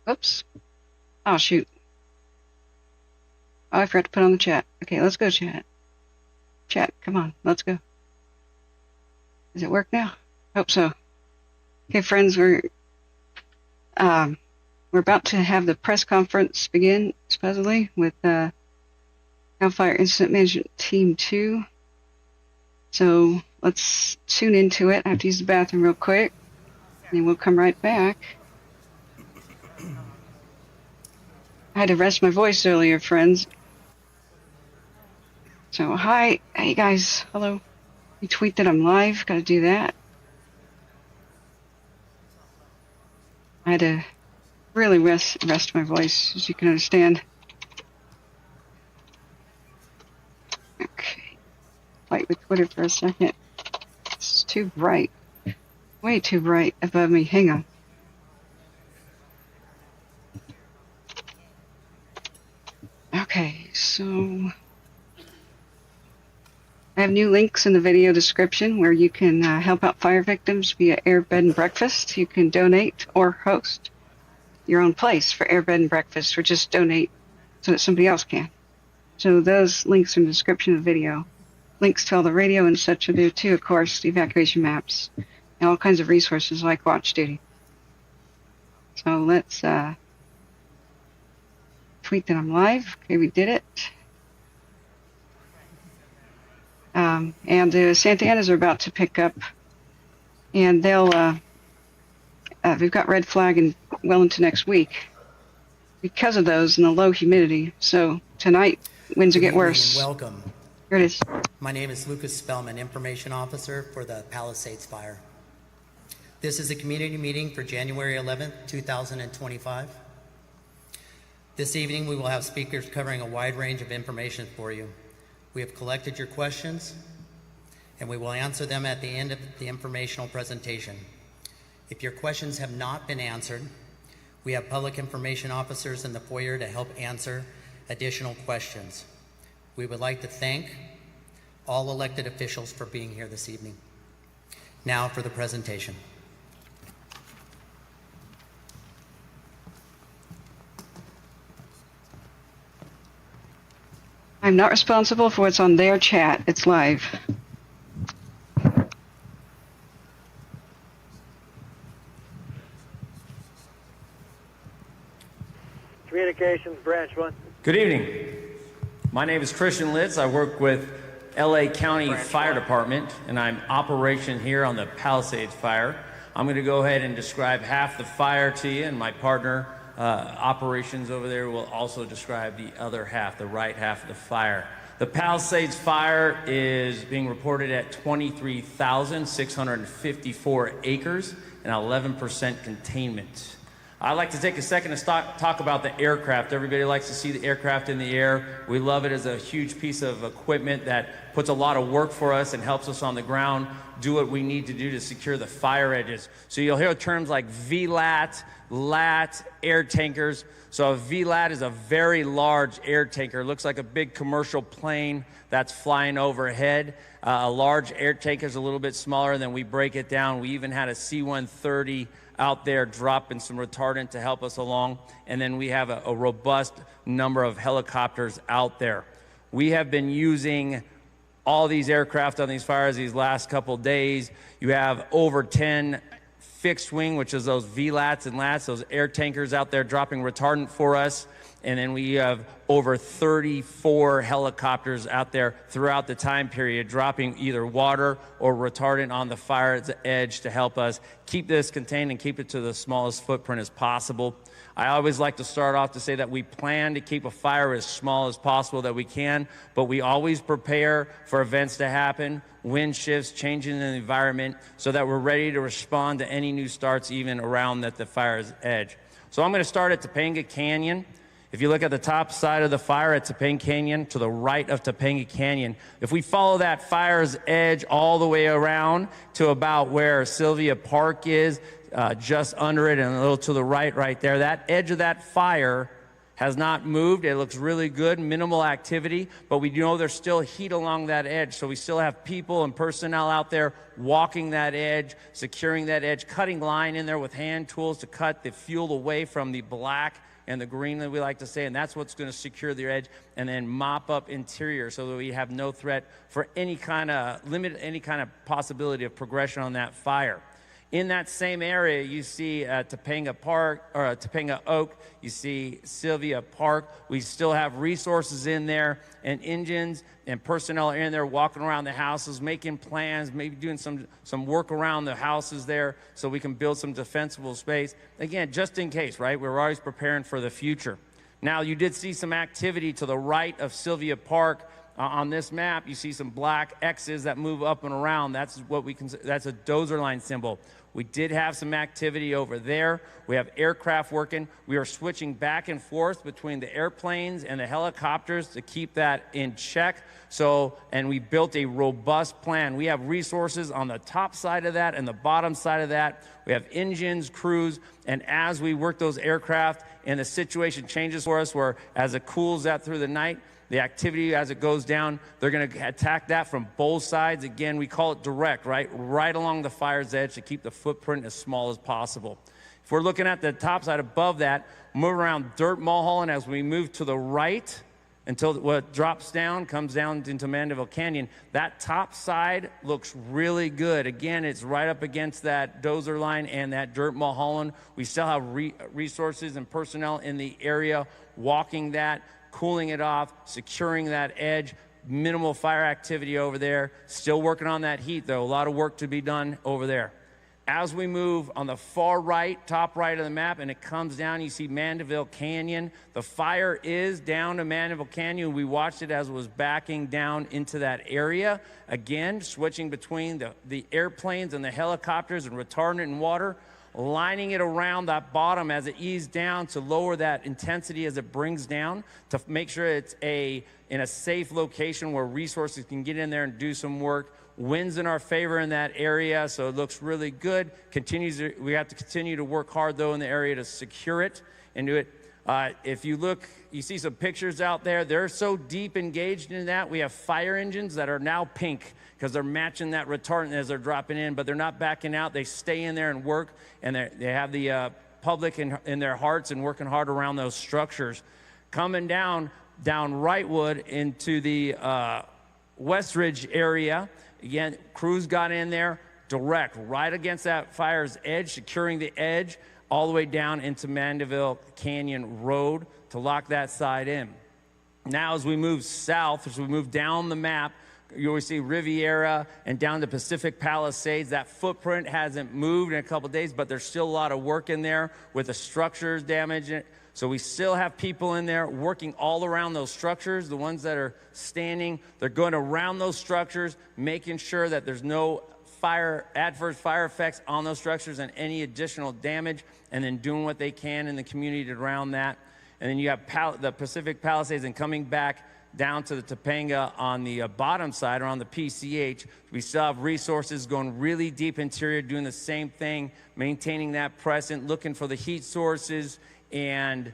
Oops. Oh, shoot. Oh, I forgot to put on the chat. Okay, let's go, chat. Chat, come on, let's go. Does it work now? Hope so. Okay, friends, we're about to have the press conference begin, supposedly, with Wildfire Incident Management Team 2. So let's tune into it. I have to use the bathroom real quick, and then we'll come right back. I had to rest my voice earlier, friends. So hi, hey guys, hello. You tweet that I'm live, gotta do that. I had to really rest my voice, as you can understand. Okay, fight with Twitter for a second. It's too bright, way too bright above me. Hang on. Okay, so I have new links in the video description where you can help out fire victims via Air Bed and Breakfast. You can donate or host your own place for Air Bed and Breakfast, or just donate so that somebody else can. So those links are in the description of the video. Links to all the radio and such are there too, of course, the evacuation maps, and all kinds of resources like watch duty. So let's tweet that I'm live. Okay, we did it. And the Santa Anas are about to pick up, and they'll, we've got red flag and well into next week because of those and the low humidity. So tonight, winds will get worse. Welcome. Here it is. My name is Lucas Spellman, Information Officer for the Palisades Fire. This is a community meeting for January 11th, 2025. This evening, we will have speakers covering a wide range of information for you. We have collected your questions, and we will answer them at the end of the informational presentation. If your questions have not been answered, we have public information officers in the foyer to help answer additional questions. We would like to thank all elected officials for being here this evening. Now for the presentation. I'm not responsible for what's on their chat. It's live. Communications, branch 1. Good evening. My name is Christian Litz. I work with LA County Fire Department, and I'm operation here on the Palisades Fire. I'm going to go ahead and describe half the fire to you, and my partner operations over there will also describe the other half, the right half of the fire. The Palisades Fire is being reported at 23,654 acres and 11% containment. I'd like to take a second to talk about the aircraft. Everybody likes to see the aircraft in the air. We love it as a huge piece of equipment that puts a lot of work for us and helps us on the ground do what we need to do to secure the fire edges. So you'll hear terms like VLAT, LAT, air tankers. So a VLAT is a very large air tanker. It looks like a big commercial plane that's flying overhead. A large air tanker is a little bit smaller, and then we break it down. We even had a C-130 out there dropping some retardant to help us along. And then we have a robust number of helicopters out there. We have been using all these aircraft on these fires these last couple days. You have over 10 fixed wing, which is those VLATs and LATs, those air tankers out there dropping retardant for us. And then we have over 34 helicopters out there throughout the time period dropping either water or retardant on the fire's edge to help us keep this contained and keep it to the smallest footprint as possible. I always like to start off to say that we plan to keep a fire as small as possible that we can, but we always prepare for events to happen, wind shifts, changing in the environment, so that we're ready to respond to any new starts even around the fire's edge. So I'm going to start at Topanga Canyon. If you look at the top side of the fire at Topanga Canyon, to the right of Topanga Canyon, if we follow that fire's edge all the way around to about where Sylvia Park is, just under it and a little to the right there, that edge of that fire has not moved. It looks really good, minimal activity, but we know there's still heat along that edge. So we still have people and personnel out there walking that edge, securing that edge, cutting line in there with hand tools to cut the fuel away from the black and the green that we like to say, and that's what's going to secure the edge, and then mop up interior so that we have no threat for any kind of possibility of progression on that fire. In that same area, you see Topanga Park, or Topanga Oak, you see Sylvia Park. We still have resources in there, and engines and personnel are in there walking around the houses, making plans, maybe doing some work around the houses there so we can build some defensible space. Again, just in case, right? We're always preparing for the future. Now, you did see some activity to the right of Sylvia Park. On this map, you see some black X's that move up and around. That's what we consider, that's a dozer line symbol. We did have some activity over there. We have aircraft working. We are switching back and forth between the airplanes and the helicopters to keep that in check. And we built a robust plan. We have resources on the top side of that and the bottom side of that. We have engines, crews, and as we work those aircraft and the situation changes for us, where as it cools out through the night, the activity as it goes down, they're going to attack that from both sides. Again, we call it direct, right? Right along the fire's edge to keep the footprint as small as possible. If we're looking at the top side above that, move around Dirt Mulholland as we move to the right until what drops down, comes down into Mandeville Canyon. That top side looks really good. Again, it's right up against that dozer line and that Dirt Mulholland. We still have resources and personnel in the area walking that, cooling it off, securing that edge, minimal fire activity over there. Still working on that heat, though. A lot of work to be done over there. As we move on the far right, top right of the map, and it comes down, you see Mandeville Canyon. The fire is down to Mandeville Canyon. We watched it as it was backing down into that area. Again, switching between the airplanes and the helicopters and retardant and water, lining it around that bottom as it eases down to lower that intensity as it brings down, to make sure it's in a safe location where resources can get in there and do some work. Winds in our favor in that area, so it looks really good. We have to continue to work hard, though, in the area to secure it and do it. If you look, you see some pictures out there. They're so deep engaged in that. We have fire engines that are now pink because they're matching that retardant as they're dropping in, but they're not backing out. They stay in there and work, and they have the public in their hearts and working hard around those structures. Coming down Wrightwood into the Westridge area, again, crews got in there direct, right against that fire's edge, securing the edge all the way down into Mandeville Canyon Road to lock that side in. Now, as we move south, as we move down the map, you always see Riviera and down to Pacific Palisades. That footprint hasn't moved in a couple of days, but there's still a lot of work in there with the structures damaged. So we still have people in there working all around those structures. The ones that are standing, they're going around those structures, making sure that there's no adverse fire effects on those structures and any additional damage, and then doing what they can in the community around that. And then you have the Pacific Palisades, and coming back down to the Topanga on the bottom side, or on the PCH, we still have resources going really deep interior, doing the same thing, maintaining that present, looking for the heat sources, and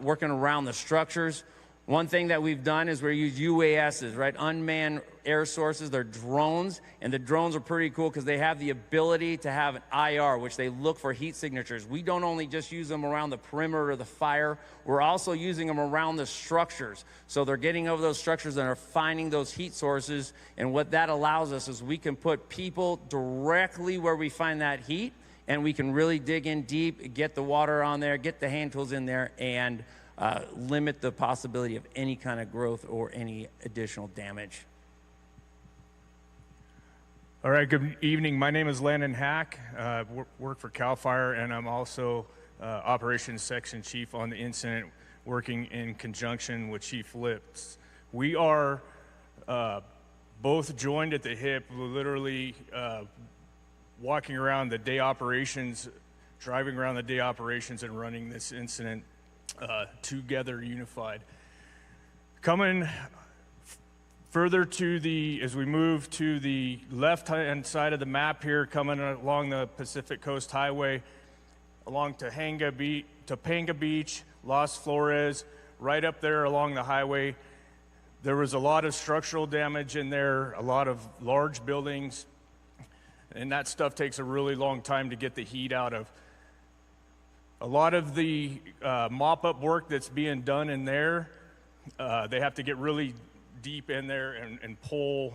working around the structures. One thing that we've done is we use UASs, right? Unmanned air sources. They're drones, and the drones are pretty cool because they have the ability to have an IR, which they look for heat signatures. We don't only just use them around the perimeter of the fire, we're also using them around the structures. So they're getting over those structures and are finding those heat sources, and what that allows us is we can put people directly where we find that heat, and we can really dig in deep, get the water on there, get the hand tools in there, and limit the possibility of any kind of growth or any additional damage. All right, good evening. My name is Landon Hack. Work for CAL FIRE, and I'm also Operations Section Chief on the incident, working in conjunction with Chief Lips. We are both joined at the hip, literally walking around the day operations, driving around the day operations and running this incident together, unified. Coming further to as we move to the left-hand side of the map here, coming along the Pacific Coast Highway, along Topanga Beach, Los Flores, right up there along the highway. There was a lot of structural damage in there, a lot of large buildings, and that stuff takes a really long time to get the heat out of. A lot of the mop-up work that's being done in there, they have to get really deep in there and pull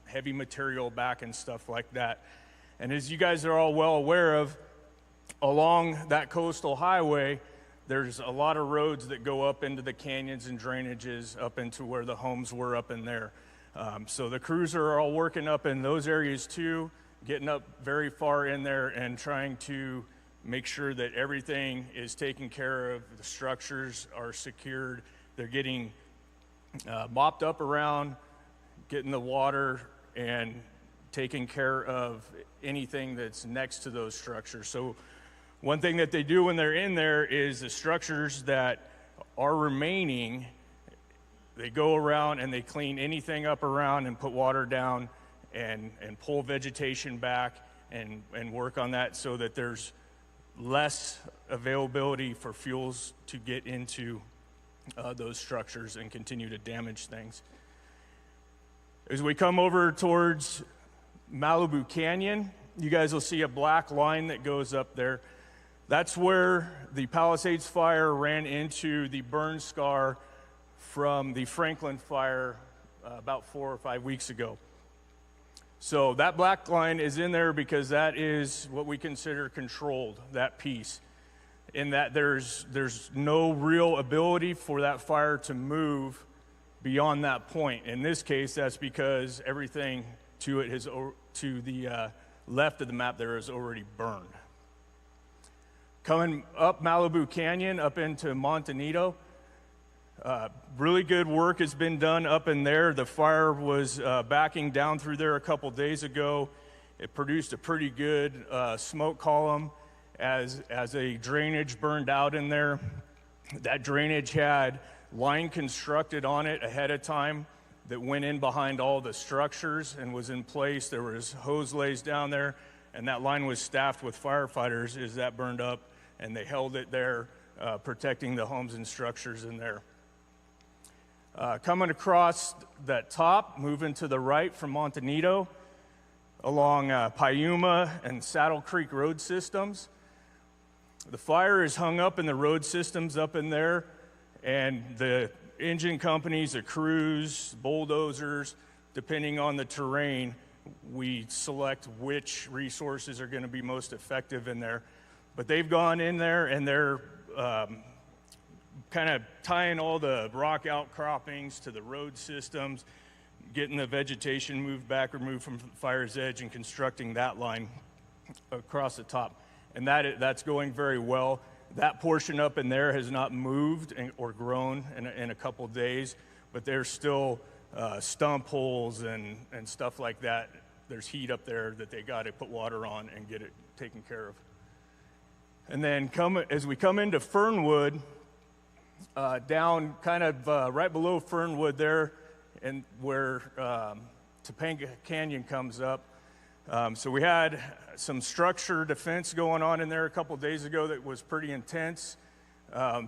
heavy material back and stuff like that. And as you guys are all well aware of, along that coastal highway, there's a lot of roads that go up into the canyons and drainages up into where the homes were up in there. So the crews are all working up in those areas too, getting up very far in there and trying to make sure that everything is taken care of, the structures are secured, they're getting mopped up around, getting the water and taking care of anything that's next to those structures. So one thing that they do when they're in there is the structures that are remaining, they go around and they clean anything up around and put water down and pull vegetation back and work on that so that there's less availability for fuels to get into those structures and continue to damage things. As we come over towards Malibu Canyon, you guys will see a black line that goes up there. That's where the Palisades fire ran into the burn scar from the Franklin fire about 4 or 5 weeks ago. So that black line is in there because that is what we consider controlled, that piece, in that there's no real ability for that fire to move beyond that point. In this case, that's because everything to it has, to the left of the map there is already burned. Coming up Malibu Canyon, up into Montanito, really good work has been done up in there. The fire was backing down through there a couple days ago. It produced a pretty good smoke column as a drainage burned out in there. That drainage had line constructed on it ahead of time that went in behind all the structures and was in place. There was hose lays down there, and that line was staffed with firefighters as that burned up, and they held it there, protecting the homes and structures in there. Coming across that top, moving to the right from Montanito, along Piuma and Saddle Creek road systems. The fire is hung up in the road systems up in there, and the engine companies, the crews, bulldozers, depending on the terrain, we select which resources are going to be most effective in there. But they've gone in there and they're kind of tying all the rock outcroppings to the road systems, getting the vegetation moved back, removed from the fire's edge, and constructing that line across the top. And that's going very well. That portion up in there has not moved or grown in a couple days, but there's still stump holes and stuff like that. There's heat up there that they got to put water on and get it taken care of. And then as we come into Fernwood, down kind of right below Fernwood there, and where Topanga Canyon comes up. So we had some structure defense going on in there a couple days ago that was pretty intense.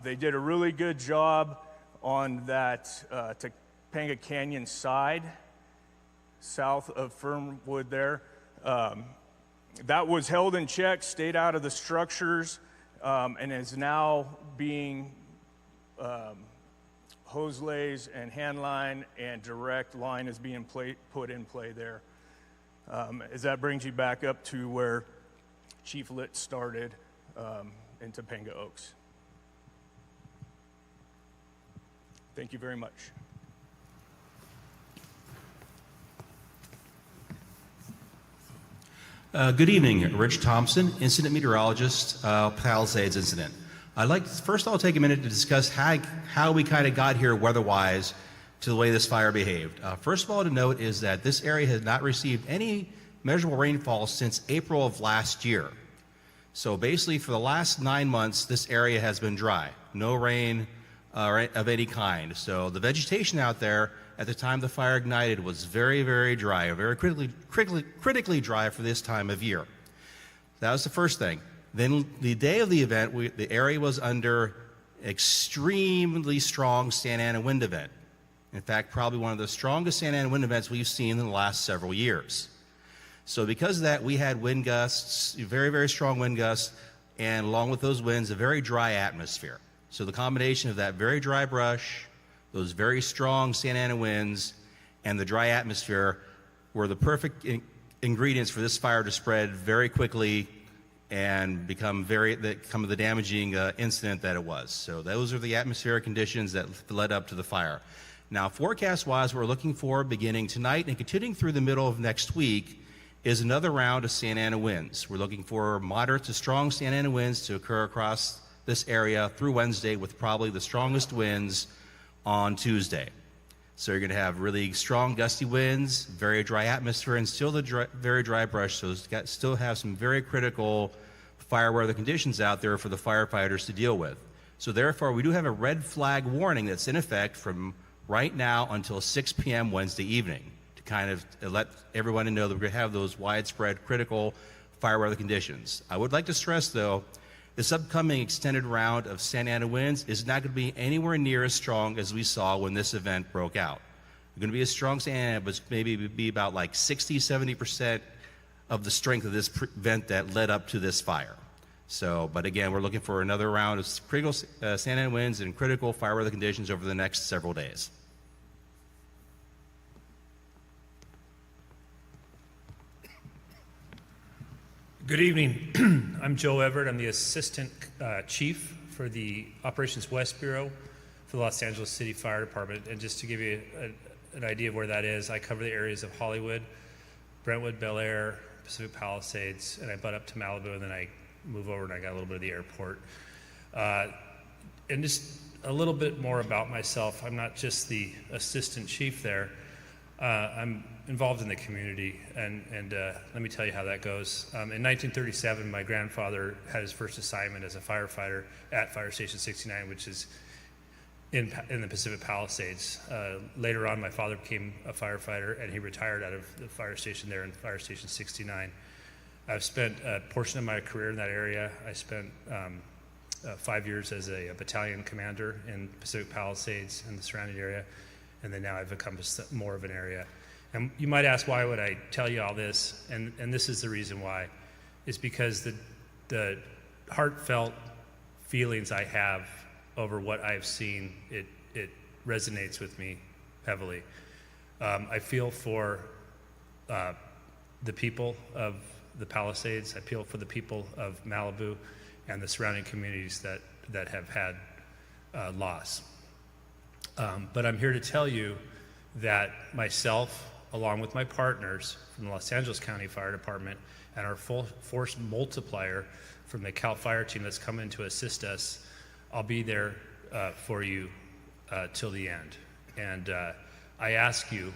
They did a really good job on that Topanga Canyon side, south of Fernwood there. That was held in check, stayed out of the structures, and is now being hose lays and hand line and direct line is being put in play there. As that brings you back up to where Chief Litt started in Topanga Oaks. Thank you very much. Good evening, Rich Thompson, incident meteorologist, Palisades incident. First I'll take a minute to discuss how we kind of got here weather-wise to the way this fire behaved. First of all, to note is that this area has not received any measurable rainfall since April of last year. So basically for the last 9 months, this area has been dry, no rain of any kind. So the vegetation out there at the time the fire ignited was very, very dry, very critically dry for this time of year. That was the first thing. Then the day of the event, the area was under extremely strong Santa Ana wind event. In fact, probably one of the strongest Santa Ana wind events we've seen in the last several years. So because of that, we had wind gusts, very, very strong wind gusts, and along with those winds, a very dry atmosphere. So the combination of that very dry brush, those very strong Santa Ana winds, and the dry atmosphere were the perfect ingredients for this fire to spread very quickly and become the damaging incident that it was. So those are the atmospheric conditions that led up to the fire. Now, forecast-wise, we're looking for beginning tonight and continuing through the middle of next week is another round of Santa Ana winds. We're looking for moderate to strong Santa Ana winds to occur across this area through Wednesday, with probably the strongest winds on Tuesday. So you're going to have really strong gusty winds, very dry atmosphere, and still very dry brush, so still have some very critical fire weather conditions out there for the firefighters to deal with. So therefore, we do have a red flag warning that's in effect from right now until 6 p.m. Wednesday evening, to kind of let everyone know that we're going to have those widespread critical fire weather conditions. I would like to stress, though, this upcoming extended round of Santa Ana winds is not going to be anywhere near as strong as we saw when this event broke out. It's going to be as strong as Santa Ana, but maybe be about like 60-70% of the strength of this event that led up to this fire. So, but again, we're looking for another round of critical Santa Ana winds and critical fire weather conditions over the next several days. Good evening. I'm Joe Everett. I'm the Assistant Chief for the Operations West Bureau for the Los Angeles City Fire Department. And just to give you an idea of where that is, I cover the areas of Hollywood, Brentwood, Bel Air, Pacific Palisades, and I butt up to Malibu, and then I move over and I got a little bit of the airport. And just a little bit more about myself. I'm not just the Assistant Chief there. I'm involved in the community, and let me tell you how that goes. In 1937, my grandfather had his first assignment as a firefighter at Fire Station 69, which is in the Pacific Palisades. Later on, my father became a firefighter, and he retired out of the fire station there in Fire Station 69. I've spent a portion of my career in that area. I spent 5 years as a battalion commander in Pacific Palisades and the surrounding area, and then now I've encompassed more of an area. And you might ask, why would I tell you all this? And this is the reason why. It's because the heartfelt feelings I have over what I've seen, it resonates with me heavily. I feel for the people of the Palisades. I feel for the people of Malibu and the surrounding communities that have had loss. But I'm here to tell you that myself, along with my partners from the Los Angeles County Fire Department and our full force multiplier from the CAL FIRE team that's come in to assist us, I'll be there for you till the end. And I ask you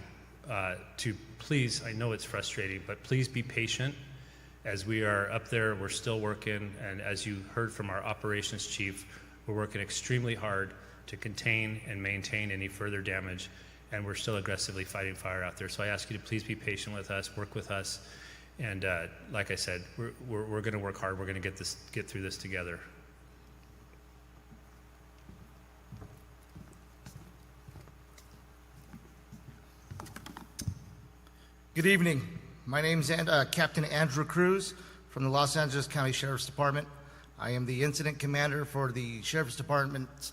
to please, I know it's frustrating, but please be patient. As we are up there, we're still working, and as you heard from our operations chief, we're working extremely hard to contain and maintain any further damage, and we're still aggressively fighting fire out there. So I ask you to please be patient with us, work with us, and like I said, we're going to work hard. We're going to get through this together. Good evening. My name is Captain Andrew Cruz from the Los Angeles County Sheriff's Department. I am the incident commander for the Sheriff's Department's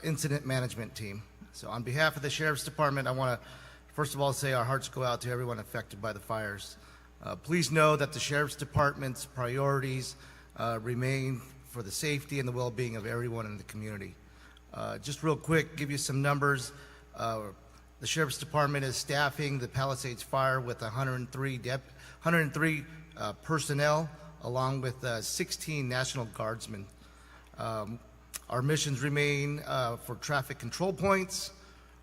incident management team. So on behalf of the Sheriff's Department, I want to first of all say our hearts go out to everyone affected by the fires. Please know that the Sheriff's Department's priorities remain for the safety and the well-being of everyone in the community. Just real quick, give you some numbers. The Sheriff's Department is staffing the Palisades Fire with 103 personnel, along with 16 National Guardsmen. Our missions remain for traffic control points,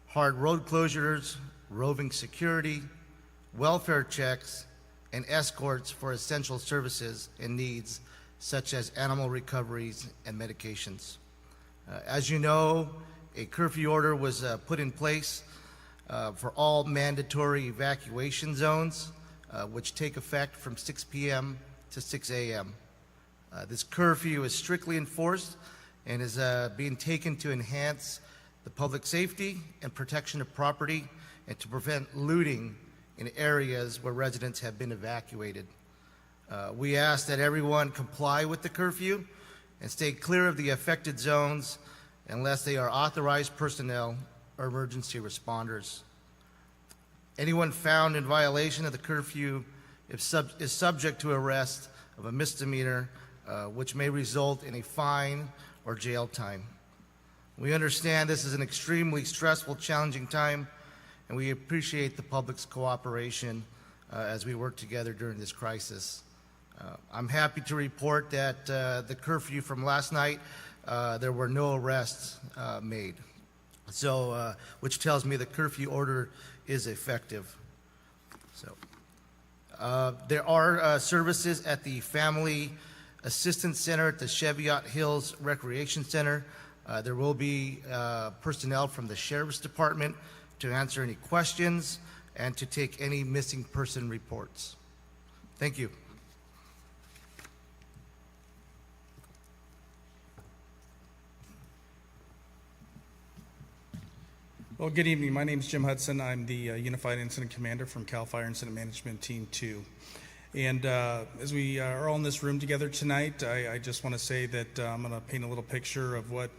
hard road closures, roving security, welfare checks, and escorts for essential services and needs, such as animal recoveries and medications. As you know, a curfew order was put in place for all mandatory evacuation zones, which take effect from 6 p.m. to 6 a.m. This curfew is strictly enforced and is being taken to enhance the public safety and protection of property and to prevent looting in areas where residents have been evacuated. We ask that everyone comply with the curfew and stay clear of the affected zones unless they are authorized personnel or emergency responders. Anyone found in violation of the curfew is subject to arrest of a misdemeanor, which may result in a fine or jail time. We understand this is an extremely stressful, challenging time, and we appreciate the public's cooperation as we work together during this crisis. I'm happy to report that the curfew from last night, there were no arrests made, so which tells me the curfew order is effective. So there are services at the Family Assistance Center at the Cheviot Hills Recreation Center. There will be personnel from the Sheriff's Department to answer any questions and to take any missing person reports. Thank you. Well, good evening. My name is Jim Hudson. I'm the Unified Incident Commander from CAL FIRE Incident Management Team 2. And as we are all in this room together tonight, I just want to say that I'm going to paint a little picture of what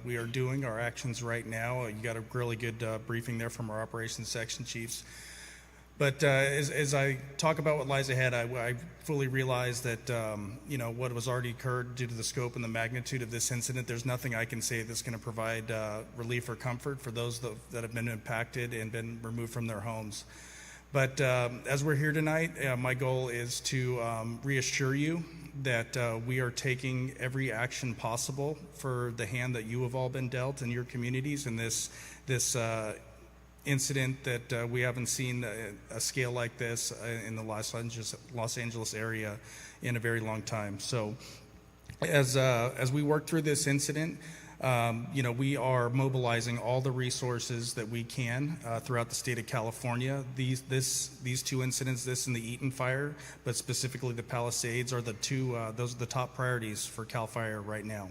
we are doing, our actions right now. You got a really good briefing there from our operations section chiefs. But as I talk about what lies ahead, I fully realize that what was already occurred due to the scope and the magnitude of this incident, there's nothing I can say that's going to provide relief or comfort for those that have been impacted and been removed from their homes. But as we're here tonight, my goal is to reassure you that we are taking every action possible for the hand that you have all been dealt in your communities in this incident that we haven't seen a scale like this in the Los Angeles area in a very long time. So as we work through this incident, we are mobilizing all the resources that we can throughout the state of California. These two incidents, this and the Eaton Fire, but specifically the Palisades, are those are the top priorities for CAL FIRE right now.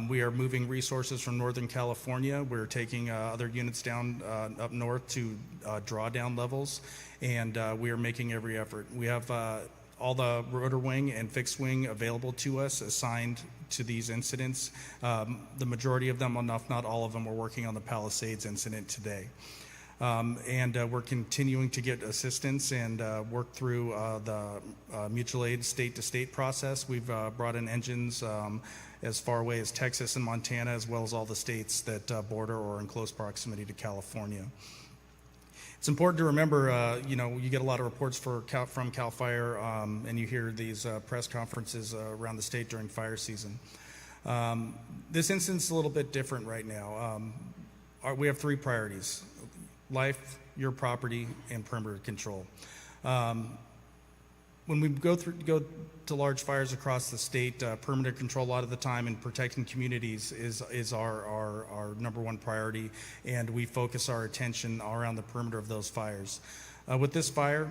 We are moving resources from Northern California. We're taking other units down up north to drawdown levels, and we are making every effort. We have all the rotor wing and fixed wing available to us, assigned to these incidents. The majority of them, if not all of them, are working on the Palisades incident today. And we're continuing to get assistance and work through the mutual aid state-to-state process. We've brought in engines as far away as Texas and Montana, as well as all the states that border or are in close proximity to California. It's important to remember, you get a lot of reports from CAL FIRE, and you hear these press conferences around the state during fire season. This incident's a little bit different right now. We have three priorities: life, your property, and perimeter control. When we go to large fires across the state, perimeter control a lot of the time and protecting communities is our number one priority, and we focus our attention around the perimeter of those fires. With this fire,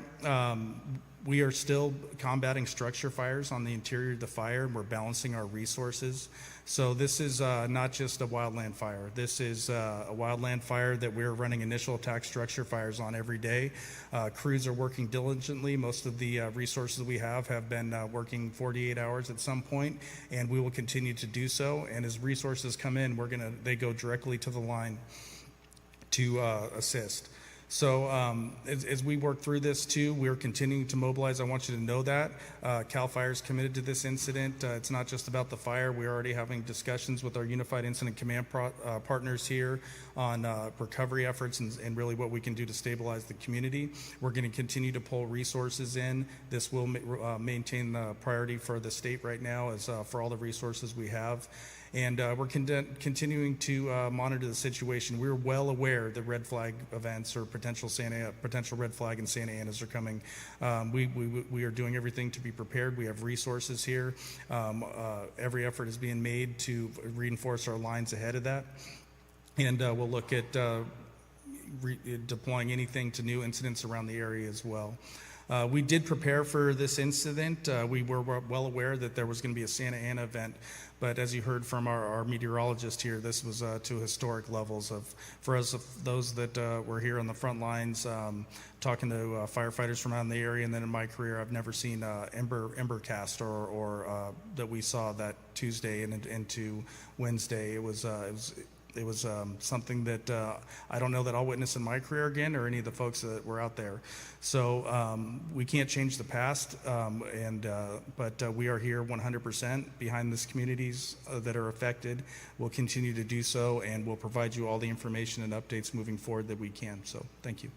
we are still combating structure fires on the interior of the fire, and we're balancing our resources. So this is not just a wildland fire. This is a wildland fire that we're running initial attack structure fires on every day. Crews are working diligently. Most of the resources we have been working 48 hours at some point, and we will continue to do so. And as resources come in, they go directly to the line to assist. So as we work through this too, we're continuing to mobilize. I want you to know that CAL FIRE is committed to this incident. It's not just about the fire. We're already having discussions with our Unified Incident Command partners here on recovery efforts and really what we can do to stabilize the community. We're going to continue to pull resources in. This will maintain the priority for the state right now as for all the resources we have. And we're continuing to monitor the situation. We're well aware that red flag events or potential red flag and Santa Anas are coming. We are doing everything to be prepared. We have resources here. Every effort is being made to reinforce our lines ahead of that. And we'll look at deploying anything to new incidents around the area as well. We did prepare for this incident. We were well aware that there was going to be a Santa Ana event, but as you heard from our meteorologist here, this was to historic levels. For us, those that were here on the front lines, talking to firefighters from out in the area, and then in my career, I've never seen ember cast or that we saw that Tuesday and into Wednesday. It was something that I don't know that I'll witness in my career again, or any of the folks that were out there. So we can't change the past, but we are here 100% behind these communities that are affected. We'll continue to do so, and we'll provide you all the information and updates moving forward that we can. So thank you.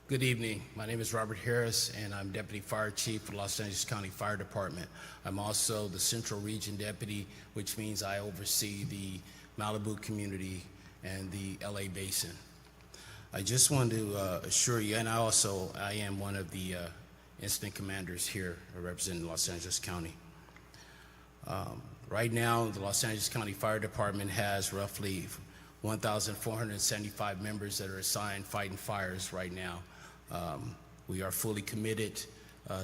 Good evening. My name is Robert Harris, and I'm Deputy Fire Chief for Los Angeles County Fire Department. I'm also the Central Region Deputy, which means I oversee the Malibu community and the LA Basin. I just wanted to assure you, and I am one of the incident commanders here representing Los Angeles County. Right now, the Los Angeles County Fire Department has roughly 1,475 members that are assigned fighting fires right now. We are fully committed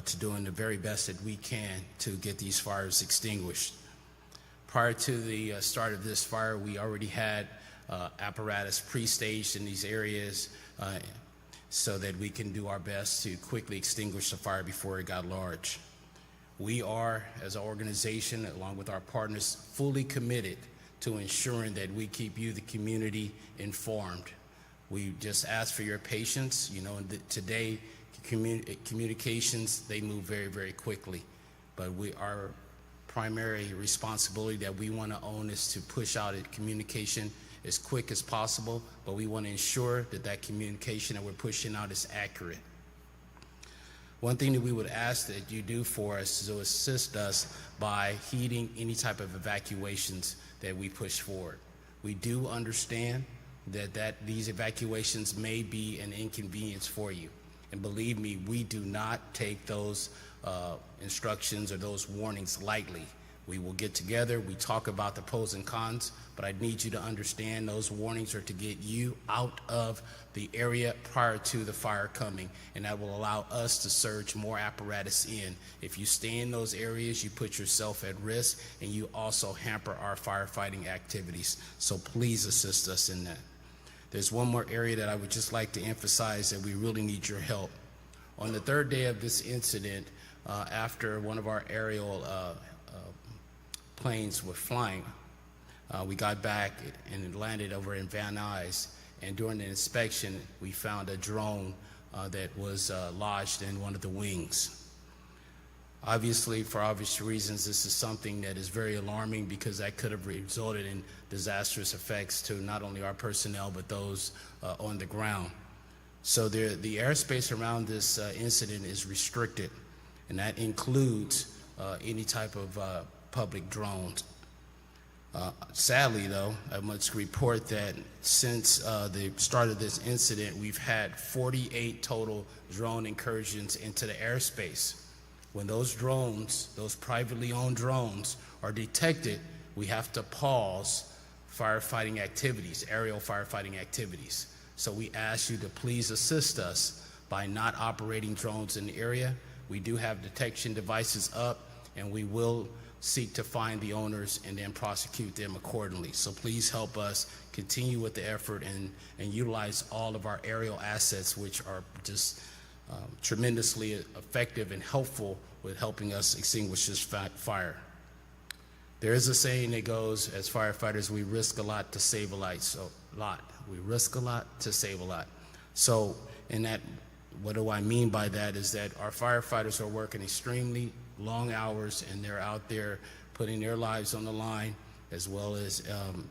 to doing the very best that we can to get these fires extinguished. Prior to the start of this fire, we already had apparatus pre-staged in these areas so that we can do our best to quickly extinguish the fire before it got large. We are, as an organization, along with our partners, fully committed to ensuring that we keep you, the community, informed. We just ask for your patience. You know, today, communications, they move very, very quickly. But our primary responsibility that we want to own is to push out a communication as quick as possible, but we want to ensure that that communication that we're pushing out is accurate. One thing that we would ask that you do for us is to assist us by heeding any type of evacuations that we push forward. We do understand that these evacuations may be an inconvenience for you. And believe me, we do not take those instructions or those warnings lightly. We will get together, we talk about the pros and cons, but I need you to understand those warnings are to get you out of the area prior to the fire coming, and that will allow us to surge more apparatus in. If you stay in those areas, you put yourself at risk, and you also hamper our firefighting activities. So please assist us in that. There's one more area that I would just like to emphasize that we really need your help. On the third day of this incident, after one of our aerial planes were flying, we got back and it landed over in Van Nuys, and during the inspection, we found a drone that was lodged in one of the wings. Obviously, for obvious reasons, this is something that is very alarming because that could have resulted in disastrous effects to not only our personnel, but those on the ground. So the airspace around this incident is restricted, and that includes any type of public drones. Sadly, though, I must report that since the start of this incident, we've had 48 total drone incursions into the airspace. When those drones, those privately owned drones, are detected, we have to pause firefighting activities, aerial firefighting activities. So we ask you to please assist us by not operating drones in the area. We do have detection devices up, and we will seek to find the owners and then prosecute them accordingly. So please help us continue with the effort and utilize all of our aerial assets, which are just tremendously effective and helpful with helping us extinguish this fire. There is a saying that goes, as firefighters, we risk a lot to save a life. We risk a lot to save a lot. So in that, what do I mean by that is that our firefighters are working extremely long hours, and they're out there putting their lives on the line, as well as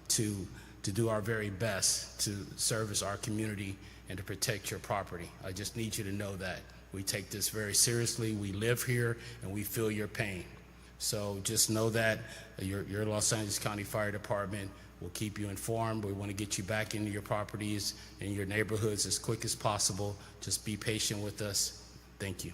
to do our very best to service our community and to protect your property. I just need you to know that. We take this very seriously. We live here, and we feel your pain. So just know that your Los Angeles County Fire Department will keep you informed. We want to get you back into your properties and your neighborhoods as quick as possible. Just be patient with us. Thank you.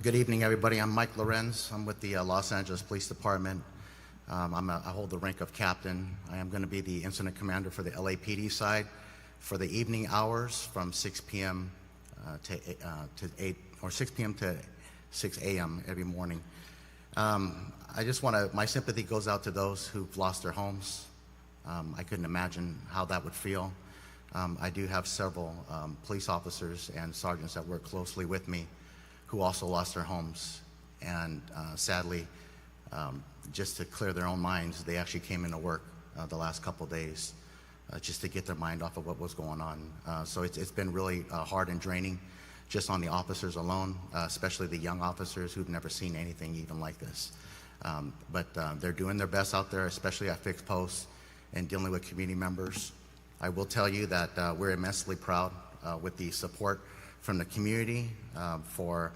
Good evening, everybody. I'm Mike Lorenz. I'm with the Los Angeles Police Department. I hold the rank of captain. I am going to be the incident commander for the LAPD side for the evening hours from 6 p.m. To 8, or 6 p.m. to 6 a.m. every morning. I just want to, my sympathy goes out to those who've lost their homes. I couldn't imagine how that would feel. I do have several police officers and sergeants that work closely with me who also lost their homes. And sadly, just to clear their own minds, they actually came into work the last couple days just to get their mind off of what was going on. So it's been really hard and draining just on the officers alone, especially the young officers who've never seen anything even like this. But they're doing their best out there, especially at fixed posts and dealing with community members. I will tell you that we're immensely proud with the support from the community for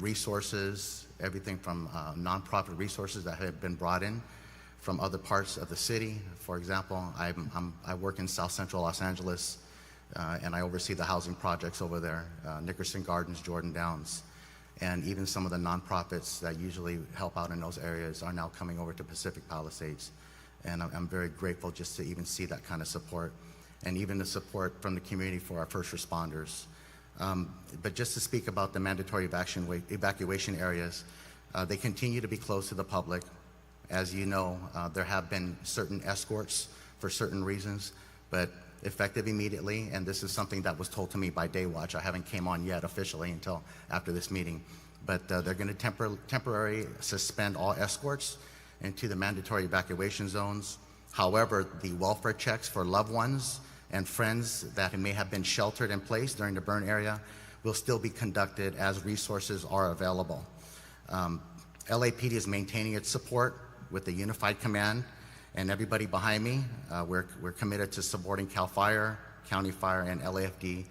resources, everything from nonprofit resources that have been brought in from other parts of the city. For example, I work in South Central Los Angeles, and I oversee the housing projects over there, Nickerson Gardens, Jordan Downs, and even some of the nonprofits that usually help out in those areas are now coming over to Pacific Palisades. And I'm very grateful just to even see that kind of support, and even the support from the community for our first responders. But just to speak about the mandatory evacuation areas, they continue to be closed to the public. As you know, there have been certain escorts for certain reasons, but effective immediately, and this is something that was told to me by Day Watch. I haven't came on yet officially until after this meeting, but they're going to temporarily suspend all escorts into the mandatory evacuation zones. However, the welfare checks for loved ones and friends that may have been sheltered in place during the burn area will still be conducted as resources are available. LAPD is maintaining its support with the unified command, and everybody behind me, we're committed to supporting CAL FIRE, County Fire, and LAFD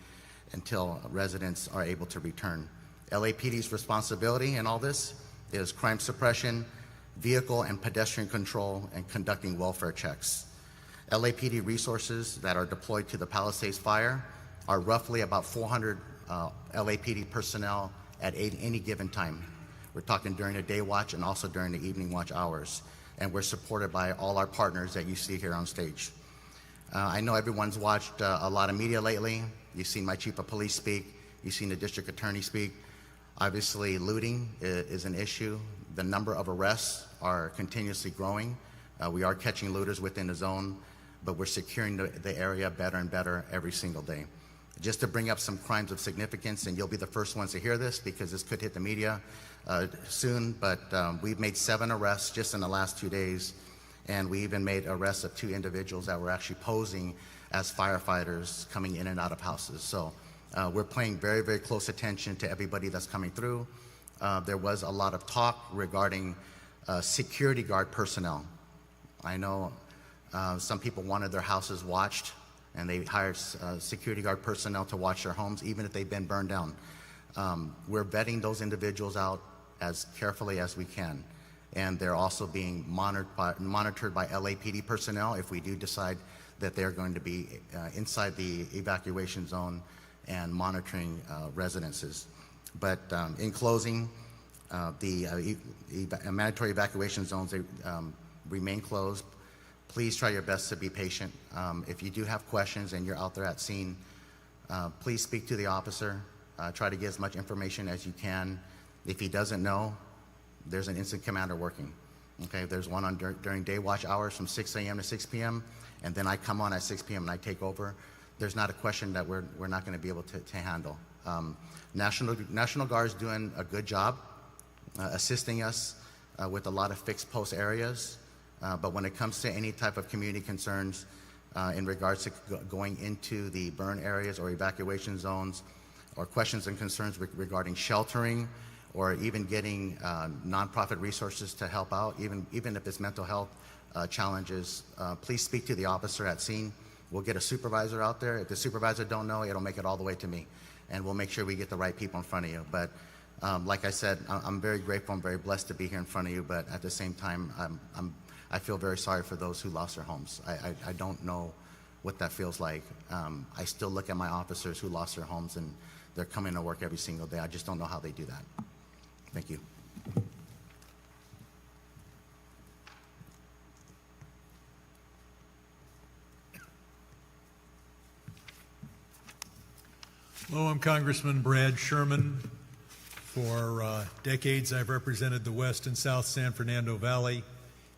until residents are able to return. LAPD's responsibility in all this is crime suppression, vehicle and pedestrian control, and conducting welfare checks. LAPD resources that are deployed to the Palisades fire are roughly about 400 LAPD personnel at any given time. We're talking during the day watch and also during the evening watch hours. And we're supported by all our partners that you see here on stage. I know everyone's watched a lot of media lately. You've seen my chief of police speak. You've seen the district attorney speak. Obviously, looting is an issue. The number of arrests are continuously growing. We are catching looters within the zone, but we're securing the area better and better every single day. Just to bring up some crimes of significance, and you'll be the first ones to hear this because this could hit the media soon, but we've made 7 arrests just in the last 2 days, and we even made arrests of 2 individuals that were actually posing as firefighters coming in and out of houses. So we're paying very, very close attention to everybody that's coming through. There was a lot of talk regarding security guard personnel. I know some people wanted their houses watched, and they hired security guard personnel to watch their homes, even if they've been burned down. We're vetting those individuals out as carefully as we can, and they're also being monitored by LAPD personnel if we do decide that they're going to be inside the evacuation zone and monitoring residences. But in closing, the mandatory evacuation zones remain closed. Please try your best to be patient. If you do have questions and you're out there at scene, please speak to the officer. Try to get as much information as you can. If he doesn't know, there's an incident commander working. Okay, there's one on during day watch hours from 6 a.m. to 6 p.m., and then I come on at 6 p.m. and I take over. There's not a question that we're not going to be able to handle. National Guard is doing a good job assisting us with a lot of fixed post areas. But when it comes to any type of community concerns in regards to going into the burn areas or evacuation zones, or questions and concerns regarding sheltering, or even getting nonprofit resources to help out, even if it's mental health challenges, please speak to the officer at scene. We'll get a supervisor out there. If the supervisor don't know, it'll make it all the way to me, and we'll make sure we get the right people in front of you. But like I said, I'm very grateful. I'm very blessed to be here in front of you, but at the same time, I feel very sorry for those who lost their homes. I don't know what that feels like. I still look at my officers who lost their homes, and they're coming to work every single day. I just don't know how they do that. Thank you. Hello, I'm Congressman Brad Sherman. For decades, I've represented the West and South San Fernando Valley,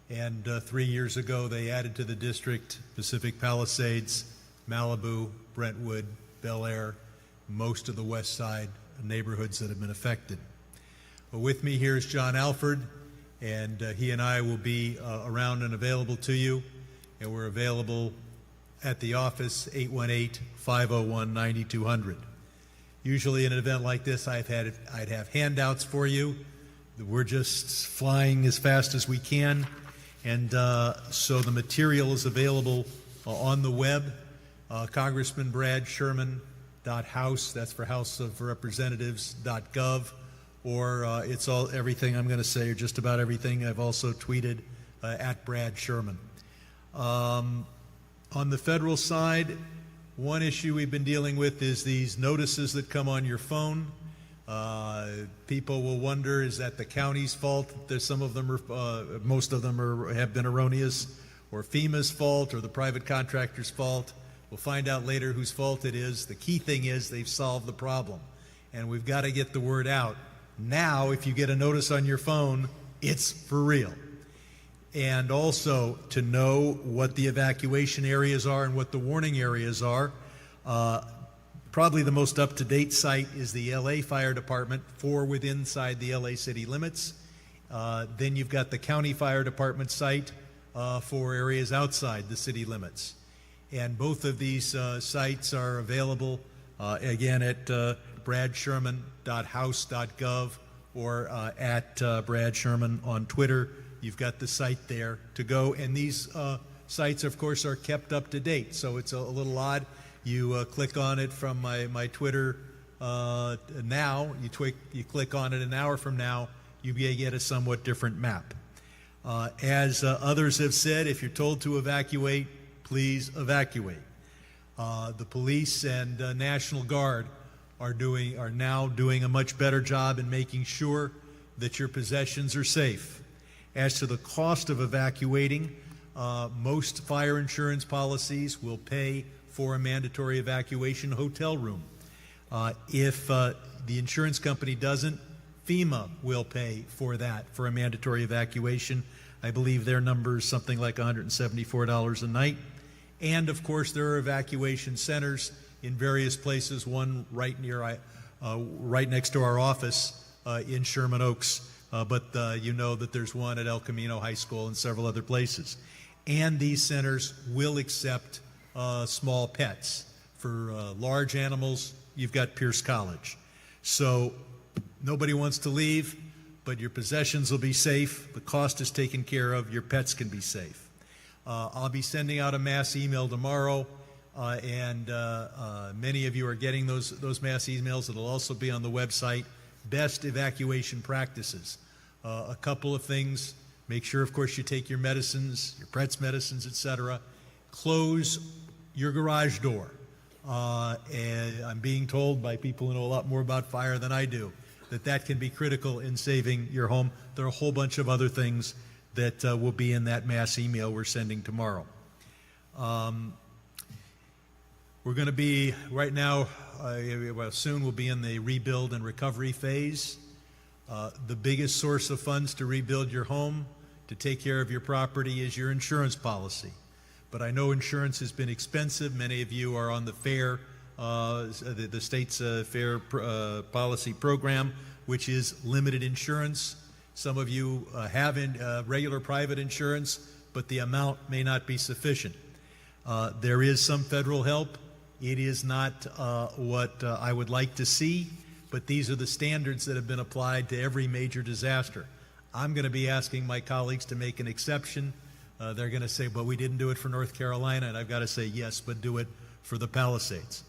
and 3 years ago, they added to the district Pacific Palisades, Malibu, Brentwood, Bel Air, most of the West Side neighborhoods that have been affected. With me here is John Alford, and he and I will be around and available to you, and we're available at the office, 818-501-9200. Usually in an event like this, I'd have handouts for you. We're just flying as fast as we can, and so the material is available on the web, Congressman Brad Sherman.house, that's for House of Representatives.gov, or it's everything I'm going to say, or just about everything. I've also tweeted at Brad Sherman. On the federal side, one issue we've been dealing with is these notices that come on your phone. People will wonder, is that the county's fault? There's some of them are, most of them have been erroneous, or FEMA's fault, or the private contractor's fault. We'll find out later whose fault it is. The key thing is they've solved the problem, and we've got to get the word out. Now, if you get a notice on your phone, it's for real. And also to know what the evacuation areas are and what the warning areas are. Probably the most up-to-date site is the LA Fire Department for inside the LA city limits. Then you've got the County Fire Department site for areas outside the city limits. And both of these sites are available, again, at bradsherman.house.gov or at Brad Sherman on Twitter. You've got the site there to go, and these sites, of course, are kept up to date, so it's a little odd. You click on it from my Twitter now, you click on it an hour from now, you get a somewhat different map. As others have said, if you're told to evacuate, please evacuate. The police and National Guard are now doing a much better job in making sure that your possessions are safe. As to the cost of evacuating, most fire insurance policies will pay for a mandatory evacuation hotel room. If the insurance company doesn't, FEMA will pay for that, for a mandatory evacuation. I believe their number is something like $174 a night. And of course, there are evacuation centers in various places, one right next to our office in Sherman Oaks. But you know that there's one at El Camino High School and several other places. And these centers will accept small pets. For large animals, you've got Pierce College. So nobody wants to leave, but your possessions will be safe. The cost is taken care of. Your pets can be safe. I'll be sending out a mass email tomorrow, and many of you are getting those mass emails. It'll also be on the website. Best evacuation practices. A couple of things. Make sure, of course, you take your medicines, your Pretz medicines, etc. Close your garage door. And I'm being told by people who know a lot more about fire than I do that can be critical in saving your home. There are a whole bunch of other things that will be in that mass email we're sending tomorrow. We're going to be, right now, soon we'll be in the rebuild and recovery phase. The biggest source of funds to rebuild your home, to take care of your property, is your insurance policy. But I know insurance has been expensive. Many of you are on the FAIR, the state's FAIR policy program, which is limited insurance. Some of you have regular private insurance, but the amount may not be sufficient. There is some federal help. It is not what I would like to see, but these are the standards that have been applied to every major disaster. I'm going to be asking my colleagues to make an exception. They're going to say, but we didn't do it for North Carolina, and I've got to say, yes, but do it for the Palisades.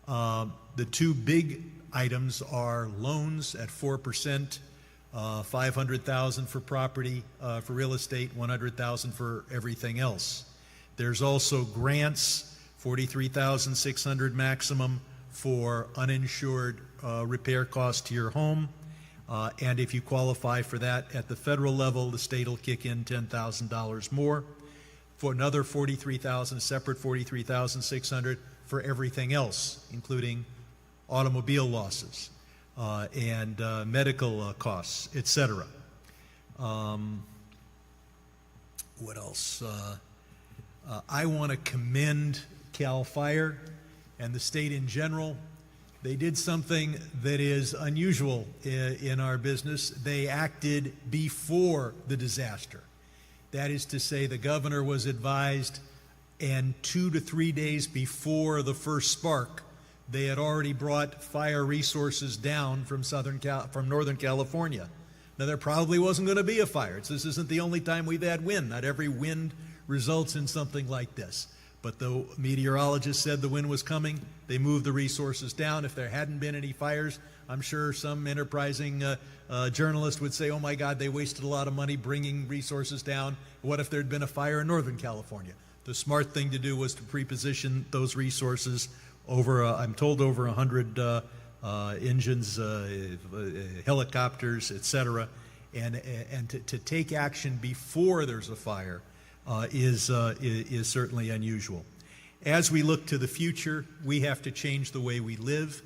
The two big items are loans at 4%, $500,000 for property, for real estate, $100,000 for everything else. There's also grants, $43,600 maximum for uninsured repair costs to your home. And if you qualify for that at the federal level, the state will kick in $10,000 more. For another $43,000, separate $43,600 for everything else, including automobile losses and medical costs, etc. What else? I want to commend CAL FIRE and the state in general. They did something that is unusual in our business. They acted before the disaster. That is to say, the governor was advised, and 2 to 3 days before the first spark, they had already brought fire resources down from Northern California. Now, there probably wasn't going to be a fire. This isn't the only time we've had wind. Not every wind results in something like this. But the meteorologist said the wind was coming. They moved the resources down. If there hadn't been any fires, I'm sure some enterprising journalist would say, oh my God, they wasted a lot of money bringing resources down. What if there'd been a fire in Northern California? The smart thing to do was to pre-position those resources over, I'm told, over 100 engines, helicopters, etc. And to take action before there's a fire is certainly unusual. As we look to the future, we have to change the way we live.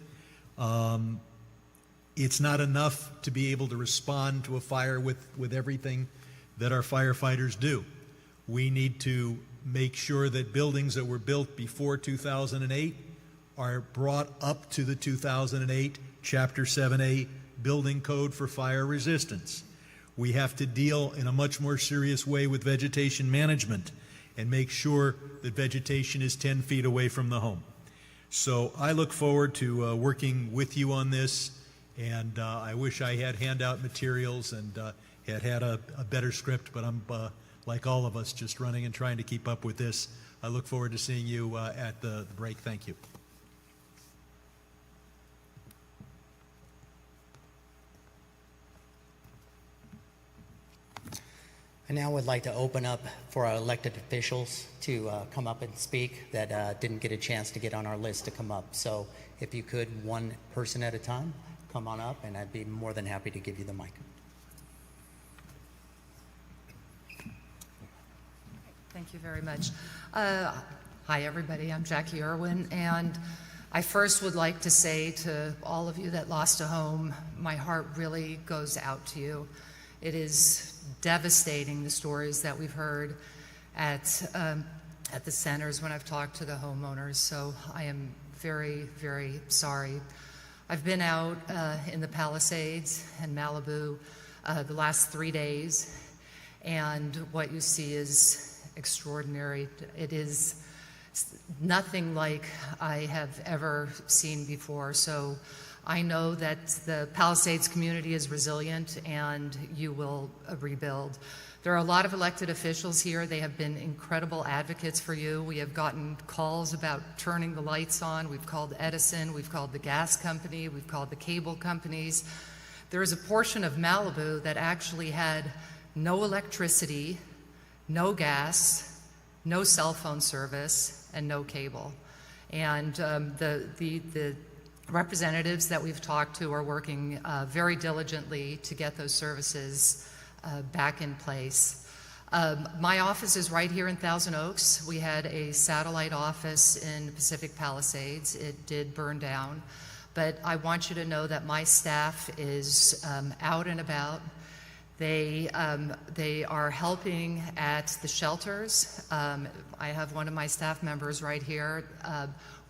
It's not enough to be able to respond to a fire with everything that our firefighters do. We need to make sure that buildings that were built before 2008 are brought up to the 2008 Chapter 7A Building Code for Fire Resistance. We have to deal in a much more serious way with vegetation management and make sure that vegetation is 10 feet away from the home. So I look forward to working with you on this, and I wish I had handout materials and had a better script, but I'm, like all of us, just running and trying to keep up with this. I look forward to seeing you at the break. Thank you. I now would like to open up for our elected officials to come up and speak that didn't get a chance to get on our list to come up. So if you could, one person at a time, come on up, and I'd be more than happy to give you the mic. Thank you very much. Hi, everybody. I'm Jackie Irwin, and I first would like to say to all of you that lost a home, my heart really goes out to you. It is devastating, the stories that we've heard at the centers when I've talked to the homeowners, so I am very, very sorry. I've been out in the Palisades and Malibu the last 3 days, and what you see is extraordinary. It is nothing like I have ever seen before, so I know that the Palisades community is resilient and you will rebuild. There are a lot of elected officials here. They have been incredible advocates for you. We have gotten calls about turning the lights on. We've called Edison, we've called the gas company, we've called the cable companies. There is a portion of Malibu that actually had no electricity, no gas, no cell phone service, and no cable. And the representatives that we've talked to are working very diligently to get those services back in place. My office is right here in Thousand Oaks. We had a satellite office in Pacific Palisades. It did burn down, but I want you to know that my staff is out and about. They are helping at the shelters. I have one of my staff members right here.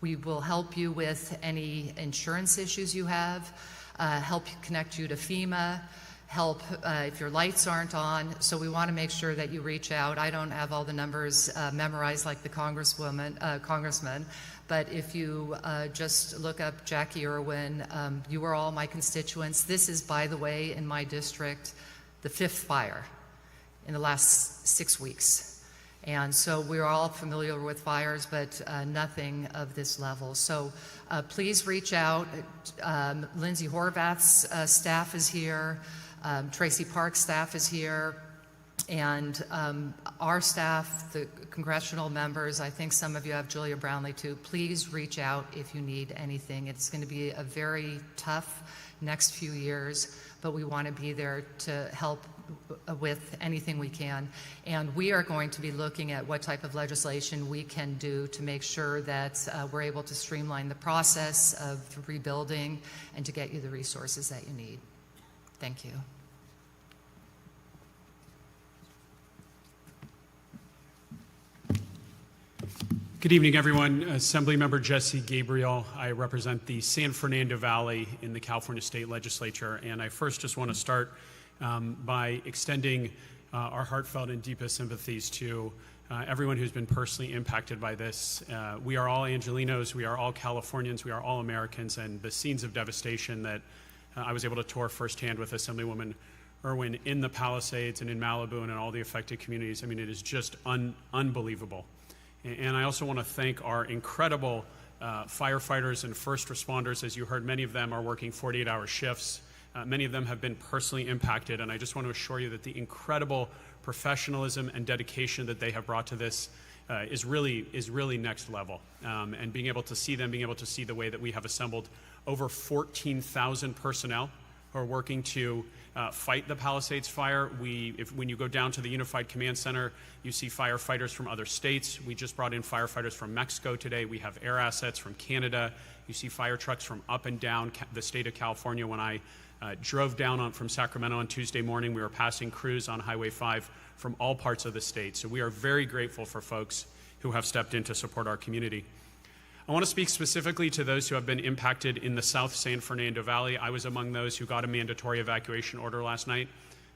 We will help you with any insurance issues you have, help connect you to FEMA, help if your lights aren't on. So we want to make sure that you reach out. I don't have all the numbers memorized like the congressman, but if you just look up Jackie Irwin, you are all my constituents. This is, by the way, in my district, the 5th fire in the last 6 weeks. And so we're all familiar with fires, but nothing of this level. So please reach out. Lindsay Horvath's staff is here. Tracy Park's staff is here. And our staff, the congressional members, I think some of you have Julia Brownlee too. Please reach out if you need anything. It's going to be a very tough next few years, but we want to be there to help with anything we can. And we are going to be looking at what type of legislation we can do to make sure that we're able to streamline the process of rebuilding and to get you the resources that you need. Thank you. Good evening, everyone. Assemblymember Jesse Gabriel. I represent the San Fernando Valley in the California State Legislature, and I first just want to start by extending our heartfelt and deepest sympathies to everyone who's been personally impacted by this. We are all Angelenos, we are all Californians, we are all Americans, and the scenes of devastation that I was able to tour firsthand with Assemblywoman Irwin in the Palisades and in Malibu and in all the affected communities, I mean, it is just unbelievable. And I also want to thank our incredible firefighters and first responders. As you heard, many of them are working 48-hour shifts. Many of them have been personally impacted, and I just want to assure you that the incredible professionalism and dedication that they have brought to this is really next level. And being able to see them, being able to see the way that we have assembled over 14,000 personnel who are working to fight the Palisades fire. When you go down to the Unified Command Center, you see firefighters from other states. We just brought in firefighters from Mexico today. We have air assets from Canada. You see fire trucks from up and down the state of California. When I drove down from Sacramento on Tuesday morning, we were passing crews on Highway 5 from all parts of the state. So we are very grateful for folks who have stepped in to support our community. I want to speak specifically to those who have been impacted in the South San Fernando Valley. I was among those who got a mandatory evacuation order last night.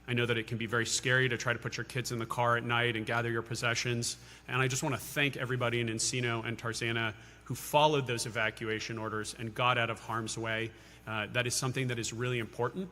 I know that it can be very scary to try to put your kids in the car at night and gather your possessions. And I just want to thank everybody in Encino and Tarzana who followed those evacuation orders and got out of harm's way. That is something that is really important.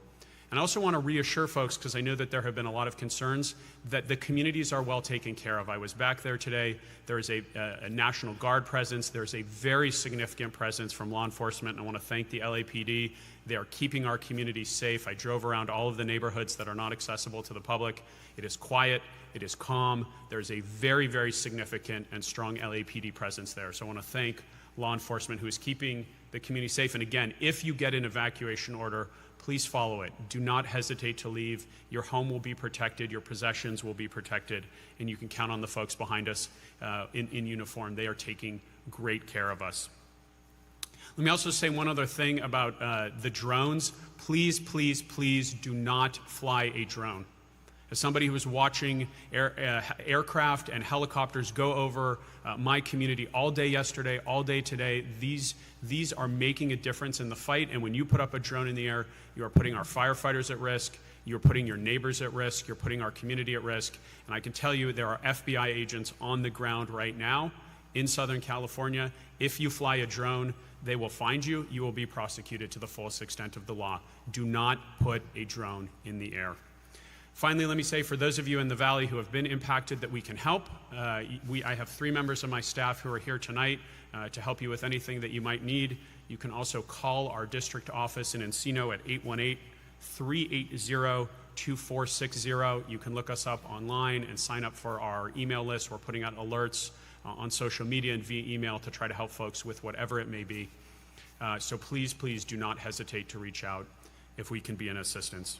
And I also want to reassure folks, because I know that there have been a lot of concerns, that the communities are well taken care of. I was back there today. There is a National Guard presence. There's a very significant presence from law enforcement. And I want to thank the LAPD. They are keeping our communities safe. I drove around all of the neighborhoods that are not accessible to the public. It is quiet. It is calm. There's a very, very significant and strong LAPD presence there. So I want to thank law enforcement who is keeping the community safe. And again, if you get an evacuation order, please follow it. Do not hesitate to leave. Your home will be protected, your possessions will be protected, and you can count on the folks behind us in uniform. They are taking great care of us. Let me also say one other thing about the drones. Please, please, please do not fly a drone. As somebody who was watching aircraft and helicopters go over my community all day yesterday, all day today, these are making a difference in the fight. And when you put up a drone in the air, you are putting our firefighters at risk, you're putting your neighbors at risk, you're putting our community at risk. And I can tell you there are FBI agents on the ground right now in Southern California. If you fly a drone, they will find you. You will be prosecuted to the fullest extent of the law. Do not put a drone in the air. Finally, let me say, for those of you in the Valley who have been impacted that we can help, I have 3 members of my staff who are here tonight to help you with anything that you might need. You can also call our district office in Encino at 818-380-2460. You can look us up online and sign up for our email list. We're putting out alerts on social media and via email to try to help folks with whatever it may be. So please, please do not hesitate to reach out if we can be an assistance.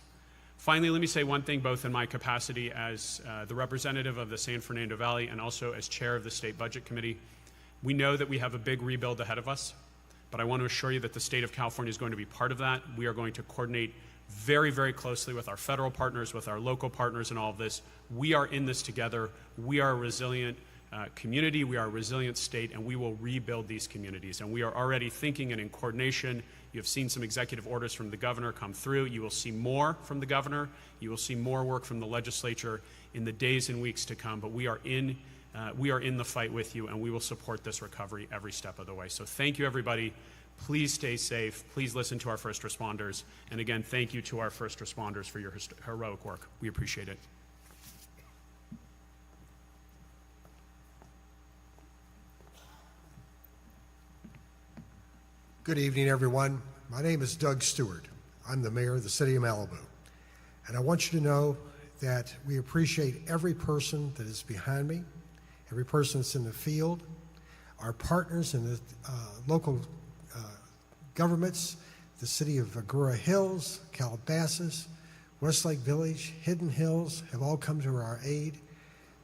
Finally, let me say one thing, both in my capacity as the representative of the San Fernando Valley and also as chair of the State Budget Committee. We know that we have a big rebuild ahead of us, but I want to assure you that the state of California is going to be part of that. We are going to coordinate very, very closely with our federal partners, with our local partners in all of this. We are in this together. We are a resilient community. We are a resilient state, and we will rebuild these communities. And we are already thinking and in coordination. You have seen some executive orders from the governor come through. You will see more from the governor. You will see more work from the legislature in the days and weeks to come. But we are in the fight with you, and we will support this recovery every step of the way. So thank you, everybody. Please stay safe. Please listen to our first responders. And again, thank you to our first responders for your heroic work. We appreciate it. Good evening, everyone. My name is Doug Stewart. I'm the mayor of the city of Malibu. And I want you to know that we appreciate every person that is behind me, every person that's in the field, our partners in the local governments the city of Agoura Hills, Calabasas, Westlake Village, Hidden Hills have all come to our aid.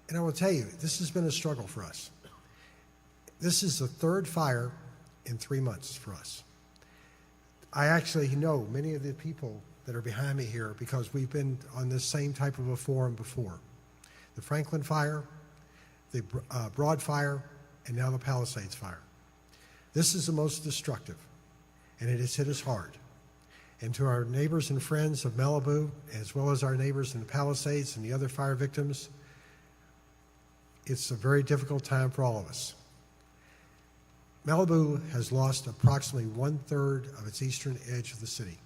And I will tell you, this has been a struggle for us. This is the third fire in 3 months for us. I actually know many of the people that are behind me here because we've been on this same type of a forum before. The Franklin Fire, the Broad Fire, and now the Palisades Fire. This is the most destructive, and it has hit us hard. And to our neighbors and friends of Malibu, as well as our neighbors in the Palisades and the other fire victims, it's a very difficult time for all of us. Malibu has lost approximately 1/3 of its eastern edge of the city.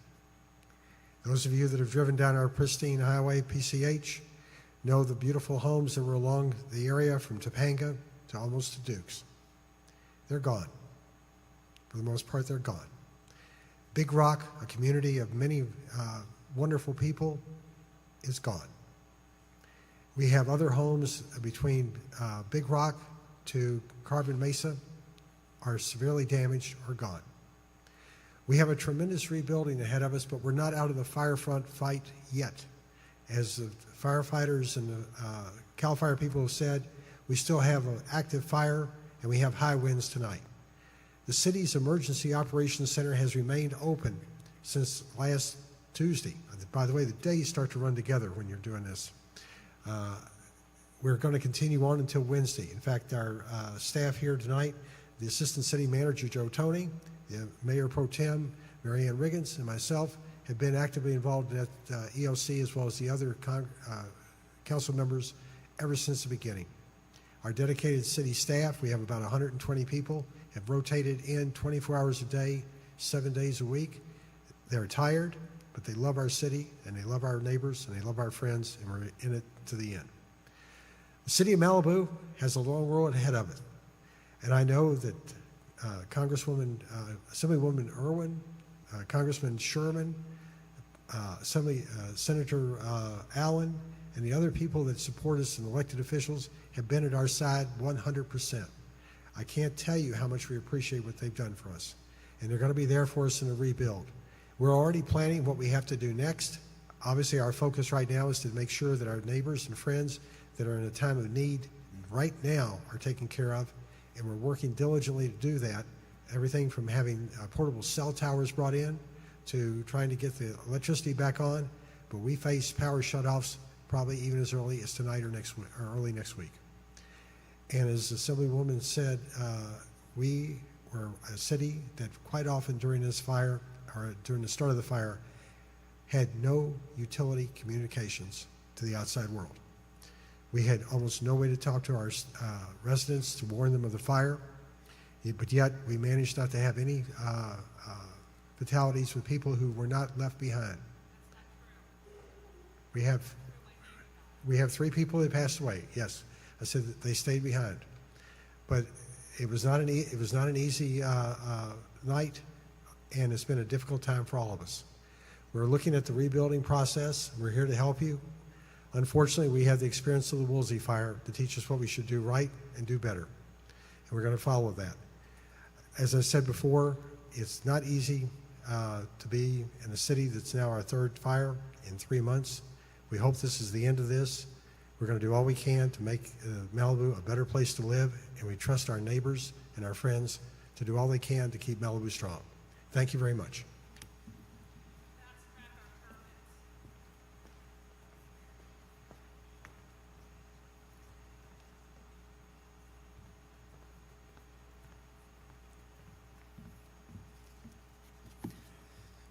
Those of you that have driven down our pristine highway, PCH, know the beautiful homes that were along the area from Topanga to almost to Dukes. They're gone. For the most part, they're gone. Big Rock, a community of many wonderful people, is gone. We have other homes between Big Rock to Carbon Mesa are severely damaged or gone. We have a tremendous rebuilding ahead of us, but we're not out of the firefront fight yet. As the firefighters and the CAL FIRE people have said, we still have an active fire and we have high winds tonight. The city's Emergency Operations Center has remained open since last Tuesday. By the way, the days start to run together when you're doing this. We're going to continue on until Wednesday. In fact, our staff here tonight, the Assistant City Manager, Joe Toney, the Mayor Pro Tem, Mary Ann Riggins, and myself have been actively involved at EOC as well as the other council members ever since the beginning. Our dedicated city staff, we have about 120 people, have rotated in 24 hours a day, 7 days a week. They're tired, but they love our city, and they love our neighbors, and they love our friends, and we're in it to the end. The city of Malibu has a long road ahead of it, and I know that Assemblywoman Irwin, Congressman Sherman, Senator Allen, and the other people that support us and elected officials have been at our side 100%. I can't tell you how much we appreciate what they've done for us, and they're going to be there for us in the rebuild. We're already planning what we have to do next. Obviously, our focus right now is to make sure that our neighbors and friends that are in a time of need right now are taken care of, and we're working diligently to do that. Everything from having portable cell towers brought in to trying to get the electricity back on, but we face power shutoffs probably even as early as tonight or next week, or early next week. And as the Assemblywoman said, we were a city that quite often during this fire, or during the start of the fire, had no utility communications to the outside world. We had almost no way to talk to our residents to warn them of the fire, but yet we managed not to have any fatalities with people who were not left behind. We have 3 people that passed away. Yes, I said that they stayed behind, but it was not an easy night, and it's been a difficult time for all of us. We're looking at the rebuilding process. We're here to help you. Unfortunately, we had the experience of the Woolsey fire to teach us what we should do right and do better, and we're going to follow that. As I said before, it's not easy to be in a city that's now our 3rd fire in 3 months. We hope this is the end of this. We're going to do all we can to make Malibu a better place to live, and we trust our neighbors and our friends to do all they can to keep Malibu strong. Thank you very much.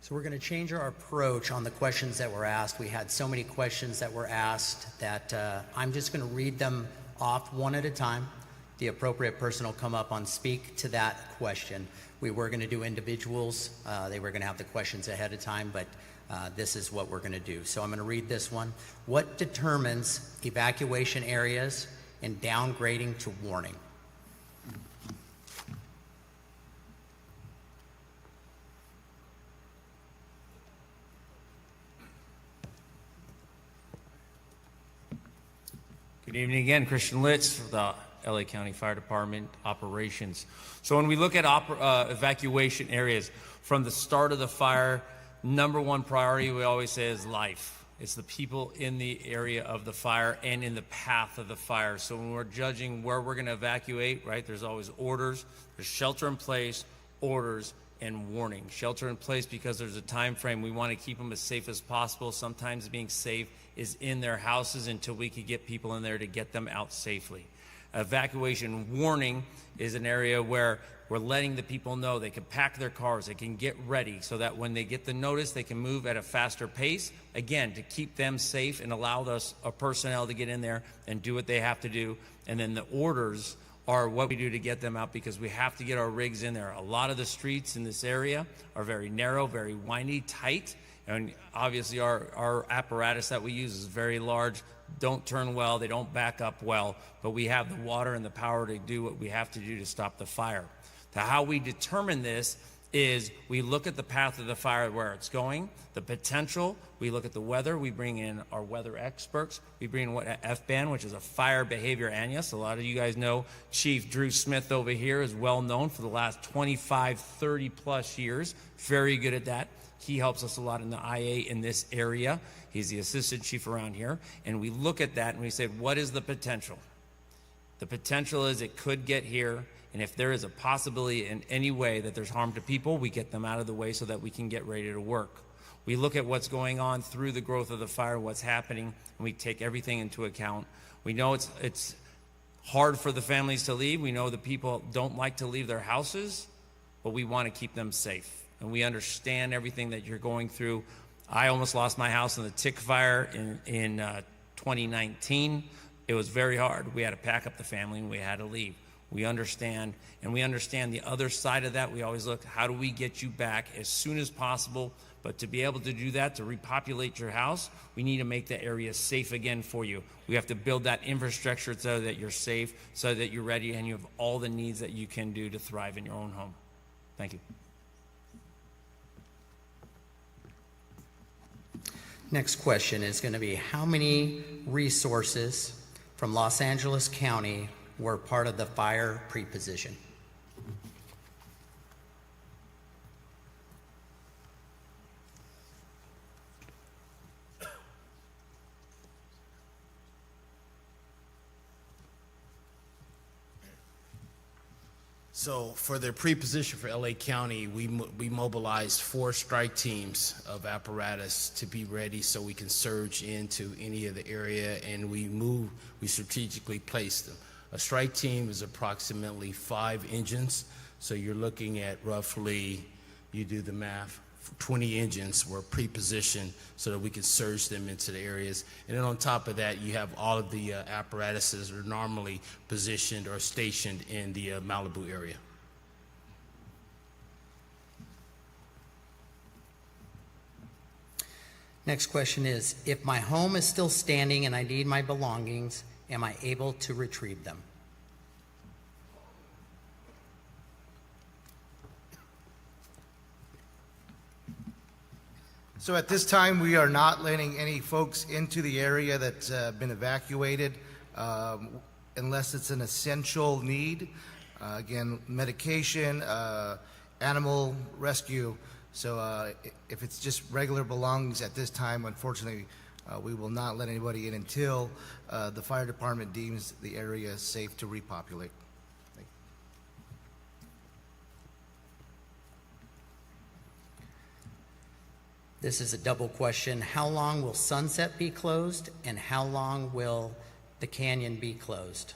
So we're going to change our approach on the questions that were asked. We had so many questions that were asked that I'm just going to read them off one at a time. The appropriate person will come up and speak to that question. We were going to do individuals. They were going to have the questions ahead of time, but this is what we're going to do. So I'm going to read this one. What determines evacuation areas and downgrading to warning? Good evening again, Christian Litz, the LA County Fire Department operations. So when we look at evacuation areas, from the start of the fire, number one priority we always say is life. It's the people in the area of the fire and in the path of the fire. So when we're judging where we're going to evacuate, right, there's always orders, there's shelter in place, orders, and warning. Shelter in place because there's a time frame. We want to keep them as safe as possible. Sometimes being safe is in their houses until we can get people in there to get them out safely. Evacuation warning is an area where we're letting the people know they can pack their cars, they can get ready so that when they get the notice, they can move at a faster pace, again, to keep them safe and allow us, our personnel, to get in there and do what they have to do. And then the orders are what we do to get them out, because we have to get our rigs in there. A lot of the streets in this area are very narrow, very windy, tight, and obviously our apparatus that we use is very large, don't turn well, they don't back up well, but we have the water and the power to do what we have to do to stop the fire. How we determine this is we look at the path of the fire, where it's going, the potential, we look at the weather, we bring in our weather experts, we bring in what FBAN, which is a fire behavior analyst. A lot of you guys know Chief Drew Smith over here is well known for the last 25, 30 plus years, very good at that. He helps us a lot in the IA in this area. He's the assistant chief around here, and we look at that and we say, what is the potential? The potential is it could get here, and if there is a possibility in any way that there's harm to people, we get them out of the way so that we can get ready to work. We look at what's going on through the growth of the fire, what's happening, and we take everything into account. We know it's hard for the families to leave. We know the people don't like to leave their houses, but we want to keep them safe. And we understand everything that you're going through. I almost lost my house in the tick fire in 2019. It was very hard. We had to pack up the family and we had to leave. We understand, and we understand the other side of that. We always look, how do we get you back as soon as possible? But to be able to do that, to repopulate your house, we need to make the area safe again for you. We have to build that infrastructure so that you're safe, so that you're ready, and you have all the needs that you can do to thrive in your own home. Thank you. Next question is going to be, how many resources from Los Angeles County were part of the fire pre-position? So for the pre-position for LA County, we mobilized 4 strike teams of apparatus to be ready so we can surge into any of the area, and we strategically placed them. A strike team is approximately 5 engines, so you're looking at roughly, you do the math, 20 engines were pre-positioned so that we can surge them into the areas. And then on top of that, you have all of the apparatuses that are normally positioned or stationed in the Malibu area. Next question is, if my home is still standing and I need my belongings, am I able to retrieve them? So at this time, we are not letting any folks into the area that's been evacuated unless it's an essential need. Again, medication, animal rescue. So if it's just regular belongings at this time, unfortunately, we will not let anybody in until the fire department deems the area safe to repopulate. This is a double question. How long will Sunset be closed, and how long will the canyon be closed?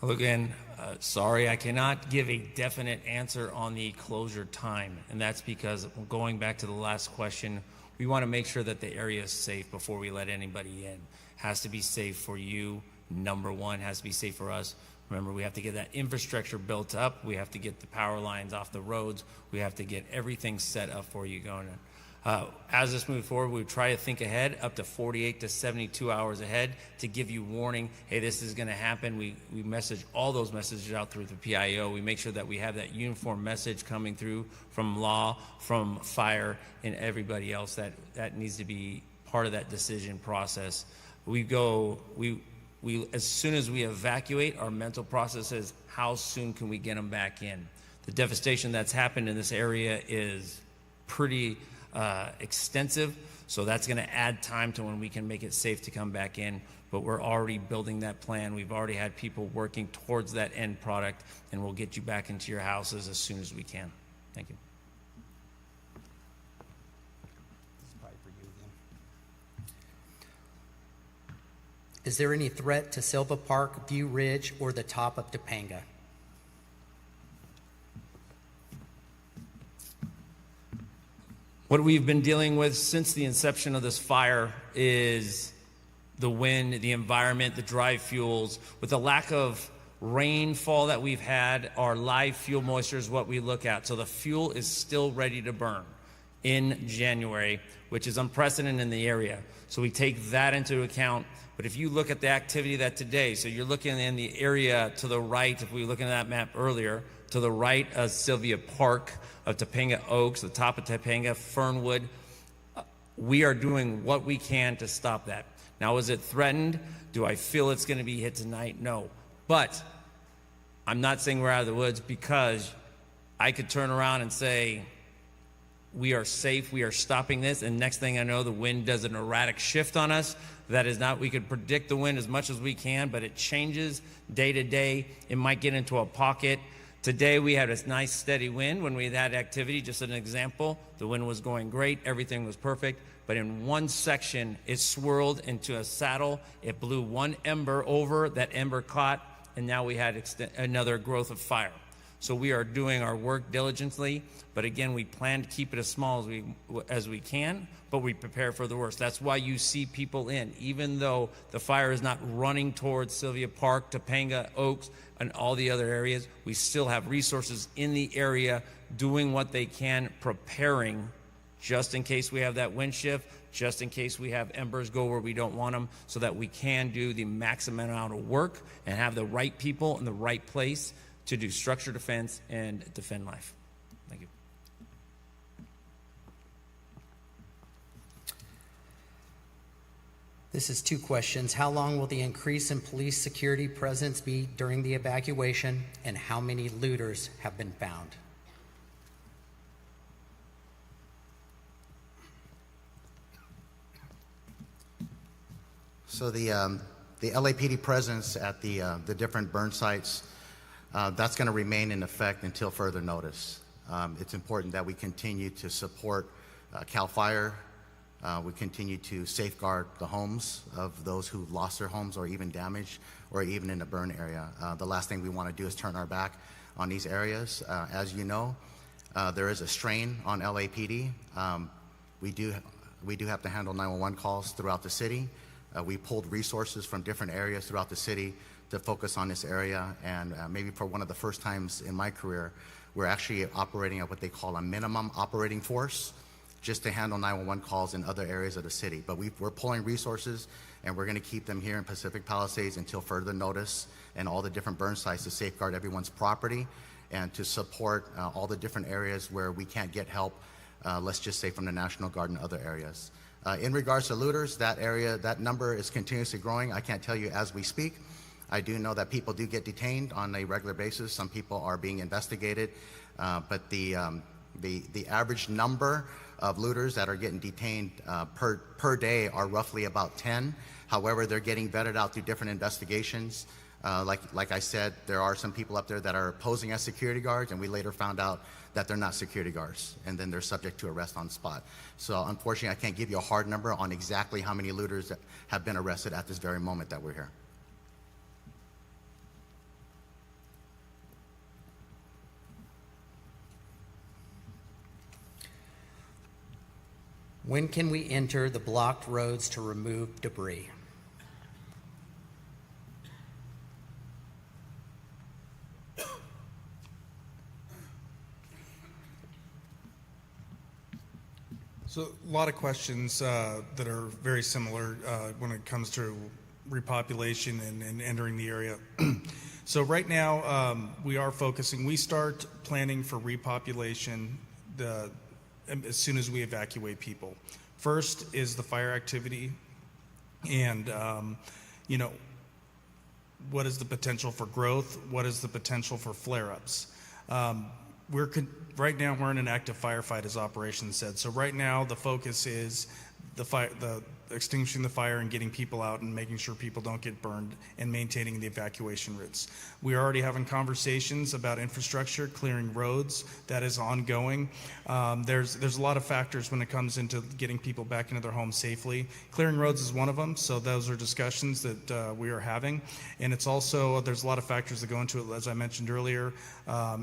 Again, sorry, I cannot give a definite answer on the closure time, and that's because, going back to the last question, we want to make sure that the area is safe before we let anybody in. Has to be safe for you. Number one, has to be safe for us. Remember, we have to get that infrastructure built up. We have to get the power lines off the roads. We have to get everything set up for you going in. As this moves forward, we try to think ahead, up to 48 to 72 hours ahead, to give you warning, hey, this is going to happen. We message all those messages out through the PIO. We make sure that we have that uniform message coming through from law, from fire, and everybody else that needs to be part of that decision process. As soon as we evacuate, our mental process is how soon can we get them back in? The devastation that's happened in this area is pretty extensive, so that's going to add time to when we can make it safe to come back in, but we're already building that plan. We've already had people working towards that end product, and we'll get you back into your houses as soon as we can. Thank you. Is there any threat to Silva Park, View Ridge, or the top of Topanga? What we've been dealing with since the inception of this fire is the wind, the environment, the dry fuels. With the lack of rainfall that we've had, our live fuel moisture is what we look at. So the fuel is still ready to burn in January, which is unprecedented in the area. So we take that into account. But if you look at the activity that today, so you're looking in the area to the right, if we were looking at that map earlier, to the right of Sylvia Park, of Topanga Oaks, the top of Topanga, Fernwood, we are doing what we can to stop that. Now, is it threatened? Do I feel it's going to be hit tonight? No. But I'm not saying we're out of the woods, because I could turn around and say, we are safe, we are stopping this, and next thing I know, the wind does an erratic shift on us. That is not, we could predict the wind as much as we can, but it changes day to day. It might get into a pocket. Today we had a nice steady wind when we had activity. Just an example, the wind was going great, everything was perfect, but in one section it swirled into a saddle. It blew one ember over, that ember caught, and now we had another growth of fire. So we are doing our work diligently, but again, we plan to keep it as small as we can, but we prepare for the worst. That's why you see people in, even though the fire is not running towards Sylvia Park, Topanga Oaks, and all the other areas. We still have resources in the area doing what they can, preparing just in case we have that wind shift, just in case we have embers go where we don't want them, so that we can do the maximum amount of work and have the right people in the right place to do structure defense and defend life. Thank you. This is two questions. How long will the increase in police security presence be during the evacuation, and how many looters have been found? So the LAPD presence at the different burn sites, that's going to remain in effect until further notice. It's important that we continue to support CAL FIRE. We continue to safeguard the homes of those who lost their homes or even damaged or even in the burn area. The last thing we want to do is turn our back on these areas. As you know, there is a strain on LAPD. We do have to handle 911 calls throughout the city. We pulled resources from different areas throughout the city to focus on this area, and maybe for one of the first times in my career, we're actually operating at what they call a minimum operating force, just to handle 911 calls in other areas of the city. But we're pulling resources, and we're going to keep them here in Pacific Palisades until further notice, and all the different burn sites to safeguard everyone's property and to support all the different areas where we can't get help, let's just say from the National Guard and other areas. In regards to looters, that number is continuously growing. I can't tell you as we speak. I do know that people do get detained on a regular basis. Some people are being investigated, but the average number of looters that are getting detained per day are roughly about 10. However, they're getting vetted out through different investigations. Like I said, there are some people up there that are posing as security guards, and we later found out that they're not security guards, and then they're subject to arrest on the spot. So unfortunately, I can't give you a hard number on exactly how many looters that have been arrested at this very moment that we're here. When can we enter the blocked roads to remove debris? So a lot of questions that are very similar when it comes to repopulation and entering the area. So right now we are focusing, we start planning for repopulation as soon as we evacuate people. First is the fire activity and, you know, what is the potential for growth? What is the potential for flare-ups? Right now we're in an active firefight, as operations said. So right now the focus is the extinguishing the fire and getting people out and making sure people don't get burned and maintaining the evacuation routes. We are already having conversations about infrastructure, clearing roads. That is ongoing. There's a lot of factors when it comes into getting people back into their homes safely. Clearing roads is one of them, so those are discussions that we are having. And it's also, there's a lot of factors that go into it, as I mentioned earlier.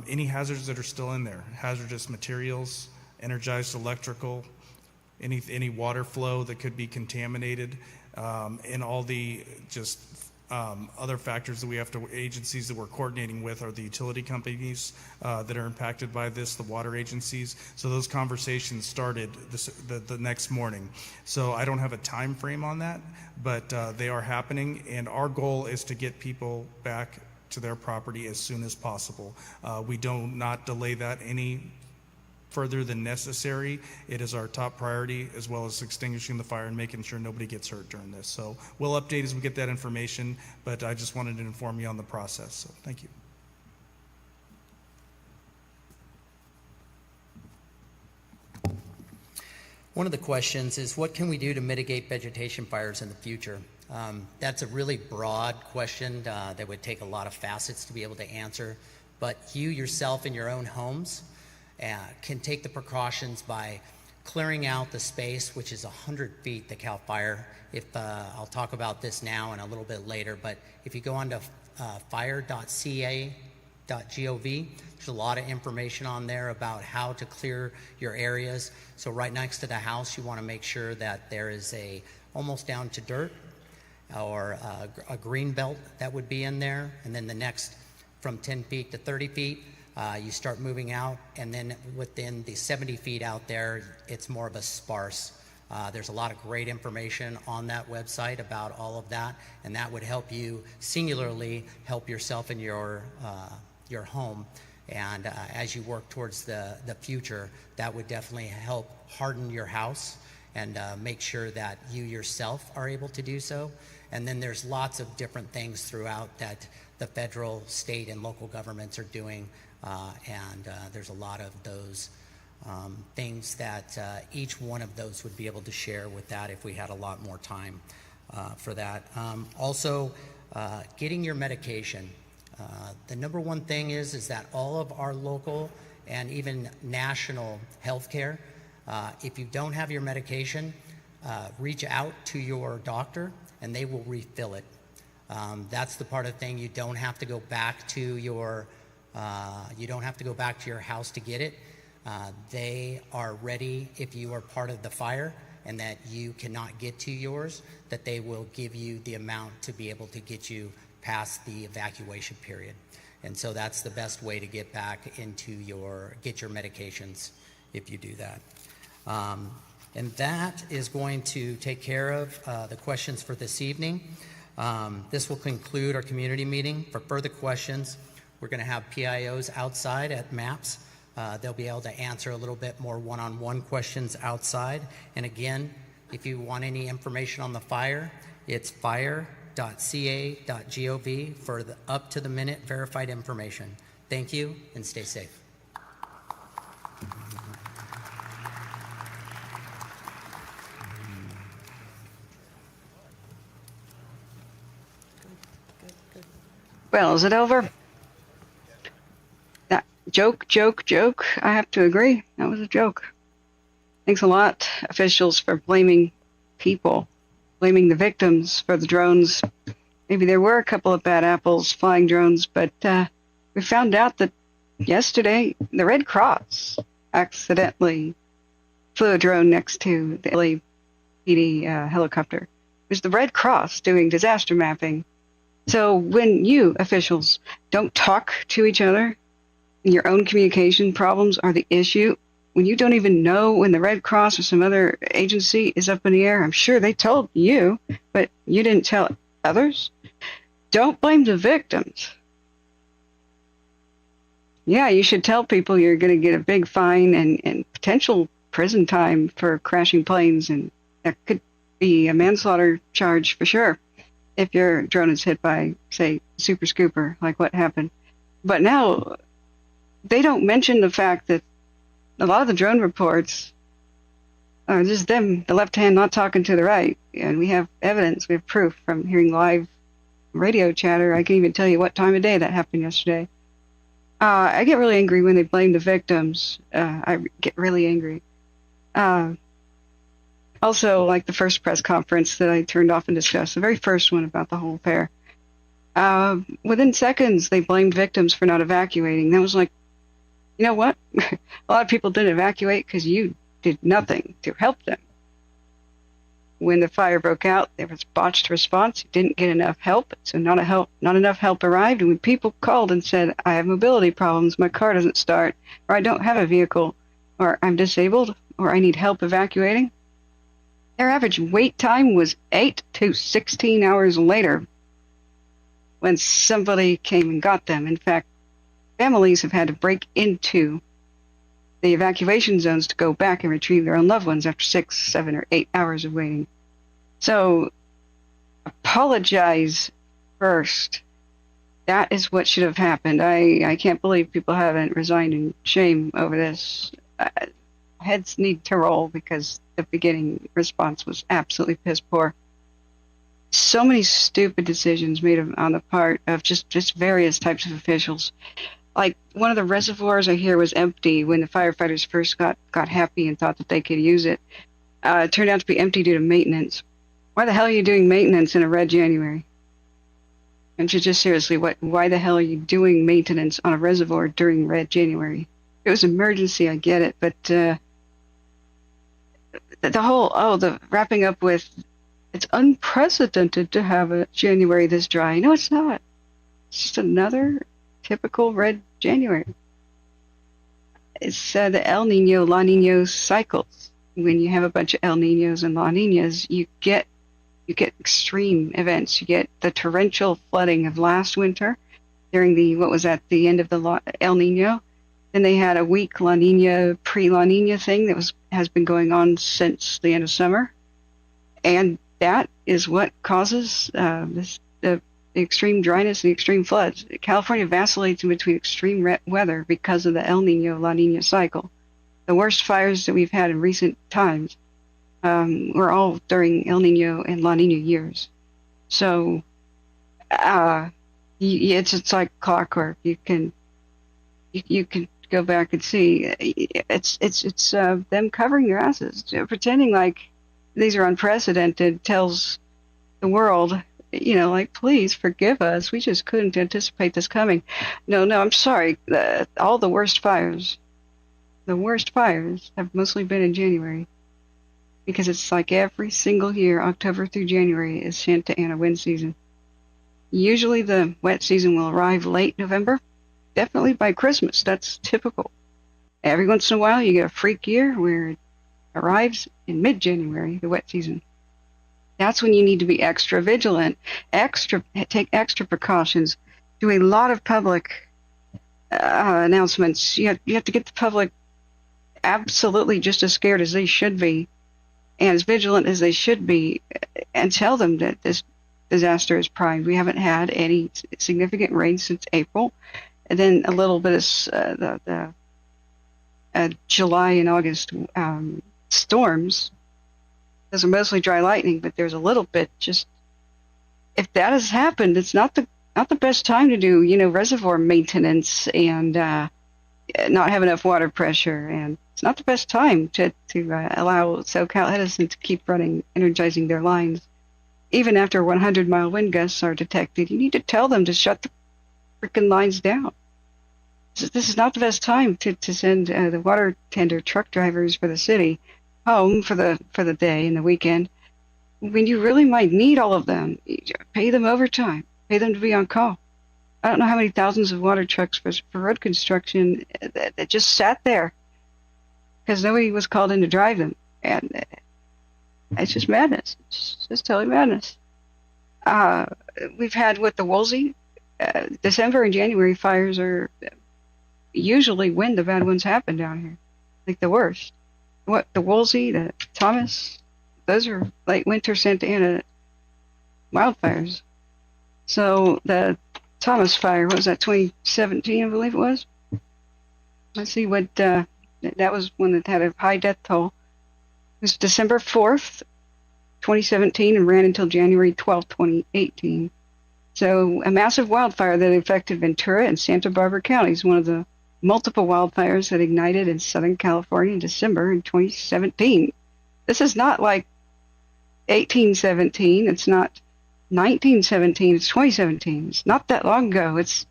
Any hazards that are still in there, hazardous materials, energized electrical, any water flow that could be contaminated, and all the just other factors that we have to, agencies that we're coordinating with are the utility companies that are impacted by this, the water agencies. So those conversations started the next morning. So I don't have a time frame on that, but they are happening, and our goal is to get people back to their property as soon as possible. We do not delay that any further than necessary. It is our top priority, as well as extinguishing the fire and making sure nobody gets hurt during this. So we'll update as we get that information, but I just wanted to inform you on the process. So thank you. One of the questions is, what can we do to mitigate vegetation fires in the future? That's a really broad question that would take a lot of facets to be able to answer, but you yourself in your own homes can take the precautions by clearing out the space, which is 100 feet, the CAL FIRE. I'll talk about this now and a little bit later, but if you go on to fire.ca.gov, there's a lot of information on there about how to clear your areas. So right next to the house, you want to make sure that there is almost down to dirt or a green belt that would be in there, and then the next from 10 feet to 30 feet, you start moving out, and then within the 70 feet out there, it's more of a sparse. There's a lot of great information on that website about all of that, and that would help you singularly help yourself in your home. And as you work towards the future, that would definitely help harden your house and make sure that you yourself are able to do so. And then there's lots of different things throughout that the federal, state, and local governments are doing. And there's a lot of those things that each one of those would be able to share with that if we had a lot more time for that. Also, getting your medication. The number one thing is that all of our local and even national health care, if you don't have your medication, reach out to your doctor and they will refill it. That's the part of the thing. You don't have to go back to your house to get it. They are ready if you are part of the fire and that you cannot get to yours, that they will give you the amount to be able to get you past the evacuation period. And so that's the best way to get back into get your medications if you do that. And that is going to take care of the questions for this evening. This will conclude our community meeting. For further questions, we're going to have PIOs outside at MAPS. They'll be able to answer a little bit more one-on-one questions outside. And again, if you want any information on the fire, it's fire.ca.gov for the up-to-the-minute verified information. Thank you, and stay safe. Well, is it over? That joke. I have to agree. That was a joke. Thanks a lot, officials, for blaming people, blaming the victims for the drones. Maybe there were a couple of bad apples flying drones, but we found out that yesterday the Red Cross accidentally flew a drone next to the LAPD helicopter. It was the Red Cross doing disaster mapping. So when you, officials, don't talk to each other, your own communication problems are the issue, when you don't even know when the Red Cross or some other agency is up in the air? I'm sure they told you, but you didn't tell others. Don't blame the victims. Yeah, you should tell people you're going to get a big fine and potential prison time for crashing planes, and that could be a manslaughter charge for sure if your drone is hit by, say, super scooper, like what happened. But now they don't mention the fact that a lot of the drone reports are just them, the left hand not talking to the right. And we have evidence, we have proof from hearing live radio chatter. I can even tell you what time of day that happened yesterday. I get really angry when they blame the victims. I get really angry. Also, like the first press conference that I turned off and discussed, the very first one about the whole affair, within seconds they blamed victims for not evacuating. That was like, you know what? A lot of people didn't evacuate because you did nothing to help them. When the fire broke out, there was botched response. You didn't get enough help, so not enough help arrived. And when people called and said, I have mobility problems, my car doesn't start, or I don't have a vehicle, or I'm disabled, or I need help evacuating, their average wait time was 8 to 16 hours later when somebody came and got them. In fact, families have had to break into the evacuation zones to go back and retrieve their own loved ones after 6, 7, or 8 hours of waiting. So, apologize first. That is what should have happened. I can't believe people haven't resigned in shame over this. Heads need to roll because the beginning response was absolutely piss poor. So many stupid decisions made on the part of just various types of officials. Like, one of the reservoirs I hear was empty when the firefighters first got happy and thought that they could use it. It turned out to be empty due to maintenance. Why the hell are you doing maintenance in a red January? And just seriously, why the hell are you doing maintenance on a reservoir during red January? If it was emergency, I get it, but the wrapping up with, it's unprecedented to have a January this dry. No, it's not. It's just another typical red January. It's the El Nino, La Nino cycles. When you have a bunch of El Ninos and La Ninas, you get extreme events. You get the torrential flooding of last winter during the end of the El Nino. Then they had a weak La Nina, pre-La Nina thing that has been going on since the end of summer. And that is what causes the extreme dryness and the extreme floods. California vacillates in between extreme weather because of the El Nino, La Nina cycle. The worst fires that we've had in recent times were all during El Nino and La Nina years. So it's like clockwork. You can go back and see. It's them covering their asses, pretending like these are unprecedented. Tells the world, like, please forgive us. We just couldn't anticipate this coming. No, I'm sorry. All the worst fires have mostly been in January, because it's like every single year, October through January is Santa Ana wind season. Usually the wet season will arrive late November, definitely by Christmas. That's typical. Every once in a while you get a freak year where it arrives in mid-January, the wet season. That's when you need to be extra vigilant, take extra precautions, do a lot of public announcements. You have to get the public absolutely just as scared as they should be and as vigilant as they should be, and tell them that this disaster is primed. We haven't had any significant rain since April, and then a little bit of the July and August storms. Those are mostly dry lightning, but there's a little bit. Just, if that has happened, it's not the best time to do reservoir maintenance and not have enough water pressure, and it's not the best time to allow SoCal Edison to keep energizing their lines. Even after 100-mile wind gusts are detected, you need to tell them to shut the freaking lines down. This is not the best time to send the water tender truck drivers for the city home for the day and the weekend, when you really might need all of them. Pay them overtime. Pay them to be on call. I don't know how many thousands of water trucks for road construction that just sat there because nobody was called in to drive them. And it's just madness. It's just totally madness. We've had with the Woolsey, December and January fires are usually when the bad ones happen down here, like the worst. What, the Woolsey, the Thomas, those are like winter Santa Ana wildfires. So the Thomas fire, what was that, 2017, I believe it was? Let's see what, that was one that had a high death toll. It was December 4th, 2017, and ran until January 12th, 2018. So a massive wildfire that affected Ventura and Santa Barbara counties, one of the multiple wildfires that ignited in Southern California in December in 2017. This is not like 1817. It's not 1917. It's 2017. It's not that long ago. It's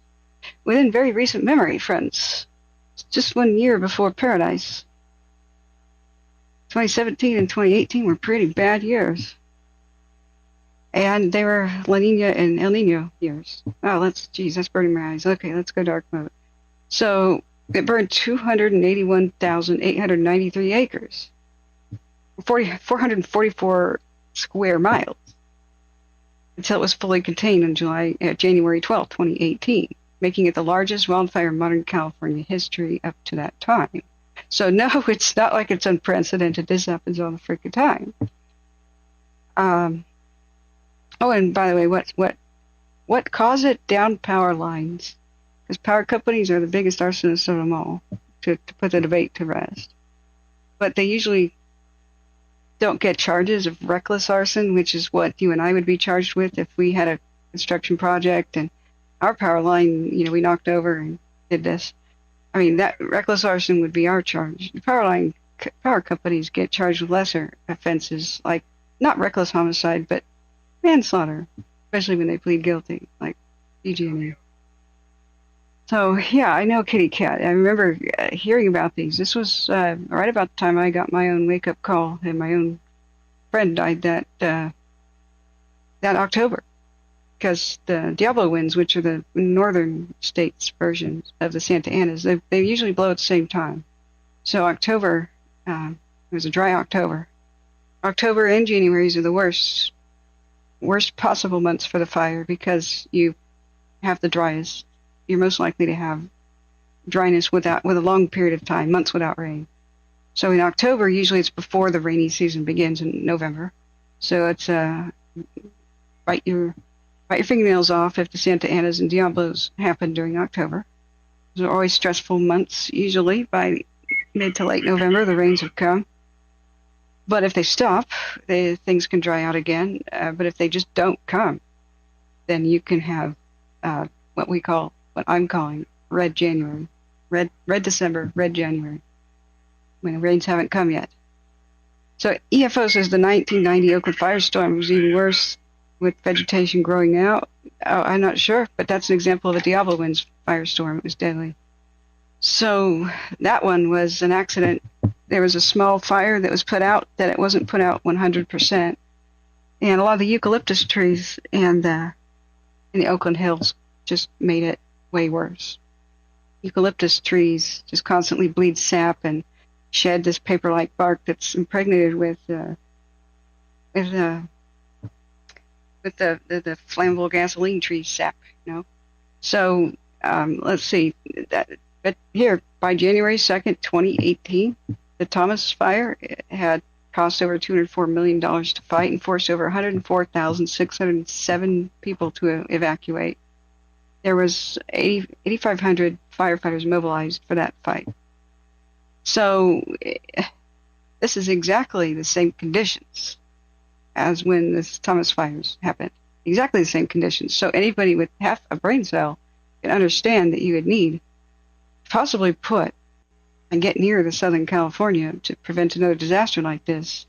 within very recent memory, friends. It's just 1 year before Paradise. 2017 and 2018 were pretty bad years. And they were La Nina and El Nino years. Oh, that's burning my eyes. Okay, let's go dark mode. So it burned 281,893 acres, 444 square miles, until it was fully contained on January 12, 2018, making it the largest wildfire in modern California history up to that time. So no, it's not like it's unprecedented. This happens all the freaking time. Oh, and by the way, what caused it? Down power lines. Because power companies are the biggest arsonists of them all, to put the debate to rest. But they usually don't get charges of reckless arson, which is what you and I would be charged with if we had a construction project and our power line, we knocked over and did this. I mean, that reckless arson would be our charge. The power companies get charged with lesser offenses, like not reckless homicide, but manslaughter, especially when they plead guilty, like PG&E. So, yeah, I know Kitty Cat. I remember hearing about these. This was right about the time I got my own wake-up call, and my own friend died that October, because the Diablo winds, which are the northern states' versions of the Santa Anas, they usually blow at the same time. So October, it was a dry October. October and January are the worst possible months for the fire, because you have the driest. You're most likely to have dryness with a long period of time, months without rain. So in October, usually it's before the rainy season begins in November. So it's bite your fingernails off if the Santa Anas and Diablos happen during October. Those are always stressful months. Usually by mid to late November, the rains have come. But if they stop, things can dry out again. But if they just don't come, then you can have what I'm calling red January, red December, red January, when the rains haven't come yet. So EFO says the 1990 Oakland firestorm was even worse, with vegetation growing out. Oh, I'm not sure, but that's an example of a Diablo winds firestorm. It was deadly. So that one was an accident. There was a small fire that was put out that it wasn't put out 100%. And a lot of the eucalyptus trees and in the Oakland Hills just made it way worse. Eucalyptus trees just constantly bleed sap and shed this paper-like bark that's impregnated with the flammable gasoline tree sap, So let's see. But here, by January 2nd, 2018, the Thomas Fire had cost over $204 million to fight and forced over 104,607 people to evacuate. There was 8,500 firefighters mobilized for that fight. So this is exactly the same conditions as when the Thomas fires happened. Exactly the same conditions. So anybody with half a brain cell can understand that you would need to possibly put and get near the Southern California to prevent another disaster like this,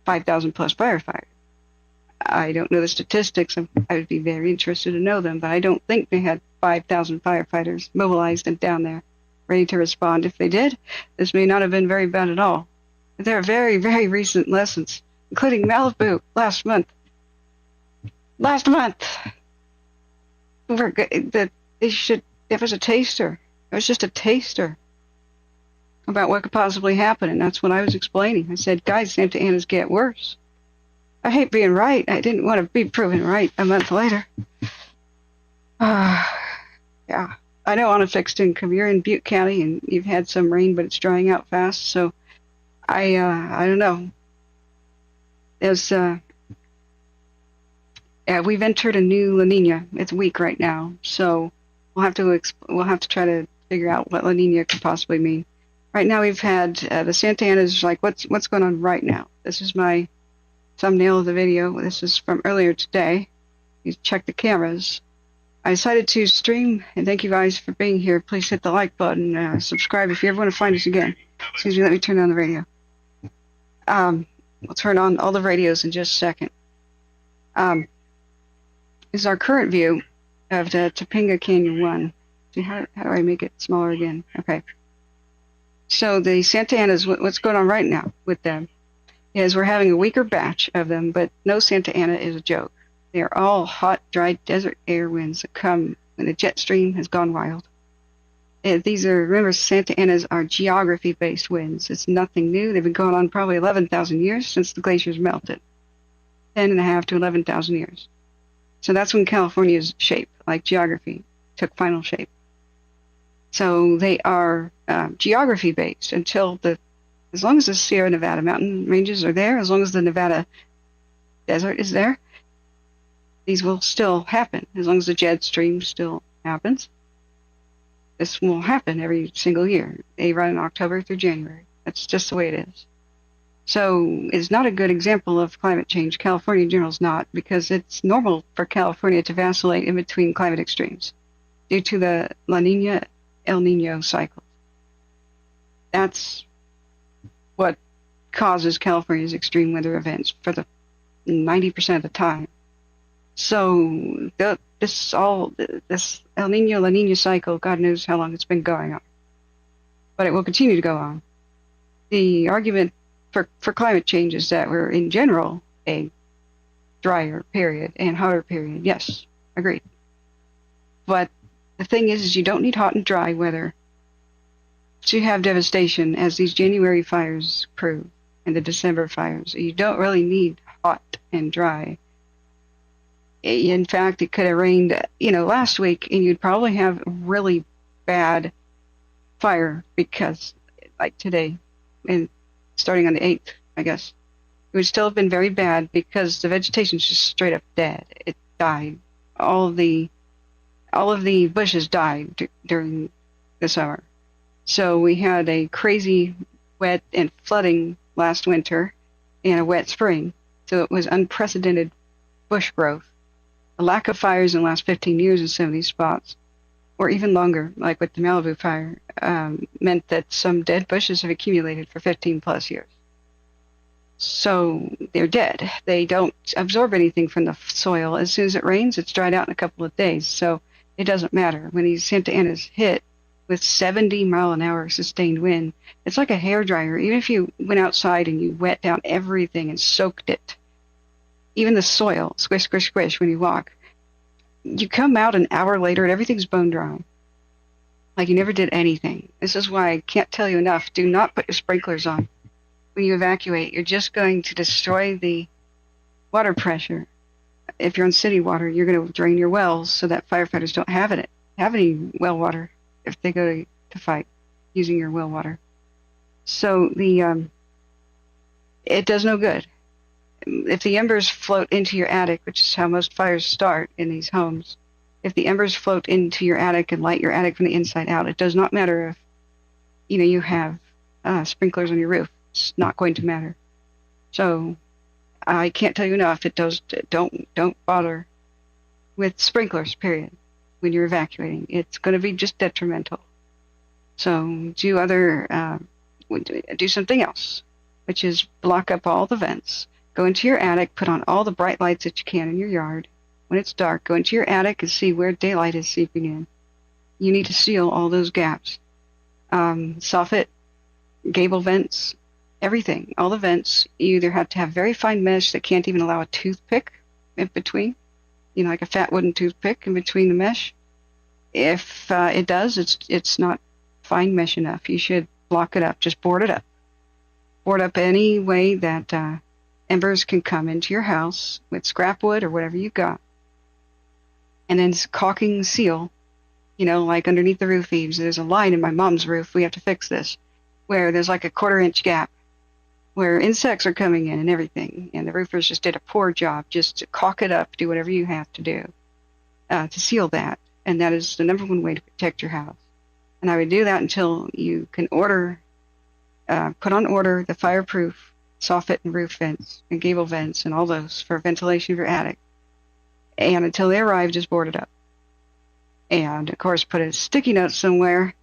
5,000 plus firefighters. I don't know the statistics. I would be very interested to know them, but I don't think they had 5,000 firefighters mobilized and down there ready to respond. If they did, this may not have been very bad at all. But there are very, very recent lessons, including Malibu last month. It was a taster. It was just a taster. about what could possibly happen, and that's what I was explaining. I said, guys, Santa Ana's get worse. I hate being right. I didn't want to be proven right a month later. Yeah. I know on a fixed income, you're in Butte County and you've had some rain, but it's drying out fast. So I don't know. There's we've entered a new La Nina. It's weak right now, so we'll have to try to figure out what La Nina could possibly mean. Right now, we've had the Santa Ana's like what's going on right now. This is my thumbnail of the video. This is from earlier today. You check the cameras. I decided to stream, and thank you guys for being here. Please hit the like button, subscribe if you ever want to find us again. Excuse me, let me turn on the radio. We'll turn on all the radios in just a second. This is our current view of the Topanga Canyon 1. See, how do I make it smaller again? Okay. So the Santa Anas, what's going on right now with them is we're having a weaker batch of them, but no Santa Ana is a joke. They are all hot, dry desert air winds that come when the jet stream has gone wild. Remember, Santa Anas are geography-based winds. It's nothing new. They've been going on probably 11,000 years since the glaciers melted. 10.5 to 11,000 years. So that's when California's shape, like geography, took final shape. So they are geography-based as long as the Sierra Nevada mountain ranges are there, as long as the Nevada desert is there, these will still happen. As long as the jet stream still happens, this will happen every single year. They run in October through January. That's just the way it is. So it's not a good example of climate change. California in general is not, because it's normal for California to vacillate in between climate extremes due to the La Nina, El Nino cycles. That's what causes California's extreme weather events for the 90% of the time. So this El Nino, La Nina cycle, God knows how long it's been going on. But it will continue to go on. The argument for climate change is that we're in general a drier period and hotter period. Yes, agreed. But the thing is you don't need hot and dry weather to have devastation, as these January fires prove, and the December fires. You don't really need hot and dry. In fact, it could have rained, last week, and you'd probably have really bad fire because, like today, and starting on the 8th, I guess, it would still have been very bad because the vegetation's just straight up dead. It died. All of the bushes died during the summer. So we had a crazy wet and flooding last winter and a wet spring. So it was unprecedented bush growth. The lack of fires in the last 15 years in some of these spots, or even longer, like with the Malibu fire, meant that some dead bushes have accumulated for 15 plus years. So they're dead. They don't absorb anything from the soil. As soon as it rains, it's dried out in a couple of days. So it doesn't matter. When these Santa Anas hit with 70-mile-an-hour sustained wind, it's like a hairdryer. Even if you went outside and you wet down everything and soaked it, even the soil, squish, squish, squish when you walk, you come out an hour later and everything's bone dry. Like you never did anything. This is why I can't tell you enough. Do not put your sprinklers on when you evacuate. You're just going to destroy the water pressure. If you're on city water, you're going to drain your wells so that firefighters don't have any well water if they go to fight using your well water. So it does no good. If the embers float into your attic, which is how most fires start in these homes, if the embers float into your attic and light your attic from the inside out, it does not matter if you have sprinklers on your roof. It's not going to matter. So I can't tell you enough. Don't bother with sprinklers, period, when you're evacuating. It's going to be just detrimental. So do something else, which is block up all the vents. Go into your attic, put on all the bright lights that you can in your yard. When it's dark, go into your attic and see where daylight is seeping in. You need to seal all those gaps. Soffit, gable vents, everything, all the vents. You either have to have very fine mesh that can't even allow a toothpick in between, like a fat wooden toothpick in between the mesh. If it does, it's not fine mesh enough. You should block it up. Just board it up. Board up any way that embers can come into your house with scrap wood or whatever you got. And then caulking seal, like underneath the roof eaves. There's a line in my mom's roof, we have to fix this, where there's like a 1/4-inch gap where insects are coming in and everything. And the roofers just did a poor job just to caulk it up, do whatever you have to do to seal that. And that is the number one way to protect your house. And I would do that until you can put on order the fireproof soffit and roof vents and gable vents and all those for ventilation of your attic. And until they arrive, just board it up. And of course, put a sticky note somewhere.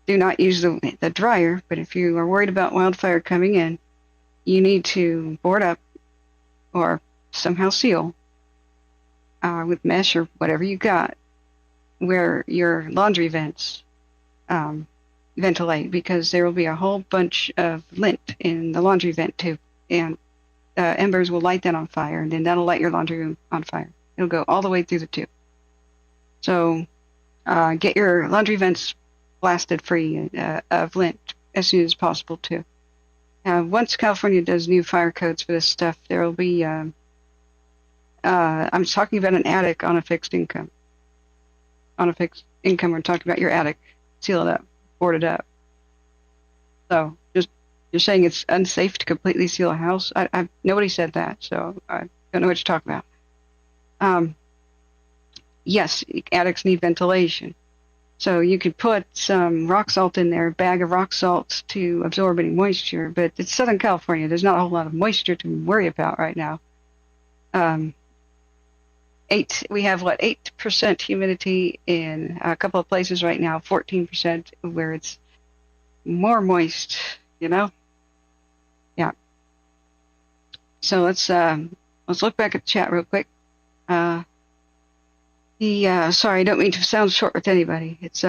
Do not use the dryer, but if you are worried about wildfire coming in, you need to board up or somehow seal with mesh or whatever you got where your laundry vents ventilate, because there will be a whole bunch of lint in the laundry vent tube, and embers will light that on fire, and then that'll light your laundry room on fire. It'll go all the way through the tube. So get your laundry vents blasted free of lint as soon as possible too. Once California does new fire codes for this stuff, there will be, I'm talking about an attic on a fixed income. On a fixed income, we're talking about your attic. Seal it up, board it up. So you're saying it's unsafe to completely seal a house? Nobody said that, so I don't know what you're talking about. Yes, attics need ventilation. So you could put some rock salt in there, a bag of rock salt to absorb any moisture, but it's Southern California. There's not a whole lot of moisture to worry about right now. We have 8% humidity in a couple of places right now, 14% where it's more moist, Yeah. So let's look back at the chat real quick. Sorry, I don't mean to sound short with anybody. It's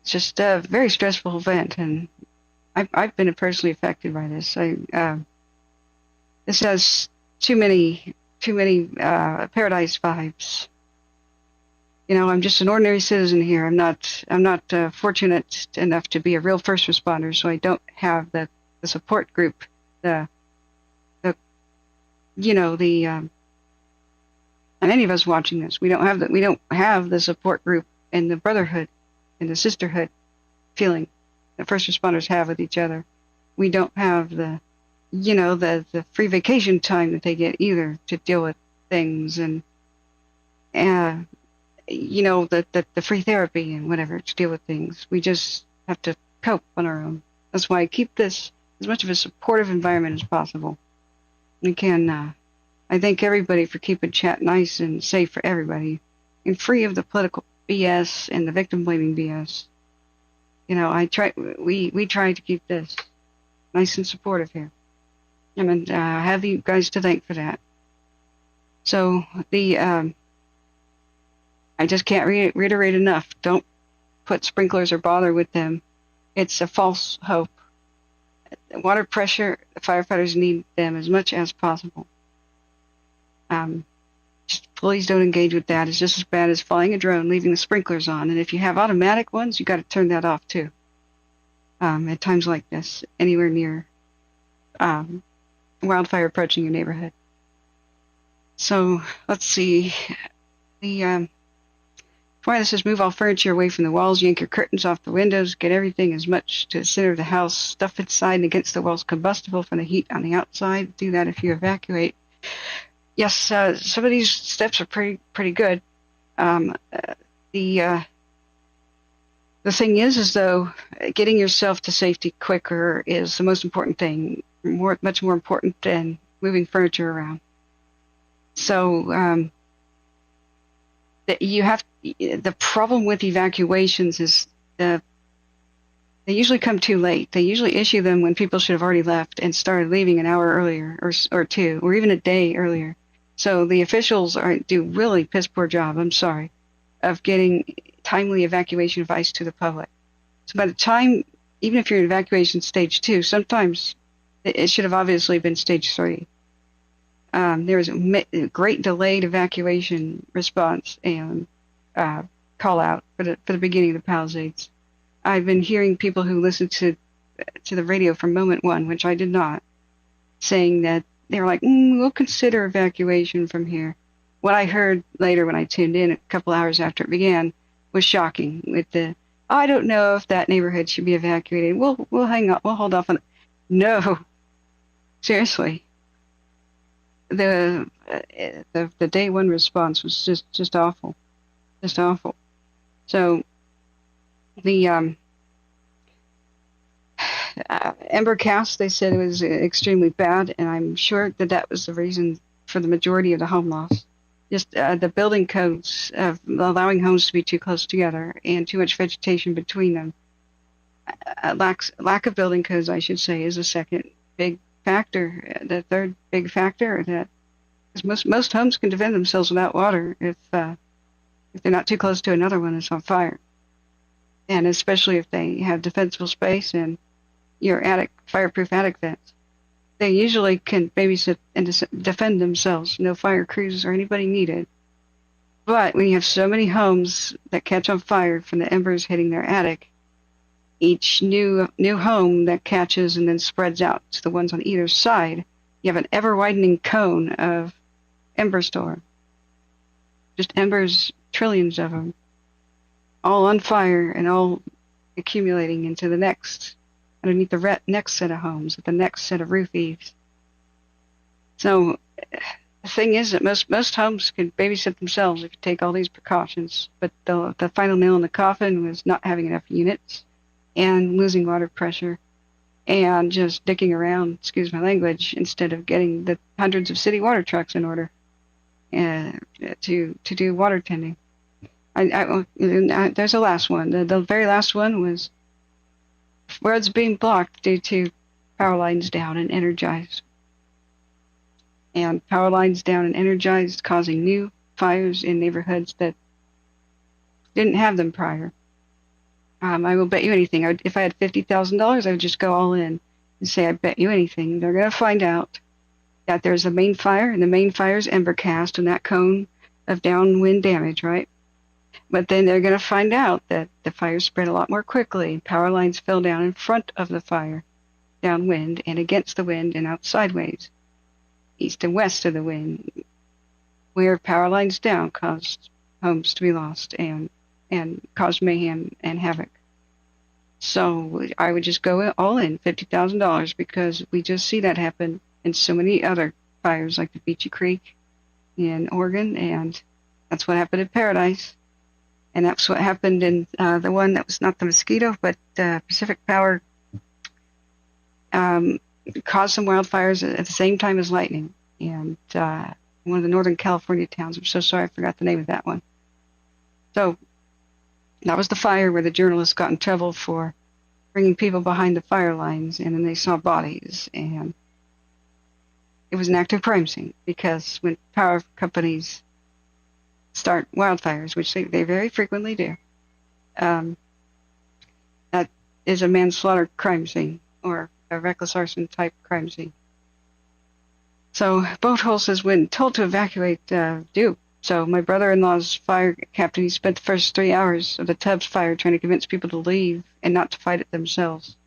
just a very stressful event, and I've been personally affected by this. This has too many paradise vibes. I'm just an ordinary citizen here. I'm not fortunate enough to be a real first responder, so I don't have the support group, and any of us watching this, we don't have the support group and the brotherhood and the sisterhood feeling that first responders have with each other. We don't have the free vacation time that they get either to deal with things, and the free therapy and whatever to deal with things. We just have to cope on our own. That's why I keep this as much of a supportive environment as possible. I thank everybody for keeping chat nice and safe for everybody, and free of the political BS and the victim blaming BS. We try to keep this nice and supportive here, and I have you guys to thank for that. So I just can't reiterate enough. Don't put sprinklers or bother with them. It's a false hope. Water pressure, the firefighters need them as much as possible. Just please don't engage with that. It's just as bad as flying a drone, leaving the sprinklers on. And if you have automatic ones, you got to turn that off too. At times like this, anywhere near wildfire approaching your neighborhood. So let's see. Fire that says move all furniture away from the walls, yank your curtains off the windows, get everything as much to the center of the house, stuff inside and against the walls combustible from the heat on the outside. Do that if you evacuate. Yes, some of these steps are pretty good. The thing is though, getting yourself to safety quicker is the most important thing, much more important than moving furniture around. So the problem with evacuations is they usually come too late. They usually issue them when people should have already left and started leaving an hour earlier or two, or even a day earlier. So the officials do really piss poor job, I'm sorry, of getting timely evacuation advice to the public. So by the time, even if you're in evacuation stage 2, sometimes it should have obviously been stage 3. There was a great delayed evacuation response and call out for the beginning of the Palisades. I've been hearing people who listen to the radio from moment one, which I did not, saying that they were like, we'll consider evacuation from here. What I heard later when I tuned in a couple hours after it began was shocking. With the, I don't know if that neighborhood should be evacuated. We'll hang up. We'll hold off on it. No, seriously. The day one response was just awful, just awful. So the ember cast, they said it was extremely bad, and I'm sure that was the reason for the majority of the home loss. Just the building codes of allowing homes to be too close together and too much vegetation between them. Lack of building codes, I should say, is a second big factor. The third big factor, that is most homes can defend themselves without water if they're not too close to another one that's on fire, and especially if they have defensible space and your fireproof attic vents. They usually can babysit and defend themselves. No fire crews or anybody needed. But when you have so many homes that catch on fire from the embers hitting their attic, each new home that catches and then spreads out to the ones on either side, you have an ever-widening cone of ember storm. Just embers, trillions of them, all on fire and all accumulating into the next, underneath the next set of homes, the next set of roof eaves. So the thing is that most homes can babysit themselves if you take all these precautions, but the final nail in the coffin was not having enough units and losing water pressure and just dicking around, excuse my language, instead of getting the hundreds of city water trucks in order to do water tending. There's a last one. The very last one was roads being blocked due to power lines down and energized. And power lines down and energized, causing new fires in neighborhoods that didn't have them prior. I will bet you anything. If I had $50,000, I would just go all in and say, I bet you anything. They're going to find out that there's a main fire, and the main fire's ember cast and that cone of downwind damage, right? But then they're going to find out that the fire spread a lot more quickly. Power lines fell down in front of the fire, downwind and against the wind and out sideways, east and west of the wind, where power lines down caused homes to be lost and caused mayhem and havoc. So I would just go all in, $50,000, because we just see that happen in so many other fires like the Beachy Creek in Oregon, and that's what happened in Paradise. And that's what happened in the one that was not the mosquito, but Pacific Power caused some wildfires at the same time as lightning. And one of the Northern California towns, I'm so sorry I forgot the name of that one. So that was the fire where the journalists got in trouble for bringing people behind the fire lines, and then they saw bodies. And it was an active crime scene, because when power companies start wildfires, which they very frequently do, that is a manslaughter crime scene or a reckless arson type crime scene. So boat hoses, when told to evacuate, do. So my brother-in-law's fire captain, he spent the first 3 hours of the Tubbs fire trying to convince people to leave and not to fight it themselves.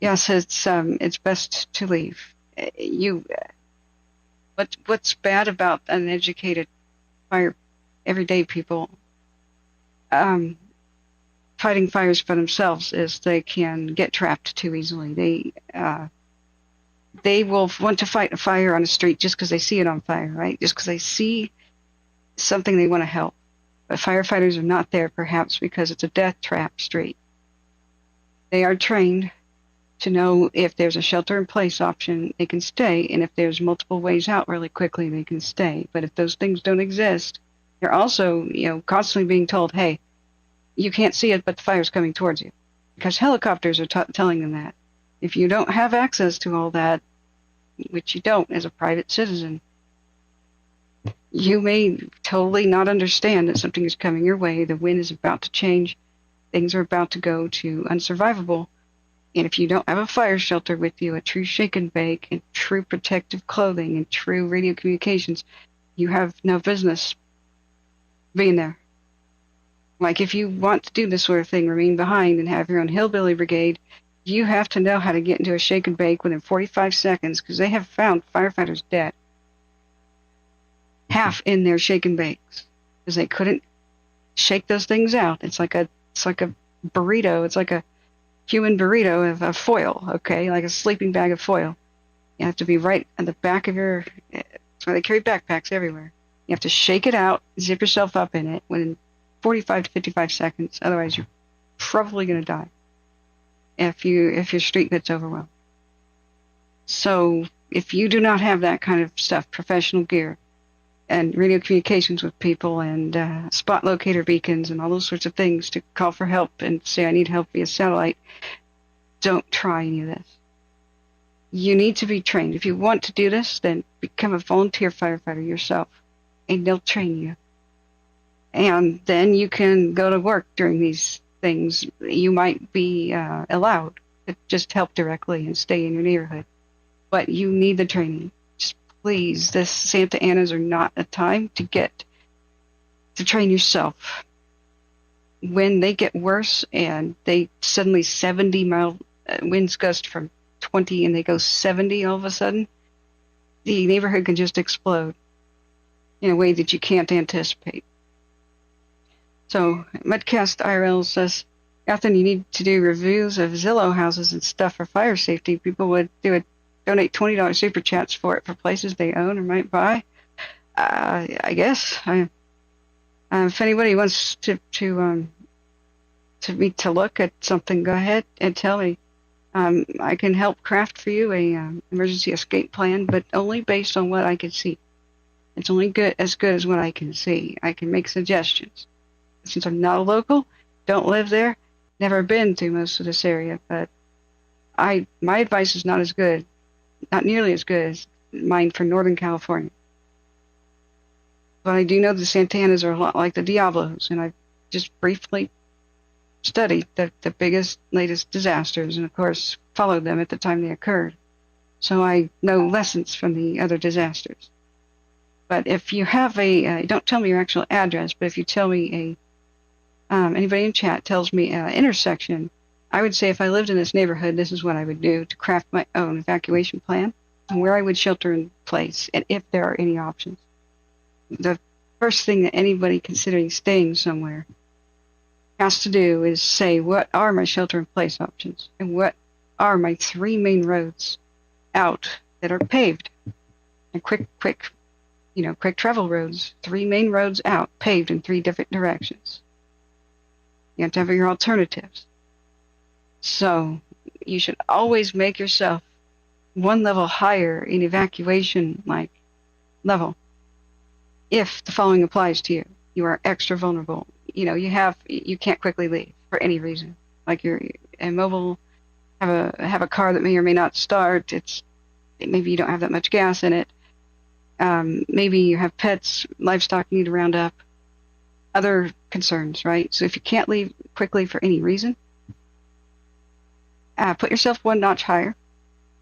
Yes, it's best to leave. What's bad about uneducated fire everyday people fighting fires for themselves is they can get trapped too easily. They will want to fight a fire on the street just because they see it on fire, right? Just because they see something they want to help. But firefighters are not there, perhaps because it's a death trap street. They are trained to know if there's a shelter-in-place option, they can stay, and if there's multiple ways out really quickly, they can stay. But if those things don't exist, they're also, constantly being told, hey, you can't see it, but the fire's coming towards you. Because helicopters are telling them that. If you don't have access to all that, which you don't as a private citizen, you may totally not understand that something is coming your way, the wind is about to change, things are about to go to unsurvivable. And if you don't have a fire shelter with you, a true shake and bake, and true protective clothing, and true radio communications, you have no business being there. Like if you want to do this sort of thing, remain behind and have your own hillbilly brigade, you have to know how to get into a shake and bake within 45 seconds because they have found firefighters dead. Half in their shake and bakes because they couldn't shake those things out. It's like a burrito. It's like a human burrito of foil, okay? Like a sleeping bag of foil. You have to be right at the back of your... That's why they carry backpacks everywhere. You have to shake it out, zip yourself up in it within 45 to 55 seconds. Otherwise, you're probably going to die if your street gets overwhelmed. So if you do not have that kind of stuff, professional gear, and radio communications with people and spot locator beacons and all those sorts of things to call for help and say, I need help via satellite, don't try any of this. You need to be trained. If you want to do this, then become a volunteer firefighter yourself, and they'll train you. And then you can go to work during these things. You might be allowed to just help directly and stay in your neighborhood. But you need the training. Please, this Santa Anas are not a time to get to train yourself. When they get worse and they suddenly 70-mile winds gust from 20 and they go 70 all of a sudden, the neighborhood can just explode in a way that you can't anticipate. So Mudcast IRL says, Catherine, you need to do reviews of Zillow houses and stuff for fire safety. People would donate $20 super chats for it for places they own or might buy. I guess. If anybody wants to look at something, go ahead and tell me. I can help craft for you a emergency escape plan, but only based on what I can see. It's only as good as what I can see. I can make suggestions. Since I'm not a local, don't live there, never been to most of this area, but my advice is not as good. Not nearly as good as mine for Northern California. But I do know the Santa Anas are a lot like the Diablos, and I've just briefly studied the biggest, latest disasters, and of course followed them at the time they occurred. So I know lessons from the other disasters. But if you have don't tell me your actual address, but if you tell me anybody in chat tells me an intersection, I would say if I lived in this neighborhood, this is what I would do to craft my own evacuation plan and where I would shelter in place and if there are any options. The first thing that anybody considering staying somewhere has to do is say, what are my shelter in place options and what are my 3 main roads out that are paved and quick travel roads, 3 main roads out paved in 3 different directions. You have to have your alternatives. So you should always make yourself 1 level higher in evacuation level. If the following applies to you, you are extra vulnerable. You can't quickly leave for any reason. Like you're immobile, have a car that may or may not start. Maybe you don't have that much gas in it. Maybe you have pets, livestock you need to round up. Other concerns, right? So if you can't leave quickly for any reason, put yourself 1 notch higher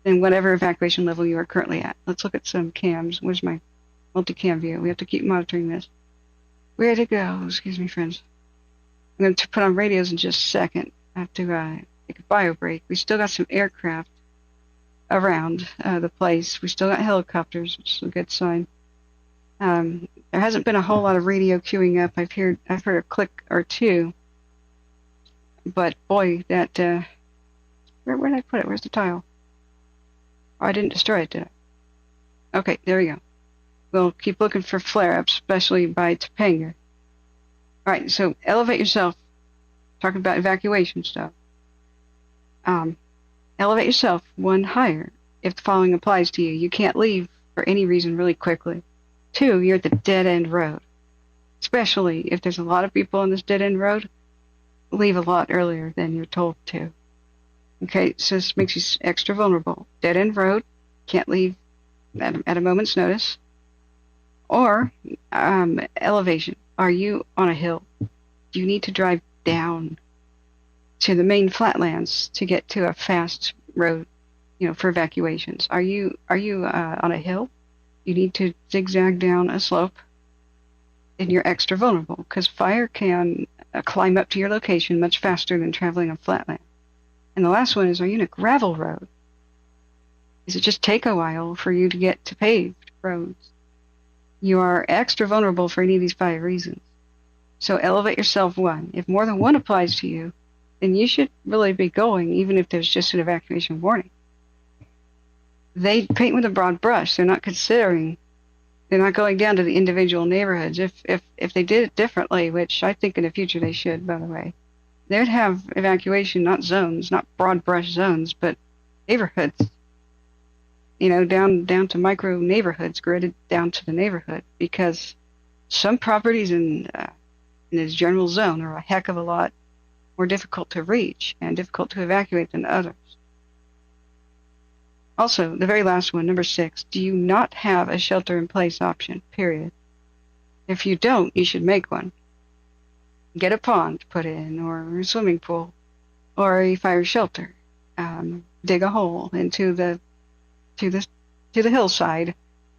than whatever evacuation level you are currently at. Let's look at some cams. Where's my multi-cam view? We have to keep monitoring this. Where to go? Excuse me, friends. I'm going to put on radios in just a second. I have to take a bio break. We still got some aircraft around the place. We still got helicopters, which is a good sign. There hasn't been a whole lot of radio queuing up. I've heard a click or 2. But boy, that where did I put it? Where's the tile? Oh, I didn't destroy it, did I? Okay, there we go. We'll keep looking for flare-ups, especially by Topanga. All right, so elevate yourself. Talking about evacuation stuff. Elevate yourself 1 higher if the following applies to you. You can't leave for any reason really quickly. 2, you're at the dead-end road. Especially if there's a lot of people on this dead-end road, leave a lot earlier than you're told to. Okay, so this makes you extra vulnerable. Dead-end road, can't leave at a moment's notice. Or elevation. Are you on a hill? Do you need to drive down to the main flatlands to get to a fast road, for evacuations? Are you on a hill? You need to zigzag down a slope, and you're extra vulnerable because fire can climb up to your location much faster than traveling on flatland. And the last one is, are you in a gravel road? Does it just take a while for you to get to paved roads? You are extra vulnerable for any of these 5 reasons. So elevate yourself 1. If more than 1 applies to you, then you should really be going, even if there's just an evacuation warning. They paint with a broad brush. They're not going down to the individual neighborhoods. If they did it differently, which I think in the future they should, by the way, they'd have evacuation, not zones, not broad brush zones, but neighborhoods. Down to micro neighborhoods, gridded down to the neighborhood, because some properties in this general zone are a heck of a lot more difficult to reach and difficult to evacuate than others. Also, the very last one, number 6, do you not have a shelter-in-place option, period? If you don't, you should make one. Get a pond to put in, or a swimming pool, or a fire shelter. Dig a hole into the hillside,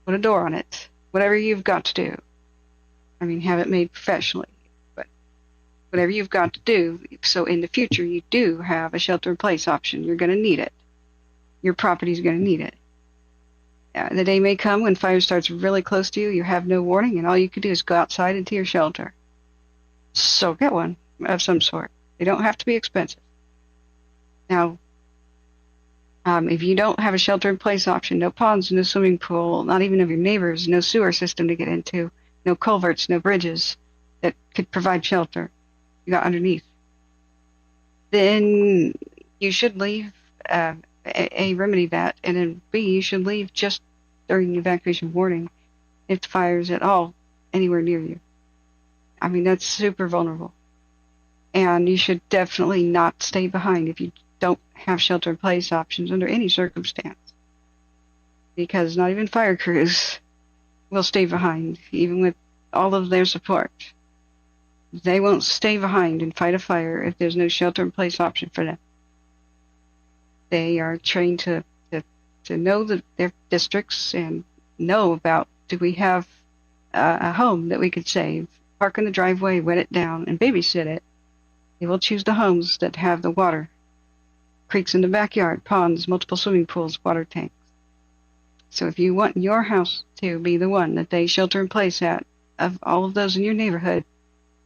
put a door on it, whatever you've got to do. I mean, have it made professionally, but whatever you've got to do, so in the future you do have a shelter-in-place option. You're going to need it. Your property's going to need it. The day may come when fire starts really close to you, you have no warning, and all you can do is go outside into your shelter. So get one of some sort. They don't have to be expensive. Now, if you don't have a shelter-in-place option, no ponds, no swimming pool, not even of your neighbors, no sewer system to get into, no culverts, no bridges that could provide shelter, you got underneath, then you should leave. A, remedy that, and then B, you should leave just during the evacuation warning if the fire is at all anywhere near you. I mean, that's super vulnerable. And you should definitely not stay behind if you don't have shelter-in-place options under any circumstance. Because not even fire crews will stay behind, even with all of their support. They won't stay behind and fight a fire if there's no shelter-in-place option for them. They are trained to know their districts and know about, do we have a home that we could save, park in the driveway, wet it down, and babysit it. They will choose the homes that have the water, creeks in the backyard, ponds, multiple swimming pools, water tanks. So if you want your house to be the one that they shelter in place at, of all of those in your neighborhood,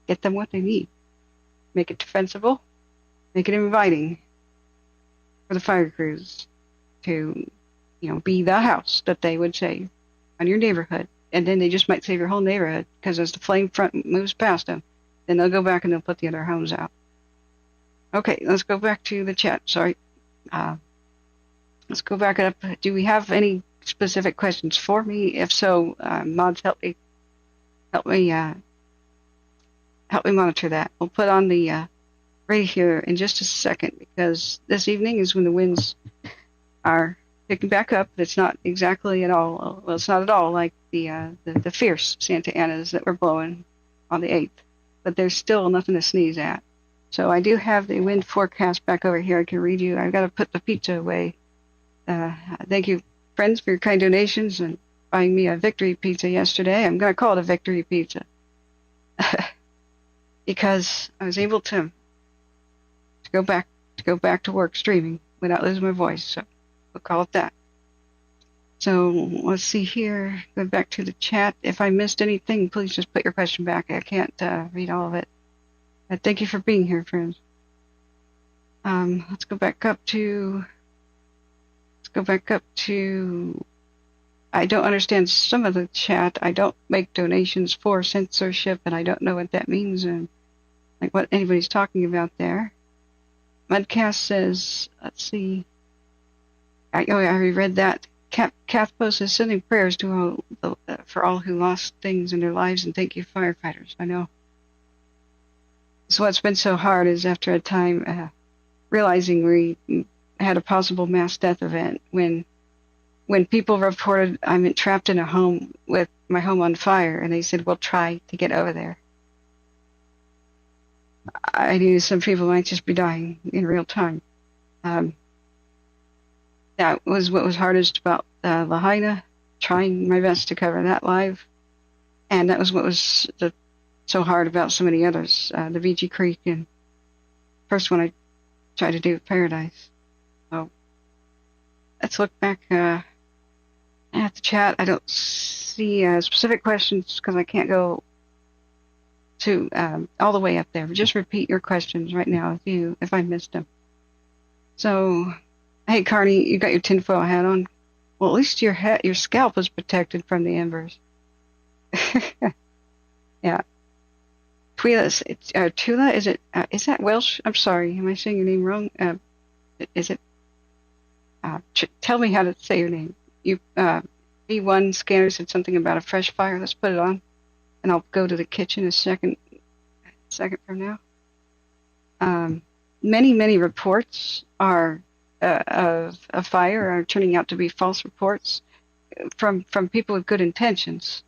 get them what they need. Make it defensible, make it inviting for the fire crews to, be the house that they would save on your neighborhood. And then they just might save your whole neighborhood, because as the flame front moves past them, then they'll go back and they'll put the other homes out. Okay, let's go back to the chat. Sorry. Let's go back up. Do we have any specific questions for me? If so, mods, help me monitor that. We'll put on the right here in just a second, because this evening is when the winds are picking back up. It's not exactly at all, well, it's not at all like the fierce Santa Anas that were blowing on the 8th, but there's still nothing to sneeze at. So I do have the wind forecast back over here. I can read you. I've got to put the pizza away. Thank you, friends, for your kind donations and buying me a victory pizza yesterday. I'm going to call it a victory pizza because I was able to go back to work streaming without losing my voice. So we'll call it that. So let's see here. Go back to the chat. If I missed anything, please just put your question back. I can't read all of it. Thank you for being here, friends. Let's go back up to. I don't understand some of the chat. I don't make donations for censorship, and I don't know what that means and like what anybody's talking about there. Mudcast says, let's see. I already read that. Kath Post is sending prayers to for all who lost things in their lives, and thank you, firefighters. I know. So what's been so hard is after a time realizing we had a possible mass death event when people reported I'm trapped in a home with my home on fire, and they said, well, try to get over there. I knew some people might just be dying in real time. That was what was hardest about Lahaina, trying my best to cover that live. And that was what was the so hard about so many others. The VG Creek and first one I tried to do with Paradise. So let's look back at the chat. I don't see specific questions because I can't go to all the way up there. But just repeat your questions right now if I missed them. So, hey Carney, you got your tinfoil hat on. Well, at least your scalp was protected from the embers. Yeah. Tula, is that Welsh? I'm sorry, am I saying your name wrong? Is it? Tell me how to say your name. You V1 scanner said something about a fresh fire. Let's put it on, and I'll go to the kitchen a second from now. Many reports of a fire are turning out to be false reports from people with good intentions.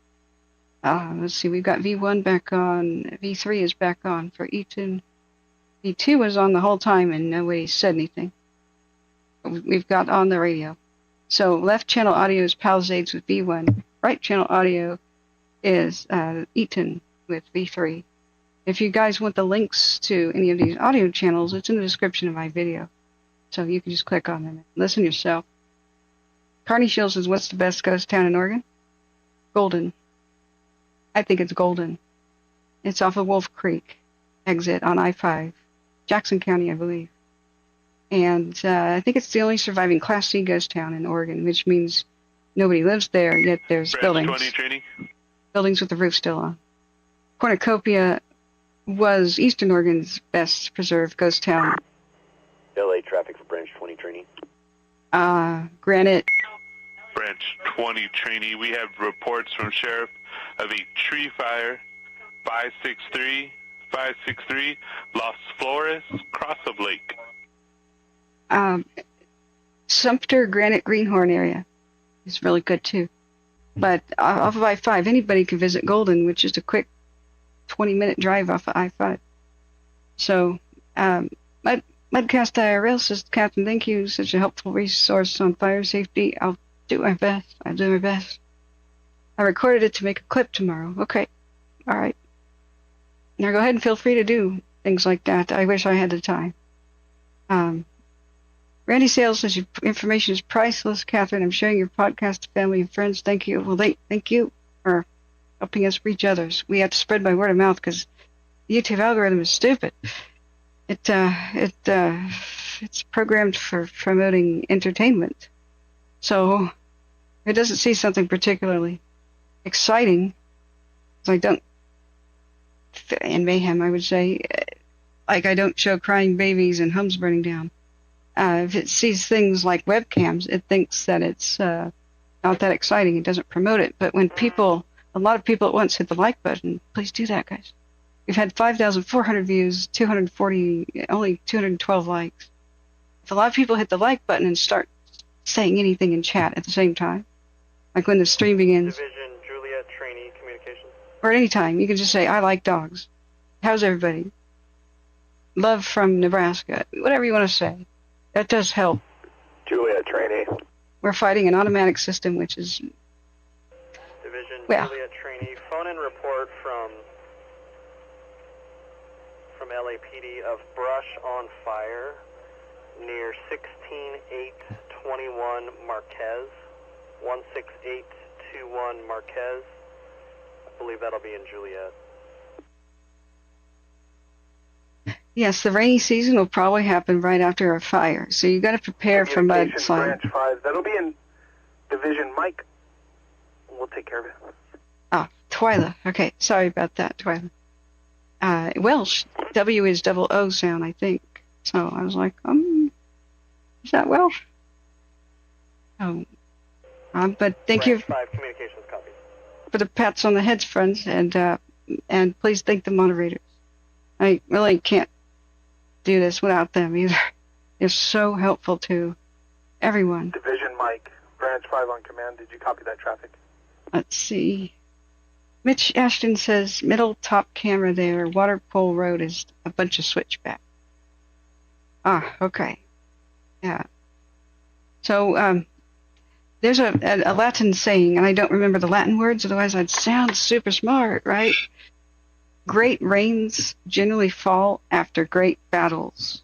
Let's see, we've got V1 back on, V3 is back on for Eaton. V2 was on the whole time and nobody said anything. We've got on the radio. So left channel audio is Palisades with V1. Right channel audio is Eaton with V3. If you guys want the links to any of these audio channels, it's in the description of my video. So you can just click on them and listen yourself. Carney Shield says, what's the best ghost town in Oregon? Golden. I think it's Golden. It's off of Wolf Creek exit on I-5. Jackson County, I believe. And I think it's the only surviving Class C ghost town in Oregon, which means nobody lives there, yet there's buildings. 20 training. Buildings with the roof still on. Cornucopia was Eastern Oregon's best preserved ghost town. LA traffic for branch 20 training. Granite. Branch 20 trainee. We have reports from Sheriff of a tree fire, 563, Los Flores, Cross of Lake. Sumter, Granite, Greenhorn area is really good too. But off of I-5, anybody can visit Golden, which is a quick 20-minute drive off of I-5. So, Mudcast IRL says, Captain, thank you. Such a helpful resource on fire safety. I'll do my best. I recorded it to make a clip tomorrow. Okay. All right. Now go ahead and feel free to do things like that. I wish I had the time. Randy Sales says your information is priceless, Catherine. I'm sharing your podcast to family and friends. Thank you. Well, thank you for helping us reach others. We have to spread by word of mouth because the YouTube algorithm is stupid. It's programmed for promoting entertainment. So if it doesn't see something particularly exciting, I don't, and mayhem, I would say, like I don't show crying babies and homes burning down. If it sees things like webcams, it thinks that it's not that exciting. It doesn't promote it. But when a lot of people at once hit the like button, please do that, guys. We've had 5,400 views, only 212 likes. If a lot of people hit the like button and start saying anything in chat at the same time, like when the stream begins, Division Juliet Trainee Communications. or any time, you can just say, I like dogs. How's everybody? Love from Nebraska. Whatever you want to say. That does help. Juliet Trainee. We're fighting an automatic system, which is... Division Well. Juliet Trainee. Phone-in report from LAPD of brush on fire near 16821 Marquez. 16821 Marquez. I believe that'll be in Juliet. Yes, the rainy season will probably happen right after a fire, so you got to prepare for mudslide. Branch 5. That'll be in Division Mike. We'll take care of it. Ah, Twyla. Okay, sorry about that, Twyla. Welsh. W is double O sound, I think. So I was like, is that Welsh? Oh. But thank Branch you 5 communications copy. for the pats on the heads, friends, and please thank the moderators. I really can't do this without them either. They're so helpful to everyone. Division Mike. Branch 5 on command. Did you copy that traffic? Let's see. Mitch Ashton says middle top camera there. Water Pole Road is a bunch of switchback. Ah, okay. Yeah. So there's a Latin saying, and I don't remember the Latin words, otherwise I'd sound super smart, right? great rains generally fall after great battles.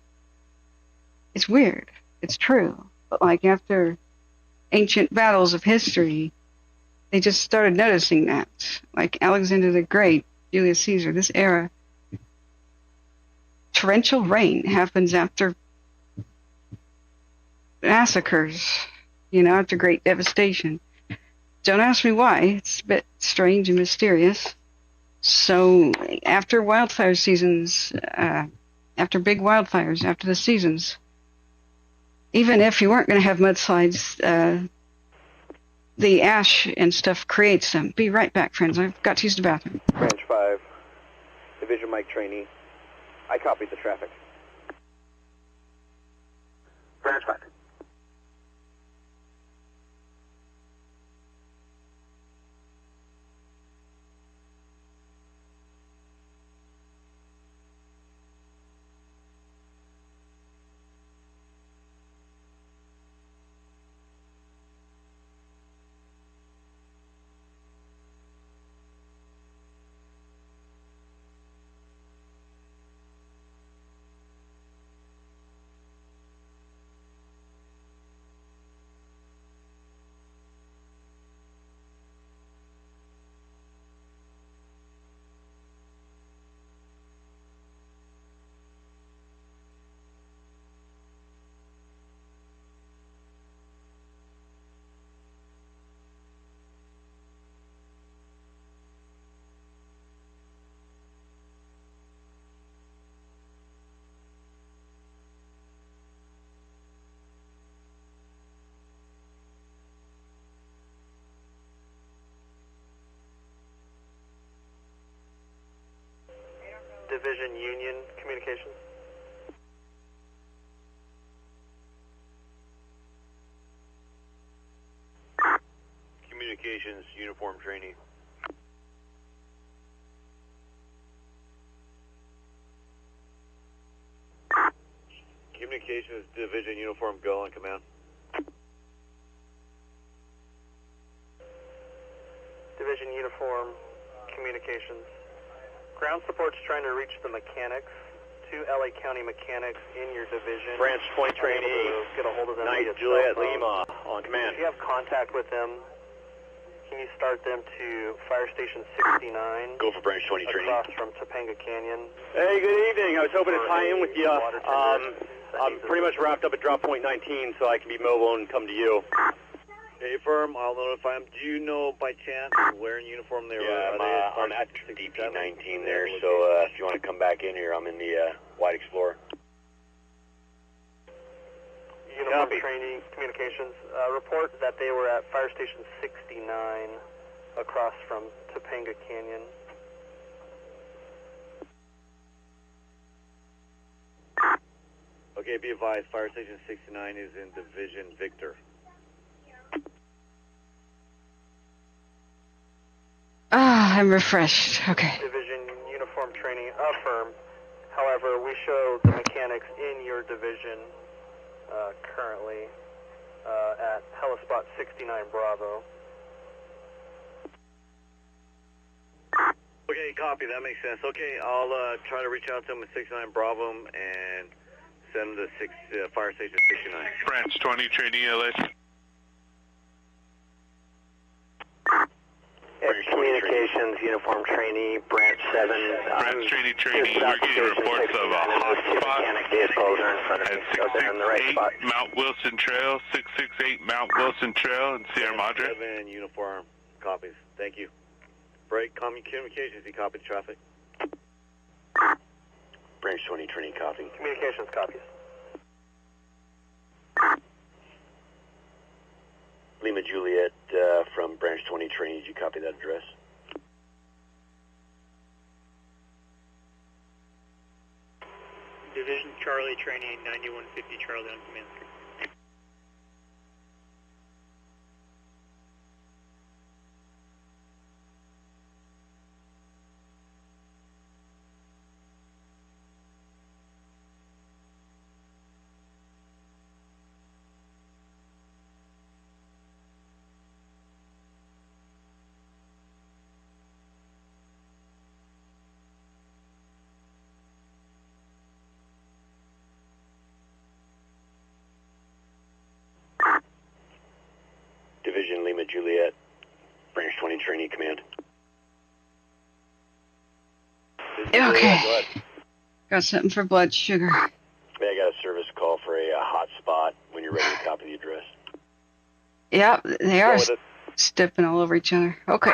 It's weird. It's true. But like after ancient battles of history, they just started noticing that. Like Alexander the Great, Julius Caesar, this era, torrential rain happens after massacres, after great devastation. Don't ask me why. It's a bit strange and mysterious. So after wildfire seasons, after big wildfires, after the seasons, even if you weren't going to have mudslides, the ash and stuff creates them. Be right back, friends. I've got to use the bathroom. Branch 5, Division Mike Trainee. I copied the traffic. Branch 5. Division Union Communications. Communications Uniform Trainee. Communications Division Uniform Go on command. Division Uniform Communications. Ground support's trying to reach the mechanics. 2 LA County mechanics in your division. Branch 20 Trainee. Get a hold of them. Night via Juliet cell phone. Lima on command. If you have contact with them, can you start them to Fire Station 69? Go for Branch 20 Trainee. Across from Topanga Canyon. Hey, good evening. I was hoping to tie in with you. Water tenders. I'm pretty much wrapped up at drop point 19, so I can be mobile and come to you. Hey, firm, I'll notify them. Do you know by chance wearing uniform they were? Yeah, I'm at DP 19 there, so if you want to come back in here, I'm in the White Explorer. Uniform Training Communications. Report that they were at Fire Station 69 across from Topanga Canyon. Okay, be advised, Fire Station 69 is in Division Victor. I'm refreshed. Okay. Division Uniform Training affirmed. However, we show the mechanics in your division currently at Helispot 69 Bravo. Okay, copy. That makes sense. Okay, I'll try to reach out to them at 69 Bravo and send them to Fire Station 69. Branch 20 Trainee LS. Communications Uniform Trainee, Branch 7. Branch Trainee, we're getting reports of a hot spot at 668 Mount Wilson Trail, 668 Mount Wilson Trail in Sierra Madre. 7 uniform copies. Thank you. Break communications, you copy traffic. Branch 20 Trainee copy. Communications copies. Lima Juliet from Branch 20 Trainee, did you copy that address? Division Charlie Trainee, 9150 Charlie on command. Juliet, Branch 20 Trainee Command. Okay. Got something for blood sugar. Hey, I got a service call for a hot spot when you're ready to copy the address. Yeah, they are stepping all over each other. Okay.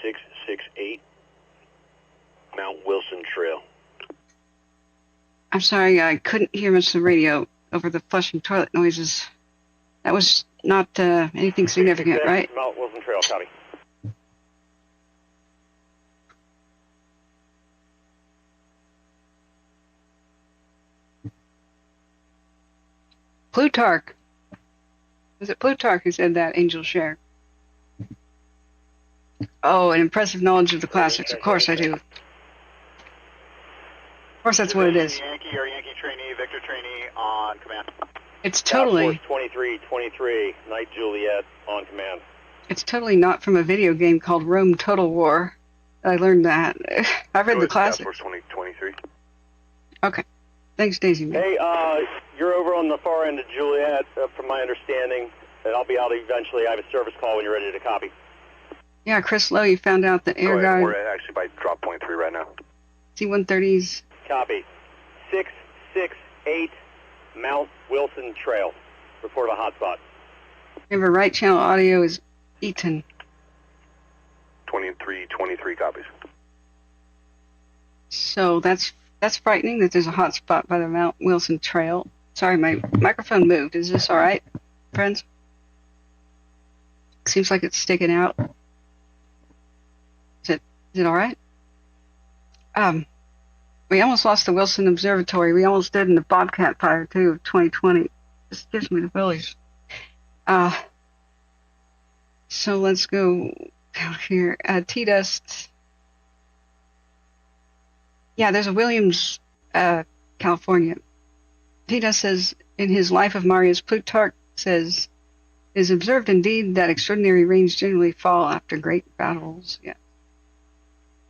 668 Mount Wilson Trail. I'm sorry, I couldn't hear much of the radio over the flushing toilet noises. That was not anything significant, right? Mount Wilson Trail, copy. Plutarch. Was it Plutarch who said that, Angel Share? Oh, an impressive knowledge of the classics. Of course I do. Of course that's what it is. Yankee or Yankee trainee, Victor trainee on command. It's totally... 2323, Night Juliet on command. It's totally not from a video game called Rome Total War. I learned that. I've read the classics. Force 2023. Okay. Thanks, Daisy. Man. Hey, you're over on the far end of Juliet, from my understanding, and I'll be out eventually. I have a service call when you're ready to copy. Yeah, Chris Lowe, you found out the air guard... We're actually by drop point 3 right now. C-130s. Copy. 668 Mount Wilson Trail. Report a hotspot. Remember, right channel audio is Eaton. 2323 copies. So that's frightening that there's a hot spot by the Mount Wilson Trail. Sorry, my microphone moved. Is this all right, friends? Seems like it's sticking out. Is it all right? We almost lost the Wilson Observatory. We almost did in the Bobcat Fire, too, of 2020. This gives me the willies. So let's go down here. T-Dust. Yeah, there's a Williams, California. T-Dust says, in his Life of Marius, Plutarch says, it is observed indeed that extraordinary rains generally fall after great battles. Yeah.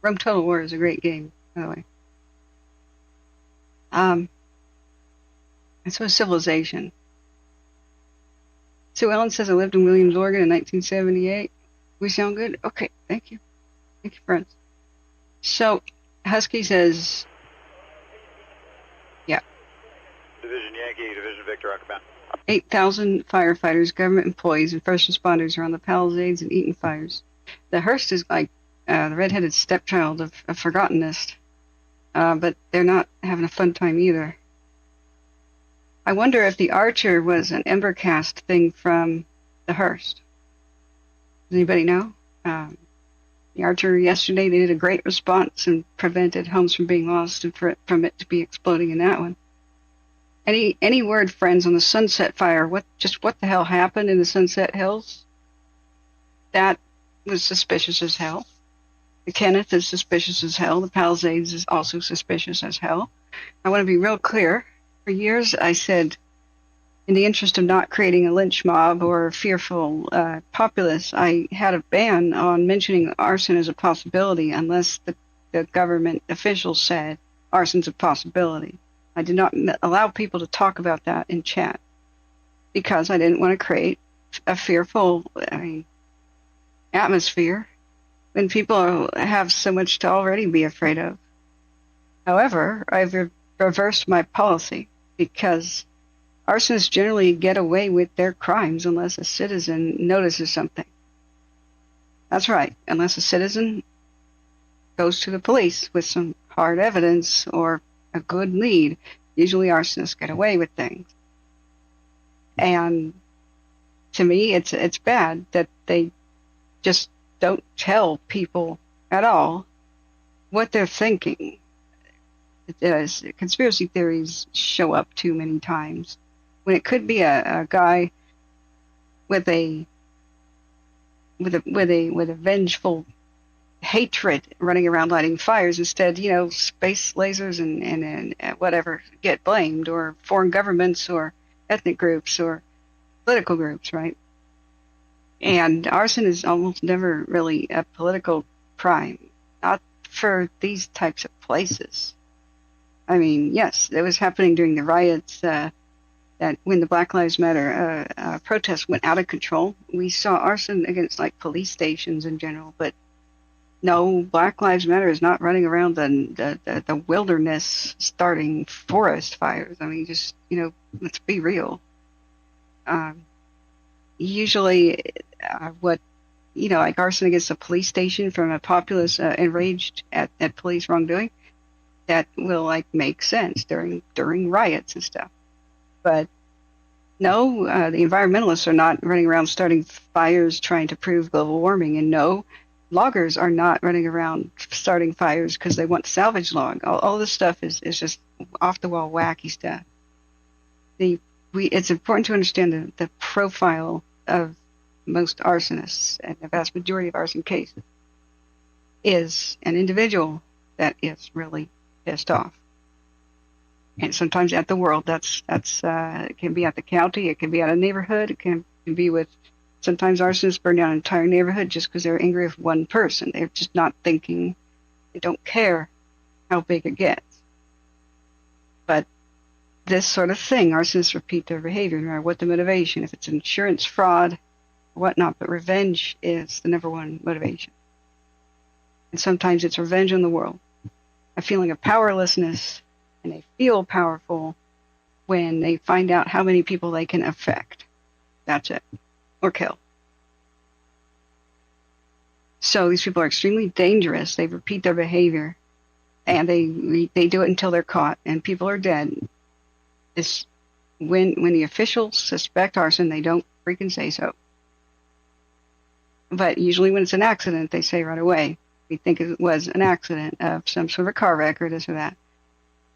Rome Total War is a great game, by the way. And so is Civilization. Sue Ellen says, I lived in Williams, Oregon in 1978. We sound good? Okay, thank you. Thank you, friends. So, Husky says, yeah. Division Yankee, Division Victor, on command. 8,000 firefighters, government employees, and first responders are on the Palisades and Eaton fires. The Hurst is like the redheaded stepchild of forgottenness, but they're not having a fun time either. I wonder if the Archer was an Embercast thing from the Hurst. Does anybody know? The Archer yesterday, they did a great response and prevented homes from being lost and from it to be exploding in that one. Any word, friends, on the Sunset Fire? What the hell happened in the Sunset Hills? That was suspicious as hell. The Kenneth is suspicious as hell. The Palisades is also suspicious as hell. I want to be real clear. For years, I said, in the interest of not creating a lynch mob or fearful populace, I had a ban on mentioning arson as a possibility unless the government officials said arson's a possibility. I did not allow people to talk about that in chat because I didn't want to create a fearful atmosphere when people have so much to already be afraid of. However, I've reversed my policy because arsonists generally get away with their crimes unless a citizen notices something. That's right, unless a citizen goes to the police with some hard evidence or a good lead. Usually arsonists get away with things. And to me, it's bad that they just don't tell people at all what they're thinking. Conspiracy theories show up too many times when it could be a guy with a vengeful hatred running around lighting fires. Instead, space lasers and whatever get blamed, or foreign governments or ethnic groups or political groups, right? And arson is almost never really a political crime, not for these types of places. I mean, yes, it was happening during the riots that when the Black Lives Matter protests went out of control, we saw arson against like police stations in general, but no, Black Lives Matter is not running around the wilderness starting forest fires. I mean, just, let's be real. Usually what, like arson against a police station from a populace enraged at police wrongdoing, that will like make sense during riots and stuff. But no, the environmentalists are not running around starting fires trying to prove global warming, and no, loggers are not running around starting fires because they want to salvage log. All this stuff is just off the wall wacky stuff. It's important to understand the profile of most arsonists, and the vast majority of arson cases is an individual that is really pissed off. And sometimes at the world, that's it can be at the county, it can be at a neighborhood, it can be with. Sometimes arsonists burn down an entire neighborhood just because they're angry with one person. They're just not thinking. They don't care how big it gets. But this sort of thing, arsonists repeat their behavior, no matter what the motivation, if it's insurance fraud or whatnot, but revenge is the number one motivation. And sometimes it's revenge on the world, a feeling of powerlessness, and they feel powerful when they find out how many people they can affect. That's it. Or kill. So these people are extremely dangerous. They repeat their behavior, and they do it until they're caught, and people are dead. It's when the officials suspect arson, they don't freaking say so. But usually when it's an accident, they say right away, we think it was an accident of some sort of a car wreck or this or that.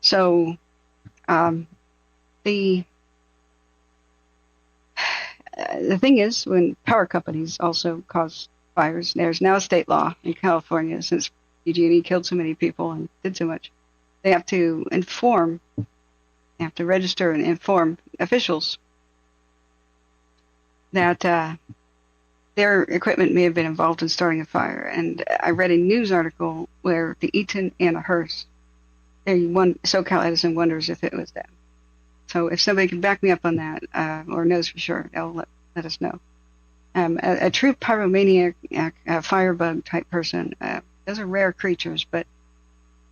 So the thing is, when power companies also cause fires, there's now a state law in California, since PG&E killed so many people and did so much, they have to register and inform officials that their equipment may have been involved in starting a fire. And I read a news article where the Eaton and a Hurst, SoCal Edison wonders if it was them. So if somebody can back me up on that, or knows for sure, they'll let us know. A true pyromaniac, firebug type person, those are rare creatures, but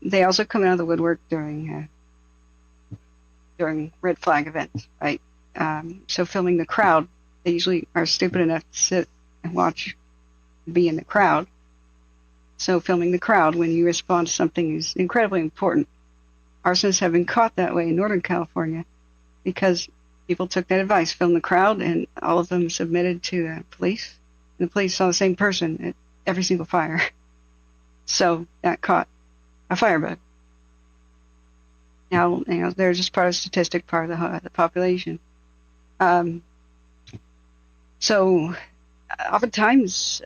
they also come out of the woodwork during red flag events, right? So filming the crowd, they usually are stupid enough to sit and watch, be in the crowd. So filming the crowd when you respond to something is incredibly important. Arsonists have been caught that way in Northern California, because people took that advice, filmed the crowd, and all of them submitted to the police. And the police saw the same person at every single fire. So that caught a firebug. Now, they're just part of the statistic, part of the population. So oftentimes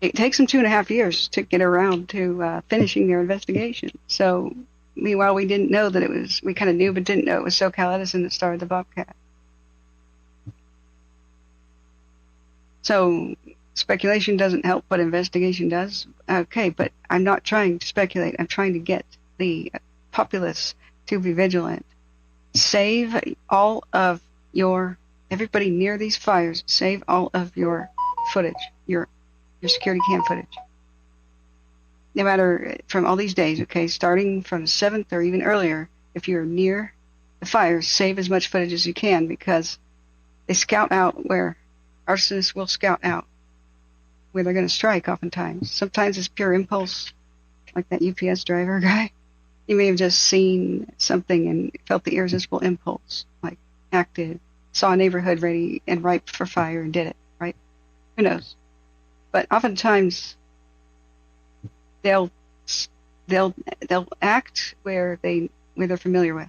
it takes them 2.5 years to get around to finishing their investigation. So meanwhile, we didn't know that it was, we kind of knew but didn't know it was SoCal Edison that started the Bobcat. So speculation doesn't help, but investigation does. Okay, but I'm not trying to speculate. I'm trying to get the populace to be vigilant. Save all of everybody near these fires, save all of your footage, your security cam footage. No matter from all these days, okay, starting from the 7th or even earlier, if you're near the fires, save as much footage as you can, because they scout out where arsonists will scout out where they're going to strike oftentimes. Sometimes it's pure impulse, like that UPS driver guy. You may have just seen something and felt the irresistible impulse, like acted, saw a neighborhood ready and ripe for fire and did it, right? Who knows? But oftentimes they'll act where they're familiar with.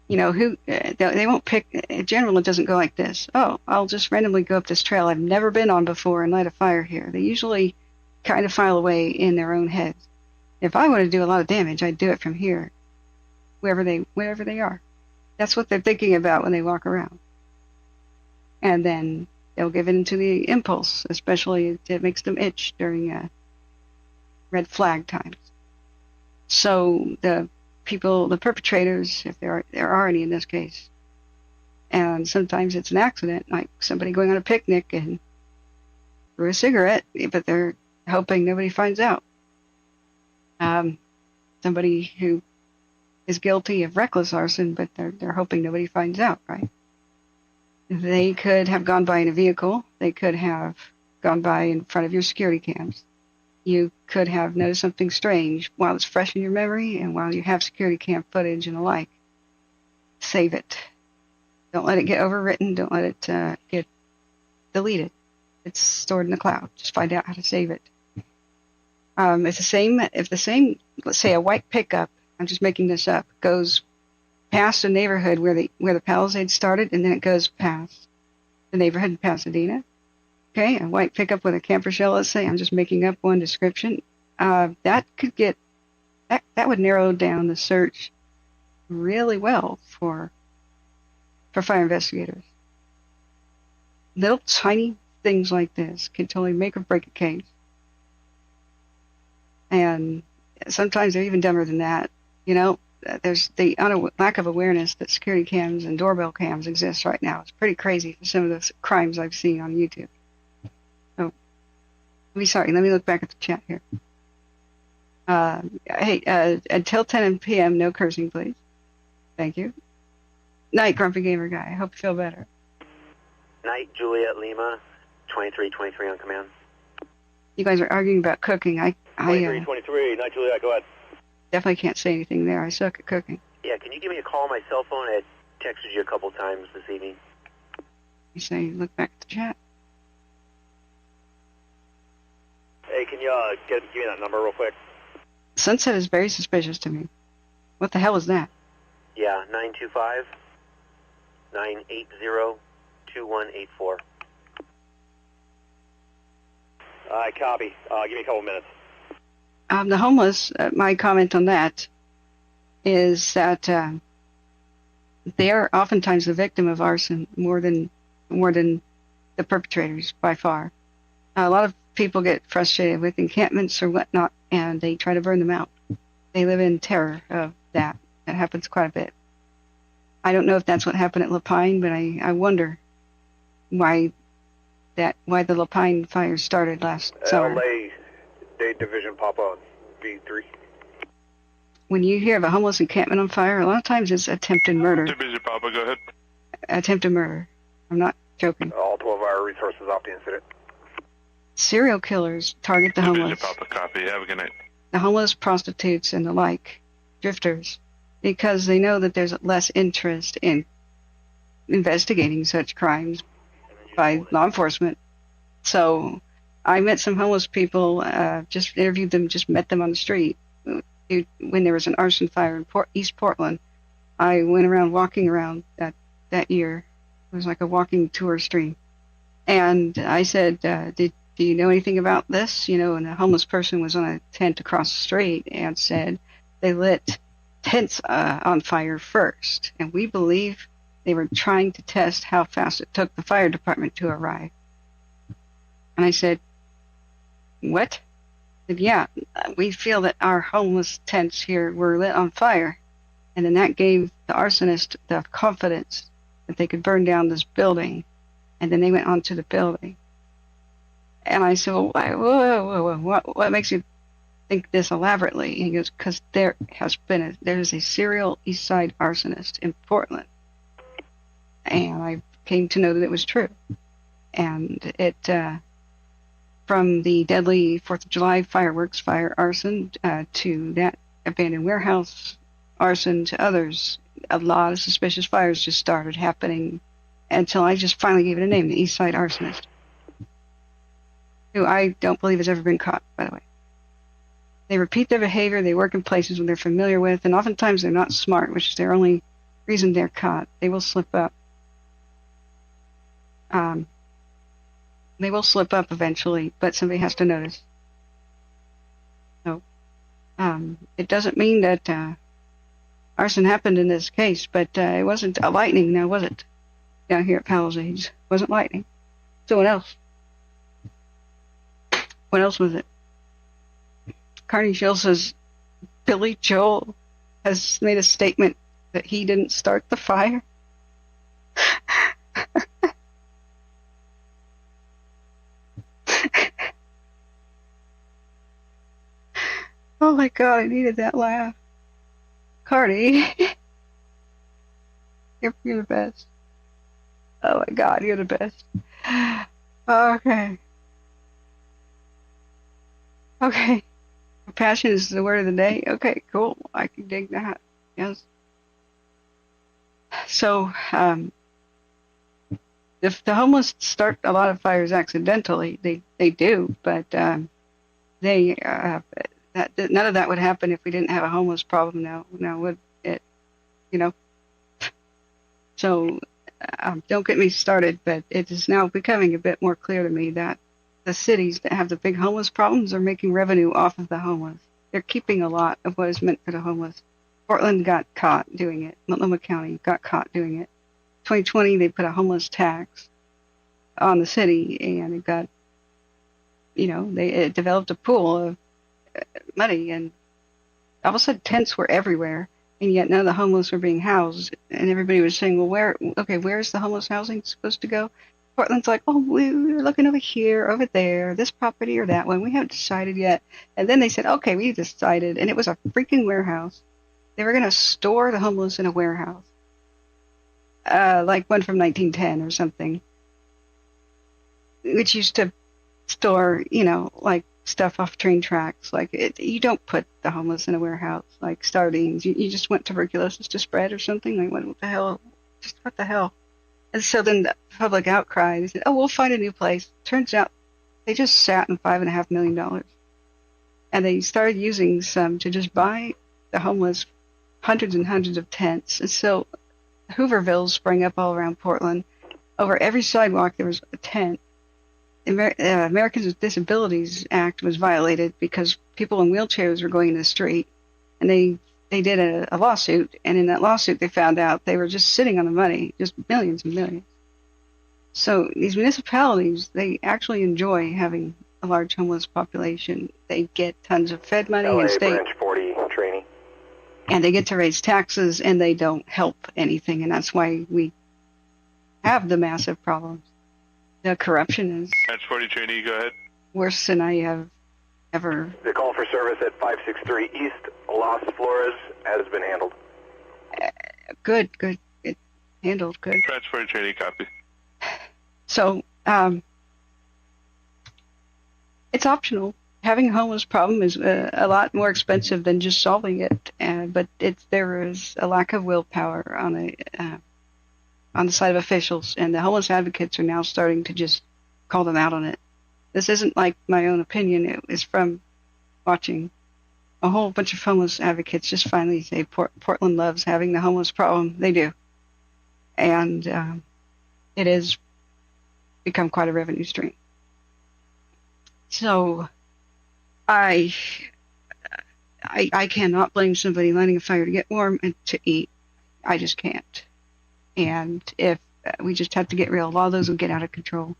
They won't pick. In general, it doesn't go like this. Oh, I'll just randomly go up this trail I've never been on before and light a fire here. They usually kind of file away in their own heads. If I want to do a lot of damage, I'd do it from here, wherever they are. That's what they're thinking about when they walk around. And then they'll give in to the impulse, especially if it makes them itch during red flag times. So the people, the perpetrators, if there are any in this case. And sometimes it's an accident, like somebody going on a picnic and threw a cigarette, but they're hoping nobody finds out. Somebody who is guilty of reckless arson, but they're hoping nobody finds out, right? They could have gone by in a vehicle. They could have gone by in front of your security cams. You could have noticed something strange while it's fresh in your memory and while you have security cam footage and the like. Save it. Don't let it get overwritten. Don't let it get deleted. It's stored in the cloud. Just find out how to save it. If the same, let's say a white pickup, I'm just making this up, goes past a neighborhood where the Palisades started, and then it goes past the neighborhood in Pasadena. Okay, a white pickup with a camper shell, let's say, I'm just making up one description. That would narrow down the search really well for fire investigators. Little tiny things like this can totally make or break a case. And sometimes they're even dumber than that. You know, there's the lack of awareness that security cams and doorbell cams exist right now. It's pretty crazy for some of the crimes I've seen on YouTube. So, let me look back at the chat here. Hey, until 10 p.m., no cursing, please. Thank you. Night, Grumpy Gamer Guy. I hope you feel better. Night, Juliet Lima, 2323 on command. You guys are arguing about cooking. 2323, Night, Juliet, go ahead. Definitely can't say anything there. I suck at cooking. Yeah, can you give me a call on my cell phone? I texted you a couple times this evening. You say, look back at the chat. Hey, can you give me that number real quick? Sunset is very suspicious to me. What the hell is that? Yeah, 925-980-2184. All right, copy. Give me a couple minutes. The homeless, my comment on that is that they are oftentimes the victim of arson more than the perpetrators by far. A lot of people get frustrated with encampments or whatnot, and they try to burn them out. They live in terror of that. That happens quite a bit. I don't know if that's what happened at Lapine, but I wonder why the Lapine fire started last summer. LA State Division Papa V3. When you hear of a homeless encampment on fire, a lot of times it's attempted murder. Division Papa, go ahead. Attempted murder. I'm not joking. All 12 hour resources off the incident. Serial killers target the homeless. Division Papa, copy. Have a good night. The homeless, prostitutes, and the like, drifters, because they know that there's less interest in investigating such crimes by law enforcement. So I met some homeless people, just interviewed them, just met them on the street. When there was an arson fire in East Portland, I went around walking around that year. It was like a walking tour stream. And I said, do you know anything about this? You know, and a homeless person was on a tent across the street and said they lit tents on fire first. And we believe they were trying to test how fast it took the fire department to arrive. And I said, what? I said, yeah, we feel that our homeless tents here were lit on fire. And then that gave the arsonist the confidence that they could burn down this building. And then they went onto the building. And I said, well, whoa, what makes you think this elaborately? And he goes, because there's a serial East Side arsonist in Portland. And I came to know that it was true. And it, from the deadly 4th of July fireworks, fire arson, to that abandoned warehouse arson to others, a lot of suspicious fires just started happening until I just finally gave it a name, the East Side arsonist, who I don't believe has ever been caught, by the way. They repeat their behavior, they work in places where they're familiar with, and oftentimes they're not smart, which is their only reason they're caught. They will slip up. They will slip up eventually, but somebody has to notice. So, it doesn't mean that arson happened in this case, but it wasn't a lightning, now was it? Down here at Palisades. It wasn't lightning. So what else? What else was it? Carney Shill says, Billy Joel has made a statement that he didn't start the fire. Oh my God, I needed that laugh. Cardi, you're the best. Oh my God, you're the best. Okay. Okay. Passion is the word of the day. Okay, cool. I can dig that. Yes. So, if the homeless start a lot of fires accidentally, they do, but they none of that would happen if we didn't have a homeless problem now would it? You know. So don't get me started, but it is now becoming a bit more clear to me that the cities that have the big homeless problems are making revenue off of the homeless. They're keeping a lot of what is meant for the homeless. Portland got caught doing it. Multnomah County got caught doing it. 2020, they put a homeless tax on the city, and it got, it developed a pool of money, and all of a sudden tents were everywhere, and yet none of the homeless were being housed. And everybody was saying, well, where's the homeless housing supposed to go? Portland's like, oh, we're looking over here, over there, this property or that one. We haven't decided yet. And then they said, okay, we decided. And it was a freaking warehouse. They were going to store the homeless in a warehouse. Like one from 1910 or something. Which used to store, like stuff off train tracks. You don't put the homeless in a warehouse, like sardines. You just want tuberculosis to spread or something. Like, what the hell? Just what the hell? And so then the public outcry, they said, oh, we'll find a new place. Turns out they just sat in $5.5 million. And they started using some to just buy the homeless hundreds and hundreds of tents. And so Hoovervilles sprang up all around Portland. Over every sidewalk there was a tent. Americans with Disabilities Act was violated because people in wheelchairs were going in the street. And they did a lawsuit, and in that lawsuit they found out they were just sitting on the money, just millions and millions. So these municipalities, they actually enjoy having a large homeless population. They get tons of Fed money and state. Branch 40 training. And they get to raise taxes, and they don't help anything, and that's why we have the massive problems. The corruption is Branch 40 trainee, go ahead. worse than I have ever. The call for service at 563 East Las Flores has been handled. Good. It handled good. Branch 40 trainee, copy. So, it's optional. Having a homeless problem is a lot more expensive than just solving it, but there is a lack of willpower on the side of officials, and the homeless advocates are now starting to just call them out on it. This isn't like my own opinion. It is from watching a whole bunch of homeless advocates just finally say Portland loves having the homeless problem. They do. And it has become quite a revenue stream. So I cannot blame somebody lighting a fire to get warm and to eat. I just can't. And if we just have to get real, a lot of those will get out of control.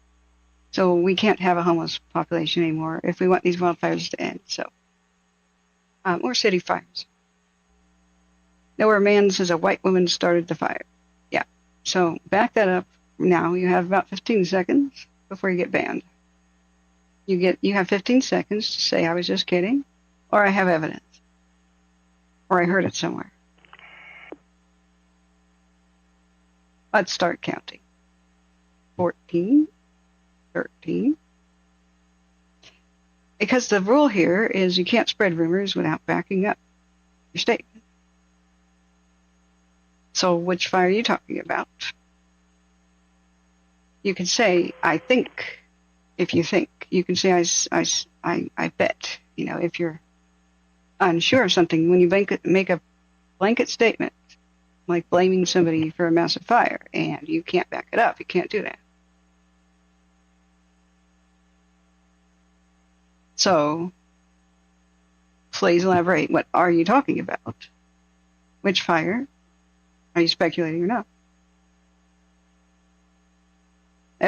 So we can't have a homeless population anymore if we want these wildfires to end. So, or city fires. Nowhere Man says a white woman started the fire. Yeah. So back that up. Now you have about 15 seconds before you get banned. You have 15 seconds to say I was just kidding, or I have evidence, or I heard it somewhere. Let's start counting. 14, 13. Because the rule here is you can't spread rumors without backing up your statement. So which fire are you talking about? You can say, I think, if you think. You can say, I bet. If you're unsure of something, when you make a blanket statement, like blaming somebody for a massive fire, and you can't back it up, you can't do that. So, please elaborate. What are you talking about? Which fire? Are you speculating or not?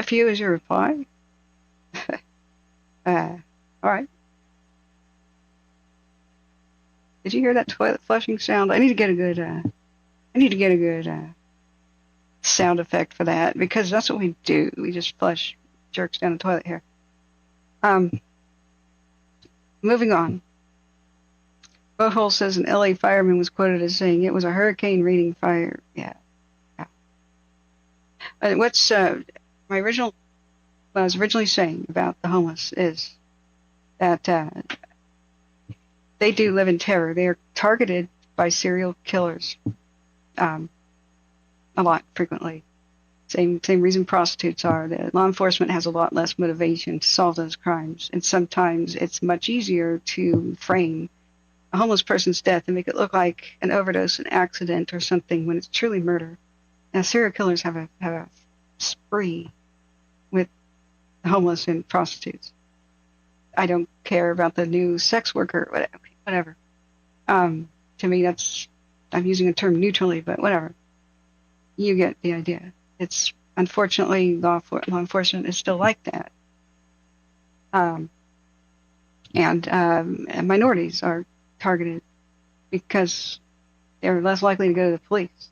FU is your reply? All right. Did you hear that toilet flushing sound? I need to get a good sound effect for that, because that's what we do. We just flush jerks down the toilet here. Moving on. Boathole says an LA fireman was quoted as saying it was a hurricane rating fire. Yeah. What I was originally saying about the homeless is that they do live in terror. They are targeted by serial killers a lot, frequently. Same reason prostitutes are. The law enforcement has a lot less motivation to solve those crimes, and sometimes it's much easier to frame a homeless person's death and make it look like an overdose, an accident, or something when it's truly murder. Now, serial killers have a spree with homeless and prostitutes. I don't care about the new sex worker, whatever. To me, I'm using a term neutrally, but whatever. You get the idea. It's unfortunately law enforcement is still like that. And minorities are targeted because they're less likely to go to the police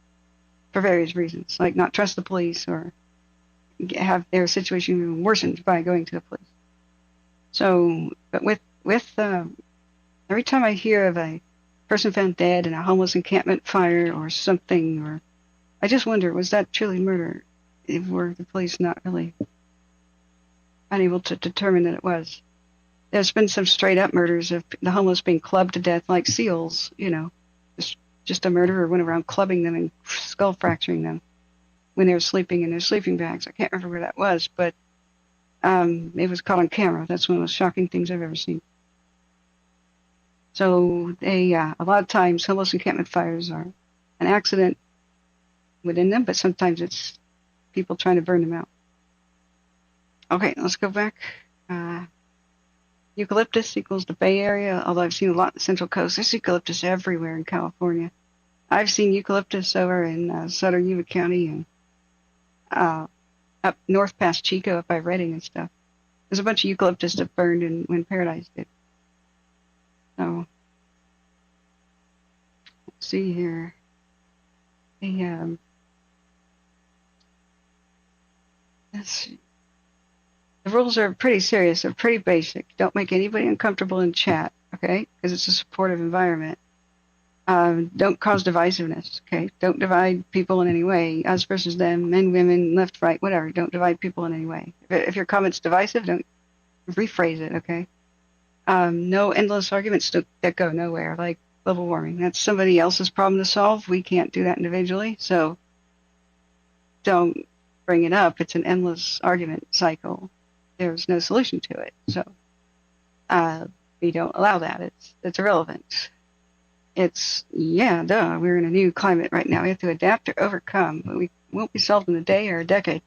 for various reasons, like not trust the police or have their situation even worsened by going to the police. So, but with every time I hear of a person found dead in a homeless encampment fire or something, or I just wonder, was that truly murder? Were the police not really unable to determine that it was? There's been some straight up murders of the homeless being clubbed to death like seals, just a murderer went around clubbing them and skull fracturing them when they were sleeping in their sleeping bags. I can't remember where that was, but it was caught on camera. That's one of the most shocking things I've ever seen. So a lot of times homeless encampment fires are an accident within them, but sometimes it's people trying to burn them out. Okay, let's go back. Eucalyptus equals the Bay Area, although I've seen a lot in the Central Coast. There's eucalyptus everywhere in California. I've seen eucalyptus over in southern Yuba County and up north past Chico, up by Redding and stuff. There's a bunch of eucalyptus that burned when Paradise did. So, let's see here. Let's see. The rules are pretty serious. They're pretty basic. Don't make anybody uncomfortable in chat, okay? Because it's a supportive environment. Don't cause divisiveness, okay? Don't divide people in any way. Us versus them, men, women, left, right, whatever. Don't divide people in any way. If your comment's divisive, don't rephrase it, okay? No endless arguments that go nowhere, like global warming. That's somebody else's problem to solve. We can't do that individually, so don't bring it up. It's an endless argument cycle. There's no solution to it, so we don't allow that. It's irrelevant. We're in a new climate right now. We have to adapt or overcome, but we won't be solved in a day or a decade.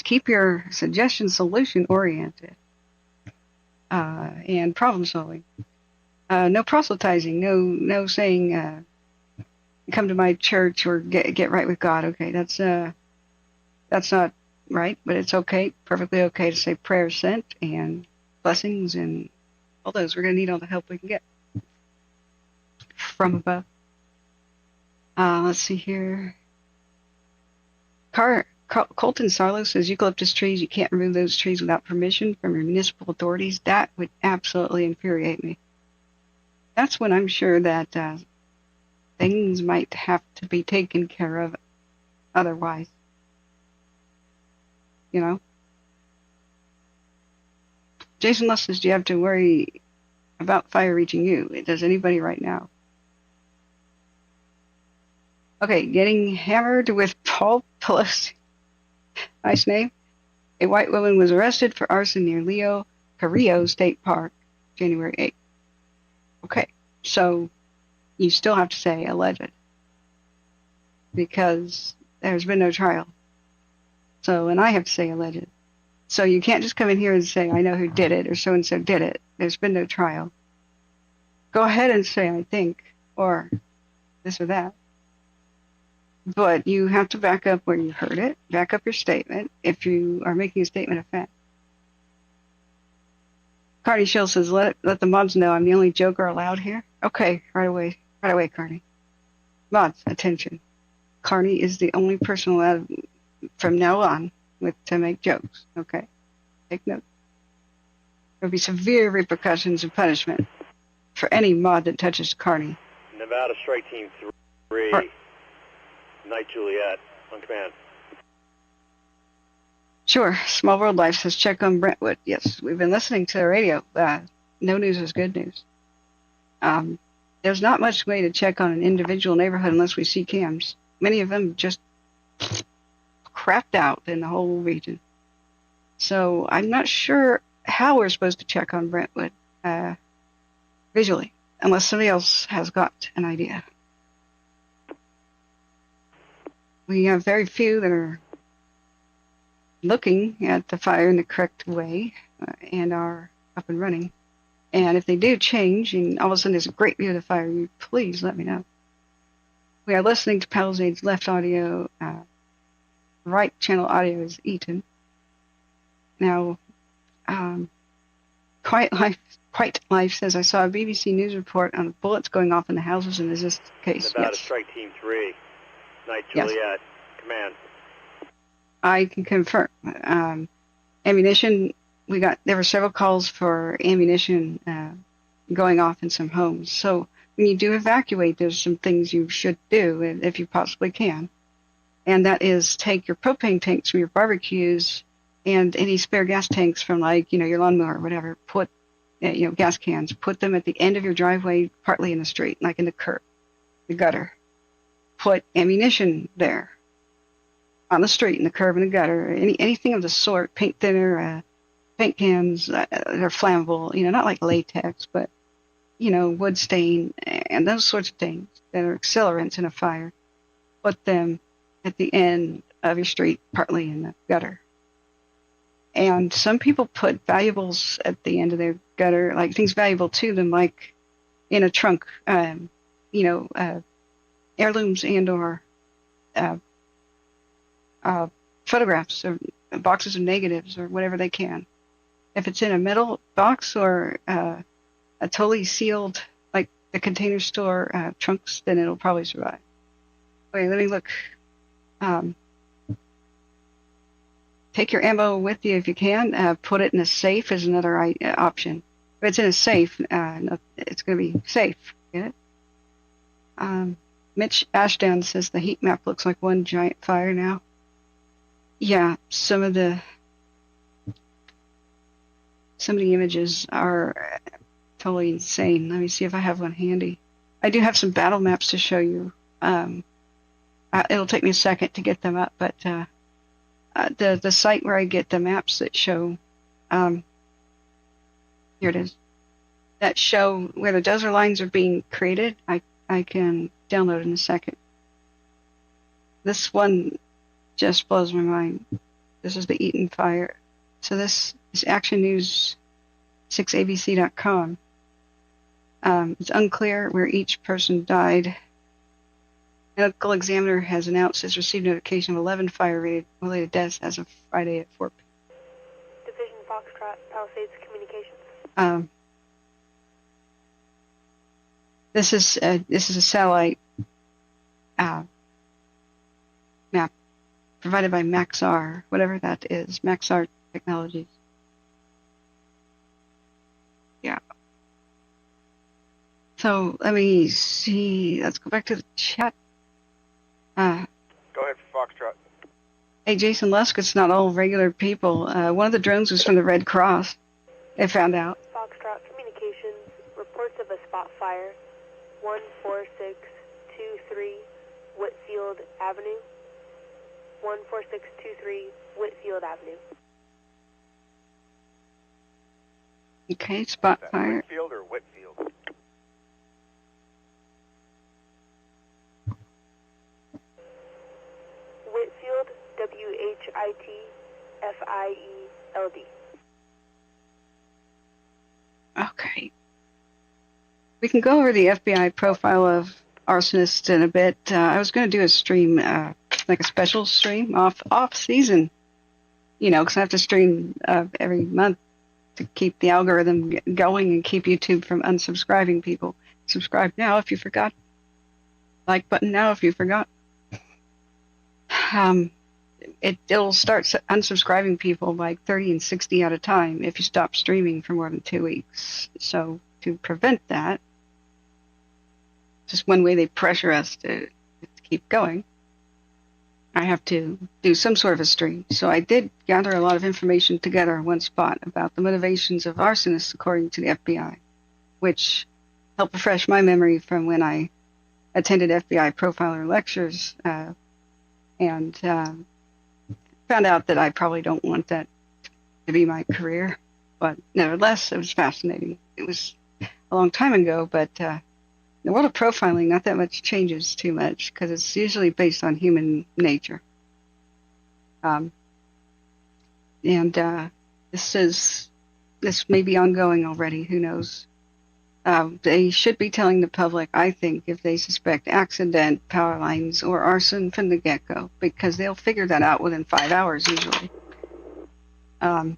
Keep your suggestion solution oriented and problem solving. No proselytizing. No saying come to my church or get right with God. Okay, that's not right, but it's okay, perfectly okay to say prayers sent and blessings and all those. We're going to need all the help we can get from above. Let's see here. Colton Sarlo says eucalyptus trees, you can't remove those trees without permission from your municipal authorities. That would absolutely infuriate me. That's when I'm sure that things might have to be taken care of otherwise. Jason Luss says, do you have to worry about fire reaching you? Does anybody right now? Okay, getting hammered with Paul Pelosi. Nice name. A white woman was arrested for arson near Leo Carrillo State Park, January 8th. Okay, so you still have to say alleged because there's been no trial. So, and I have to say alleged. So you can't just come in here and say, I know who did it, or so-and-so did it. There's been no trial. Go ahead and say, I think, or this or that. But you have to back up where you heard it, back up your statement if you are making a statement of fact. Carney Shill says, let the mods know I'm the only joker allowed here. Okay, right away, Carney. Mods, attention. Carney is the only person allowed from now on to make jokes. Okay, take note. There'll be severe repercussions and punishment for any mod that touches Carney. Nevada Strike Team 3, Night Juliet, on command. Sure. Small World Life says check on Brentwood. Yes, we've been listening to the radio. No news is good news. There's not much way to check on an individual neighborhood unless we see cams. Many of them just crapped out in the whole region. So I'm not sure how we're supposed to check on Brentwood visually, unless somebody else has got an idea. We have very few that are looking at the fire in the correct way and are up and running. And if they do change and all of a sudden there's a great view of the fire, you please let me know. We are listening to Palisades left audio, right channel audio is Eaton. Now, Quiet Life says, I saw a BBC News report on bullets going off in the houses, and is this the case? Nevada Yes. Strike Team 3, Night Juliet, Yes. command. I can confirm. Ammunition, there were several calls for ammunition going off in some homes. So when you do evacuate, there's some things you should do if you possibly can. And that is take your propane tanks from your barbecues and any spare gas tanks from your lawnmower or whatever, put, gas cans, put them at the end of your driveway, partly in the street, like in the curb, the gutter. Put ammunition there. On the street, in the curb, and the gutter, anything of the sort, paint thinner, paint cans that are flammable, not like latex, but, wood stain, and those sorts of things that are accelerants in a fire. Put them at the end of your street, partly in the gutter. And some people put valuables at the end of their gutter, like things valuable to them, like in a trunk, heirlooms and or photographs or boxes of negatives or whatever they can. If it's in a metal box or a totally sealed, like the Container Store trunks, then it'll probably survive. Wait, let me look. Take your ammo with you if you can. Put it in a safe is another option. If it's in a safe, it's going to be safe. Get it? Mitch Ashdown says the heat map looks like one giant fire now. Yeah, some of the images are totally insane. Let me see if I have one handy. I do have some battle maps to show you. It'll take me a second to get them up, but the site where I get the maps that show, here it is, that show where the dozer lines are being created, I can download in a second. This one just blows my mind. This is the Eaton Fire. So this is Action News 6abc.com. It's unclear where each person died. Medical examiner has announced has received notification of 11 fire-related deaths as of Friday at 4 p.m. Division Foxtrot, Palisades Communications. This is a satellite map provided by Maxar, whatever that is, Maxar Technologies. Yeah. So let me see. Let's go back to the chat. Go ahead for Foxtrot. Hey, Jason Lusk, it's not all regular people. One of the drones was from the Red Cross. They found out. Foxtrot Communications, reports of a spot fire, 14623 Whitfield Avenue. 14623 Whitfield Avenue. Okay, spot fire. Whitfield or Whitfield? Whitfield, WHITFIELD. Okay. We can go over the FBI profile of arsonists in a bit. I was going to do a stream, like a special stream off season, because I have to stream every month to keep the algorithm going and keep YouTube from unsubscribing people. Subscribe now if you forgot. Like button now if you forgot. It'll start unsubscribing people like 30 and 60 at a time if you stop streaming for more than 2 weeks. So to prevent that, just one way they pressure us to keep going, I have to do some sort of a stream. So I did gather a lot of information together in one spot about the motivations of arsonists according to the FBI, which helped refresh my memory from when I attended FBI profiler lectures and found out that I probably don't want that to be my career. But nevertheless, it was fascinating. It was a long time ago, but in the world of profiling, not that much changes too much because it's usually based on human nature. This may be ongoing already. Who knows? They should be telling the public, I think, if they suspect accident, power lines, or arson from the get-go, because they'll figure that out within 5 hours usually. And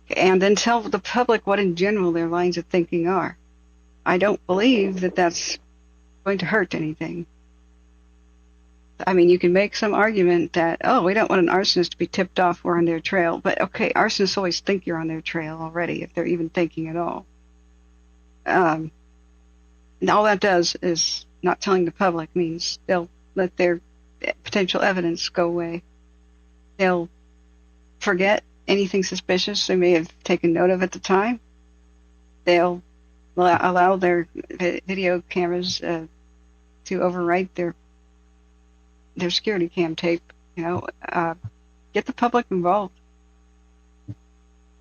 then tell the public what in general their lines of thinking are. I don't believe that that's going to hurt anything. I mean, you can make some argument that, oh, we don't want an arsonist to be tipped off we're on their trail. But, okay, arsonists always think you're on their trail already, if they're even thinking at all. And all that does is not telling the public means they'll let their potential evidence go away. They'll forget anything suspicious they may have taken note of at the time. They'll allow their video cameras to overwrite their security cam tape. Get the public involved.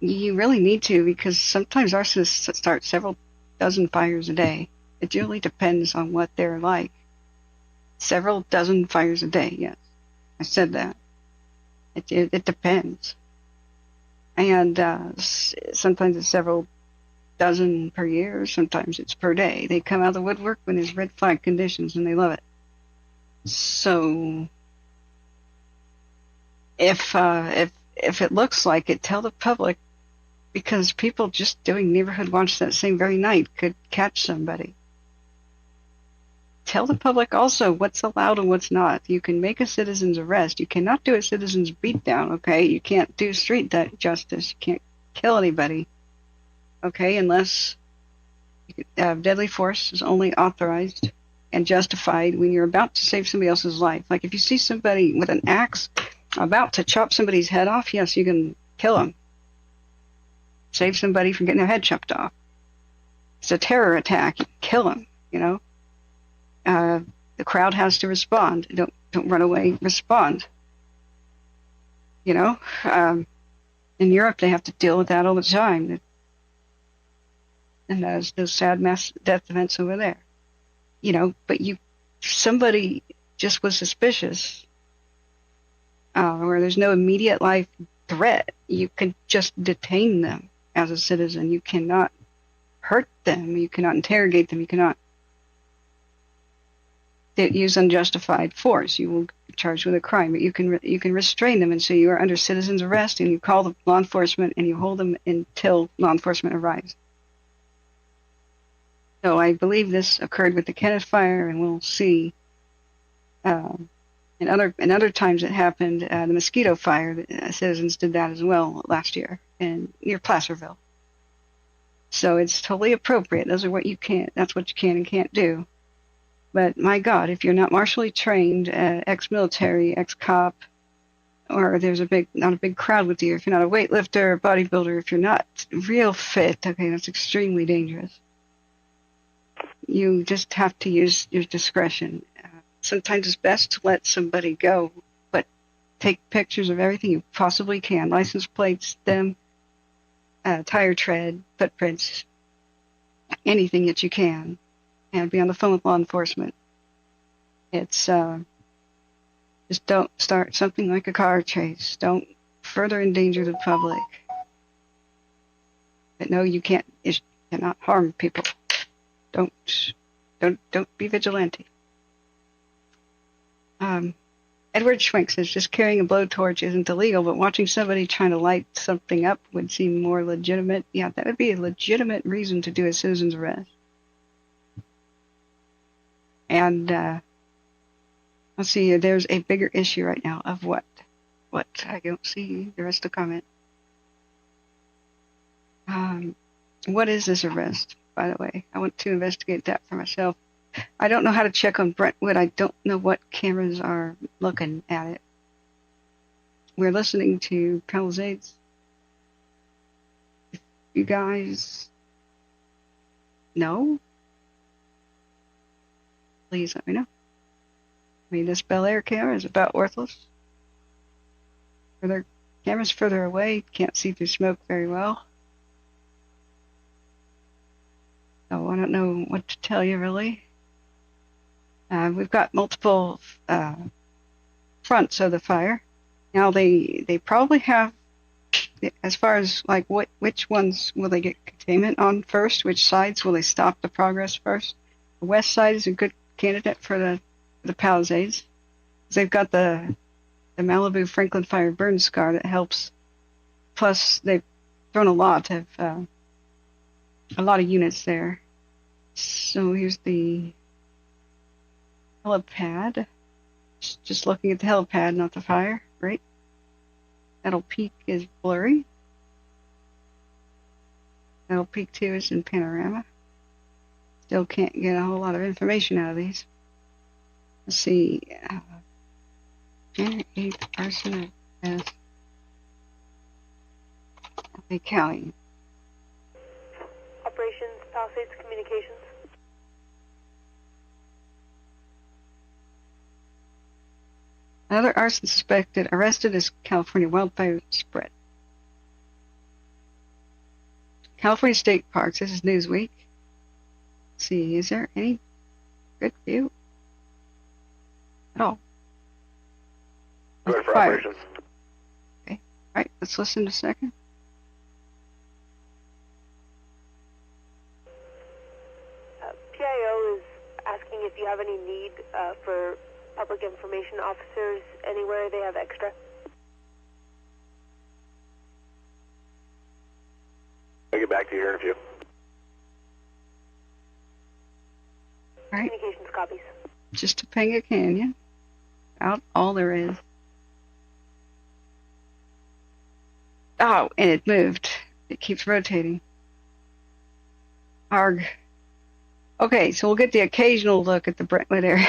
You really need to, because sometimes arsonists start several dozen fires a day. It really depends on what they're like. Several dozen fires a day, yes. I said that. It depends. And sometimes it's several dozen per year, sometimes it's per day. They come out of the woodwork when there's red flag conditions and they love it. So if it looks like it, tell the public, because people just doing neighborhood watch that same very night could catch somebody. Tell the public also what's allowed and what's not. You can make a citizen's arrest. You cannot do a citizen's beatdown, okay? You can't do street justice. You can't kill anybody, okay, unless deadly force is only authorized and justified when you're about to save somebody else's life. Like if you see somebody with an axe about to chop somebody's head off, yes, you can kill them. Save somebody from getting their head chopped off. It's a terror attack. You can kill them, The crowd has to respond. Don't run away. Respond. In Europe, they have to deal with that all the time. And there's those sad mass death events over there. But somebody just was suspicious, where there's no immediate life threat. You can just detain them as a citizen. You cannot hurt them. You cannot interrogate them. You cannot use unjustified force. You will be charged with a crime, but you can restrain them, and so you are under citizen's arrest, and you call the law enforcement, and you hold them until law enforcement arrives. So I believe this occurred with the Kenneth fire, and we'll see. In other times it happened, the mosquito fire, the citizens did that as well last year near Placerville. So it's totally appropriate. That's what you can and can't do. But my God, if you're not martially trained, ex-military, ex-cop, or there's not a big crowd with you, if you're not a weightlifter, bodybuilder, if you're not real fit, okay, that's extremely dangerous. You just have to use your discretion. Sometimes it's best to let somebody go, but take pictures of everything you possibly can. License plates, them, tire tread, footprints, anything that you can, and be on the phone with law enforcement. It's just don't start something like a car chase. Don't further endanger the public. But no, you cannot harm people. Don't be vigilante. Edward Schwenk says just carrying a blowtorch isn't illegal, but watching somebody trying to light something up would seem more legitimate. Yeah, that would be a legitimate reason to do a citizen's arrest. And let's see, there's a bigger issue right now of what? What? I don't see the rest of the comment. What is this arrest, by the way? I want to investigate that for myself. I don't know how to check on Brentwood. I don't know what cameras are looking at it. We're listening to Palisades. If you guys know, please let me know. I mean, this Bel Air camera is about worthless. Further cameras further away, can't see through smoke very well. So I don't know what to tell you really. We've got multiple fronts of the fire. Now they probably have, as far as like which ones will they get containment on first? Which sides will they stop the progress first? The west side is a good candidate for the Palisades. They've got the Malibu Franklin Fire burn scar that helps. Plus they've thrown a lot of units there. So here's the helipad. Just looking at the helipad, not the fire. Right. That'll peak is blurry. That'll peak 2 is in panorama. Still can't get a whole lot of information out of these. Let's see. January 8th, arson of LA County. Operations Palisades Communications. Another arson suspected arrested as California wildfire spread. California State Parks. This is Newsweek. Let's see, is there any good view at all? Good for Fire. operations. Okay, all right. Let's listen a second. PIO is asking if you have any need for public information officers anywhere they have extra. I'll get back to you here in a few. All right. Communications copies. Just Topanga Canyon. About all there is. Oh, and it moved. It keeps rotating. Arg. Okay, so we'll get the occasional look at the Brentwood area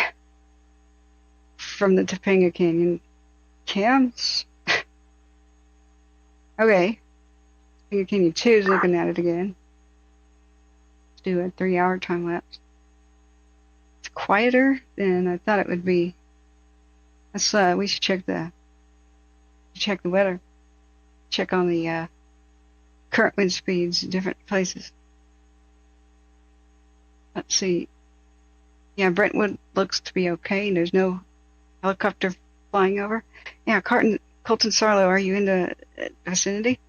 from the Topanga Canyon cams. Okay. Topanga Canyon 2 is looking at it again. Let's do a 3-hour time lapse. It's quieter than I thought it would be. Let's we should check the weather. Check on the current wind speeds in different places. Let's see. Yeah, Brentwood looks to be okay. There's no helicopter flying over. Yeah, Colton Sarlo, are you in the vicinity?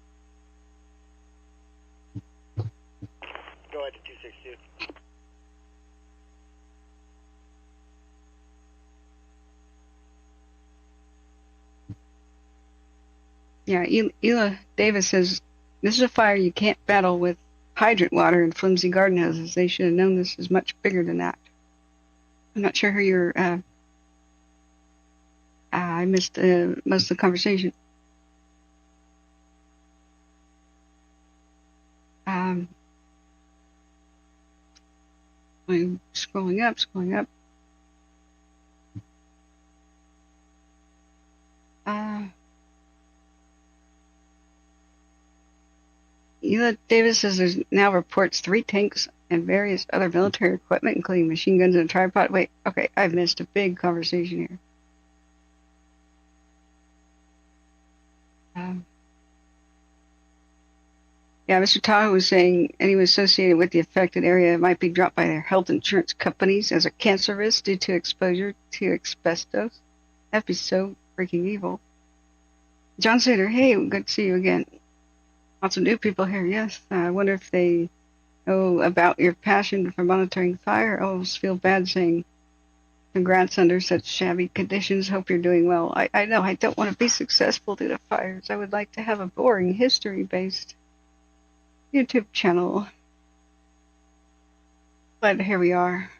Go ahead to 262. Yeah, Ela Davis says, this is a fire you can't battle with hydrant water and flimsy garden hoses. They should have known this is much bigger than that. I'm not sure who you're... I missed most of the conversation. I'm scrolling up. Ela Davis says there's now reports 3 tanks and various other military equipment, including machine guns and a tripod. Wait, okay, I've missed a big conversation here. Yeah, Mr. Tahoe was saying anyone associated with the affected area might be dropped by their health insurance companies as a cancer risk due to exposure to asbestos. That'd be so freaking evil. John Sater, hey, good to see you again. Lots of new people here, yes. I wonder if they know about your passion for monitoring fire. I always feel bad saying Congrats under such shabby conditions. Hope you're doing well. I know I don't want to be successful due to fires. I would like to have a boring history-based YouTube channel. But here we are.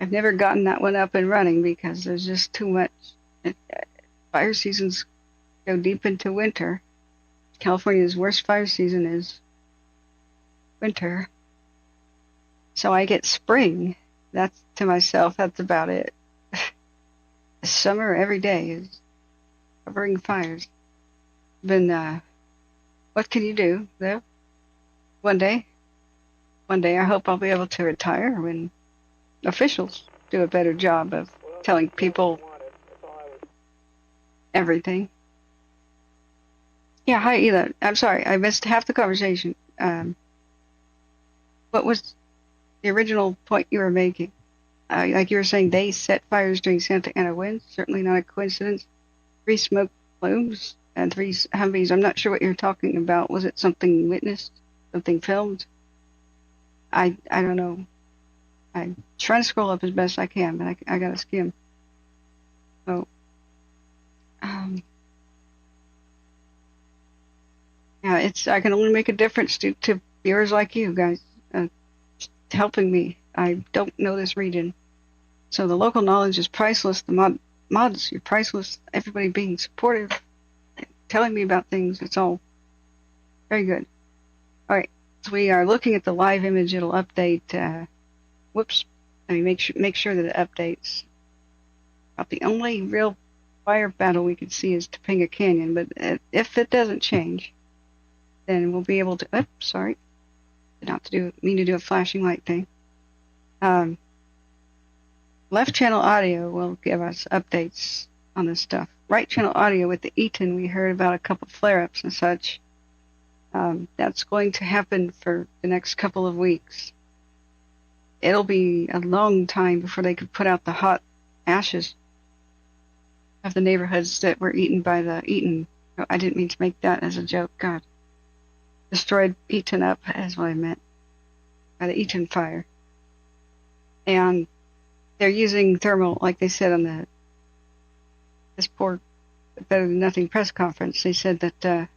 I've never gotten that one up and running because there's just too much. Fire seasons go deep into winter. California's worst fire season is winter. So I get spring. That's to myself, that's about it. Summer every day is covering fires. Been, what can you do, though? One day I hope I'll be able to retire when officials do a better job of telling people everything. Yeah, hi, Ela. I'm sorry, I missed half the conversation. What was the original point you were making? Like you were saying, they set fires during Santa Ana winds. Certainly not a coincidence. 3 smoke plumes and 3 Humvees. I'm not sure what you're talking about. Was it something witnessed? Something filmed? I don't know. I'm trying to scroll up as best I can, but I gotta skim. So, yeah, I can only make a difference to viewers like you guys, helping me. I don't know this region, so the local knowledge is priceless. The mods, you're priceless. Everybody being supportive, telling me about things. It's all very good. All right, so we are looking at the live image. It'll update. Whoops. Let me make sure that it updates. About the only real fire battle we can see is Topanga Canyon, but if it doesn't change, then we'll be able to. Oops, sorry. Mean to do a flashing light thing. Left channel audio will give us updates on this stuff. Right channel audio with the Eaton, we heard about a couple flare-ups and such. That's going to happen for the next couple of weeks. It'll be a long time before they could put out the hot ashes of the neighborhoods that were eaten by the Eaton. Oh, I didn't mean to make that as a joke. God. Destroyed, eaten up, is what I meant. By the Eaton Fire. And they're using thermal, like they said on this poor Better Than Nothing press conference. They said that they're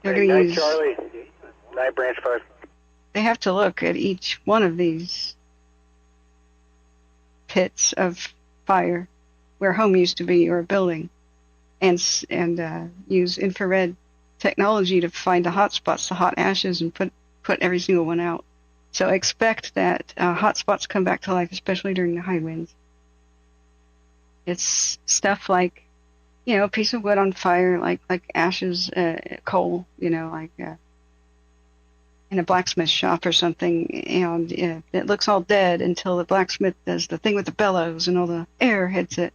going to use... Charlie, Night Branch 5. They have to look at each one of these pits of fire where home used to be or a building and use infrared technology to find the hot spots, the hot ashes, and put every single one out. So expect that hot spots come back to life, especially during the high winds. It's stuff like, a piece of wood on fire, like ashes, coal, like in a blacksmith shop or something, and it looks all dead until the blacksmith does the thing with the bellows and all the air hits it.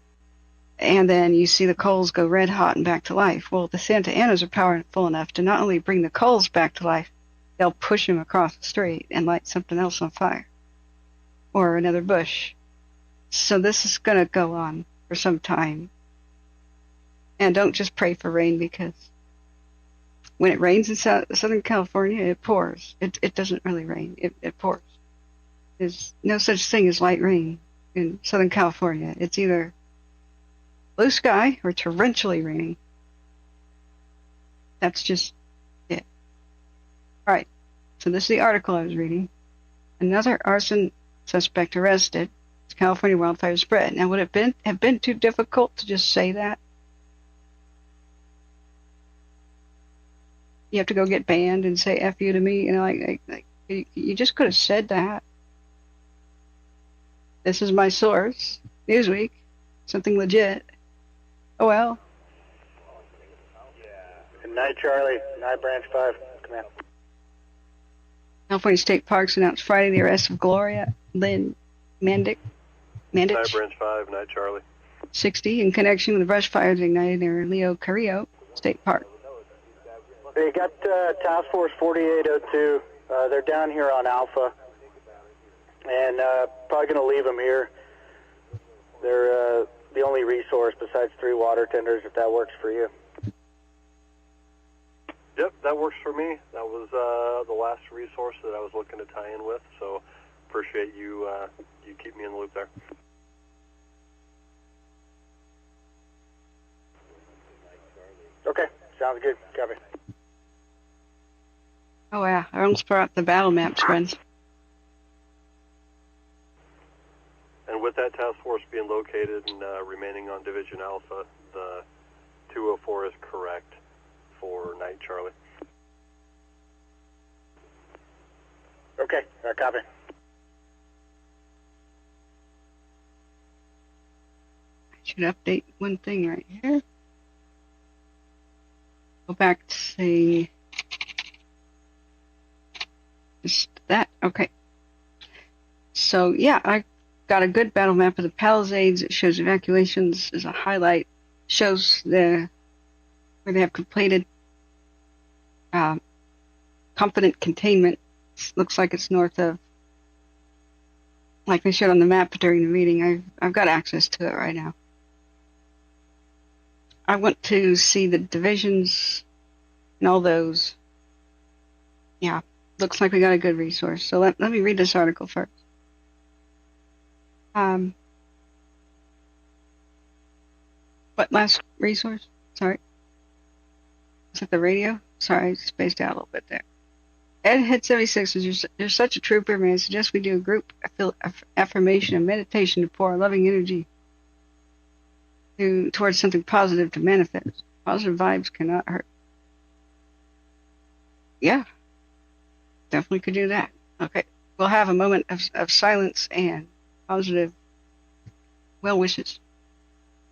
And then you see the coals go red hot and back to life. Well, the Santa Anas are powerful enough to not only bring the coals back to life, they'll push them across the street and light something else on fire. Or another bush. So this is going to go on for some time. And don't just pray for rain, because when it rains in Southern California, it pours. It doesn't really rain. It pours. There's no such thing as light rain in Southern California. It's either blue sky or torrentially raining. That's just it. All right. So this is the article I was reading. Another arson suspect arrested. California wildfire spread. Now, would it have been too difficult to just say that? You have to go get banned and say F you to me, you just could have said that. This is my source, Newsweek, something legit. Oh well. Night Charlie, Night Branch 5, come in. California State Parks announced Friday the arrest of Gloria Lynn Mandich, Night Branch 5, Night Charlie. 60, in connection with the brush fires ignited near Leo Carrillo State Park. They got Task Force 4802. They're down here on Alpha, and probably going to leave them here. They're the only resource besides 3 water tenders, if that works for you. Yep, that works for me. That was the last resource that I was looking to tie in with, so appreciate you keep me in the loop there. Sounds good. Copy. Oh yeah, I almost brought the battle maps, friends. And with that task force being located and remaining on Division Alpha, the 204 is correct for Night Charlie. Okay, copy. I should update one thing right here. Go back to say just that. Okay. So yeah, I got a good battle map of the Palisades. It shows evacuations as a highlight. Shows where they have completed confident containment. Looks like it's north of, like they showed on the map during the meeting. I've got access to it right now. I want to see the divisions and all those. Yeah, looks like we got a good resource. So let me read this article first. What last resource? Sorry. Is it the radio? Sorry, I spaced out a little bit there. Ed Head 76 says, you're such a trooper, man. I suggest we do a group affirmation and meditation to pour our loving energy towards something positive to manifest. Positive vibes cannot hurt. Yeah, definitely could do that. Okay, we'll have a moment of silence and positive well wishes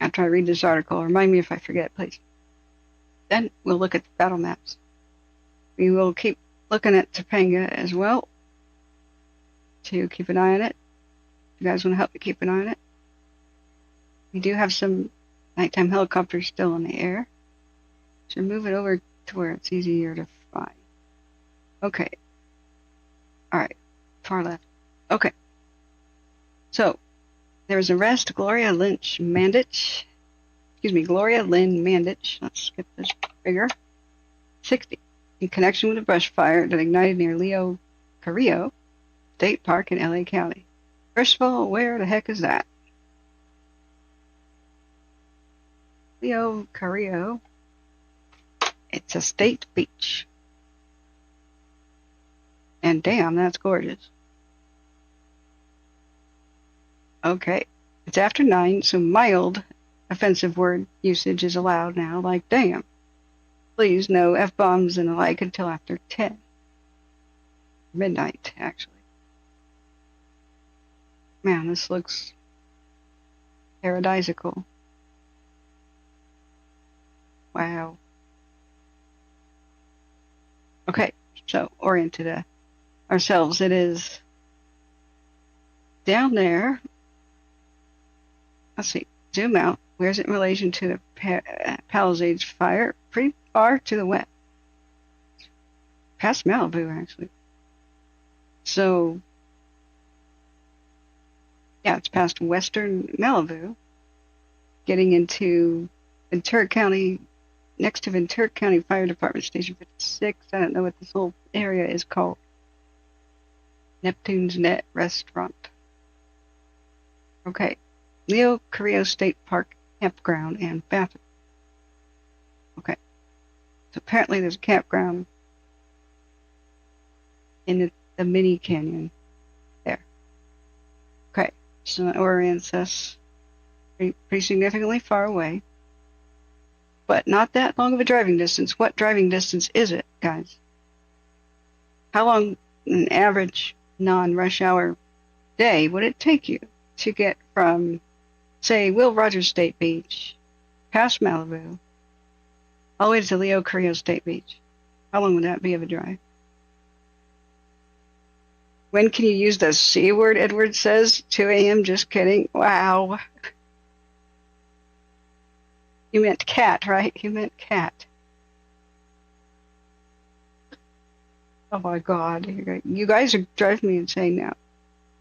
after I read this article. Remind me if I forget, please. Then we'll look at the battle maps. We will keep looking at Topanga as well to keep an eye on it. If you guys want to help me keep an eye on it. We do have some nighttime helicopters still in the air. So move it over to where it's easier to find. Okay. Alright. Far left. Okay. So, there was arrest Gloria Lynn Mandich. Let's skip this figure. 60. In connection with a brush fire that ignited near Leo Carrillo State Park in LA County. First of all, where the heck is that? Leo Carrillo. It's a state beach. And damn, that's gorgeous. Okay. It's after 9, so mild offensive word usage is allowed now, like damn. Please, no F-bombs and the like until after 10. Midnight, actually. Man, this looks paradisical. Wow. Okay, so oriented ourselves. It is down there. Let's see. Zoom out. Where's it in relation to the Palisades fire? Pretty far to the west. Past Malibu, actually. So, yeah, it's past western Malibu. Getting into Ventura County, next to Ventura County Fire Department Station 56. I don't know what this whole area is called. Neptune's Net Restaurant. Okay. Leo Carrillo State Park Campground and bathroom. Okay. So apparently there's a campground in the mini canyon there. Okay. So that orients us pretty significantly far away. But not that long of a driving distance. What driving distance is it, guys? How long an average non-rush hour day would it take you to get from, say, Will Rogers State Beach, past Malibu, all the way to Leo Carrillo State Beach? How long would that be of a drive? When can you use the C word, Edward says? 2 a.m., just kidding. Wow. You meant cat, right? You meant cat. Oh my God. You guys are driving me insane now.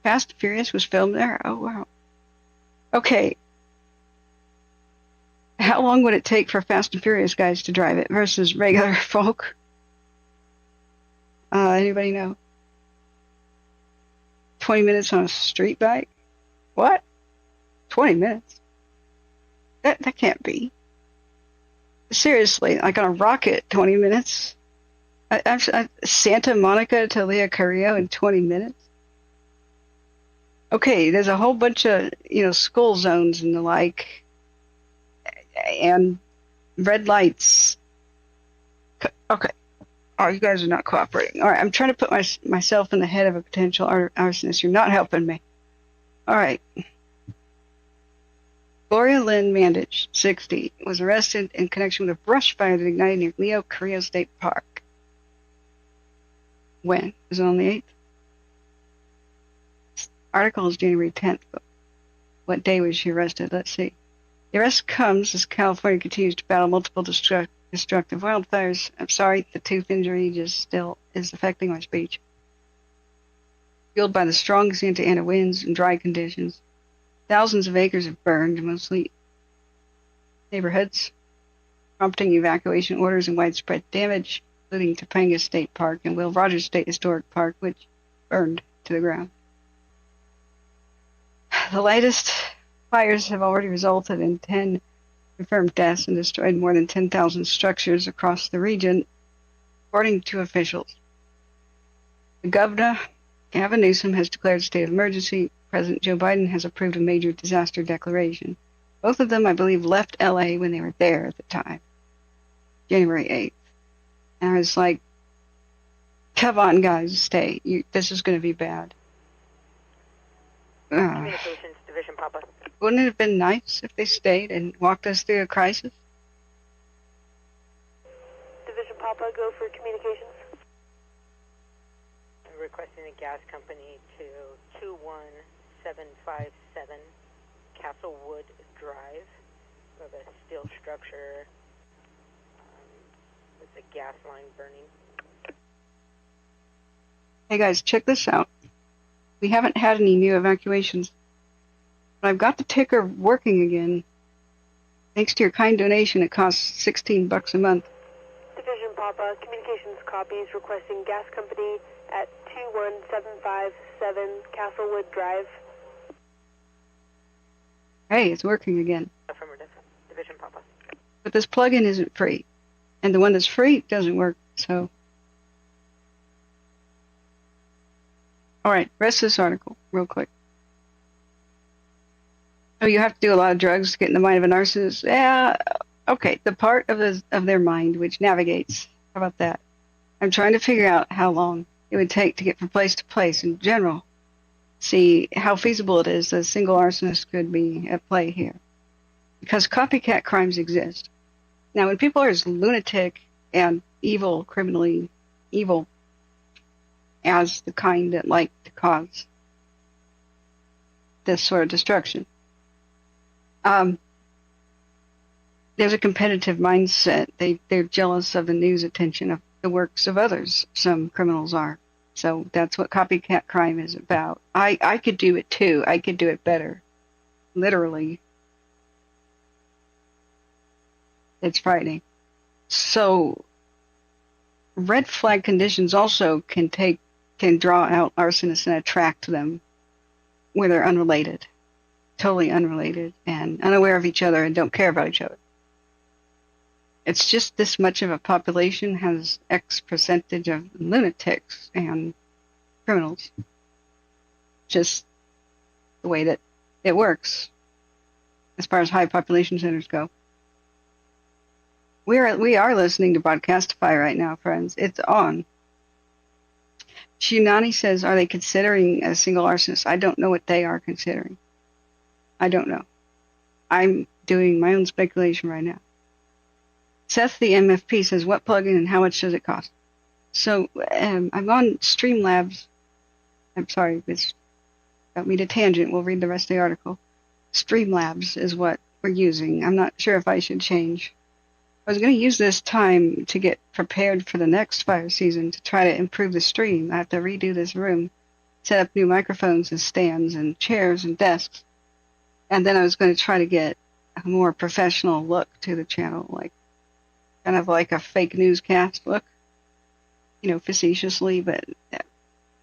Fast and Furious was filmed there? Oh wow. Okay. How long would it take for Fast and Furious guys to drive it versus regular folk? Anybody know? 20 minutes on a street bike? What? 20 minutes? That can't be. Seriously, like on a rocket, 20 minutes. Santa Monica to Lea Carrillo in 20 minutes. Okay, there's a whole bunch of, school zones and the like, and red lights. Okay. Oh, you guys are not cooperating. All right, I'm trying to put myself in the head of a potential arsonist. You're not helping me. All right. Gloria Lynn Mandich, 60, was arrested in connection with a brush fire that ignited near Leo Carrillo State Park. When? Was it on the 8th? Article is January 10th, but what day was she arrested? Let's see. The arrest comes as California continues to battle multiple destructive wildfires. I'm sorry, the tooth injury just still is affecting my speech. Fueled by the strong Santa Ana winds and dry conditions, thousands of acres have burned, mostly neighborhoods, prompting evacuation orders and widespread damage, including Topanga State Park and Will Rogers State Historic Park, which burned to the ground. The latest fires have already resulted in 10 confirmed deaths and destroyed more than 10,000 structures across the region, according to officials. The governor, Gavin Newsom, has declared a state of emergency. President Joe Biden has approved a major disaster declaration. Both of them, I believe, left LA when they were there at the time, January 8th. And I was like, come on, guys, stay. This is going to be bad. Communications Division, Papa. Wouldn't it have been nice if they stayed and walked us through a crisis? Division, Papa, go for communications. I'm requesting a gas company to 21757 Castlewood Drive. We have a steel structure with a gas line burning. Hey guys, check this out. We haven't had any new evacuations, but I've got the ticker working again. Thanks to your kind donation, it costs $16 a month. Division, Papa, communications copies requesting gas company at 21757 Castlewood Drive. Hey, it's working again. Affirmative. Division, Papa. But this plugin isn't free, and the one that's free doesn't work, so... All right, rest of this article, real quick. Oh, you have to do a lot of drugs to get in the mind of an arsonist? Yeah, okay, the part of their mind which navigates. How about that? I'm trying to figure out how long it would take to get from place to place in general. See how feasible it is that a single arsonist could be at play here. Because copycat crimes exist. Now, when people are as lunatic and evil, criminally evil, as the kind that like to cause this sort of destruction. There's a competitive mindset. They're jealous of the news attention of the works of others. Some criminals are. So that's what copycat crime is about. I could do it too. I could do it better. Literally. It's frightening. So red flag conditions also can draw out arsonists and attract them where they're unrelated, totally unrelated, and unaware of each other and don't care about each other. It's just this much of a population has X percentage of lunatics and criminals. Just the way that it works as far as high population centers go. We are listening to Broadcastify right now, friends. It's on. Shunani says, are they considering a single arsonist? I don't know what they are considering. I don't know. I'm doing my own speculation right now. Seth, the MFP, says, what plugin and how much does it cost? So I'm on Streamlabs. I'm sorry, it's got me to tangent. We'll read the rest of the article. Streamlabs is what we're using. I'm not sure if I should change. I was going to use this time to get prepared for the next fire season to try to improve the stream. I have to redo this room, set up new microphones and stands and chairs and desks. And then I was going to try to get a more professional look to the channel, like kind of like a fake newscast look, facetiously, but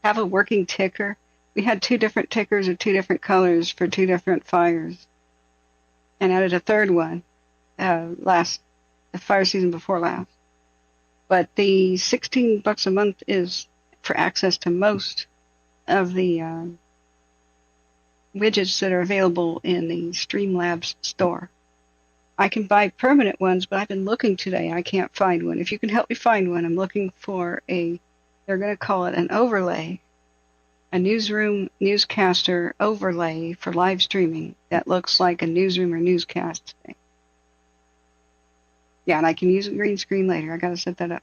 have a working ticker. We had 2 different tickers of 2 different colors for 2 different fires and added a third one last the fire season before last. But the $16 a month is for access to most of the widgets that are available in the Streamlabs store. I can buy permanent ones, but I've been looking today. I can't find one. If you can help me find one, I'm looking for they're going to call it an overlay, a newsroom newscaster overlay for live streaming that looks like a newsroom or newscast thing. Yeah, and I can use a green screen later. I got to set that up.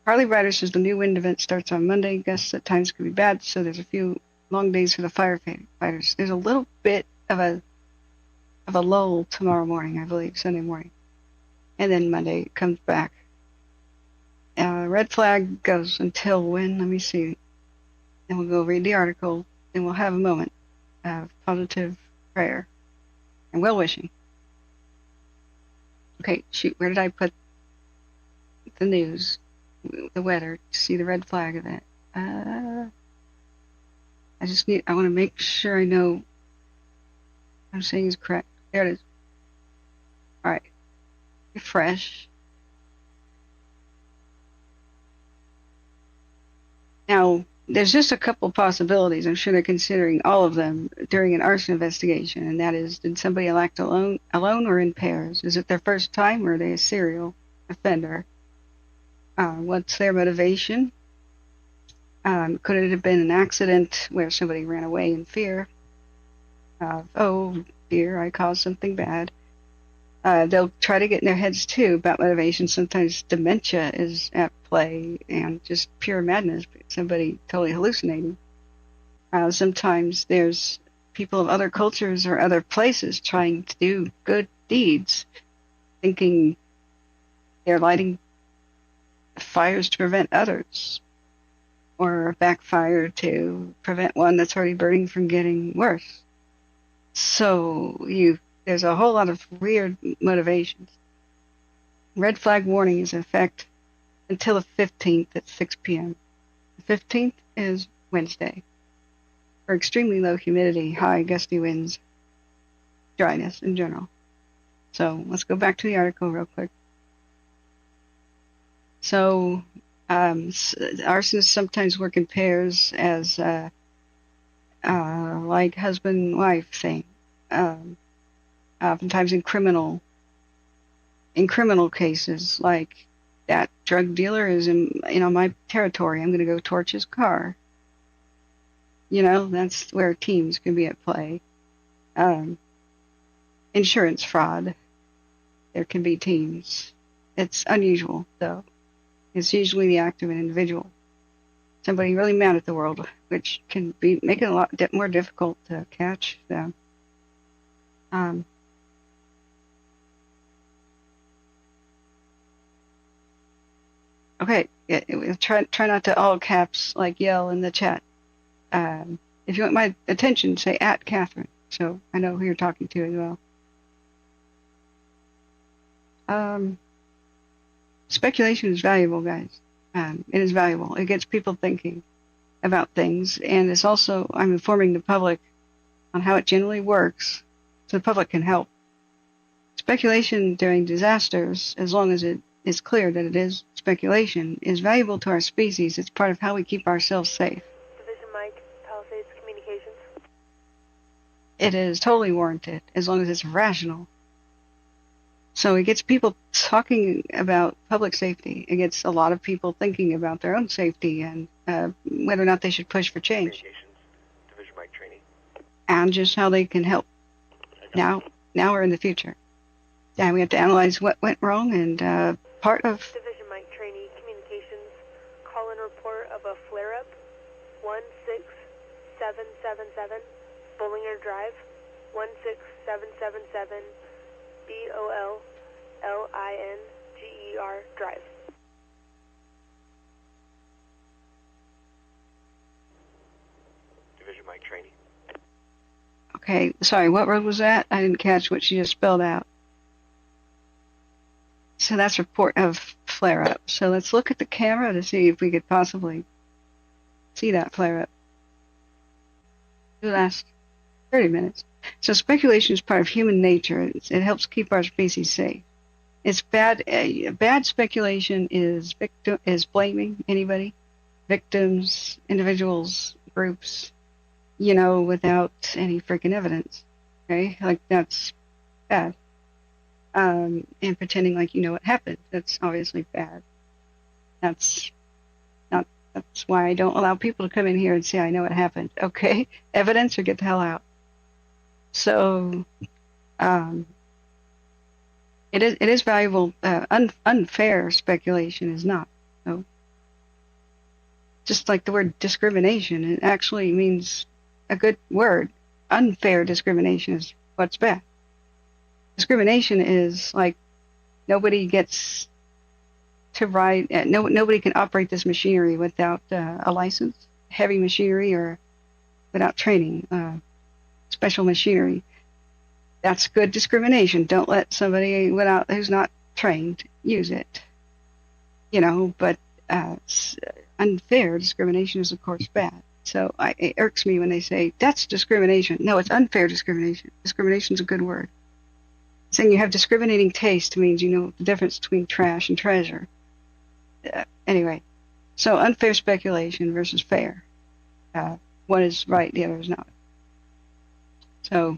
Harley Rider says the new wind event starts on Monday. Guess that times could be bad, so there's a few long days for the firefighters. There's a little bit of a lull tomorrow morning, I believe, Sunday morning. And then Monday it comes back. Red flag goes until when? Let me see. Then we'll go read the article, and we'll have a moment of positive prayer and well-wishing. Okay, shoot, where did I put the news, the weather, to see the red flag of that? I want to make sure I know what I'm saying is correct. There it is. All right. Refresh. Now, there's just a couple possibilities. I'm sure they're considering all of them during an arson investigation, and that is, did somebody act alone or in pairs? Is it their first time, or are they a serial offender? What's their motivation? Could it have been an accident where somebody ran away in fear? Oh dear, I caused something bad. They'll try to get in their heads too about motivation. Sometimes dementia is at play and just pure madness, somebody totally hallucinating. Sometimes there's people of other cultures or other places trying to do good deeds, thinking they're lighting fires to prevent others, or backfire to prevent one that's already burning from getting worse. So there's a whole lot of weird motivations. Red flag warning is in effect until the 15th at 6 p.m. The 15th is Wednesday. For extremely low humidity, high gusty winds, dryness in general. So let's go back to the article real quick. So arsonists sometimes work in pairs as like husband-wife thing. Oftentimes in criminal cases, like that drug dealer is in my territory, I'm going to go torch his car. That's where teams can be at play. Insurance fraud, there can be teams. It's unusual, though. It's usually the act of an individual, somebody really mad at the world, which can make it a lot more difficult to catch them. Okay, try not to all caps yell in the chat. If you want my attention, say @Catherine, so I know who you're talking to as well. Speculation is valuable, guys. It is valuable. It gets people thinking about things, and it's also, I'm informing the public on how it generally works so the public can help. Speculation during disasters, as long as it is clear that it is speculation, is valuable to our species. It's part of how we keep ourselves safe. Division Mike, Palisades Communications. It is totally warranted, as long as it's rational. So it gets people talking about public safety. It gets a lot of people thinking about their own safety and whether or not they should push for change. Division Mike training. And just how they can help now or in the future. And we have to analyze what went wrong, and part of... Division Mike trainee communications. Call in report of a flare-up. 16777 Bullinger Drive. 16777 BOLLINGER Drive. Division Mike training. Okay, sorry, what road was that? I didn't catch what she just spelled out. So that's report of flare-up. So let's look at the camera to see if we could possibly see that flare-up. It lasts 30 minutes. So speculation is part of human nature. It helps keep our species safe. It's bad. Bad speculation is blaming anybody, victims, individuals, groups, without any freaking evidence. Okay, like that's bad. And pretending like you know what happened. That's obviously bad. That's why I don't allow people to come in here and say I know what happened. Okay, evidence or get the hell out. So, it is valuable. Unfair speculation is not. So, just like the word discrimination, it actually means a good word. Unfair discrimination is what's bad. Discrimination is like nobody gets to ride. Nobody can operate this machinery without a license, heavy machinery, or without training, special machinery. That's good discrimination. Don't let somebody who's not trained use it. But unfair discrimination is of course bad. So it irks me when they say that's discrimination. No, it's unfair discrimination. Discrimination is a good word. Saying you have discriminating taste means you know the difference between trash and treasure. Anyway, so unfair speculation versus fair. One is right, the other is not. So,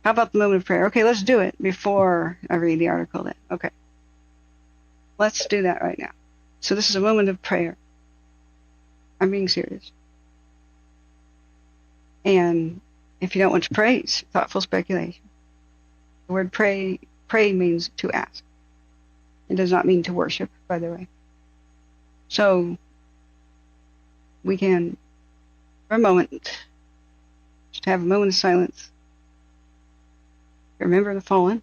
how about the moment of prayer? Okay, let's do it before I read the article then. Okay. Let's do that right now. So this is a moment of prayer. I'm being serious. And if you don't want to pray, it's thoughtful speculation. The word pray means to ask. It does not mean to worship, by the way. So we can, for a moment, just have a moment of silence. Remember the fallen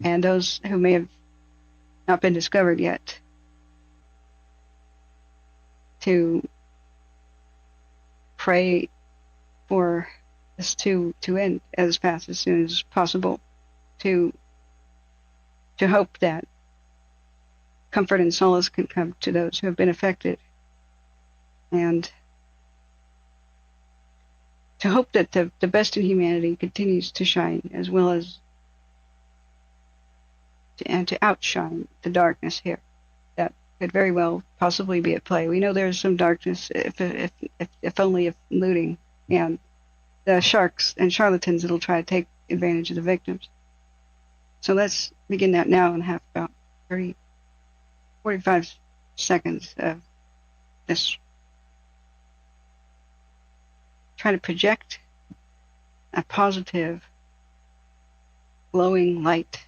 and those who may have not been discovered yet, to pray for this to end as fast as soon as possible, to hope that comfort and solace can come to those who have been affected, and to hope that the best in humanity continues to shine, as well as to outshine the darkness here that could very well possibly be at play. We know there's some darkness, if only of looting and the sharks and charlatans that'll try to take advantage of the victims. So let's begin that now and have about 45 seconds of this. Try to project a positive, glowing light.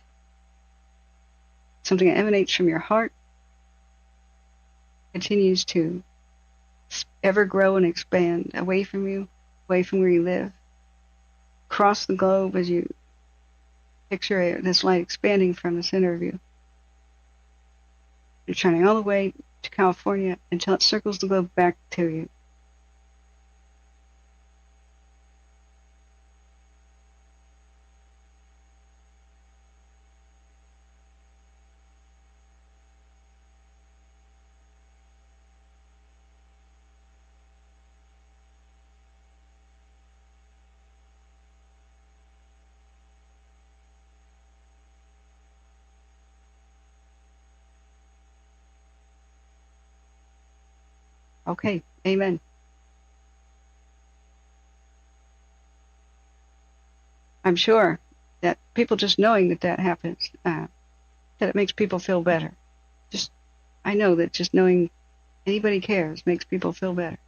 Something that emanates from your heart, continues to ever grow and expand away from you, away from where you live, across the globe as you picture this light expanding from the center of you. You're shining all the way to California until it circles the globe back to you. Okay, amen. I'm sure that people just knowing that happens, that it makes people feel better. I know that just knowing anybody cares makes people feel better.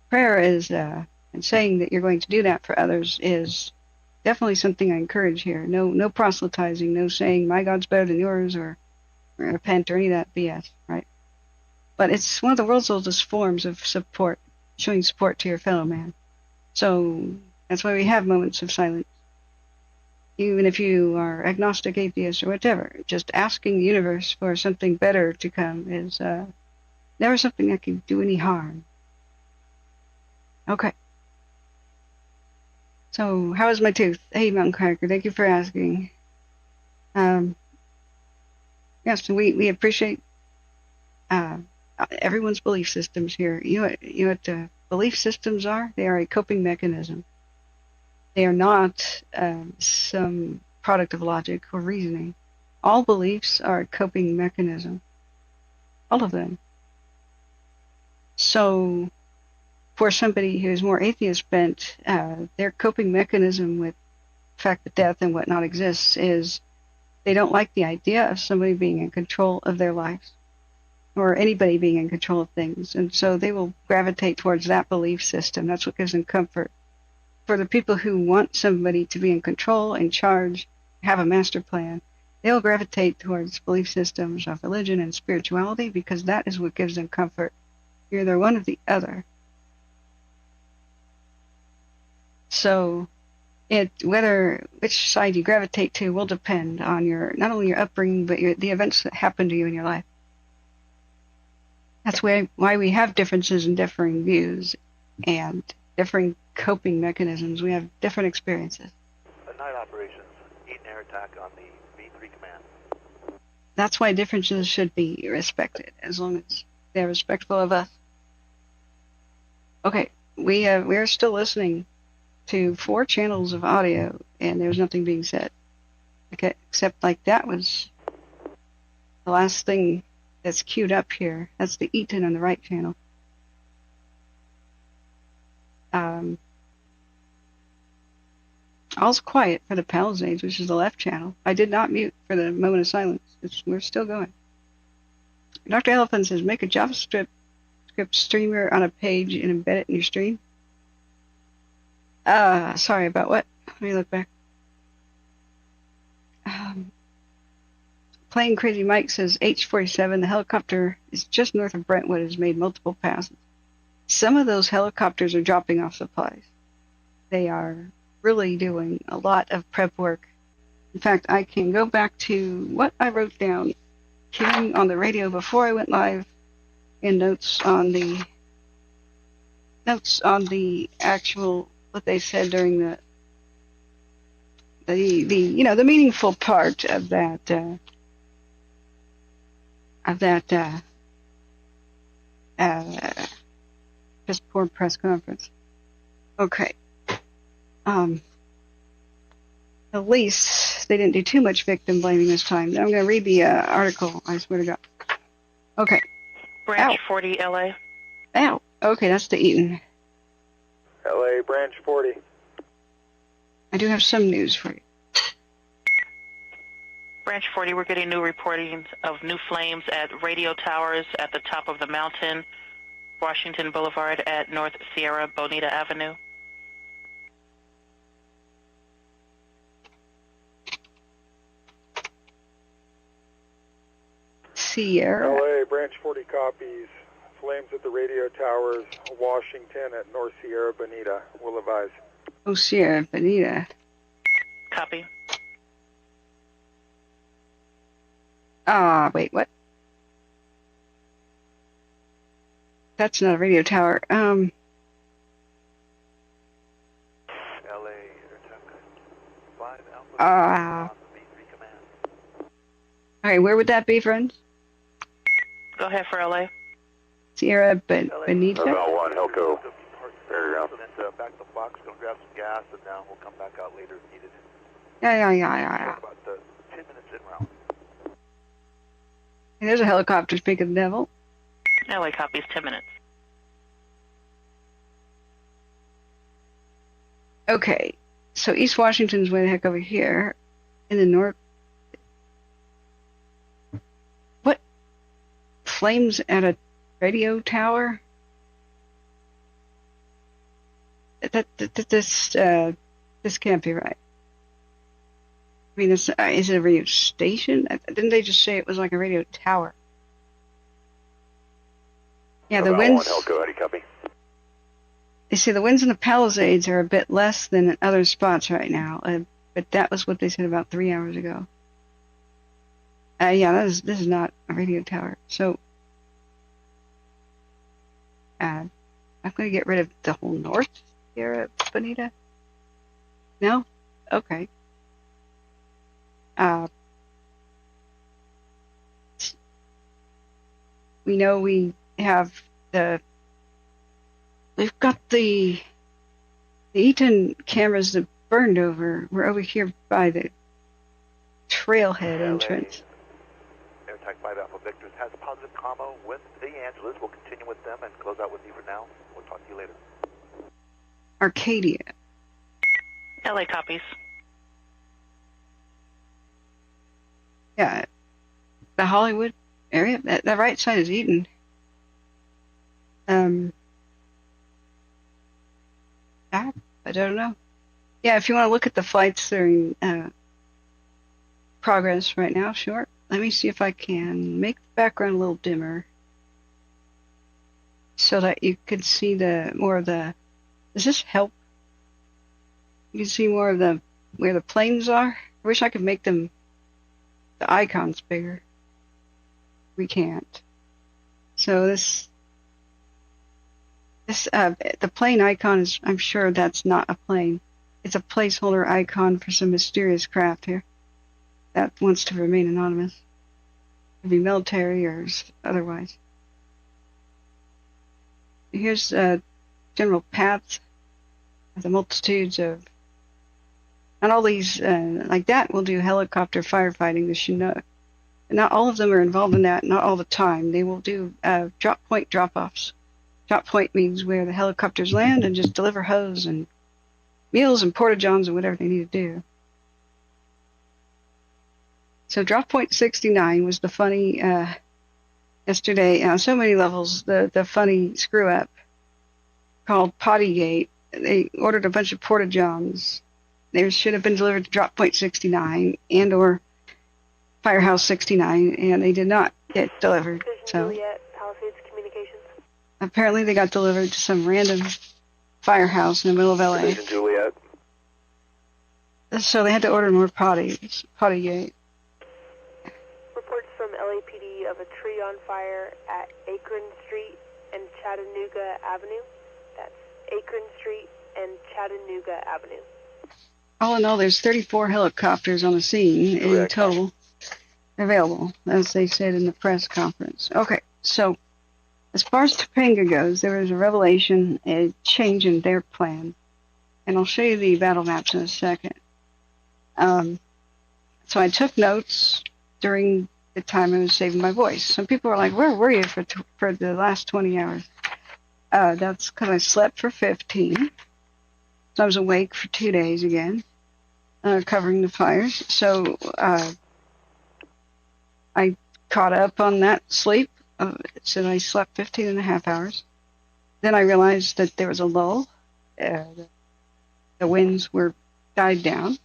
Prayer is, and saying that you're going to do that for others is definitely something I encourage here. No proselytizing, no saying my God's better than yours or repent or any of that BS, right? But it's one of the world's oldest forms of support, showing support to your fellow man. So that's why we have moments of silence. Even if you are agnostic, atheist, or whatever, just asking the universe for something better to come is never something that can do any harm. Okay. So, how is my tooth? Hey, Mountain Cracker, thank you for asking. Yes, we appreciate everyone's belief systems here. You know what belief systems are? They are a coping mechanism. They are not some product of logic or reasoning. All beliefs are a coping mechanism. All of them. So for somebody who's more atheist bent, their coping mechanism with the fact that death and whatnot exists is they don't like the idea of somebody being in control of their lives or anybody being in control of things. And so they will gravitate towards that belief system. That's what gives them comfort. For the people who want somebody to be in control, in charge, have a master plan, they'll gravitate towards belief systems of religion and spirituality because that is what gives them comfort. You're either one or the other. So which side you gravitate to will depend on not only your upbringing, but the events that happen to you in your life. That's why we have differences and differing views and differing coping mechanisms. We have different experiences. Night operations, Eaton air attack on the V3 command. That's why differences should be respected, as long as they're respectful of us. Okay, we are still listening to 4 channels of audio, and there's nothing being said. Okay, except like that was the last thing that's queued up here. That's the Eaton on the right channel. All's quiet for the Palisades, which is the left channel. I did not mute for the moment of silence. We're still going. Dr. Elephant says, make a JavaScript streamer on a page and embed it in your stream. Sorry about what? Let me look back. Playing Crazy Mike says, H-47, the helicopter is just north of Brentwood, has made multiple passes. Some of those helicopters are dropping off supplies. They are really doing a lot of prep work. In fact, I can go back to what I wrote down hearing on the radio before I went live in notes on the actual what they said during the meaningful part of that just poor press conference. Okay. At least they didn't do too much victim blaming this time. I'm going to read the article, I swear to God. Okay. Branch 40, LA. Ow. Okay, that's the Eaton. LA, Branch 40. I do have some news for you. Branch 40, we're getting new reporting of new flames at radio towers at the top of the mountain, Washington Boulevard at North Sierra Bonita Avenue. Sierra. LA, Branch 40 copies. Flames at the radio towers, Washington at North Sierra Bonita. Will advise. Oh, Sierra Bonita. Copy. Wait, what? That's not a radio tower. LA, attack 5 Alpha. All right, where would that be, friends? Go ahead for LA. Sierra Bonita. About 1, Helco. There you go. Back to the box, gonna grab some gas, and now we'll come back out later if needed. Yeah. About 10 minutes en route. Hey, there's a helicopter, speak of the devil. LA copies 10 minutes. Okay, so East Washington's way the heck over here. In the north. What? Flames at a radio tower? This can't be right. I mean, is it a radio station? Didn't they just say it was like a radio tower? Yeah, the winds. You see, the winds in the Palisades are a bit less than in other spots right now, but that was what they said about 3 hours ago. Yeah, this is not a radio tower. So, I'm going to get rid of the whole north here at Bonita. No? Okay. We know we have we've got the Eaton cameras that burned over. We're over here by the trailhead entrance. Attack 5 Alpha Victor has a positive combo with the Angeles. We'll continue with them and close out with you for now. We'll talk to you later. Arcadia. LA copies. Yeah, the Hollywood area. The right side is Eaton. I don't know. Yeah, if you want to look at the flights that are in progress right now, sure. Let me see if I can make the background a little dimmer so that you can see more of the. Does this help? You can see more of where the planes are. I wish I could make the icons bigger. We can't. So the plane icon is, I'm sure that's not a plane. It's a placeholder icon for some mysterious craft here that wants to remain anonymous. It could be military or otherwise. Here's general paths of the multitudes of, not all these, like that will do helicopter firefighting, the Chinook. Not all of them are involved in that, not all the time. They will do drop point drop-offs. Drop point means where the helicopters land and just deliver hose and meals and porta-johns and whatever they need to do. So drop point 69 was the funny, yesterday, on so many levels, the funny screw-up called Pottygate. They ordered a bunch of porta-johns. They should have been delivered to drop point 69 and or Firehouse 69, and they did not get delivered. So Juliet, Palisades Communications. Apparently they got delivered to some random firehouse in the middle of LA. Division Juliet. So they had to order more Pottygate. Reports from LAPD of a tree on fire at Akron Street and Chattanooga Avenue. That's Akron Street and Chattanooga Avenue. All in all, there's 34 helicopters on the scene in total available, as they said in the press conference. Okay, so as far as Topanga goes, there was a revelation, a change in their plan. And I'll show you the battle maps in a second. So I took notes during the time I was saving my voice. Some people were like, where were you for the last 20 hours? That's because I slept for 15. So I was awake for 2 days again, covering the fires. So I caught up on that sleep. So I slept 15 and a half hours. Then I realized that there was a lull. The winds were died down.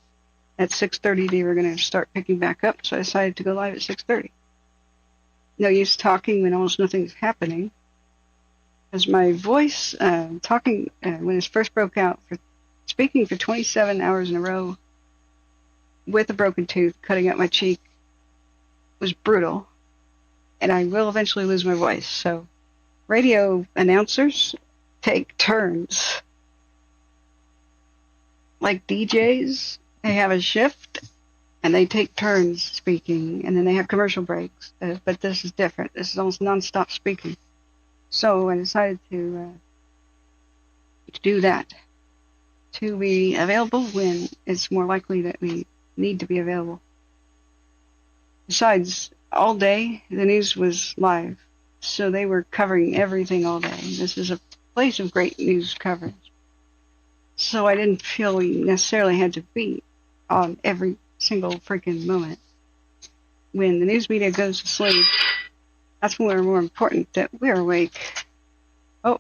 At 6:30, they were going to start picking back up, so I decided to go live at 6:30. No use talking when almost nothing's happening. As my voice, talking, when it first broke out, for speaking for 27 hours in a row with a broken tooth, cutting out my cheek, was brutal. And I will eventually lose my voice. So radio announcers take turns. Like DJs, they have a shift and they take turns speaking, and then they have commercial breaks. But this is different. This is almost nonstop speaking. So I decided to do that, to be available when it's more likely that we need to be available. Besides, all day the news was live, so they were covering everything all day. This is a place of great news coverage. So I didn't feel we necessarily had to be on every single freaking moment. When the news media goes to sleep, that's when we're more important that we're awake. Oh,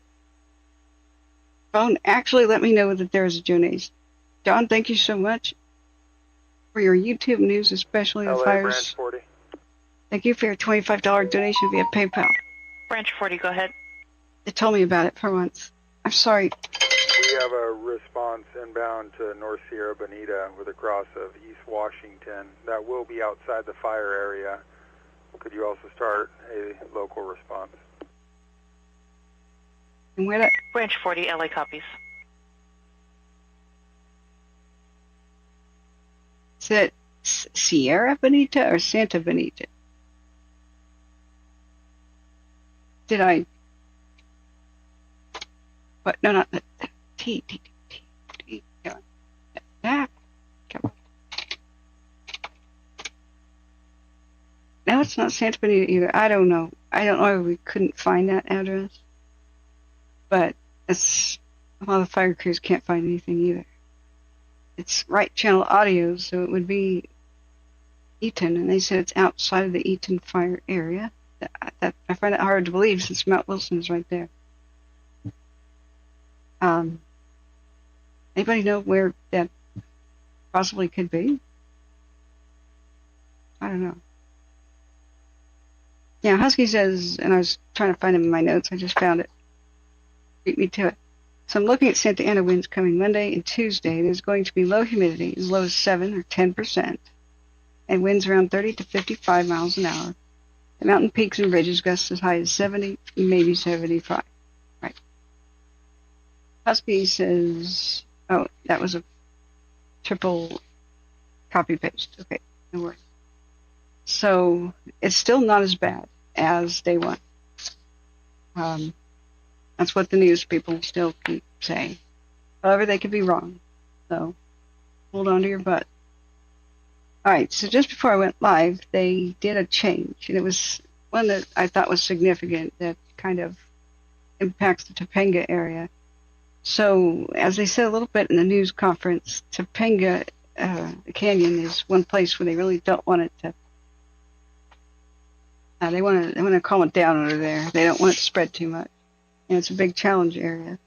phone actually let me know that there is a donation. John, thank you so much for your YouTube news, especially the LA fires. Branch 40. Thank you for your $25 donation via PayPal. Branch 40, go ahead. They told me about it for once. I'm sorry. We have a response inbound to North Sierra Bonita with a cross of East Washington. That will be outside the fire area. Could you also start a local response? And where that? Branch 40, LA copies. Is it Sierra Bonita or Santa Bonita? Did I? What? No, not the T. Come on. Come on. it's not Santa Bonita either. I don't know. I don't know why we couldn't find that address. But it's, a lot of fire crews can't find anything either. It's right channel audio, so it would be Eaton, and they said it's outside of the Eaton Fire area. That I find it hard to believe since Mount Wilson is right there. Anybody know where that possibly could be? I don't know. Yeah, Husky says, and I was trying to find him in my notes, I just found it. Beat me to it. So I'm looking at Santa Ana winds coming Monday and Tuesday. There's going to be low humidity, as low as 7 or 10%, and winds around 30 to 55 miles an hour. The mountain peaks and ridges gusts as high as 70, maybe 75. Right. Husky says, oh, that was a triple copy paste. Okay, no worries. So it's still not as bad as day one. That's what the news people still keep saying. However, they could be wrong. So hold on to your butt. All right, so just before I went live, they did a change, and it was one that I thought was significant that kind of impacts the Topanga area. So, as they said a little bit in the news conference, Topanga Canyon is one place where they really don't want it to. They want to calm it down over there. They don't want it to spread too much, and it's a big challenge area.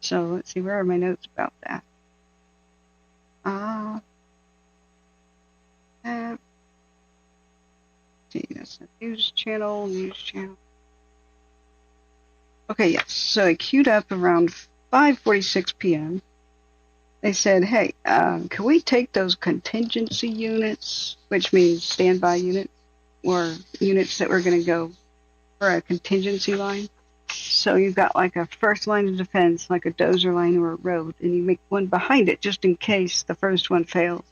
So let's see, where are my notes about that? See, that's the news channel. Okay, yes. So I queued up around 5:46 p.m. They said, hey, can we take those contingency units, which means standby units, or units that were going to go for a contingency line? So you've got like a first line of defense, like a dozer line or a road, and you make one behind it just in case the first one fails.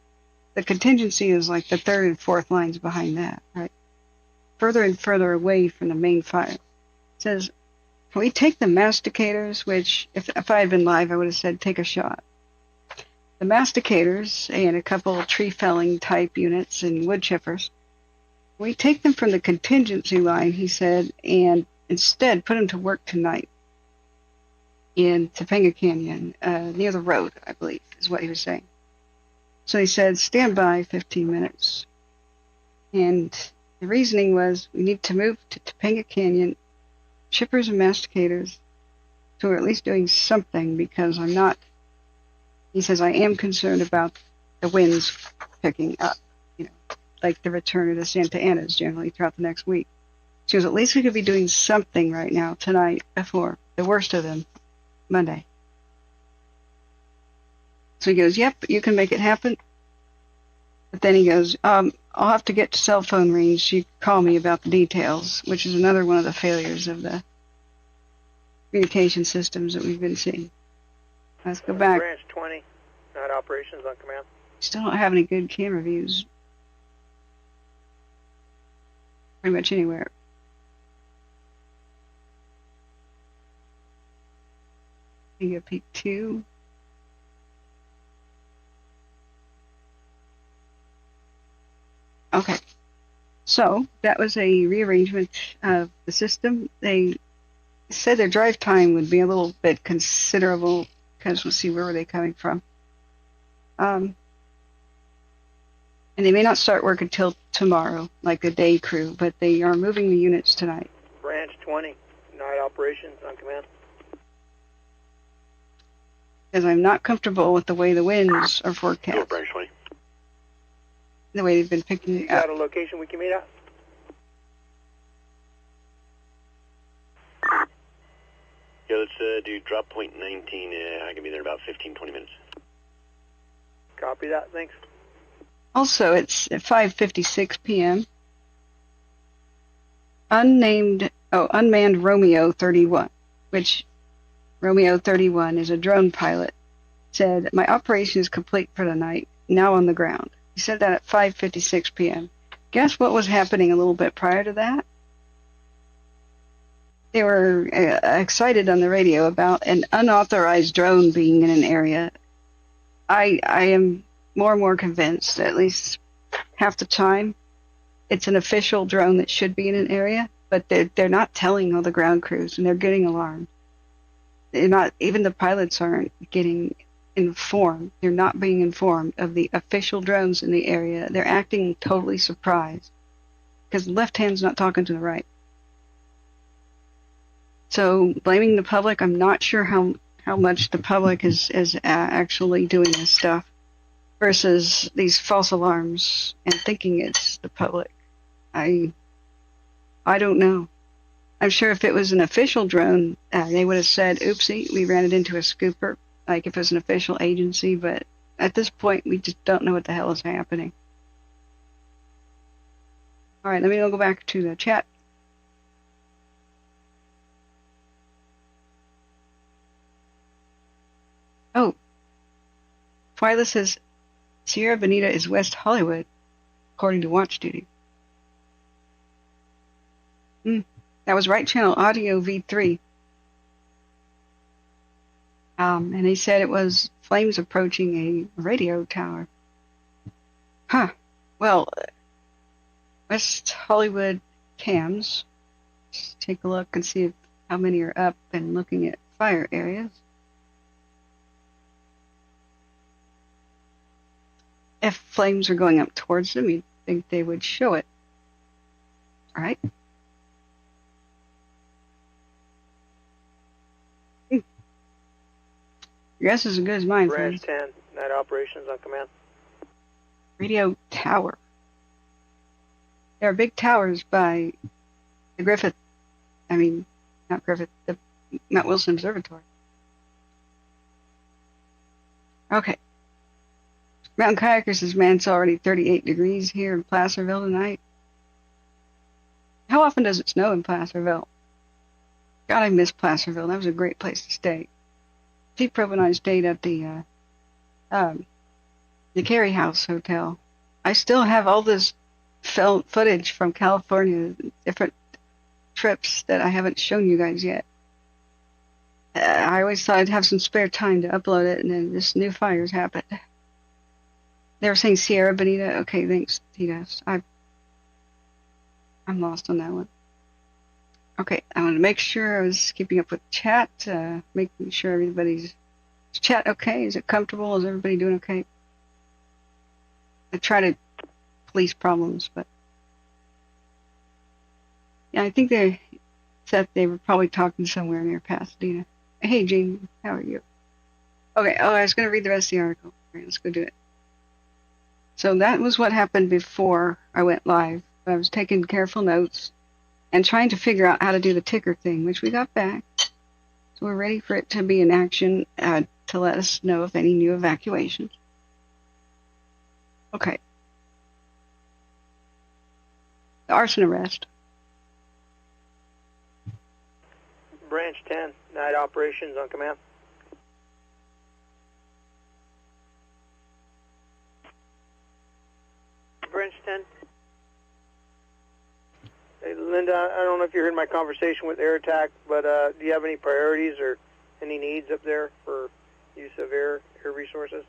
The contingency is like the third and fourth lines behind that, right? Further and further away from the main fire. It says, can we take the masticators, which if I had been live, I would have said take a shot. The masticators and a couple of tree felling type units and wood chippers, we take them from the contingency line, he said, and instead put them to work tonight in Topanga Canyon, near the road, I believe, is what he was saying. So he said, stand by 15 minutes. And the reasoning was we need to move to Topanga Canyon, chippers and masticators, so we're at least doing something, because I'm not, he says, I am concerned about the winds picking up, like the return of the Santa Anas generally throughout the next week. She goes, at least we could be doing something right now, tonight, before the worst of them, Monday. So he goes, yep, you can make it happen. But then he goes, I'll have to get to cell phone range. You call me about the details, which is another one of the failures of the communication systems that we've been seeing. Let's go back. Branch 20, night operations on command. Still don't have any good camera views. Pretty much anywhere. You go peak 2. Okay, so that was a rearrangement of the system. They said their drive time would be a little bit considerable, because we'll see where were they coming from. And they may not start work until tomorrow, like a day crew, but they are moving the units tonight. Branch 20, night operations on command. Because I'm not comfortable with the way the winds are forecast. Branch 20. The way they've been picking it Is up. that a location we can meet at? Yeah, let's do drop point 19. I can be there in about 15-20 minutes. Copy that, thanks. Also, it's at 5:56 p.m. Unmanned Romeo 31, which Romeo 31 is a drone pilot, said, my operation is complete for the night, now on the ground. He said that at 5:56 p.m. Guess what was happening a little bit prior to that? They were excited on the radio about an unauthorized drone being in an area. I am more and more convinced, at least half the time, it's an official drone that should be in an area, but they're not telling all the ground crews, and they're getting alarmed. They're not, even the pilots aren't getting informed. They're not being informed of the official drones in the area. They're acting totally surprised because the left hand's not talking to the right. So blaming the public, I'm not sure how much the public is actually doing this stuff versus these false alarms and thinking it's the public. I don't know. I'm sure if it was an official drone, they would have said, oopsie, we ran it into a scooper, like if it was an official agency, but at this point, we just don't know what the hell is happening. All right, let me go back to the chat. Oh, Twyla says Sierra Bonita is West Hollywood, according to Watch Duty. That was Right Channel Audio V3. And they said it was flames approaching a radio tower. Huh. Well, West Hollywood cams. Let's take a look and see how many are up and looking at fire areas. If flames are going up towards them, you'd think they would show it. All right. Your guess is as good as mine, Branch friends. 10, night operations on command. Radio tower. There are big towers by the Griffith, not Griffith, the Mount Wilson Observatory. Okay. Mountain Kayaker says, man, it's already 38 degrees here in Placerville tonight. How often does it snow in Placerville? God, I miss Placerville. That was a great place to stay. Chief Probe and I stayed at the Carey House Hotel. I still have all this footage from California, different trips that I haven't shown you guys yet. I always thought I'd have some spare time to upload it, and then this new fires happened. They were saying Sierra Bonita. Okay, thanks, Tita. I'm lost on that one. Okay, I want to make sure I was keeping up with chat, making sure everybody's... Is chat okay? Is it comfortable? Is everybody doing okay? I try to police problems, but... Yeah, I think they said they were probably talking somewhere near Pasadena. Hey, Jane, how are you? Okay, I was going to read the rest of the article. All right, let's go do it. So that was what happened before I went live. I was taking careful notes and trying to figure out how to do the ticker thing, which we got back. So we're ready for it to be in action to let us know of any new evacuations. Okay. The arson arrest. Branch 10, night operations on command. Branch 10. Hey, Linda, I don't know if you heard my conversation with Air Attack, but do you have any priorities or any needs up there for use of air resources?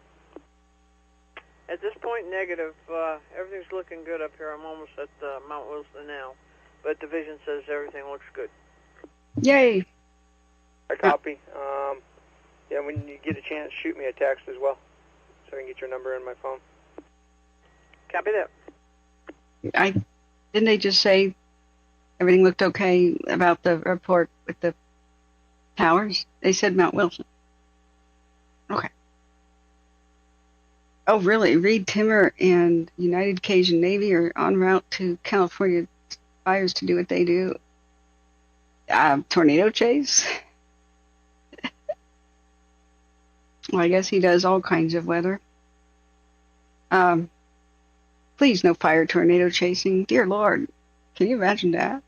At this point, negative. Everything's looking good up here. I'm almost at Mount Wilson now, but Division says everything looks good. Yay! I copy. Yeah, when you get a chance, shoot me a text as well, so I can get your number in my phone. Copy that. Didn't they just say everything looked okay about the report with the towers? They said Mount Wilson. Okay. Oh, really? Reed Timmer and United Cajun Navy are en route to California fires to do what they do. Tornado chase? Well, I guess he does all kinds of weather. Please, no fire tornado chasing. Dear Lord, can you imagine that?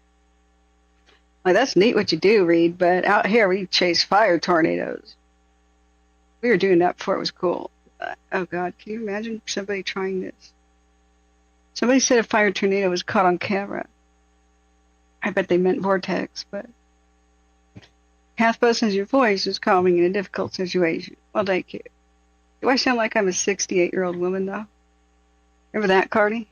Like, that's neat what you do, Reed, but out here we chase fire tornadoes. We were doing that before it was cool. Oh, God, can you imagine somebody trying this? Somebody said a fire tornado was caught on camera. I bet they meant vortex, but... Half says your voice is calming in a difficult situation. Well, thank you. Do I sound like I'm a 68-year-old woman, though? Remember that, Cardi?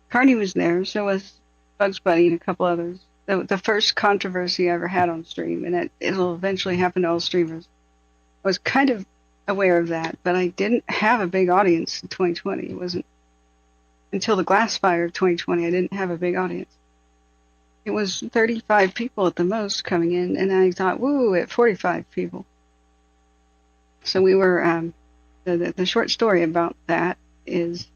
Carney was there, so was Bugs Bunny and a couple others. The first controversy I ever had on stream, and it'll eventually happen to all streamers. I was kind of aware of that, but I didn't have a big audience in 2020. It wasn't until the Glass Fire of 2020 I didn't have a big audience. It was 35 people at the most coming in, and I thought, woo, at 45 people. So we were, the short story about that is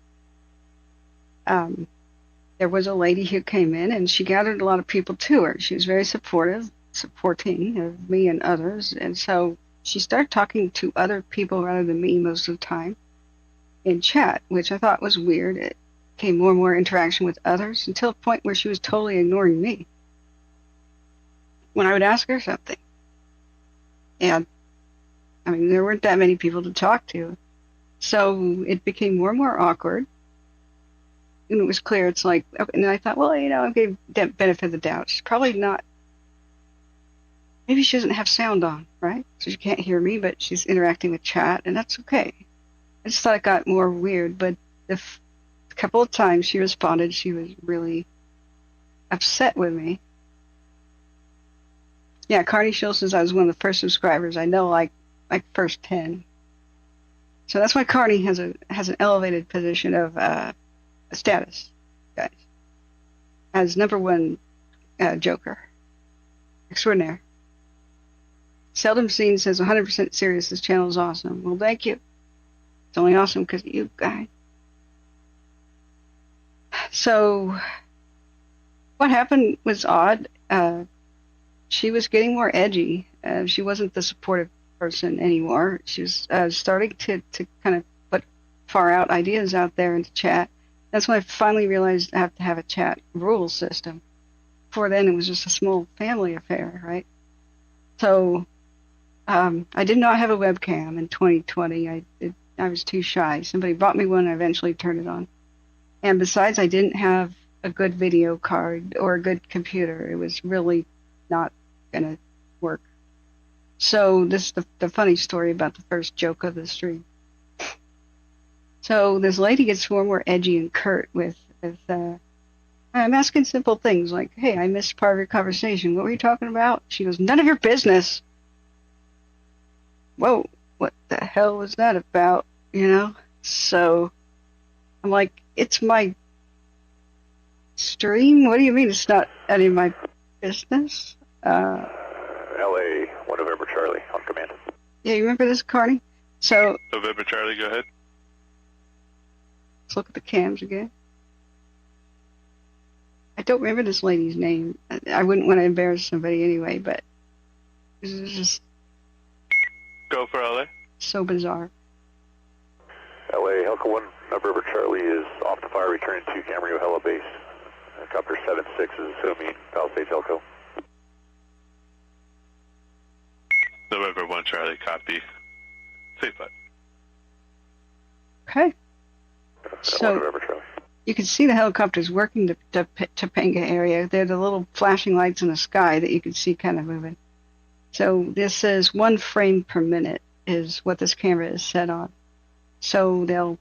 there was a lady who came in, and she gathered a lot of people to her. She was very supporting of me and others, and so she started talking to other people rather than me most of the time in chat, which I thought was weird. It became more and more interaction with others until a point where she was totally ignoring me when I would ask her something. And, I mean, there weren't that many people to talk to. So it became more and more awkward. And it was clear, it's like, and I thought, well, you know, I gave benefit of the doubt. She's probably not, maybe she doesn't have sound on, right? So she can't hear me, but she's interacting with chat, and that's okay. I just thought it got more weird, but a couple of times she responded, she was really upset with me. Yeah, Carney Shield says I was one of the first subscribers. I know, like first 10. So that's why Carney has an elevated position of status, guys, as #1 joker extraordinaire. Seldom Seen says 100% serious. This channel is awesome. Well, thank you. It's only awesome because of you guys. So what happened was odd. She was getting more edgy. She wasn't the supportive person anymore. She was starting to kind of put far out ideas out there into chat. That's when I finally realized I have to have a chat rule system. Before then, it was just a small family affair, right? So I did not have a webcam in 2020. I was too shy. Somebody bought me one, and I eventually turned it on. And besides, I didn't have a good video card or a good computer. It was really not going to work. So this is the funny story about the first joke of the stream. So this lady gets more and more edgy and curt with I'm asking simple things like, hey, I missed part of your conversation. What were you talking about? She goes, none of your business. Whoa, what the hell was that about? You know? So I'm like, it's my stream? What do you mean it's not any of my business? LA, 1 November Charlie, on command. Yeah, you remember this, Carney? So November Charlie, go ahead. Let's look at the cams again. I don't remember this lady's name. I wouldn't want to embarrass somebody anyway, but this is just Go for LA. so bizarre. LA, Helco 1 November Charlie is off the fire, returning to Camarillo Hella Base. Helicopter 76 is assuming Palisades Helco. November 1 Charlie, copy. Safe flight. Okay. So you can see the helicopters working the Topanga area. They're the little flashing lights in the sky that you can see kind of moving. So this says 1 frame per minute is what this camera is set on. So there'll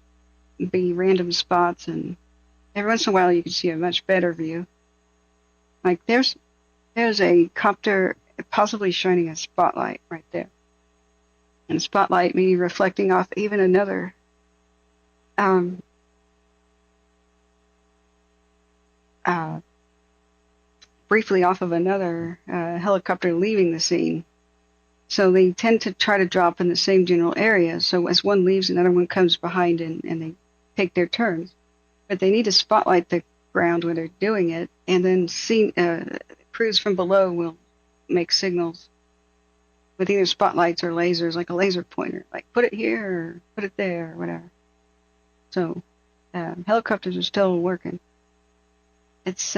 be random spots, and every once in a while you can see a much better view. Like there's a copter possibly shining a spotlight right there. And a spotlight maybe reflecting off even another briefly off of another helicopter leaving the scene. So they tend to try to drop in the same general area. So as one leaves, another one comes behind and they take their turns. But they need to spotlight the ground when they're doing it, and then crews from below will make signals with either spotlights or lasers, like a laser pointer, like put it here or put it there or whatever. So helicopters are still working. It's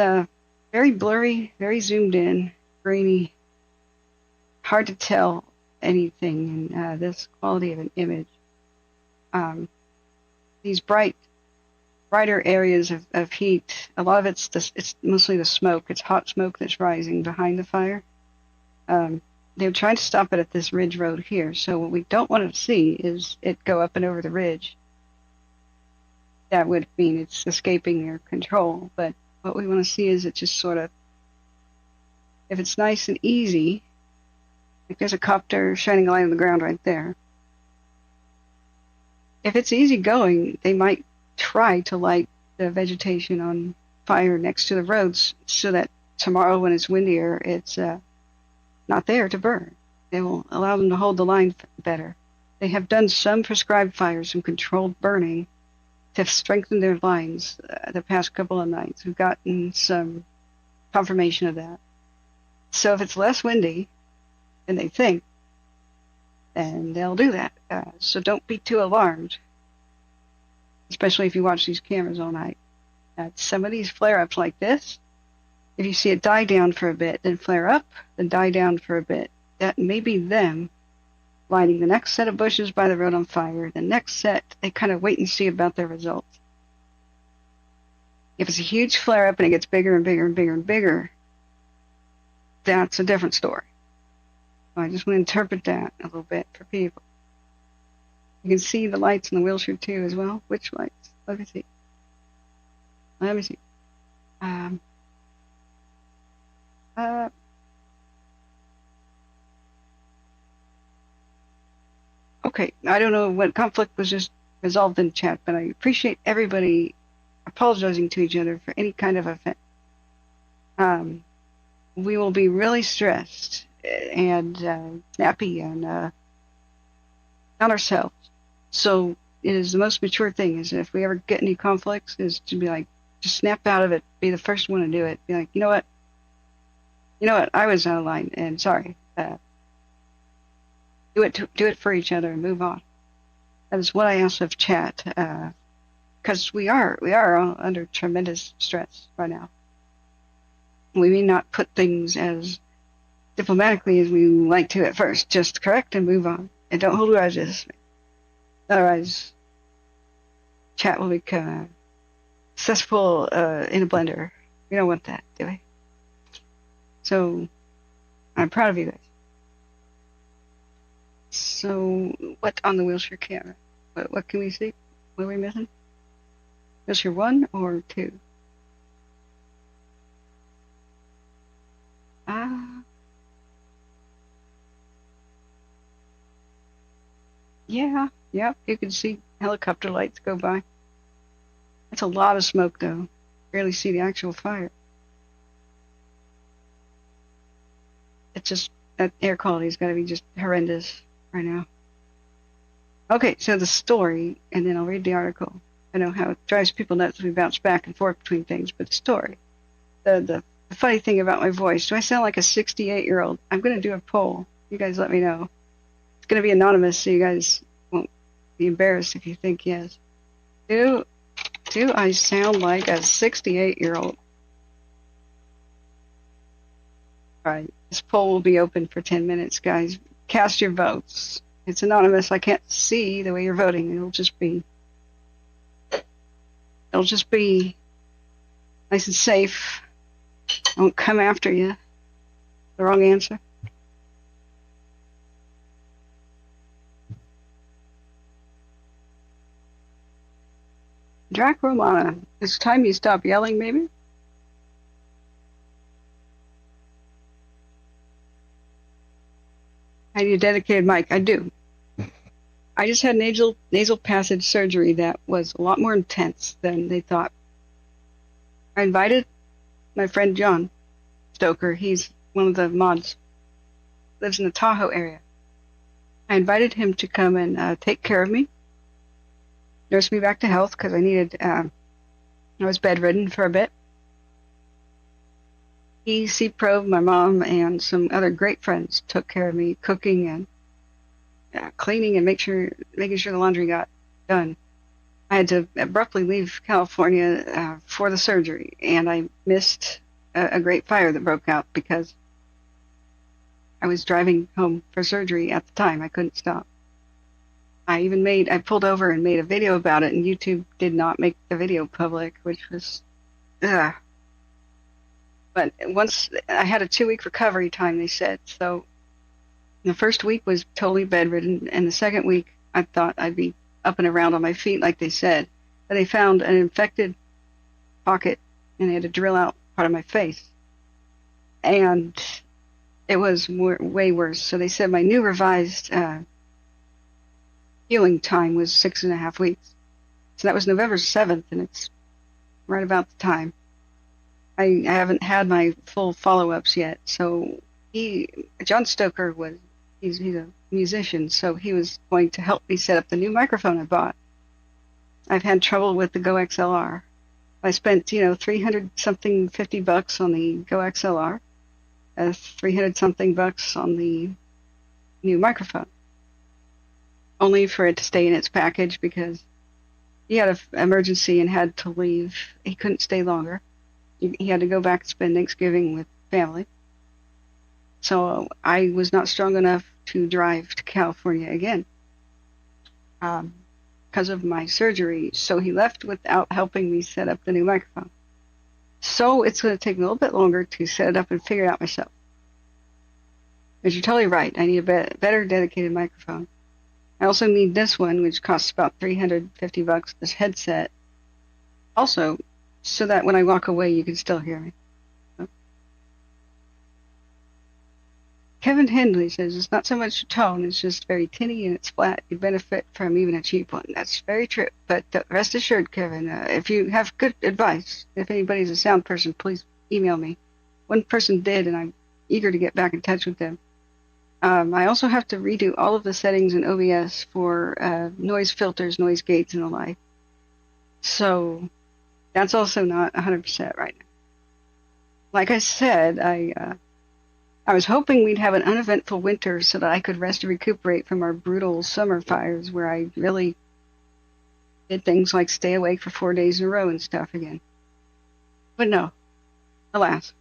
very blurry, very zoomed in, grainy, hard to tell anything in this quality of an image. These brighter areas of heat, a lot of it's mostly the smoke. It's hot smoke that's rising behind the fire. They're trying to stop it at this ridge road here. So what we don't want to see is it go up and over the ridge. that would mean it's escaping their control. But what we want to see is it just sort of, if it's nice and easy, like there's a copter shining a light on the ground right there. If it's easy going, they might try to light the vegetation on fire next to the roads so that tomorrow when it's windier, it's not there to burn. They will allow them to hold the line better. They have done some prescribed fires, some controlled burning, to strengthen their lines the past couple of nights. We've gotten some confirmation of that. So if it's less windy than they think, then they'll do that. So don't be too alarmed, especially if you watch these cameras all night. Some of these flare-ups like this, if you see it die down for a bit, then flare up, then die down for a bit, that may be them lighting the next set of bushes by the road on fire. The next set, they kind of wait and see about their results. If it's a huge flare-up and it gets bigger and bigger and bigger and bigger, that's a different story. So I just want to interpret that a little bit for people. You can see the lights in the Wilshire too as well. Which lights? Let me see. Let me see. Okay, I don't know what conflict was just resolved in chat, but I appreciate everybody apologizing to each other for any kind of offense. We will be really stressed and snappy and not ourselves. So it is the most mature thing is if we ever get any conflicts is to be like, just snap out of it, be the first one to do it. Be like, you know what, I was out of line and sorry. Do it for each other and move on. That is what I ask of chat, because we are under tremendous stress right now. We may not put things as diplomatically as we like to at first. Just correct and move on, and don't hold grudges. Otherwise, chat will become cesspool in a blender. We don't want that, do we? So, I'm proud of you guys. So, what on the Wilshire camera? What can we see? What are we missing? Wilshire 1 or 2? Yeah, you can see helicopter lights go by. That's a lot of smoke, though. Barely see the actual fire. It's just, that air quality's got to be just horrendous right now. Okay, so the story, and then I'll read the article. I know how it drives people nuts when we bounce back and forth between things, but the story. The funny thing about my voice, do I sound like a 68-year-old? I'm going to do a poll. You guys let me know. It's going to be anonymous, so you guys won't be embarrassed if you think yes. Do I sound like a 68-year-old? All right, this poll will be open for 10 minutes, guys. Cast your votes. It's anonymous. I can't see the way you're voting. It'll just be nice and safe. I won't come after you. The wrong answer. Drac Romana, it's time you stop yelling, maybe? I need a dedicated mic. I do. I just had nasal passage surgery that was a lot more intense than they thought. I invited my friend John Stoker. He's one of the mods. Lives in the Tahoe area. I invited him to come and take care of me. Nurse me back to health because I was bedridden for a bit. He, C-Probe, my mom, and some other great friends took care of me, cooking and cleaning and making sure the laundry got done. I had to abruptly leave California for the surgery, and I missed a great fire that broke out because I was driving home for surgery at the time. I couldn't stop. I pulled over and made a video about it, and YouTube did not make the video public, which was, ugh. But once I had a 2-week recovery time, they said. So the first week was totally bedridden, and the second week I thought I'd be up and around on my feet, like they said. They found an infected pocket, and they had to drill out part of my face. And it was way worse. So they said my new revised healing time was 6.5 weeks. So that was November 7th, and it's right about the time. I haven't had my full follow-ups yet. So John Stoker he's a musician, so he was going to help me set up the new microphone I bought. I've had trouble with the Go XLR. I spent, $300-something, $50 on the Go XLR, $300-something on the new microphone, only for it to stay in its package because he had an emergency and had to leave. He couldn't stay longer. He had to go back and spend Thanksgiving with family. So I was not strong enough to drive to California again because of my surgery. So he left without helping me set up the new microphone. So it's going to take me a little bit longer to set it up and figure it out myself. But you're totally right. I need a better dedicated microphone. I also need this one, which costs about $350, this headset. Also, so that when I walk away, you can still hear me. Kevin Hendley says it's not so much the tone, it's just very tinny and it's flat. You benefit from even a cheap one. That's very true. But rest assured, Kevin, if you have good advice, if anybody's a sound person, please email me. One person did, and I'm eager to get back in touch with them. I also have to redo all of the settings in OBS for noise filters, noise gates, and the like. So that's also not 100% right now. Like I said, I was hoping we'd have an uneventful winter so that I could rest and recuperate from our brutal summer fires where I really did things like stay awake for 4 days in a row and stuff again. But no, alas.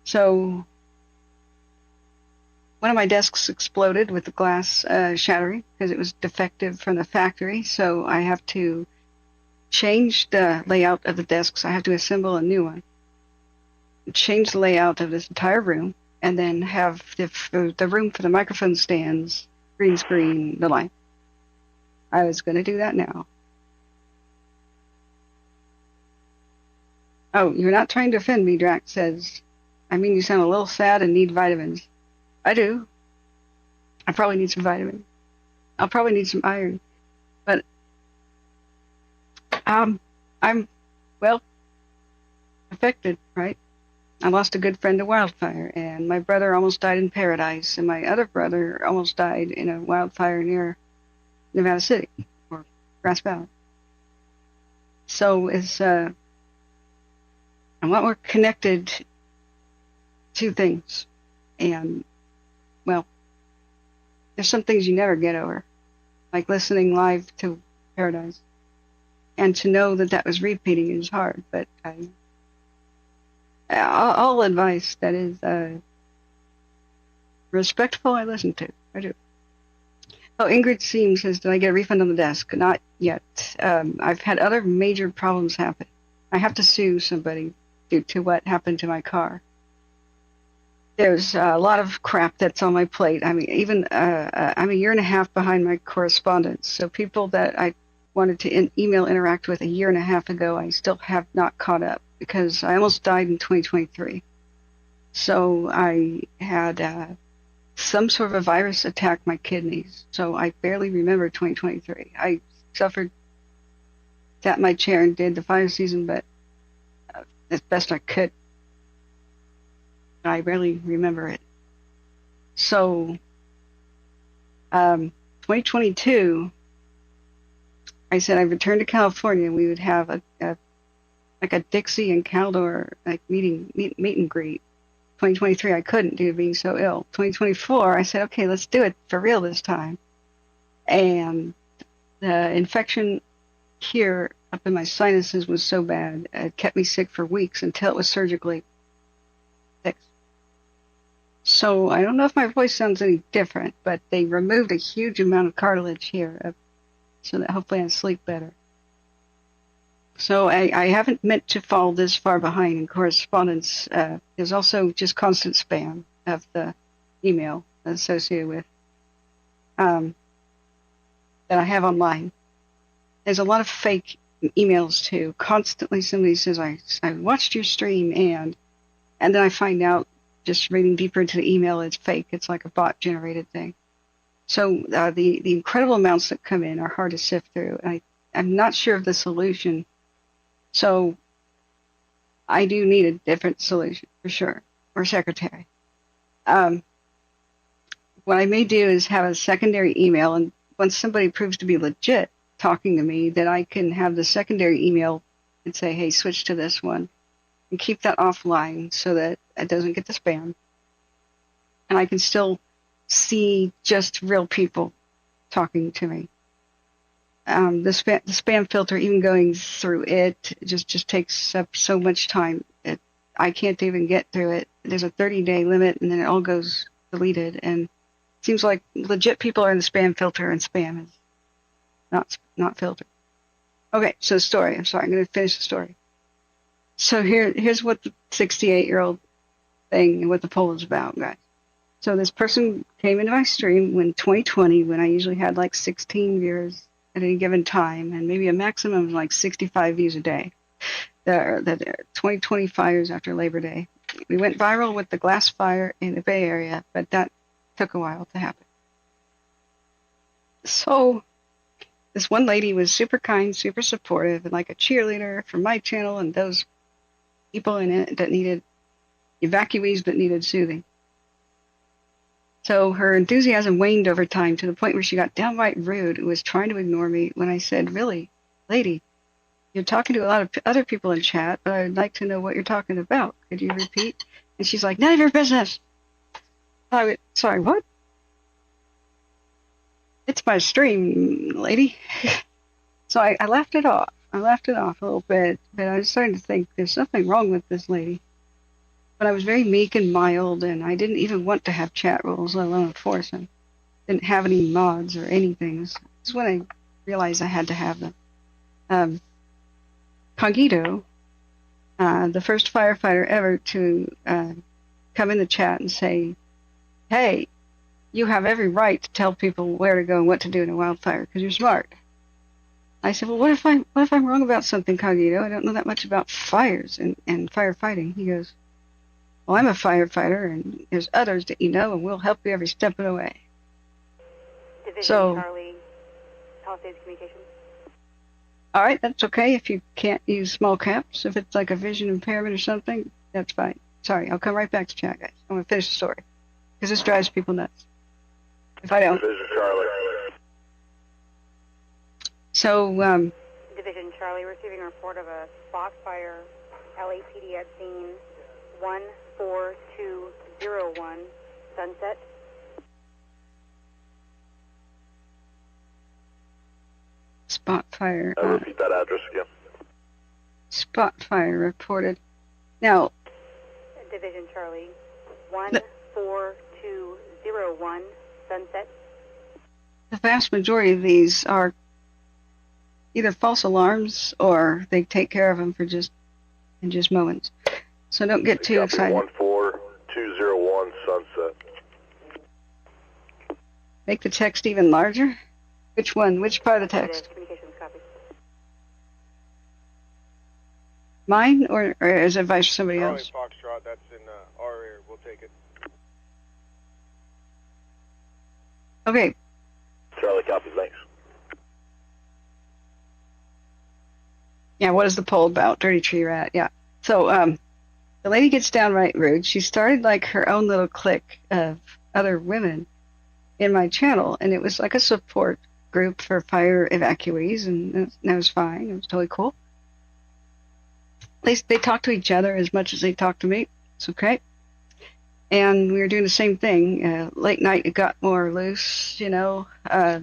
So one of my desks exploded with the glass shattering because it was defective from the factory. So I have to change the layout of the desks. I have to assemble a new one, change the layout of this entire room, and then have the room for the microphone stands, green screen, the line. I was going to do that now. Oh, you're not trying to offend me, Drax says. I mean, you sound a little sad and need vitamins. I do. I probably need some vitamins. I'll probably need some iron. But I'm, well, affected, right? I lost a good friend to wildfire, and my brother almost died in Paradise, and my other brother almost died in a wildfire near Nevada City, or Grass Valley. So it's, and what we're connected to things, and, well, there's some things you never get over, like listening live to Paradise, and to know that that was repeating is hard, but all advice that is respectful, I listen to. I do. Oh, Ingrid Seams says, did I get a refund on the desk? Not yet. I've had other major problems happen. I have to sue somebody due to what happened to my car. There's a lot of crap that's on my plate. I mean, even I'm a year and a half behind my correspondence. So people that I wanted to email interact with a year and a half ago, I still have not caught up, because I almost died in 2023. So I had some sort of a virus attack my kidneys. So I barely remember 2023. I sat in my chair and did the fire season, but as best I could. I barely remember it. So 2022, I said I'd return to California and we would have a Dixie and Caldor meet and greet. 2023 I couldn't due to being so ill. 2024 I said, okay, let's do it for real this time. And the infection here up in my sinuses was so bad, it kept me sick for weeks until it was surgically fixed. So I don't know if my voice sounds any different, but they removed a huge amount of cartilage here so that hopefully I sleep better. So I haven't meant to fall this far behind in correspondence. There's also just constant spam of the email associated with that I have online. There's a lot of fake emails to. Constantly somebody says, I watched your stream and then I find out just reading deeper into the email, it's fake. It's like a bot generated thing. So the incredible amounts that come in are hard to sift through. I'm not sure of the solution. So I do need a different solution for sure, or secretary. What I may do is have a secondary email, and once somebody proves to be legit talking to me, that I can have the secondary email and say, hey, switch to this one, and keep that offline so that it doesn't get the spam. And I can still see just real people talking to me. The spam filter, even going through it, just takes up so much time. I can't even get through it. There's a 30-day limit, and then it all goes deleted. And it seems like legit people are in the spam filter, and spam is not filtered. Okay, so the story. I'm sorry, I'm going to finish the story. So here's what the 68-year-old thing and what the poll is about, guys. So this person came into my stream in 2020 when I usually had like 16 viewers at any given time, and maybe a maximum of like 65 views a day. The 2020 fires after Labor Day. We went viral with the glass fire in the Bay Area, but that took a while to happen. So this one lady was super kind, super supportive, and like a cheerleader for my channel and those people in it that needed evacuees that needed soothing. So her enthusiasm waned over time to the point where she got downright rude and was trying to ignore me when I said, really, lady, you're talking to a lot of other people in chat, but I'd like to know what you're talking about. Could you repeat? And she's like, none of your business. I went, sorry, what? It's my stream, lady. So I laughed it off. I laughed it off a little bit, but I was starting to think there's something wrong with this lady. But I was very meek and mild, and I didn't even want to have chat rules, let alone enforce them. Didn't have any mods or anything. This is when I realized I had to have them. Cogito, the first firefighter ever to come in the chat and say, hey, you have every right to tell people where to go and what to do in a wildfire because you're smart. I said, well, what if I'm wrong about something, Cogito? I don't know that much about fires and firefighting. He goes, well, I'm a firefighter, and there's others that you know, and we'll help you every step of the way. Division Charlie, Palisades Communications. All right, that's okay if you can't use small caps. If it's like a vision impairment or something, that's fine. Sorry, I'll come right back to chat, guys. I'm going to finish the story because this drives people nuts. If I don't. Division Charlie. So, Division Charlie, receiving a report of a spot fire, LAPD at scene 14201, Sunset. spot fire. Repeat that address again. Spot fire reported. Now, Division Charlie, 14201, Sunset. The vast majority of these are either false alarms or they take care of them for just moments. So don't get too excited. 14201 Sunset. Make the text even larger. Which one? Which part of the text? Communications copy. Mine or is it advice for somebody else? Charlie Foxtrot, that's in our area. We'll take it. Okay. Charlie, copy, thanks. Yeah, what is the poll about? Dirty tree rat. Yeah. So the lady gets downright rude. She started like her own little clique of other women in my channel, and it was like a support group for fire evacuees, and that was fine. It was totally cool. At least they talked to each other as much as they talked to me. It's okay. And we were doing the same thing. Late night, it got more loose, you know. There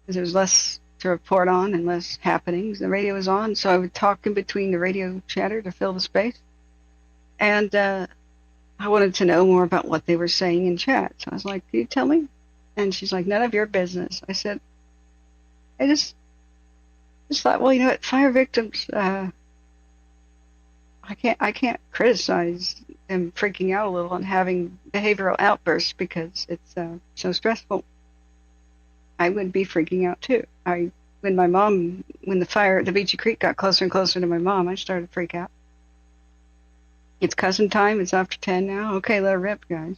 was less to report on and less happenings. The radio was on, so I would talk in between the radio chatter to fill the space. And I wanted to know more about what they were saying in chat. So I was like, can you tell me? And she's like, none of your business. I said, I just thought, well, you know what, fire victims, I can't criticize them freaking out a little and having behavioral outbursts because it's so stressful. I would be freaking out too. I when the Beachy Creek got closer and closer to my mom, I started to freak out. It's cousin time. It's after 10 now. Okay, let her rip, guys.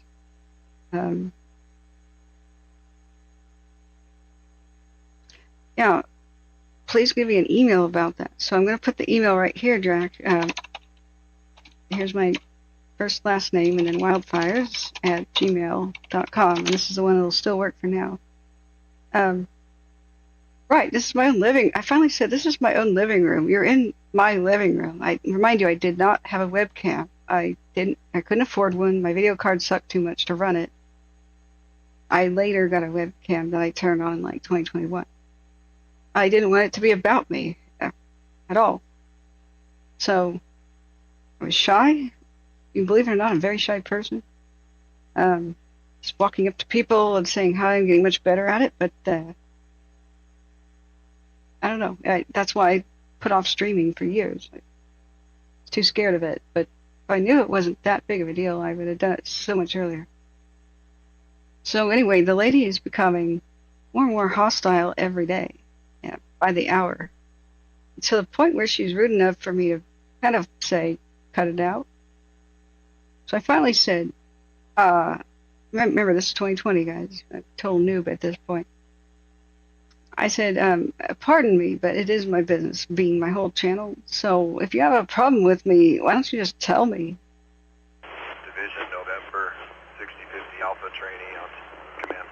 Yeah, please give me an email about that. So I'm going to put the email right here, Drac. Here's my first last name and then wildfires@gmail.com. And this is the one that'll still work for now. Right, this is my own living. I finally said this is my own living room. You're in my living room. I remind you, I did not have a webcam. I couldn't afford one. My video card sucked too much to run it. I later got a webcam that I turned on in like 2021. I didn't want it to be about me at all. So I was shy. You can believe it or not, I'm a very shy person. Just walking up to people and saying hi. I'm getting much better at it, but I don't know. That's why I put off streaming for years. I was too scared of it. But if I knew it wasn't that big of a deal, I would have done it so much earlier. So anyway, the lady is becoming more and more hostile every day, by the hour, to the point where she's rude enough for me to kind of say, cut it out. So I finally said, remember this is 2020, guys. I'm a total noob at this point. I said, pardon me, but it is my business, being my whole channel. So if you have a problem with me, why don't you just tell me? Division, November, 6050 Alpha trainee on command.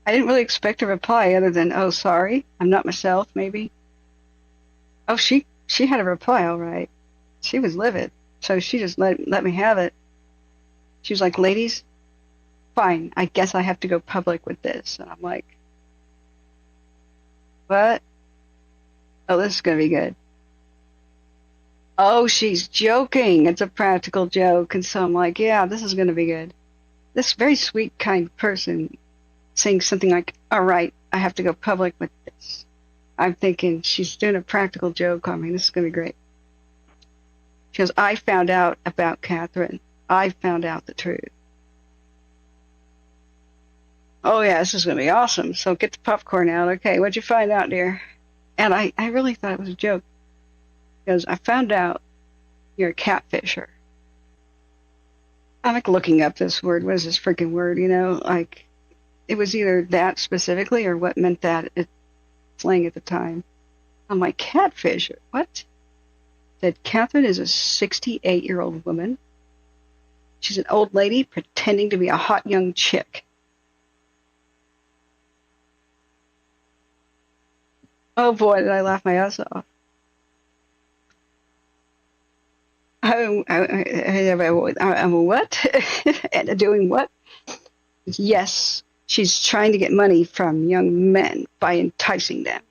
I didn't really expect a reply other than, oh, sorry, I'm not myself, maybe. Oh, she had a reply, all right. She was livid, so she just let me have it. She was like, ladies, fine, I guess I have to go public with this. And I'm like, what? Oh, this is going to be good. Oh, she's joking. It's a practical joke. And so I'm like, yeah, this is going to be good. This very sweet, kind person saying something like, all right, I have to go public with this. I'm thinking she's doing a practical joke on me. This is going to be great. She goes, I found out about Catherine. I found out the truth. Oh, yeah, this is going to be awesome. So get the popcorn out. Okay, what'd you find out, dear? And I really thought it was a joke. Because I found out you're a catfisher. I'm like looking up this word. What is this freaking word, you know? Like, it was either that specifically or what meant that slang at the time. I'm like, catfisher? What? That Catherine is a 68-year-old woman. She's an old lady pretending to be a hot young chick. Oh boy, did I laugh my ass off. I'm what? And doing what? Yes, she's trying to get money from young men by enticing them.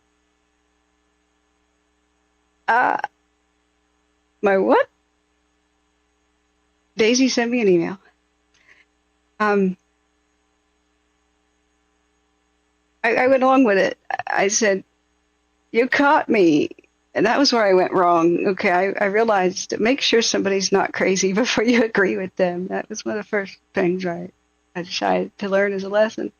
My what? Daisy sent me an email. I went along with it. I said, you caught me. And that was where I went wrong. Okay, I realized to make sure somebody's not crazy before you agree with them. That was one of the first things I decided to learn as a lesson.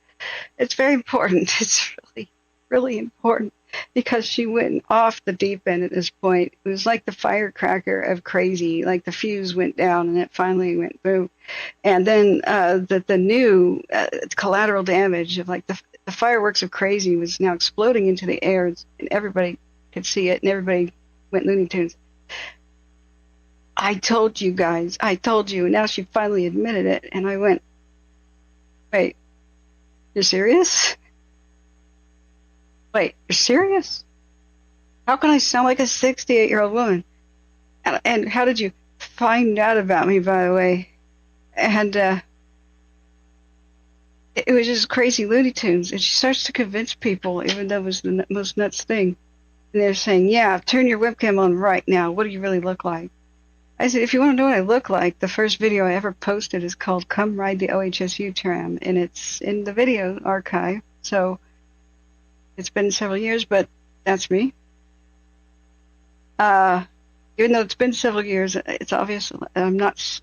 It's very important. It's really, really important because she went off the deep end at this point. It was like the firecracker of crazy. Like the fuse went down and it finally went boom. And then the new collateral damage of like the fireworks of crazy was now exploding into the air, and everybody could see it, and everybody went Looney Tunes. I told you guys, I told you, and now she finally admitted it, and I went, wait, you're serious? Wait, you're serious? How can I sound like a 68-year-old woman? And how did you find out about me, by the way? And it was just crazy Looney Tunes, and she starts to convince people, even though it was the most nuts thing. And they're saying, yeah, turn your webcam on right now. What do you really look like? I said, if you want to know what I look like, the first video I ever posted is called Come Ride the OHSU Tram, and it's in the video archive. So it's been several years, but that's me. Even though it's been several years, it's obvious I'm not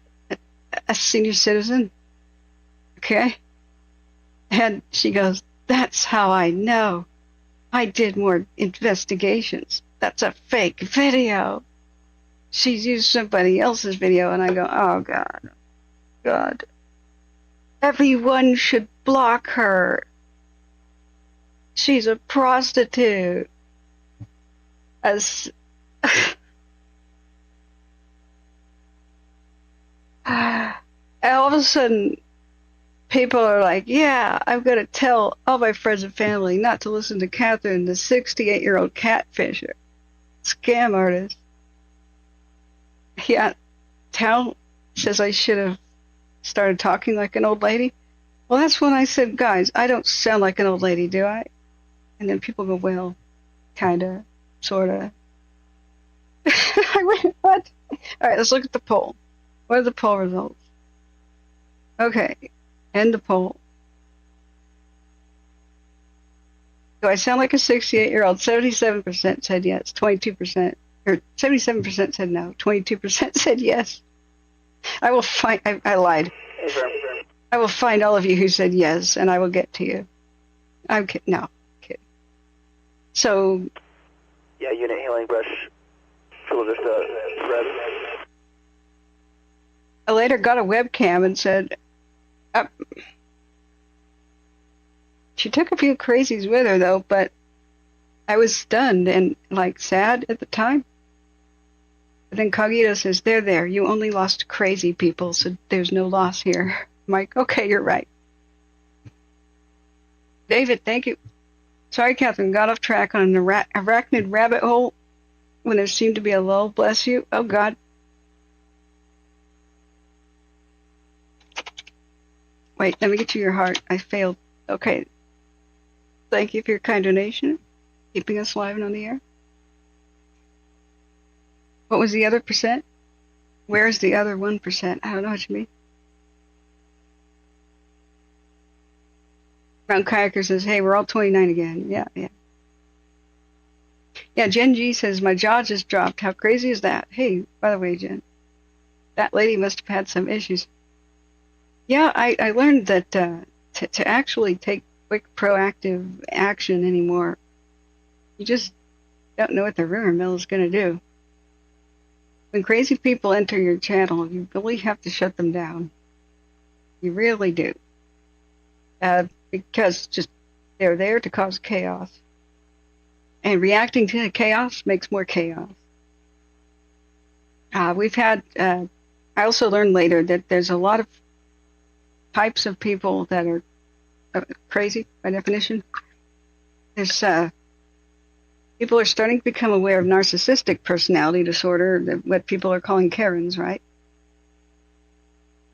a senior citizen. Okay? And she goes, that's how I know. I did more investigations. That's a fake video. She's used somebody else's video, and I go, oh, God. God. Everyone should block her. She's a prostitute. As and all of a sudden, people are like, yeah, I'm going to tell all my friends and family not to listen to Catherine, the 68-year-old catfisher, scam artist. Yeah, Tal says I should have started talking like an old lady. Well, that's when I said, guys, I don't sound like an old lady, do I? And then people go, well, kinda, sorta. I went, what? All right, let's look at the poll. What are the poll results? Okay, end the poll. Do I sound like a 68-year-old? 77% said yes, 22%, or 77% said no, 22% said yes. I will find, I lied. I will find all of you who said yes, and I will get to you. I'm kidding, no, kidding. So. Yeah, unit hailing brush. Full just red. I later got a webcam and said, she took a few crazies with her though, but I was stunned and like sad at the time. But then Cogito says, they're there. You only lost crazy people, so there's no loss here. I'm like, okay, you're right. David, thank you. Sorry, Catherine, got off track on an arachnid rabbit hole when there seemed to be a lull. Bless you. Oh, God. Wait, let me get to your heart. I failed. Okay. Thank you for your kind donation, keeping us live and on the air. What was the other percent? Where's the other 1%? I don't know what you mean. Brown Kayaker says, hey, we're all 29 again. Yeah. Yeah, Jen G says, my jaw just dropped. How crazy is that? Hey, by the way, Jen, that lady must have had some issues. Yeah, I learned that to actually take quick proactive action anymore, you just don't know what the rumor mill is going to do. When crazy people enter your channel, you really have to shut them down. You really do. Because just they're there to cause chaos. And reacting to the chaos makes more chaos. We've had, I also learned later that there's a lot of types of people that are crazy by definition. There's people are starting to become aware of narcissistic personality disorder, what people are calling Karens, right?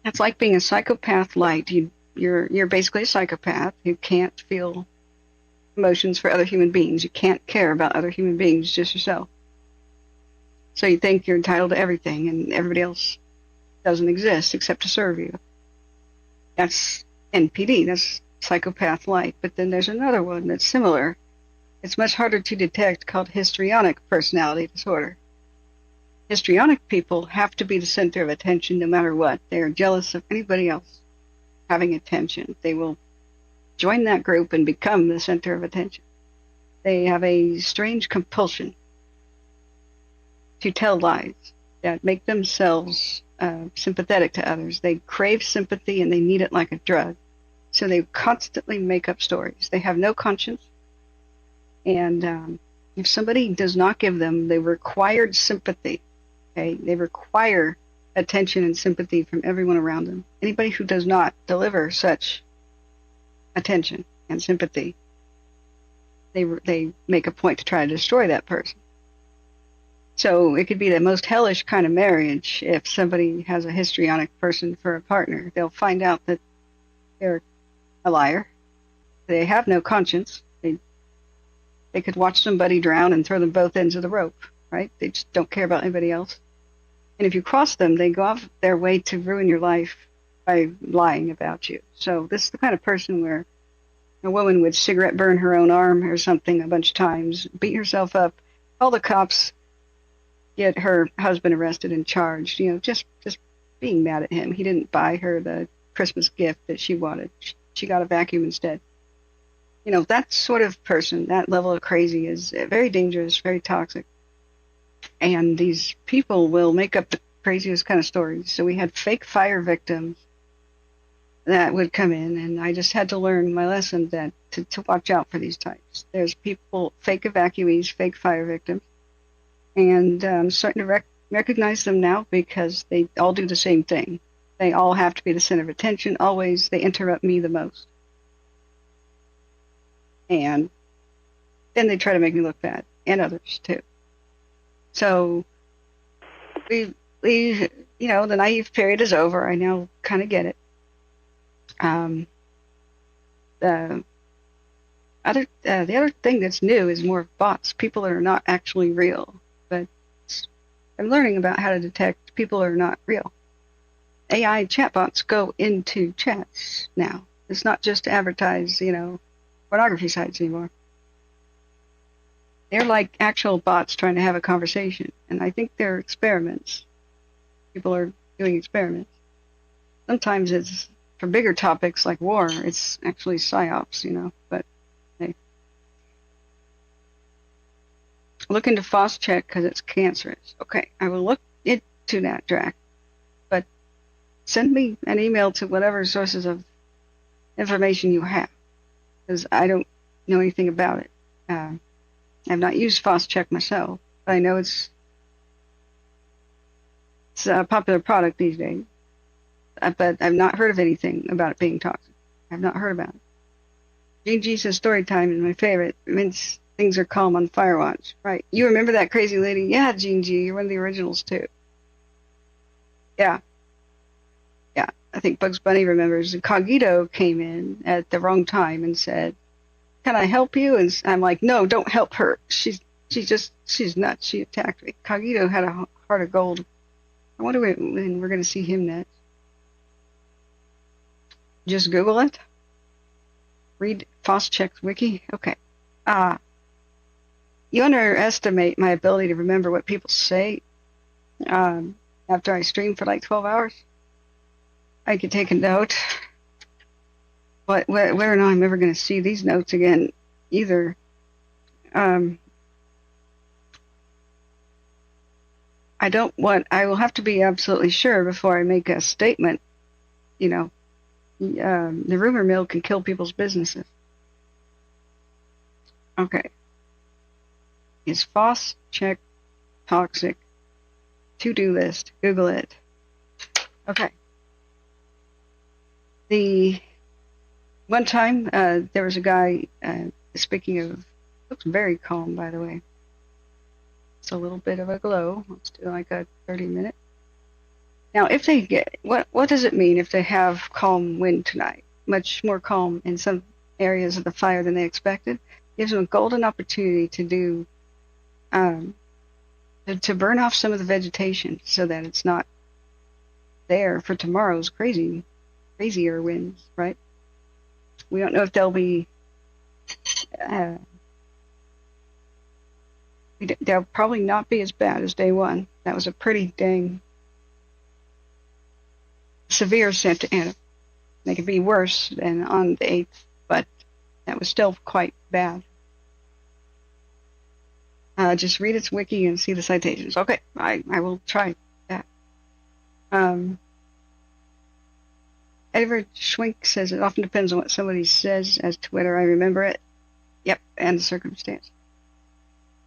It's like being a psychopath light. You're basically a psychopath who can't feel emotions for other human beings. You can't care about other human beings, just yourself. So you think you're entitled to everything, and everybody else doesn't exist except to serve you. That's NPD. That's psychopath light. But then there's another one that's similar. It's much harder to detect, called histrionic personality disorder. Histrionic people have to be the center of attention no matter what. They are jealous of anybody else having attention. They will join that group and become the center of attention. They have a strange compulsion to tell lies that make themselves sympathetic to others. They crave sympathy and they need it like a drug. So they constantly make up stories. They have no conscience. And if somebody does not give them the required sympathy, okay, they require attention and sympathy from everyone around them. Anybody who does not deliver such attention and sympathy, they make a point to try to destroy that person. So it could be the most hellish kind of marriage if somebody has a histrionic person for a partner. They'll find out that they're a liar. They have no conscience. They could watch somebody drown and throw them both ends of the rope, right? They just don't care about anybody else. And if you cross them, they go off their way to ruin your life by lying about you. So this is the kind of person where a woman would cigarette burn her own arm or something a bunch of times, beat herself up, call the cops, get her husband arrested and charged, just being mad at him. He didn't buy her the Christmas gift that she wanted. She got a vacuum instead. That sort of person, that level of crazy is very dangerous, very toxic. And these people will make up the craziest kind of stories. So we had fake fire victims that would come in, and I just had to learn my lesson that to watch out for these types. There's people, fake evacuees, fake fire victims, and I'm starting to recognize them now because they all do the same thing. They all have to be the center of attention. Always, they interrupt me the most. And then they try to make me look bad, and others too. So we the naive period is over. I now kind of get it. The other thing that's new is more bots, people that are not actually real. But I'm learning about how to detect people that are not real. AI chatbots go into chats now. It's not just to advertise, pornography sites anymore. They're like actual bots trying to have a conversation. And I think they're experiments. People are doing experiments. Sometimes it's for bigger topics like war, it's actually psyops, but hey. Look into FOSS-check because it's cancerous. Okay, I will look into that, Drac. But send me an email to whatever sources of information you have, because I don't know anything about it. I've not used FOSS-check myself, but I know it's a popular product these days. But I've not heard of anything about it being toxic. I've not heard about it. Gene G says story time is my favorite. It means things are calm on Firewatch. Right. You remember that crazy lady? Yeah, Gene G. You're one of the originals, too. Yeah. Yeah. I think Bugs Bunny remembers. Cogito came in at the wrong time and said, "Can I help you?" And I'm like, "No, don't help her. She's nuts. She attacked me." Cogito had a heart of gold. I wonder when we're going to see him next. Just Google it. Read FOSS-check's wiki. Okay. You underestimate my ability to remember what people say after I stream for like 12 hours. I could take a note. But whether or not I'm ever going to see these notes again either. I will have to be absolutely sure before I make a statement, the rumor mill can kill people's businesses. Okay. Is FOSS-check toxic? To-do list. Google it. Okay. The one time there was a guy, speaking of, looks very calm, by the way. It's a little bit of a glow. Let's do like a 30-minute. Now, if they get, what does it mean if they have calm wind tonight? Much more calm in some areas of the fire than they expected. Gives them a golden opportunity to do, to burn off some of the vegetation so that it's not there for tomorrow's crazier winds, right? We don't know if they'll be, they'll probably not be as bad as day one. That was a pretty dang severe Santa Ana. They could be worse than on the 8th, but that was still quite bad. Just read its wiki and see the citations. Okay, I will try that. Edward Schwink says it often depends on what somebody says as to whether I remember it. Yep, and the circumstance.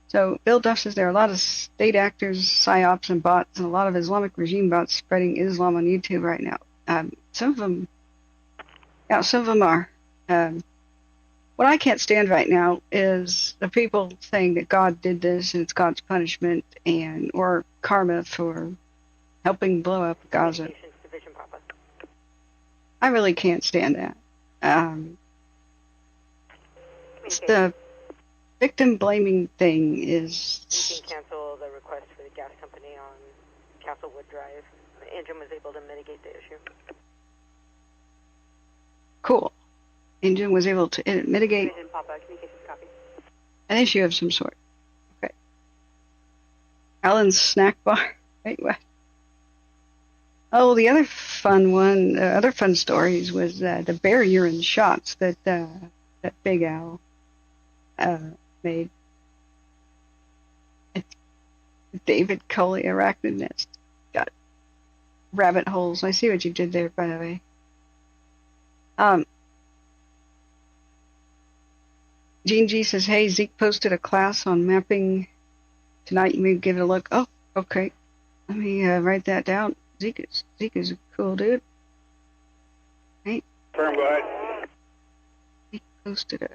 So Bill Duff says there are a lot of state actors, psyops, and bots, and a lot of Islamic regime bots spreading Islam on YouTube right now. Some of them are. What I can't stand right now is the people saying that God did this and it's God's punishment or karma for helping blow up Gaza. I really can't stand that. The victim blaming thing is. You can cancel the request for the gas company on Castlewood Drive. The engine was able to mitigate the issue. Cool. Engine was able to mitigate Communications copy. an issue of some sort. Okay. Alan's snack bar. Wait, what? Oh, the other fun stories was the bear urine shots that that big owl made. It's David Coley arachnid nest. Got rabbit holes. I see what you did there, by the way. Gene G says, hey, Zeke posted a class on mapping tonight. You may give it a look. Oh, okay. Let me write that down. Zeke is a cool dude. Hey. Firm, go ahead. He posted a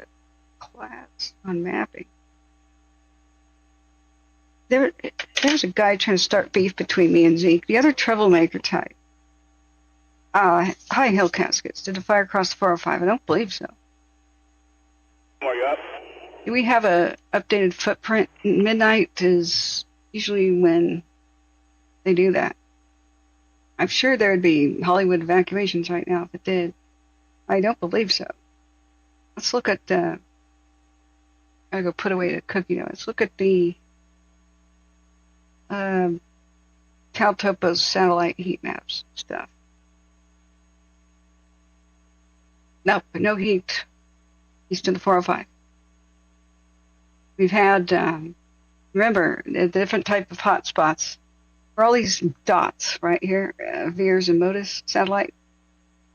class on mapping. There's a guy trying to start beef between me and Zeke, the other troublemaker type. Hi, Hill Caskets. Did the fire cross the 405? I don't believe so. What you got? Do we have a updated footprint? Midnight is usually when they do that. I'm sure there would be Hollywood evacuations right now if it did. I don't believe so. Let's look at the... I gotta go put away the cookie dough. Let's look at the CalTOPO's satellite heat maps stuff. Nope, no heat east of the 405. We've had, remember, the different type of hot spots. For all these dots right here, Veers and Modus satellite,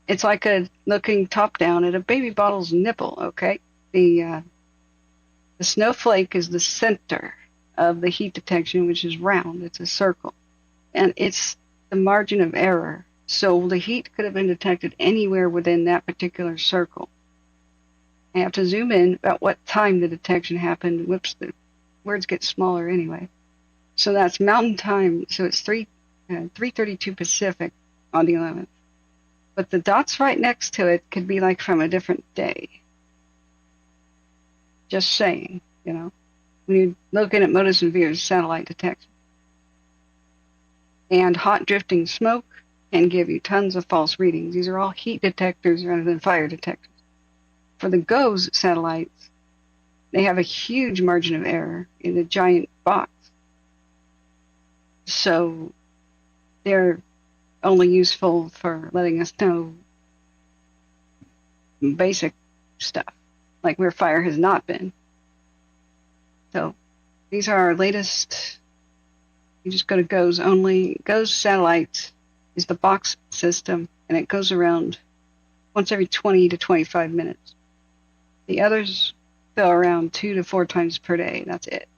it's like looking top down at a baby bottle's nipple, okay? The snowflake is the center of the heat detection, which is round. It's a circle. And it's the margin of error. So the heat could have been detected anywhere within that particular circle. I have to zoom in about what time the detection happened. Whoops, the words get smaller anyway. So that's mountain time. So it's 3:32 Pacific on the 11th. But the dots right next to it could be like from a different day. Just saying, you know, when you're looking at Modus and Veers satellite detection. And hot drifting smoke can give you tons of false readings. These are all heat detectors rather than fire detectors. For the GOES satellites, they have a huge margin of error in the giant box. So they're only useful for letting us know basic stuff, like where fire has not been. So these are our latest. You just go to GOES only. GOES satellites is the box system, and it goes around once every 20 to 25 minutes. The others go around 2 to 4 times per day. That's it.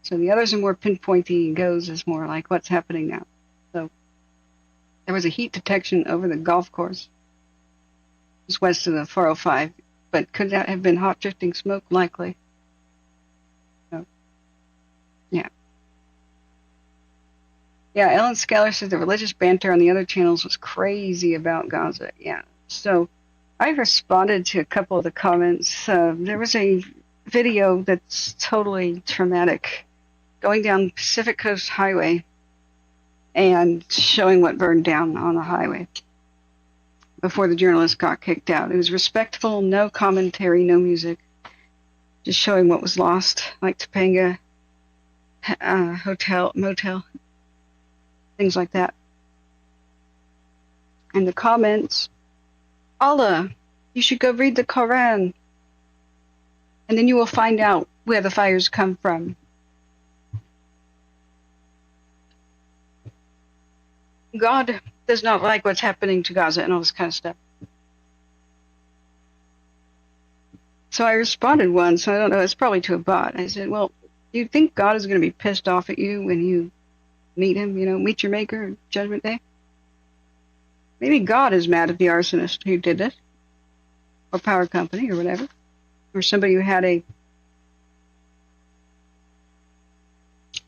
So the others are more pinpointy, and GOES is more like what's happening now. So there was a heat detection over the golf course, just west of the 405. But could that have been hot drifting smoke? Likely. So, yeah. Yeah, Ellen Skeller said the religious banter on the other channels was crazy about Gaza. Yeah. So I responded to a couple of the comments. There was a video that's totally traumatic going down Pacific Coast Highway and showing what burned down on the highway before the journalist got kicked out. It was respectful, no commentary, no music, just showing what was lost, like Topanga hotel, motel, things like that. And the comments, Allah, you should go read the Quran, and then you will find out where the fires come from. God does not like what's happening to Gaza and all this kind of stuff. So I responded once, I don't know, it's probably to a bot. I said, well, do you think God is going to be pissed off at you when you meet him, you know, meet your maker, Judgment Day? Maybe God is mad at the arsonist who did it, or power company, or whatever, or somebody who had a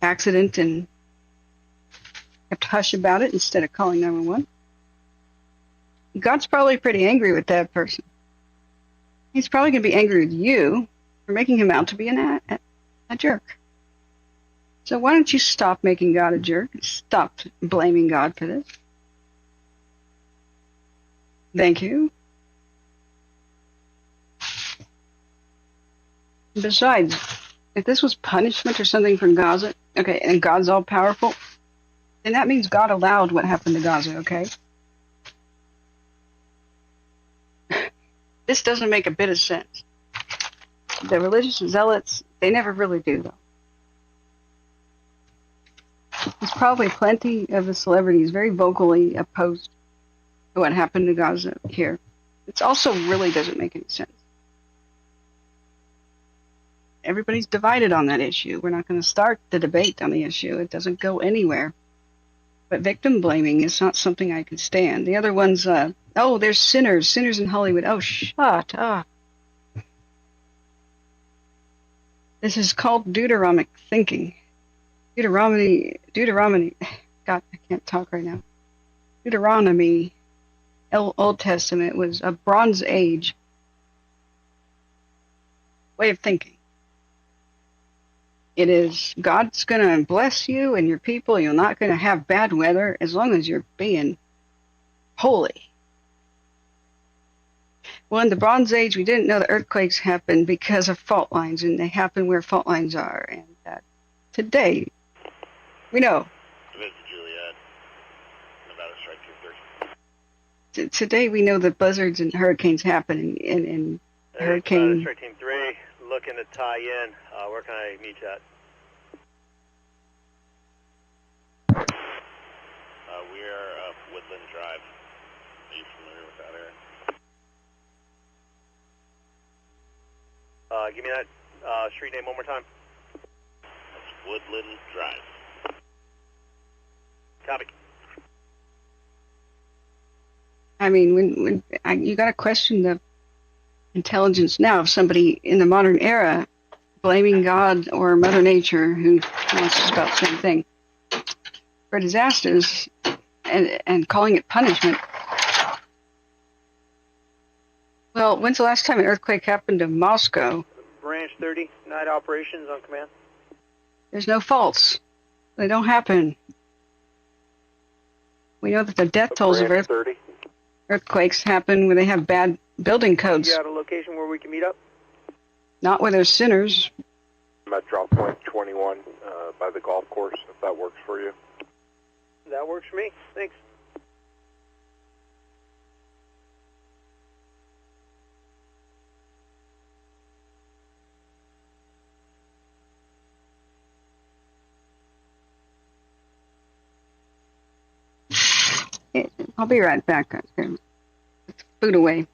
accident and kept hush about it instead of calling 911. God's probably pretty angry with that person. He's probably going to be angry with you for making him out to be a jerk. So why don't you stop making God a jerk and stop blaming God for this? Thank you. Besides, if this was punishment or something for Gaza, okay, and God's all powerful, then that means God allowed what happened to Gaza, okay? This doesn't make a bit of sense. The religious zealots, they never really do, though. There's probably plenty of the celebrities very vocally opposed to what happened to Gaza here. It also really doesn't make any sense. Everybody's divided on that issue. We're not going to start the debate on the issue. It doesn't go anywhere. But victim blaming is not something I can stand. The other one's, oh, there's sinners in Hollywood. Oh, shut up. This is called Deuteronomic thinking. Deuteronomy, God, I can't talk right now. Deuteronomy, Old Testament, was a Bronze Age way of thinking. It is, God's going to bless you and your people. You're not going to have bad weather as long as you're being holy. Well, in the Bronze Age, we didn't know the earthquakes happened because of fault lines, and they happen where fault lines are. And today, we know. Today, we know that blizzards and hurricanes happen in hurricane. Strike Team 3, looking to tie in. Where can I meet you at? We are up Woodland Drive. Are you familiar with that area? Give me that street name one more time. That's Woodland Drive. Copy. I mean, you got to question the intelligence now of somebody in the modern era blaming God or Mother Nature, who wants just about the same thing, for disasters and calling it punishment. Well, when's the last time an earthquake happened to Moscow? Branch 30, night operations on command. There's no faults. They don't happen. We know that the death tolls of earthquakes happen where they have bad building codes. You got a location where we can meet up? Not where there's sinners. I'm at drop point 21 by the golf course, if that works for you. That works for me. Thanks. I'll be right back. Put food away.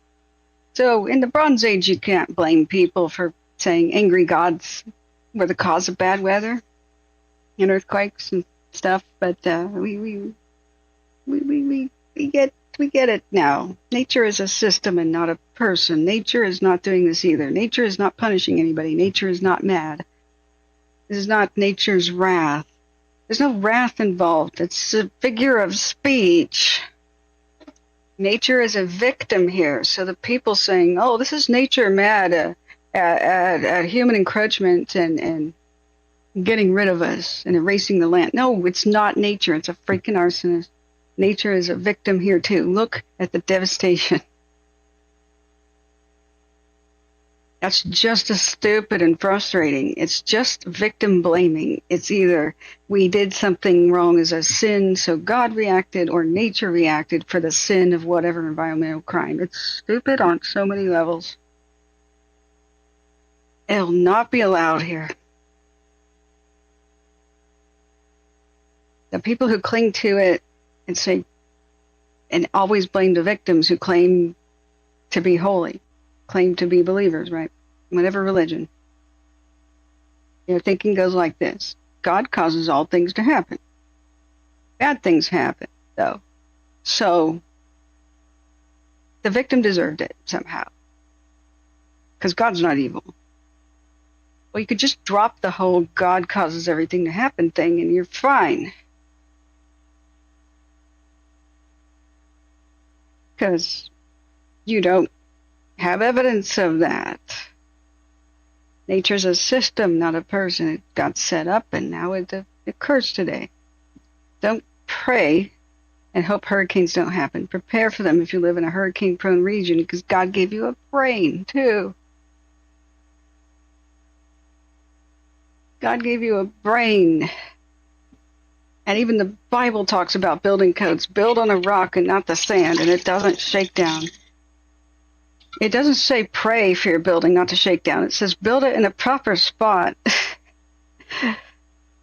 So in the Bronze Age, you can't blame people for saying angry gods were the cause of bad weather and earthquakes and stuff. But we get it now. Nature is a system and not a person. Nature is not doing this either. Nature is not punishing anybody. Nature is not mad. This is not nature's wrath. There's no wrath involved. It's a figure of speech. Nature is a victim here. So the people saying, oh, this is nature mad at human encroachment and getting rid of us and erasing the land. No, it's not nature. It's a freaking arsonist. Nature is a victim here too. Look at the devastation. That's just as stupid and frustrating. It's just victim blaming. It's either we did something wrong as a sin, so God reacted, or nature reacted for the sin of whatever environmental crime. It's stupid on so many levels. It'll not be allowed here. The people who cling to it and say, and always blame the victims who claim to be holy, claim to be believers, right? Whatever religion. Their thinking goes like this. God causes all things to happen. Bad things happen, though. So, the victim deserved it somehow. Because God's not evil. Well, you could just drop the whole God causes everything to happen thing and you're fine. Because you don't have evidence of that. Nature's a system, not a person. It got set up and now it occurs today. Don't pray and hope hurricanes don't happen. Prepare for them if you live in a hurricane-prone region, because God gave you a brain, too. God gave you a brain. And even the Bible talks about building codes. Build on a rock and not the sand, and it doesn't shake down. It doesn't say pray for your building not to shake down. It says build it in a proper spot.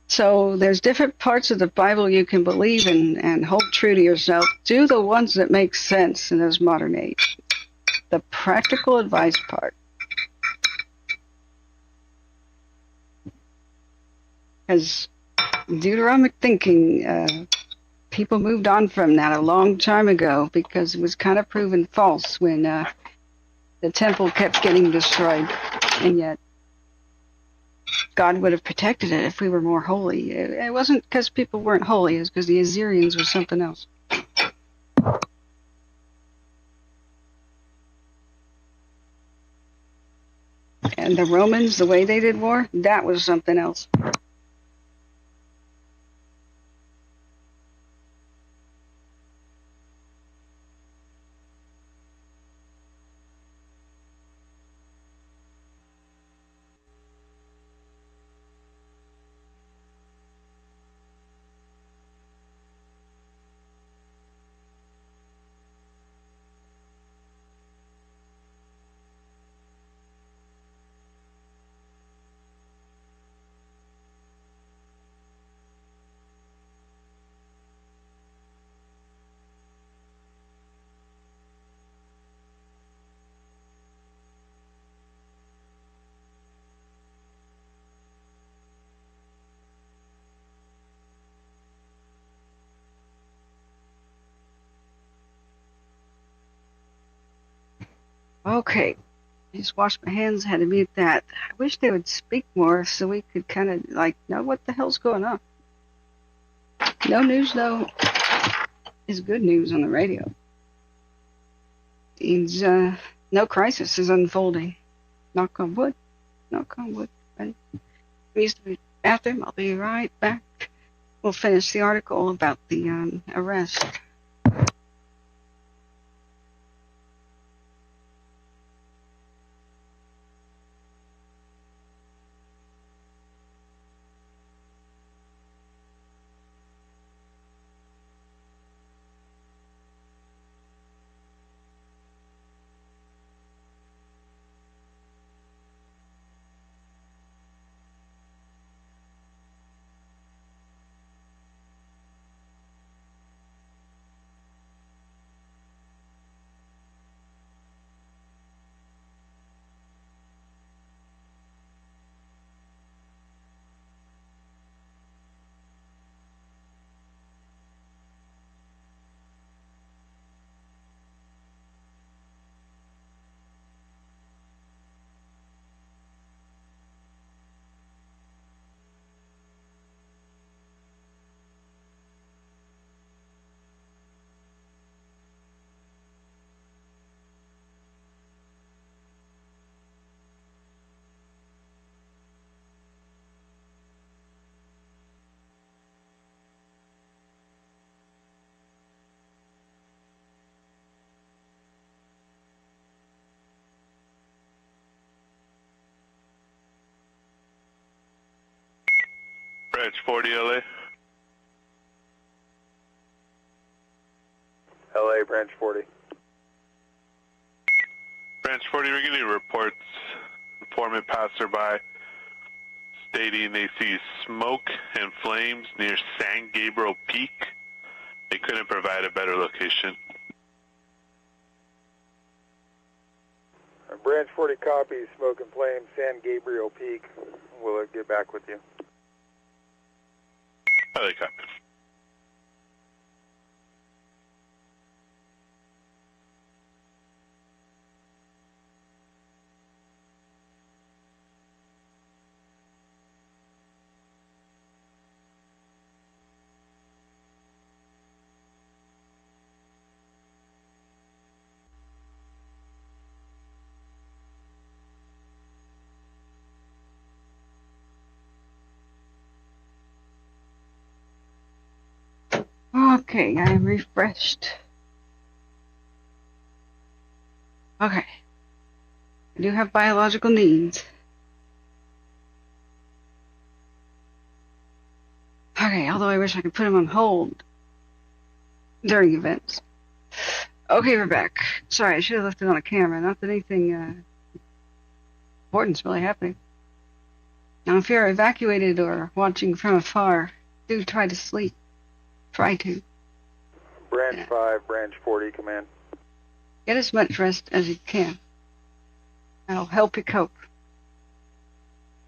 So there's different parts of the Bible you can believe in and hold true to yourself. Do the ones that make sense in this modern age. The practical advice part. As Deuteronomic thinking, people moved on from that a long time ago because it was kind of proven false when the temple kept getting destroyed, and yet God would have protected it if we were more holy. It wasn't because people weren't holy, it was because the Assyrians were something else. And the Romans, the way they did war, that was something else. Okay, just washed my hands, had to mute that. I wish they would speak more so we could kind of like know what the hell's going on. No news though is good news on the radio. Means no crisis is unfolding. Knock on wood. Knock on wood. Ready? Needs to be bathroom. I'll be right back. We'll finish the article about the arrest. Branch 40, LA. LA, Branch 40. Branch 40, we're getting reports. Informant passerby stating they see smoke and flames near San Gabriel Peak. They couldn't provide a better location. Branch 40 copies, smoke and flame, San Gabriel Peak. We'll get back with you. LA copy. Okay, I am refreshed. Okay. I do have biological needs. Okay, although I wish I could put them on hold during events. Okay, we're back. Sorry, I should have left it on a camera. Not that anything important's really happening. Now, if you're evacuated or watching from afar, do try to sleep. Try to. Branch 5, Branch 40, command. Get as much rest as you can. That'll help you cope.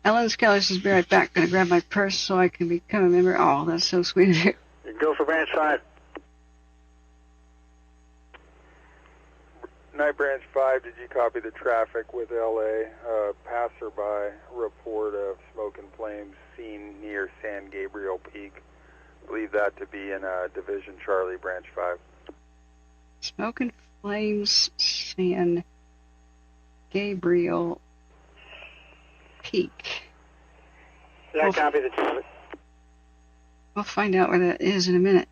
Ellen Skeller says, be right back. Gonna grab my purse so I can become a member. Oh, that's so sweet of you. Go for Branch 5. Night Branch 5, did you copy the traffic with LA? Passerby report of smoke and flames seen near San Gabriel Peak. Believe that to be in Division Charlie, Branch 5. Smoke and flames, San Gabriel Peak. Yeah, copy the traffic. We'll find out where that is in a minute.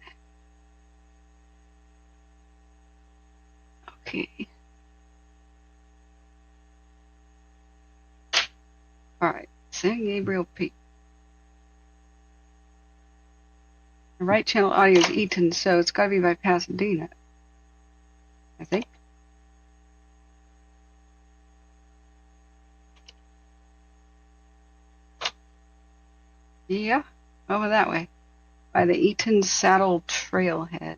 Okay. Alright, San Gabriel Peak. The right channel audio is Eaton, so it's gotta be by Pasadena, I think. Yeah, over that way. By the Eaton Saddle Trailhead.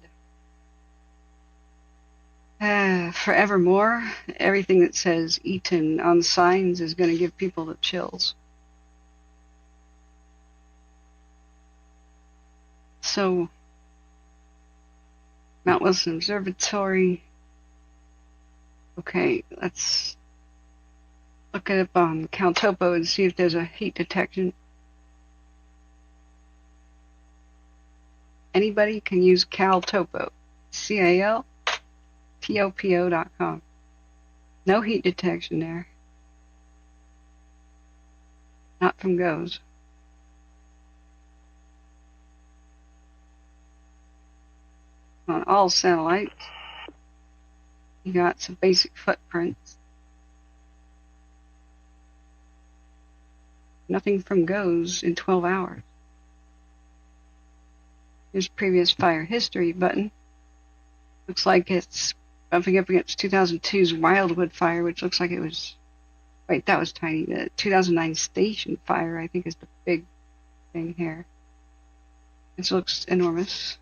Forevermore, everything that says Eaton on signs is going to give people the chills. So, Mount Wilson Observatory. Okay, let's look it up on CalTopo and see if there's a heat detection. Anybody can use CalTopo. CalTopo.com. No heat detection there. Not from GOES. On all satellites, you got some basic footprints. Nothing from GOES in 12 hours. Here's previous fire history button. Looks like it's bumping up against 2002's Wildwood Fire, which looks like it was... Wait, that was tiny. The 2009 Station Fire, I think, is the big thing here. This looks enormous.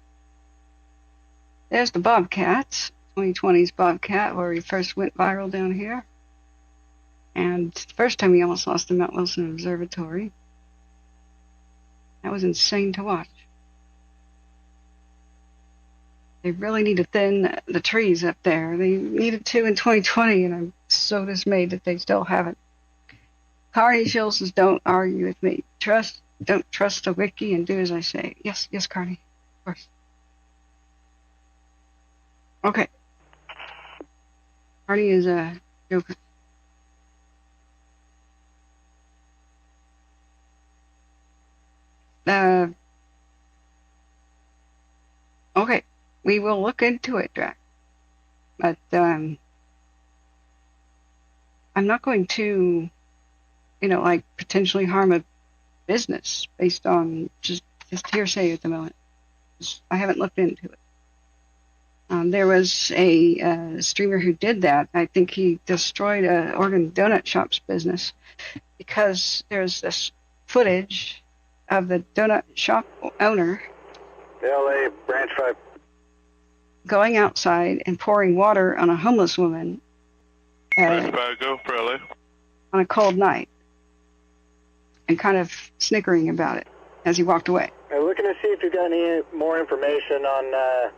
There's the Bobcats. 2020's Bobcat, where we first went viral down here. And the first time we almost lost the Mount Wilson Observatory. That was insane to watch. They really need to thin the trees up there. They needed to in 2020, and I'm so dismayed that they still haven't. Carney Shields says, don't argue with me. Don't trust the wiki and do as I say. Yes, Carney. Of course. Okay. Carney is a joker. Okay. We will look into it, Drac. But, I'm not going to, like, potentially harm a business based on just hearsay at the moment. I haven't looked into it. There was a streamer who did that. I think he destroyed an Oregon donut shop's business because there's this footage of the donut shop owner LA, Branch 5. Going outside and pouring water on a homeless woman Go for LA. On a cold night, and kind of snickering about it as he walked away. I'm looking to see if you've got any more information on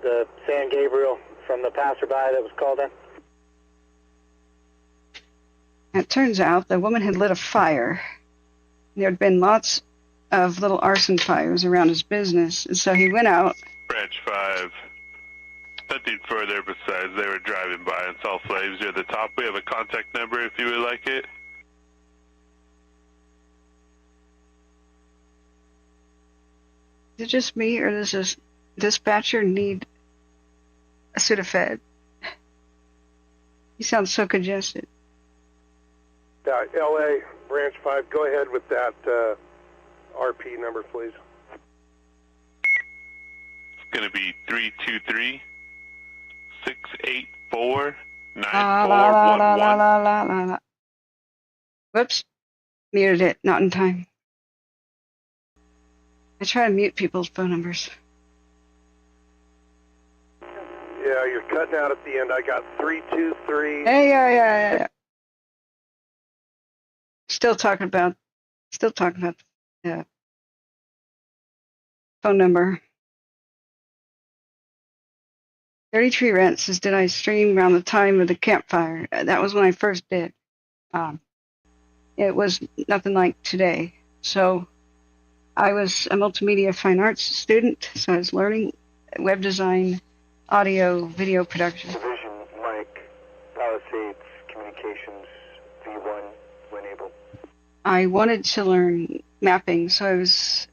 the San Gabriel from the passerby that was called in. It turns out the woman had lit a fire. There had been lots of little arson fires around his business, and so he went out. Branch 5. Nothing further besides they were driving by and saw flames near the top. We have a contact number if you would like it. Is it just me, or does this dispatcher need a Sudafed? He sounds so congested. Yeah, LA, Branch 5, go ahead with that RP number, please. It's going to be 684 La la la la la 9411. la la la la. Whoops, muted it, not in time. I try to mute people's phone numbers. Yeah, you're cutting out at the end. I got 323. Hey, yeah. Still talking about the phone number. 33 Rent says, did I stream around the time of the campfire? That was when I first did. It was nothing like today. So I was a multimedia fine arts student, so I was learning web design, audio, video production. Division, Mike, Palisades, Communications, V1, when able. I wanted to learn mapping, so I was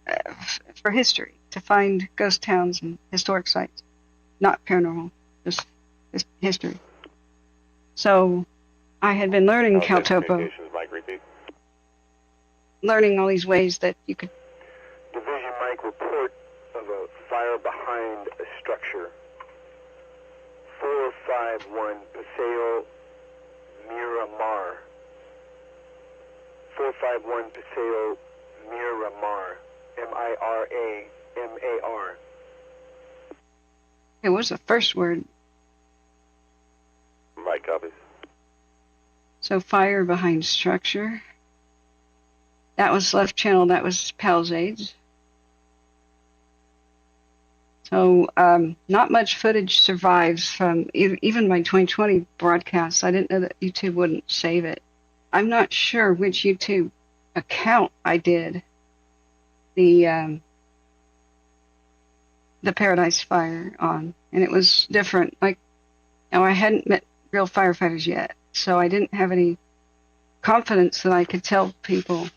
for history, to find ghost towns and historic sites. Not paranormal, just history. So I had been learning Caltopo, Mike, repeat. learning all these ways that you could. Division, Mike, report of a fire behind a structure. 451 Paseo Miramar. 451 Paseo Miramar. Miramar. It was the first word. Mike copies. So fire behind structure. That was left channel. That was Palisades. So not much footage survives from even my 2020 broadcasts. I didn't know that YouTube wouldn't save it. I'm not sure which YouTube account I did the Paradise Fire on, and it was different. Like, now I hadn't met real firefighters yet, so I didn't have any confidence that I could tell people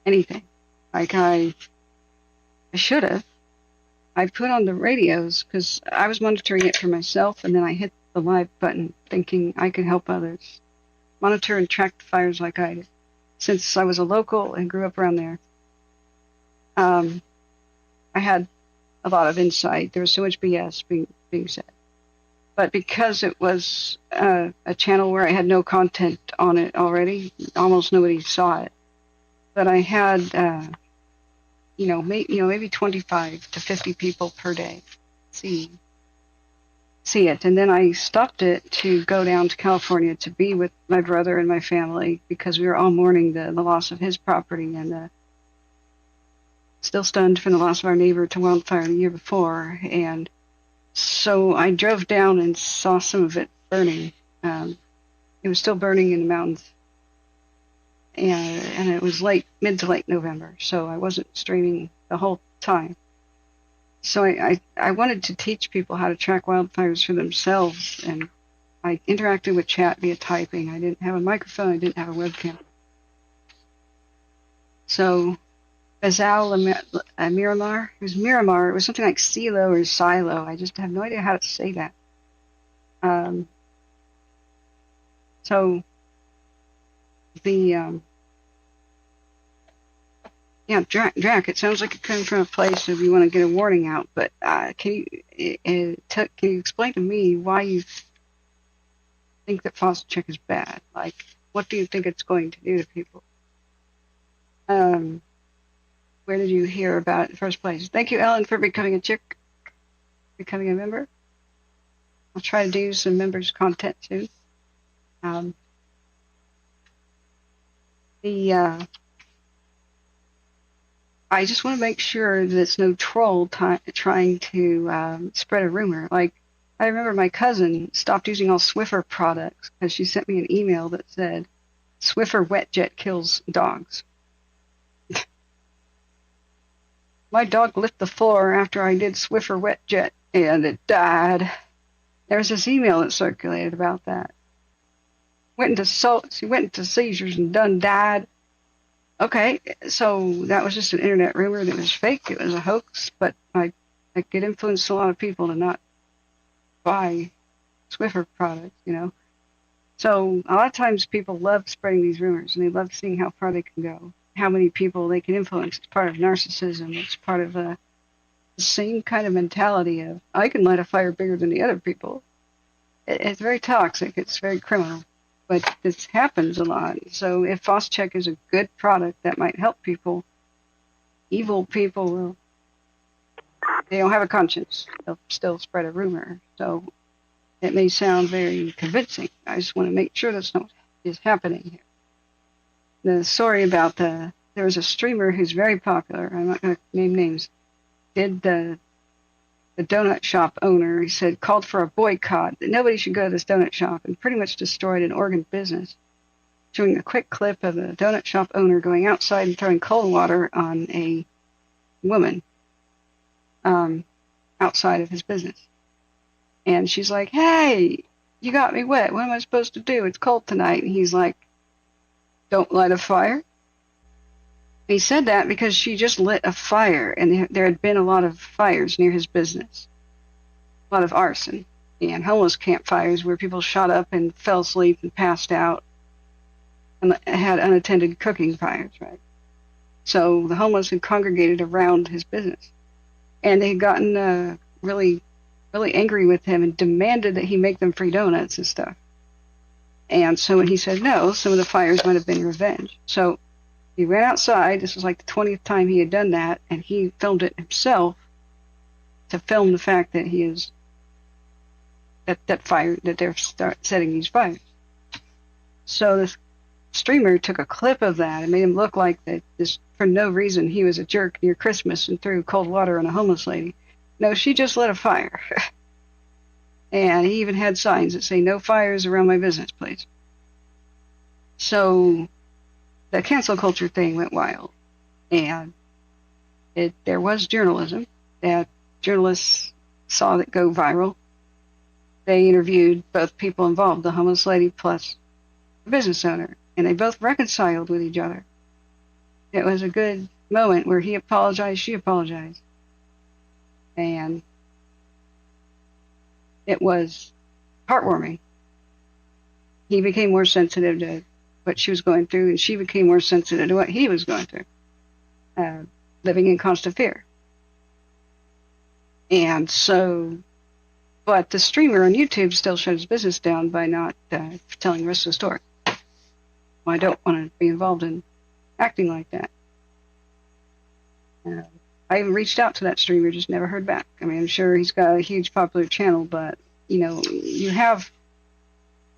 anything. Like I should have. I put on the radios because I was monitoring it for myself, and then I hit the live button thinking I could help others monitor and track the fires like I did, since I was a local and grew up around there. I had a lot of insight. There was so much BS being said. But because it was a channel where I had no content on it already, almost nobody saw it. But I had, maybe 25 to 50 people per day see it. And then I stopped it to go down to California to be with my brother and my family because we were all mourning the loss of his property and still stunned from the loss of our neighbor to wildfire the year before. And so I drove down and saw some of it burning. It was still burning in the mountains. And it was mid to late November, so I wasn't streaming the whole time. So I wanted to teach people how to track wildfires for themselves, and I interacted with chat via typing. I didn't have a microphone, I didn't have a webcam. So Miramar, it was Miramar, it was something like silo or silo. I just have no idea how to say that. So the Drac, it sounds like it comes from a place if you want to get a warning out, but can you explain to me why you think that fossil check is bad? Like, what do you think it's going to do to people? Where did you hear about it in the first place? Thank you, Ellen, for becoming a member. I'll try to do some members' content soon. I just want to make sure that it's no troll trying to spread a rumor. Like, I remember my cousin stopped using all Swiffer products because she sent me an email that said, Swiffer wet jet kills dogs. My dog licked the floor after I did Swiffer wet jet, and it died. There was this email that circulated about that. She went into seizures and done died. Okay, so that was just an internet rumor that was fake. It was a hoax, but it influenced a lot of people to not buy Swiffer products, So a lot of times people love spreading these rumors, and they love seeing how far they can go, how many people they can influence. It's part of narcissism. It's part of the same kind of mentality of, I can light a fire bigger than the other people. It's very toxic. It's very criminal. But this happens a lot. So if FOSCHECK is a good product that might help people, evil people will, they don't have a conscience. They'll still spread a rumor. So it may sound very convincing. I just want to make sure that's not what is happening here. The story about there was a streamer who's very popular. I'm not going to name names. Did the donut shop owner, he said, called for a boycott, that nobody should go to this donut shop, and pretty much destroyed an Oregon business, showing a quick clip of the donut shop owner going outside and throwing cold water on a woman outside of his business. And she's like, hey, you got me wet. What am I supposed to do? It's cold tonight. And he's like, don't light a fire. He said that because she just lit a fire, and there had been a lot of fires near his business. A lot of arson and homeless campfires where people shot up and fell asleep and passed out and had unattended cooking fires, right? So the homeless had congregated around his business. And they had gotten really, really angry with him and demanded that he make them free donuts and stuff. And so when he said no, some of the fires might have been revenge. So he ran outside. This was like the 20th time he had done that, and he filmed it himself to film the fact that he is that they're setting these fires. So this streamer took a clip of that and made him look like that this for no reason he was a jerk near Christmas and threw cold water on a homeless lady. No, she just lit a fire. And he even had signs that say, no fires around my business, please. So the cancel culture thing went wild. And there was journalism that journalists saw that go viral. They interviewed both people involved, the homeless lady plus the business owner, and they both reconciled with each other. It was a good moment where he apologized, she apologized. And it was heartwarming. He became more sensitive to what she was going through, and she became more sensitive to what he was going through, living in constant fear. And so, but the streamer on YouTube still shut his business down by not telling the rest of the story. Well, I don't want to be involved in acting like that. I even reached out to that streamer, just never heard back. I mean, I'm sure he's got a huge popular channel, but, you know, you have,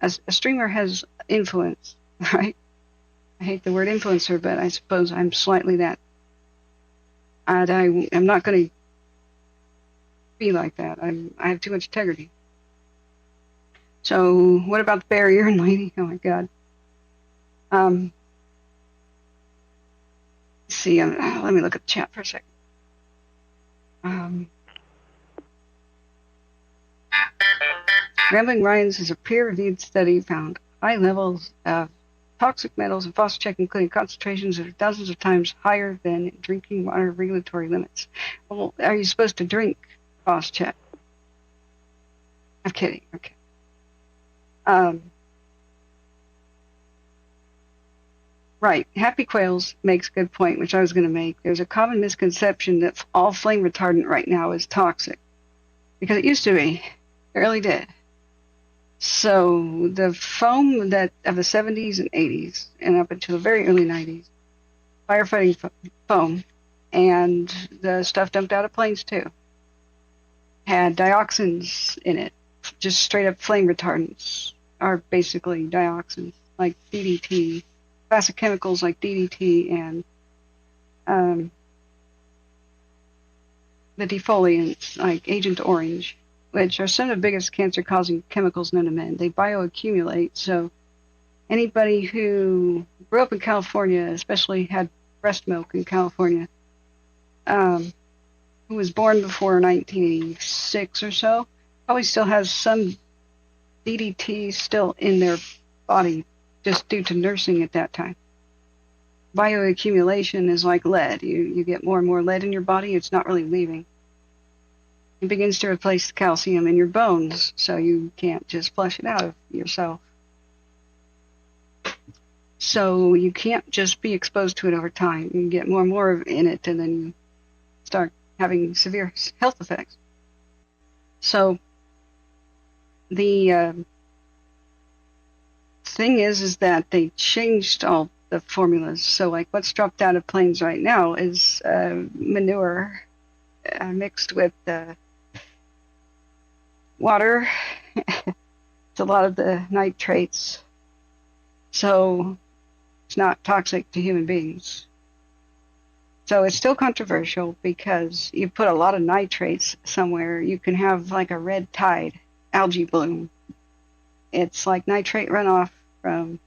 a streamer has influence, right? I hate the word influencer, but I suppose I'm slightly that. And I'm not going to be like that. I have too much integrity. So what about the barrier and lady? Oh my God. Let's see, let me look at the chat for a second. Rambling Ryan's is a peer-reviewed study found high levels of toxic metals in FOSCHECK, including concentrations that are dozens of times higher than drinking water regulatory limits. Well, are you supposed to drink FOSCHECK? I'm kidding. Okay. Right. Happy Quails makes a good point, which I was going to make. There's a common misconception that all flame retardant right now is toxic. Because it used to be. It really did. So the foam that of the 70s and 80s and up until the very early 90s, firefighting foam, and the stuff dumped out of planes too, had dioxins in it. Just straight up flame retardants are basically dioxins, like DDT. Classic chemicals like DDT and the defoliants like Agent Orange, which are some of the biggest cancer-causing chemicals known to men. They bioaccumulate, so anybody who grew up in California, especially had breast milk in California, who was born before 1986 or so, probably still has some DDT still in their body, just due to nursing at that time. Bioaccumulation is like lead. You get more and more lead in your body, it's not really leaving. It begins to replace the calcium in your bones, so you can't just flush it out of yourself. So you can't just be exposed to it over time. You get more and more in it, and then you start having severe health effects. So the thing is that they changed all the formulas. So like what's dropped out of planes right now is manure mixed with water. It's a lot of the nitrates. So it's not toxic to human beings. So it's still controversial because you put a lot of nitrates somewhere, you can have like a red tide, algae bloom. It's like nitrate runoff from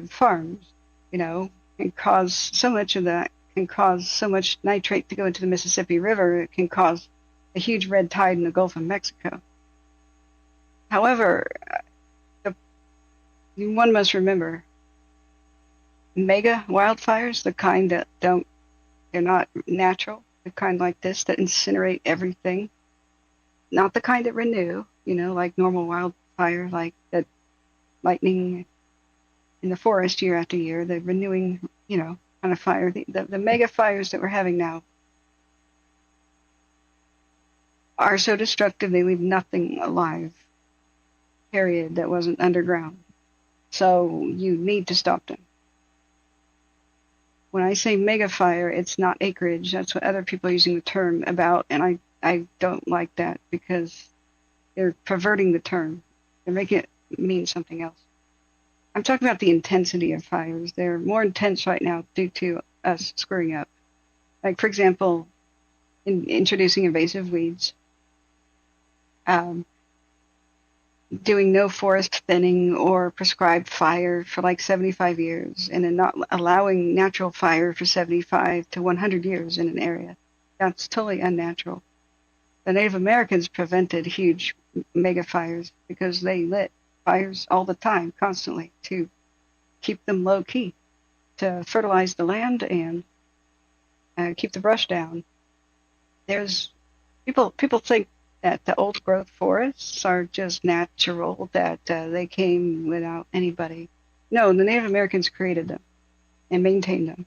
farms, you know, and cause so much of that, can cause so much nitrate to go into the Mississippi River, it can cause a huge red tide in the Gulf of Mexico. However, one must remember, mega wildfires, the kind that they're not natural, the kind like this that incinerate everything, not the kind that renew, you know, like normal wildfire, like that lightning in the forest year after year, the renewing, you know, kind of fire. The mega fires that we're having now are so destructive, they leave nothing alive, period, that wasn't underground. So you need to stop them. When I say mega fire, it's not acreage. That's what other people are using the term about, and I don't like that because they're perverting the term. They're making it mean something else. I'm talking about the intensity of fires. They're more intense right now due to us screwing up. Like, for example, in introducing invasive weeds, doing no forest thinning or prescribed fire for like 75 years, and then not allowing natural fire for 75 to 100 years in an area. That's totally unnatural. The Native Americans prevented huge mega fires because they lit fires all the time, constantly, to keep them low key, to fertilize the land and keep the brush down. There's people think that the old growth forests are just natural, that they came without anybody. No, the Native Americans created them and maintained them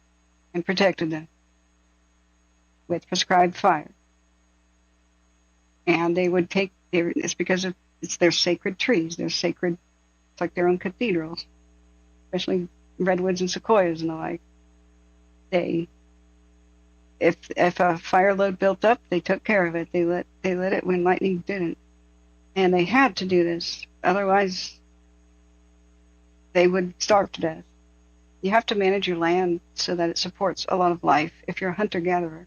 and protected them with prescribed fire. And they would take, it's because it's their sacred trees, they're sacred, it's like their own cathedrals, especially redwoods and sequoias and the like. If a fire load built up, they took care of it. They lit it when lightning didn't. And they had to do this. Otherwise, they would starve to death. You have to manage your land so that it supports a lot of life. If you're a hunter-gatherer,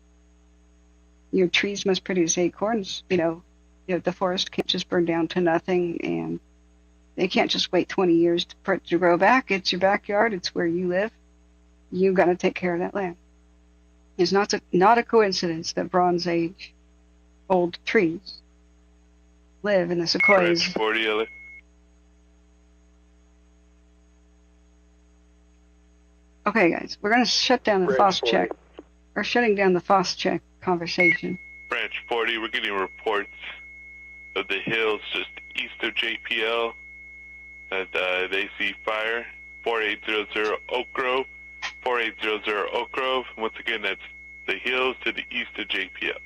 your trees must produce acorns. You know, the forest can't just burn down to nothing, and they can't just wait 20 years for it to grow back. It's your backyard. It's where you live. You've got to take care of that land. It's not a coincidence that Bronze Age old trees live in the sequoias. 40 LA. Okay, guys, we're going to shut down the FOSS check. We're shutting down the FOSS check conversation. Branch 40, we're getting reports of the hills just east of JPL that they see fire. 4800 Oak Grove. 4800 Oak Grove. Once again, that's the hills to the east of JPL.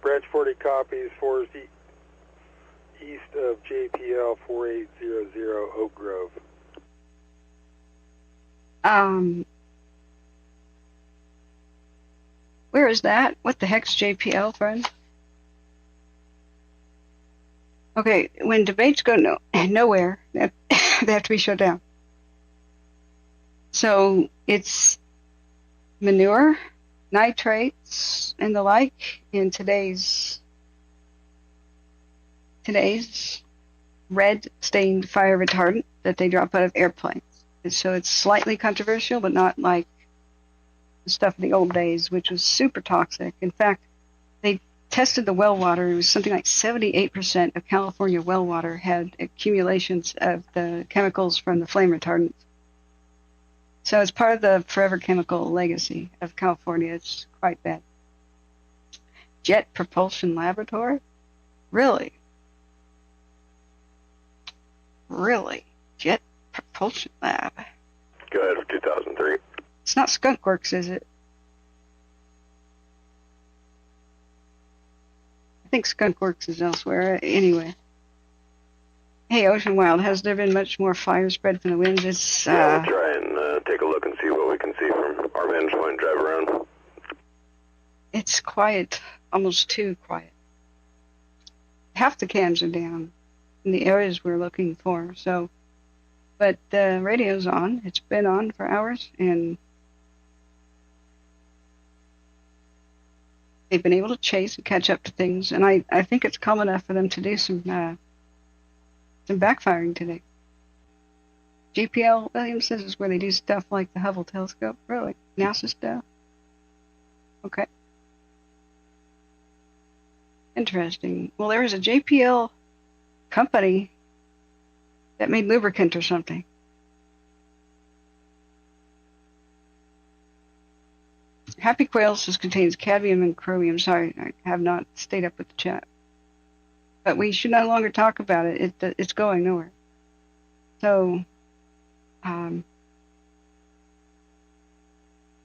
Branch 40 copies, Forest east of JPL 4800 Oak Grove. Where is that? What the heck's JPL, friends? Okay, when debates go nowhere, they have to be shut down. So it's manure, nitrates, and the like in today's red stained fire retardant that they drop out of airplanes. And so it's slightly controversial, but not like the stuff of the old days, which was super toxic. In fact, they tested the well water. It was something like 78% of California well water had accumulations of the chemicals from the flame retardant. So it's part of the forever chemical legacy of California. It's quite bad. Jet Propulsion Laboratory? Really? Really? Jet Propulsion Lab? Go ahead for 2003. It's not Skunk Works, is it? I think Skunk Works is elsewhere. Anyway. Hey, Ocean Wild, has there been much more fire spread from the winds? It's, Yeah, we'll try and take a look and see what we can see from our vantage point, drive around. It's quiet, almost too quiet. Half the cams are down in the areas we're looking for, so, but the radio's on. It's been on for hours, and they've been able to chase and catch up to things, and I think it's calm enough for them to do some backfiring today. GPL Williams says is where they do stuff like the Hubble telescope. Really? NASA stuff? Okay. Interesting. Well, there was a JPL company that made lubricant or something. Happy Quail says contains cadmium and chromium. Sorry, I have not stayed up with the chat. But we should no longer talk about it. It's going nowhere. So,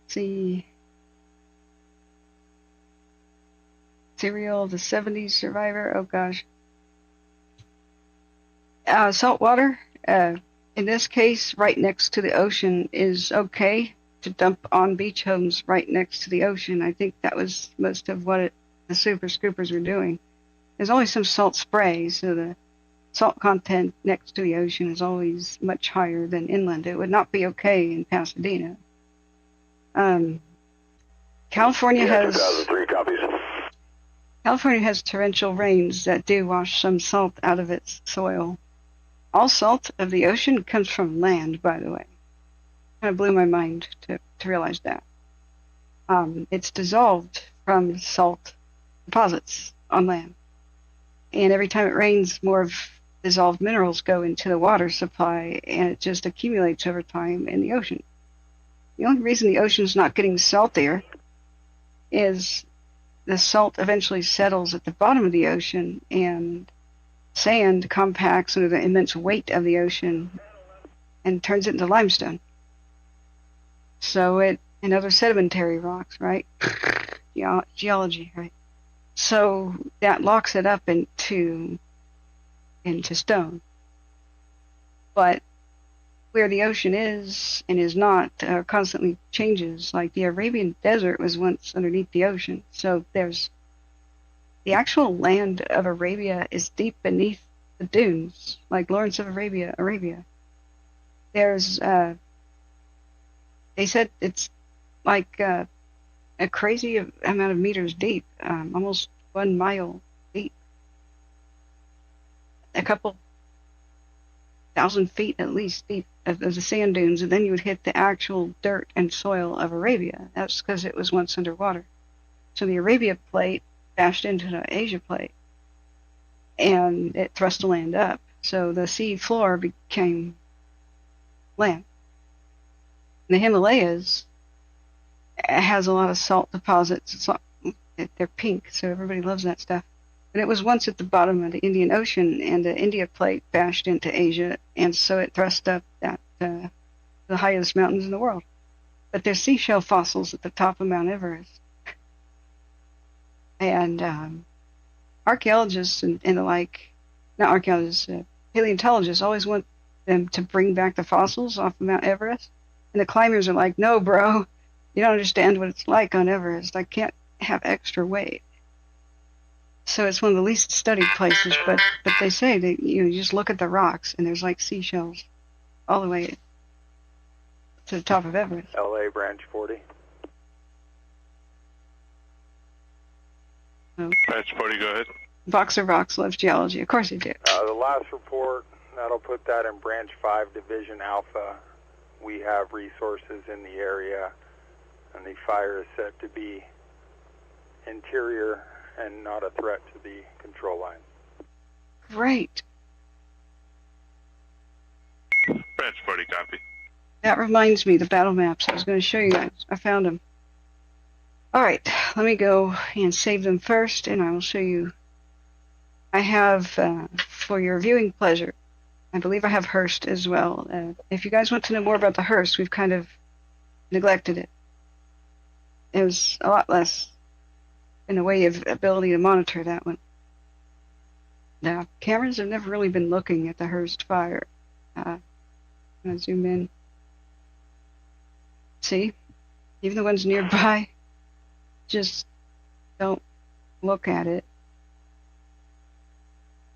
see, Serial, the 70s survivor. Oh gosh. Salt water, in this case, right next to the ocean is okay to dump on beach homes right next to the ocean. I think that was most of what the super scoopers were doing. There's always some salt spray, so the salt content next to the ocean is always much higher than inland. It would not be okay in Pasadena. California has 2003 copies. California has torrential rains that do wash some salt out of its soil. All salt of the ocean comes from land, by the way. Kind of blew my mind to realize that. It's dissolved from salt deposits on land. And every time it rains, more of dissolved minerals go into the water supply, and it just accumulates over time in the ocean. The only reason the ocean's not getting saltier is the salt eventually settles at the bottom of the ocean, and sand compacts under the immense weight of the ocean and turns it into limestone. So and other sedimentary rocks, right? Geology, right? So that locks it up into stone. But where the ocean is and is not constantly changes. Like the Arabian Desert was once underneath the ocean. So there's the actual land of Arabia is deep beneath the dunes, like Lawrence of Arabia. There's they said it's like a crazy amount of meters deep, almost 1 mile deep, a couple thousand feet at least deep of the sand dunes, and then you would hit the actual dirt and soil of Arabia. That's because it was once underwater. So the Arabia plate bashed into the Asia plate, and it thrust the land up. So the sea floor became land. And the Himalayas has a lot of salt deposits. They're pink, so everybody loves that stuff. But it was once at the bottom of the Indian Ocean, and the India plate bashed into Asia, and so it thrust up that the highest mountains in the world. But there's seashell fossils at the top of Mount Everest. And archaeologists and the like, not archaeologists, paleontologists always want them to bring back the fossils off of Mount Everest. And the climbers are like, no, bro, you don't understand what it's like on Everest. I can't have extra weight. So it's one of the least studied places, but they say that you just look at the rocks and there's like seashells all the way to the top of Everest. LA branch 40. So, Branch 40, go ahead. Boxer Rocks loves geology. Of course they do. The last report, that'll put that in branch 5, division Alpha. We have resources in the area, and the fire is said to be interior and not a threat to the control line. Great. Branch 40, copy. That reminds me, the battle maps. I was going to show you guys. I found them. All right, let me go and save them first, and I will show you. I have, for your viewing pleasure, I believe I have Hurst as well. If you guys want to know more about the Hurst, we've kind of neglected it. It was a lot less in the way of ability to monitor that one. the cameras have never really been looking at the Hurst fire. I'm going to zoom in. See? Even the ones nearby just don't look at it.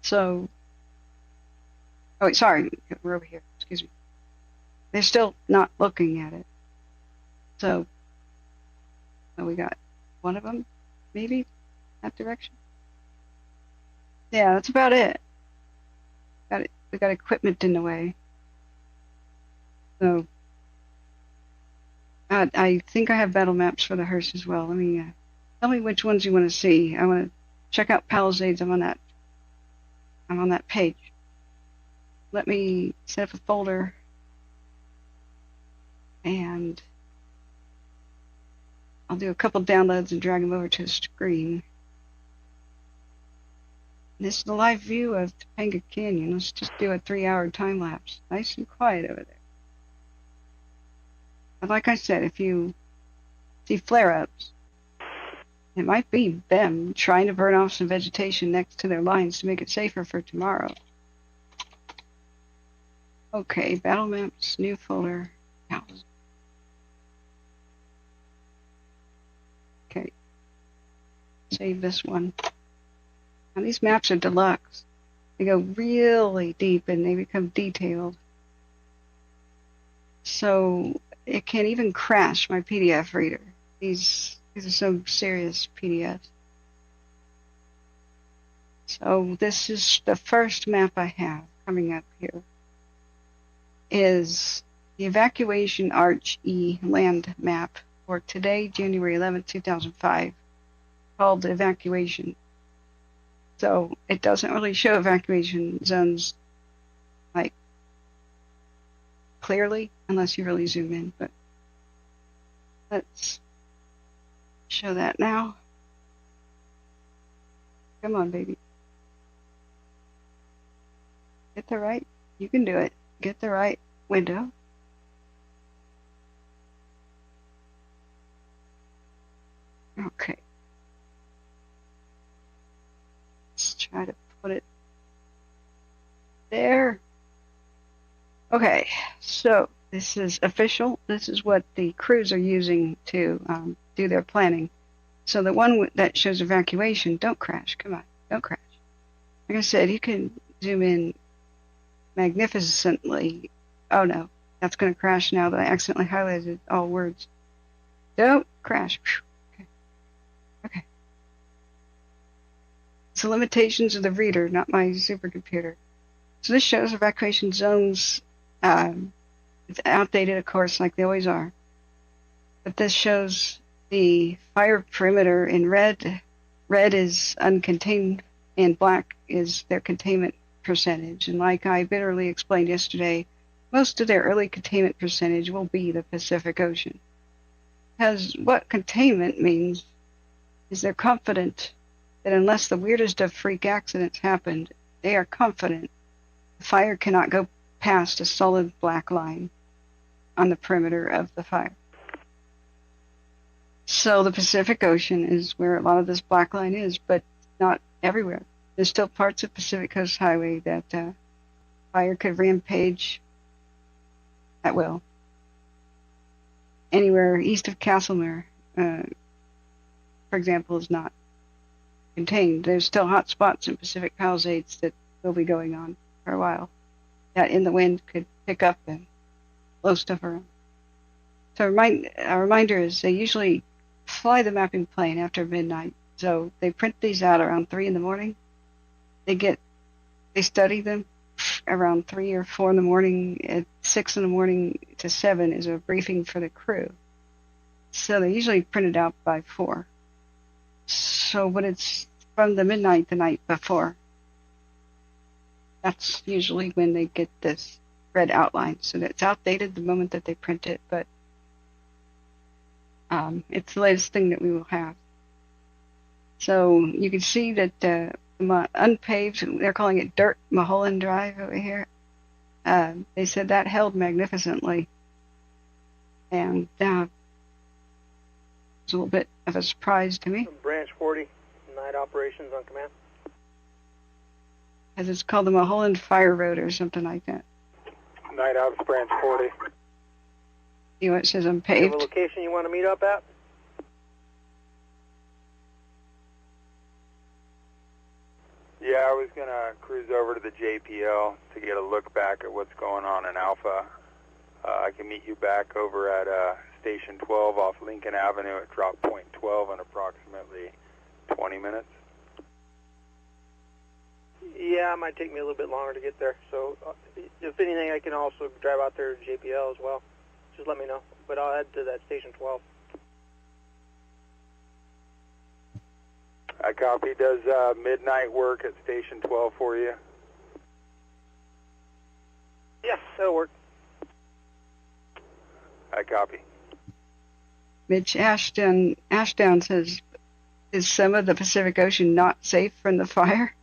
So, oh, wait, sorry, we're over here. Excuse me. They're still not looking at it. So we got one of them, maybe, that direction. Yeah, that's about it. We got equipment in the way. So I think I have battle maps for the Hurst as well. Let me tell me which ones you want to see. I want to check out Palisades. I'm on that page. Let me set up a folder and I'll do a couple downloads and drag them over to the screen. This is the live view of Topanga Canyon. Let's just do a 3-hour time lapse. Nice and quiet over there. But like I said, if you see flare-ups, it might be them trying to burn off some vegetation next to their lines to make it safer for tomorrow. Okay, battle maps, new folder. Okay, save this one. Now these maps are deluxe. They go really deep and they become detailed. So it can even crash my PDF reader. These are some serious PDFs. So this is the first map I have coming up here. Is the evacuation Arch E land map for today, January 11th, 2005, called the evacuation. So it doesn't really show evacuation zones like clearly unless you really zoom in, but let's show that now. Come on, baby. Get the right, you can do it. Get the right window. Okay. Let's try to put it there. Okay, so this is official. This is what the crews are using to do their planning. So the one that shows evacuation, don't crash. Come on, don't crash. Like I said, you can zoom in magnificently. Oh no, that's going to crash now that I accidentally highlighted all words. Don't crash. Okay. It's the limitations of the reader, not my supercomputer. So this shows evacuation zones. It's outdated, of course, like they always are. But this shows the fire perimeter in red. Red is uncontained, and black is their containment percentage. And like I bitterly explained yesterday, most of their early containment percentage will be the Pacific Ocean. Because what containment means is they're confident that unless the weirdest of freak accidents happened, they are confident the fire cannot go past a solid black line on the perimeter of the fire. So the Pacific Ocean is where a lot of this black line is, but not everywhere. There's still parts of Pacific Coast Highway that fire could rampage at will. Anywhere east of Castlemere, for example, is not contained. There's still hot spots in Pacific Palisades that will be going on for a while. That in the wind could pick up and blow stuff around. So a reminder is they usually fly the mapping plane after midnight. So they print these out around 3 in the morning. They study them around 3 or 4 in the morning. At 6 in the morning to 7 is a briefing for the crew. So they usually print it out by 4. So when it's from the midnight the night before, that's usually when they get this red outline. So that's outdated the moment that they print it, but it's the latest thing that we will have. So you can see that unpaved, they're calling it Dirt Mulholland Drive over here. They said that held magnificently. And it's a little bit of a surprise to me. Branch 40, night operations on command. as it's called the Mulholland Fire Road or something like that. Night Ops Branch 40. See what it says You on have paved? a location you want to meet up at? Yeah, I was going to cruise over to the JPL to get a look back at what's going on in Alpha. I can meet you back over at Station 12 off Lincoln Avenue at drop point 12 in approximately 20 minutes. Yeah, it might take me a little bit longer to get there. So, if anything, I can also drive out there to JPL as well. Just let me know. But I'll head to that Station 12. I copy. Does midnight work at Station 12 for you? Yes, that'll work. I copy. Mitch Ashdown says, is some of the Pacific Ocean not safe from the fire?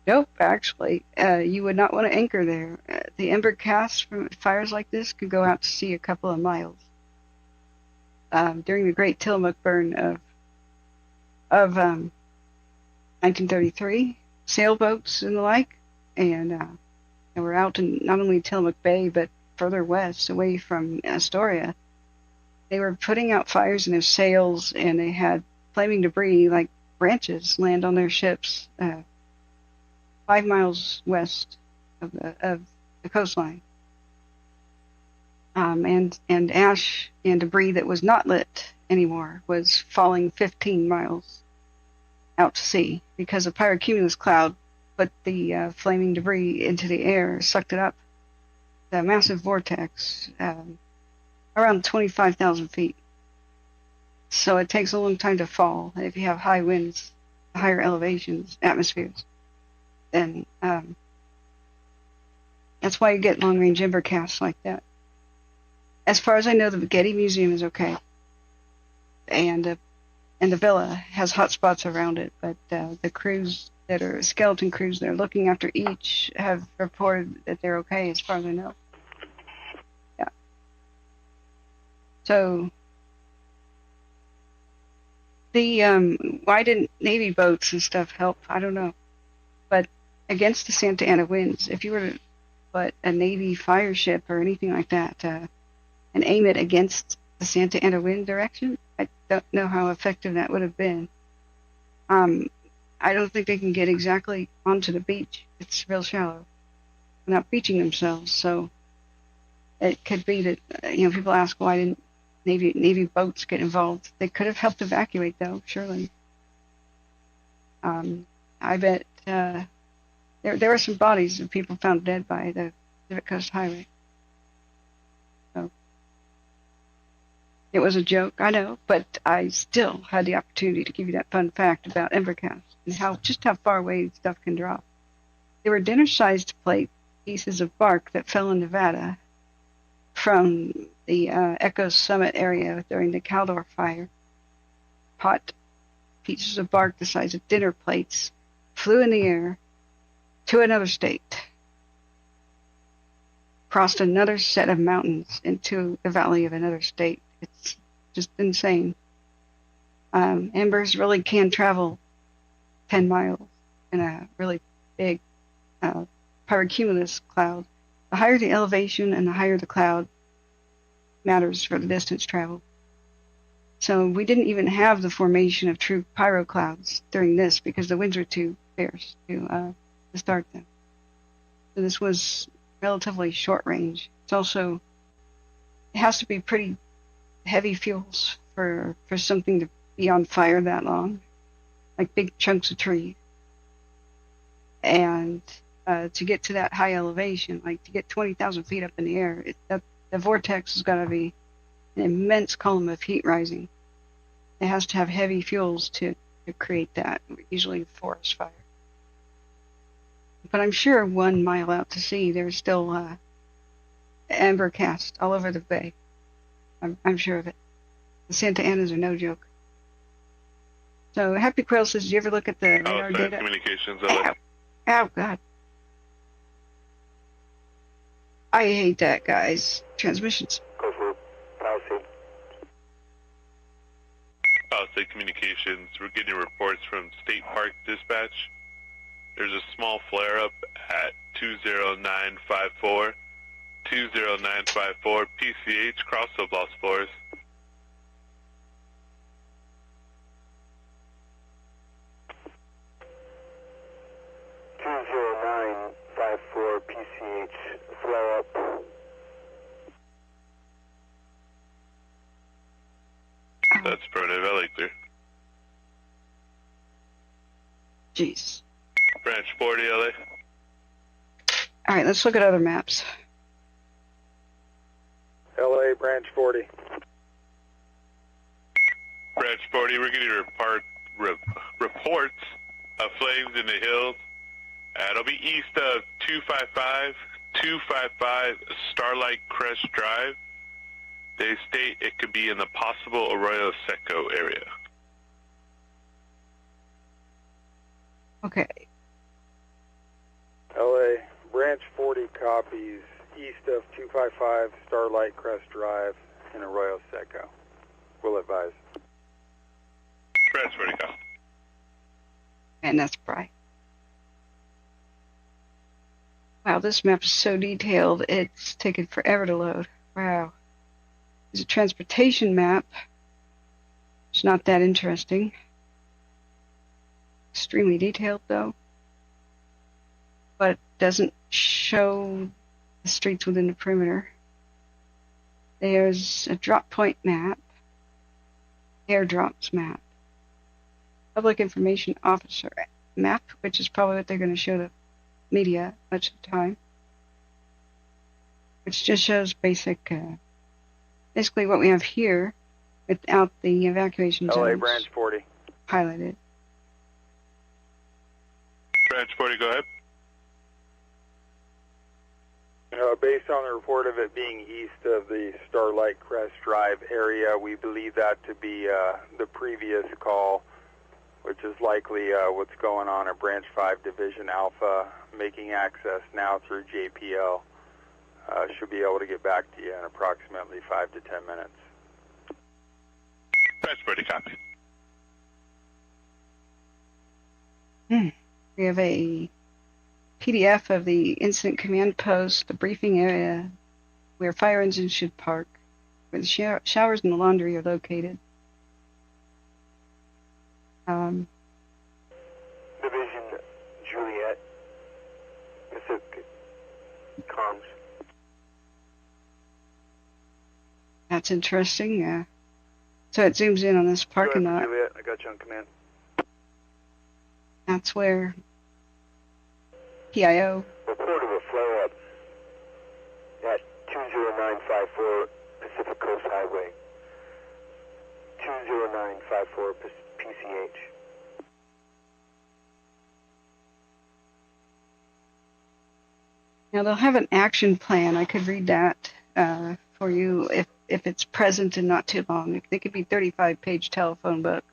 Nope, actually. You would not want to anchor there. The ember cast from fires like this could go out to sea a couple of miles. During the Great Tillamook burn of 1933, sailboats and the like, and were out in not only Tillamook Bay, but further west, away from Astoria. They were putting out fires in their sails, and they had flaming debris like branches land on their ships 5 miles west of the coastline. And ash and debris that was not lit anymore was falling 15 miles out to sea because a pyrocumulus cloud put the flaming debris into the air, sucked it up. The massive vortex, around 25,000 feet. So it takes a long time to fall. If you have high winds, higher elevations, atmospheres, then that's why you get long-range ember casts like that. As far as I know, the Getty Museum is okay, and the villa has hot spots around it. But the crews that are skeleton crews that are looking after each have reported that they're okay, as far as I know. Yeah. So the why didn't Navy boats and stuff help? I don't know, but against the Santa Ana winds, if you were to put a Navy fire ship or anything like that and aim it against the Santa Ana wind direction, I don't know how effective that would have been. I don't think they can get exactly onto the beach. It's real shallow. They're not beaching themselves, so it could be that people ask why didn't Navy boats get involved. They could have helped evacuate, though, surely. I bet there were some bodies of people found dead by the Pacific Coast Highway. So it was a joke, I know, but I still had the opportunity to give you that fun fact about Embercast and just how far away stuff can drop. They were dinner-sized plate pieces of bark that fell in Nevada from the Echo Summit area during the Caldor Fire. Hot pieces of bark the size of dinner plates flew in the air to another state, crossed another set of mountains into the valley of another state. It's just insane. Embers really can travel 10 miles in a really big pyrocumulus cloud. The higher the elevation and the higher the cloud matters for the distance travel. So we didn't even have the formation of true pyro clouds during this because the winds were too fierce to start them. So this was relatively short range. It's also, it has to be pretty heavy fuels for something to be on fire that long, like big chunks of tree. And to get to that high elevation, like to get 20,000 feet up in the air, the vortex has got to be an immense column of heat rising. It has to have heavy fuels to create that, usually forest fire. But I'm sure 1 mile out to sea, there's still ember cast all over the bay. I'm sure of it. The Santa Anas are no joke. So Happy Quail says, did you ever look at the radar data? Communications. Oh, God. I hate that, guys. Transmissions. Palisade Communications. We're getting reports from State Park Dispatch. There's a small flare-up at 20954. 20954 PCH, cross of Los Flores. PCH, flare up. That's affirmative, LA clear. Jeez. Branch 40, LA. All right, let's look at other maps. LA, branch 40. Branch 40, we're getting reports of flames in the hills. It'll be east of 255 Starlight Crest Drive. They state it could be in the possible Arroyo Seco area. Okay. LA, branch 40 copies east of 255 Starlight Crest Drive in Arroyo Seco. Will advise. Branch 40 copy. And that's bright. Wow, this map is so detailed, it's taken forever to load. Wow. There's a transportation map. It's not that interesting. Extremely detailed, though. But doesn't show the streets within the perimeter. There's a drop point map. Airdrops map. Public information officer map, which is probably what they're going to show the media much of the time, which just shows basically what we have here without the evacuation zones. LA, branch 40. Highlighted. Branch 40, go ahead. Based on the report of it being east of the Starlight Crest Drive area, we believe that to be the previous call, which is likely what's going on at Branch 5 Division Alpha, making access now through JPL. Should be able to get back to you in approximately 5 to 10 minutes. Branch 40, copy. We have a PDF of the incident command post, the briefing area where fire engines should park, where the showers and the laundry are located. Division Juliet, Pacific comms. That's interesting. So it zooms in on this parking lot. Juliet, I got you on command. That's where PIO. Report of a flare-up at 20954 Pacific Coast Highway. 20954 PCH. Now they'll have an action plan. I could read that for you if it's present and not too long. They could be 35-page telephone books.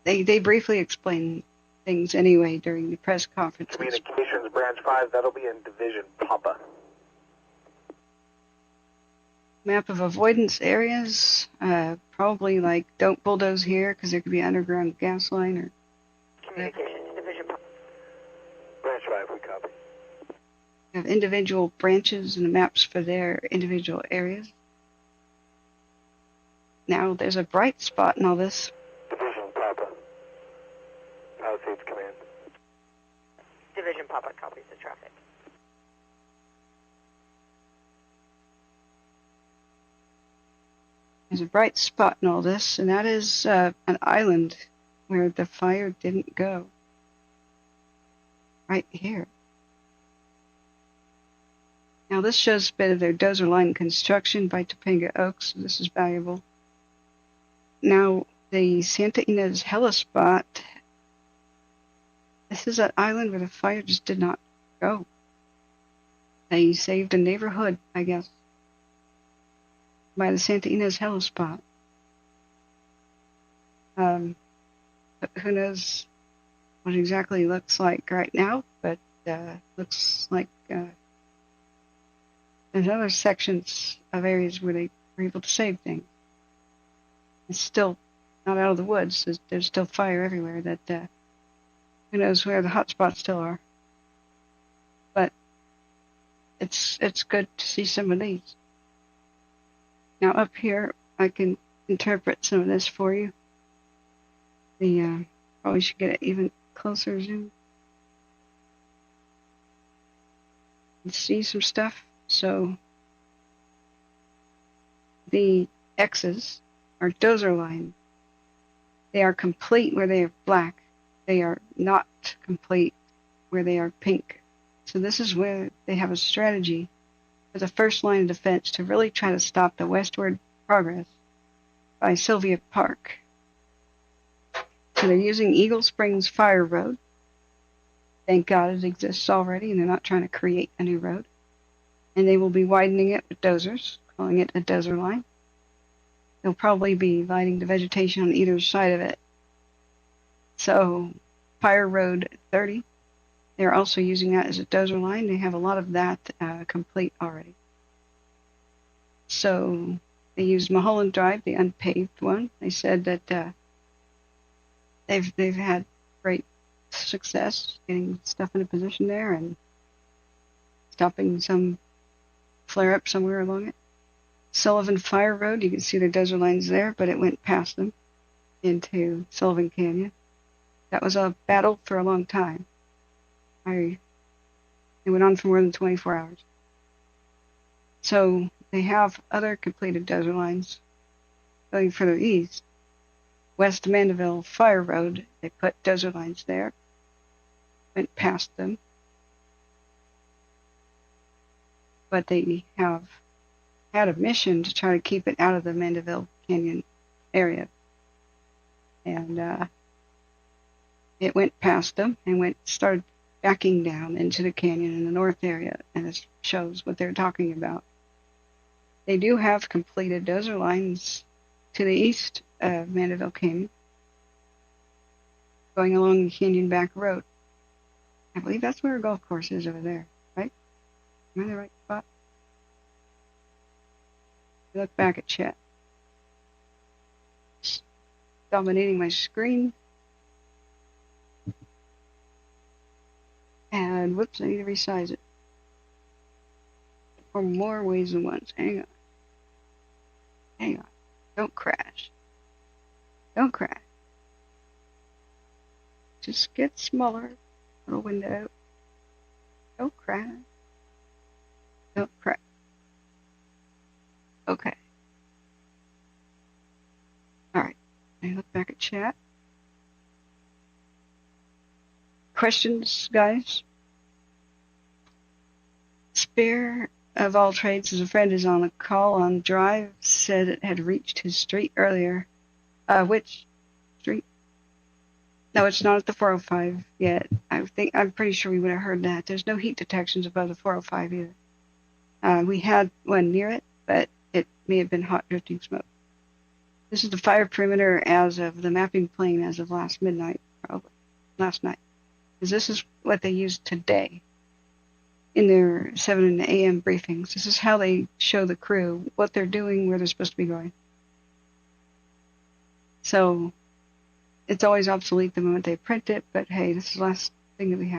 They briefly explain things anyway during the press conferences. Communications Branch 5, that'll be in Division Papa. Map of avoidance areas, probably like don't bulldoze here because there could be underground gas line or. Communications Division Papa. Branch 5, we copy. Have individual branches and the maps for their individual areas. Now there's a bright spot in all this. Division Papa. Palisades Command. Division Papa copies the traffic. There's a bright spot in all this, and that is an island where the fire didn't go. Right here. Now this shows a bit of their dozer line construction by Topanga Oaks, so this is valuable. Now the Santa Ynez Hella spot, this is an island where the fire just did not go. They saved a neighborhood, I guess, by the Santa Ynez Hella spot. But who knows what exactly it looks like right now, but looks like there's other sections of areas where they were able to save things. It's still not out of the woods. There's still fire everywhere that Who knows where the hot spots still are? But it's good to see some of these. Now up here, I can interpret some of this for you. Probably should get it even closer zoom. You see some stuff. So the X's are dozer lines. They are complete where they are black. They are not complete where they are pink. So this is where they have a strategy for the first line of defense to really try to stop the westward progress by Sylvia Park. So they're using Eagle Springs Fire Road. Thank God it exists already, and they're not trying to create a new road. And they will be widening it with dozers, calling it a dozer line. They'll probably be lighting the vegetation on either side of it. So Fire Road 30, they're also using that as a dozer line. They have a lot of that complete already. So they used Mulholland Drive, the unpaved one. They said that they've had great success getting stuff into position there and stopping some flare-up somewhere along it. Sullivan Fire Road, you can see the dozer lines there, but it went past them into Sullivan Canyon. That was a battle for a long time. It went on for more than 24 hours. So they have other completed dozer lines going further east. West Mandeville Fire Road, they put dozer lines there, went past them. But they have had a mission to try to keep it out of the Mandeville Canyon area. And it went past them and started backing down into the canyon in the north area, and it shows what they're talking about. They do have completed dozer lines to the east of Mandeville Canyon, going along the Canyon Back Road. I believe that's where a golf course is over there, right? Am I in the right spot? Look back at chat. It's dominating my screen. And whoops, I need to resize it. For more ways than once. Hang on. Hang on. Don't crash. Don't crash. Just get smaller. Little window. Don't crash. Don't crash. Okay. Alright. Let me look back at chat. Questions, guys? Spear of all trades, as a friend is on a call on drive, said it had reached his street earlier. Which street? No, it's not at the 405 yet. I'm pretty sure we would have heard that. There's no heat detections above the 405 either. We had one near it, but it may have been hot drifting smoke. This is the fire perimeter as of the mapping plane as of last midnight, probably last night. Because this is what they used today in their 7 a.m. briefings. This is how they show the crew what they're doing, where they're supposed to be going. So it's always obsolete the moment they print it, but hey, this is the last thing that we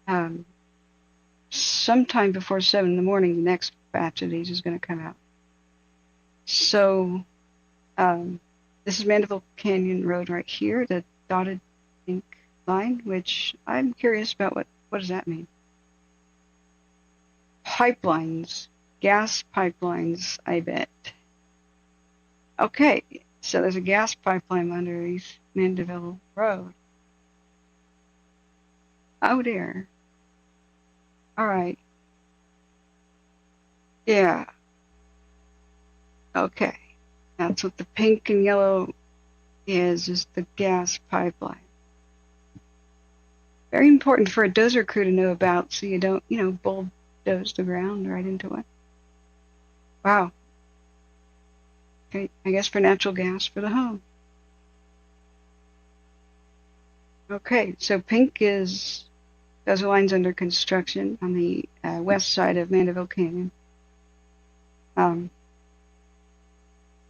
have. Sometime before 7 in the morning, the next batch of these is going to come out. So this is Mandeville Canyon Road right here, the dotted pink line, which I'm curious about what does that mean? Pipelines, gas pipelines, I bet. Okay, so there's a gas pipeline underneath Mandeville Road. Oh dear. All right. Yeah. Okay. That's what the pink and yellow is the gas pipeline. Very important for a dozer crew to know about so you don't, bulldoze the ground right into it. Wow. Okay, I guess for natural gas for the home. Okay, so pink is dozer lines under construction on the west side of Mandeville Canyon.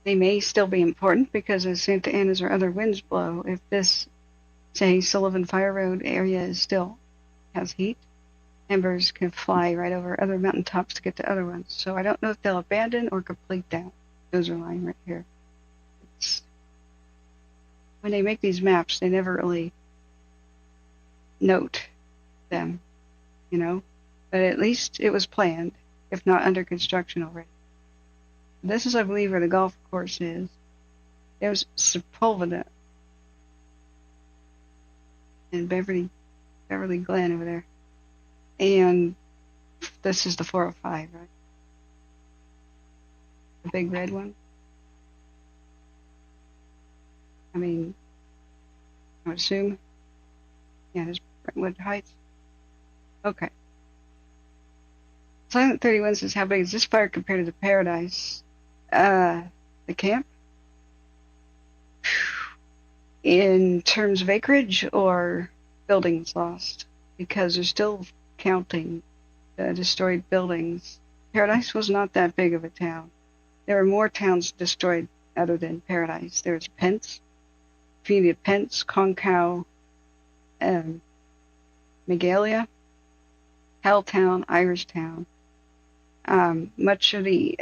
They may still be important because as Santa Ana's or other winds blow, if this say, Sullivan Fire Road area is still has heat. Embers can fly right over other mountaintops to get to other ones. So I don't know if they'll abandon or complete that. Those are lying right here. When they make these maps, they never really note them, you know. But at least it was planned, if not under construction already. This is, I believe, where the golf course is. There's Sepulveda in Beverly Glen over there. And this is the 405, right? The big red one. I mean, I would assume. Yeah, there's Brentwood Heights. Okay. Silent 31 says, how big is this fire compared to the Paradise? The camp? In terms of acreage or buildings lost? Because they're still counting destroyed buildings. Paradise was not that big of a town. There were more towns destroyed other than Paradise. There's Pence, community of Pence, Concow, Megalia, Helltown, Irishtown. Much of the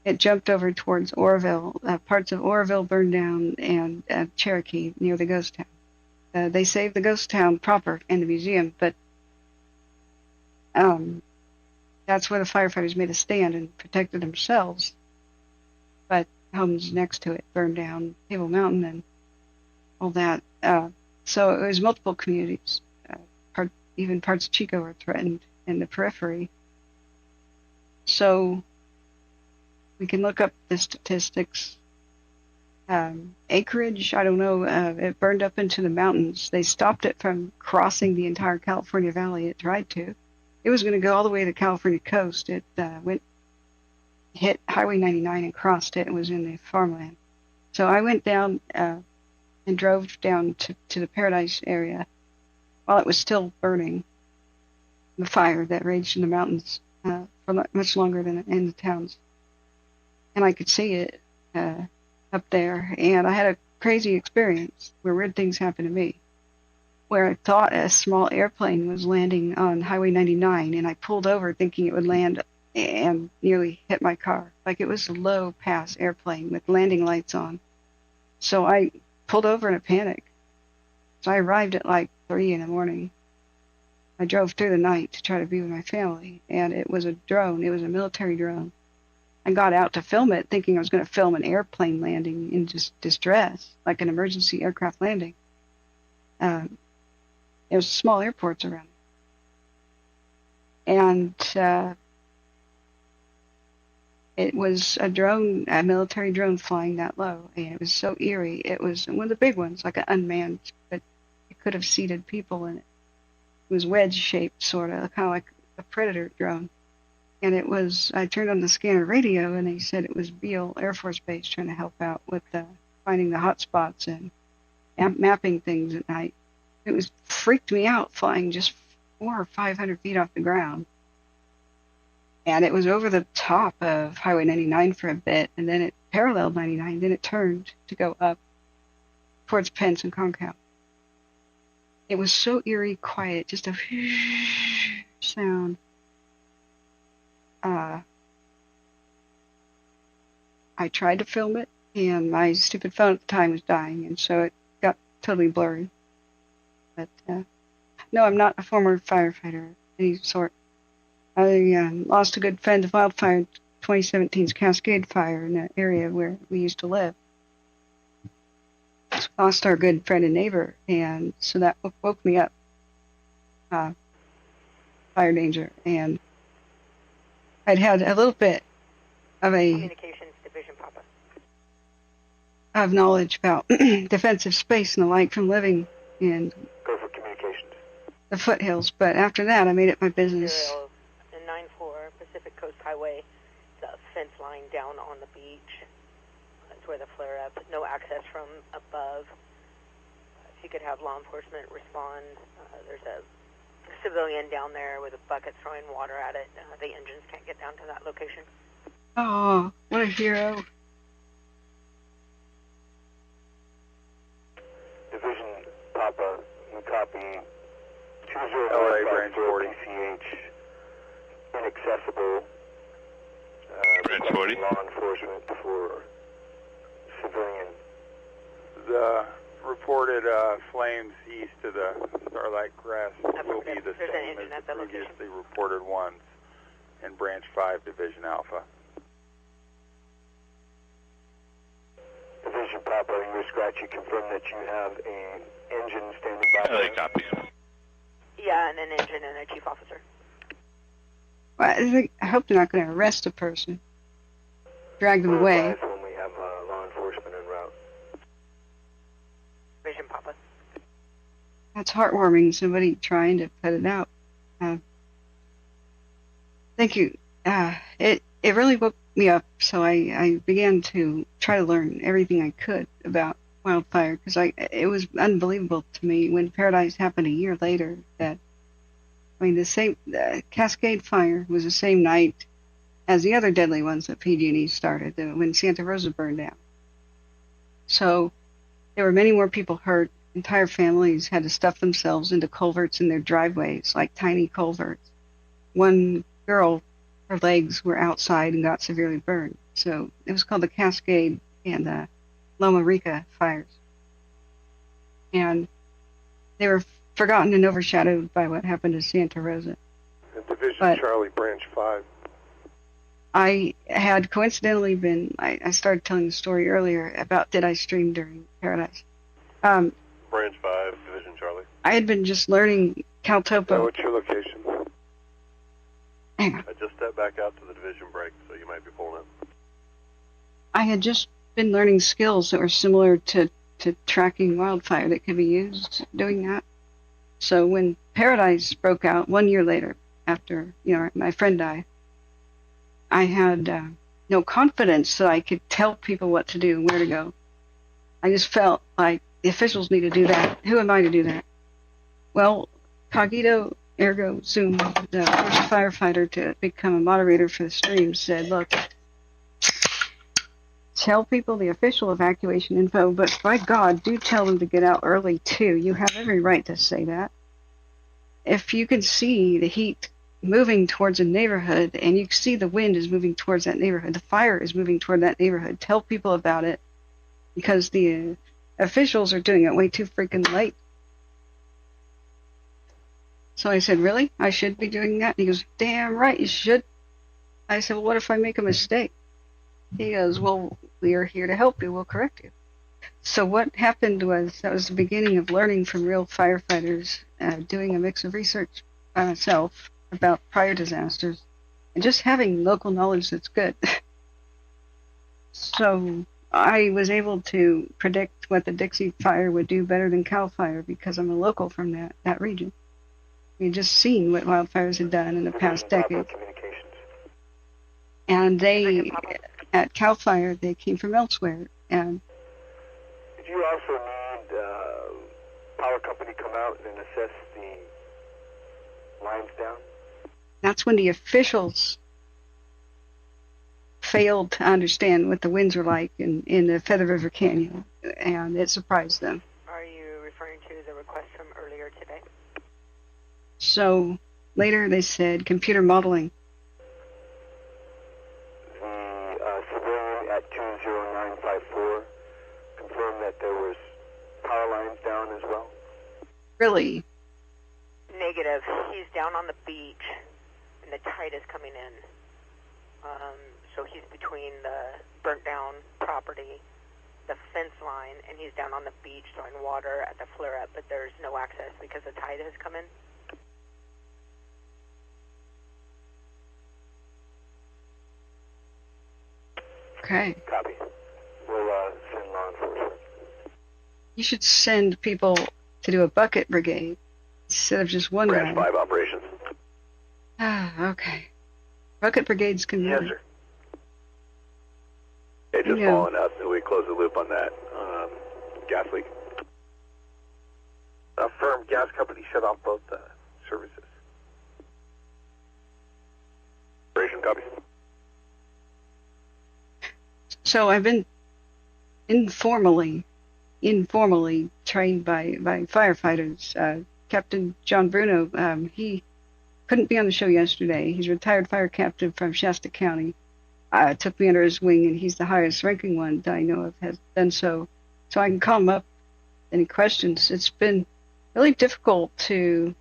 it jumped over towards Oroville. Parts of Oroville burned down, and Cherokee near the ghost town. They saved the ghost town proper and the museum, but that's where the firefighters made a stand and protected themselves. But homes next to it burned down, Table Mountain and all that. So it was multiple communities. Even parts of Chico were threatened in the periphery. So we can look up the statistics. Acreage, I don't know, it burned up into the mountains. They stopped it from crossing the entire California Valley. It tried to. It was going to go all the way to the California coast. It hit Highway 99 and crossed it and was in the farmland. So I went down and drove down to the Paradise area while it was still burning, the fire that raged in the mountains for much longer than in the towns. And I could see it up there, and I had a crazy experience where weird things happened to me, where I thought a small airplane was landing on Highway 99, and I pulled over thinking it would land and nearly hit my car. Like it was a low-pass airplane with landing lights on. So I pulled over in a panic. So I arrived at like 3 in the morning. I drove through the night to try to be with my family, and it was a drone. It was a military drone. I got out to film it thinking I was going to film an airplane landing in just distress, like an emergency aircraft landing. There's small airports around. And it was a drone, a military drone flying that low, and it was so eerie. It was one of the big ones, like an unmanned, but it could have seated people in it. It was wedge-shaped, sort of, kind of like a Predator drone. And it was, I turned on the scanner radio, and they said it was Beale Air Force Base trying to help out with finding the hot spots and mapping things at night. It was freaked me out flying just 400 or 500 feet off the ground. And it was over the top of Highway 99 for a bit, and then it paralleled 99, then it turned to go up towards Pence and Concow. It was so eerie, quiet, just a sound. I tried to film it, and my stupid phone at the time was dying, and so it got totally blurry. But no, I'm not a former firefighter of any sort. I lost a good friend to Wildfire, 2017's Cascade Fire in that area where we used to live. Lost our good friend and neighbor, and so that woke me up. Fire danger, and I'd had a little bit of Communications Division, Papa. of knowledge about defensive space and the like from living in Go for communications. the foothills, but after that I made it my business. 94 Pacific Coast Highway, the fence line down on the beach. That's where the flare-up, no access from above. If you could have law enforcement respond, there's a civilian down there with a bucket throwing water at it. The engines can't get down to that location. Oh, what a hero. copy. LA Branch 40. PCH, inaccessible. Branch 40. Law enforcement for civilian. The reported flames east of the Starlight Crest will be the There's same an engine as at the the location. previously reported ones in Branch 5, Division Alpha. Division Papa, you scratch, you confirm that you have an engine standing by. LA copy. Yeah, and an engine and a chief officer. Well, I hope they're not going to arrest a person, drag them away. Advise when we have law enforcement en route. Vision Papa. That's heartwarming, somebody trying to put it out. Thank you. It really woke me up, so I began to try to learn everything I could about wildfire, because it was unbelievable to me when Paradise happened a year later that, the Cascade Fire was the same night as the other deadly ones that PG&E started, when Santa Rosa burned down. So there were many more people hurt. Entire families had to stuff themselves into culverts in their driveways, like tiny culverts. One girl, her legs were outside and got severely burned. So it was called the Cascade and the Loma Rica fires. And they were forgotten and overshadowed by what happened to Santa Rosa. And Division But Charlie, Branch 5. I had coincidentally I started telling the story earlier about did I stream during Paradise. Branch 5, Division Charlie. I had been just learning Caltopo. What's your location? Hang on. I just stepped back out to the division break, so you might be pulling up. I had just been learning skills that were similar to tracking wildfire that could be used doing that. So when Paradise broke out 1 year later, after my friend died, I had no confidence that I could tell people what to do and where to go. I just felt like the officials need to do that. Who am I to do that? Well, Cogito ergo sum, the first firefighter to become a moderator for the stream, said, look, tell people the official evacuation info, but by God, do tell them to get out early too. You have every right to say that. If you can see the heat moving towards a neighborhood and you see the wind is moving towards that neighborhood, the fire is moving toward that neighborhood, tell people about it, because the officials are doing it way too freaking late. So I said, really? I should be doing that? And he goes, damn right you should. I said, well, what if I make a mistake? He goes, well, we are here to help you. We'll correct you. So what happened was, that was the beginning of learning from real firefighters, doing a mix of research by myself about prior disasters, and just having local knowledge that's good. So I was able to predict what the Dixie Fire would do better than Cal Fire because I'm a local from that region. We'd just seen what wildfires had done in the past decade. And they, at Cal Fire, they came from elsewhere. And Did you also need power company come out and assess the lines down? that's when the officials failed to understand what the winds were like in the Feather River Canyon, and it surprised them. Are you referring to the request from earlier today? So later they said computer modeling. The civilian at 20954 confirmed that there was power lines down as well. Really? Negative. He's down on the beach, and the tide is coming in. So he's between the burnt down property, the fence line, and he's down on the beach throwing water at the flare-up, but there's no access because the tide has come in. Okay. Copy. We'll send law enforcement. You should send people to do a bucket brigade instead of just one Branch guy. 5 operations. Ah, okay. Bucket brigades can Yes, work. sir. It's just Yeah. following up, and we close the loop on that gas leak. Firm gas company shut off both services. Operation copy. So I've been informally trained by firefighters Captain John Bruno. He couldn't be on the show yesterday. He's a retired fire captain from Shasta County. Took me under his wing, and he's the highest ranking one that I know of has done so. So I can call him up. Any questions? It's been really difficult to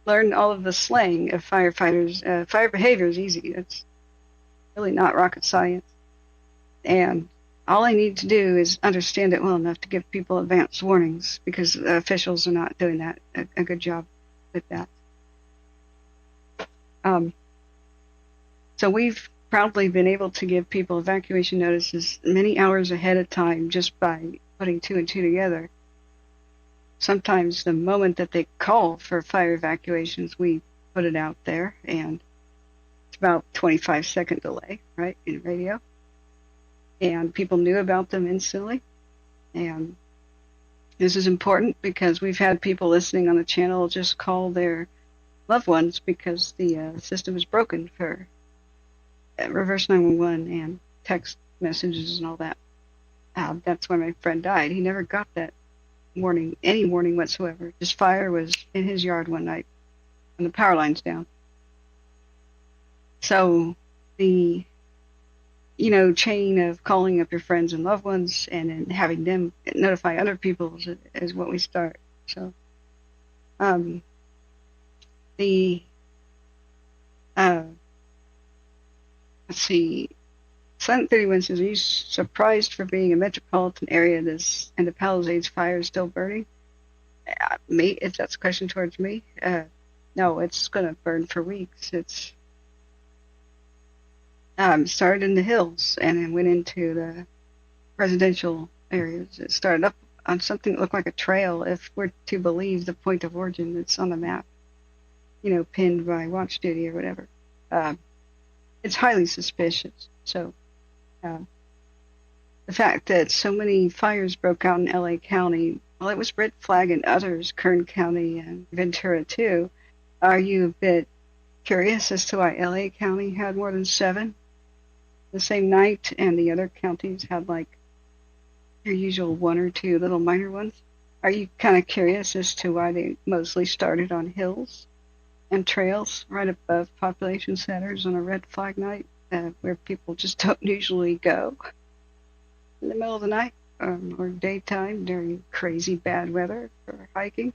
learn all of the slang of firefighters. Fire behavior is easy. It's really not rocket science. And all I need to do is understand it well enough to give people advance warnings, because officials are not doing that a good job with that. So we've probably been able to give people evacuation notices many hours ahead of time just by putting 2 and 2 together. Sometimes the moment that they call for fire evacuations, we put it out there, and it's about 25-second delay, right, in radio. And people knew about them instantly. And this is important because we've had people listening on the channel just call their loved ones because the system is broken for reverse 911 and text messages and all that. That's why my friend died. He never got that warning, any warning whatsoever. His fire was in his yard one night and the power line's down. So the chain of calling up your friends and loved ones and then having them notify other people is what we start. So let's see. Silent 31 says, are you surprised for being a metropolitan area and the Palisades fire is still burning? Me, if that's a question towards me, no, it's going to burn for weeks. It's started in the hills and then went into the residential areas. It started up on something that looked like a trail, if we're to believe the point of origin that's on the map, pinned by watch duty or whatever. It's highly suspicious. So the fact that so many fires broke out in LA County, well, it was red flag in others, Kern County and Ventura too. Are you a bit curious as to why LA County had more than 7 the same night and the other counties had like your usual 1 or 2 little minor ones? Are you kind of curious as to why they mostly started on hills and trails right above population centers on a red flag night, where people just don't usually go in the middle of the night or daytime during crazy bad weather for hiking?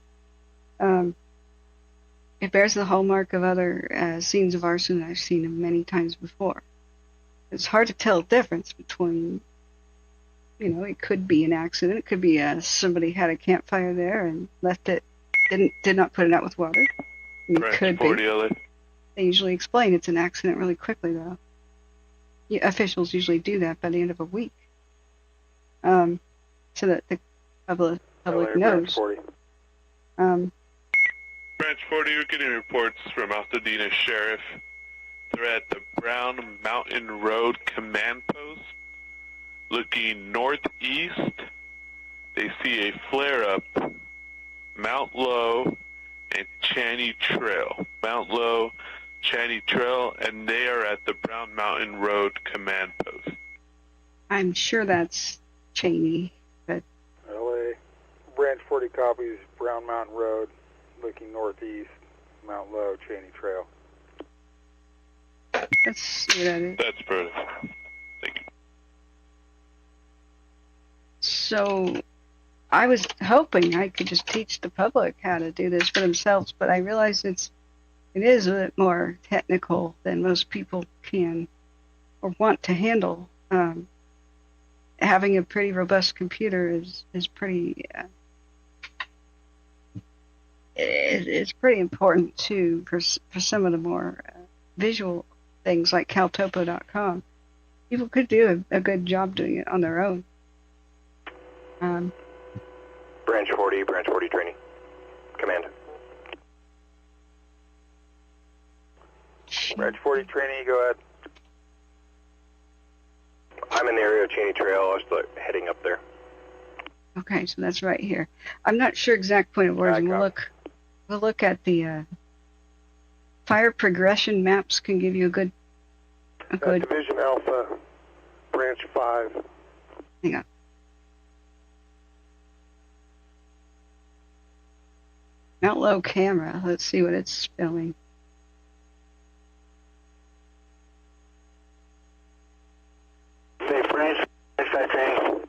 It bears the hallmark of other scenes of arson I've seen them many times before. It's hard to tell the difference between, it could be an accident. It could be somebody had a campfire there and left it, did not put it out with water. It could be. They usually explain it's an accident really quickly, though. Officials usually do that by the end of a week, so that the public knows. Branch 40, we're getting reports from Pasadena Sheriff. They're at the Brown Mountain Road Command Post. Looking northeast, they see a flare-up, Mount Low and Chaney Trail. Mount Low, Chaney Trail, and they are at the Brown Mountain Road Command Post. I'm sure that's Chaney, but... LA, Branch 40 copies, Brown Mountain Road, looking northeast, Mount Low, Chaney Trail. Let's see what that is. That's perfect. Thank you. So, I was hoping I could just teach the public how to do this for themselves, but I realize it is a bit more technical than most people can or want to handle. Having a pretty robust computer is pretty it's pretty important too for some of the more visual things like caltopo.com. People could do a good job doing it on their own. Branch 40 training. Command. Branch 40 training, go ahead. I'm in the area of Chaney Trail. I was heading up there. Okay, so that's right here. I'm not sure exact point of origin. We'll look at the fire progression maps. Can give you a good. Division Alpha, Branch 5. Hang on. Mount Low camera. Let's see what it's filming. Hey, Branch 5 training.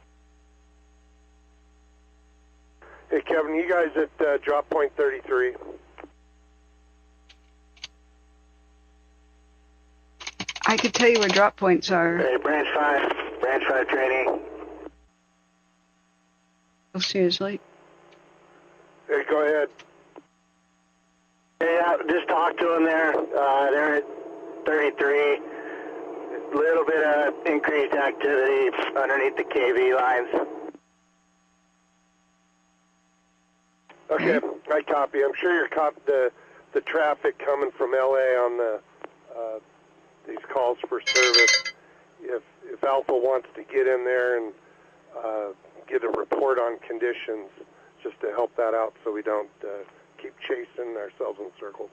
Hey, Kevin, you guys at drop point 33? I could tell you where drop points are. Hey, Branch 5 training. Oh, seriously? Hey, go ahead. Hey, just talk to them there. They're at 33. A little bit of increased activity underneath the KV lines. Okay, I copy. I'm sure you're the traffic coming from LA on the these calls for service. If Alpha wants to get in there and get a report on conditions, just to help that out, so we don't keep chasing ourselves in circles.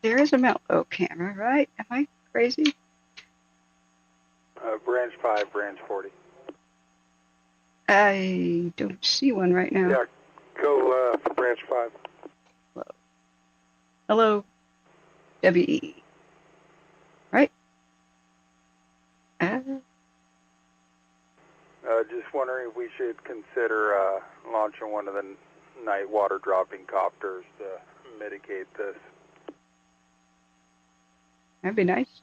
There is a Mount Low camera, right? Am I crazy? Branch 5, Branch 40. I don't see one right now. Yeah, go for Branch 5. Hello, WE. Right? Just wondering if we should consider launching one of the night water dropping copters to mitigate this. That'd be nice.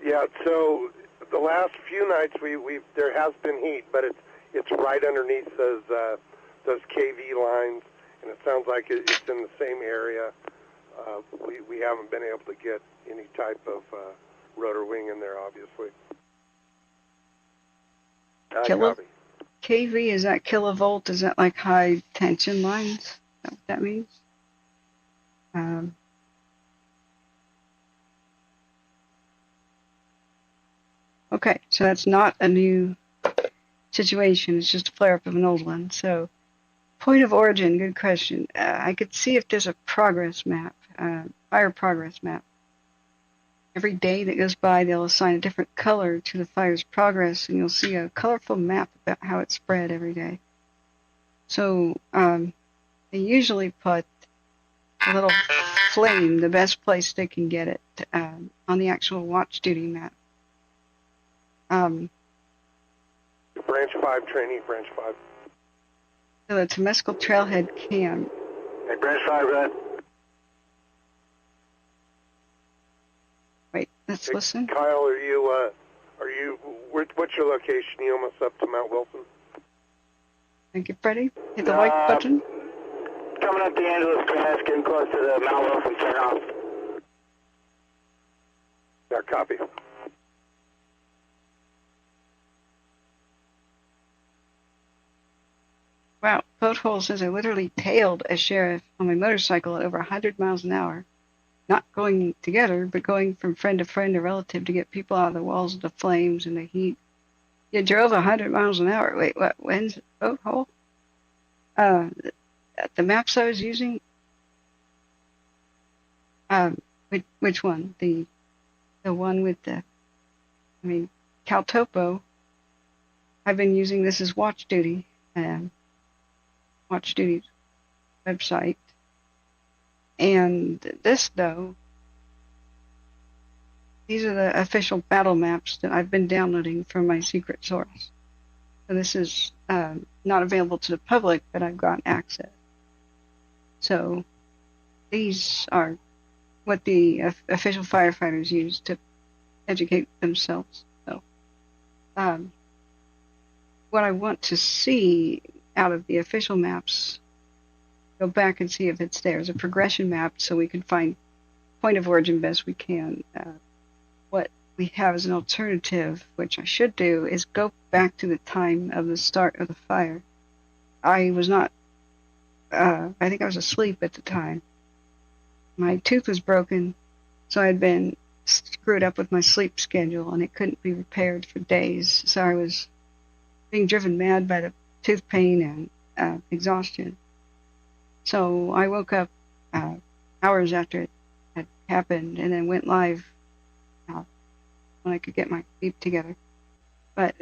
Yeah, so the last few nights there has been heat, but it's right underneath those KV lines, and it sounds like it's in the same area. We haven't been able to get any type of rotor wing in there, obviously. Copy. KV, is that kilovolt? Is that like high tension lines? Is that what that means? Okay, so that's not a new situation. It's just a flare-up of an old one. So, point of origin, good question. I could see if there's a progress map, fire progress map. Every day that goes by, they'll assign a different color to the fire's progress, and you'll see a colorful map about how it spread every day. So, they usually put a little flame, the best place they can get it, on the actual watch duty map. Branch 5 trainee, Branch 5. So the Temescal Trailhead Cam. Hey, Branch 5, Red. Wait, let's listen. Kyle, what's your location? You almost up to Mount Wilson? Thank you, Freddie. Hit the white button. Coming up the Angeles Grass, getting close to the Mount Wilson turnoff. Yeah, copy. Wow, Boathole says I literally tailed a sheriff on my motorcycle at over 100 miles an hour. Not going together, but going from friend to friend or relative to get people out of the walls of the flames and the heat. You drove 100 miles an hour. Wait, what? When's Boathole? The maps I was using? Which one? The one with Caltopo. I've been using this as Watch Duty. Watch Duty's website. And this, though, these are the official battle maps that I've been downloading from my secret source. So this is not available to the public, but I've got access. So these are what the official firefighters use to educate themselves. So what I want to see out of the official maps, go back and see if it's there. It's a progression map so we can find point of origin best we can. What we have as an alternative, which I should do, is go back to the time of the start of the fire. I was not, I think I was asleep at the time. My tooth was broken, so I had been screwed up with my sleep schedule, and it couldn't be repaired for days. So I was being driven mad by the tooth pain and exhaustion. So I woke up hours after it had happened and then went live when I could get my feet together. But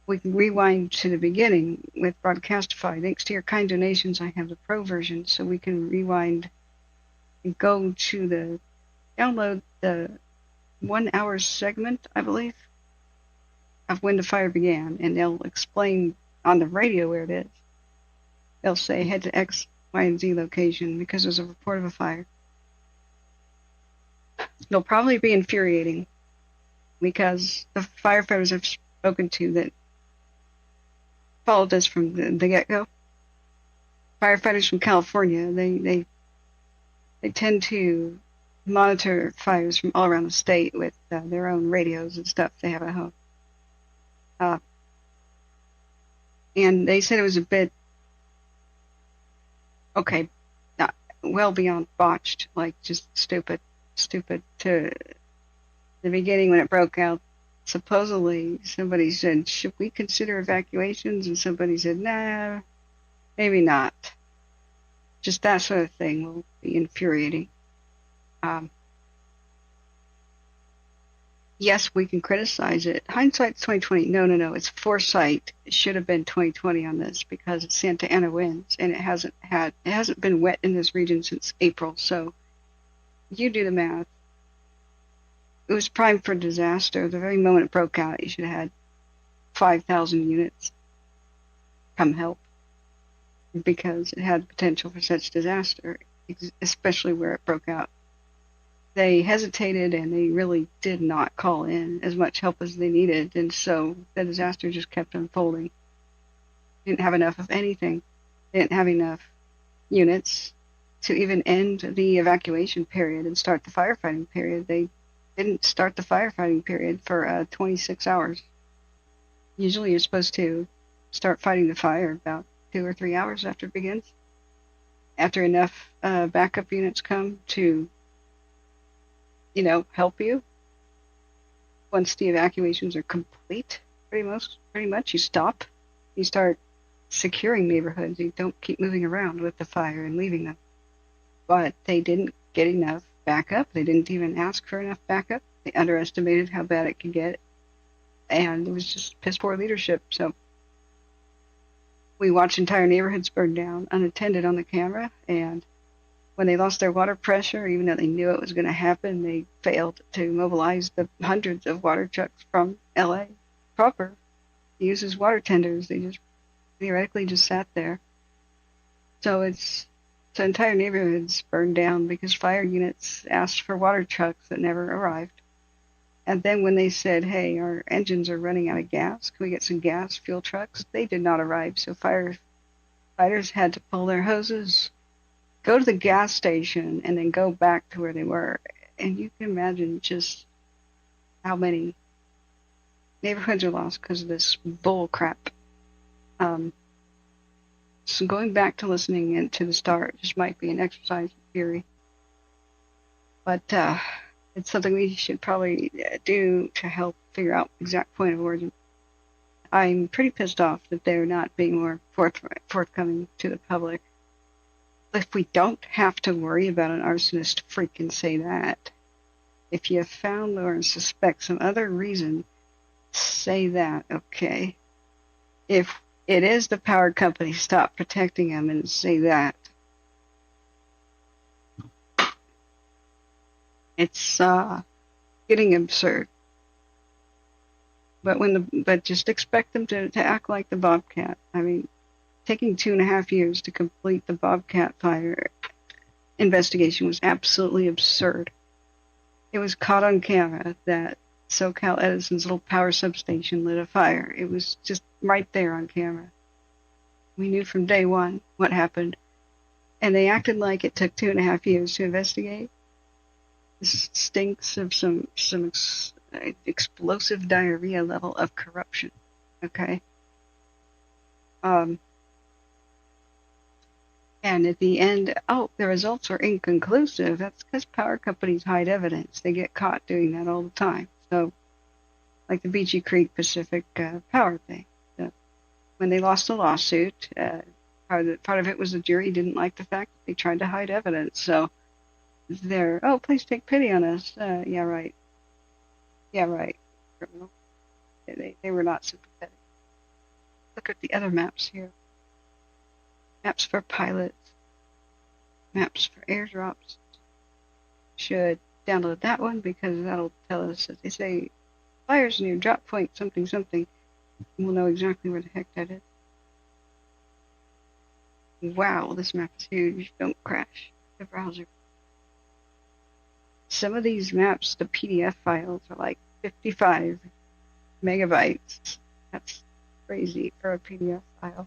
we can rewind to the beginning with Broadcastify. Thanks to your kind donations, I have the pro version, so we can rewind and go to the download the 1 hour segment, I believe, of when the fire began, and they'll explain on the radio where it is. They'll say head to X, Y, and Z location because there's a report of a fire. It'll probably be infuriating because the firefighters I've spoken to that followed this from the get-go, firefighters from California, they tend to monitor fires from all around the state with their own radios and stuff they have at home. And they said it was a bit, okay, not well beyond botched, like just stupid to the beginning when it broke out. Supposedly somebody said, should we consider evacuations? And somebody said, nah, maybe not. Just that sort of thing will be infuriating. Yes, we can criticize it. Hindsight's 2020. No, it's foresight. It should have been 2020 on this because it's Santa Ana winds, and it hasn't been wet in this region since April. So you do the math. It was primed for disaster. The very moment it broke out, you should have had 5,000 units come help because it had potential for such disaster, especially where it broke out. They hesitated and they really did not call in as much help as they needed, and so the disaster just kept unfolding. Didn't have enough of anything. Didn't have enough units to even end the evacuation period and start the firefighting period. They didn't start the firefighting period for 26 hours. Usually you're supposed to start fighting the fire about 2 or 3 hours after it begins, after enough backup units come to help you. Once the evacuations are complete, pretty much you stop. You start securing neighborhoods. You don't keep moving around with the fire and leaving them. But they didn't get enough backup. They didn't even ask for enough backup. They underestimated how bad it could get. And it was just piss poor leadership. So we watched entire neighborhoods burn down unattended on the camera, and when they lost their water pressure, even though they knew it was going to happen, they failed to mobilize the hundreds of water trucks from LA proper to use as water tenders. They just theoretically just sat there. So entire neighborhoods burned down because fire units asked for water trucks that never arrived. And then when they said, hey, our engines are running out of gas, can we get some gas fuel trucks? They did not arrive. So firefighters had to pull their hoses, go to the gas station, and then go back to where they were. And you can imagine just how many neighborhoods are lost because of this bull crap. So going back to listening into the start just might be an exercise in theory. But it's something we should probably do to help figure out exact point of origin. I'm pretty pissed off that they're not being more forthcoming to the public. If we don't have to worry about an arsonist, freaking say that. If you found or suspect some other reason, say that, okay? If it is the power company, stop protecting them and say that. It's getting absurd. But just expect them to act like the Bobcat. I mean, taking 2.5 years to complete the Bobcat fire investigation was absolutely absurd. It was caught on camera that SoCal Edison's little power substation lit a fire. It was just right there on camera. We knew from day one what happened, and they acted like it took 2.5 years to investigate. This stinks of some explosive diarrhea level of corruption. Okay. And at the end, the results are inconclusive. That's because power companies hide evidence. They get caught doing that all the time. So, like the Beachy Creek Pacific power thing. When they lost the lawsuit, part of it was the jury didn't like the fact that they tried to hide evidence. So they're, please take pity on us. Yeah, right. Yeah, right. Criminal. They were not sympathetic. look at the other maps here. Maps for pilots. Maps for airdrops. Should download that one because that'll tell us if they say fires near drop point something something. We'll know exactly where the heck that is. Wow, this map is huge. Don't crash the browser. Some of these maps, the PDF files are like 55 megabytes. That's crazy for a PDF file.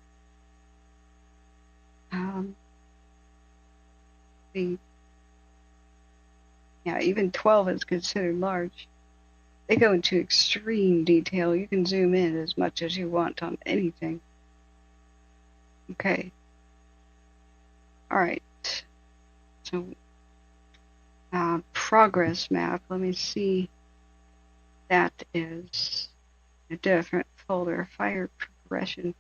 Even 12 is considered large. They go into extreme detail. You can zoom in as much as you want on anything. Okay. All right. So, progress map. Let me see. That is a different folder. Fire progression.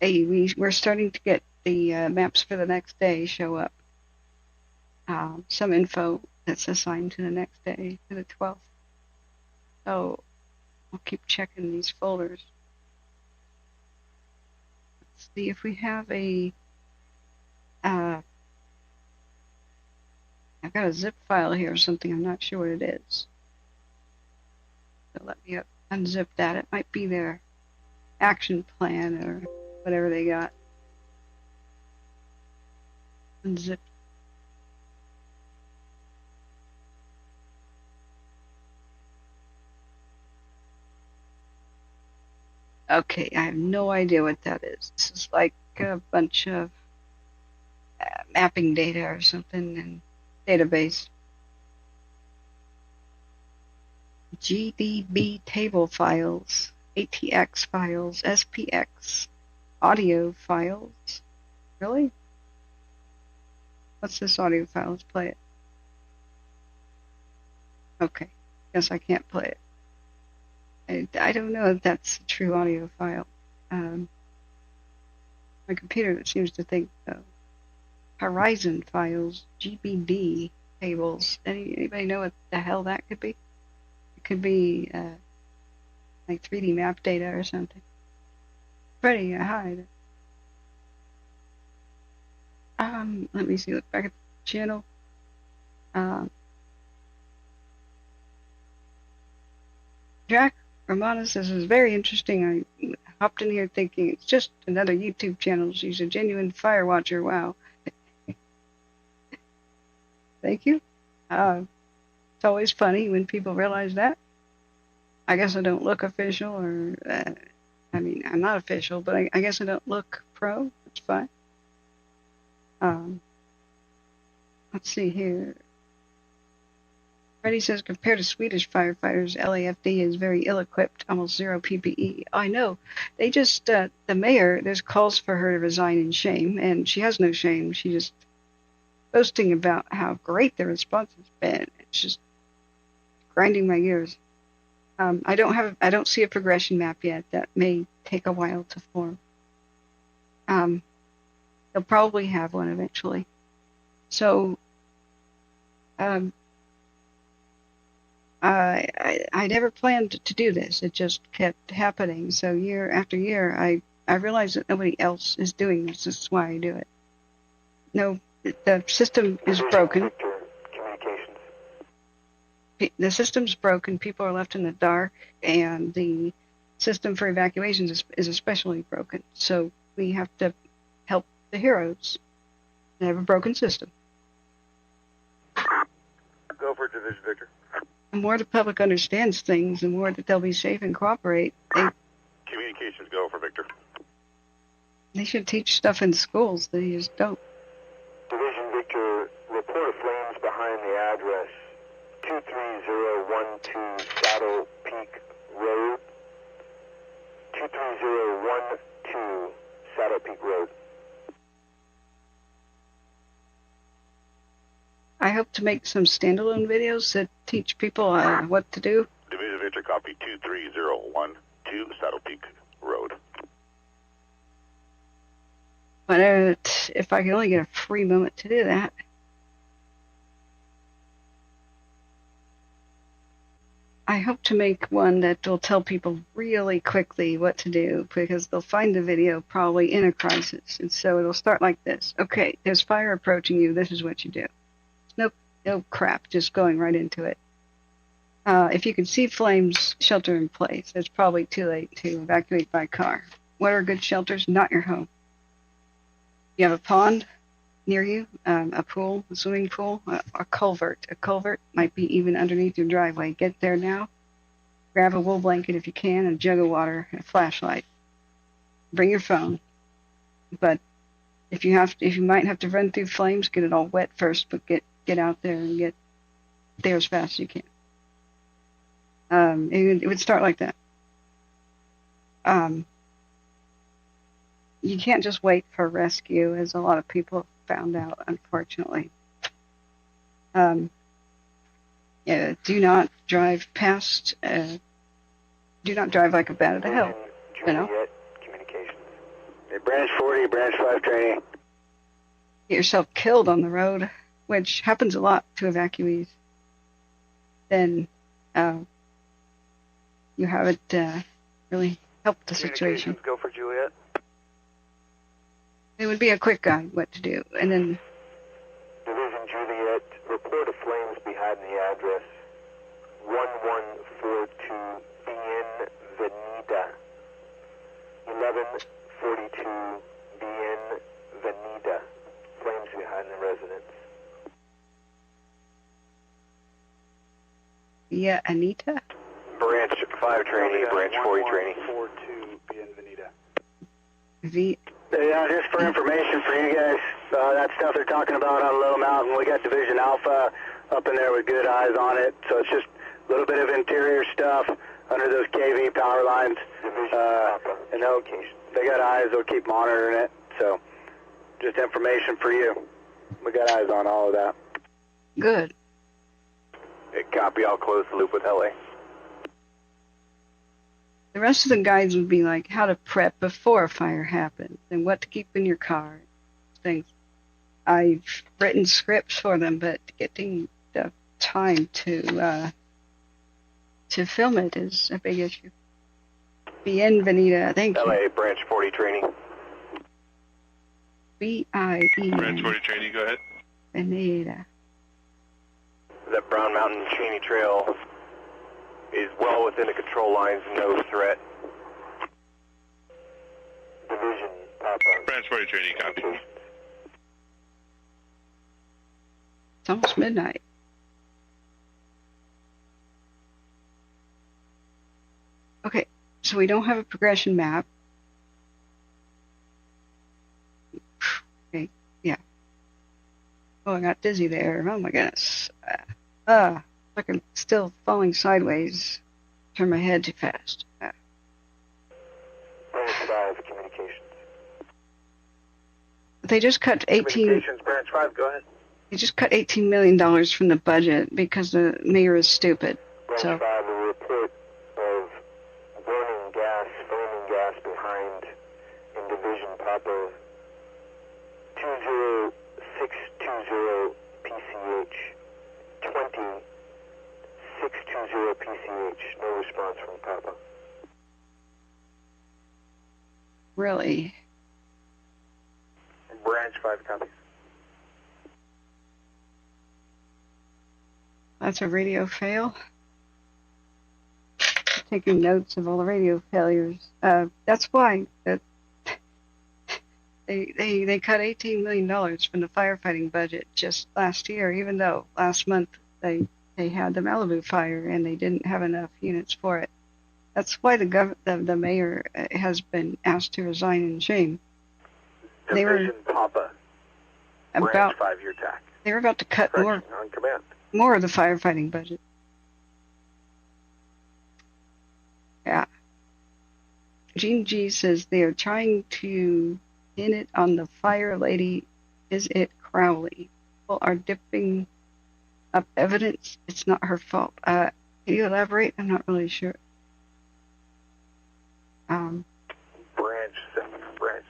Hey, we're starting to get the maps for the next day show up. Some info that's assigned to the next day, to the 12th. So I'll keep checking these folders. Let's see if we have a I've got a zip file here or something. I'm not sure what it is. So let me unzip that. It might be their action plan or whatever they got. Unzip. Okay, I have no idea what that is. This is like a bunch of mapping data or something in database. GDB table files, ATX files, SPX, audio files. Really? What's this audio file? Let's play it. Okay, guess I can't play it. I don't know if that's a true audio file. My computer seems to think Horizon files, GBD tables. Anybody know what the hell that could be? It could be like 3D map data or something. Freddie, hi. Let me see. Look back at the channel. Jack Romana says it was very interesting. I hopped in here thinking it's just another YouTube channel. She's a genuine fire watcher. Wow. Thank you. It's always funny when people realize that. I guess I don't look official, or I mean, I'm not official, but I guess I don't look pro. It's fine. Let's see here. Freddie says, compared to Swedish firefighters, LAFD is very ill-equipped, almost zero PPE. I know. They just, the mayor, there's calls for her to resign in shame, and she has no shame. She's just boasting about how great the response has been. It's just grinding my gears. I don't see a progression map yet. That may take a while to form. They'll probably have one eventually. So, I never planned to do this. It just kept happening. So year after year, I realized that nobody else is doing this. This is why I do it. No, the system is broken. The system's broken. People are left in the dark, and the system for evacuations is especially broken. So we have to help the heroes. They have a broken system. Go for Division Victor. The more the public understands things, the more that they'll be safe and cooperate. Communications, go for Victor. They should teach stuff in schools. They just don't. Division Victor, report of flames behind the address 23012 Saddle Peak Road. 23012 Saddle Peak Road. I hope to make some standalone videos that teach people what to do. Division Victor, copy 23012 Saddle Peak Road. But if I can only get a free moment to do that. I hope to make one that will tell people really quickly what to do, because they'll find the video probably in a crisis. And so it'll start like this. Okay, there's fire approaching you. This is what you do. No crap, just going right into it. If you can see flames, shelter in place. It's probably too late to evacuate by car. What are good shelters? Not your home. You have a pond near you, a pool, a swimming pool, a culvert. A culvert might be even underneath your driveway. Get there now. Grab a wool blanket if you can, a jug of water, and a flashlight. Bring your phone. But if you might have to run through flames, get it all wet first, but get out there and get there as fast as you can. It would start like that. You can't just wait for rescue, as a lot of people have found out, unfortunately. Do not drive past. Do not drive like a bat out of hell. You know. Communications. Hey, branch 40, branch 5 training. Get yourself killed on the road, which happens a lot to evacuees. Then you haven't really helped the situation. Go for Juliet. It would be a quick guide what to do, and then. Division Juliet, report of flames behind the address 1142 BN Venida. 1142 BN Venida. Flames behind the residence. Yeah, Anita? Branch 5 training, branch 40 training. 42 Bienvenida. Yeah, just for information for you guys, that stuff they're talking about on Low Mountain, we got Division Alpha up in there with good eyes on it, so it's just a little bit of interior stuff under those KV power lines, and they got eyes, they'll keep monitoring it, so just information for you. We got eyes on all of that. Good. Copy, I'll close the loop with LA. The rest of the guides would be like how to prep before a fire happens and what to keep in your car, things. I've written scripts for them, but getting the time to film it is a big issue. Bienvenida, thank you. LA, branch 40 training. B-I-E. Branch 40 training, go ahead. Anita. That Brown Mountain Cheney Trail is well within the control lines, no threat. Division, Papa. Branch 40 training, copy. It's almost midnight. Okay, so we don't have a progression map. Okay, yeah. Oh, I got dizzy there. Oh my goodness. Like I'm still falling sideways. Turn my head too fast. Branch 5, communications. They just cut 18. Communications, branch 5, go ahead. They just cut $18 million from the budget because the mayor is stupid. Branch 5, a report of burning gas, flaming gas behind in Division Papa 20620 PCH 20620 PCH. No response from Papa. Really? Branch 5 copies. That's a radio fail. Taking notes of all the radio failures. That's why they cut $18 million from the firefighting budget just last year, even though last month they had the Malibu fire and they didn't have enough units for it. That's why the mayor has been asked to resign in shame. Division Papa. Branch 5, your TAC. They were about to cut On command. more of the firefighting budget. Yeah. Gene G says they are trying to pin it on the fire lady. Is it Crowley? People are dipping up evidence. It's not her fault. Can you elaborate? I'm not really sure. Branch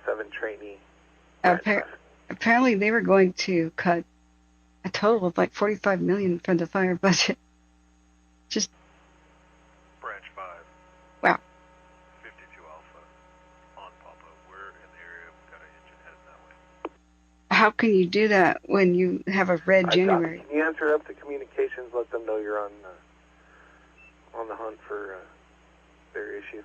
7 trainee. Apparently they were going to cut a total of like $45 million from the fire budget. Just how can you do that when you have a red January? Can you answer up to communications? Let them know you're on the hunt for their issue.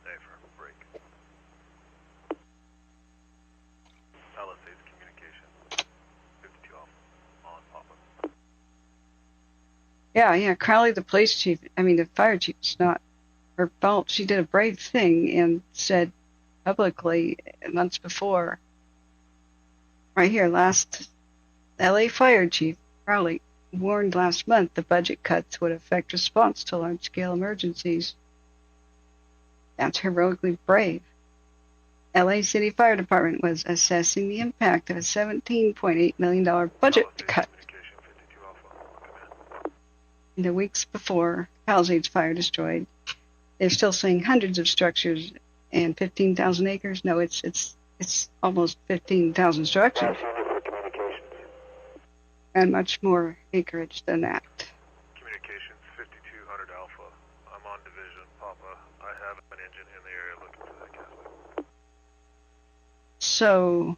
Hey, for a break. Palisades communication. 52 off. On Papa. Yeah. Crowley, the police chief, the fire chief, it's not her fault. She did a brave thing and said publicly months before, right here, last LA Fire Chief Crowley warned last month the budget cuts would affect response to large-scale emergencies. That's heroically brave. LA City Fire Department was assessing the impact of a $17.8 million budget cut in the weeks before Palisades Fire destroyed. They're still saying hundreds of structures and 15,000 acres. No, it's almost 15,000 structures. And much more acreage than that. Communications 5200 Alpha. I'm on division, Papa. I have an engine in the area looking for that gas. So,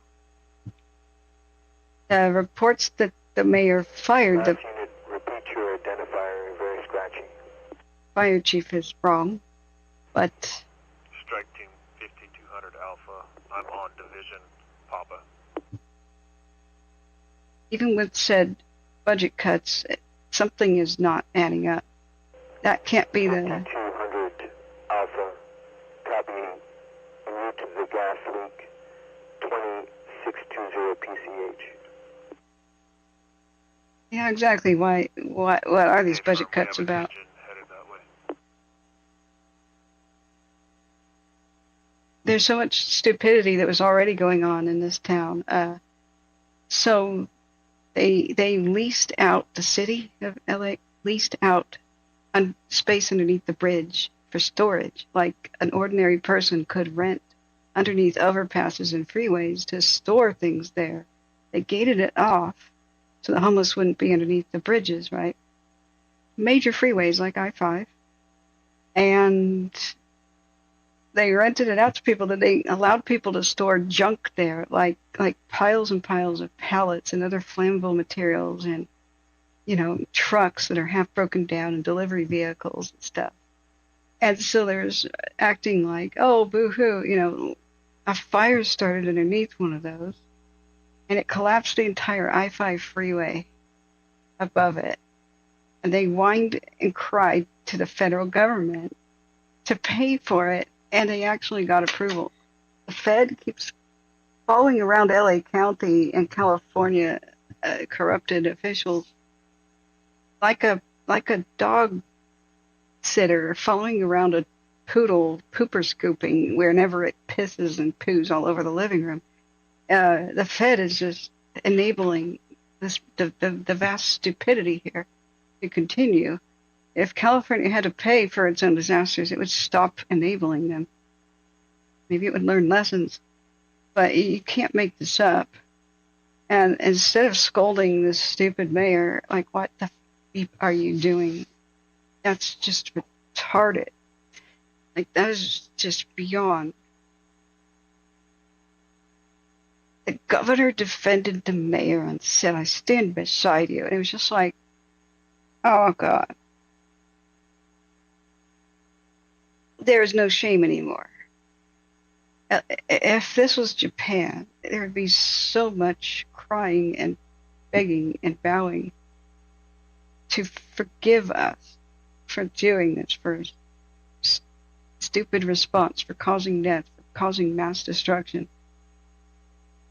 reports that the mayor fired the Repeat your identifier, very scratchy. fire chief is wrong, but Strike team 5200 Alpha. I'm on division, Papa. even with said budget cuts, something is not adding up. That can't be the 200 Alpha, copy, en route to the gas leak, 2620 PCH. yeah, exactly. What are these budget cuts about? There's so much stupidity that was already going on in this town. So they leased out, the city of LA leased out on space underneath the bridge for storage, like an ordinary person could rent underneath overpasses and freeways to store things there. They gated it off so the homeless wouldn't be underneath the bridges, right? Major freeways like I-5. And they rented it out to people, that they allowed people to store junk there, like piles and piles of pallets and other flammable materials, and trucks that are half broken down, and delivery vehicles and stuff. And so there's acting like, oh, boo-hoo, a fire started underneath one of those, and it collapsed the entire I-5 freeway above it. And they whined and cried to the federal government to pay for it, and they actually got approval. The Fed keeps following around LA County and California corrupted officials like a dog sitter following around a poodle pooper scooping whenever it pisses and poos all over the living room. The Fed is just enabling the vast stupidity here to continue. If California had to pay for its own disasters, it would stop enabling them. Maybe it would learn lessons, but you can't make this up. And instead of scolding this stupid mayor, like, what the f are you doing? That's just retarded. Like, that is just beyond. The governor defended the mayor and said, I stand beside you. And it was just like, oh, God. There is no shame anymore. If this was Japan, there would be so much crying and begging and bowing to forgive us for doing this, for stupid response, for causing death, for causing mass destruction.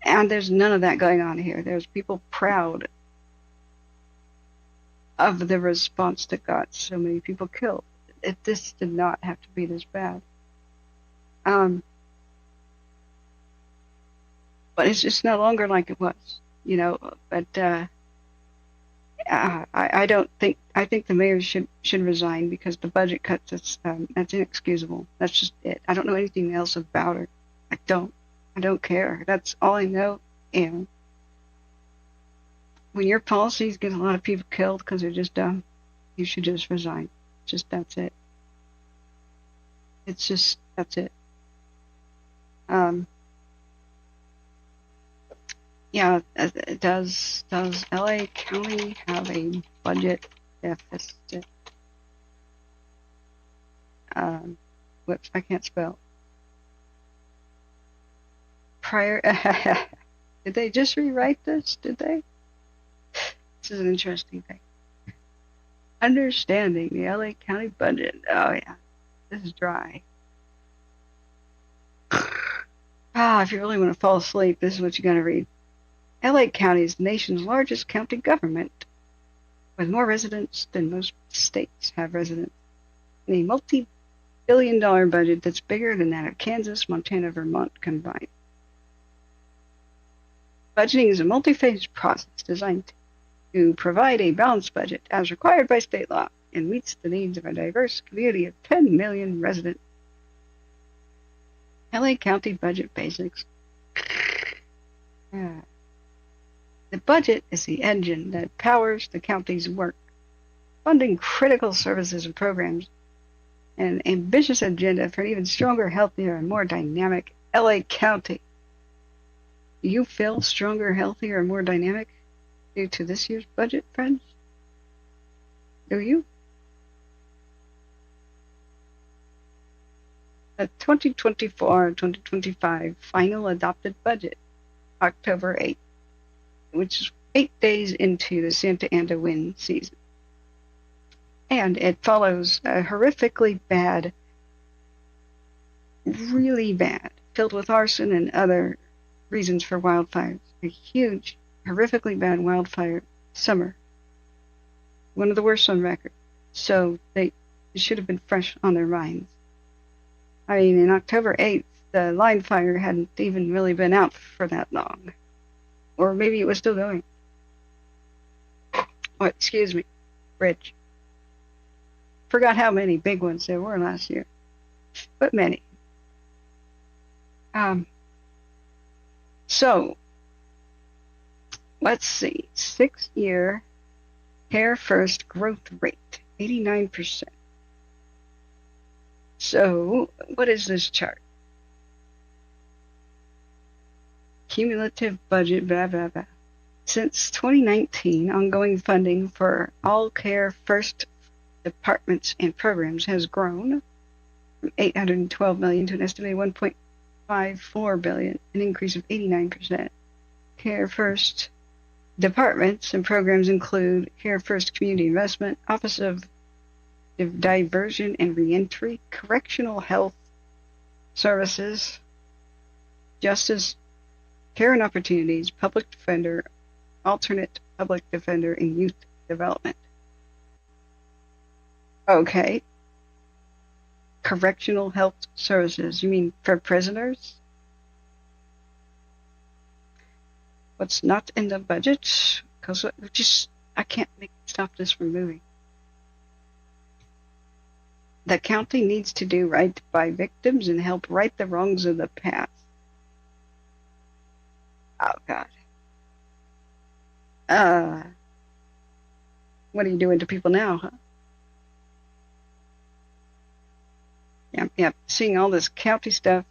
And there's none of that going on here. There's people proud of the response that got so many people killed. This did not have to be this bad. But it's just no longer like it was, But I think the mayor should resign, because the budget cuts, that's inexcusable. That's just it. I don't know anything else about her. I don't care. That's all I know. And when your policies get a lot of people killed because they're just dumb, you should just resign. That's it. That's it. Yeah, does LA County have a budget deficit? Whoops, I can't spell. Prior, did they just rewrite this? Did they? This is an interesting thing. Understanding the LA County budget. Oh yeah, this is dry. If you really want to fall asleep, this is what you gotta read. LA County is the nation's largest county government, with more residents than most states have residents, in a multi-billion-dollar budget that's bigger than that of Kansas, Montana, Vermont combined. Budgeting is a multi-phase process designed to provide a balanced budget as required by state law and meets the needs of a diverse community of 10 million residents. LA County Budget Basics. The budget is the engine that powers the county's work, funding critical services and programs, and an ambitious agenda for an even stronger, healthier, and more dynamic LA County. Do you feel stronger, healthier, and more dynamic due to this year's budget, friends? Do you? The 2024-2025 final adopted budget, October 8th, which is 8 days into the Santa Ana wind season. And it follows a horrifically bad, really bad, filled with arson and other reasons for wildfires. A huge, horrifically bad wildfire summer. One of the worst on record. So it should have been fresh on their minds. I mean, in October 8th, the line fire hadn't even really been out for that long. Or maybe it was still going. Oh, excuse me, bridge. Forgot how many big ones there were last year. But many. So, let's see. 6-year Care First growth rate, 89%. So, what is this chart? Cumulative budget, blah, blah, blah. Since 2019, ongoing funding for all Care First departments and programs has grown from $812 million to an estimated $1.54 billion, an increase of 89%. Care First departments and programs include Care First Community Investment, Office of Diversion and Reentry, Correctional Health Services, Justice, Care and Opportunities, Public Defender, Alternate Public Defender, and Youth Development. Okay. Correctional Health Services. You mean for prisoners? What's not in the budget? Because I can't stop this from moving. The county needs to do right by victims and help right the wrongs of the past. Oh, God. What are you doing to people now, huh? Yep. Seeing all this county stuff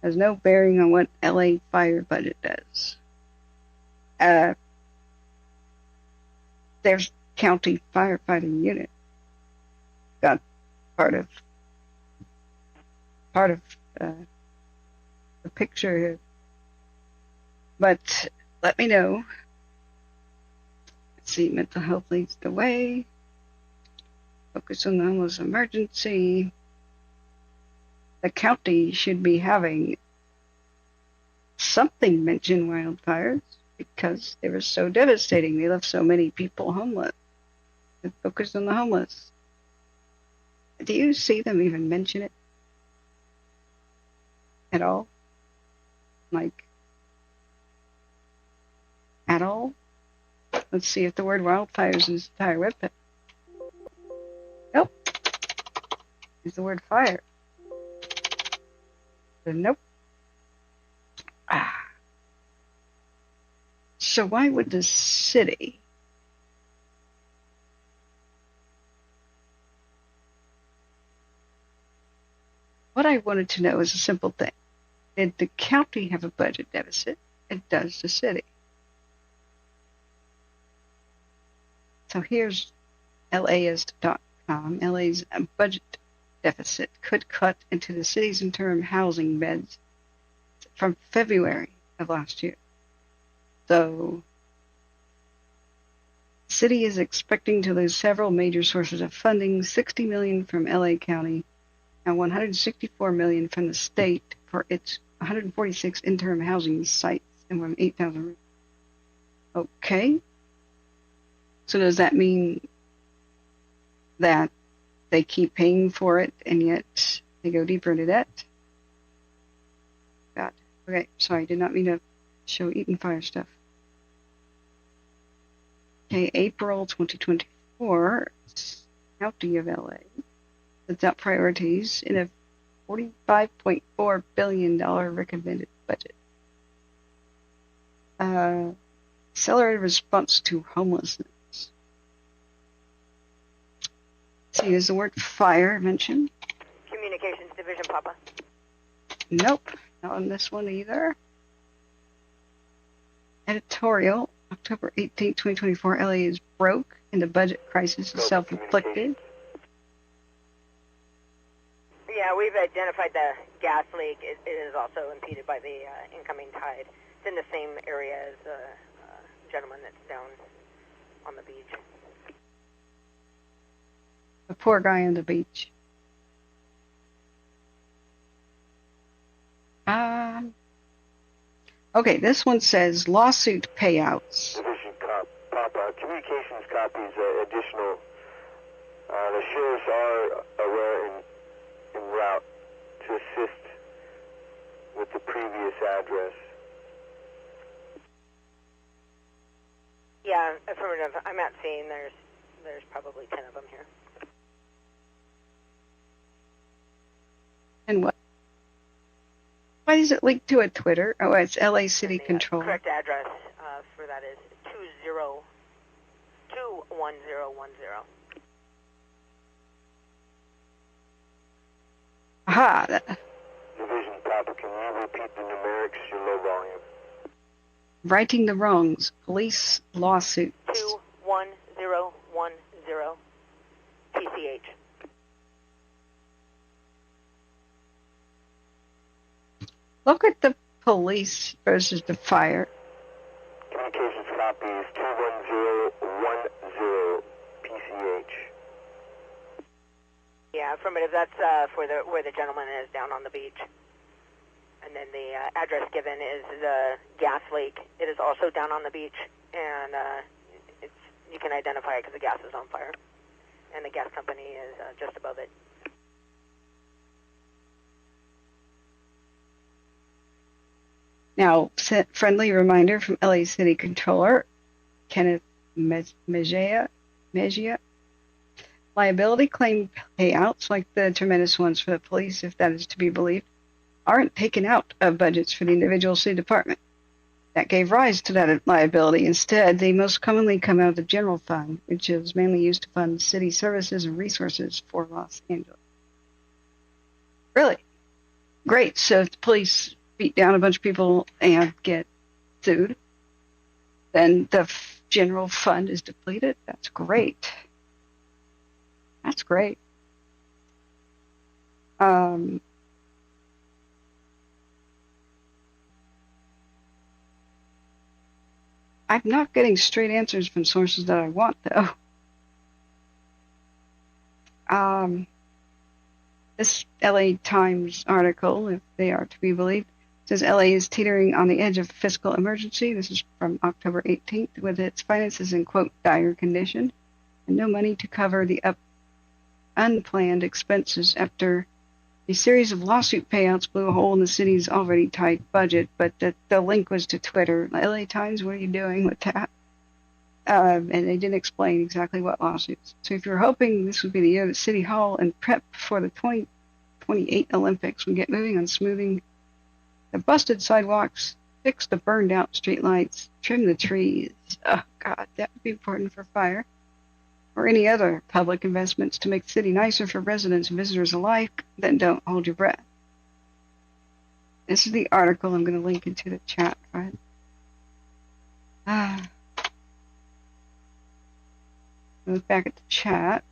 has no bearing on what LA Fire budget does. There's county firefighting unit. Got part of the picture here. But let me know. Let's see, mental health leads the way. Focus on the homeless emergency. The county should be having something mention wildfires because they were so devastating. They left so many people homeless. And focus on the homeless. Do you see them even mention it at all? Like, at all? Let's see if the word wildfires is the entire webpage. Nope. It's the word fire. Nope. So why would the city what I wanted to know is a simple thing. Did the county have a budget deficit? It does the city. So here's LAist.com. LA's budget deficit could cut into the city's interim housing beds from February of last year. So the city is expecting to lose several major sources of funding, $60 million from LA County and $164 million from the state for its 146 interim housing sites and from 8,000 rooms. Okay. So does that mean that they keep paying for it and yet they go deeper into debt? God. Okay, sorry, did not mean to show Eaton Fire stuff. Okay, April 2024, County of LA sets out priorities in a $45.4 billion recommended budget. Accelerated response to homelessness. See, is the word fire mentioned? Communications Division, Papa. Nope, not on this one either. Editorial, October 18, 2024, LA is broke and the budget crisis is self-inflicted. Yeah, we've identified the gas leak. It is also impeded by the incoming tide. It's in the same area as the gentleman that's down on the beach. The poor guy on the beach. Okay, this one says lawsuit payouts. Division Papa, communications copies additional. The sheriffs are aware en route to assist with the previous address. Yeah, affirmative. I'm not seeing there's probably 10 of them here. And what? Why is it linked to a Twitter? Oh, it's LA City Control. Correct address for that is 21010. Aha. Division Papa, can you repeat the numerics? You're low volume. Righting the wrongs. Police lawsuits. 21010 PCH. Look at the police versus the fire. Communications copies 21010 PCH. Yeah, affirmative. That's for where the gentleman is down on the beach. And then the address given is the gas leak. It is also down on the beach, and you can identify it because the gas is on fire. And the gas company is just above it. Now, friendly reminder from LA City Controller, Kenneth Mejia. Liability claim payouts, like the tremendous ones for the police, if that is to be believed, aren't taken out of budgets for the individual city department. That gave rise to that liability. Instead, they most commonly come out of the general fund, which is mainly used to fund city services and resources for Los Angeles. Really? Great. So if the police beat down a bunch of people and get sued, then the general fund is depleted. That's great. That's great. I'm not getting straight answers from sources that I want, though. This LA Times article, if they are to be believed, says LA is teetering on the edge of fiscal emergency. This is from October 18th, with its finances in, quote, dire condition, and no money to cover the unplanned expenses after a series of lawsuit payouts blew a hole in the city's already tight budget. But the link was to Twitter. LA Times, what are you doing with that? And they didn't explain exactly what lawsuits. So if you're hoping this would be the year that City Hall and prep for the 2028 Olympics would get moving on smoothing the busted sidewalks, fix the burned out streetlights, trim the trees. Oh, God, that would be important for fire. Or any other public investments to make the city nicer for residents and visitors alike, then don't hold your breath. This is the article. I'm going to link into the chat, right? Look back at the chat.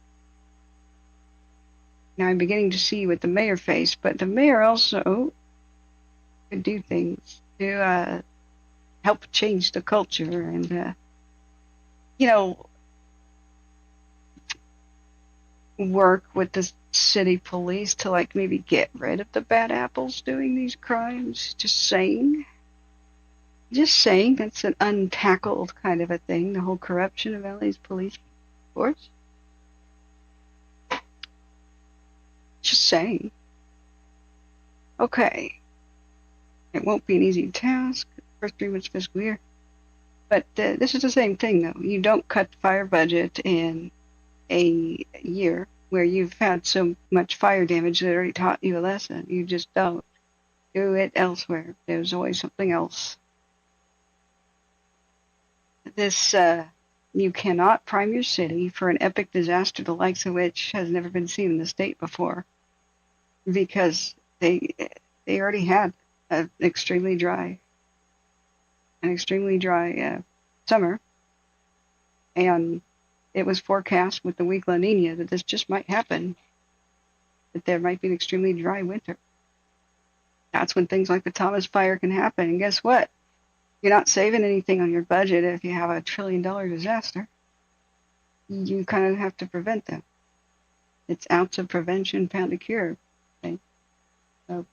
Now I'm beginning to see what the mayor faced, but the mayor also could do things to help change the culture and, work with the city police to like maybe get rid of the bad apples doing these crimes. Just saying. That's an untackled kind of a thing, the whole corruption of LA's police force. Just saying. Okay. It won't be an easy task, first 3 months fiscal year. But this is the same thing, though. You don't cut the fire budget in a year where you've had so much fire damage that already taught you a lesson. You just don't. Do it elsewhere. There's always something else. You cannot prime your city for an epic disaster the likes of which has never been seen in the state before, because they already had an extremely dry summer, and it was forecast with the weak La Nina that this just might happen, that there might be an extremely dry winter. That's when things like the Thomas Fire can happen. And guess what? You're not saving anything on your budget if you have a $1 trillion disaster. You kind of have to prevent them. It's ounce of prevention, pound of cure. Okay? So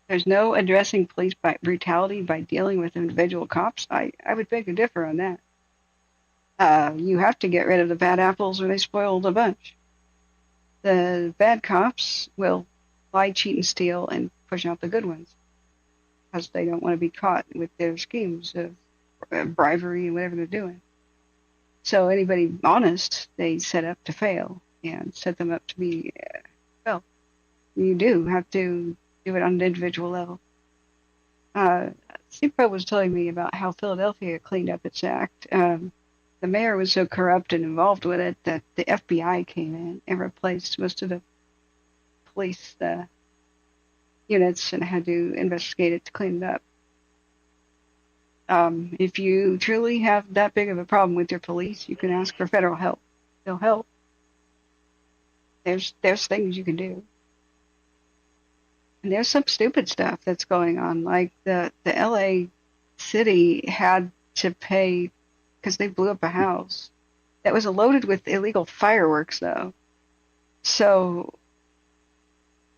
there's no addressing police brutality by dealing with individual cops. I would beg to differ on that. You have to get rid of the bad apples or they spoil the bunch. The bad cops will lie, cheat, and steal and push out the good ones because they don't want to be caught with their schemes of bribery and whatever they're doing. So anybody honest, they set up to fail and set them up to be, well, you do have to do it on an individual level. Supra was telling me about how Philadelphia cleaned up its act. The mayor was so corrupt and involved with it that the FBI came in and replaced most of the police units and had to investigate it to clean it up. If you truly have that big of a problem with your police, you can ask for federal help. They'll help. There's things you can do. And there's some stupid stuff that's going on, like the LA city had to pay because they blew up a house that was loaded with illegal fireworks, though. So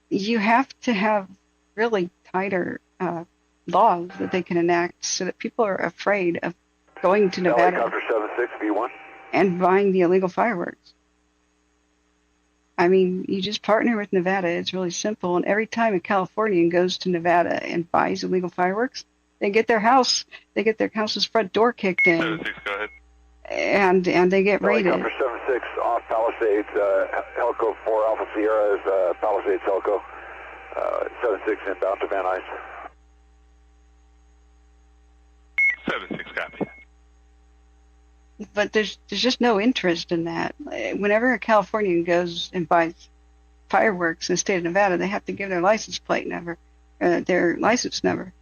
you have to have really tighter laws that they can enact so that people are afraid of going to Nevada Helicopter 76 V1 and buying the illegal fireworks. I mean, you just partner with Nevada. It's really simple. And every time a Californian goes to Nevada and buys illegal fireworks, they get their house's front door kicked in. 76, go ahead. And they get raided. Helicopter 76 off Palisades, Helico 4 Alpha Sierra is Palisades Helico, 76 inbound to Van Nuys. 76, copy. But there's just no interest in that. Whenever a Californian goes and buys fireworks in the state of Nevada, they have to give their license plate number, their license number,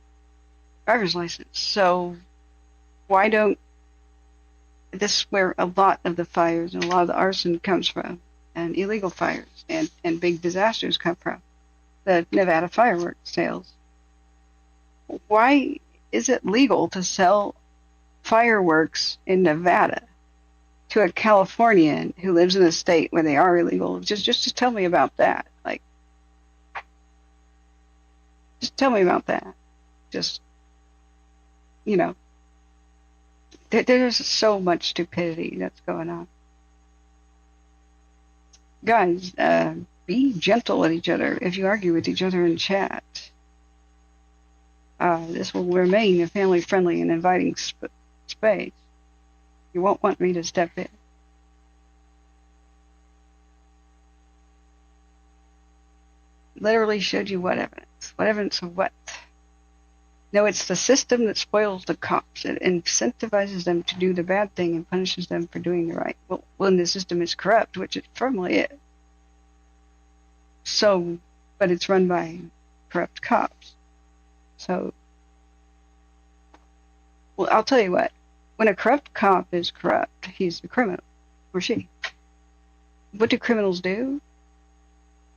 driver's license. So why don't this is where a lot of the fires and a lot of the arson comes from, and illegal fires and big disasters come from, the Nevada fireworks sales. Why is it legal to sell fireworks in Nevada to a Californian who lives in a state where they are illegal? Just tell me about that. Like, just tell me about that. Just, you know, there's so much stupidity that's going on. Guys, be gentle with each other if you argue with each other in chat. This will remain a family-friendly and inviting space. You won't want me to step in. Literally showed you what evidence. What evidence of what? No, it's the system that spoils the cops. It incentivizes them to do the bad thing and punishes them for doing the right. Well, when the system is corrupt, which it firmly is. So, but it's run by corrupt cops. So, Well, I'll tell you what. When a corrupt cop is corrupt, he's a criminal, or she. What do criminals do?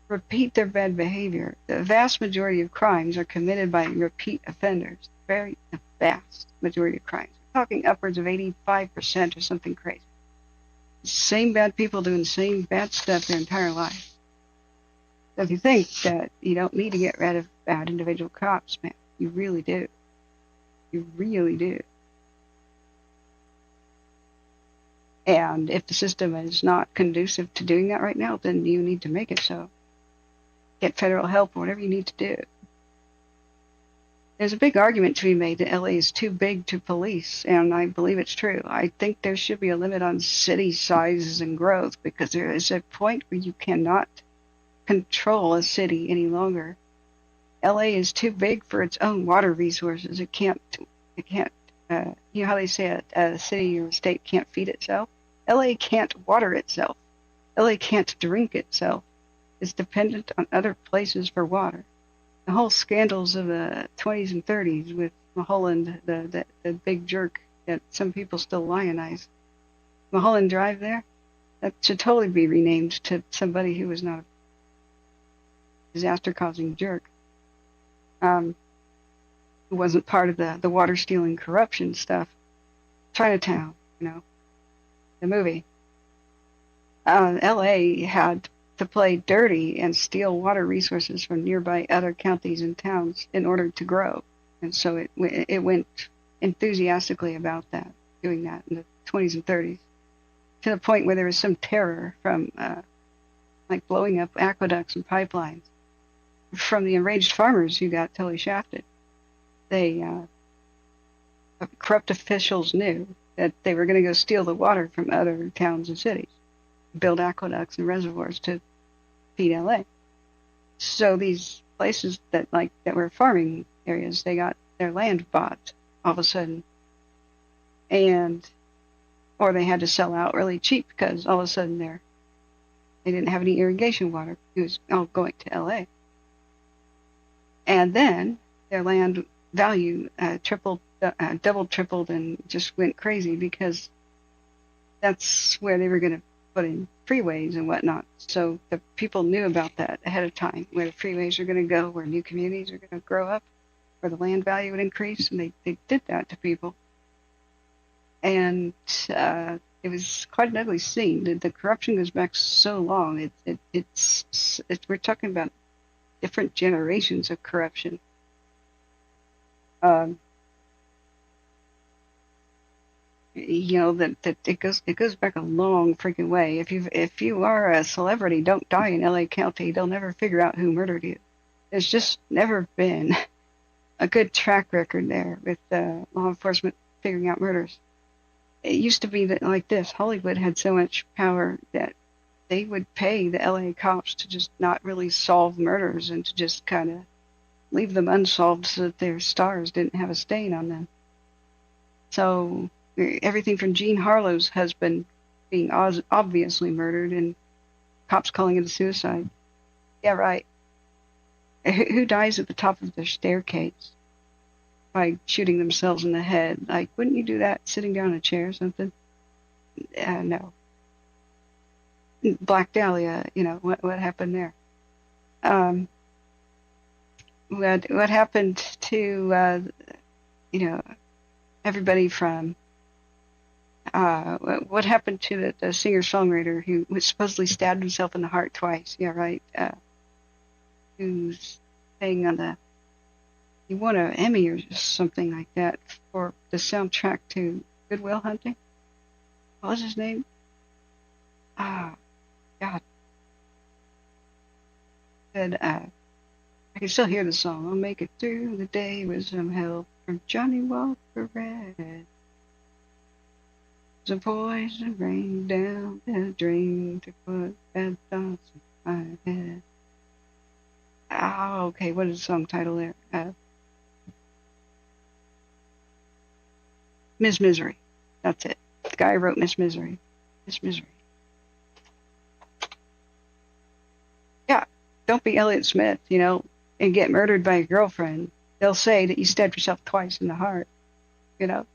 Repeat their bad behavior. The vast majority of crimes are committed by repeat offenders. The vast majority of crimes. We're talking upwards of 85% or something crazy. Same bad people doing the same bad stuff their entire life. So if you think that you don't need to get rid of bad individual cops, man, you really do. You really do. And if the system is not conducive to doing that right now, then you need to make it so. Get federal help or whatever you need to do. There's a big argument to be made that LA is too big to police, and I believe it's true. I think there should be a limit on city sizes and growth, because there is a point where you cannot control a city any longer. LA is too big for its own water resources. It can't, you know how they say a city or a state can't feed itself? LA can't water itself. LA can't drink itself. It's dependent on other places for water. The whole scandals of the 20s and 30s with Mulholland, the big jerk that some people still lionize. Mulholland Drive there, that should totally be renamed to somebody who was not a disaster-causing jerk. Who wasn't part of the water-stealing corruption stuff. Chinatown, you know, the movie. LA had to play dirty and steal water resources from nearby other counties and towns in order to grow. And so it went enthusiastically about that, doing that in the 20s and 30s, to the point where there was some terror from like blowing up aqueducts and pipelines from the enraged farmers who got totally shafted. They corrupt officials knew that they were going to go steal the water from other towns and cities, build aqueducts and reservoirs to feed LA. So these places that were farming areas, they got their land bought all of a sudden, or they had to sell out really cheap because all of a sudden they didn't have any irrigation water. It was all going to LA, and then their land value doubled, tripled, and just went crazy because that's where they were going to put in freeways and whatnot. So the people knew about that ahead of time, where the freeways are going to go, where new communities are going to grow up, where the land value would increase, and they did that to people. And it was quite an ugly scene. The corruption goes back so long. It's we're talking about different generations of corruption. You know that it goes back a long freaking way. If you are a celebrity, don't die in LA County. They'll never figure out who murdered you. There's just never been a good track record there with law enforcement figuring out murders. It used to be that like this. Hollywood had so much power that they would pay the LA cops to just not really solve murders and to just kind of leave them unsolved so that their stars didn't have a stain on them. So everything from Jean Harlow's husband being obviously murdered and cops calling it a suicide. Yeah, right. Who dies at the top of their staircase by shooting themselves in the head? Like, wouldn't you do that sitting down in a chair or something? No. Black Dahlia, you know, what happened there? What happened to, you know, everybody from, what happened to the singer-songwriter who was supposedly stabbed himself in the heart twice? Yeah, right. Who's saying he won an Emmy or something like that for the soundtrack to Good Will Hunting. What was his name? God. Said, I can still hear the song. I'll make it through the day with some help from Johnny Walker Red. Some poison rain down the drain to put bad thoughts in my head. Okay, what is the song title there? Miss Misery. That's it. The guy who wrote Miss Misery. Miss Misery. Yeah, don't be Elliott Smith, you know, and get murdered by your girlfriend. They'll say that you stabbed yourself twice in the heart, you know.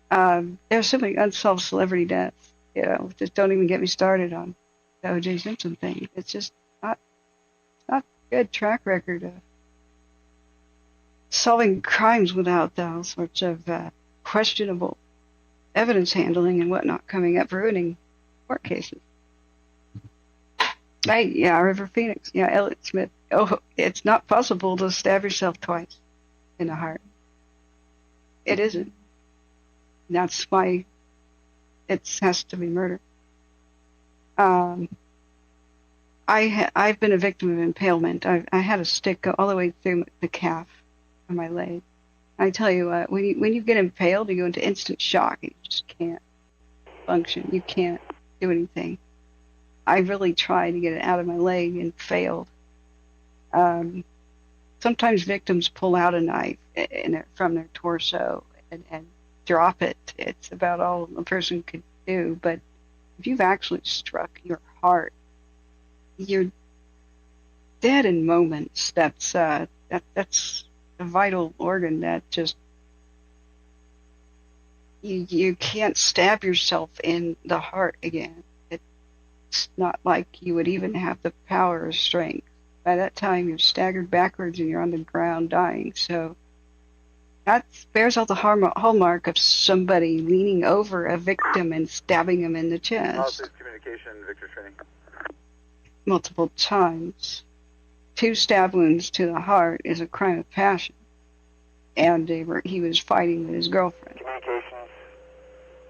There's so many unsolved celebrity deaths. Just don't even get me started on the O.J. Simpson thing. It's just not a good track record of solving crimes without all sorts of questionable evidence handling and whatnot coming up, ruining court cases. River Phoenix. Yeah, Elliot Smith. Oh, it's not possible to stab yourself twice in the heart. It isn't. That's why it has to be murder. I've been a victim of impalement. I had a stick go all the way through the calf of my leg. I tell you what, when you get impaled, you go into instant shock and you just can't function. You can't do anything. I really tried to get it out of my leg and failed. Sometimes victims pull out a knife from their torso and drop it. It's about all a person could do. But if you've actually struck your heart, you're dead in moments. That's a vital organ that just you can't stab yourself in the heart again. It's not like you would even have the power or strength. By that time, you're staggered backwards and you're on the ground dying. So that bears all the hallmark of somebody leaning over a victim and stabbing him in the chest. Communication, Victor training. Multiple times. 2 stab wounds to the heart is a crime of passion. And he was fighting with his girlfriend. Communications,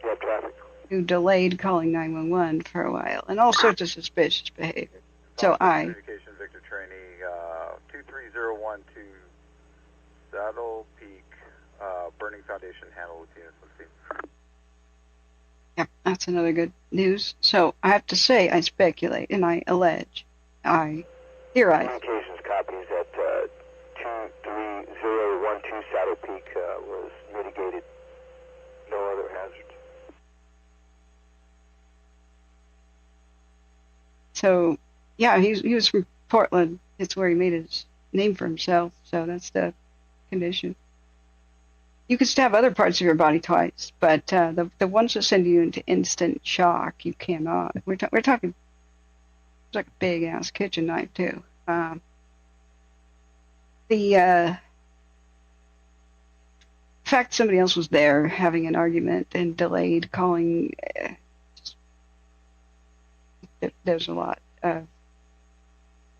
you have traffic. Who delayed calling 911 for a while, and all sorts of suspicious behavior. So Communication, Victor training, 23012, Saddle Peak, burning foundation, handle with units. Let's see. Yep, that's another good news. So I have to say, I speculate and I allege, I theorize. Communications copies at 23012 Saddle Peak was mitigated. No other hazards. So, yeah, he was from Portland. It's where he made his name for himself. So that's the condition. You can stab other parts of your body twice, but the ones that send you into instant shock, you cannot. We're talking. It's like a big ass kitchen knife too. The fact somebody else was there having an argument and delayed calling. There's a lot of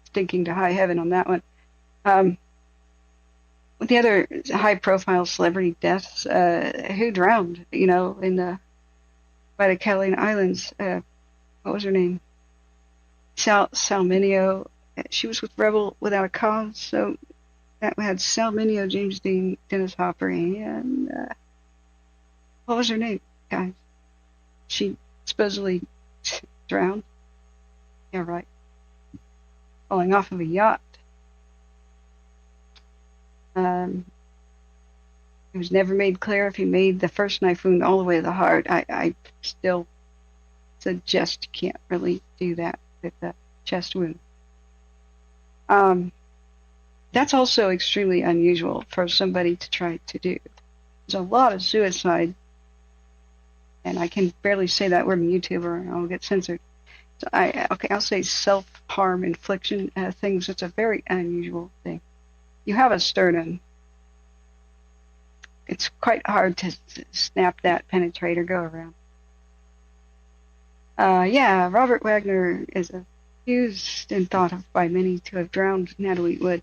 stinking to high heaven on that one. With the other high-profile celebrity deaths, who drowned, by the Catalina Islands, what was her name? Salminio. She was with Rebel Without a Cause, so that had Salminio, James Dean, Dennis Hopper, and what was her name, guys? She supposedly drowned. Yeah, right. Falling off of a yacht. It was never made clear if he made the first knife wound all the way to the heart. I still suggest you can't really do that with the chest wound. That's also extremely unusual for somebody to try to do. There's a lot of suicide, and I can barely say that word on YouTube or I'll get censored. So I'll say self-harm infliction things. It's a very unusual thing. You have a sternum. It's quite hard to snap that, penetrate, or go around. Robert Wagner is accused and thought of by many to have drowned Natalie Wood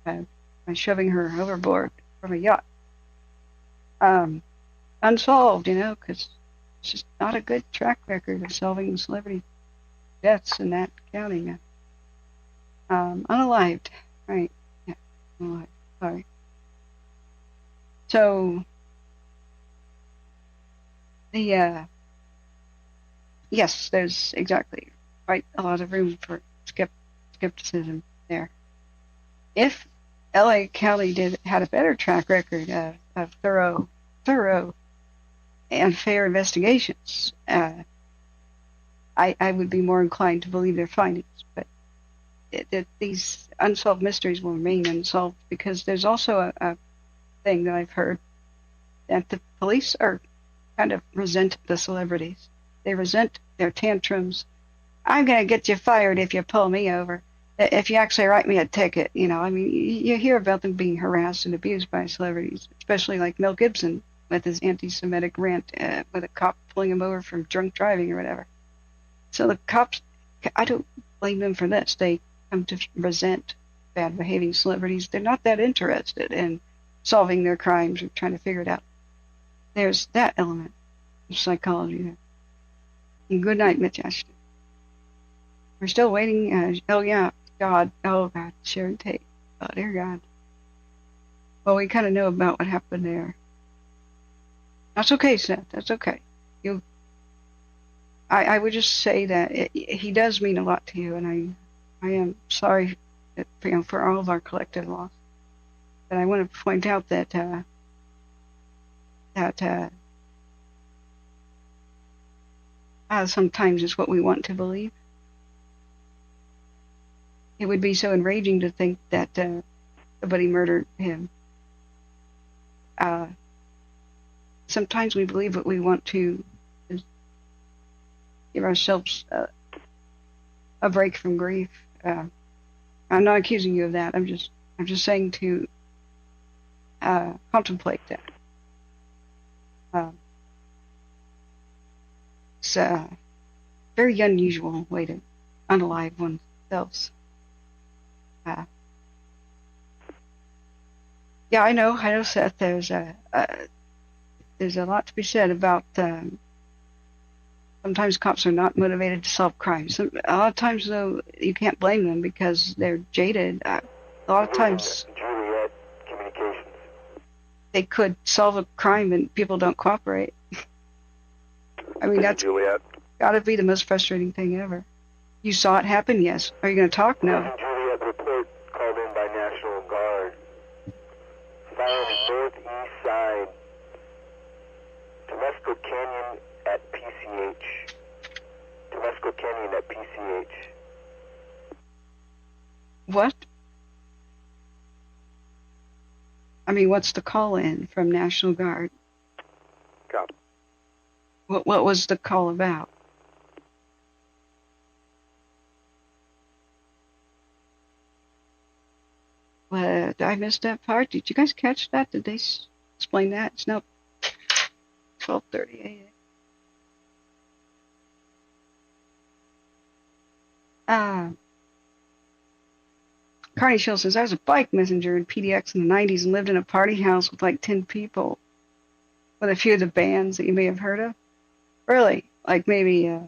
by shoving her overboard from a yacht. Unsolved, because it's just not a good track record of solving celebrity deaths in that county. Unalived, right? Yeah, unalived. Sorry. So yes, there's exactly quite a lot of room for skepticism there. If LA County had a better track record of thorough and fair investigations, I would be more inclined to believe their findings. But these unsolved mysteries will remain unsolved because there's also a thing that I've heard that the police are kind of resent the celebrities. They resent their tantrums. I'm going to get you fired if you pull me over. If you actually write me a ticket, you know, I mean, you hear about them being harassed and abused by celebrities, especially like Mel Gibson with his anti-Semitic rant with a cop pulling him over for drunk driving or whatever. So the cops, I don't blame them for this. They come to resent bad behaving celebrities. They're not that interested in solving their crimes or trying to figure it out. There's that element of psychology there. And good night, Mitch Ashton. We're still waiting. Oh, yeah. God. Oh, God. Sharon Tate. Oh, dear God. Well, we kind of know about what happened there. That's okay, Seth. That's okay. I would just say that he does mean a lot to you, and I am sorry for all of our collective loss. But I want to point out that sometimes it's what we want to believe. It would be so enraging to think that somebody murdered him. Sometimes we believe what we want to give ourselves a break from grief. I'm not accusing you of that. I'm just saying to contemplate that. It's a very unusual way to unalive oneself. Yeah, I know, Seth. There's a lot to be said about sometimes cops are not motivated to solve crimes. A lot of times, though, you can't blame them because they're jaded. A lot of times, Juliet Communications. they could solve a crime and people don't cooperate. I mean, that's got to be the most frustrating thing ever. You saw it happen? Yes. Are you going to talk? No. Juliet report called in by National Guard. Fire on the northeast side. Temescal Canyon at PCH. Temescal Canyon at PCH. What? I mean, what's the call in from National Guard? Copy. What was the call about? I missed that part. Did you guys catch that? Did they explain that? It's now 12:30 a.m. Carney Shill says, I was a bike messenger in PDX in the 90s and lived in a party house with like 10 people with a few of the bands that you may have heard of. Really? Like maybe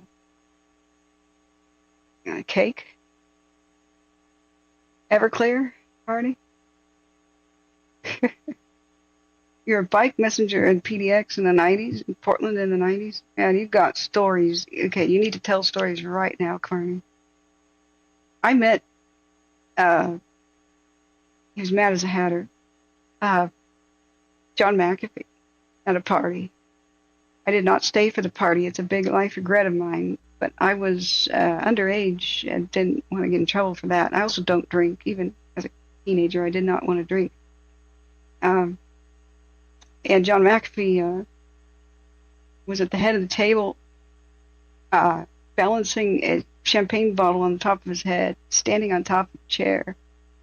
Cake? Everclear party? You're a bike messenger in PDX in the 90s, in Portland in the 90s? Man, you've got stories. Okay, you need to tell stories right now, Carney. I met, he was mad as a hatter, John McAfee at a party. I did not stay for the party. It's a big life regret of mine, but I was underage and didn't want to get in trouble for that. I also don't drink. Even as a teenager, I did not want to drink. And John McAfee was at the head of the table, balancing a champagne bottle on the top of his head, standing on top of a chair,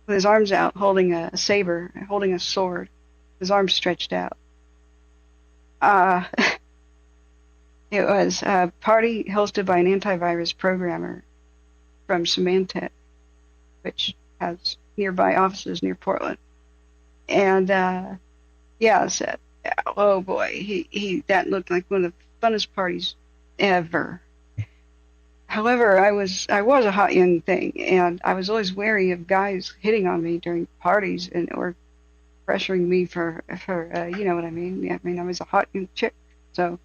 with his arms out, holding a saber, holding a sword, his arms stretched out. It was a party hosted by an antivirus programmer from Symantec, which has nearby offices near Portland. And yeah, said, oh boy, he that looked like one of the funnest parties ever. However, I was a hot young thing, and I was always wary of guys hitting on me during parties or pressuring me for you know what I mean. Yeah, I mean I was a hot young chick, so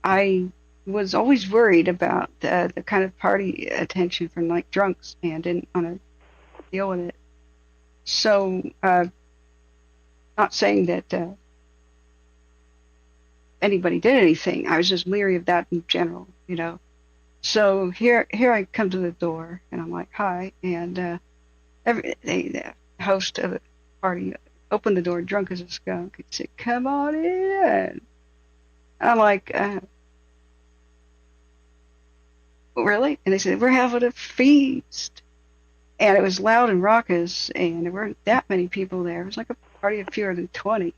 I was always worried about the kind of party attention from like drunks, and didn't want to deal with it. So, not saying that anybody did anything. I was just leery of that in general, you know. So here I come to the door, and I'm like, hi, and the host of the party opened the door drunk as a skunk. He said, "Come on in." I'm like, really? And they said, "We're having a feast." And it was loud and raucous, and there weren't that many people there. It was like a party of fewer than 20.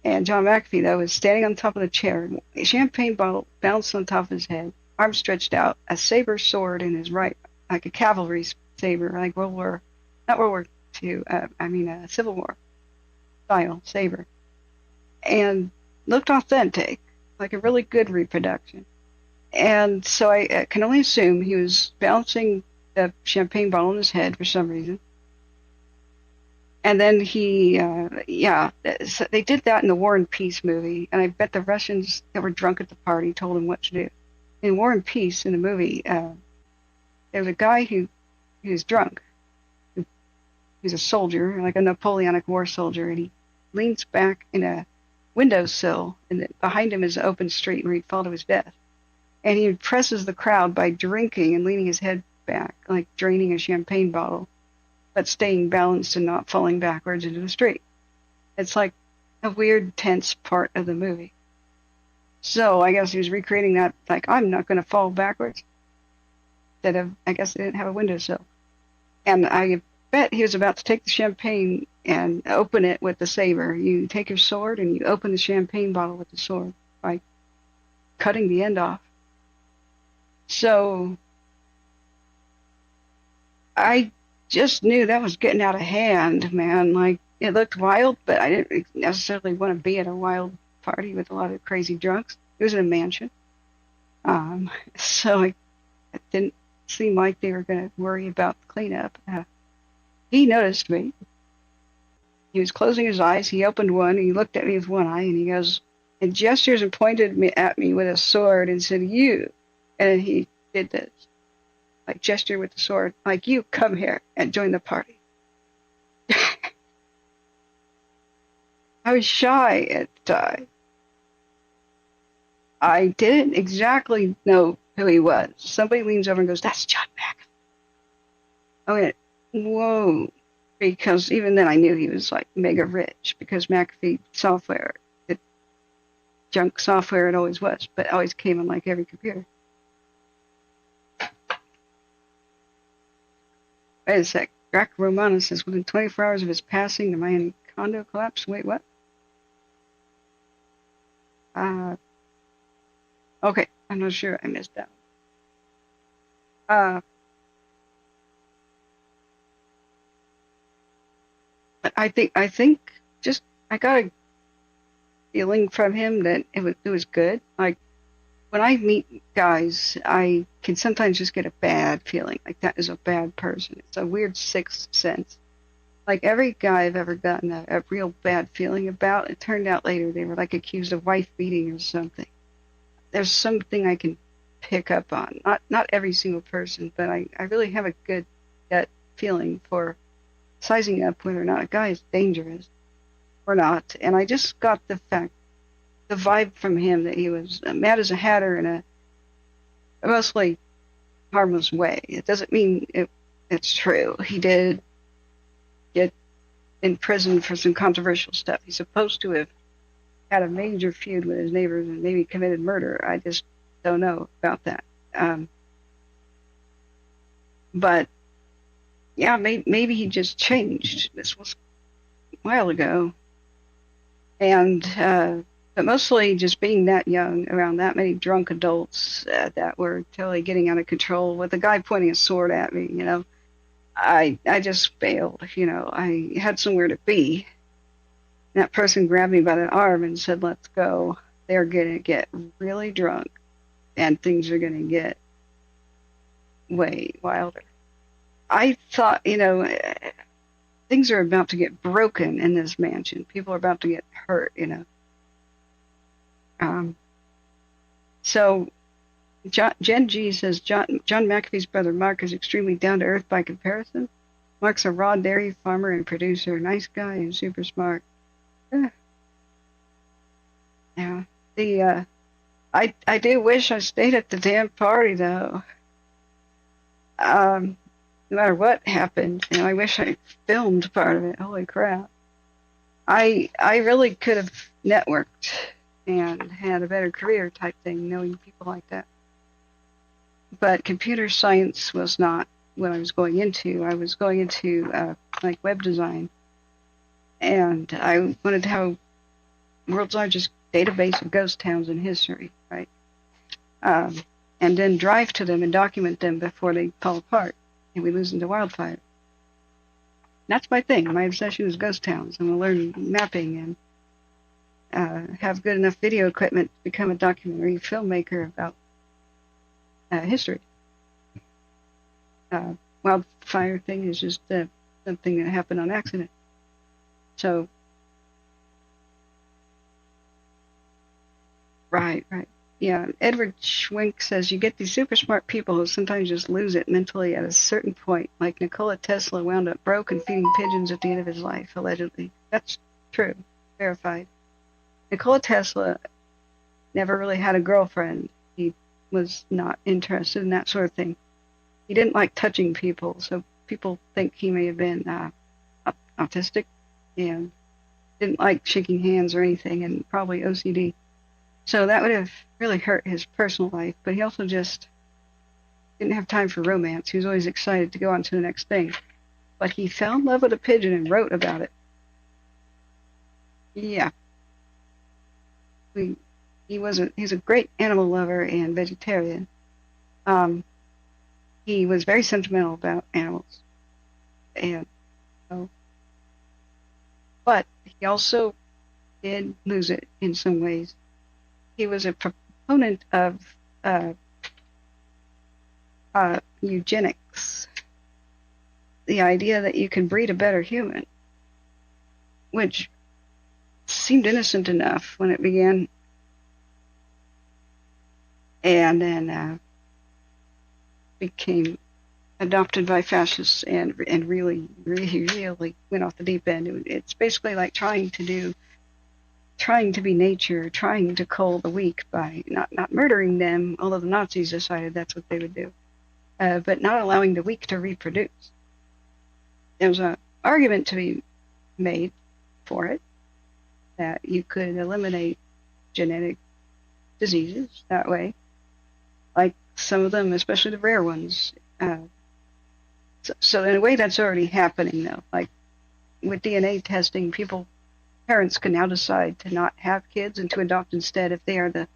And John McAfee, though, was standing on top of the chair, a champagne bottle balanced on top of his head, arms stretched out, a saber sword in his right, like a cavalry saber, like not World War II, a Civil War style saber. And looked authentic, like a really good reproduction. And so I can only assume he was balancing the champagne bottle in his head for some reason. And then so they did that in the War and Peace movie, and I bet the Russians that were drunk at the party told him what to do. In War and Peace, in the movie, there was a guy who was drunk. He's a soldier, like a Napoleonic War soldier, and he leans back in a windowsill, and behind him is an open street where he'd fall to his death. And he impresses the crowd by drinking and leaning his head back, like draining a champagne bottle, but staying balanced and not falling backwards into the street. It's like a weird, tense part of the movie. So I guess he was recreating that, like, I'm not going to fall backwards. Instead of, I guess they didn't have a windowsill. And I bet he was about to take the champagne and open it with the saber. You take your sword and you open the champagne bottle with the sword by cutting the end off. So I just knew that was getting out of hand, man. Like, it looked wild, but I didn't necessarily want to be at a wild party with a lot of crazy drunks. It was in a mansion. So it didn't seem like they were going to worry about the cleanup. He noticed me. He was closing his eyes. He opened one, and he looked at me with one eye, and he goes, and gestures and pointed at me with a sword and said, "You." And he did this. Like, gesture with the sword, like, "You come here and join the party." I was shy at the time. I didn't exactly know who he was. Somebody leans over and goes, "That's John McAfee." I went, whoa, because even then I knew he was like mega rich, because McAfee software, the junk software it always was, but always came on like every computer. Wait a sec. Drac Romano says, within 24 hours of his passing, the Miami condo collapsed. Wait, what? Okay, I'm not sure. I missed that. But I think just I got a feeling from him that it was good. Like, when I meet guys, I can sometimes just get a bad feeling, like that is a bad person. It's a weird sixth sense. Like, every guy I've ever gotten a real bad feeling about, it turned out later they were like accused of wife beating or something. There's something I can pick up on. Not every single person, but I really have a good gut feeling for sizing up whether or not a guy is dangerous or not. And I just got the vibe from him that he was mad as a hatter in a mostly harmless way. It doesn't mean it's true. He did get in prison for some controversial stuff. He's supposed to have had a major feud with his neighbors and maybe committed murder. I just don't know about that. But yeah, maybe he just changed. This was a while ago. And but mostly just being that young, around that many drunk adults that were totally getting out of control, with a guy pointing a sword at me, you know, I just failed. You know, I had somewhere to be. That person grabbed me by the arm and said, "Let's go. They're going to get really drunk, and things are going to get way wilder." I thought, you know, things are about to get broken in this mansion. People are about to get hurt, you know. So Jen G says, John McAfee's brother Mark is extremely down to earth by comparison. Mark's a raw dairy farmer and producer, nice guy and super smart. Yeah. I do wish I stayed at the damn party though. No matter what happened, you know, I wish I filmed part of it. Holy crap. I really could have networked and had a better career type thing, knowing people like that. But computer science was not what I was going into. I was going into like web design, and I wanted to have world's largest database of ghost towns in history, right? And then drive to them and document them before they fall apart and we lose them to wildfire. That's my thing. My obsession is ghost towns. I'm going to learn mapping and have good enough video equipment to become a documentary filmmaker about history. Wildfire thing is just something that happened on accident. So, right. Yeah, Edward Schwenk says you get these super smart people who sometimes just lose it mentally at a certain point, like Nikola Tesla wound up broke and feeding pigeons at the end of his life, allegedly. That's true, verified. Nikola Tesla never really had a girlfriend. He was not interested in that sort of thing. He didn't like touching people, so people think he may have been autistic and didn't like shaking hands or anything, and probably OCD. So that would have really hurt his personal life, but he also just didn't have time for romance. He was always excited to go on to the next thing. But he fell in love with a pigeon and wrote about it. Yeah. He's a great animal lover and vegetarian. He was very sentimental about animals. And so, but he also did lose it in some ways. He was a proponent of eugenics, the idea that you can breed a better human, which seemed innocent enough when it began, and then became adopted by fascists and really went off the deep end. It's basically like trying to be nature, trying to cull the weak by not murdering them, although the Nazis decided that's what they would do, but not allowing the weak to reproduce. There was an argument to be made for it, that you could eliminate genetic diseases that way, like some of them, especially the rare ones. So in a way that's already happening, though. Like with DNA testing, parents can now decide to not have kids and to adopt instead if they are the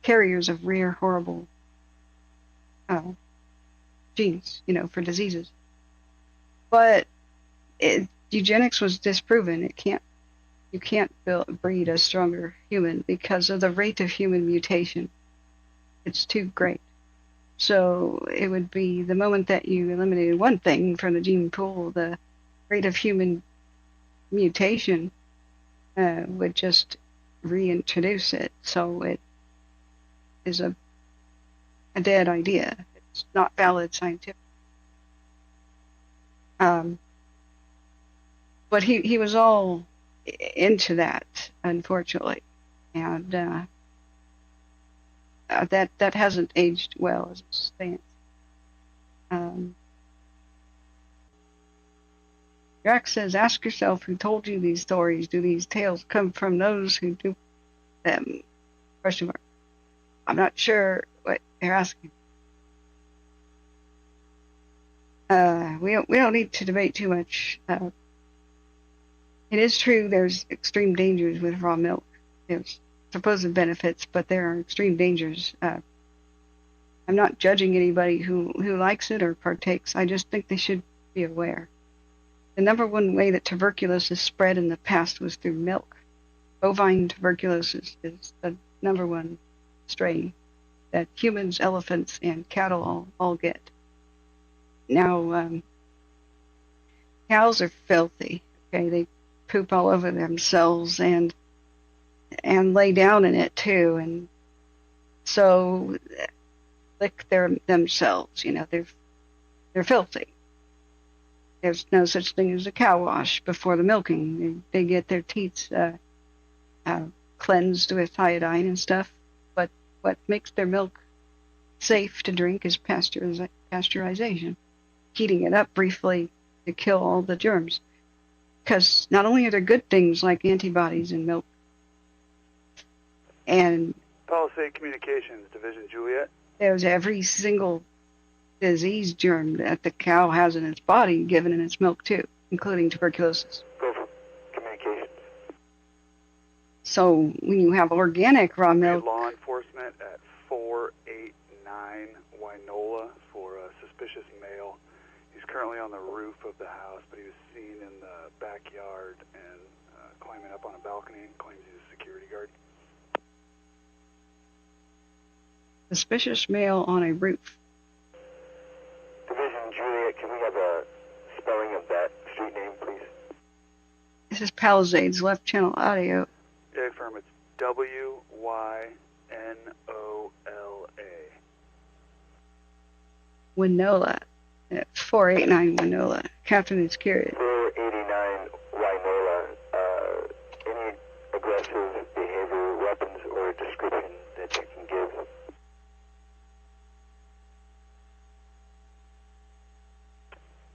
carriers of rare, horrible genes, for diseases. But eugenics was disproven. You can't breed a stronger human because of the rate of human mutation. It's too great. So it would be the moment that you eliminated one thing from the gene pool, the rate of human mutation would just reintroduce it. So it is a dead idea. It's not valid scientifically. But he was all into that, unfortunately, and that hasn't aged well as it stands. Jack says, ask yourself who told you these stories. Do these tales come from those who do them? ? I'm not sure what they're asking. We don't need to debate too much. It is true there's extreme dangers with raw milk. There's supposed benefits, but there are extreme dangers. I'm not judging anybody who likes it or partakes. I just think they should be aware. The number one way that tuberculosis spread in the past was through milk. Bovine tuberculosis is the number one strain that humans, elephants, and cattle all get. Now, cows are filthy. Okay, they poop all over themselves and lay down in it too, and so lick themselves. They're filthy. There's no such thing as a cow wash before the milking. They get their teats cleansed with iodine and stuff. But what makes their milk safe to drink is pasteurization, heating it up briefly to kill all the germs. Because not only are there good things like antibodies in milk, and Palisade Communications, Division Juliet. there's every single disease germ that the cow has in its body given in its milk too, including tuberculosis. Go for communications. So when you have organic raw milk, Law enforcement at 489 Wynola for a suspicious male. He's currently on the roof of the house, but he was seen in the backyard and climbing up on a balcony and claims he's a security guard. suspicious male on a roof. Division Juliet, can we have a spelling of that street name, please? This is Palisades, left channel audio. Yeah, firm, it's Wynola. Wynola, at 489 Wynola. Captain is curious. 489 Wynola. Any aggressive behavior, weapons, or description that you can give?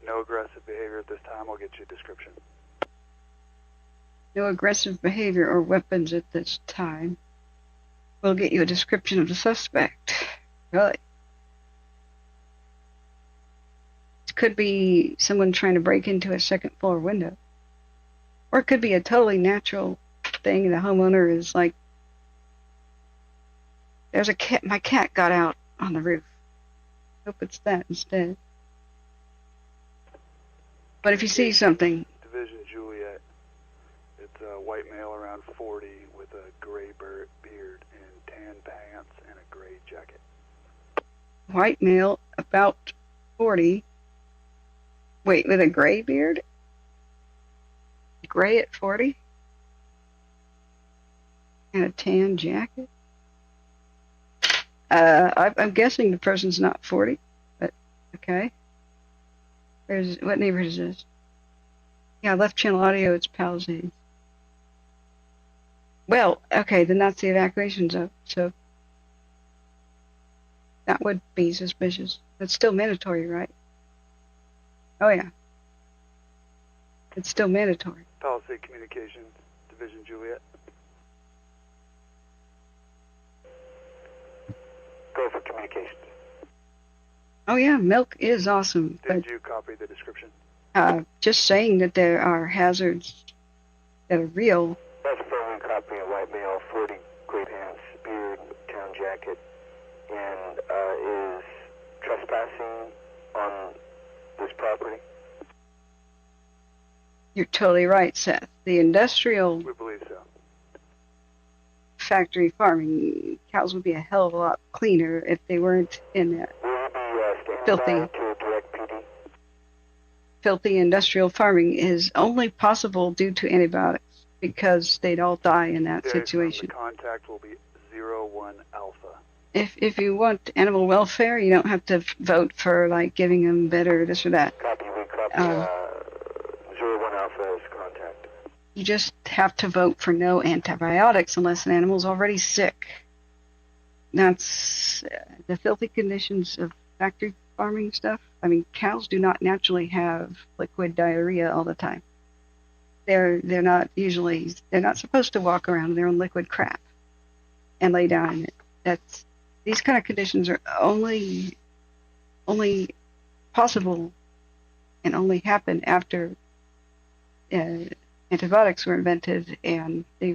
No aggressive behavior at this time. I'll get you a description. No aggressive behavior or weapons at this time. We'll get you a description of the suspect. Really? It could be someone trying to break into a second floor window. Or it could be a totally natural thing and the homeowner is like, there's a cat, my cat got out on the roof. Hope it's that instead. But if you see something, Division Juliet, it's a white male around 40 with a gray beard and tan pants and a gray jacket. white male, about 40. Wait, with a gray beard? Gray at 40? And a tan jacket? I'm guessing the person's not 40, but okay. What neighborhood is this? Yeah, left channel audio, it's Palisades. Well, okay, then that's the evacuation zone, so that would be suspicious. It's still mandatory, right? Oh, yeah. It's still mandatory. Palisade Communications, Division Juliet. Go for communications. Oh, yeah, milk is awesome. Did you copy the description? Just saying that there are hazards that are real. That's firmly copy a white male, 40, gray pants, beard, town jacket, and is trespassing on this property. You're totally right, Seth. The industrial We believe so. factory farming cows would be a hell of a lot cleaner if they weren't in that filthy industrial farming is only possible due to antibiotics because they'd all die in that situation. The contact will be 01 Alpha. If you want animal welfare, you don't have to vote for like giving them better this or that. Copy, we copy 01 Alpha is contact. You just have to vote for no antibiotics unless an animal's already sick. That's the filthy conditions of factory farming stuff. I mean, cows do not naturally have liquid diarrhea all the time. They're not supposed to walk around in their own liquid crap and lay down in it. These kind of conditions are only possible and only happen after antibiotics were invented, and they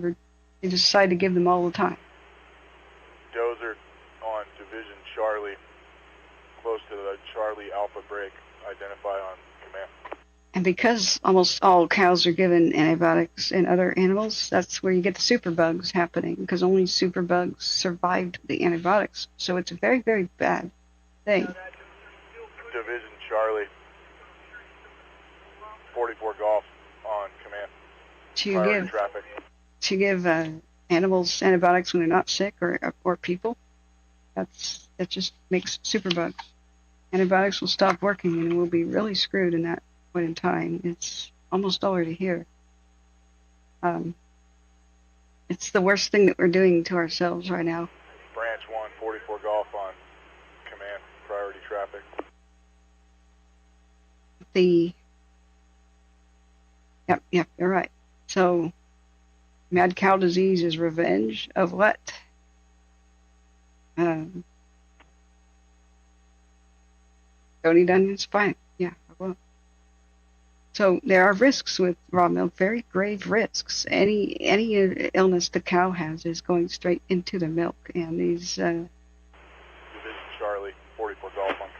decided to give them all the time. Dozer on Division Charlie, close to the Charlie Alpha break. Identify on command. And because almost all cows are given antibiotics and other animals, that's where you get the superbugs happening, because only superbugs survived the antibiotics. So it's a very, very bad thing. Division Charlie, 44 Golf on command. To give animals antibiotics when they're not sick or people, that just makes superbugs. Antibiotics will stop working and we'll be really screwed in that point in time. It's almost already here. It's the worst thing that we're doing to ourselves right now. Branch 1, 44 Golf on command. Priority traffic. Yep, you're right. So, mad cow disease is revenge of what? Don't eat onions? Fine. Yeah, I will. So there are risks with raw milk, very grave risks. Any illness the cow has is going straight into the milk, and these Division Charlie, 44 Golf on command.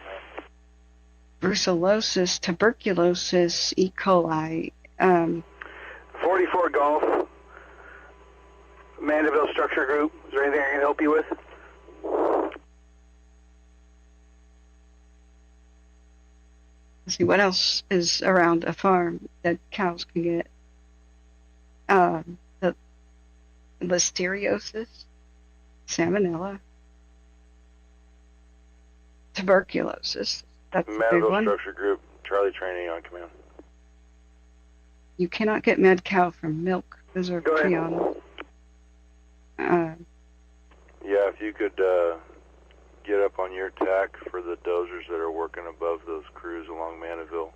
brucellosis, tuberculosis, E. coli. 44 Golf, Mandeville Structure Group. Is there anything I can help you with? Let's see what else is around a farm that cows can get. The listeriosis, salmonella, tuberculosis. That's a big Mandeville one. Structure Group, Charlie training on command. You cannot get mad cow from milk. Those are prion. Yeah, if you could get up on your tack for the dozers that are working above those crews along Mandeville.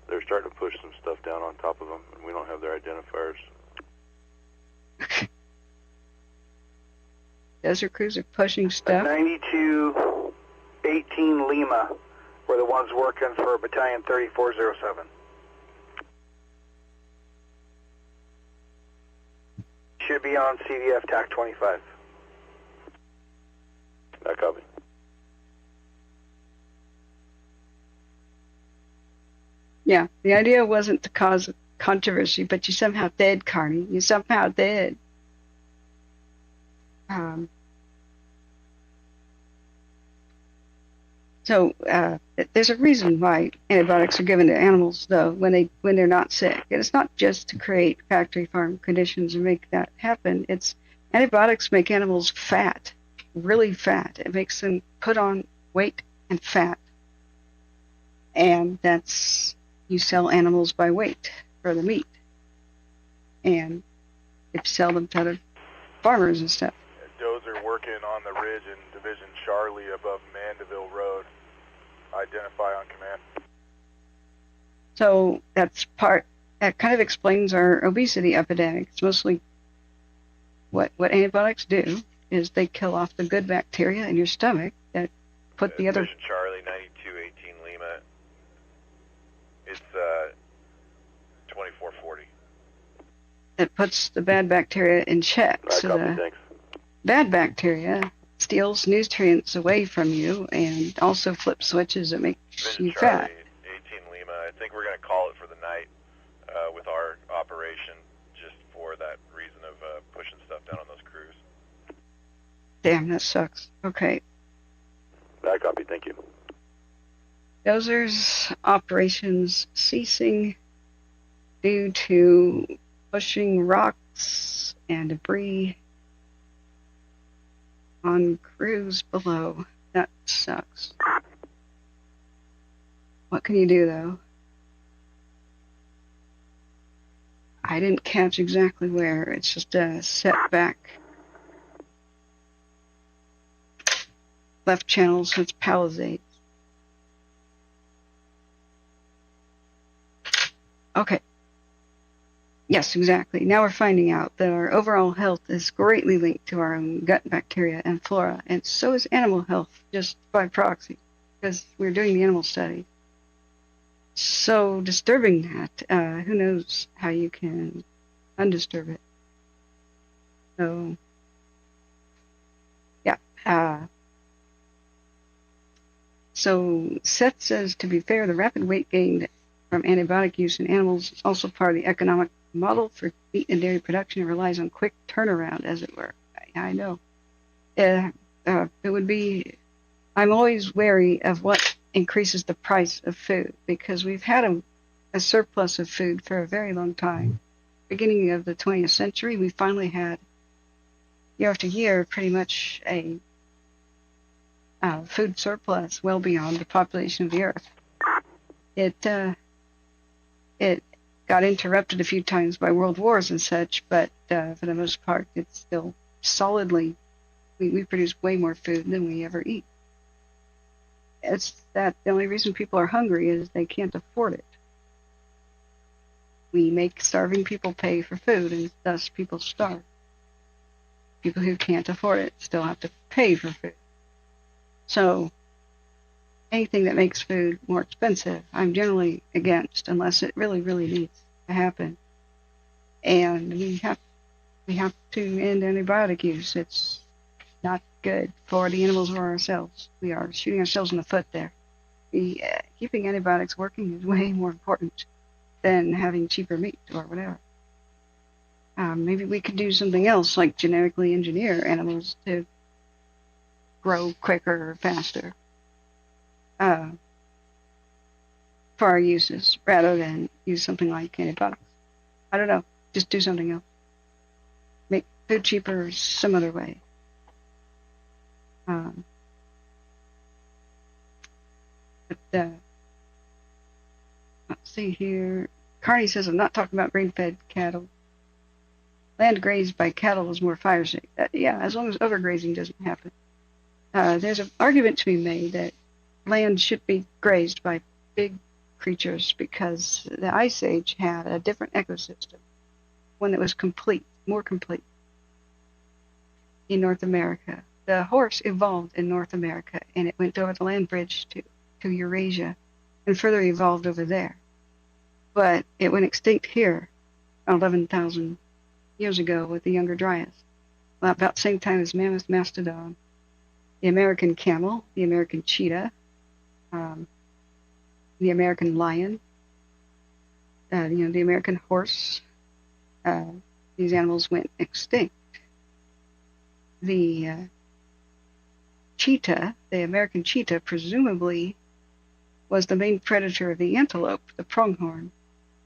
They're starting to push some stuff down on top of them, and we don't have their identifiers. Dozer crews are pushing stuff. 9218 Lima were the ones working for Battalion 3407. Should be on CDF TAC 25. That copy. Yeah, the idea wasn't to cause controversy, but you somehow did, Carney. You somehow did. So there's a reason why antibiotics are given to animals, though, when they're not sick. And it's not just to create factory farm conditions and make that happen. It's antibiotics make animals fat, really fat. It makes them put on weight and fat. And that's, you sell animals by weight for the meat. And you sell them to other farmers and stuff. Dozer working on the ridge in Division Charlie above Mandeville Road. Identify on command. So that kind of explains our obesity epidemic. It's mostly what antibiotics do is they kill off the good bacteria in your stomach that put the other... Division Charlie, 9218 Lima. It's 2440. That puts the bad bacteria in check. Right, so copy, the thanks. bad bacteria steals nutrients away from you and also flips switches that make Division you Charlie, fat. 18 Lima. I think we're going to call it for the night with our operation just for that reason of pushing stuff down on those crews. Damn, that sucks. Okay. That copy, thank you. Dozers operations ceasing due to pushing rocks and debris on crews below. That sucks. What can you do, though? I didn't catch exactly where. It's just a setback. Left channel, so it's Palisades. Okay. Yes, exactly. Now we're finding out that our overall health is greatly linked to our own gut bacteria and flora, and so is animal health, just by proxy, because we're doing the animal study. So disturbing that, who knows how you can undisturb it. So, yeah. So Seth says, to be fair, the rapid weight gain from antibiotic use in animals is also part of the economic model for meat and dairy production. It relies on quick turnaround, as it were. I know. It would be, I'm always wary of what increases the price of food, because we've had a surplus of food for a very long time. Beginning of the 20th century, we finally had, year after year, pretty much a food surplus well beyond the population of the earth. It got interrupted a few times by world wars and such, but for the most part, it's still solidly, we produce way more food than we ever eat. It's that the only reason people are hungry is they can't afford it. We make starving people pay for food, and thus people starve. People who can't afford it still have to pay for food. So anything that makes food more expensive, I'm generally against, unless it really, really needs to happen. And we have to end antibiotic use. It's not good for the animals or ourselves. We are shooting ourselves in the foot there. Keeping antibiotics working is way more important than having cheaper meat or whatever. Maybe we could do something else, like genetically engineer animals to grow quicker or faster for our uses, rather than use something like antibiotics. I don't know. Just do something else. Make food cheaper some other way. Let's see here. Carney says, I'm not talking about grain-fed cattle. Land grazed by cattle is more fire safe. Yeah, as long as overgrazing doesn't happen. There's an argument to be made that land should be grazed by big creatures because the Ice Age had a different ecosystem, one that was complete, more complete in North America. The horse evolved in North America, and it went over the land bridge to Eurasia and further evolved over there. But it went extinct here 11,000 years ago with the Younger Dryas, about the same time as mammoth, mastodon, the American camel, the American cheetah, the American lion, the American horse. These animals went extinct. The cheetah, the American cheetah, presumably was the main predator of the antelope, the pronghorn,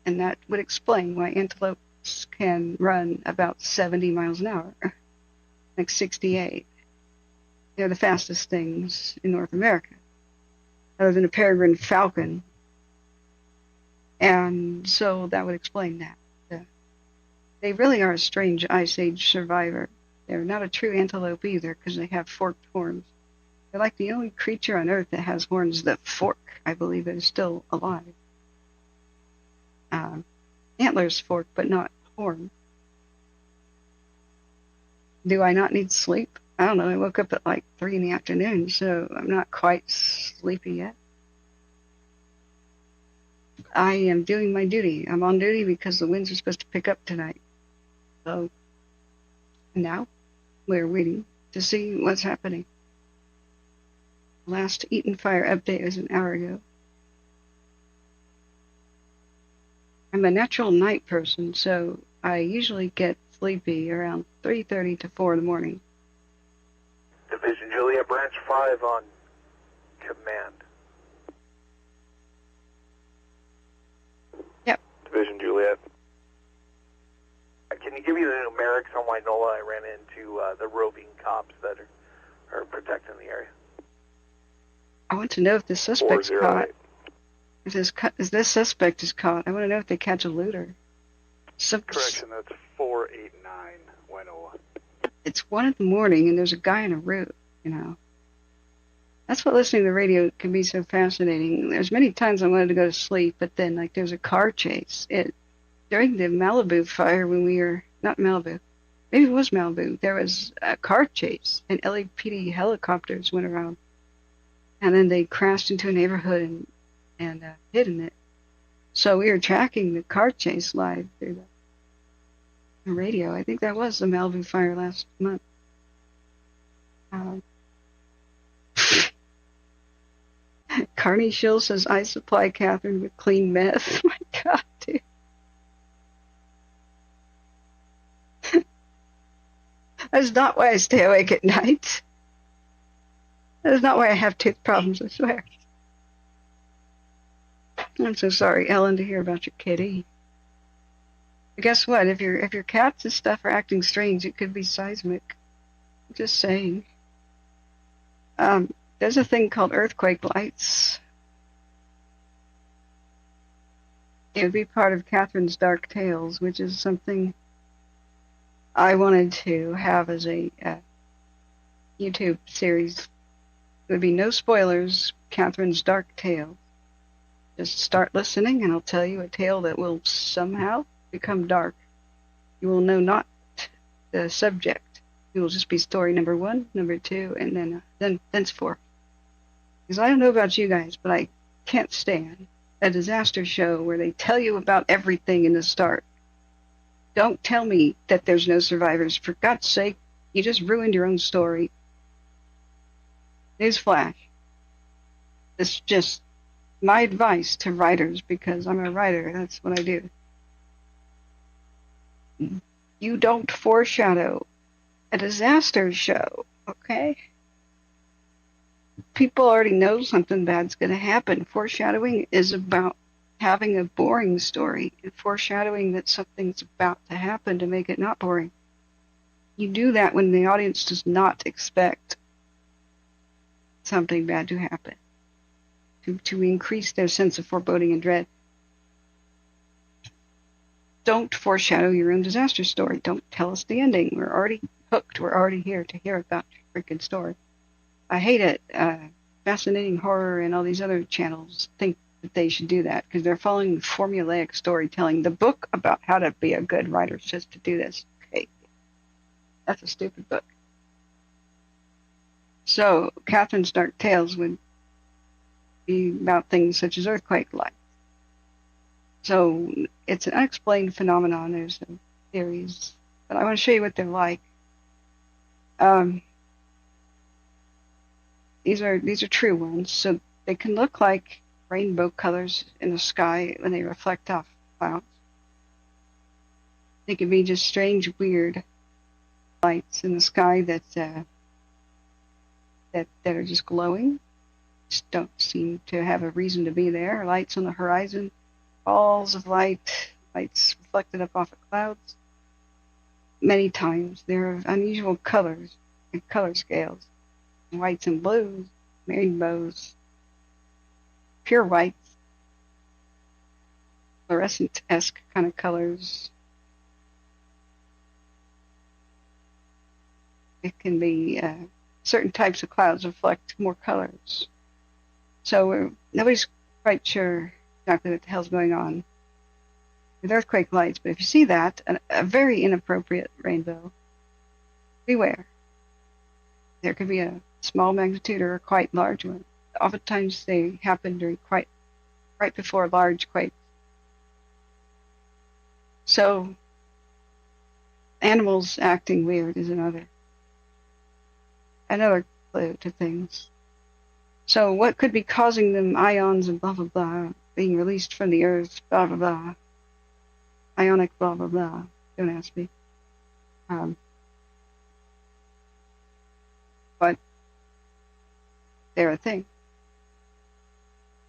and that would explain why antelopes can run about 70 miles an hour, like 68. They're the fastest things in North America, other than a peregrine falcon. And so that would explain that. They really are a strange Ice Age survivor. They're not a true antelope either, because they have forked horns. They're like the only creature on Earth that has horns that fork, I believe, that is still alive. Antlers fork, but not horn. Do I not need sleep? I don't know. I woke up at like 3 in the afternoon, so I'm not quite sleepy yet. I am doing my duty. I'm on duty because the winds are supposed to pick up tonight. So now we're waiting to see what's happening. Last Eaton Fire update was an hour ago. I'm a natural night person, so I usually get sleepy around 3:30 to 4 in the morning. Division Juliet, Branch 5 on command. Yep. Division Juliet. Can you give me the numerics on Wynola? I ran into the roving cops that are protecting the area. I want to know if the suspect's caught. If this suspect is caught, I want to know if they catch a looter. Correction, that's 489 Wynola. It's 1 in the morning and there's a guy on a roof, That's what listening to the radio can be so fascinating. There's many times I wanted to go to sleep, but then like there's a car chase. During the Malibu fire when we were, not Malibu, maybe it was Malibu, there was a car chase and LAPD helicopters went around. And then they crashed into a neighborhood and hid in it. So we were tracking the car chase live through the radio. I think that was the Malibu fire last month. Carney Shill says, I supply Catherine with clean meth. Oh my God, dude. That's not why I stay awake at night. That's not why I have tooth problems, I swear. I'm so sorry, Ellen, to hear about your kitty. But guess what? If your cats and stuff are acting strange, it could be seismic. I'm just saying. There's a thing called earthquake lights. It would be part of Catherine's Dark Tales, which is something I wanted to have as a YouTube series. There would be no spoilers, Catherine's Dark Tales. Just start listening, and I'll tell you a tale that will somehow become dark. You will know not the subject. It will just be story number 1, number 2, and then thenceforth. Because I don't know about you guys, but I can't stand a disaster show where they tell you about everything in the start. Don't tell me that there's no survivors. For God's sake, you just ruined your own story. Newsflash. This is just my advice to writers, because I'm a writer. That's what I do. You don't foreshadow a disaster show, okay? People already know something bad's going to happen. Foreshadowing is about having a boring story and foreshadowing that something's about to happen to make it not boring. You do that when the audience does not expect something bad to happen, to increase their sense of foreboding and dread. Don't foreshadow your own disaster story. Don't tell us the ending. We're already hooked. We're already here to hear about your freaking story. I hate it. Fascinating Horror and all these other channels think that they should do that because they're following formulaic storytelling. The book about how to be a good writer says to do this. Okay. That's a stupid book. So, Catherine's Dark Tales would be about things such as earthquake lights. So, it's an unexplained phenomenon. There's some theories, but I want to show you what they're like. These are true ones, so they can look like rainbow colors in the sky when they reflect off clouds. They can be just strange, weird lights in the sky that are just glowing, just don't seem to have a reason to be there. Lights on the horizon, balls of lights reflected up off of clouds. Many times there are unusual colors and color scales. Whites and blues, rainbows, pure whites, fluorescent-esque kind of colors. It can be certain types of clouds reflect more colors. So nobody's quite sure exactly what the hell's going on with earthquake lights, but if you see that, a very inappropriate rainbow, beware. There could be a small magnitude or a quite large one. Oftentimes they happen during right before large quakes. So animals acting weird is another clue to things. So what could be causing them? Ions and blah blah blah being released from the earth, blah blah blah. Ionic blah blah blah. Don't ask me. But they're a thing.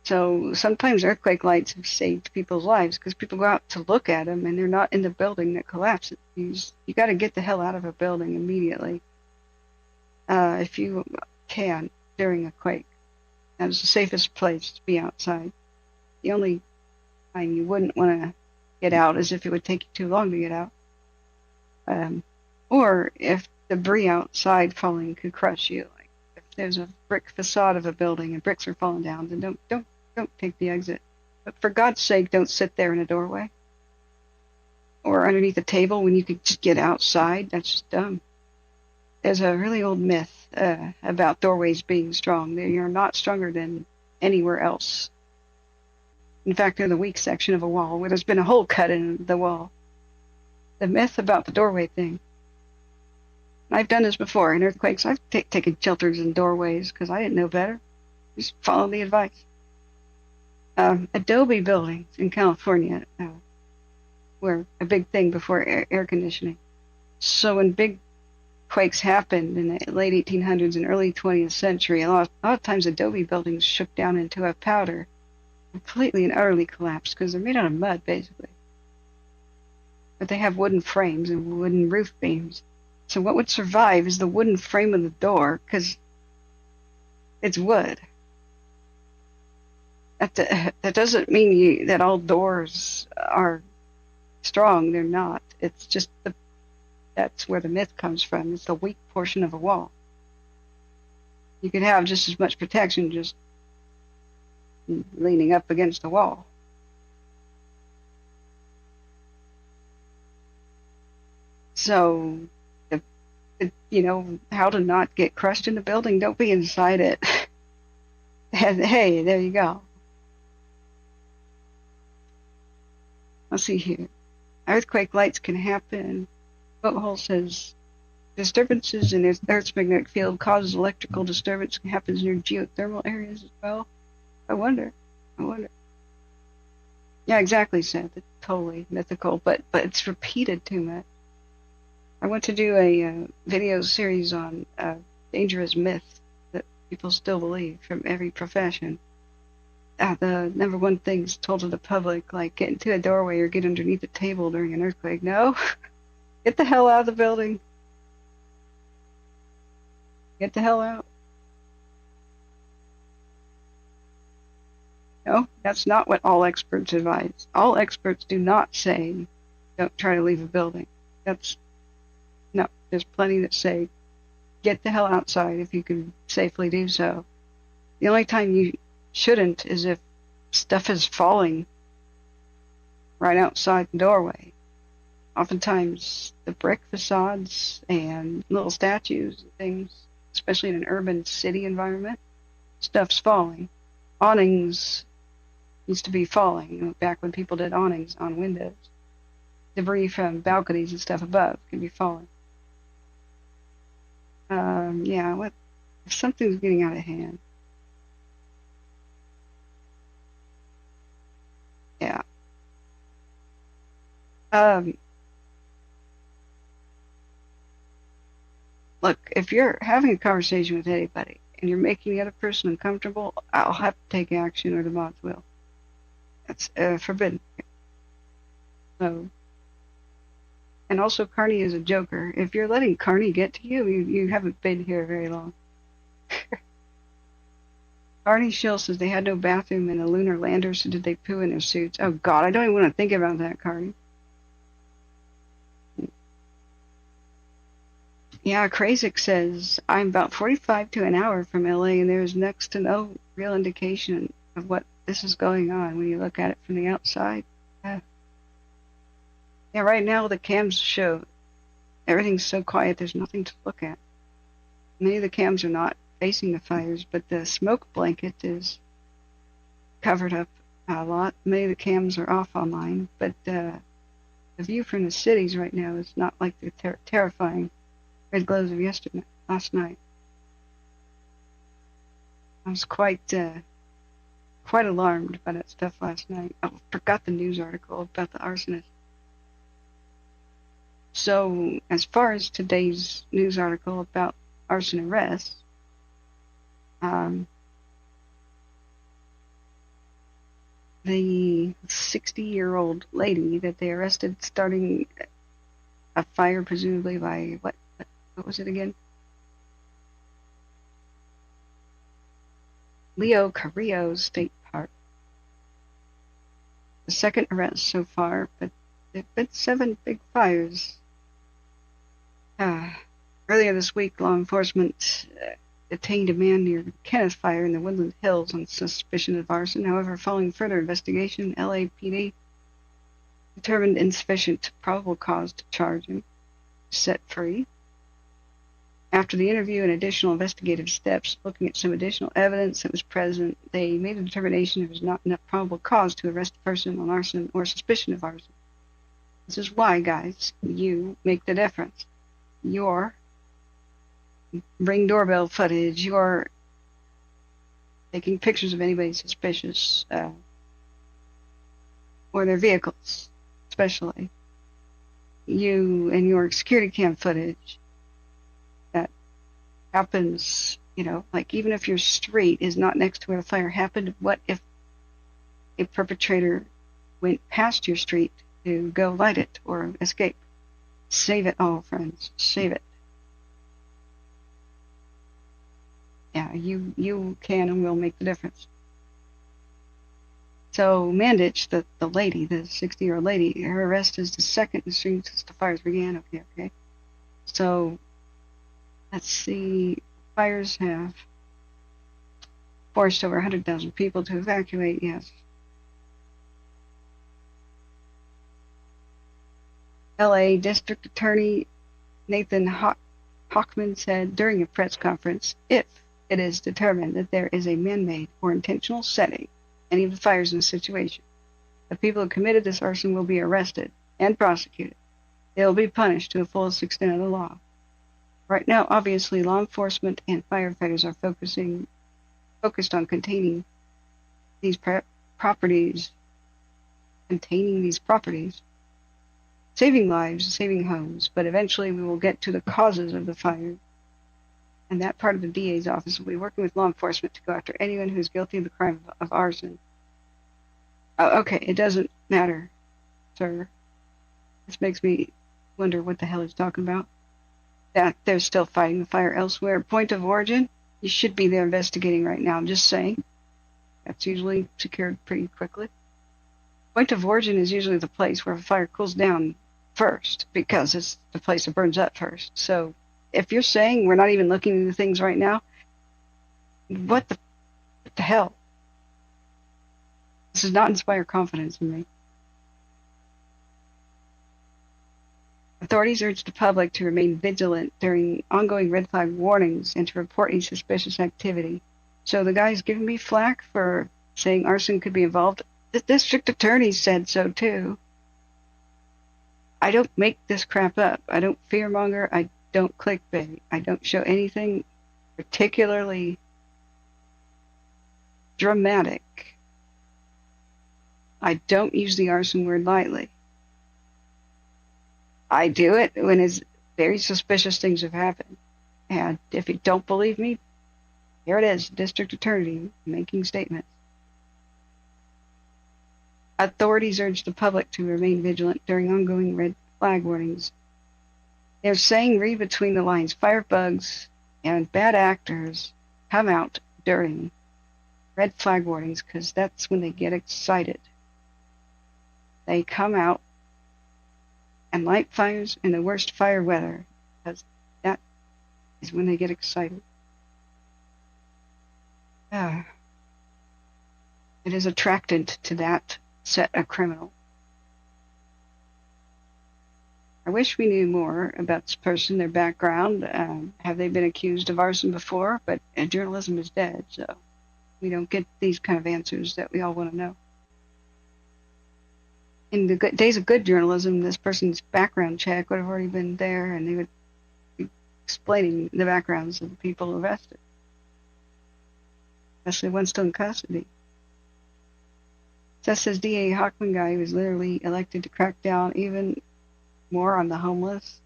So sometimes earthquake lights have saved people's lives because people go out to look at them and they're not in the building that collapses. You got to get the hell out of a building immediately if you can during a quake. That's the safest place to be outside. The only time you wouldn't want to get out is if it would take you too long to get out. Or if debris outside falling could crush you. Like if there's a brick facade of a building and bricks are falling down, then don't take the exit. But for God's sake, don't sit there in a doorway or underneath a table when you could just get outside. That's just dumb. There's a really old myth about doorways being strong. They are not stronger than anywhere else. In fact, they're the weak section of a wall where there's been a hole cut in the wall. The myth about the doorway thing. I've done this before in earthquakes. I've taken shelters in doorways because I didn't know better. Just follow the advice. Adobe buildings in California were a big thing before air conditioning. So when big quakes happened in the late 1800s and early 20th century, a lot of times adobe buildings shook down into a powder, completely and utterly collapsed because they're made out of mud, basically. But they have wooden frames and wooden roof beams. So what would survive is the wooden frame of the door because it's wood. That doesn't mean that all doors are strong. They're not. It's just that's where the myth comes from. It's the weak portion of a wall. You could have just as much protection, just leaning up against the wall. So, you know, how to not get crushed in the building? Don't be inside it. And, hey, there you go. Let's see here. Earthquake lights can happen. Boathole says disturbances in Earth's magnetic field causes electrical disturbance can happen near geothermal areas as well. I wonder. Yeah, exactly, Seth. It's totally mythical, but it's repeated too much. I want to do a video series on dangerous myths that people still believe from every profession. The number one things told to the public, like get into a doorway or get underneath a table during an earthquake. No, get the hell out of the building. Get the hell out. No, that's not what all experts advise. All experts do not say don't try to leave a building. No, there's plenty that say get the hell outside if you can safely do so. The only time you shouldn't is if stuff is falling right outside the doorway. Oftentimes the brick facades and little statues and things, especially in an urban city environment, stuff's falling. Awnings used to be falling, back when people did awnings on windows. Debris from balconies and stuff above can be falling. Yeah, what if something's getting out of hand? Yeah. Look, if you're having a conversation with anybody and you're making the other person uncomfortable, I'll have to take action or the mods will. That's forbidden. So, and also Carney is a joker. If you're letting Carney get to you, you haven't been here very long. Carney Shill says they had no bathroom in a lunar lander, so did they poo in their suits? Oh God, I don't even want to think about that, Carney. Yeah, Krasik says, I'm about 45 to an hour from LA and there's next to no real indication of what this is going on when you look at it from the outside. Yeah, right now the cams show everything's so quiet there's nothing to look at. Many of the cams are not facing the fires, but the smoke blanket is covered up a lot. Many of the cams are off online, but the view from the cities right now is not like the terrifying red glows of last night. I was quite alarmed by that stuff last night. I forgot the news article about the arsonist. So, as far as today's news article about arson arrests, the 60-year-old lady that they arrested starting a fire, presumably by what was it again? Leo Carrillo State Park. The second arrest so far, but there have been 7 big fires. Earlier this week, law enforcement detained a man near Kenneth Fire in the Woodland Hills on suspicion of arson. However, following further investigation, LAPD determined insufficient probable cause to charge him, set free. After the interview and additional investigative steps, looking at some additional evidence that was present, they made a determination there was not enough probable cause to arrest a person on arson or suspicion of arson. This is why, guys, you make the difference. Your Ring doorbell footage, your taking pictures of anybody suspicious, or their vehicles, especially. You and your security cam footage that happens, you know, like even if your street is not next to where the fire happened, what if a perpetrator went past your street to go light it or escape? Save it all, friends. Save it. Yeah, you can and will make the difference. So Mandich, the lady, the 60-year-old lady, her arrest is the second in the stream since the fires began. Okay. So let's see. Fires have forced over 100,000 people to evacuate, yes. LA District Attorney Nathan Hochman said during a press conference, if it is determined that there is a man-made or intentional setting any of the fires in the situation, the people who committed this arson will be arrested and prosecuted. They will be punished to the fullest extent of the law. Right now, obviously, law enforcement and firefighters are focused on containing these properties, saving lives, saving homes, but eventually we will get to the causes of the fire. And that part of the DA's office will be working with law enforcement to go after anyone who is guilty of the crime of arson. Okay, it doesn't matter, sir. This makes me wonder what the hell he's talking about. That they're still fighting the fire elsewhere. Point of origin, you should be there investigating right now. I'm just saying. That's usually secured pretty quickly. Point of origin is usually the place where a fire cools down first, because it's the place that burns up first. So if you're saying we're not even looking into things right now, what the hell? This does not inspire confidence in me. Authorities urge the public to remain vigilant during ongoing red flag warnings and to report any suspicious activity. So the guy's giving me flack for saying arson could be involved. The district attorney said so too. I don't make this crap up. I don't fearmonger. I don't clickbait. I don't show anything particularly dramatic. I don't use the arson word lightly. I do it when very suspicious things have happened. And if you don't believe me, here it is, district attorney making statements. Authorities urge the public to remain vigilant during ongoing red flag warnings. They're saying, read between the lines, firebugs and bad actors come out during red flag warnings because that's when they get excited. They come out and light fires in the worst fire weather, because that is when they get excited. It is attracted to that set of criminals. I wish we knew more about this person, their background. Have they been accused of arson before? But journalism is dead, so we don't get these kind of answers that we all want to know. In the days of good journalism, this person's background check would have already been there, and they would be explaining the backgrounds of the people arrested, especially one still in custody. Seth says DA Hochman guy was literally elected to crack down even more on the homeless,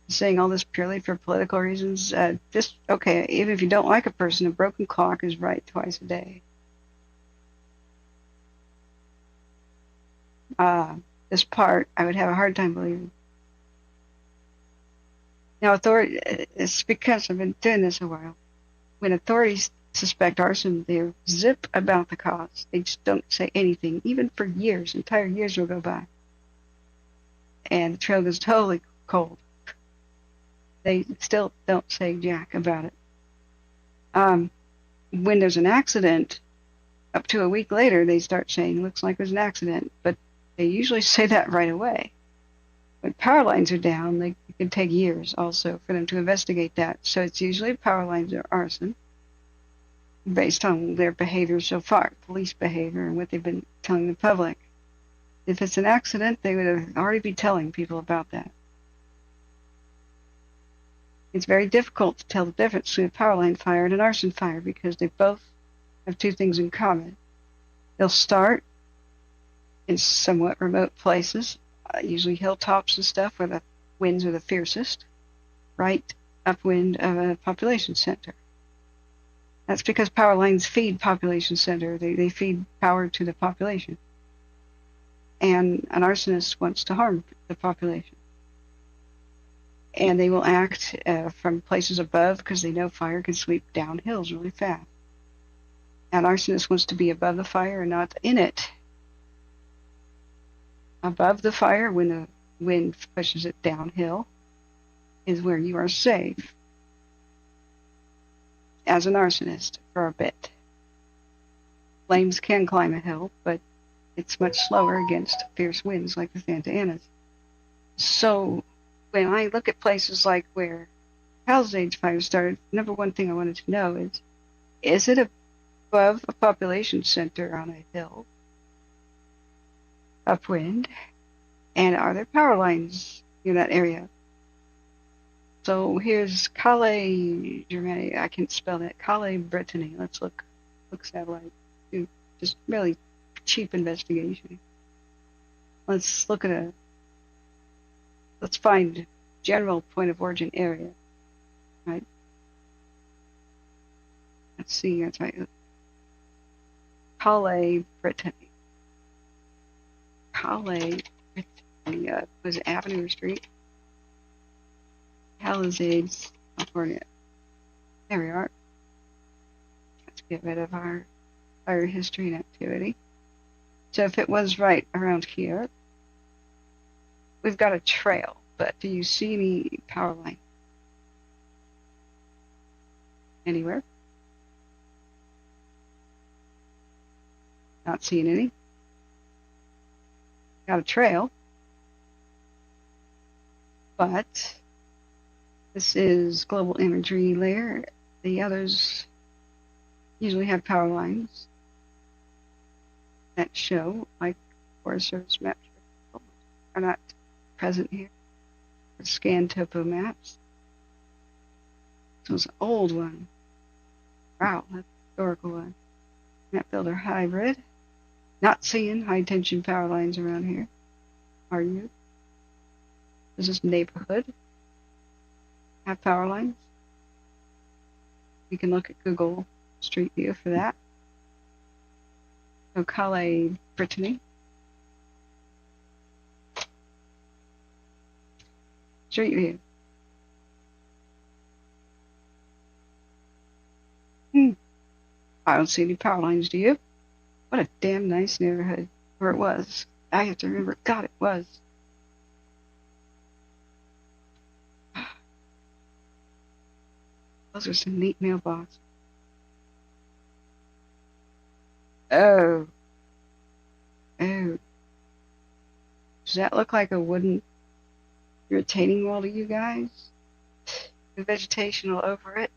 saying all this purely for political reasons. Okay, even if you don't like a person, a broken clock is right twice a day. This part, I would have a hard time believing. Now, it's because I've been doing this a while. When authorities suspect arson, they're zip about the cause. They just don't say anything, even for years. Entire years will go by. And the trail goes totally cold. They still don't say jack about it. When there's an accident, up to a week later, they start saying, looks like there's an accident, but they usually say that right away. When power lines are down, it can take years also for them to investigate that. So it's usually power lines or arson based on their behavior so far, police behavior and what they've been telling the public. If it's an accident, they would already be telling people about that. It's very difficult to tell the difference between a power line fire and an arson fire because they both have two things in common. They'll start in somewhat remote places, usually hilltops and stuff where the winds are the fiercest, right upwind of a population center. That's because power lines feed population center. They feed power to the population. And an arsonist wants to harm the population. And they will act from places above because they know fire can sweep down hills really fast. An arsonist wants to be above the fire and not in it. Above the fire, when the wind pushes it downhill, is where you are safe as an arsonist for a bit. Flames can climb a hill, but it's much slower against fierce winds like the Santa Anas. So when I look at places like where Palisades fire started, number one thing I wanted to know is it above a population center on a hill, upwind, and are there power lines near that area? So here's Calais, Germany. I can't spell that. Calais, Brittany. Let's look satellite. Do just really cheap investigation. Let's find general point of origin area. Right. Let's see. That's right. Calais, Brittany. Calais, Brittany. Was it Avenue or Street? Palisades, California. There we are. Let's get rid of our fire history and activity. So if it was right around here, we've got a trail, but do you see any power line? Anywhere? Not seeing any. Got a trail, but this is global imagery layer. The others usually have power lines that show, like Forest Service maps are not present here. Scan topo maps. This was an old one. Wow, that's an historical one. Map builder hybrid. Not seeing high tension power lines around here. Are you? This is neighborhood. Have power lines. You can look at Google Street View for that. So Calais, Brittany. Street View. I don't see any power lines, do you? What a damn nice neighborhood. Or it was. I have to remember. God, it was. Those are some neat mailboxes. Oh. Does that look like a wooden retaining wall to you guys? The vegetation all over it.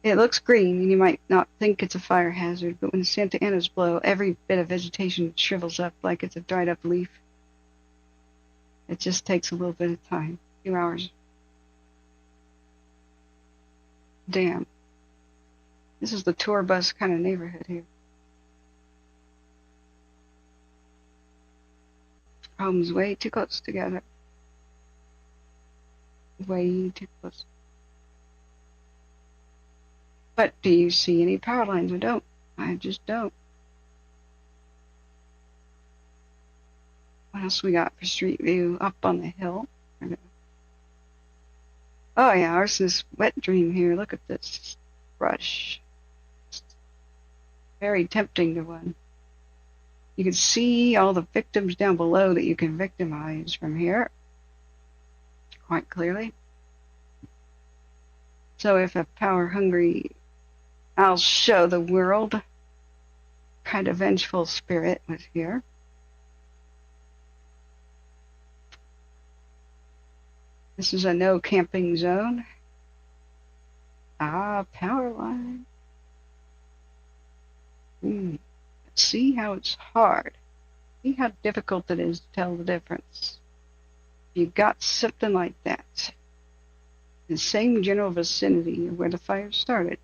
It looks green, and you might not think it's a fire hazard, but when the Santa Anas blow, every bit of vegetation shrivels up like it's a dried up leaf. It just takes a little bit of time, a few hours. Damn. This is the tour bus kind of neighborhood here. Homes way too close together. Way too close. But do you see any power lines? I don't. I just don't. What else we got for street view? Up on the hill. Oh yeah, arsonist wet dream here. Look at this brush. Very tempting to one. You can see all the victims down below that you can victimize from here quite clearly. So if a power-hungry, I'll show the world kind of vengeful spirit was here. This is a no camping zone. Power line. See how it's hard. See how difficult it is to tell the difference. You got something like that. The same general vicinity of where the fire started.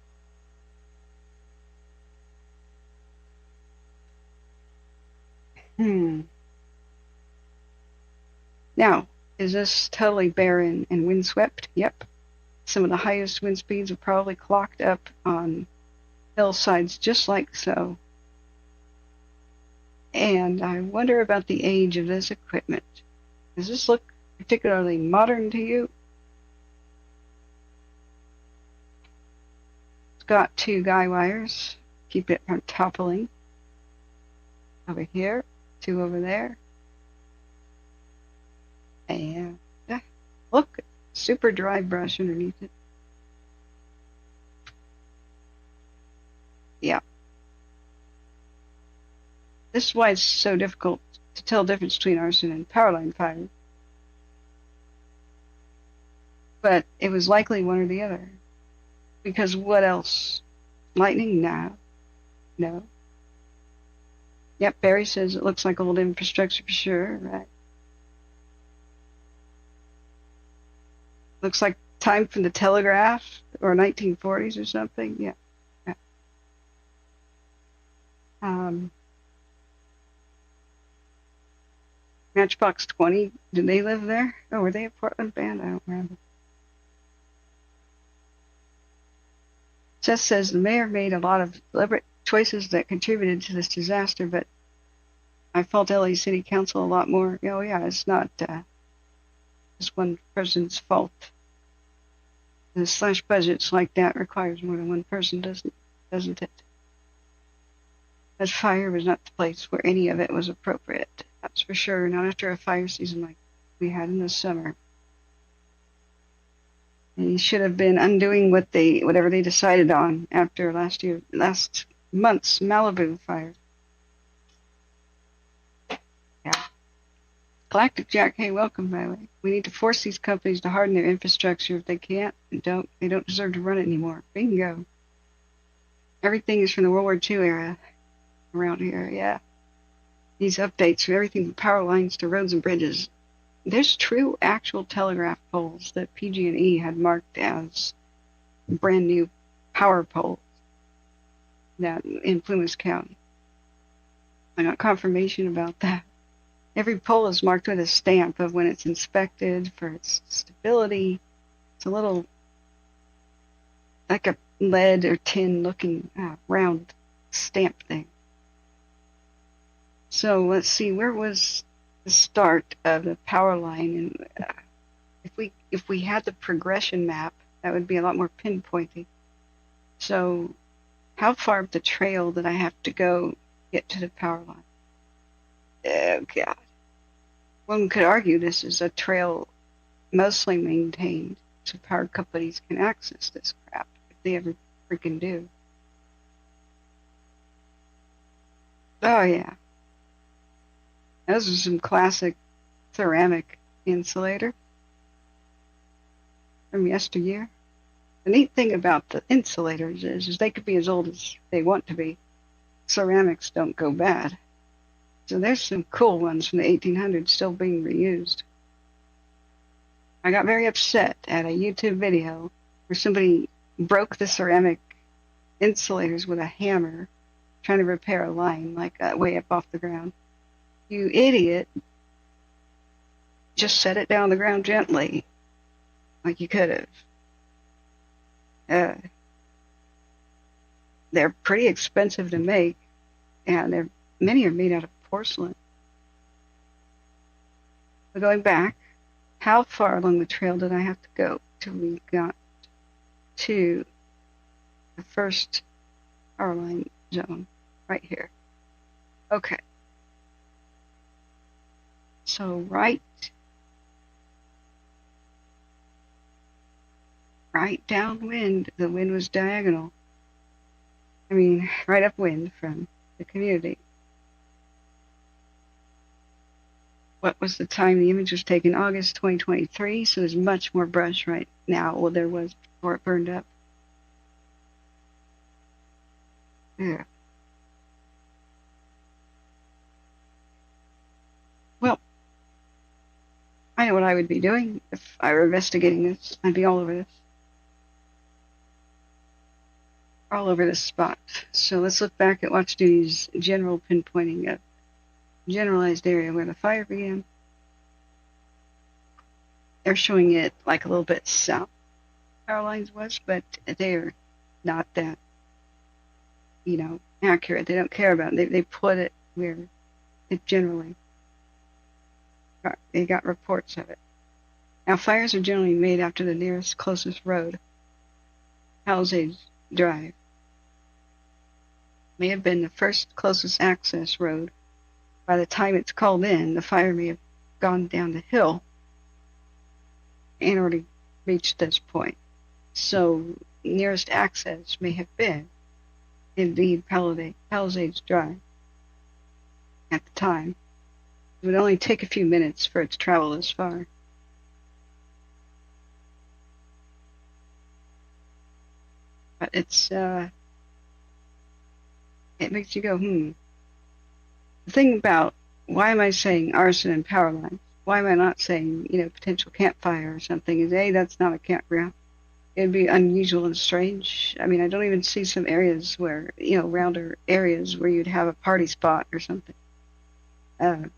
Now, is this totally barren and windswept? Yep. Some of the highest wind speeds are probably clocked up on hillsides just like so. And I wonder about the age of this equipment. Does this look particularly modern to you? It's got 2 guy wires. Keep it from toppling. Over here, 2 over there. And look, super dry brush underneath it. This is why it's so difficult to tell the difference between arson and power line fire. But it was likely one or the other. Because what else? Lightning? No. No. Yep, Barry says it looks like old infrastructure for sure, right? Looks like time from the telegraph or 1940s or something. Yeah. Yeah. Matchbox 20, did they live there? Oh, were they a Portland band? I don't remember. Seth says the mayor made a lot of deliberate choices that contributed to this disaster, but I fault LA City Council a lot more. Oh yeah, it's not just one person's fault. The slash budgets like that requires more than one person, doesn't it? That fire was not the place where any of it was appropriate. That's for sure. Not after a fire season like we had in the summer. And he should have been undoing whatever they decided on after last month's Malibu fire. Yeah. Galactic Jack, hey, welcome, by the way. We need to force these companies to harden their infrastructure. If they can't, they don't deserve to run it anymore. Bingo. Everything is from the World War II era around here, yeah. These updates from everything from power lines to roads and bridges. There's true actual telegraph poles that PG&E had marked as brand new power poles that in Plumas County. I got confirmation about that. Every pole is marked with a stamp of when it's inspected for its stability. It's a little like a lead or tin looking round stamp thing. So let's see, where was the start of the power line? And if we had the progression map, that would be a lot more pinpointing. So how far up the trail did I have to go to get to the power line? Oh God. One could argue this is a trail mostly maintained so power companies can access this crap if they ever freaking do. Oh yeah. Those are some classic ceramic insulator from yesteryear. The neat thing about the insulators is they could be as old as they want to be. Ceramics don't go bad. So there's some cool ones from the 1800s still being reused. I got very upset at a YouTube video where somebody broke the ceramic insulators with a hammer trying to repair a line like way up off the ground. You idiot. Just set it down on the ground gently like you could have. They're pretty expensive to make, and many are made out of porcelain. But going back, how far along the trail did I have to go till we got to the first power line zone right here? Okay. So right downwind, the wind was diagonal. I mean, right upwind from the community. What was the time the image was taken? August 2023, so there's much more brush right now. Well, there was before it burned up. Yeah. Well, I know what I would be doing if I were investigating this. I'd be all over this. All over this spot. So let's look back at Watch Duty's general pinpointing of generalized area where the fire began. They're showing it like a little bit south power lines was, but they're not that, accurate. They don't care about it. They put it where it generally they got reports of it. Now fires are generally made after the nearest closest road. Palisades Drive may have been the first closest access road. By the time it's called in, the fire may have gone down the hill and already reached this point. So nearest access may have been indeed Palisades Drive. at the time. It would only take a few minutes for it to travel this far. But it's, it makes you go, The thing about, why am I saying arson and power lines? Why am I not saying, potential campfire or something? Is A, that's not a campground. It'd be unusual and strange. I mean, I don't even see some areas where, rounder areas where you'd have a party spot or something. And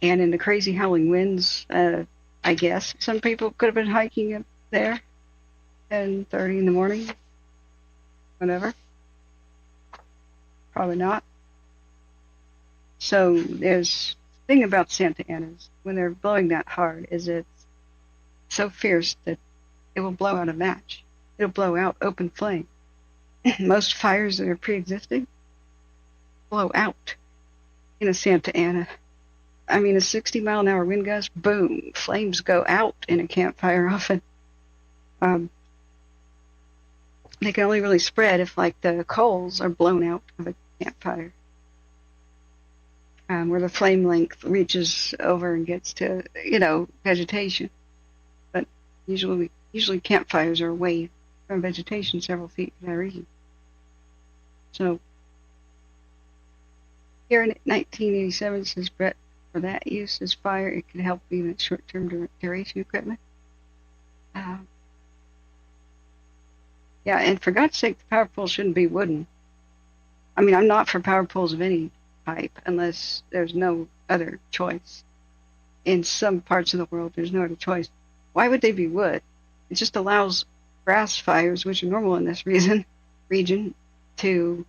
in the crazy howling winds, I guess some people could have been hiking up there 10:30 in the morning, whatever. Probably not. So there's the thing about Santa Ana's, when they're blowing that hard, is it's so fierce that it will blow out a match. It'll blow out open flame. Most fires that are pre-existing blow out in a Santa Ana. I mean, a 60-mile-an-hour wind gust, boom, flames go out in a campfire often. They can only really spread if, like, the coals are blown out of a campfire, where the flame length reaches over and gets to, vegetation. But usually campfires are away from vegetation several feet for that reason. So, here in 1987, says Brett, for that use as fire, it can help even at short-term duration equipment. Yeah, and for God's sake, the power pole shouldn't be wooden. I mean, I'm not for power poles of any type unless there's no other choice. In some parts of the world, there's no other choice. Why would they be wood? It just allows grass fires, which are normal in this region, to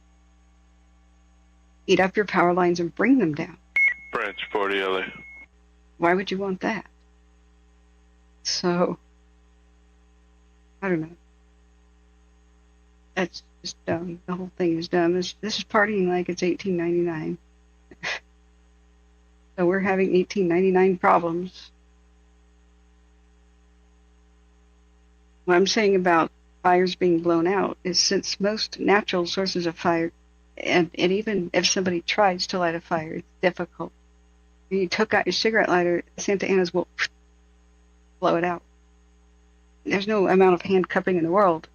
eat up your power lines and bring them down. Branch 40 LA. Why would you want that? So, I don't know. That's just dumb. The whole thing is dumb. This is partying like it's 1899. So we're having 1899 problems. What I'm saying about fires being blown out is, since most natural sources of fire, and even if somebody tries to light a fire, it's difficult. When you took out your cigarette lighter, Santa Ana's will blow it out. There's no amount of handcuffing in the world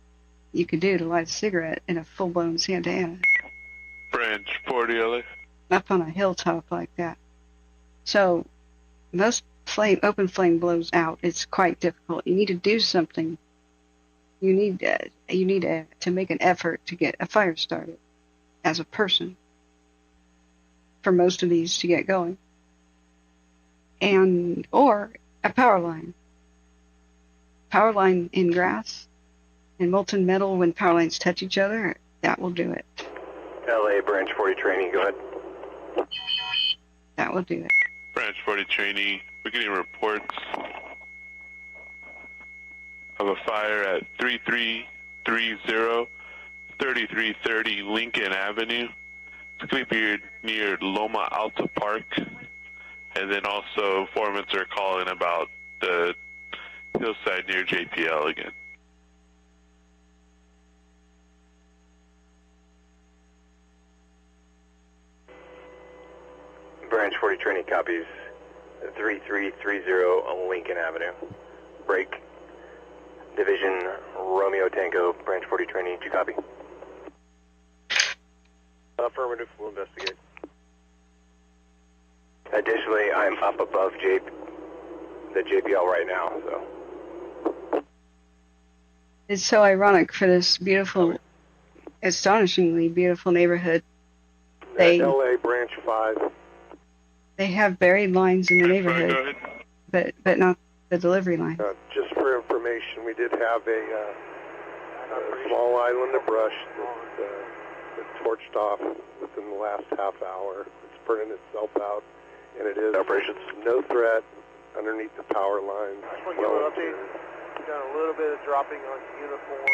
you could do to light a cigarette in a full-blown Santa Ana. Branch 40 LA. Up on a hilltop like that. So, most open flame blows out. It's quite difficult. You need to do something. You need to make an effort to get a fire started as a person for most of these to get going. Or a power line. Power line in grass and molten metal, when power lines touch each other, that will do it. LA Branch 40 training, go ahead. That will do it. Branch 40 trainee, we're getting reports of a fire at 3330 3330 Lincoln Avenue. It's going to be near Loma Alta Park. And then also informants are calling about the hillside near JPL again. Branch 40 training copies 3330 on Lincoln Avenue. Break. Division Romeo Tango, Branch 40 training, did you copy? Affirmative, we'll investigate. Additionally, I'm up above the JPL right now, so. It's so ironic for this beautiful, astonishingly beautiful neighborhood. LA Branch 5. They have buried lines in the neighborhood, but not the delivery line. Just for information, we did have a small island of brush that torched off within the last half hour. It's burning itself out, and it is operations. No threat underneath the power lines. I just want to give an update. We've done a little bit of dropping on uniform.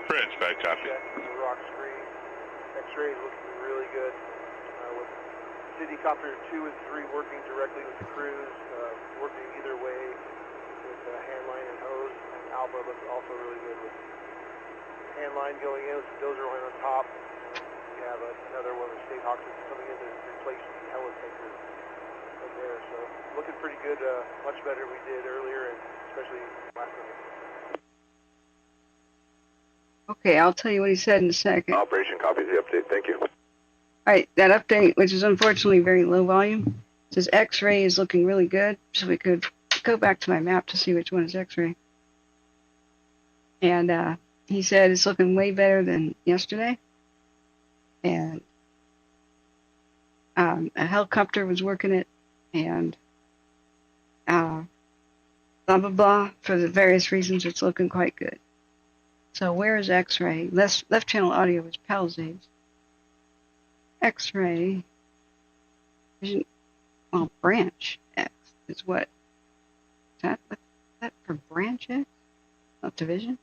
Branch back copy. The rock screen. X-ray is looking really good. With City Copter 2 and 3 working directly with the crews, working either way with hand line and hose. And Alpha looks also really good with hand line going in with the dozer line on top. We have have another one of the state hawks that's coming in to replace the Hella tanker in there. So looking pretty good, much better than we did earlier, and especially last night. Okay, I'll tell you what he said in a second. Operation copies the update. Thank you. Alright, that update, which is unfortunately very low volume, says X-ray is looking really good, so we could go back to my map to see which one is X-ray. And he said it's looking way better than yesterday. And a helicopter was working it, and blah, blah, blah. For the various reasons, it's looking quite good. So where is X-ray? Left channel audio is Palisades. X-ray, well, branch X is what? Is that for branch X? Not division?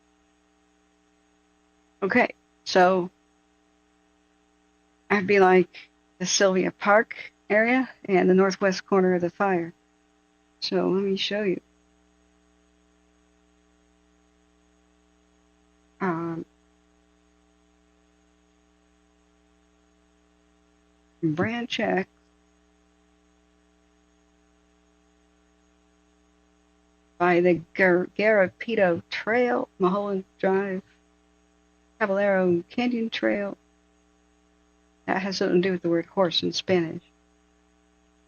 Okay, so I'd be like the Sylvia Park area and the northwest corner of the fire. So let me show you. Branch X by the Garapito Trail, Mulholland Drive, Caballero Canyon Trail. That has something to do with the word horse in Spanish.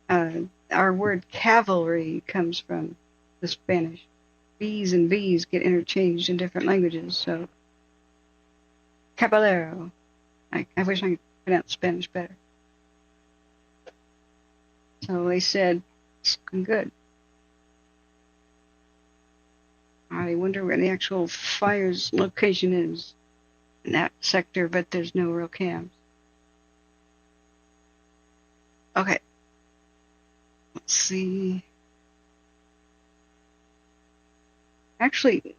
Our word cavalry comes from the Spanish. B's and V's get interchanged in different languages, so Caballero. I wish I could pronounce Spanish better. So they said, it's good. I wonder where the actual fire's location is in that sector, but there's no real cams. Okay. Let's see. Actually,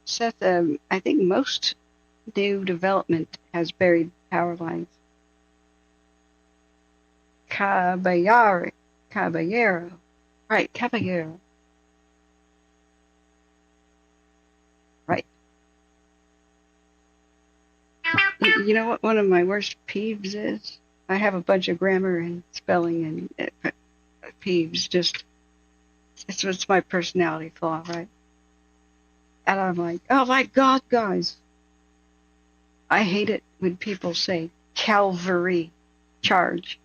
Seth, I think most new development has buried power lines. Caballero. Right, Caballero. Right. You know what one of my worst peeves is? I have a bunch of grammar and spelling and peeves. Just, it's my personality flaw, right? And I'm like, oh my God, guys. I hate it when people say cavalry charge.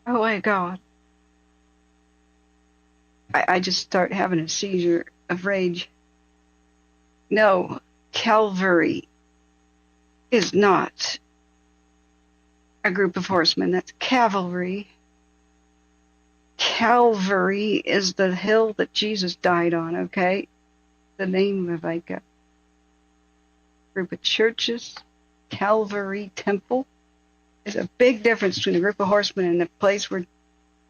Oh my God. I just start having a seizure of rage. No, cavalry is not a group of horsemen. That's cavalry. Calvary is the hill that Jesus died on, okay? The name of like a group of churches. Calvary Temple. There's a big difference between a group of horsemen and the place where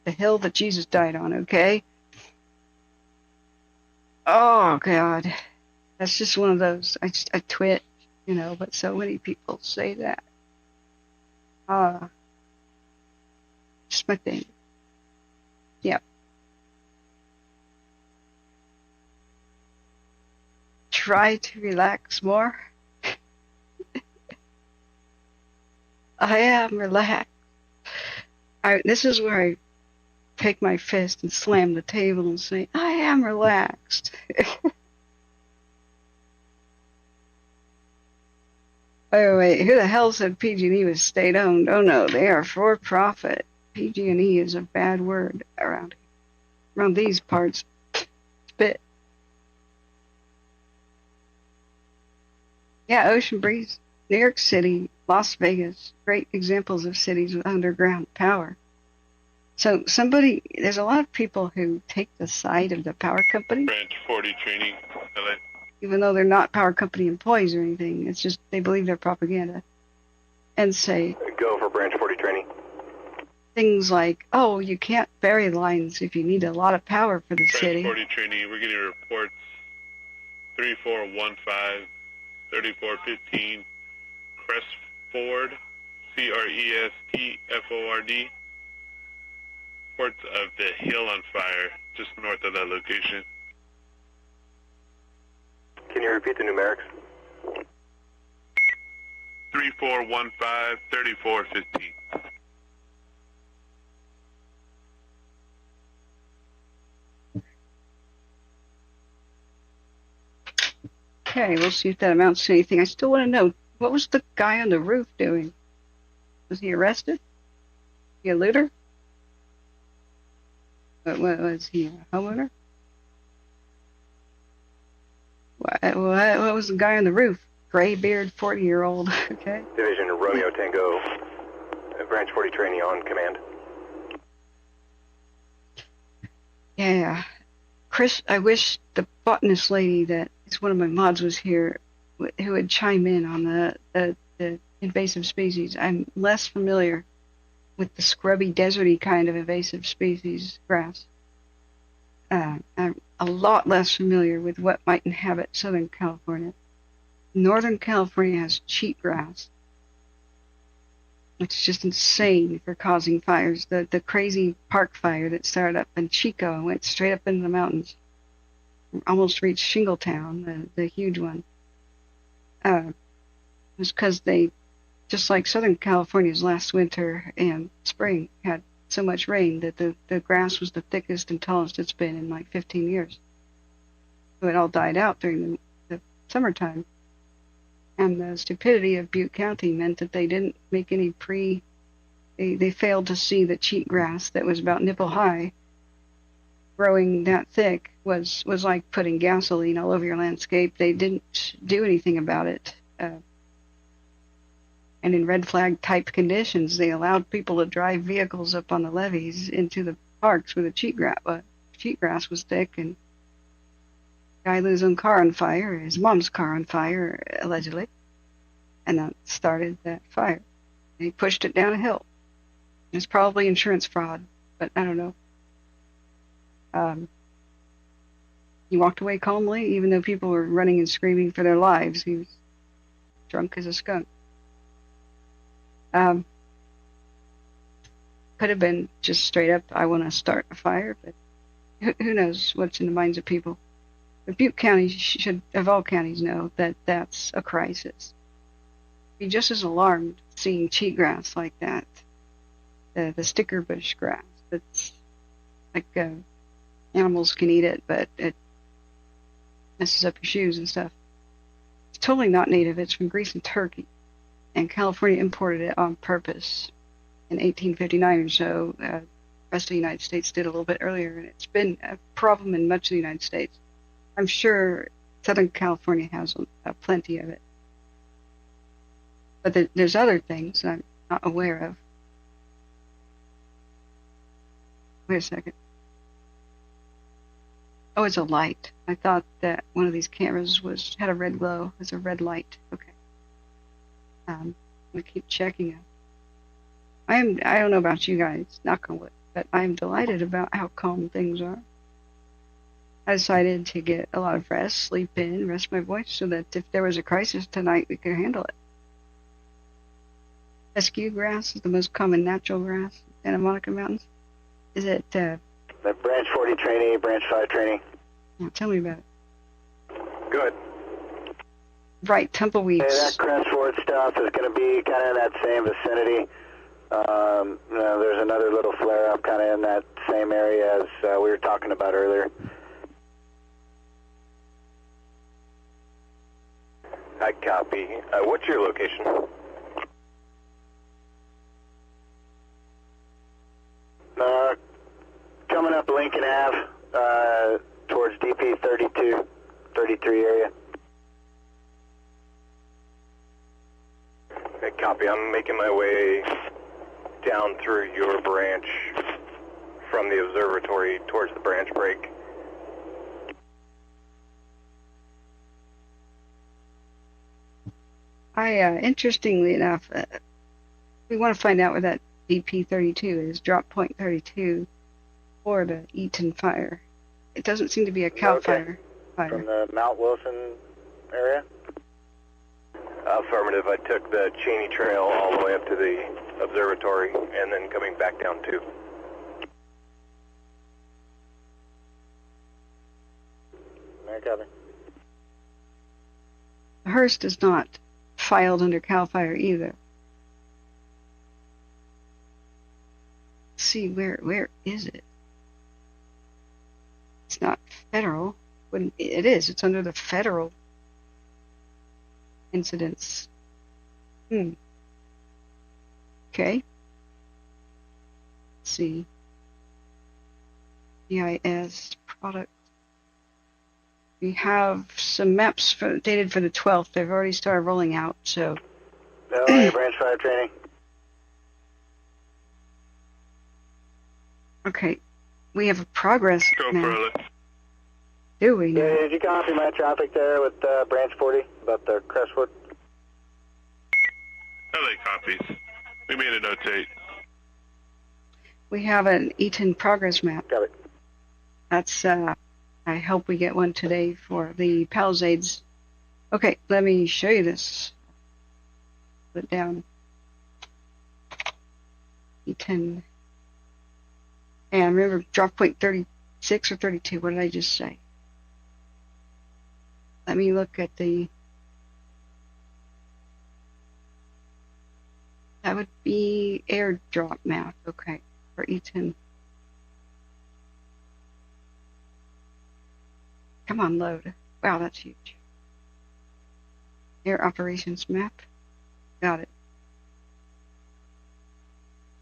the hill that Jesus died on, okay? Oh, God. That's just one of those. I twitch, you know, but so many people say that. Just my thing. Yep. Try to relax more. I am relaxed. This is where I take my fist and slam the table and say, I am relaxed. Wait, who the hell said PG&E was state-owned? Oh no, they are for-profit. PG&E is a bad word around these parts. Spit. Yeah, Ocean Breeze, New York City, Las Vegas, great examples of cities with underground power. So there's a lot of people who take the side of the power company. Branch 40 training, LA. Even though they're not power company employees or anything. It's just they believe their propaganda. And say... Go for Branch 40 training. Things like, oh, you can't bury lines if you need a lot of power for the city. Branch 40 training, we're getting reports 3415, 3415, Crestford, Crestford. Reports of the hill on fire, just north of that location. Can you repeat the numerics? 3415-3415. Okay, we'll see if that amounts to anything. I still want to know, what was the guy on the roof doing? Was he arrested? Was he a looter? What was he, a homeowner? What was the guy on the roof? Gray beard, 40-year-old, okay? Division Romeo Tango, Branch 40 trainee on command. Yeah. Chris, I wish the botanist lady that is one of my mods was here, who would chime in on the invasive species. I'm less familiar with the scrubby, deserty kind of invasive species grass. I'm a lot less familiar with what might inhabit Southern California. Northern California has cheatgrass. It's just insane for causing fires. The crazy park fire that started up in Chico and went straight up into the mountains, almost reached Shingletown, the huge one. It was because they, just like Southern California's last winter and spring, had so much rain that the grass was the thickest and tallest it's been in like 15 years. So it all died out during the summertime. And the stupidity of Butte County meant that they didn't make any they failed to see that cheatgrass that was about nipple high, growing that thick, was like putting gasoline all over your landscape. They didn't do anything about it. And in red flag type conditions, they allowed people to drive vehicles up on the levees into the parks where the cheatgrass was thick, and guy lit his own car on fire, his mom's car on fire, allegedly, and that started that fire. And he pushed it down a hill. It's probably insurance fraud, but I don't know. He walked away calmly, even though people were running and screaming for their lives. He was drunk as a skunk. Could have been just straight up, I want to start a fire, but who knows what's in the minds of people. But Butte County should, of all counties, know that that's a crisis. Be just as alarmed seeing cheatgrass like that, the sticker bush grass. That's like animals can eat it, but it messes up your shoes and stuff. It's totally not native. It's from Greece and Turkey, and California imported it on purpose in 1859 or so. The rest of the United States did a little bit earlier, and it's been a problem in much of the United States. I'm sure Southern California has plenty of it. But there's other things I'm not aware of. Wait a second. Oh, it's a light. I thought that one of these cameras had a red glow. It's a red light. Okay. I'm going to keep checking it. I don't know about you guys, knock on wood, but I'm delighted about how calm things are. I decided to get a lot of rest, sleep in, rest my voice, so that if there was a crisis tonight, we could handle it. Fescue grass is the most common natural grass in Santa Monica Mountains. Is it? The Branch 40 trainee, Branch 5 trainee. Oh, tell me about it. Good. Right, tumbleweeds. Hey, that Crestford stuff is going to be kind of in that same vicinity. There's another little flare-up kind of in that same area as we were talking about earlier. I copy. What's your location? Coming up Lincoln Ave, towards DP 32, 33 area. I copy. I'm making my way down through your branch from the observatory towards the branch break. Interestingly enough, we want to find out where that DP 32 is, drop point 32, or the Eaton Fire. It doesn't seem to be a Cal Fire. From the Mount Wilson area? Affirmative. I took the Cheney Trail all the way up to the observatory and then coming back down too. Copy. Hurst is not filed under CAL FIRE either. Let's see, where is it? It's not federal. It is. It's under the federal incidents. Okay. Let's see. EIS product. We have some maps dated for the 12th. They've already started rolling out, so. Branch fire training. Okay. We have a progress now. Do we now? Yeah, did you copy my traffic there with branch 40 about the Crestwood? LA copies. We made a notate. We have an Eaton progress map. Got it. That's, I hope we get one today for the Palisades. Okay, let me show you this. Put it down. Eaton. And remember, drop point 36 or 32. What did I just say? Let me look at the. That would be airdrop map. Okay, for Eaton. Come on, load. Wow, that's huge. Air operations map. Got it.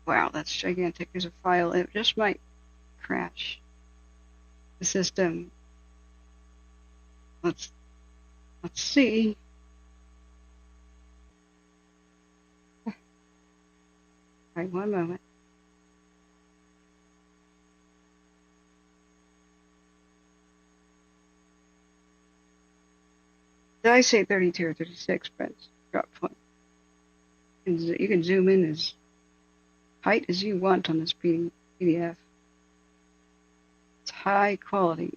Wow, that's gigantic. There's a file. It just might crash the system. Let's see. All right, one moment. Did I say 32 or 36, Brent's drop point? You can zoom in as tight as you want on this PDF. It's high quality.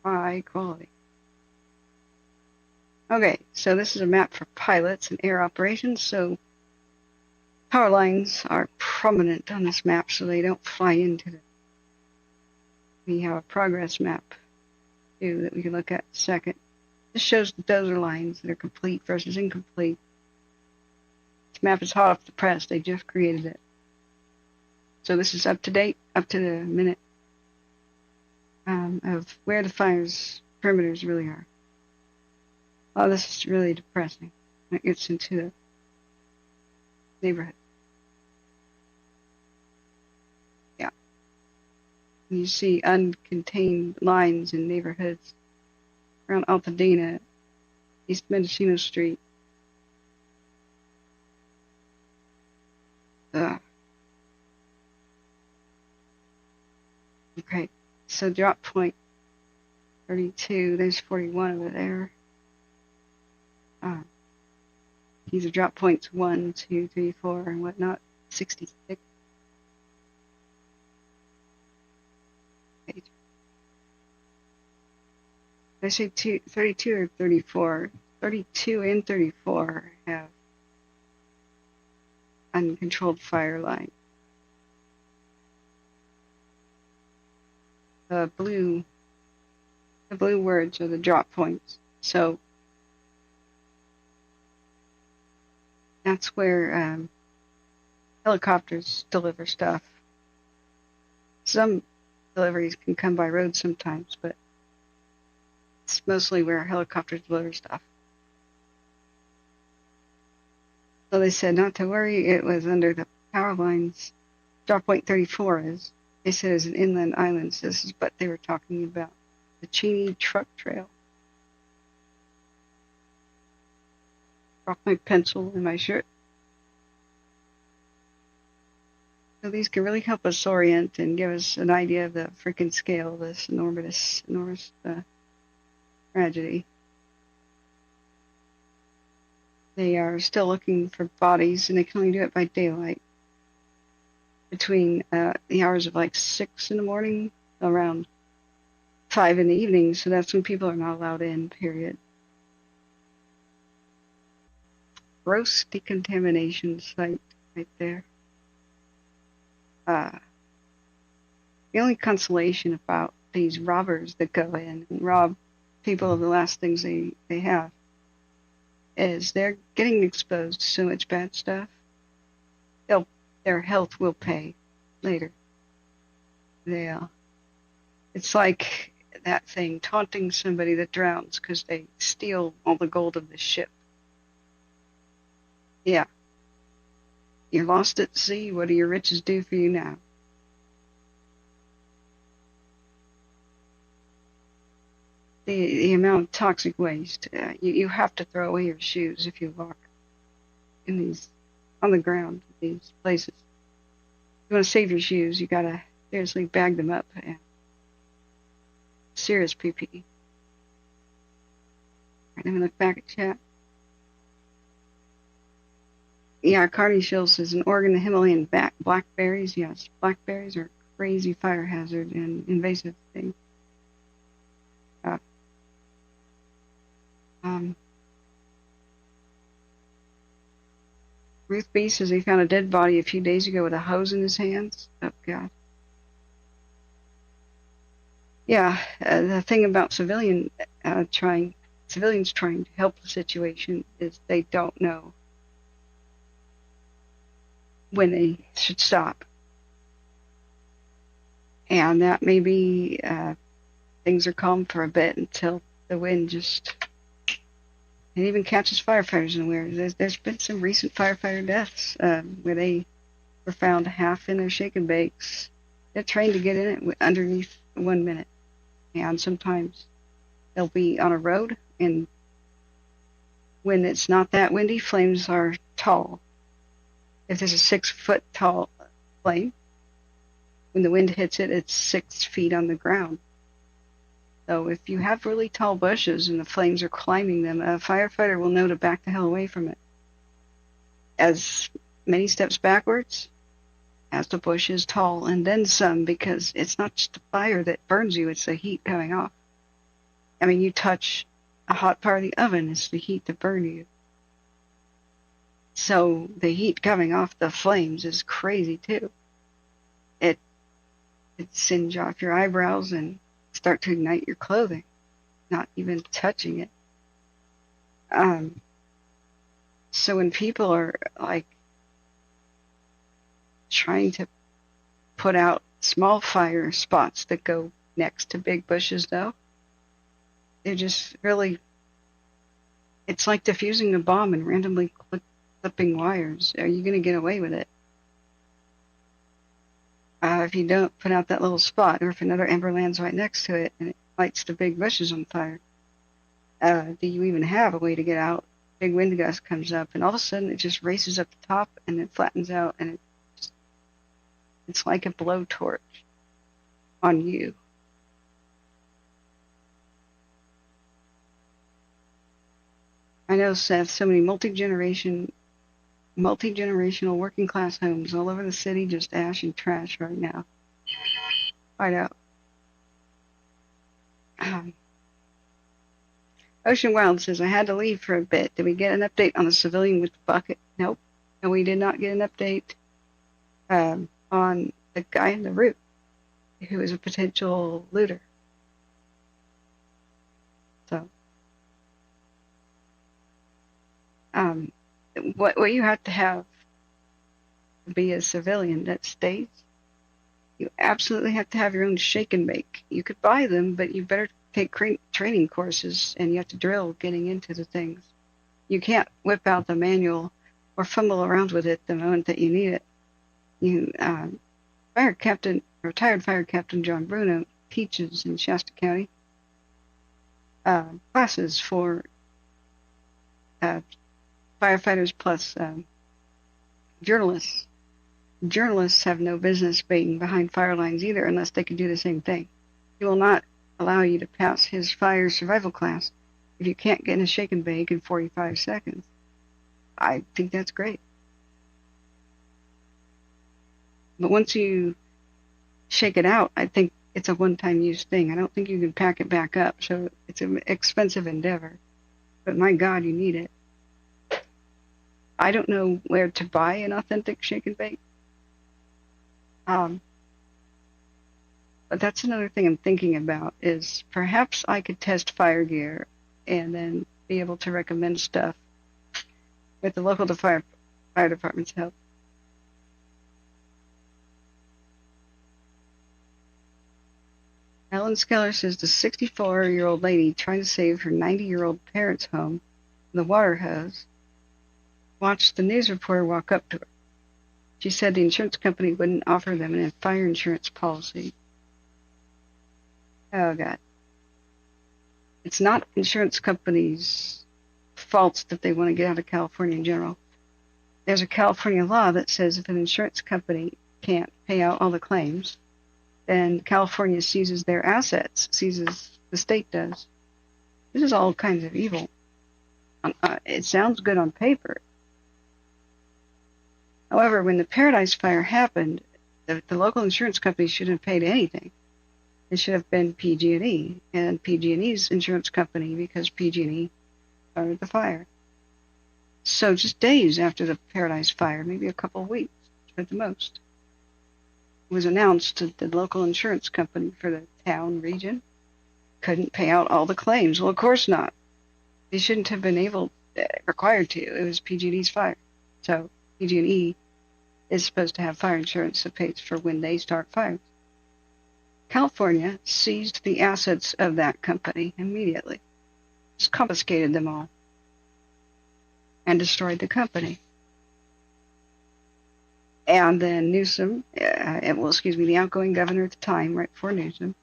High quality. Okay, so this is a map for pilots and air operations. So power lines are prominent on this map so they don't fly into them. We have a progress map too that we can look at in a second. This shows the dozer lines that are complete versus incomplete. This map is hot off the press. They just created it. So this is up to date, up to the minute of where the fire's perimeters really are. Oh, this is really depressing. It gets into the neighborhood. Yeah. You see uncontained lines in neighborhoods around Pasadena, East Mendocino Street. Okay, so drop point 32, there's 41 over there. These are drop points 1, 2, 3, 4, and whatnot. 66. Did I say 32 or 34? 32 and 34 have uncontrolled fire line. The blue words are the drop points. So that's where helicopters deliver stuff. Some deliveries can come by road sometimes, but it's mostly where helicopters deliver stuff. So they said not to worry, it was under the power lines. Drop point 34 is. They said it's an inland island, so this is what they were talking about. The Cheney Truck Trail. Drop my pencil in my shirt. So these can really help us orient and give us an idea of the freaking scale of this enormous tragedy. They are still looking for bodies, and they can only do it by daylight. Between the hours of like 6 in the morning, around 5 in the evening, so that's when people are not allowed in, period. Gross decontamination site right there. The only consolation about these robbers that go in and rob people of the last things they have is they're getting exposed to so much bad stuff. Their health will pay later. It's like that thing, taunting somebody that drowns because they steal all the gold of the ship. Yeah. You're lost at sea. What do your riches do for you now? The amount of toxic waste. You have to throw away your shoes if you walk on the ground in these places. If you want to save your shoes, you gotta seriously bag them up. And serious PPE. Right, let me look back at chat. Yeah, Cardi Shield says in Oregon, the Himalayan blackberries. Yes, blackberries are a crazy fire hazard and invasive thing. Ruth B says he found a dead body a few days ago with a hose in his hands. Oh, God. Yeah, the thing about civilians trying to help the situation is they don't know when they should stop. And that may be things are calm for a bit until the wind just... It even catches firefighters unaware. There's been some recent firefighter deaths where they were found half in their shake and bakes. They're trained to get in it underneath 1 minute. And sometimes they'll be on a road, and when it's not that windy, flames are tall. If there's a 6-foot tall flame, when the wind hits it, it's 6 feet on the ground. So if you have really tall bushes and the flames are climbing them, a firefighter will know to back the hell away from it. As many steps backwards as the bush is tall, and then some, because it's not just the fire that burns you, it's the heat coming off. I mean, you touch a hot part of the oven, it's the heat that burns you. So the heat coming off the flames is crazy too. It singe off your eyebrows and start to ignite your clothing, not even touching it. So when people are like trying to put out small fire spots that go next to big bushes, though, they're just really, it's like diffusing a bomb and randomly clipping wires. Are you going to get away with it? If you don't put out that little spot, or if another ember lands right next to it and it lights the big bushes on fire, do you even have a way to get out? Big wind gust comes up, and all of a sudden it just races up the top and it flattens out, and it's like a blowtorch on you. I know, Seth, so many multi-generational working class homes all over the city, just ash and trash right now. Right out. Ocean Wild says, I had to leave for a bit. Did we get an update on the civilian with the bucket? Nope. And we did not get an update on the guy in the roof who is a potential looter. So, what you have to be a civilian that stays, you absolutely have to have your own shake and bake. You could buy them, but you better take training courses, and you have to drill getting into the things. You can't whip out the manual or fumble around with it the moment that you need it. Retired Fire Captain John Bruno teaches in Shasta County classes for firefighters plus journalists. Journalists have no business being behind fire lines either unless they can do the same thing. He will not allow you to pass his fire survival class if you can't get in a shake and bake in 45 seconds. I think that's great. But once you shake it out, I think it's a one-time use thing. I don't think you can pack it back up, so it's an expensive endeavor. But my God, you need it. I don't know where to buy an authentic shake and bake. But that's another thing I'm thinking about, is perhaps I could test fire gear and then be able to recommend stuff with the local fire department's help. Alan Skeller says the 64-year-old lady trying to save her 90-year-old parents' home from the water hose watched the news reporter walk up to her. She said the insurance company wouldn't offer them a fire insurance policy. Oh, God. It's not insurance companies' faults that they want to get out of California in general. There's a California law that says if an insurance company can't pay out all the claims, then California seizes their assets, the state does. This is all kinds of evil. It sounds good on paper. However, when the Paradise Fire happened, the local insurance company shouldn't have paid anything. It should have been PG&E, and PG&E's insurance company, because PG&E started the fire. So just days after the Paradise Fire, maybe a couple of weeks at the most, it was announced that the local insurance company for the town region couldn't pay out all the claims. Well, of course not. They shouldn't have been required to. It was PG&E's fire. So PG&E is supposed to have fire insurance that pays for when they start fires. California seized the assets of that company immediately, just confiscated them all, and destroyed the company. And then Newsom, the outgoing governor at the time, right before Newsom,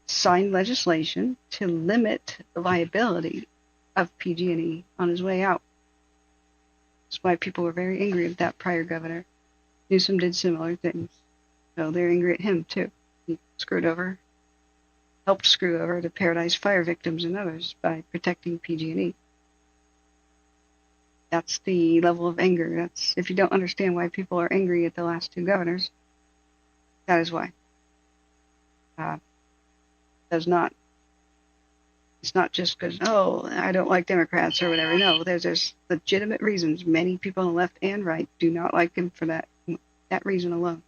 signed legislation to limit the liability of PG&E on his way out. That's why people were very angry at that prior governor. Newsom did similar things, so they're angry at him too. He helped screw over the Paradise Fire victims and others by protecting PG&E. That's the level of anger. That's, if you don't understand why people are angry at the last two governors, that is why. It's not just because, I don't like Democrats or whatever. No, there's legitimate reasons. Many people on the left and right do not like him for that reason alone.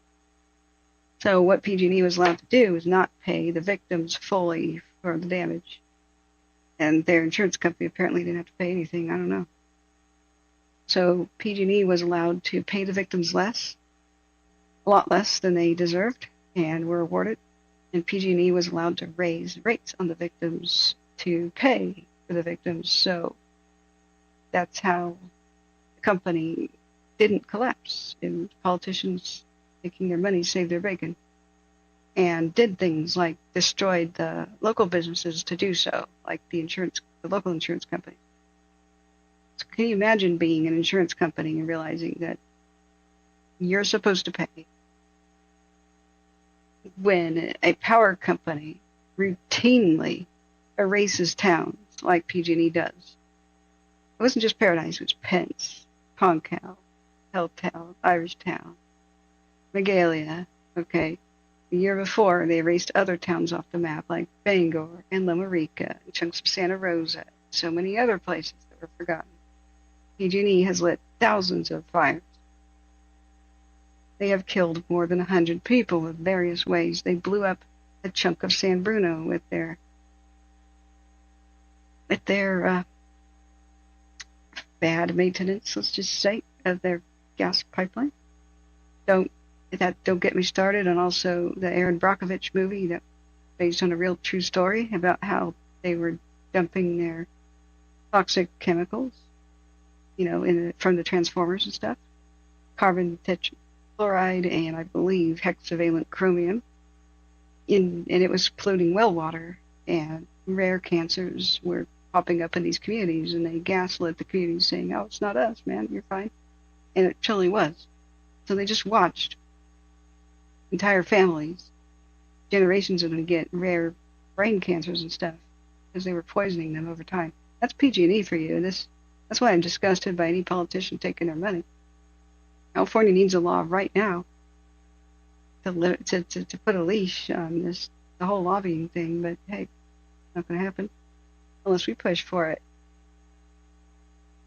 So what PG&E was allowed to do was not pay the victims fully for the damage. And their insurance company apparently didn't have to pay anything. I don't know. So PG&E was allowed to pay the victims less, a lot less than they deserved and were awarded. And PG&E was allowed to raise rates on the victims to pay for the victims. So that's how the company didn't collapse. And politicians making their money save their bacon, and did things like destroyed the local businesses to do so, like the local insurance company. So can you imagine being an insurance company and realizing that you're supposed to pay when a power company routinely erases towns like PG&E does? It wasn't just Paradise, it was Pence, Concal, Helltown, Irishtown, Magalia. Okay, the year before they erased other towns off the map like Bangor and Loma Rica and chunks of Santa Rosa, so many other places that were forgotten. PG&E has lit thousands of fires. They have killed more than 100 people in various ways. They blew up a chunk of San Bruno with their bad maintenance, let's just say, of their gas pipeline. Don't get me started on also the Aaron Brockovich movie that based on a real true story about how they were dumping their toxic chemicals, from the transformers and stuff, carbon tetrachloride and I believe hexavalent chromium, and it was polluting well water, and rare cancers were popping up in these communities, and they gaslit the communities saying, "Oh, it's not us, man, you're fine," and it totally was. So they just watched entire families, generations of them, get rare brain cancers and stuff because they were poisoning them over time. That's PG&E for you. That's why I'm disgusted by any politician taking their money. California needs a law right now to put a leash on the whole lobbying thing, but hey, not going to happen unless we push for it.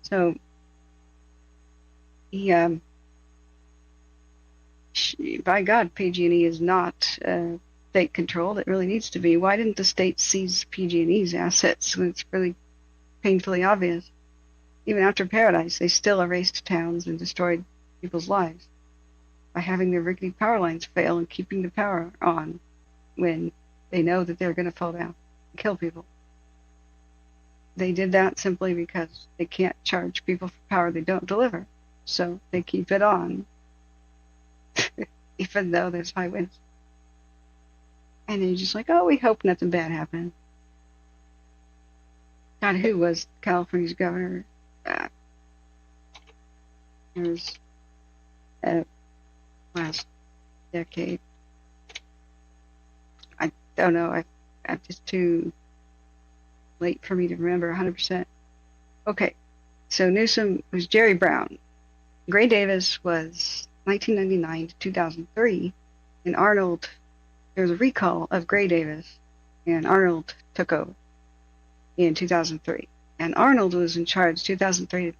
So, by God, PG&E is not state controlled. It really needs to be. Why didn't the state seize PG&E's assets when it's really painfully obvious? even after Paradise, they still erased towns and destroyed people's lives by having their rickety power lines fail and keeping the power on when they know that they're going to fall down and kill people. They did that simply because they can't charge people for power they don't deliver. So they keep it on, even though there's high winds. And they're just like, oh, we hope nothing bad happens. God, who was California's governor? It was last decade. I don't know. I'm just too late for me to remember 100%. Okay, so Newsom was Jerry Brown. Gray Davis was 1999 to 2003, and Arnold, there was a recall of Gray Davis, and Arnold took over in 2003. And Arnold was in charge 2003 to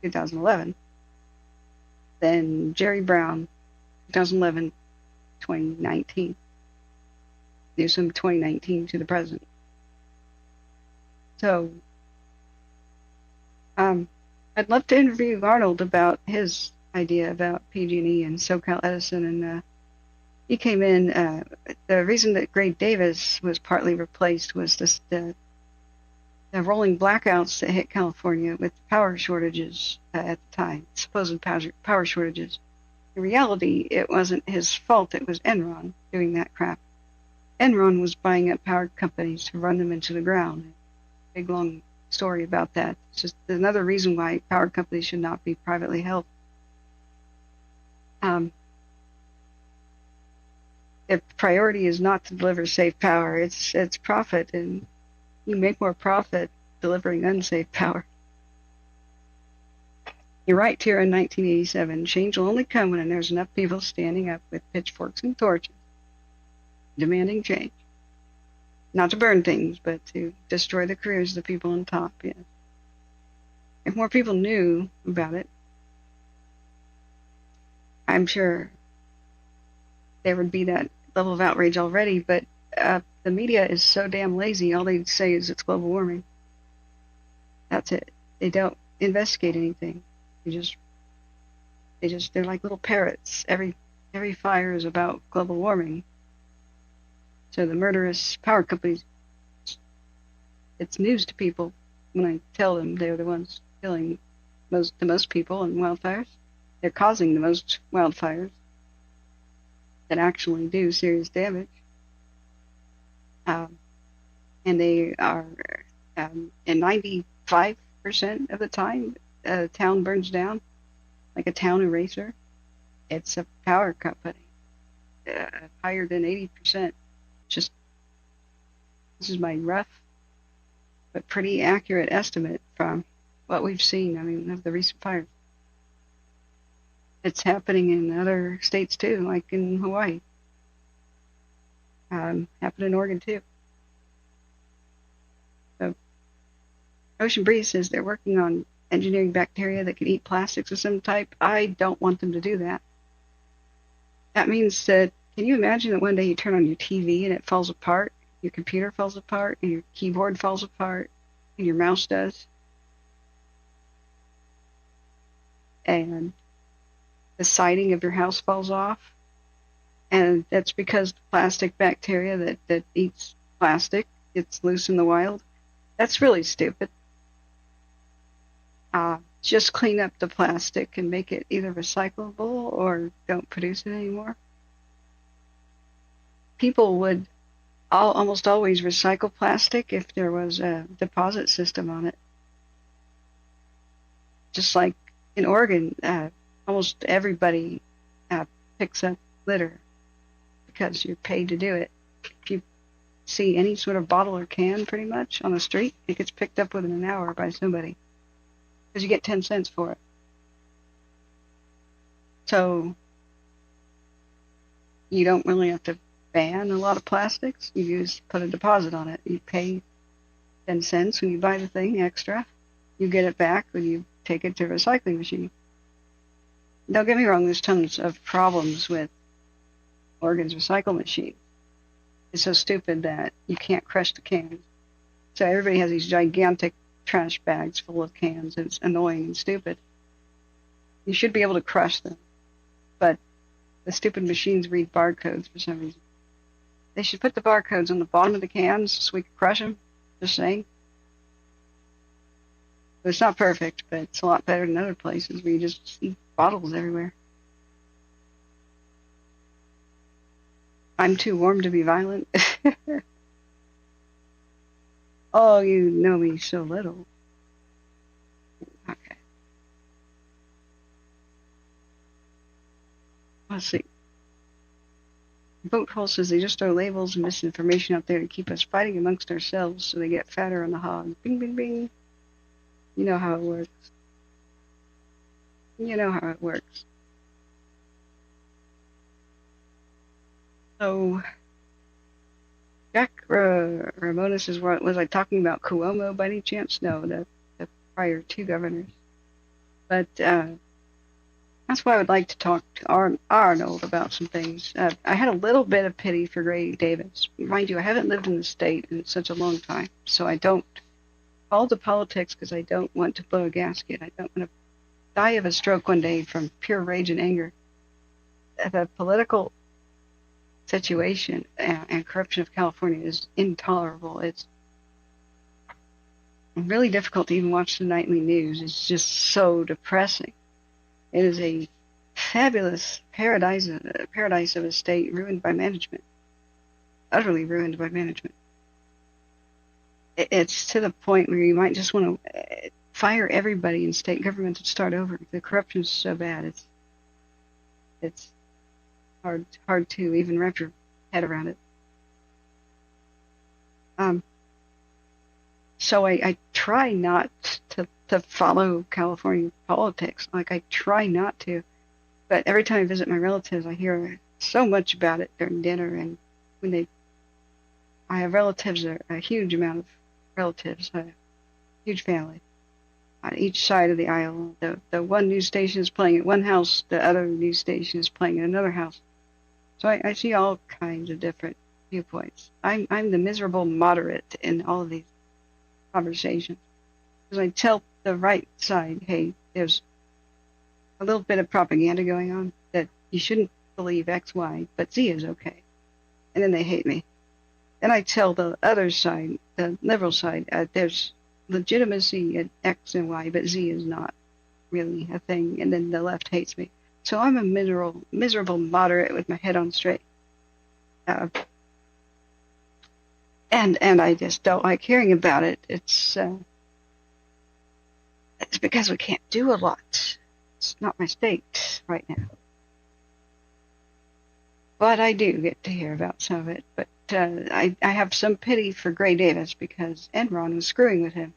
2011. Then Jerry Brown, 2011, 2019. Newsom, 2019 to the present. So, I'd love to interview Arnold about his idea about PG&E and SoCal Edison, and he came in. The reason that Gray Davis was partly replaced was the rolling blackouts that hit California with power shortages at the time, supposed power shortages. In reality, it wasn't his fault. It was Enron doing that crap. Enron was buying up power companies to run them into the ground. Big long story about that. It's just another reason why power companies should not be privately held. Their priority is not to deliver safe power. It's profit, and you make more profit delivering unsafe power. You're right here in 1987. Change will only come when there's enough people standing up with pitchforks and torches, demanding change. Not to burn things, but to destroy the careers of the people on top, yes. If more people knew about it, I'm sure there would be that level of outrage already, but the media is so damn lazy, all they say is it's global warming. That's it. They don't investigate anything. They're like little parrots. Every fire is about global warming. So the murderous power companies, it's news to people when I tell them they're the ones killing the most people in wildfires. They're causing the most wildfires that actually do serious damage. And they are, in 95% of the time, a town burns down, like a town eraser. It's a power company, higher than 80%. Just, this is my rough but pretty accurate estimate from what we've seen, of the recent fires. It's happening in other states too, like in Hawaii. Happened in Oregon too. So, Ocean Breeze says they're working on engineering bacteria that can eat plastics of some type. I don't want them to do that. That means that, can you imagine that one day you turn on your TV and it falls apart, your computer falls apart, and your keyboard falls apart, and your mouse does? And the siding of your house falls off, and that's because the plastic bacteria that eats plastic gets loose in the wild. That's really stupid. Just clean up the plastic and make it either recyclable or don't produce it anymore. People would almost always recycle plastic if there was a deposit system on it. Just like in Oregon, almost everybody picks up litter because you're paid to do it. If you see any sort of bottle or can pretty much on the street, it gets picked up within an hour by somebody because you get 10 cents for it. So you don't really have to ban a lot of plastics. You just put a deposit on it. You pay 10 cents when you buy the thing extra. You get it back when you take it to a recycling machine. Don't get me wrong, there's tons of problems with Oregon's recycle machine. It's so stupid that you can't crush the cans. So everybody has these gigantic trash bags full of cans. It's annoying and stupid. You should be able to crush them, but the stupid machines read barcodes for some reason. They should put the barcodes on the bottom of the cans so we can crush them. Just saying. But it's not perfect, but it's a lot better than other places where you just see bottles everywhere. I'm too warm to be violent. Oh, you know me so little. Okay. Let's see. Boat hole says they just throw labels and misinformation out there to keep us fighting amongst ourselves so they get fatter on the hog. Bing, bing, bing. You know how it works. You know how it works. So, Jack Ramones is what was I talking about Cuomo by any chance? No, the prior two governors. But that's why I would like to talk to Arnold about some things. I had a little bit of pity for Gray Davis. Mind you, I haven't lived in the state in such a long time, so I don't follow the politics because I don't want to blow a gasket. I don't want to die of a stroke one day from pure rage and anger. The political situation and corruption of California is intolerable. It's really difficult to even watch the nightly news. It's just so depressing. It is a fabulous paradise of a state ruined by management. Utterly ruined by management. It's to the point where you might just want to fire everybody in state government and start over. The corruption is so bad. It's hard to even wrap your head around it. So I try not to follow California politics. Like, I try not to. But every time I visit my relatives, I hear so much about it during dinner. And when I have relatives, a huge amount of relatives, a huge family on each side of the aisle. The one news station is playing at one house, the other news station is playing at another house. So I see all kinds of different viewpoints. I'm the miserable moderate in all of these conversations. Because I tell the right side, hey, there's a little bit of propaganda going on that you shouldn't believe X, Y, but Z is okay. And then they hate me. Then I tell the other side, the liberal side, there's legitimacy at X and Y, but Z is not really a thing. And then the left hates me. So I'm a miserable moderate with my head on straight. And I just don't like hearing about it. It's because we can't do a lot. It's not my state right now. But I do get to hear about some of it. But I have some pity for Gray Davis because Enron was screwing with him.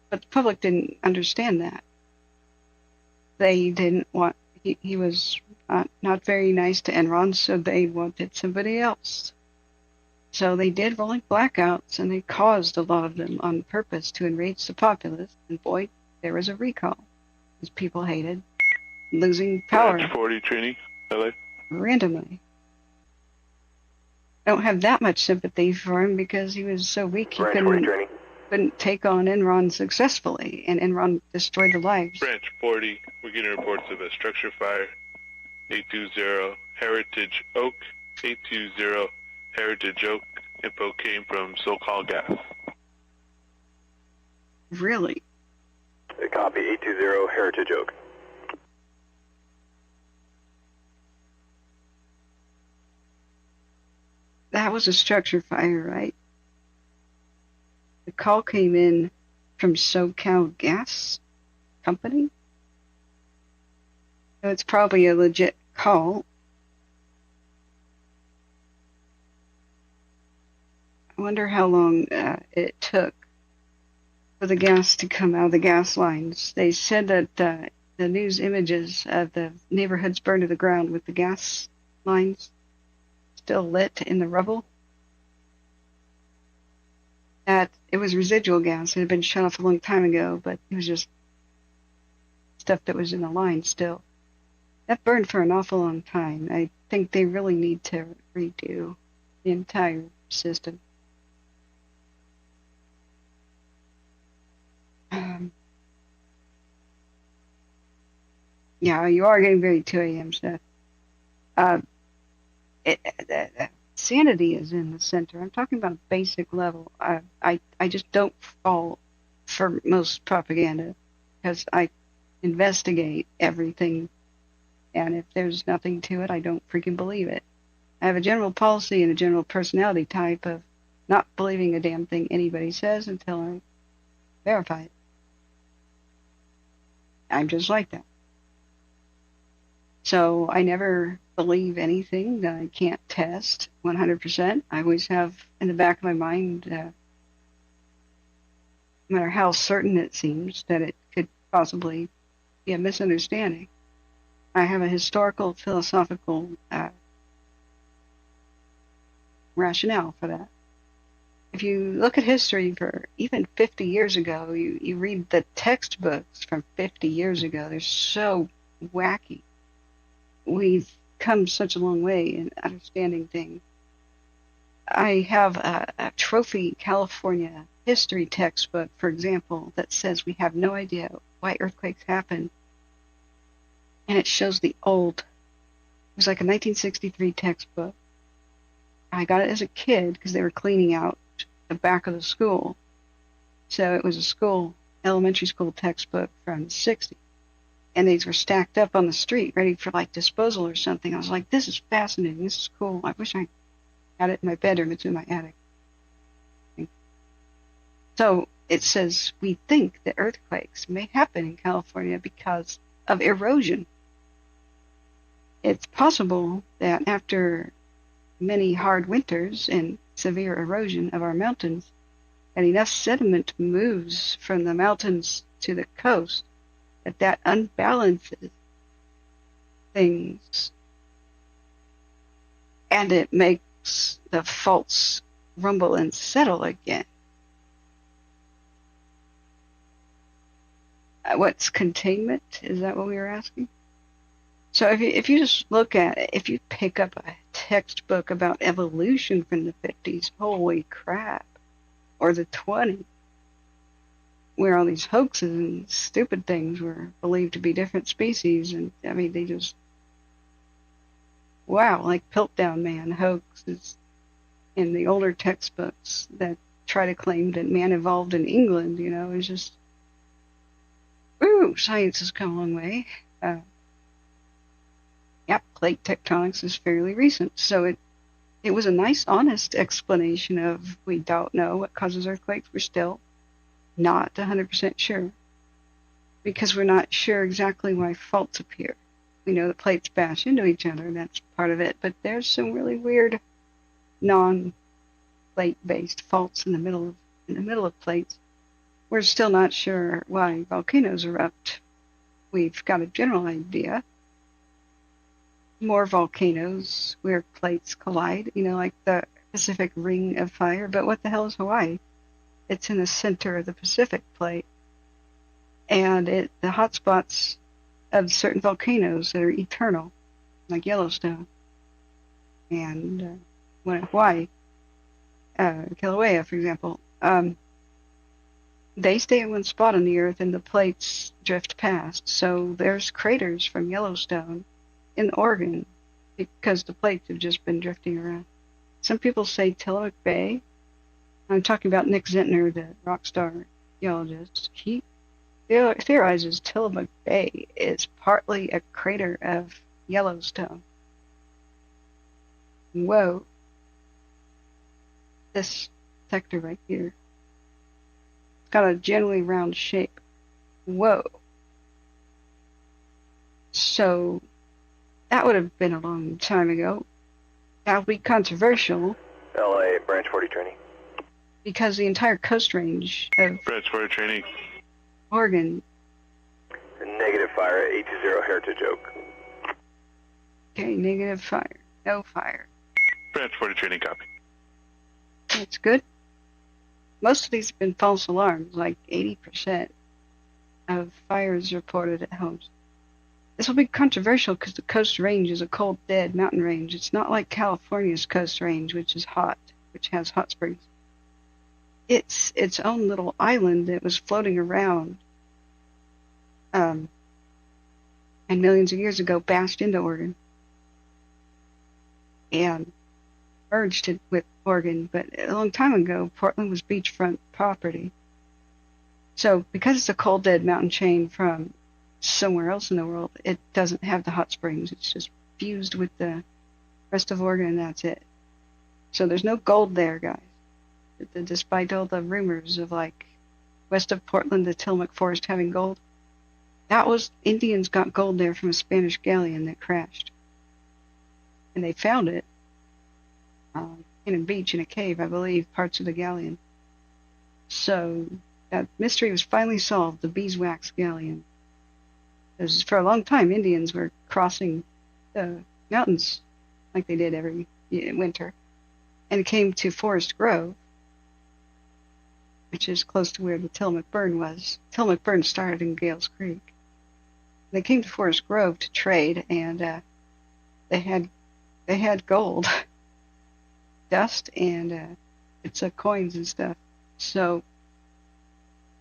But the public didn't understand that. They didn't want... He was not very nice to Enron, so they wanted somebody else. So they did rolling blackouts, and they caused a lot of them on purpose to enrage the populace. And boy, there was a recall, because people hated losing power. Branch 40, Trini, LA. Randomly. I don't have that much sympathy for him because he was so weak he couldn't take on Enron successfully, and Enron destroyed the lives. Branch 40, we're getting reports of a structure fire. 820 Heritage Oak, 820 Heritage Oak. Info came from SoCal Gas. Really? Copy, 820 Heritage Oak. That was a structure fire, right? The call came in from SoCal Gas Company? So it's probably a legit call. I wonder how long it took for the gas to come out of the gas lines. They said that the news images of the neighborhoods burned to the ground with the gas lines still lit in the rubble. That it was residual gas. It had been shut off a long time ago, but it was just stuff that was in the line still. That burned for an awful long time. I think they really need to redo the entire system. Yeah, you are getting very 2 a.m. stuff. Sanity is in the center. I'm talking about a basic level. I just don't fall for most propaganda because I investigate everything, and if there's nothing to it, I don't freaking believe it. I have a general policy and a general personality type of not believing a damn thing anybody says until I verify it. I'm just like that. So I never believe anything that I can't test 100%. I always have in the back of my mind, no matter how certain it seems that it could possibly be a misunderstanding, I have a historical, philosophical rationale for that. If you look at history for even 50 years ago, you read the textbooks from 50 years ago, they're so wacky. We've come such a long way in understanding things. I have a trophy California history textbook, for example, that says we have no idea why earthquakes happen. And it shows the old, it was like a 1963 textbook. I got it as a kid because they were cleaning out the back of the school. So it was a school, elementary school textbook from the 60s. And these were stacked up on the street, ready for like disposal or something. I was like, this is fascinating. This is cool. I wish I had it in my bedroom. It's in my attic. So it says we think that earthquakes may happen in California because of erosion. It's possible that after many hard winters and severe erosion of our mountains, and enough sediment moves from the mountains to the coast that unbalances things, and it makes the faults rumble and settle again. What's containment? Is that what we were asking? So if you just look at it, if you pick up a textbook about evolution from the 50s, holy crap, or the 20s, where all these hoaxes and stupid things were believed to be different species, and I mean they just, wow, like Piltdown Man hoaxes in the older textbooks that try to claim that man evolved in England, you know, it's just, ooh, science has come a long way. Yep, plate tectonics is fairly recent, so it was a nice, honest explanation of we don't know what causes earthquakes. We're still not 100% sure because we're not sure exactly why faults appear. We know that plates bash into each other, and that's part of it, but there's some really weird non-plate-based faults in the middle of plates. We're still not sure why volcanoes erupt. We've got a general idea. More volcanoes where plates collide, you know, like the Pacific Ring of Fire. But what the hell is Hawaii? It's in the center of the Pacific plate. And the hotspots of certain volcanoes that are eternal, like Yellowstone. And one in Hawaii, Kilauea, for example, they stay in one spot on the Earth and the plates drift past. So there's craters from Yellowstone in Oregon because the plates have just been drifting around. Some people say Tillamook Bay. I'm talking about Nick Zentner, the rock star geologist. He theorizes Tillamook Bay is partly a crater of Yellowstone. Whoa. This sector right here. It's got a generally round shape. Whoa. So that would have been a long time ago. That would be controversial. LA, Branch 40 training. Because the entire coast range of Branch 40 training. Oregon. Negative fire, 820 Heritage Oak. Okay, negative fire. No fire. Branch 40 training copy. That's good. Most of these have been false alarms, like 80% of fires reported at homes. This will be controversial because the coast range is a cold, dead mountain range. It's not like California's coast range, which is hot, which has hot springs. It's its own little island that was floating around and millions of years ago bashed into Oregon and merged it with Oregon. But a long time ago, Portland was beachfront property. So because it's a cold, dead mountain chain from somewhere else in the world, it doesn't have the hot springs. It's just fused with the rest of Oregon, and that's it. So there's no gold there, guys. Despite all the rumors of, like, west of Portland, the Tillamook Forest having gold, that was, Indians got gold there from a Spanish galleon that crashed. And they found it in a beach, in a cave, I believe, parts of the galleon. So that mystery was finally solved, the beeswax galleon. Because for a long time, Indians were crossing the mountains like they did every winter, and came to Forest Grove, which is close to where the Tillamook Burn was. Tillamook Burn started in Gales Creek. They came to Forest Grove to trade, and they had gold, dust, and it's coins and stuff. So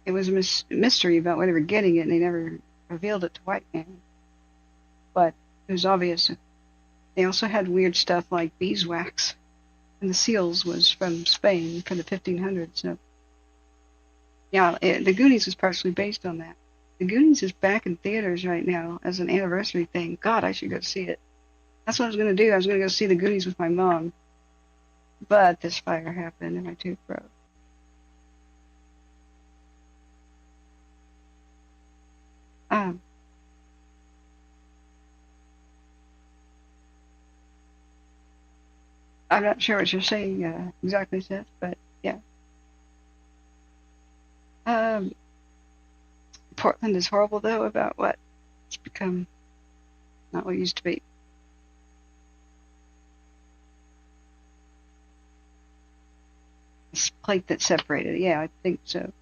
it was a mystery about where they were getting it, and they never revealed it to white men. But it was obvious. They also had weird stuff like beeswax, and the seals was from Spain from the 1500s. So yeah, the Goonies was partially based on that. The Goonies is back in theaters right now as an anniversary thing. God, I should go see it. That's what I was going to do. I was going to go see the Goonies with my mom. But this fire happened and my tooth broke. I'm not sure what you're saying exactly, Seth, but yeah. Portland is horrible, though, about what? It's become not what it used to be. This plate that separated it. Yeah, I think so.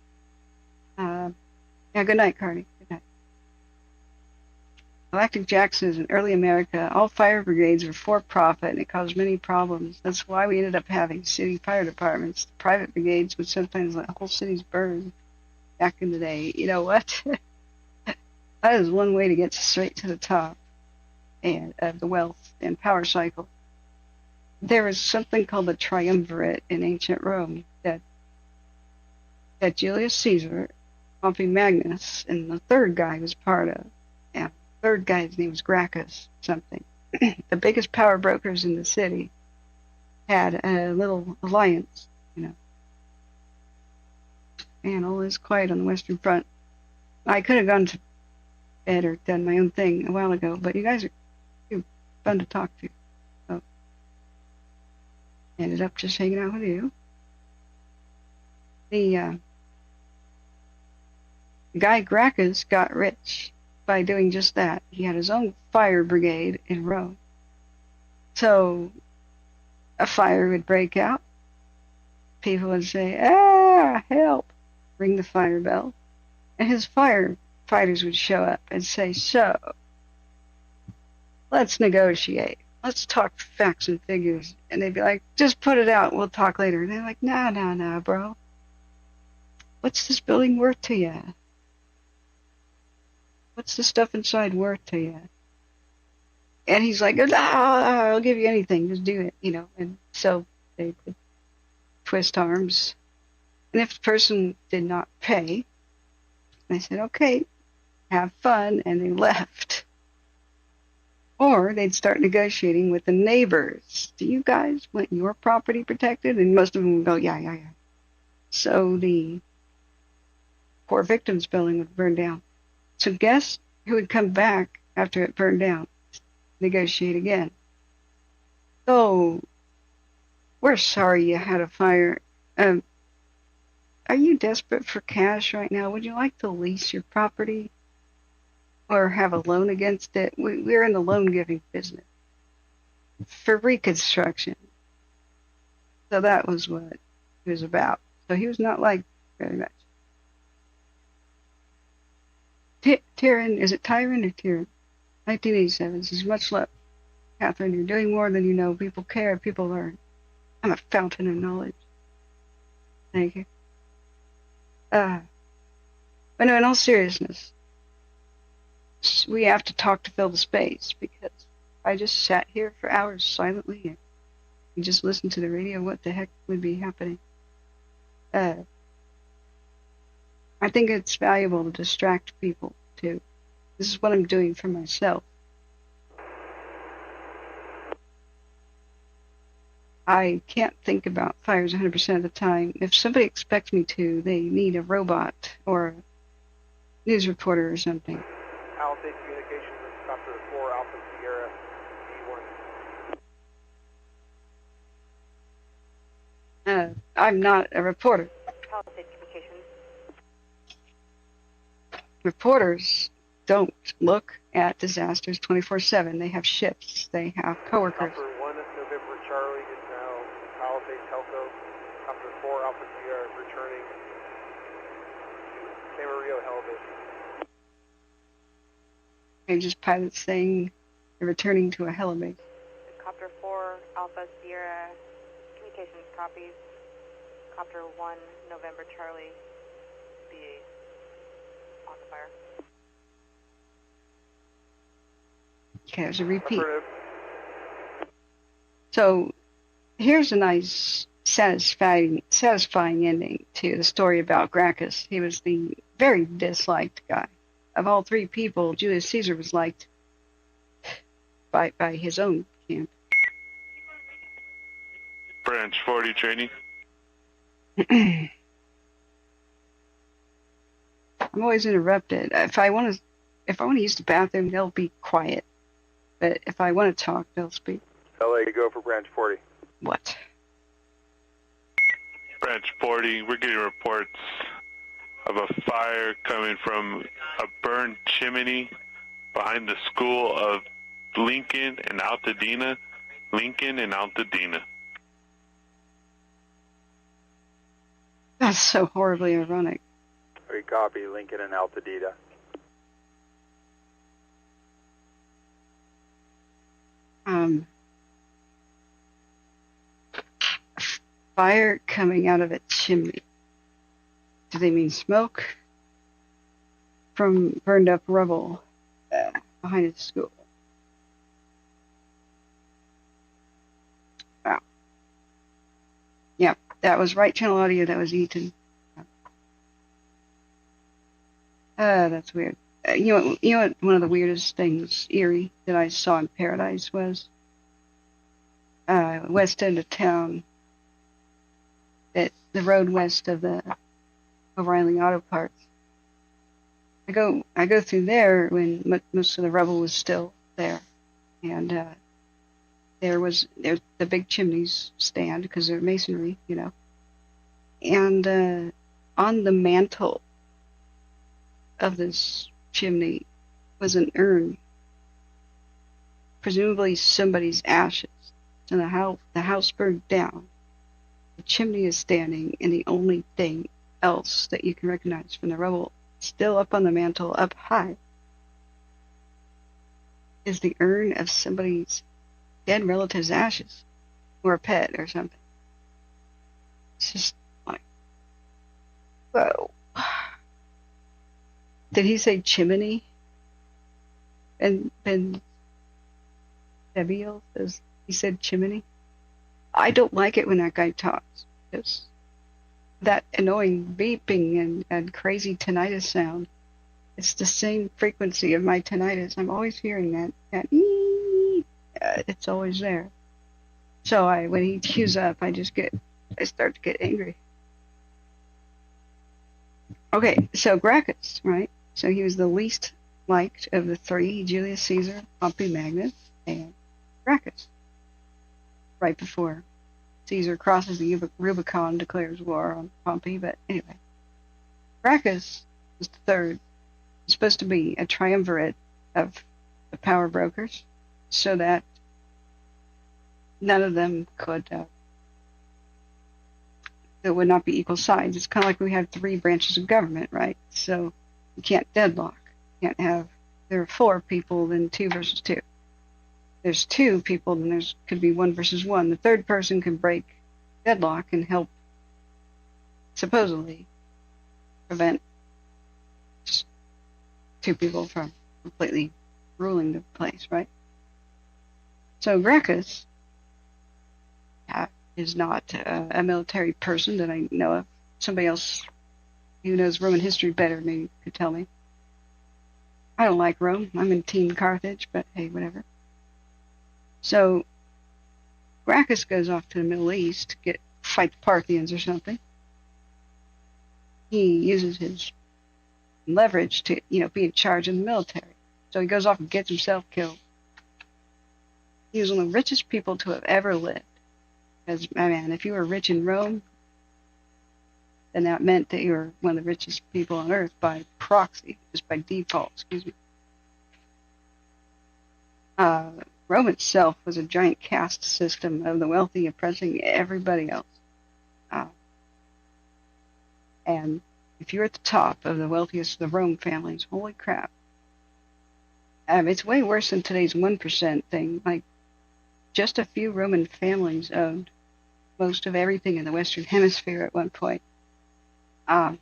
Yeah, good night, Carney. Good night. Galactic Jack says, in early America, all fire brigades were for-profit, and it caused many problems. That's why we ended up having city fire departments. The private brigades would sometimes let whole cities burn back in the day. You know what? That is one way to get straight to the top and of the wealth and power cycle. There was something called the triumvirate in ancient Rome that Julius Caesar, Pompey Magnus, and the third guy was part of. Yeah, the third guy's name was Gracchus something. The biggest power brokers in the city had a little alliance, you know. And all is quiet on the Western Front. I could have gone to bed or done my own thing a while ago, but you guys are fun to talk to. So ended up just hanging out with you. The guy Gracchus got rich by doing just that. He had his own fire brigade in Rome. So a fire would break out. People would say, "Ah, help!" Ring the fire bell, and his firefighters would show up and say, "So, let's negotiate. Let's talk facts and figures." And they'd be like, "Just put it out. We'll talk later." And they're like, "No, bro. What's this building worth to you? What's the stuff inside worth to you?" And he's like, I'll give you anything. Just do it, you know." And so they would twist arms. And if the person did not pay, they said, "Okay, have fun," and they left. Or they'd start negotiating with the neighbors. "Do you guys want your property protected?" And most of them would go, yeah. So the poor victims building would burn down. So guess who would come back after it burned down? Negotiate again. "So, we're sorry you had a fire. Are you desperate for cash right now? Would you like to lease your property or have a loan against it? We're in the loan giving business for reconstruction." So that was what he was about. So he was not liked very much. Tyron, is it Tyron or Tyron? 1987 says, "Much love, Catherine. You're doing more than you know. People care, people learn. I'm a fountain of knowledge." Thank you. But no, in all seriousness, we have to talk to fill the space, because I just sat here for hours silently and you just listened to the radio, what the heck would be happening? I think it's valuable to distract people too. This is what I'm doing for myself. I can't think about fires 100% of the time. If somebody expects me to, they need a robot or a news reporter or something. Palisades Communications, this is Copter 4 Alpha Sierra E1. I'm not a reporter. Palisades Communications. Reporters don't look at disasters 24/7. They have shifts. They have coworkers. Copter 1 November Charlie is now Palisades Telco. Copter 4 Alpha Sierra is returning to Camarillo Helvis. Okay, just pilots saying they're returning to a helibase. Copter 4 Alpha Sierra Communications copies. Copter 1 November Charlie be on the fire. Okay, there's a repeat. So here's a nice, satisfying ending to the story about Gracchus. He was the very disliked guy. Of all three people, Julius Caesar was liked by his own camp. Branch 40 training. I'm always interrupted. If I want to use the bathroom, they'll be quiet. But if I want to talk, they'll speak. LA, go for branch 40. What? Branch 40, we're getting reports of a fire coming from a burned chimney behind the school of Lincoln and Altadena. Lincoln and Altadena. That's so horribly ironic. We copy Lincoln and Altadena. Fire coming out of a chimney. Do they mean smoke from burned up rubble behind the school? Wow. Yep, that was right channel audio. That was Eaton. That's weird. You know what? One of the weirdest things, eerie, that I saw in Paradise was west end of town. The road west of the O'Reilly Auto Parts. I go through there when most of the rubble was still there, and there's the big chimneys stand because they're masonry, you know. And on the mantle of this chimney was an urn, presumably somebody's ashes. And the house burned down. The chimney is standing, and the only thing else that you can recognize from the rubble, still up on the mantle, up high, is the urn of somebody's dead relative's ashes, or a pet or something. It's just like, whoa. Did he say chimney? And Debiel says he said chimney. I don't like it when that guy talks. It's that annoying beeping and crazy tinnitus sound. It's the same frequency of my tinnitus. I'm always hearing that it's always there. So when he cues up, I start to get angry. Okay, so Gracchus, right? So he was the least liked of the three: Julius Caesar, Pompey Magnus, and Gracchus. Right before Caesar crosses the Rubicon, declares war on Pompey. But anyway, Gracchus was the third. He's supposed to be a triumvirate of the power brokers, so that none of them could. There would not be equal sides. It's kind of like we have three branches of government, right? So you can't deadlock. You can't have. There are four people, then 2 versus 2. There's 2 people, then could be 1 versus 1. The third person can break deadlock and help, supposedly, prevent just 2 people from completely ruling the place, right? So Gracchus is not a military person that I know of. Somebody else who knows Roman history better than me could tell me. I don't like Rome. I'm in Team Carthage, but hey, whatever. So Gracchus goes off to the Middle East to fight the Parthians or something. He uses his leverage to, be in charge of the military. So he goes off and gets himself killed. He was one of the richest people to have ever lived. Because, man, if you were rich in Rome, then that meant that you were one of the richest people on earth by proxy, just by default, excuse me. Rome itself was a giant caste system of the wealthy oppressing everybody else. And if you're at the top of the wealthiest of the Rome families, holy crap. It's way worse than today's 1% thing. Like, just a few Roman families owned most of everything in the Western Hemisphere at one point. And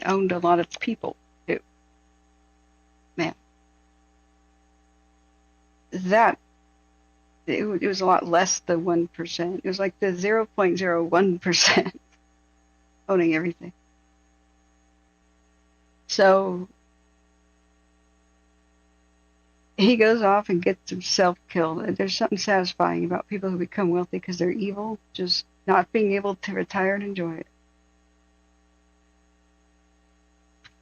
owned a lot of people, too. Man. It was a lot less than 1%. It was like the 0.01% owning everything. So he goes off and gets himself killed. There's something satisfying about people who become wealthy because they're evil, just not being able to retire and enjoy it.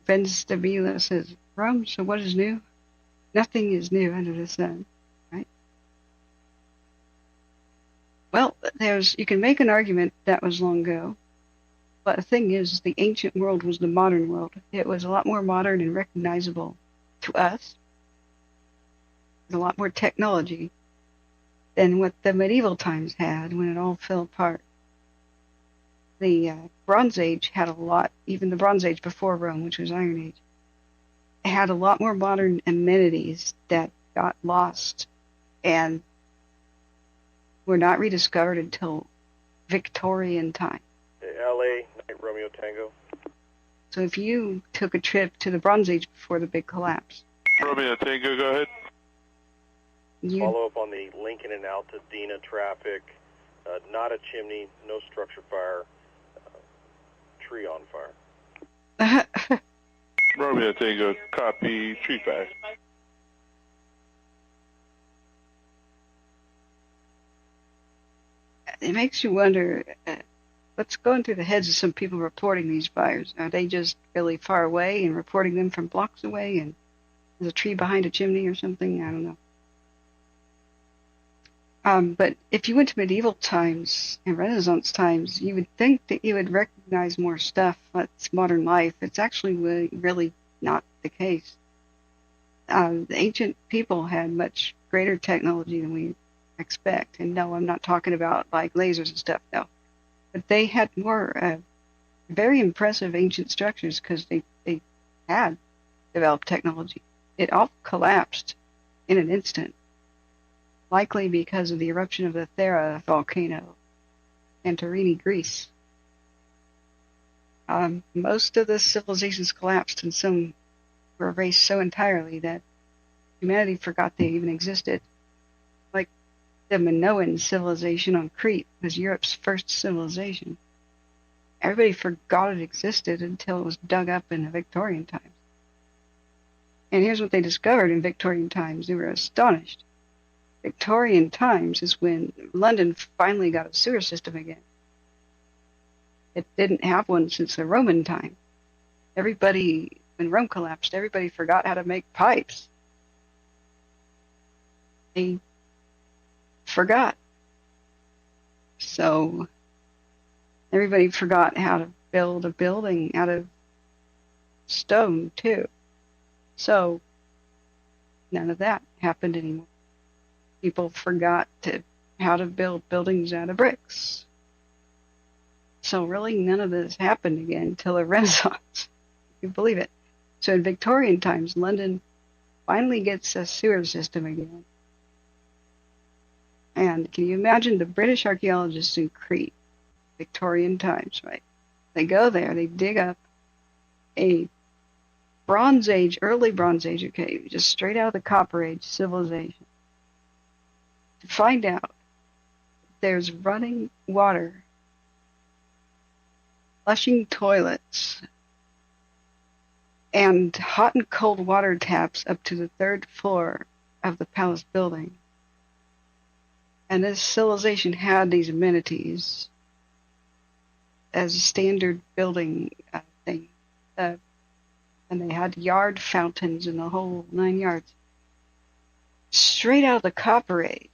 Ben Stabila says, Rome, so what is new? Nothing is new under the sun, right? Well, you can make an argument that was long ago, but the thing is, the ancient world was the modern world. It was a lot more modern and recognizable to us. A lot more technology than what the medieval times had when it all fell apart. The Bronze Age had a lot, even the Bronze Age before Rome, which was Iron Age, had a lot more modern amenities that got lost and were not rediscovered until Victorian time. LA, Night Romeo Tango. So if you took a trip to the Bronze Age before the big collapse. Romeo Tango, go ahead. Follow up on the Lincoln and Altadena traffic. Not a chimney, no structure fire, tree on fire. Romeo Tango, copy, tree fire. It makes you wonder what's going through the heads of some people reporting these fires. Are they just really far away and reporting them from blocks away and there's a tree behind a chimney or something? I don't know. But if you went to medieval times and Renaissance times, you would think that you would recognize more stuff. That's modern life. It's actually really not the case. The ancient people had much greater technology than we expect. And no, I'm not talking about like lasers and stuff, no. But they had more very impressive ancient structures because they had developed technology. It all collapsed in an instant. Likely because of the eruption of the Thera volcano in Santorini, Greece. Most of the civilizations collapsed and some were erased so entirely that humanity forgot they even existed. Like the Minoan civilization on Crete was Europe's first civilization. Everybody forgot it existed until it was dug up in the Victorian times. And here's what they discovered in Victorian times. They were astonished. Victorian times is when London finally got a sewer system again. It didn't have one since the Roman time. When Rome collapsed, everybody forgot how to make pipes. They forgot. So everybody forgot how to build a building out of stone too. So none of that happened anymore. People forgot how to build buildings out of bricks. So really none of this happened again until the Renaissance. You can believe it. So in Victorian times, London finally gets a sewer system again. And can you imagine the British archaeologists in Crete, Victorian times, right? They go there, they dig up a Bronze Age, early Bronze Age, okay, just straight out of the Copper Age civilization, to find out there's running water, flushing toilets, and hot and cold water taps up to the 3rd floor of the palace building. And this civilization had these amenities as a standard building thing. And they had yard fountains and the whole 9 yards. Straight out of the Copper Age.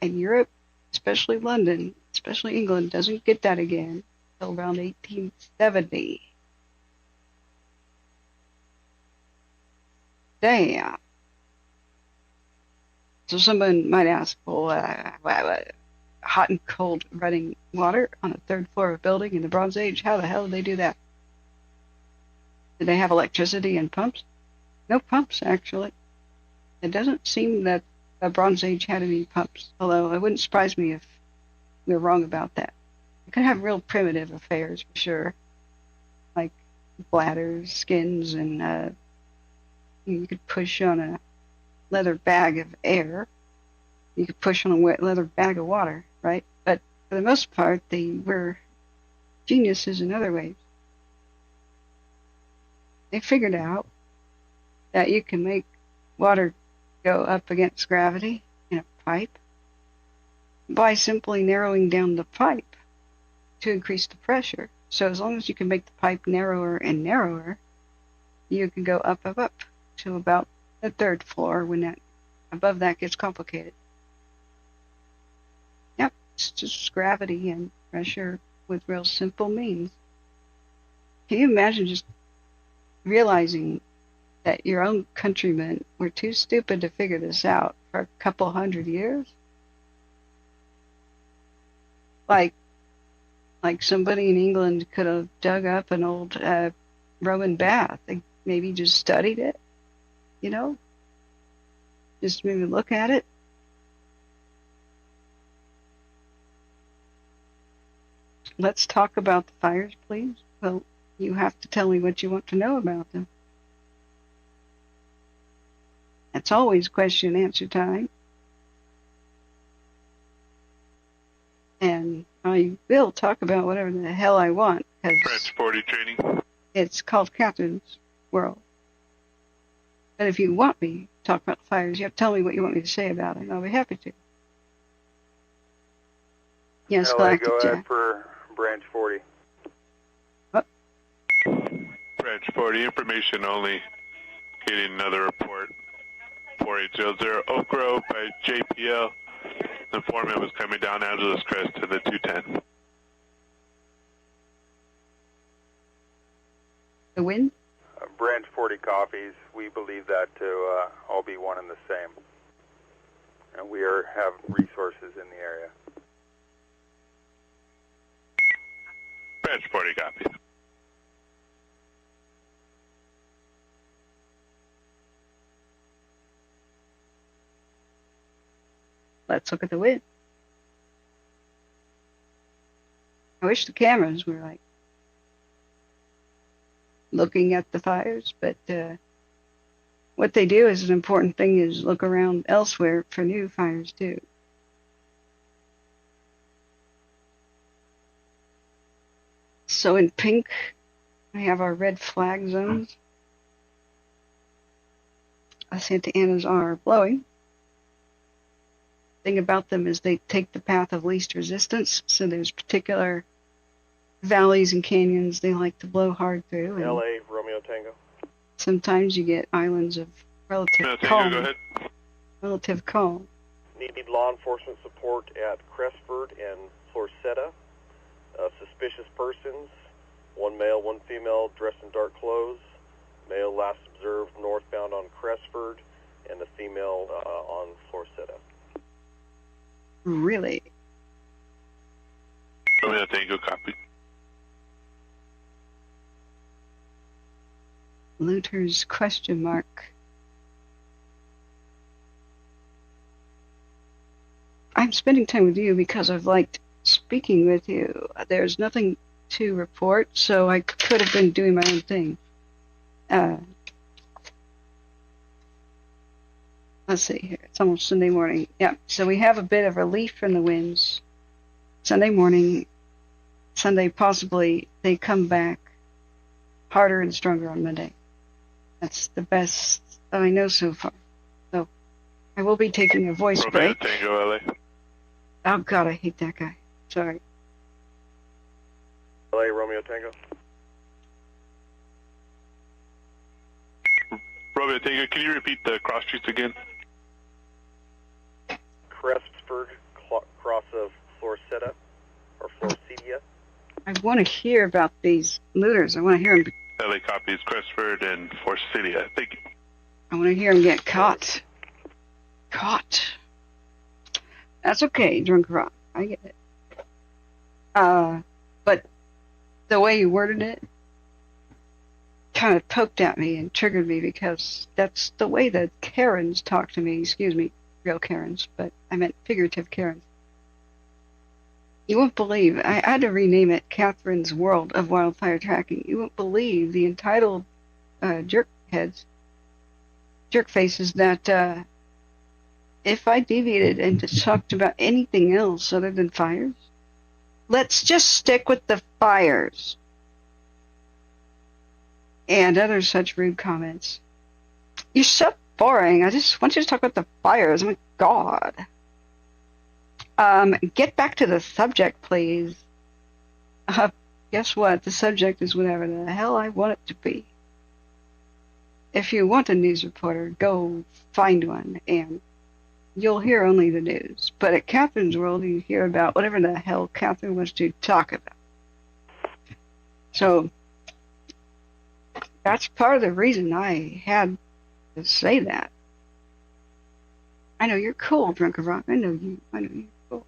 And Europe, especially London, especially England, doesn't get that again until around 1870. Damn. So someone might ask, well, hot and cold running water on the 3rd floor of a building in the Bronze Age? How the hell did they do that? Did they have electricity and pumps? No pumps, actually. It doesn't seem that the Bronze Age had any pumps, although it wouldn't surprise me if we were wrong about that. You could have real primitive affairs, for sure, like bladders, skins, and you could push on a leather bag of air. You could push on a wet leather bag of water, right? But for the most part, they were geniuses in other ways. They figured out that you can make water go up against gravity in a pipe by simply narrowing down the pipe to increase the pressure. So as long as you can make the pipe narrower and narrower, you can go up to about the 3rd floor when that above that gets complicated. Yep, it's just gravity and pressure with real simple means. Can you imagine just realizing that your own countrymen were too stupid to figure this out for a couple 100 years? Like somebody in England could have dug up an old Roman bath. They maybe just studied it, you know? Just maybe look at it. Let's talk about the fires, please. Well, you have to tell me what you want to know about them. It's always question and answer time. And I will talk about whatever the hell I want. French 40 training. It's called Captain's World. But if you want me to talk about the fires, you have to tell me what you want me to say about it, and I'll be happy to. Yes, LA, Galactic go Jack. ahead for branch 40. Branch 40, information only. Getting another report. 4800 Oak Grove by JPL. The informant was coming down Angeles Crest to the 210. The wind? Branch 40 copies. We believe that to all be one and the same. And we have resources in the area. Branch 40 copies. Let's look at the wind. I wish the cameras were like looking at the fires, but what they do is an important thing is look around elsewhere for new fires too. So in pink, we have our red flag zones. Santa Ana's are blowing. Thing about them is they take the path of least resistance, so there's particular valleys and canyons they like to blow hard through. And LA, Romeo Tango. sometimes you get islands of relative calm. Go ahead. Relative calm. Need law enforcement support at Crestford and Florcetta. Suspicious persons, one male, one female, dressed in dark clothes. Male last observed northbound on Crestford, and the female on Florcetta. Really? Romeo Tango copy. Looters question mark. I'm spending time with you because I've liked speaking with you. There's nothing to report, so I could have been doing my own thing. Let's see here. It's almost Sunday morning. Yeah, so we have a bit of relief from the winds. Sunday morning, Sunday possibly, they come back harder and stronger on Monday. That's the best that I know so far. So I will be taking a voice Romeo break. Tango LA. Oh God, I hate that guy. Sorry. LA Romeo Tango. Romeo Tango, can you repeat the cross streets again? Crestford, cross of Florcetta, or Florcedia. I want to hear about these looters. I want to hear them. LA copies Crestford and Forsythia. Thank you. I want to hear them get caught. Caught. That's okay, Drunk Rock. I get it. But the way you worded it kind of poked at me and triggered me because that's the way that Karens talk to me. Excuse me, real Karens, but I meant figurative Karens. You won't believe, I had to rename it Catherine's World of Wildfire Tracking. You won't believe the entitled jerk faces that if I deviated and just talked about anything else other than fires, let's just stick with the fires. And other such rude comments. You're so boring. I just want you to talk about the fires. Oh my God. Get back to the subject, please. Guess what? The subject is whatever the hell I want it to be. If you want a news reporter, go find one, and you'll hear only the news. But at Catherine's World, you hear about whatever the hell Catherine wants to talk about. So that's part of the reason I had to say that. I know you're cool, Drunken Rock. I know you're cool.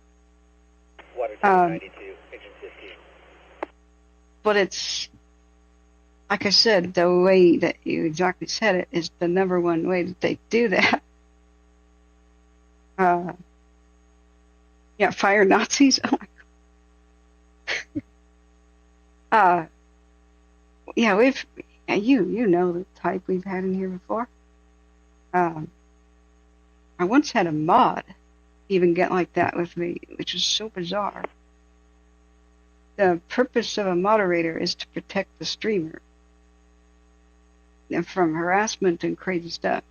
Water 92, engine 15. But it's, like I said, the way that you exactly said it is the number one way that they do that. Yeah, fire Nazis. Oh my God. Yeah, you know the type we've had in here before. I once had a mod even get like that with me, which is so bizarre. The purpose of a moderator is to protect the streamer from harassment and crazy stuff.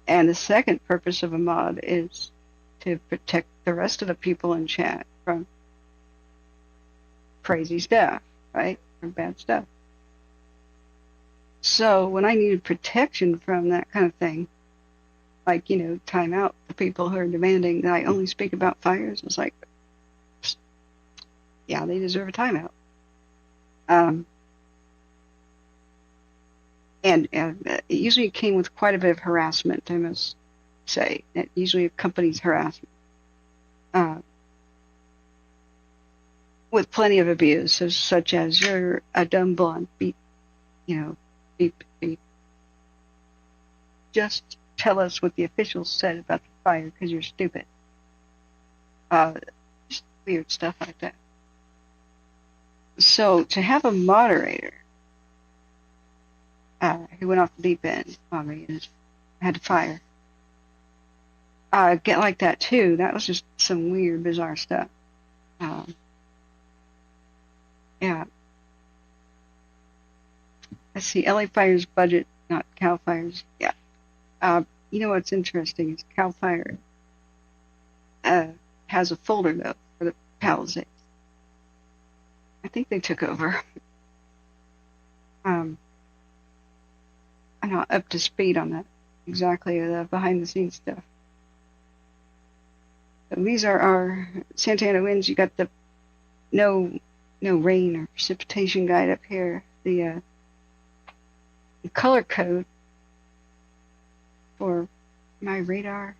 And the second purpose of a mod is to protect the rest of the people in chat from crazy stuff, right? From bad stuff. So when I needed protection from that kind of thing, like, time out the people who are demanding that I only speak about fires, I was like, yeah, they deserve a timeout. And it usually came with quite a bit of harassment, I must say. It usually accompanies harassment. With plenty of abuse, such as, you're a dumb blonde, beep, beep, beep. Just tell us what the officials said about the fire because you're stupid. Just weird stuff like that. So to have a moderator who went off the deep end on me and had to fire, get like that too, that was just some weird, bizarre stuff. Yeah. Let's see, LA Fire's budget, not Cal Fire's. Yeah. You know what's interesting is Cal Fire has a folder, though, for the Palisades. I think they took over. I'm not up to speed on that, exactly, the behind-the-scenes stuff. So these are our Santa Ana winds. You got the no rain or precipitation guide up here. The color code for my radar.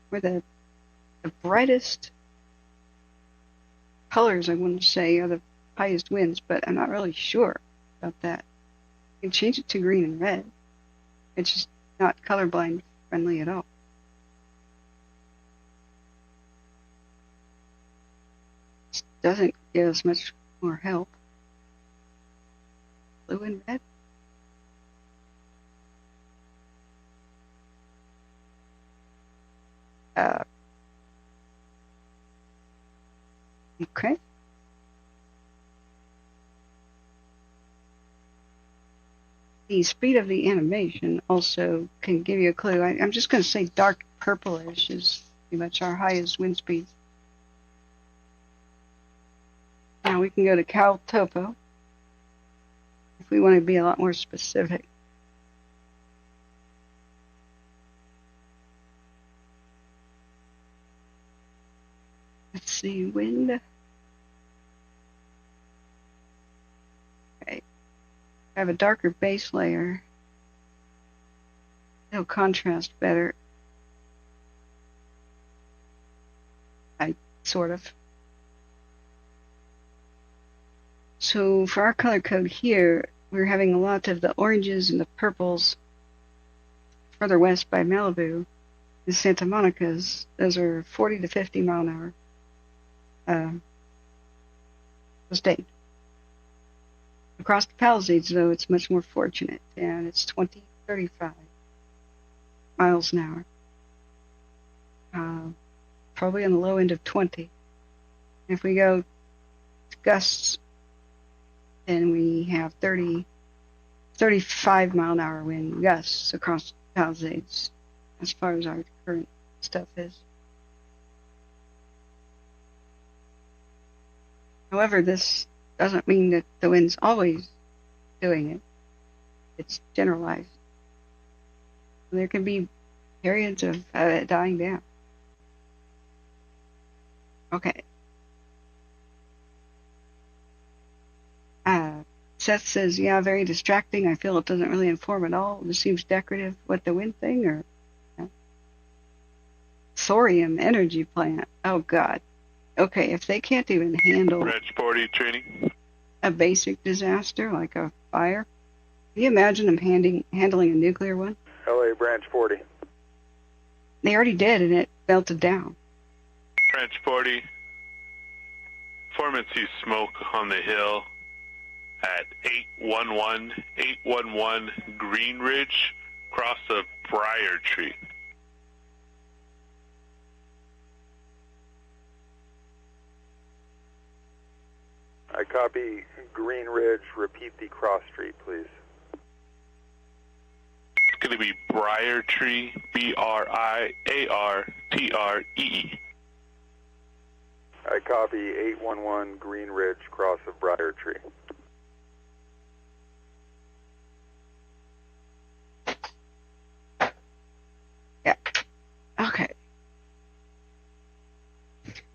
Where the brightest colors, I want to say, are the highest winds, but I'm not really sure about that. You can change it to green and red. It's just not colorblind friendly at all. doesn't give us much more help. Blue and red. Okay. The speed of the animation also can give you a clue. I'm just going to say dark purplish is pretty much our highest wind speed. Now we can go to Cal Topo if we want to be a lot more specific. Let's see, wind. Okay. I have a darker base layer. It'll contrast better. Sort of. So for our color code here, we're having a lot of the oranges and the purples further west by Malibu. The Santa Monica's, those are 40 to 50 mile an hour sustained. Across the Palisades, though, it's much more fortunate, and it's 20, 35 miles an hour. Probably on the low end of 20. If we go to gusts, then we have 30, 35 mile an hour wind gusts across the Palisades, as far as our current stuff is. However, this doesn't mean that the wind's always doing it. It's generalized. There can be periods of dying down. Okay. Seth says, yeah, very distracting. I feel it doesn't really inform at all. It seems decorative. What, the wind thing? Or thorium energy plant. Oh, God. Okay, if they can't even handle Branch 40 training. A basic disaster like a fire, can you imagine them handling a nuclear one? LA Branch 40. They already did, and it melted down. Branch 40. Foreman sees smoke on the hill at 811 Green Ridge, across a briar tree. I copy Green Ridge. Repeat the cross street, please. It's going to be Briar Tree, BRIARTREE. I copy 811 Green Ridge, cross of Briar Tree. Yeah. Okay.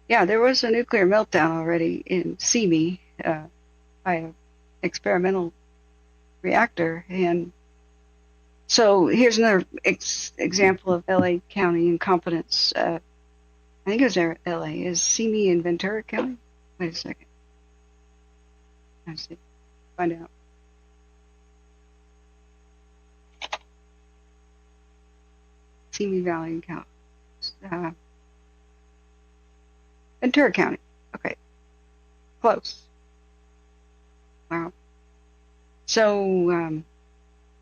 Yeah, there was a nuclear meltdown already in Simi by an experimental reactor. And so here's another example of LA County incompetence. I think it was LA. Is Simi in Ventura County? Wait a second. Let's see. Find out. Simi Valley in Cal. Ventura County. Okay. Close. Wow. So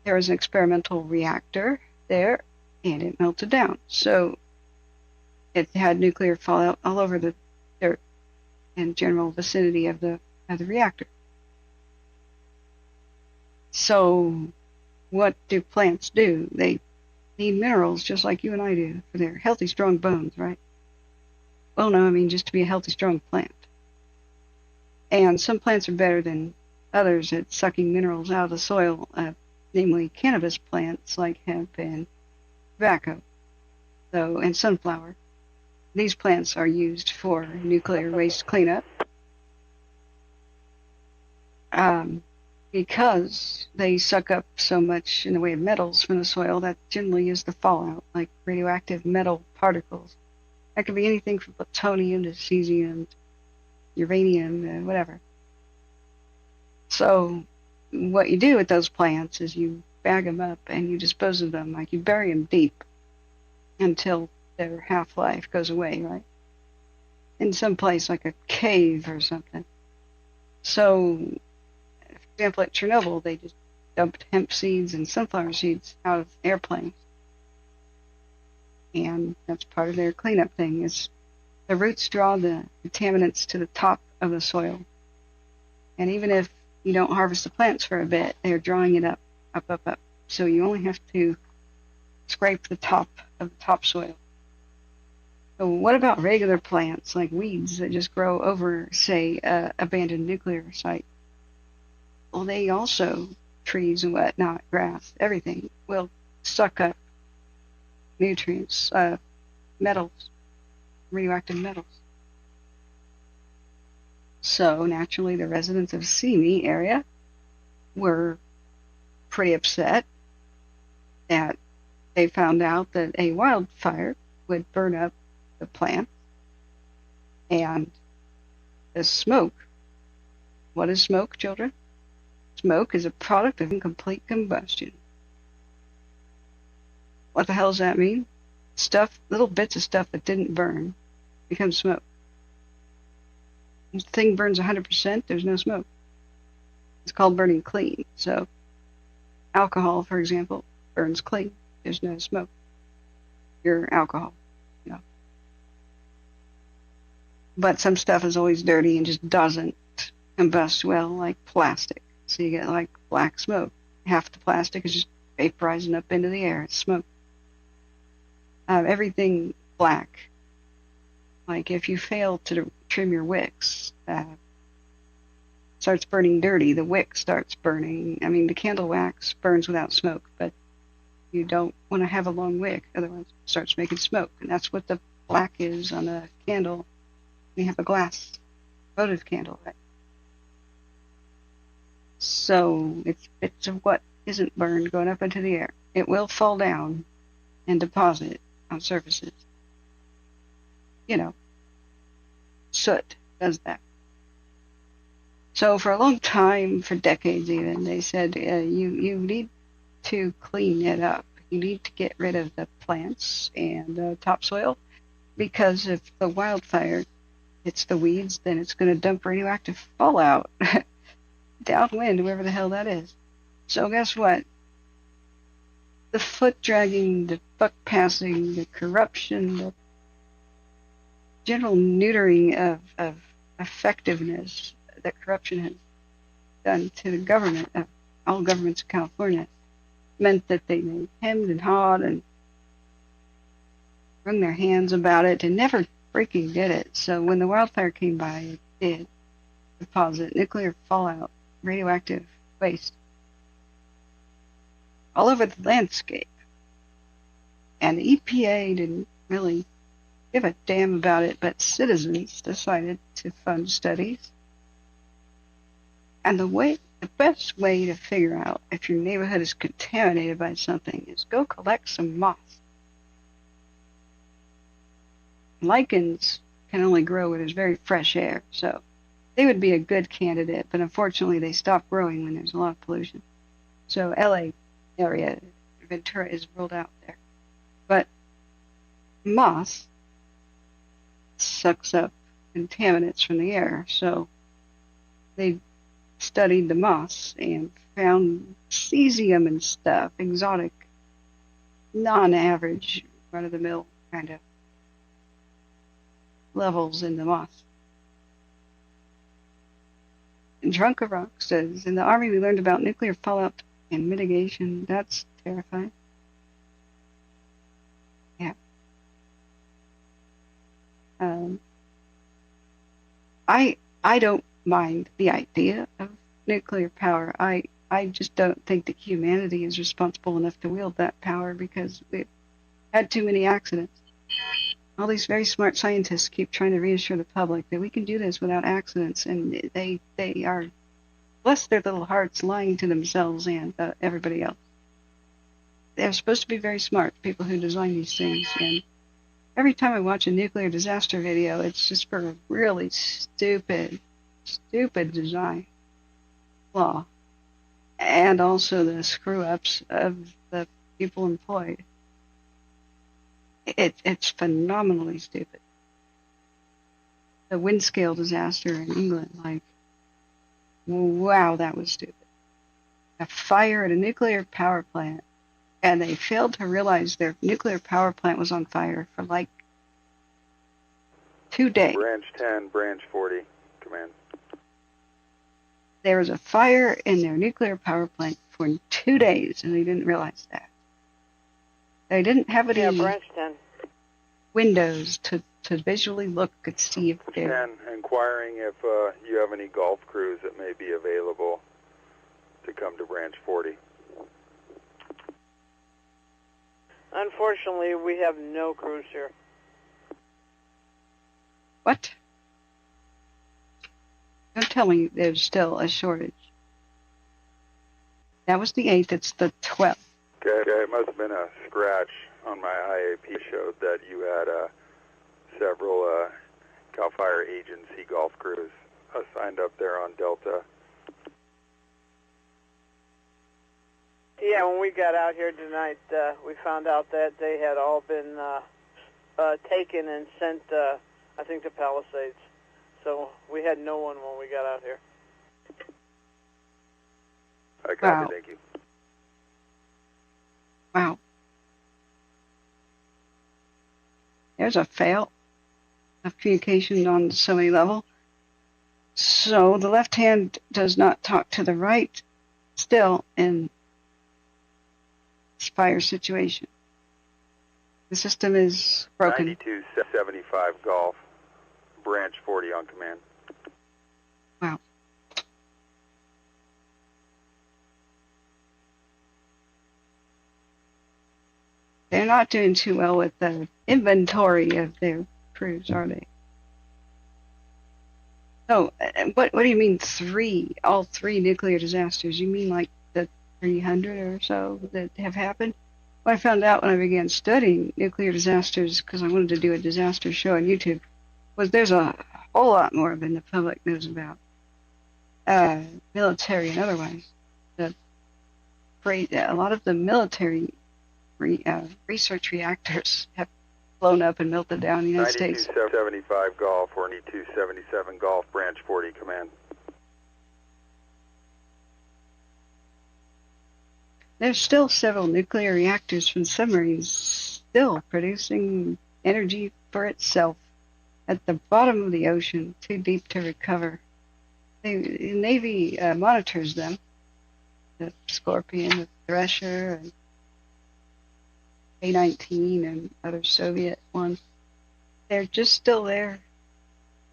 there was an experimental reactor there, and it melted down. So it had nuclear fallout all over the dirt and general vicinity of the reactor. So what do plants do? They need minerals just like you and I do for their healthy, strong bones, right? Well, no, I mean just to be a healthy, strong plant. And some plants are better than others at sucking minerals out of the soil, namely cannabis plants like hemp and tobacco, and sunflower. These plants are used for nuclear waste cleanup because they suck up so much in the way of metals from the soil. That generally is the fallout, like radioactive metal particles. That could be anything from plutonium to cesium, uranium, whatever. So what you do with those plants is you bag them up and you dispose of them, like you bury them deep until their half-life goes away, right? in some place like a cave or something. So, for example, at Chernobyl, they just dumped hemp seeds and sunflower seeds out of airplanes. And that's part of their cleanup thing, is the roots draw the contaminants to the top of the soil. And even if you don't harvest the plants for a bit, they're drawing it up. So you only have to scrape the top of the topsoil. So what about regular plants like weeds that just grow over, say, abandoned nuclear site? Well, they also, trees and whatnot, grass, everything, will suck up nutrients, metals, radioactive metals. So naturally, the residents of Simi area were pretty upset that they found out that a wildfire would burn up the plant, and the smoke. What is smoke, children? Smoke is a product of incomplete combustion. What the hell does that mean? Little bits of stuff that didn't burn become smoke. If the thing burns 100%, there's no smoke. It's called burning clean. So alcohol, for example, burns clean. There's no smoke. Pure alcohol. But some stuff is always dirty and just doesn't combust well, like plastic. So you get like black smoke. Half the plastic is just vaporizing up into the air. It's smoke. Everything black. Like if you fail to trim your wicks, starts burning dirty. The wick starts burning. I mean, the candle wax burns without smoke, but you don't want to have a long wick, otherwise it starts making smoke. And that's what the black is on a candle. We have a glass votive candle, right? So it's bits of what isn't burned going up into the air. It will fall down and deposit on surfaces. Soot does that. So for a long time, for decades even, they said you need to clean it up. You need to get rid of the plants and topsoil, because if the wildfire hits the weeds, then it's going to dump radioactive fallout downwind, whoever the hell that is. So guess what? The foot dragging, the buck passing, the corruption, the general neutering of effectiveness that corruption has done to the government, all governments of California, meant that they hemmed and hawed and wrung their hands about it and never freaking did it. So when the wildfire came by, it did deposit nuclear fallout, radioactive waste all over the landscape. And the EPA didn't really give a damn about it, but citizens decided to fund studies. And the best way to figure out if your neighborhood is contaminated by something is go collect some moss. Lichens can only grow where there's very fresh air, so they would be a good candidate, but unfortunately they stop growing when there's a lot of pollution. So LA area, Ventura is ruled out there. But moss sucks up contaminants from the air, so they studied the moss and found cesium and stuff, exotic, non-average, run-of-the-mill kind of levels in the moss. And Drunk of Rock says, in the Army we learned about nuclear fallout and mitigation. That's terrifying. Yeah. I don't mind the idea of nuclear power. I just don't think that humanity is responsible enough to wield that power, because we've had too many accidents. All these very smart scientists keep trying to reassure the public that we can do this without accidents, and they are, bless their little hearts, lying to themselves and everybody else. They're supposed to be very smart, people who design these things, and every time I watch a nuclear disaster video, it's just for a really stupid design flaw, and also the screw-ups of the people employed. It's phenomenally stupid. the wind scale disaster in England. Like, wow, that was stupid. A fire at a nuclear power plant, and they failed to realize their nuclear power plant was on fire for like 2 days. Branch 10, Branch 40, command. There was a fire in their nuclear power plant for 2 days, and they didn't realize that. They didn't have any Branch 10. windows to visually look and see if they're... 10, inquiring if you have any golf crews that may be available to come to Branch 40. Unfortunately, we have no crews here. What? Don't tell me there's still a shortage. That was the 8th, it's the 12th. Okay, it must have been a scratch on my IAP showed that you had several CAL FIRE agency golf crews assigned up there on Delta. Yeah, when we got out here tonight, we found out that they had all been taken and sent, I think, to Palisades. So we had no one when we got out here. I copy, Wow. thank you. Wow. There's a fail of communication on so many levels. So the left hand does not talk to the right still in this fire situation. The system is broken. 9275 Golf, Branch 40 on command. Wow. They're not doing too well with the inventory of their crews, are they? So, what do you mean all three nuclear disasters? You mean like the 300 or so that have happened? What I found out when I began studying nuclear disasters, because I wanted to do a disaster show on YouTube, was there's a whole lot more than the public knows about. Military and otherwise. A lot of the military research reactors have blown up and melted down in the United States. 9275 Golf or 9277 Golf, Branch 40, command. There's still several nuclear reactors from submarines still producing energy for itself at the bottom of the ocean, too deep to recover. The Navy monitors them, the Scorpion, the Thresher, and A-19 and other Soviet ones. They're just still there,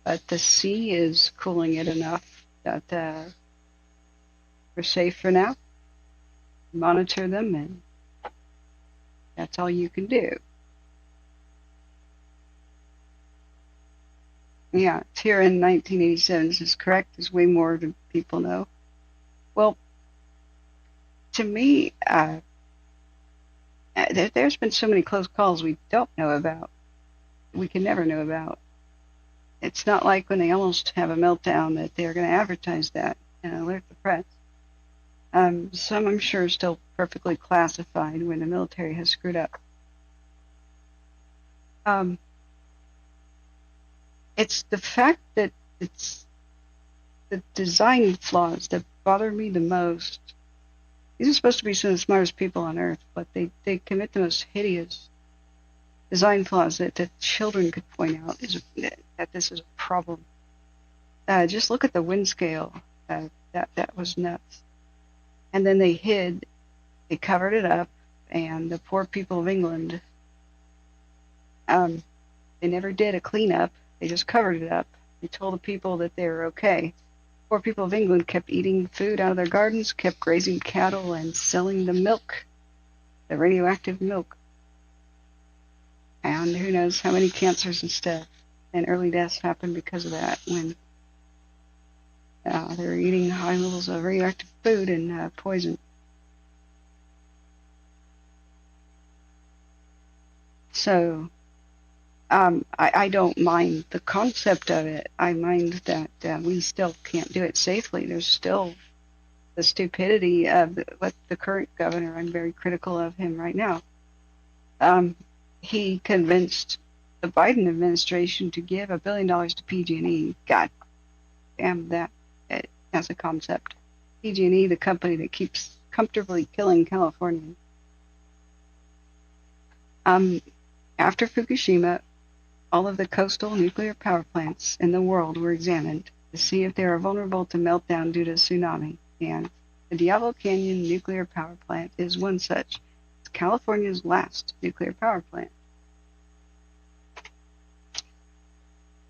but the sea is cooling it enough that we're safe for now. Monitor them, and that's all you can do. Yeah, it's here in 1987. This is correct. There's way more than people know. Well, to me, there's been so many close calls we don't know about. We can never know about. It's not like when they almost have a meltdown that they're going to advertise that and alert the press. Some, I'm sure, are still perfectly classified when the military has screwed up. It's the fact that it's the design flaws that bother me the most. These are supposed to be some of the smartest people on earth, but they commit the most hideous design flaws that children could point out that this is a problem. Just look at the wind scale. That was nuts. And then they covered it up, and the poor people of England, they never did a cleanup. They just covered it up. They told the people that they were okay. Poor people of England kept eating food out of their gardens, kept grazing cattle, and selling the milk, the radioactive milk. And who knows how many cancers and stuff and early deaths happened because of that when they were eating high levels of radioactive food and poison. So I don't mind the concept of it. I mind that we still can't do it safely. There's still the stupidity of what the current governor, I'm very critical of him right now. He convinced the Biden administration to give $1 billion to PG&E. God damn that as a concept. PG&E, the company that keeps comfortably killing California. After Fukushima, all of the coastal nuclear power plants in the world were examined to see if they are vulnerable to meltdown due to tsunami. And the Diablo Canyon nuclear power plant is one such. It's California's last nuclear power plant.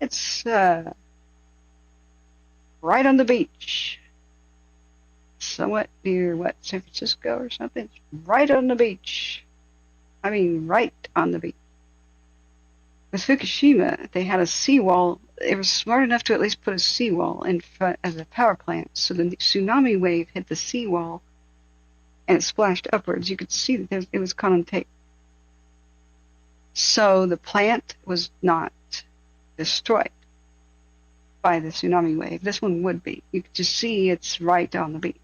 It's right on the beach. Somewhat near, San Francisco or something? It's right on the beach. I mean, right on the beach. With Fukushima, they had a seawall. They were smart enough to at least put a seawall in front of the power plant. So the tsunami wave hit the seawall and it splashed upwards. You could see that it was caught on tape. So the plant was not destroyed by the tsunami wave. This one would be. You could just see it's right on the beach.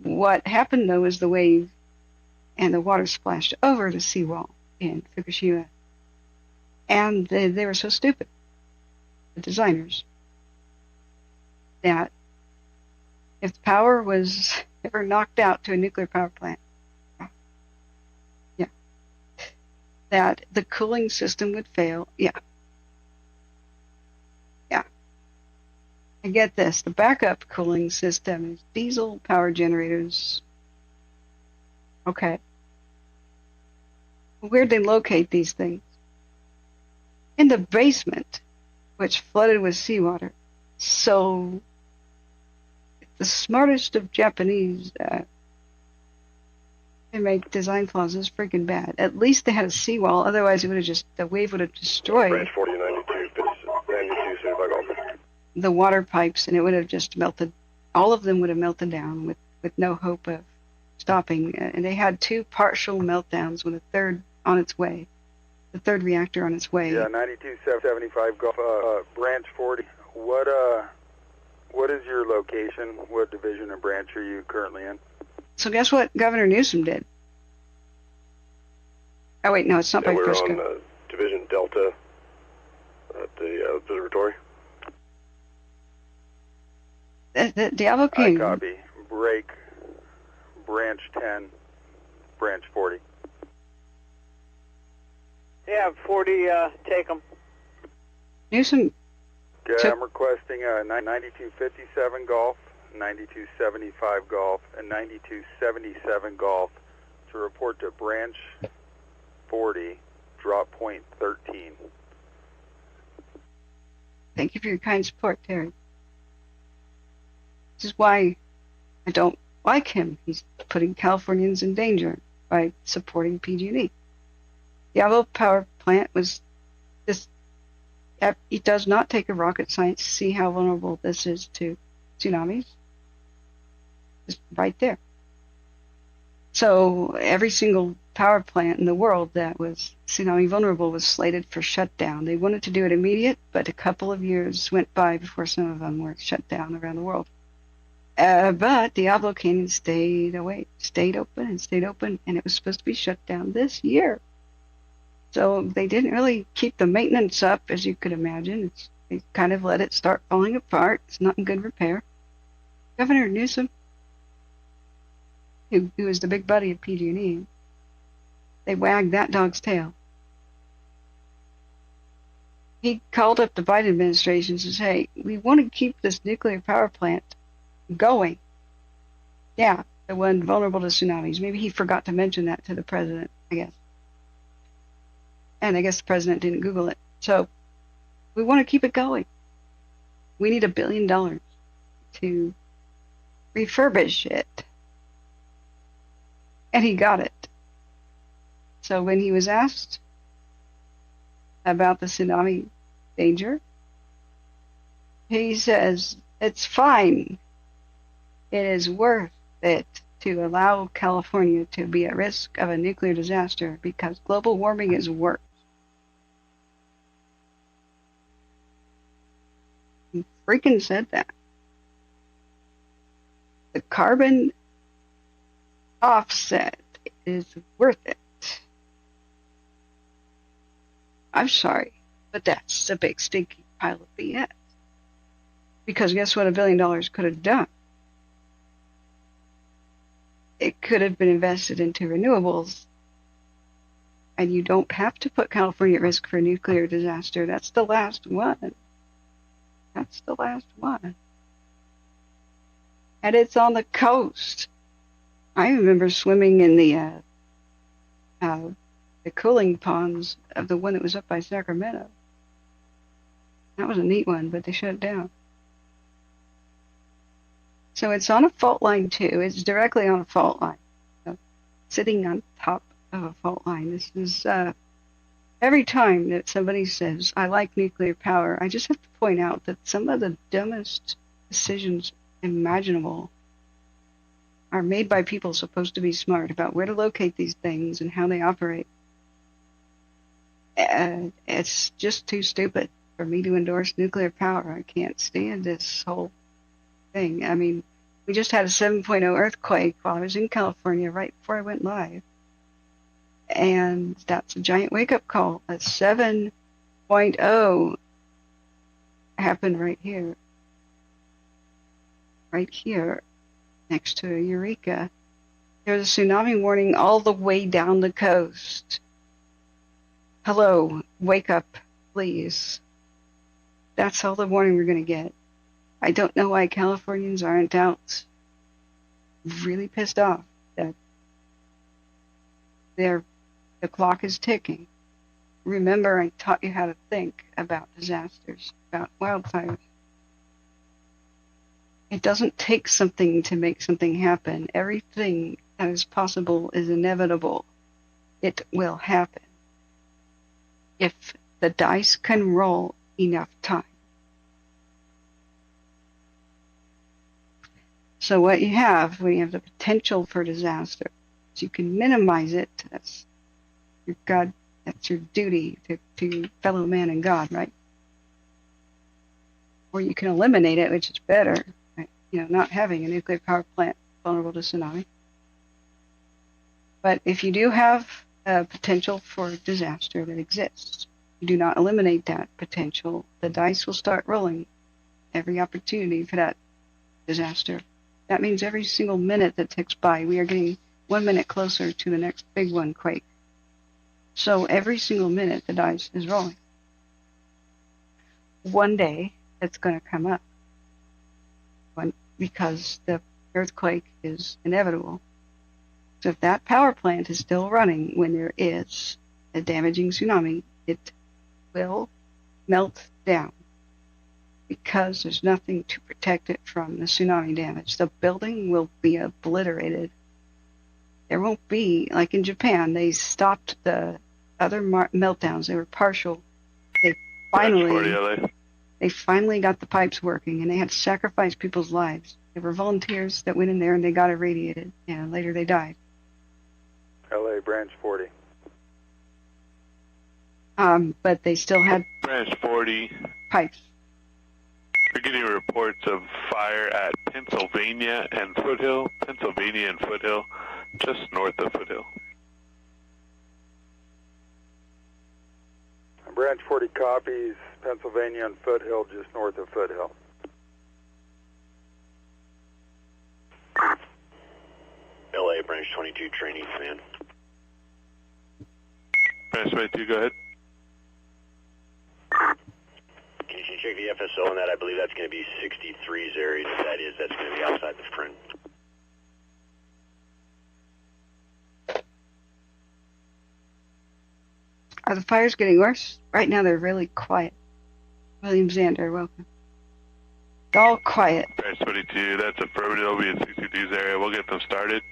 What happened, though, is the wave and the water splashed over the seawall in Fukushima. And they were so stupid, the designers, that if the power was ever knocked out to a nuclear power plant, that the cooling system would fail. Yeah. I get this. The backup cooling system is diesel power generators. Okay. Where'd they locate these things? In the basement, which flooded with seawater. So, the smartest of Japanese, they make design flaws is freaking bad. At least they had a seawall, otherwise it would have just, the wave would have destroyed Branch 40, 92, 92, certified golf. The water pipes, and it would have just melted. All of them would have melted down with no hope of stopping. And they had 2 partial meltdowns with a third on its way, the third reactor on its way. Yeah, 9275 Gulf, Branch 40. What is your location? What division or branch are you currently in? So guess what Governor Newsom did? Oh wait, no, it's not by we're Frisco. on Division Delta at the observatory. The Diablo King. I copy. Break. Branch 10. Branch 40. Yeah, 40, take them. Newsom. Okay, I'm requesting 9257 Golf, 9275 Golf, and 9277 Golf to report to Branch 40, drop point 13. Thank you for your kind support, Terry. This is why I don't like him. He's putting Californians in danger by supporting PG&E. Diablo Power Plant was this. It does not take a rocket science to see how vulnerable this is to tsunamis. It's right there. So every single power plant in the world that was tsunami vulnerable was slated for shutdown. They wanted to do it immediate, but a couple of years went by before some of them were shut down around the world. But Diablo Canyon stayed open, and it was supposed to be shut down this year. So they didn't really keep the maintenance up, as you could imagine. They kind of let it start falling apart. It's not in good repair. Governor Newsom, who is the big buddy of PG&E, they wagged that dog's tail. He called up the Biden administration and says, hey, we want to keep this nuclear power plant going. Yeah, the one vulnerable to tsunamis. Maybe he forgot to mention that to the president, I guess. And I guess the president didn't Google it. So we want to keep it going. We need $1 billion to refurbish it. And he got it. So when he was asked about the tsunami danger, he says, it's fine. It is worth it to allow California to be at risk of a nuclear disaster because global warming is worse. He freaking said that. The carbon offset is worth it. I'm sorry, but that's a big stinky pile of BS. Because guess what $1 billion could have done? It could have been invested into renewables, and you don't have to put California at risk for a nuclear disaster. That's the last one. That's the last one. And it's on the coast. I remember swimming in the cooling ponds of the one that was up by Sacramento. That was a neat one, but they shut it down. So it's on a fault line too. It's directly on a fault line. So sitting on top of a fault line. This is every time that somebody says, I like nuclear power, I just have to point out that some of the dumbest decisions imaginable are made by people supposed to be smart about where to locate these things and how they operate. It's just too stupid for me to endorse nuclear power. I can't stand this whole thing. I mean, we just had a 7.0 earthquake while I was in California right before I went live. And that's a giant wake-up call. A 7.0 happened right here. Right here, next to Eureka. There's a tsunami warning all the way down the coast. Hello, wake up, please. That's all the warning we're going to get. I don't know why Californians aren't out really pissed off that the clock is ticking. Remember, I taught you how to think about disasters, about wildfires. It doesn't take something to make something happen. Everything that is possible is inevitable. It will happen if the dice can roll enough time. So what you have when you have the potential for disaster, is you can minimize it. That's your God. That's your duty to fellow man and God, right? Or you can eliminate it, which is better. Right? You know, not having a nuclear power plant vulnerable to tsunami. But if you do have a potential for disaster that exists, you do not eliminate that potential, the dice will start rolling every opportunity for that disaster. That means every single minute that ticks by, we are getting 1 minute closer to the next big one quake. So every single minute, the dice is rolling. One day, it's going to come up because the earthquake is inevitable. So if that power plant is still running when there is a damaging tsunami, it will melt down because there's nothing to protect it from the tsunami damage. The building will be obliterated. There won't be, like in Japan, they stopped the other meltdowns. They were partial. They finally got the pipes working, and they had to sacrifice people's lives. There were volunteers that went in there and they got irradiated, and later they died. LA Branch 40. But they still had Branch 40. Pipes. We're getting reports of fire at Pennsylvania and Foothill, just north of Foothill. Branch 40 copies, Pennsylvania and Foothill, just north of Foothill. LA Branch 22 training command. Branch 22, go ahead. Can you check the FSO on that? I believe that's going to be 63's area. If that is, that's going to be outside the front. Are the fires getting worse? Right now they're really quiet. William Zander, welcome. It's all quiet. Branch 22, that's affirmative. It'll be in 62's area. We'll get them started.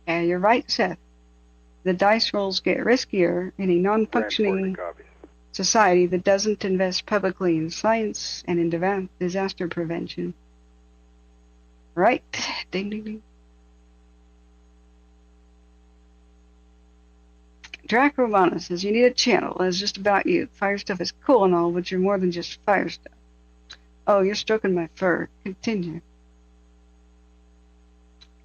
Yeah, you're right, Seth. The dice rolls get riskier in a non-functioning society that doesn't invest publicly in science and in disaster prevention. Right? Ding, ding, ding. Drac Romana says, you need a channel. It's just about you. Fire stuff is cool and all, but you're more than just fire stuff. Oh, you're stroking my fur. Continue.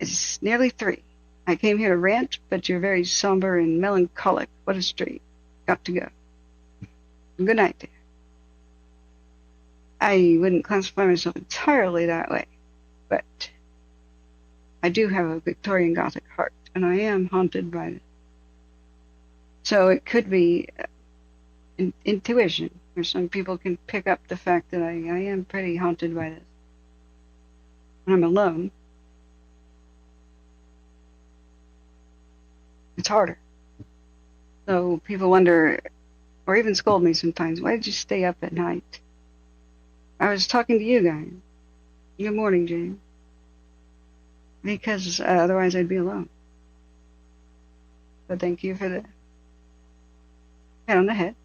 It's nearly 3. I came here to rant, but you're very somber and melancholic. What a street. Got to go. Good night, dear. I wouldn't classify myself entirely that way, but I do have a Victorian Gothic heart, and I am haunted by it. So it could be intuition, or some people can pick up the fact that I am pretty haunted by this. When I'm alone, it's harder. So people wonder, or even scold me sometimes, why did you stay up at night? I was talking to you guys. Good morning, James. Because otherwise I'd be alone. But thank you for the pat on the head.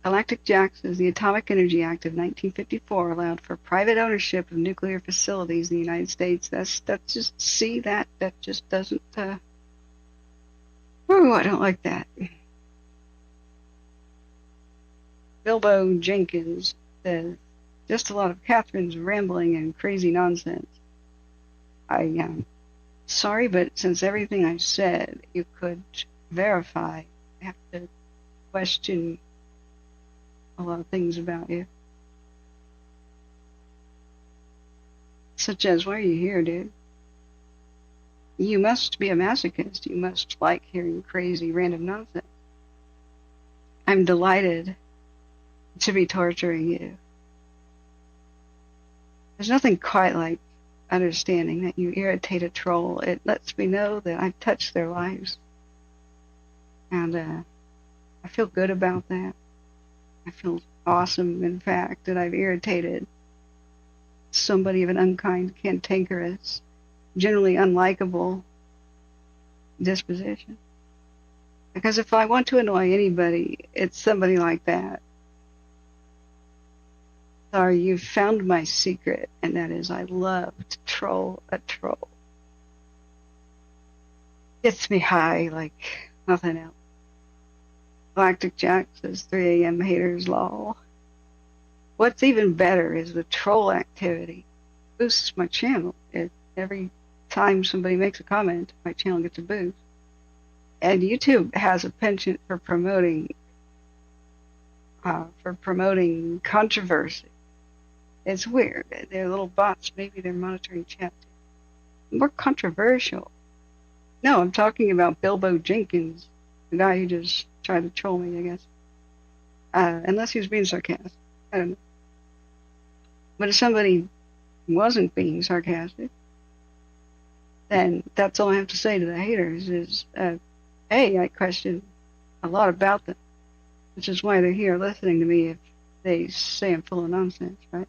Galactic Jacks is the Atomic Energy Act of 1954 allowed for private ownership of nuclear facilities in the United States. That's just, see, that just doesn't, ooh, I don't like that. Bilbo Jenkins says, just a lot of Catherine's rambling and crazy nonsense. I am sorry, but since everything I said you could verify, I have to question a lot of things about you. Such as, why are you here, dude? You must be a masochist. You must like hearing crazy random nonsense. I'm delighted to be torturing you. There's nothing quite like understanding that you irritate a troll. It lets me know that I've touched their lives. And I feel good about that. I feel awesome, in fact, that I've irritated somebody of an unkind, cantankerous, generally unlikable disposition. Because if I want to annoy anybody, it's somebody like that. Sorry, you've found my secret, and that is I love to troll a troll. Gets me high like nothing else. Galactic Jack says 3 a.m. haters lol. What's even better is the troll activity. Boosts my channel. Every time somebody makes a comment, my channel gets a boost. And YouTube has a penchant for promoting controversy. It's weird. They're little bots. Maybe they're monitoring chat. More controversial. No, I'm talking about Bilbo Jenkins, the guy who just tried to troll me, I guess. Unless he was being sarcastic. I don't know. But if somebody wasn't being sarcastic, then that's all I have to say to the haters is, hey, I question a lot about them, which is why they're here listening to me if they say I'm full of nonsense, right?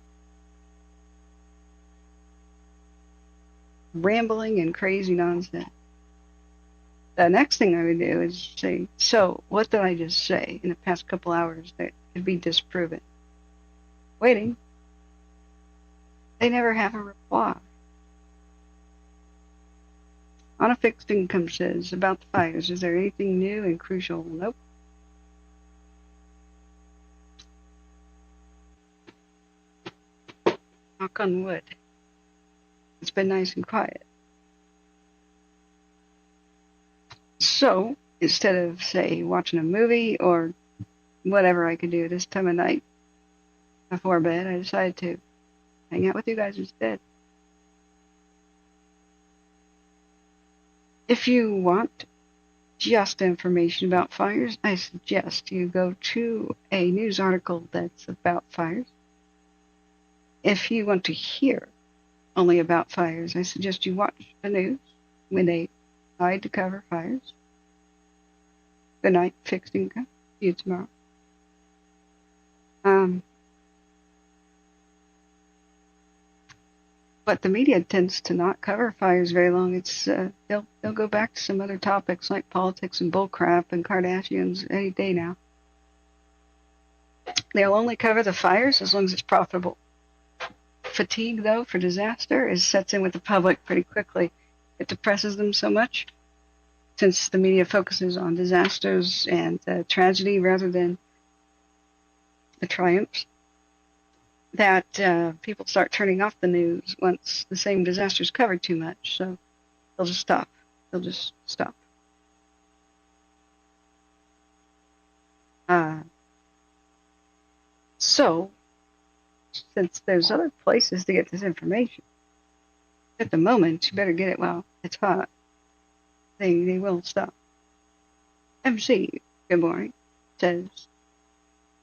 Rambling and crazy nonsense. The next thing I would do is say, so what did I just say in the past couple hours that could be disproven? Waiting. They never have a reply. On a fixed income says, about the fires, is there anything new and crucial? Nope. Knock on wood. It's been nice and quiet. So, instead of, say, watching a movie or whatever I could do this time of night before bed, I decided to hang out with you guys instead. If you want just information about fires, I suggest you go to a news article that's about fires. If you want to hear only about fires, I suggest you watch the news when they decide to cover fires. Good night, fixed income. See you tomorrow. But the media tends to not cover fires very long. It's they'll go back to some other topics like politics and bullcrap and Kardashians any day now. They'll only cover the fires as long as it's profitable. Fatigue, though, for disaster sets in with the public pretty quickly. It depresses them so much, since the media focuses on disasters and tragedy rather than the triumphs, that people start turning off the news once the same disaster is covered too much. So They'll just stop. They'll just stop. So, since there's other places to get this information, at the moment, you better get it while it's hot. They will stop. MC, good morning, says,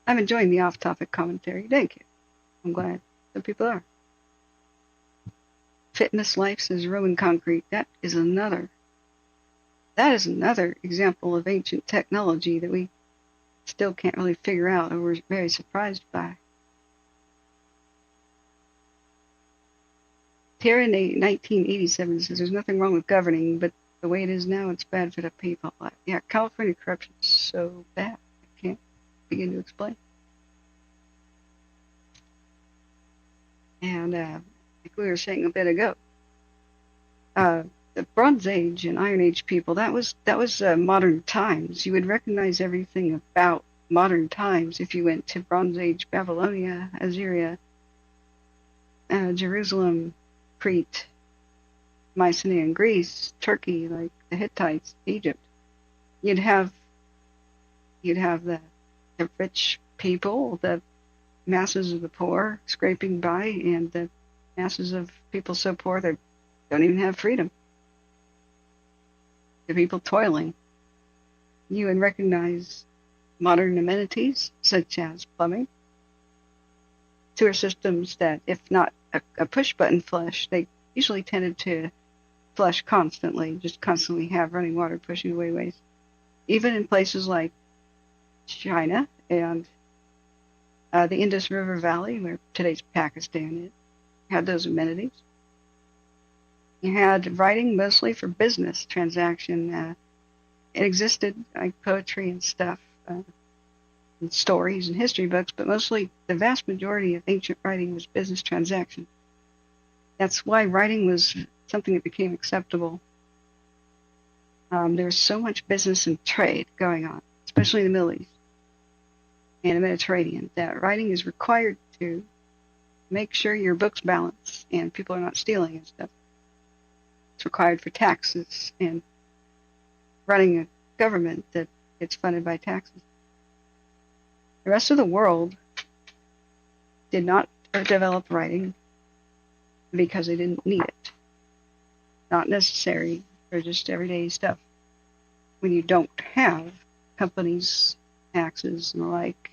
I'm enjoying the off-topic commentary. Thank you. I'm glad some people are. Fitness Life says Roman concrete. That is another example of ancient technology that we still can't really figure out, or we're very surprised by. Tyranny 1987 says there's nothing wrong with governing, but the way it is now, it's bad for the people. Yeah, California corruption is so bad, I can't begin to explain. And like we were saying a bit ago, the Bronze Age and Iron Age people, that was modern times. You would recognize everything about modern times if you went to Bronze Age Babylonia, Assyria, Jerusalem, Crete, Mycenaean Greece, Turkey, like the Hittites, Egypt. You'd have the rich people, the masses of the poor scraping by, and the masses of people so poor they don't even have freedom. The people toiling. You would recognize modern amenities such as plumbing, sewer systems that, if not a push-button flush, they usually tended to flush constantly, just constantly have running water pushing away waste. Even in places like China and the Indus River Valley, where today's Pakistan is, had those amenities. You had writing mostly for business transaction. It existed, like poetry and stuff, and stories and history books, but mostly the vast majority of ancient writing was business transaction. That's why writing was something that became acceptable. There's so much business and trade going on, especially in the Middle East and the Mediterranean, that writing is required to make sure your books balance and people are not stealing and stuff. It's required for taxes and running a government that gets funded by taxes. The rest of the world did not develop writing because they didn't need it. Not necessary for just everyday stuff. When you don't have companies, taxes, and the like,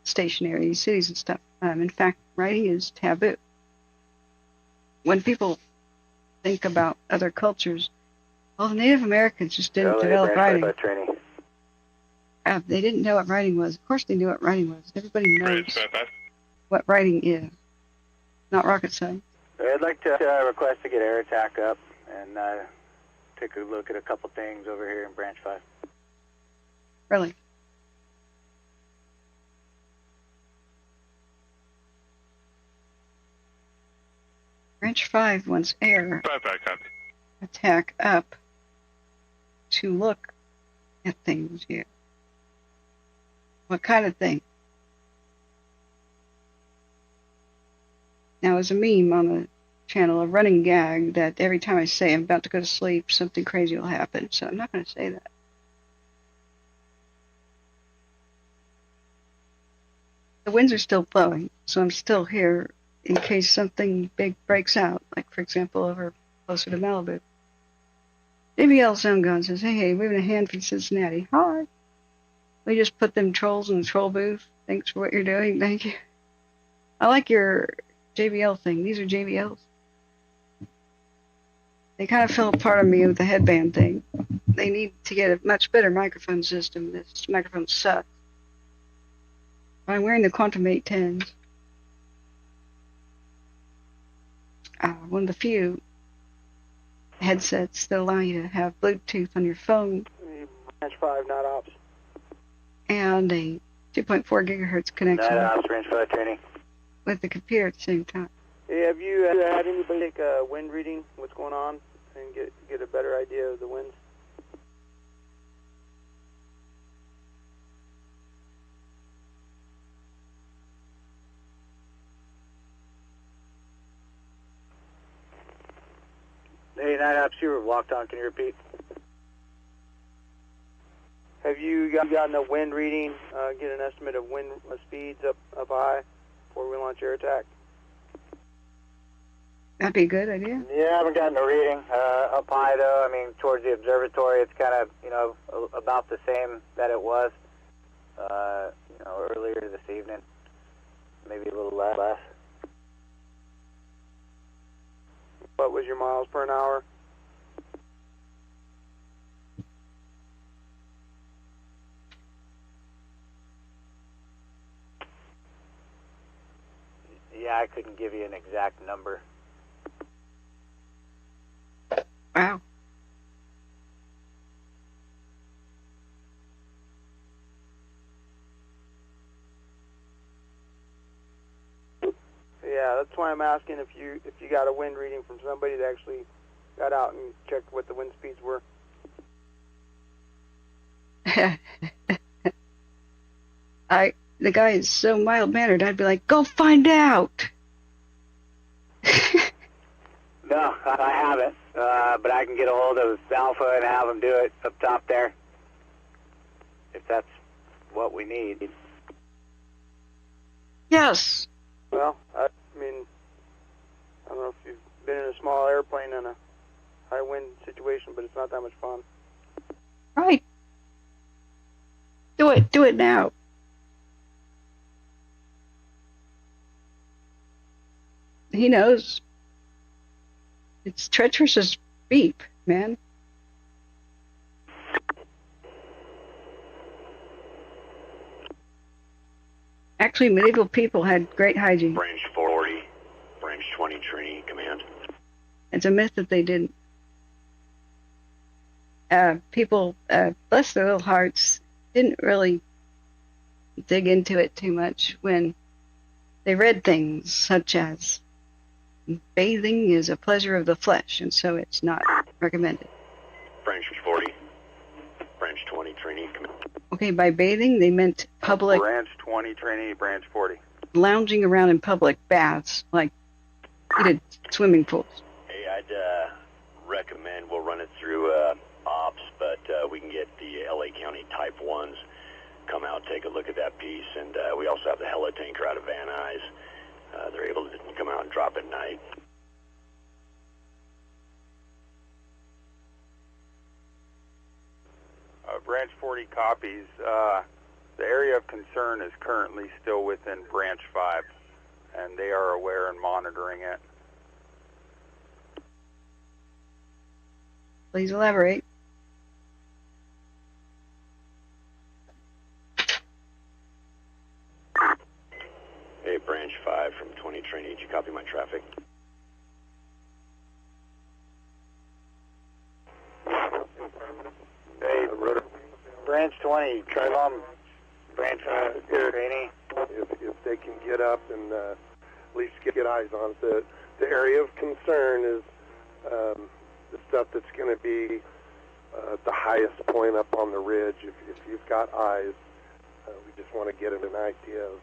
stationary cities and stuff. In fact, writing is taboo. When people think about other cultures, well, the Native Americans just didn't develop writing. They didn't know what writing was. Of course they knew what writing was. Everybody knows what writing is. Not rocket science. I'd like to request to get air attack up and take a look at a couple things over here in Branch 5. Really? Branch 5 wants air attack up to look at things here. What kind of thing? Now, as a meme on the channel, a running gag that every time I say I'm about to go to sleep, something crazy will happen. So I'm not going to say that. The winds are still blowing, so I'm still here in case something big breaks out, like, for example, over closer to Malibu. JBL Soundgun says, hey, waving a hand from Cincinnati. Hi. We just put them trolls in the troll booth. Thanks for what you're doing. Thank you. I like your JBL thing. These are JBLs. They kind of fell apart on me with the headband thing. They need to get a much better microphone system. This microphone sucks. I'm wearing the Quantum 810s. One of the few headsets that allow you to have Bluetooth on your phone. Branch 5, not ops. And a 2.4 gigahertz connection. Not ops, Branch 5 training. With the computer at the same time. Hey, have you had anybody take a wind reading, what's going on, and get a better idea of the winds? Hey, Synapse, you were locked on. Can you repeat? Have you gotten a wind reading, get an estimate of wind speeds up high before we launch air attack? That'd be a good idea. Yeah, I haven't gotten a reading up high, though. I mean, towards the observatory, it's kind of, about the same that it was, earlier this evening. Maybe a little less. What was your miles per an hour? Yeah, I couldn't give you an exact number. Wow. Yeah, that's why I'm asking if you got a wind reading from somebody that actually got out and checked what the wind speeds were. The guy is so mild-mannered, I'd be like, go find out! No, I haven't, but I can get a hold of Alpha and have them do it up top there, if that's what we need. Yes! Well, I don't know if you've been in a small airplane in a high wind situation, but it's not that much fun. Right. Do it now. He knows. It's treacherous as beep, man. Actually, medieval people had great hygiene. Branch 40, Branch 20 Trinity Command. It's a myth that they didn't. People, bless their little hearts, didn't really dig into it too much when they read things such as bathing is a pleasure of the flesh, and so it's not recommended. Branch 40, Branch 20 Trinity Command. Okay, by bathing, they meant public... Branch 20 Trinity, Branch 40. Lounging around in public baths, like heated swimming pools. Hey, I'd recommend we'll run it through ops, but we can get the LA County Type 1s come out, take a look at that piece, and we also have the helitanker out of Van Nuys. They're able to come out and drop at night. Branch 40 copies. The area of concern is currently still within Branch 5, and they are aware and monitoring it. Please elaborate. Hey, Branch 5 from 20 Trinity, did you copy my traffic? Hey, Branch 20, Trilom, Branch 5, Trinity. If they can get up and at least get eyes on it. The area of concern is the stuff that's going to be the highest point up on the ridge. If you've got eyes, we just want to get an idea of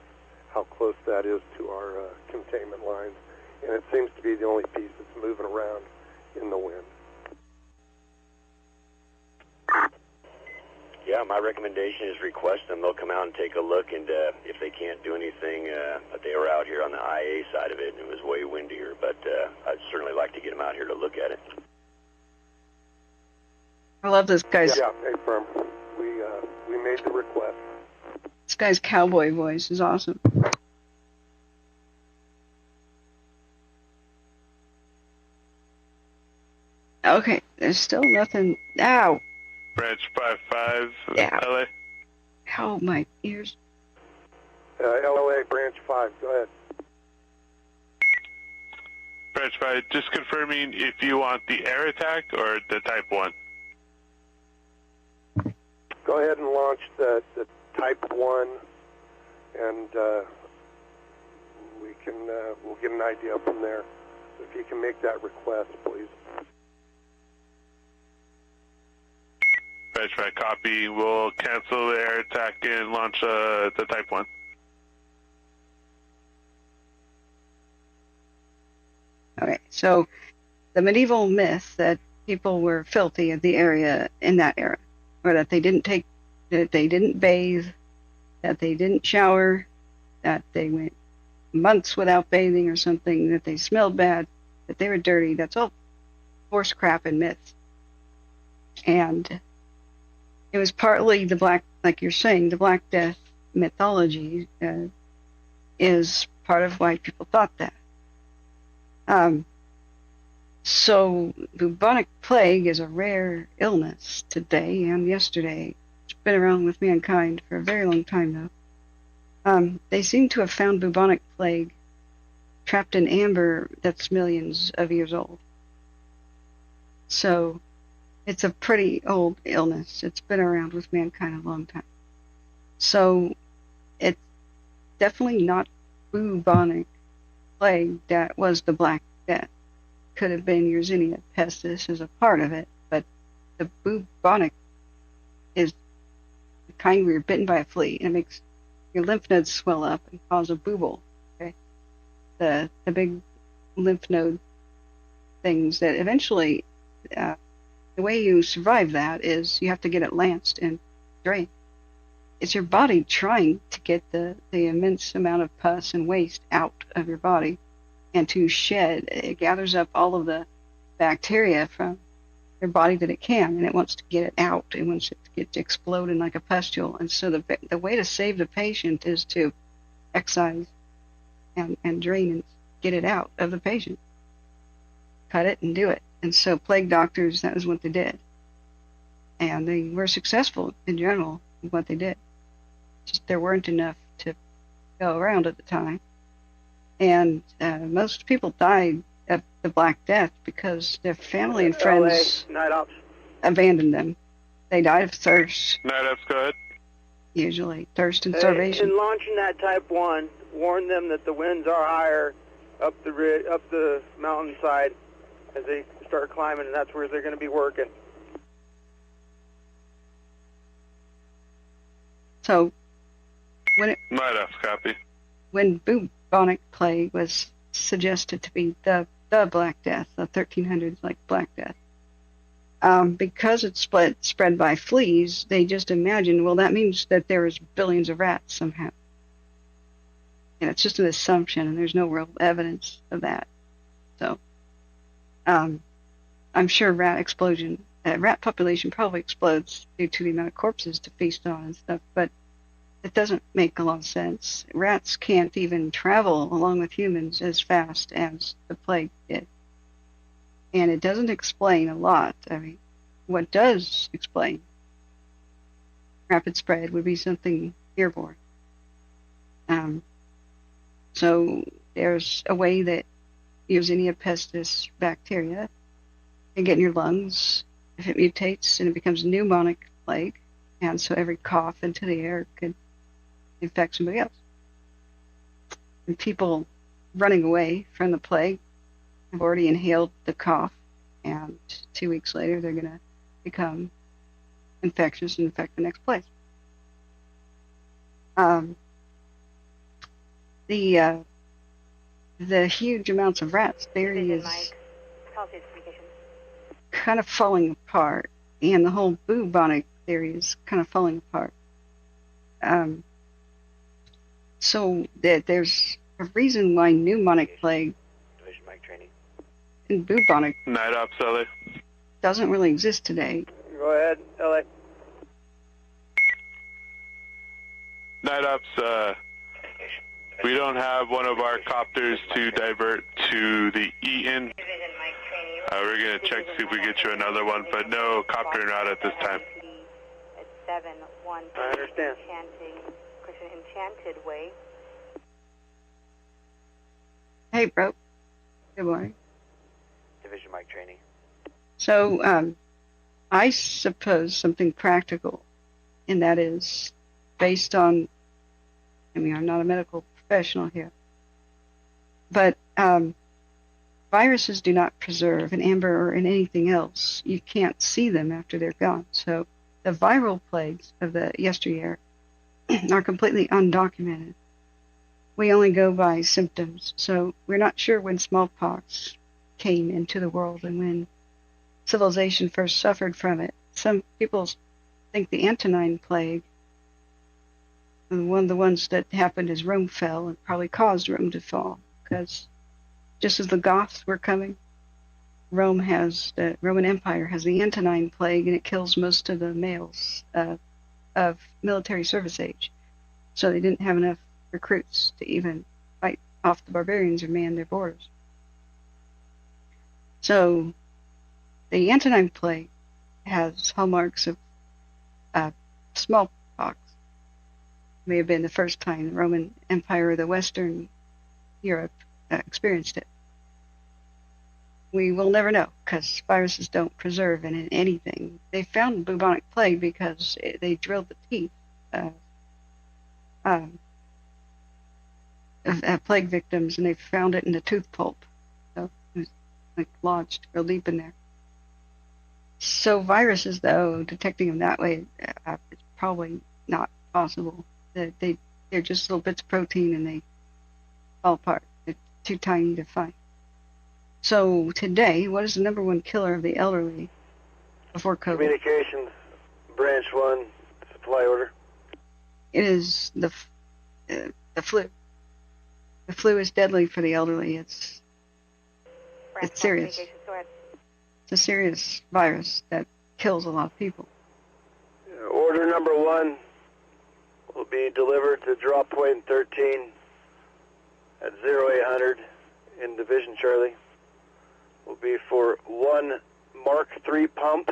how close that is to our containment lines. And it seems to be the only piece that's moving around in the wind. Yeah, my recommendation is request them. They'll come out and take a look, and if they can't do anything, they were out here on the IA side of it, and it was way windier, but I'd certainly like to get them out here to look at it. I love this guy's... Yeah, hey, firm. We made the request. This guy's cowboy voice is awesome. Okay, there's still nothing... Ow! Branch 55, Yeah. LA. Oh, my ears. LOA, Branch 5, go ahead. Branch 5, just confirming if you want the air attack or the Type 1. Go ahead and launch the Type 1, and we'll get an idea from there. If you can make that request, please. Branch 5, copy. We'll cancel the air attack and launch the Type 1. Okay, so the medieval myth that people were filthy in the area in that era, or that they didn't bathe, that they didn't shower, that they went months without bathing or something, that they smelled bad, that they were dirty. That's all horse crap and myths. And it was partly the black, like you're saying, the Black Death mythology is part of why people thought that. So bubonic plague is a rare illness today and yesterday. It's been around with mankind for a very long time now. They seem to have found bubonic plague trapped in amber that's millions of years old. So it's a pretty old illness. It's been around with mankind a long time. So it's definitely not bubonic plague that was the Black Death. Could have been Yersinia pestis as a part of it, but the bubonic is the kind where you're bitten by a flea and it makes your lymph nodes swell up and cause a bubble. Okay, the big lymph node things that eventually, the way you survive that is you have to get it lanced and drained. It's your body trying to get the immense amount of pus and waste out of your body and to shed. It gathers up all of the bacteria from your body that it can, and it wants to get it out. It wants it to get to explode in like a pustule. And so the way to save the patient is to excise and drain and get it out of the patient. Cut it and do it. And so plague doctors, that was what they did. And they were successful in general in what they did. Just there weren't enough to go around at the time. And most people died of the Black Death because their family and friends abandoned them. They died of thirst. Night Ops, go ahead. Usually thirst and starvation. In launching that Type 1, warn them that the winds are higher up the mountainside as they start climbing, and that's where they're going to be working. So when Night Ops, copy. When bubonic plague was suggested to be the Black Death, the 1300s like Black Death, because it's spread by fleas, they just imagined, well, that means that there was billions of rats somehow. And it's just an assumption, and there's no real evidence of that. So I'm sure rat population probably explodes due to the amount of corpses to feast on and stuff, but it doesn't make a lot of sense. Rats can't even travel along with humans as fast as the plague did. And it doesn't explain a lot. I mean, what does explain rapid spread would be something airborne. So there's a way that Yersinia pestis bacteria can get in your lungs if it mutates and it becomes pneumonic plague. And so every cough into the air could infect somebody else. And people running away from the plague have already inhaled the cough, and 2 weeks later they're going to become infectious and infect the next place. The huge amounts of rats theory is kind of falling apart, and the whole bubonic theory is kind of falling apart. So that there's a reason why pneumonic plague and bubonic Night Ops, LA. doesn't really exist today. Go ahead, LA. Night Ops, we don't have one of our copters to divert to the Eaton. We're going to check to see if we get you another one, but no copter route at this time. I understand. Enchanted Way. Hey, bro. Good morning. Division Mike training. So, I suppose something practical, and that is based on, I mean, I'm not a medical professional here, but viruses do not preserve in amber or in anything else. You can't see them after they're gone. So the viral plagues of the yesteryear are completely undocumented. We only go by symptoms, so we're not sure when smallpox came into the world and when civilization first suffered from it. Some people think the Antonine Plague, one of the ones that happened as Rome fell, and probably caused Rome to fall, because just as the Goths were coming, the Roman Empire has the Antonine Plague, and it kills most of the males of military service age. So they didn't have enough recruits to even fight off the barbarians or man their borders. So the Antonine Plague has hallmarks of smallpox. May have been the first time the Roman Empire or the Western Europe experienced it. We will never know, because viruses don't preserve in anything. They found bubonic plague because they drilled the teeth of plague victims, and they found it in the tooth pulp. So it was like lodged real deep in there. So viruses, though, detecting them that way is probably not possible. They're just little bits of protein, and they fall apart. They're too tiny to find. So today, what is the number one killer of the elderly before COVID? Communications, branch 1, supply order. It is the flu. The flu is deadly for the elderly. It's serious. It's a serious virus that kills a lot of people. Order number 1 will be delivered to drop point 13 at 0800 in Division Charlie. Will be for 1 Mark III pump,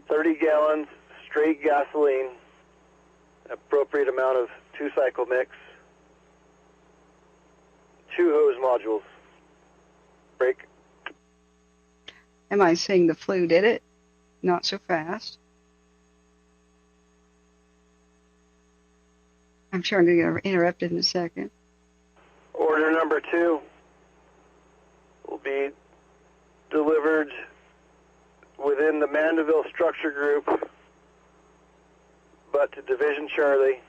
30 gallons straight gasoline, appropriate amount of 2-cycle mix, 2 hose modules. Break. Am I saying the flu did it? Not so fast. I'm sure I'm going to get interrupted in a second. Order number 2 will be delivered within the Mandeville structure group, but to Division Charlie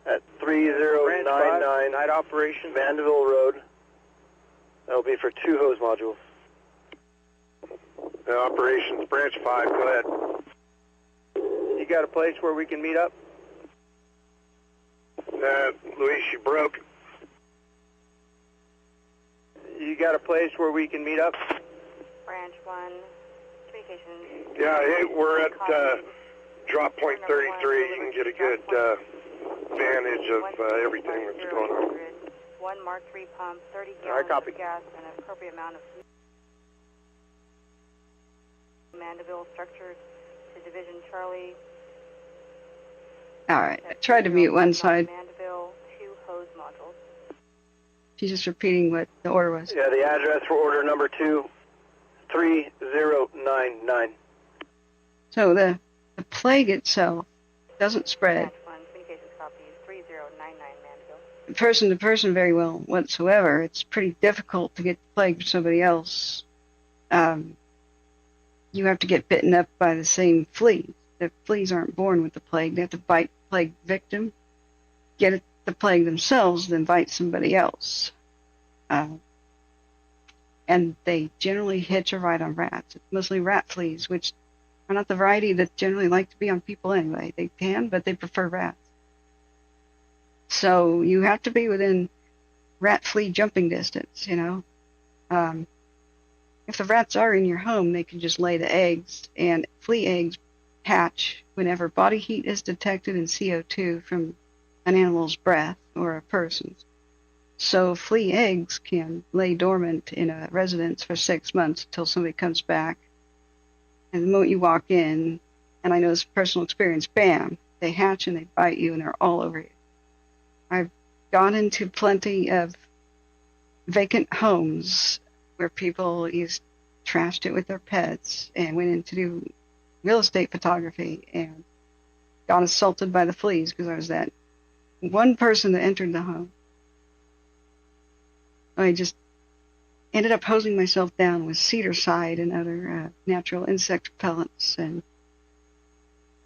at 3099 night operation Mandeville Road. That will be for 2 hose modules. Operations branch 5, go ahead. You got a place where we can meet up? Luis, you broke. You got a place where we can meet up? Branch 1, communications. Yeah, hey, we're at drop point 33. You can get a good vantage of everything that's going on. 1 Mark III pump, 30 gallons of gas, and an appropriate amount of Mandeville structure to Division Charlie. All right, I tried to mute one side. Mandeville, 2 hose modules. She's just repeating what the order was. Yeah, the address for order number 2, 3099. So the plague itself doesn't spread Branch 1, communications copy, 3099 Mandeville. person to person very well whatsoever. It's pretty difficult to get the plague from somebody else. You have to get bitten up by the same fleas. The fleas aren't born with the plague. They have to bite the plague victim, get the plague themselves, then bite somebody else. And they generally hitch a ride on rats. It's mostly rat fleas, which are not the variety that generally like to be on people anyway. They can, but they prefer rats. So you have to be within rat flea jumping distance, you know. If the rats are in your home, they can just lay the eggs, and flea eggs hatch whenever body heat is detected in CO2 from an animal's breath or a person's. So flea eggs can lay dormant in a residence for 6 months until somebody comes back. And the moment you walk in, and I know this personal experience, bam, they hatch and they bite you and they're all over you. I've gone into plenty of vacant homes where people trashed it with their pets and went in to do real estate photography and got assaulted by the fleas because I was that one person that entered the home. I just ended up hosing myself down with cedar side and other natural insect repellents and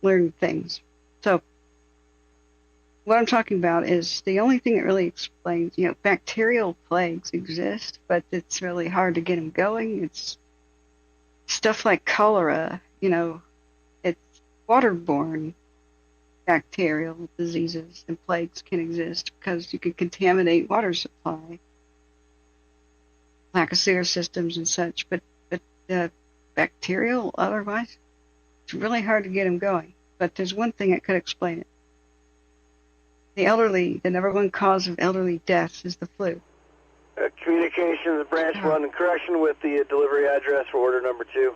learned things. So what I'm talking about is the only thing that really explains, bacterial plagues exist, but it's really hard to get them going. It's stuff like cholera, it's waterborne bacterial diseases and plagues can exist because you can contaminate water supply, lack of sewer systems and such. But bacterial, otherwise, it's really hard to get them going. But there's one thing that could explain it. The number one cause of elderly deaths is the flu. Communications, branch 1 in correction with the delivery address for order number 2.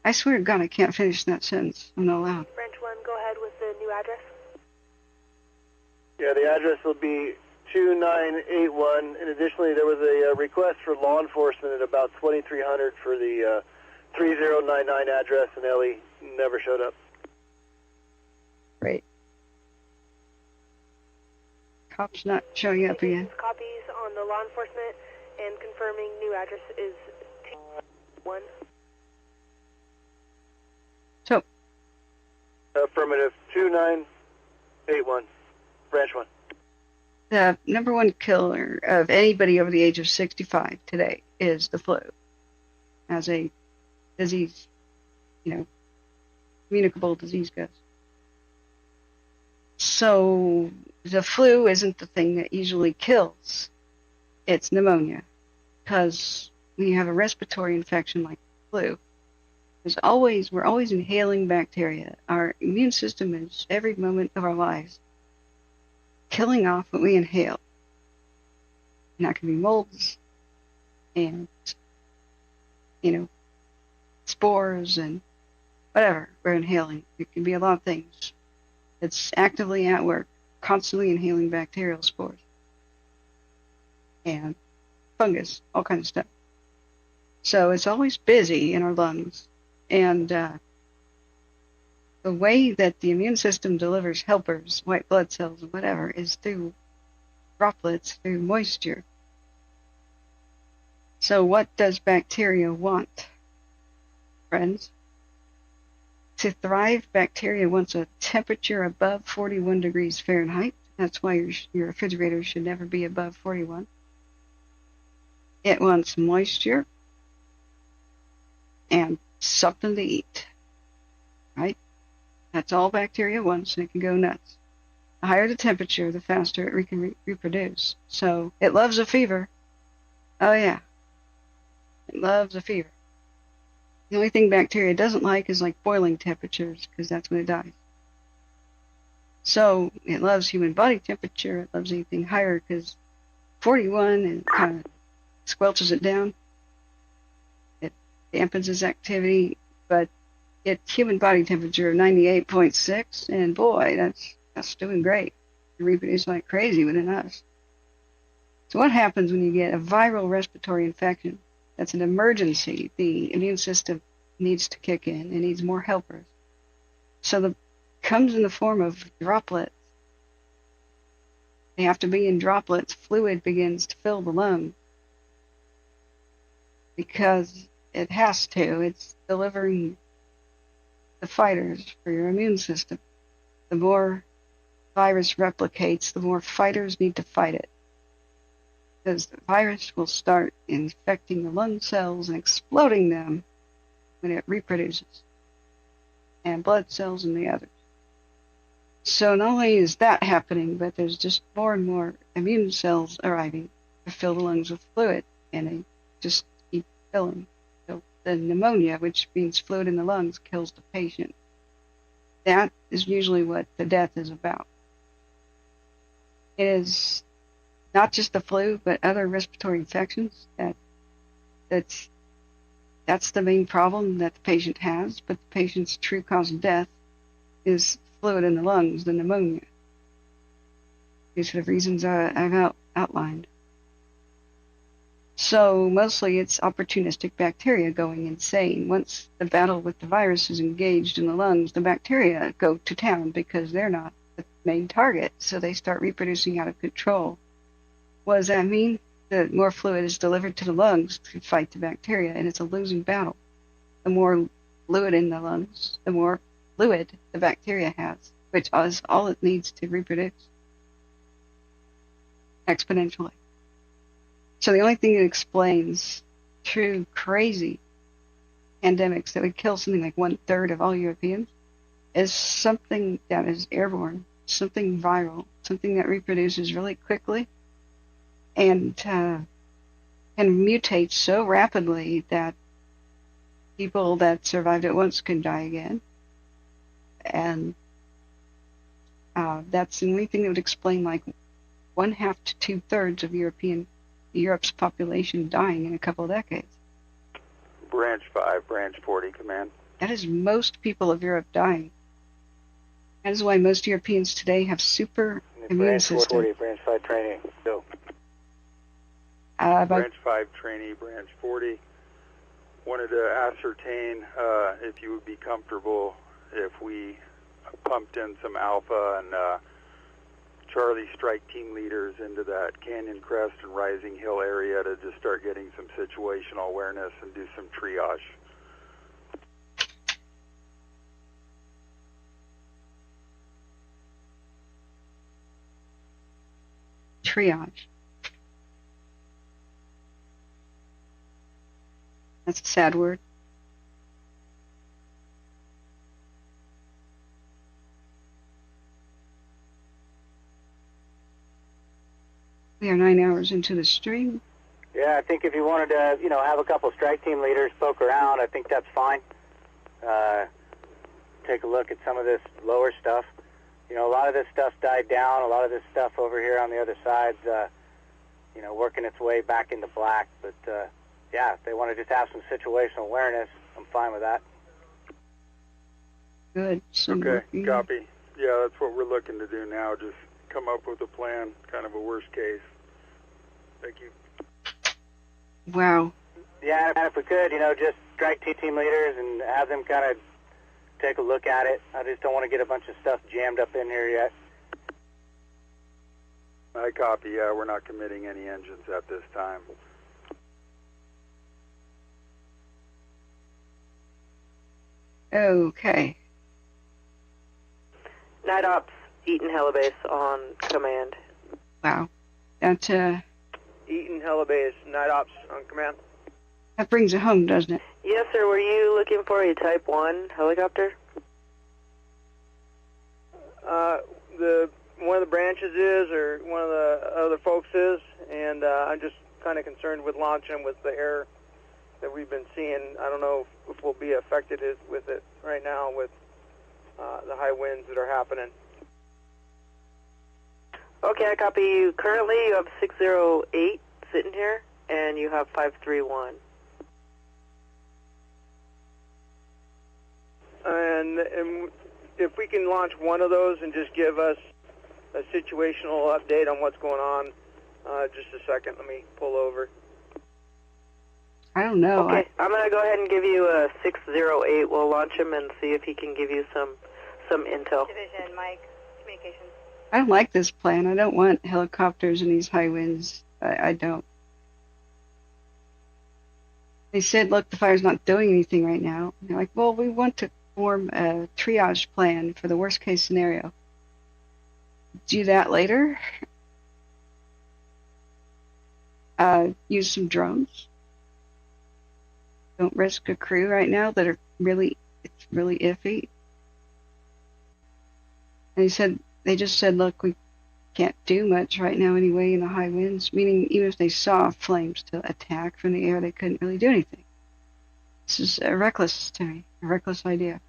I swear to God, I can't finish that sentence. I'm not allowed. Branch 1, go ahead with the new address. Yeah, the address will be 2981. And additionally, there was a request for law enforcement at about 2300 for the 3099 address, and Ellie never showed up. Great. Cops not showing up again. Copies on the law enforcement and confirming new address is 1. So. Affirmative 2981. Branch 1. The number one killer of anybody over the age of 65 today is the flu. As a disease, communicable disease goes. So the flu isn't the thing that usually kills. It's pneumonia. Because when you have a respiratory infection like the flu, we're always inhaling bacteria. Our immune system is every moment of our lives killing off what we inhale. And that can be molds and, spores and whatever we're inhaling. It can be a lot of things. It's actively at work, constantly inhaling bacterial spores and fungus, all kinds of stuff. So it's always busy in our lungs. And the way that the immune system delivers helpers, white blood cells and whatever, is through droplets, through moisture. So what does bacteria want, friends? To thrive, bacteria wants a temperature above 41 degrees Fahrenheit. That's why your refrigerator should never be above 41. It wants moisture and something to eat, right? That's all bacteria wants, and it can go nuts. The higher the temperature, the faster it can reproduce. So it loves a fever. Oh yeah, it loves a fever. The only thing bacteria doesn't like is like boiling temperatures, because that's when it dies. So it loves human body temperature. It loves anything higher because 41 and kind of squelches it down. It dampens its activity, but it's human body temperature of 98.6, and boy, that's doing great. It reproduces like crazy within us. So what happens when you get a viral respiratory infection? That's an emergency. The immune system needs to kick in. It needs more helpers. So it comes in the form of droplets. They have to be in droplets. Fluid begins to fill the lung because it has to. It's delivering the fighters for your immune system. The more virus replicates, the more fighters need to fight it. Because the virus will start infecting the lung cells and exploding them when it reproduces, and blood cells and the others. So not only is that happening, but there's just more and more immune cells arriving to fill the lungs with fluid, and they just keep filling. So the pneumonia, which means fluid in the lungs, kills the patient. That is usually what the death is about. It is not just the flu, but other respiratory infections. That's the main problem that the patient has, but the patient's true cause of death is fluid in the lungs, the pneumonia. These are the reasons I've outlined. So mostly it's opportunistic bacteria going insane. Once the battle with the virus is engaged in the lungs, the bacteria go to town because they're not the main target, so they start reproducing out of control. What does that mean? That more fluid is delivered to the lungs to fight the bacteria, and it's a losing battle. The more fluid in the lungs, the more fluid the bacteria has, which is all it needs to reproduce exponentially. So the only thing that explains true crazy pandemics that would kill something like 1/3 of all Europeans is something that is airborne, something viral, something that reproduces really quickly and mutates so rapidly that people that survived it once can die again. And that's the only thing that would explain like 1/2 to 2/3 of Europe's population dying in a couple of decades. Branch 5, Branch 40, command. That is most people of Europe dying. That is why most Europeans today have super immune systems. Branch 40, Branch 5 training. Go. Branch 5 trainee, Branch 40. Wanted to ascertain if you would be comfortable if we pumped in some Alpha and Charlie strike team leaders into that Canyon Crest and Rising Hill area to just start getting some situational awareness and do some triage. Triage. That's a sad word. We are 9 hours into the stream. Yeah, I think if you wanted to, have a couple strike team leaders poke around, I think that's fine. Take a look at some of this lower stuff. A lot of this stuff died down. A lot of this stuff over here on the other side's, working its way back into black. But, yeah, if they want to just have some situational awareness, I'm fine with that. Good. Okay, copy. Yeah, that's what we're looking to do now, just come up with a plan, kind of a worst case. Thank you. Wow. Yeah, and if we could, just strike team leaders and have them kind of take a look at it. I just don't want to get a bunch of stuff jammed up in here yet. I copy. Yeah, we're not committing any engines at this time. Okay. Night Ops, Eaton Helibase on command. Wow. That Eaton Helibase, Night Ops on command. that brings it home, doesn't it? Yes, sir. Were you looking for a Type 1 helicopter? One of the branches is, or one of the other folks is, and I'm just kind of concerned with launching with the air that we've been seeing. I don't know if we'll be affected with it right now with the high winds that are happening. Okay, I copy you. Currently, you have 608 sitting here, and you have 531. And if we can launch one of those and just give us a situational update on what's going on, just a second. Let me pull over. I don't know. Okay, I'm going to go ahead and give you a 608. We'll launch him and see if he can give you some intel. Division, Mike, communications. I don't like this plan. I don't want helicopters in these high winds. I don't. They said, look, the fire's not doing anything right now. And they're like, well, we want to form a triage plan for the worst case scenario. Do that later. Use some drones. Don't risk a crew right now that are it's really iffy. And they just said, look, we can't do much right now anyway in the high winds, meaning even if they saw flames to attack from the air, they couldn't really do anything. This is reckless to me, a reckless idea.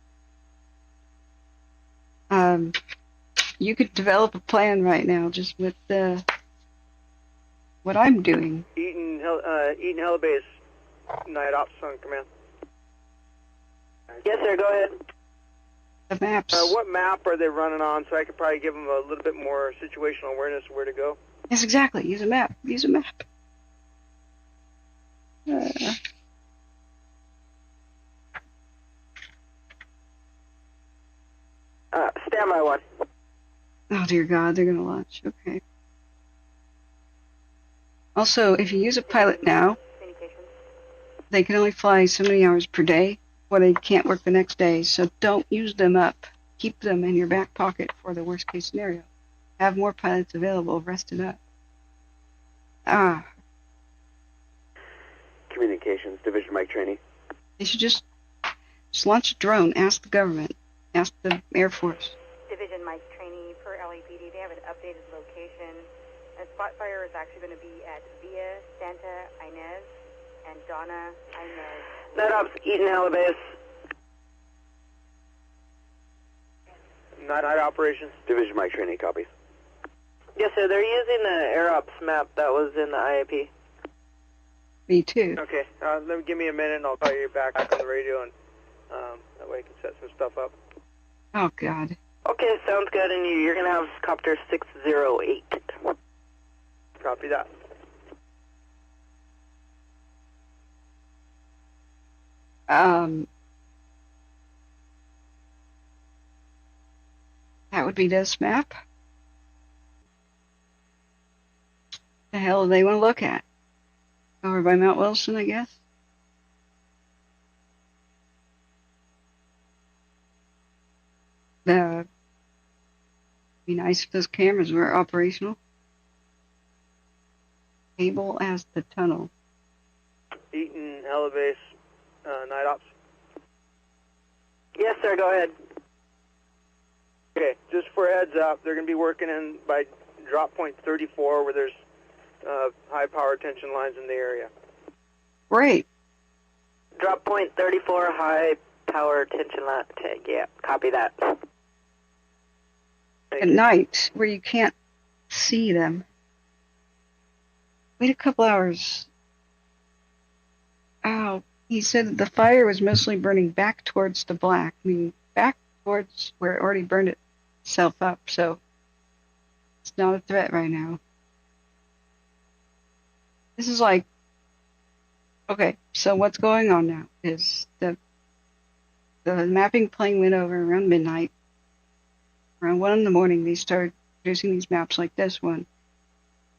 You could develop a plan right now just with what I'm doing. Eaton Helibase, Night Ops on command. Yes, sir, go ahead. The maps. What map are they running on, so I could probably give them a little bit more situational awareness of where to go? Yes, exactly. Use a map. Use a map. Standby one. Oh, dear God, they're going to launch. Okay. Also, if you use a pilot now, they can only fly so many hours per day, or they can't work the next day, so don't use them up. Keep them in your back pocket for the worst case scenario. Have more pilots available, rested up. Communications Division Mike Trainee. They should just launch a drone. Ask the government. Ask the Air Force. Division Mike Trainee for LAPD. They have an updated location. A spot fire is actually going to be at Villa Santa Inez and Donna Inez. Night Ops, Eaton Alabase. Night operations. Division Mike Trainee, copies. Yes, sir. They're using the Air Ops map that was in the IAP. Me too. Okay, give me a minute and I'll call you back on the radio, and that way I can set some stuff up. Oh, God. Okay, sounds good. And you're going to have Copter 608. Copy that. That would be this map. The hell do they want to look at? Over by Mount Wilson, I guess. It'd be nice if those cameras were operational. Able as the tunnel. Eaton Alabase, Night Ops. Yes, sir. Go ahead. Okay, just for a heads up, they're going to be working in by drop point 34 where there's high power tension lines in the area. Great. Drop point 34, high power tension line. Yeah, copy that. At night, where you can't see them. Wait a couple hours. Oh, he said the fire was mostly burning back towards the black. I mean, back towards where it already burned itself up, so it's not a threat right now. This is like, okay, so what's going on now is the mapping plane went over around midnight. Around 1 in the morning, they started producing these maps like this one.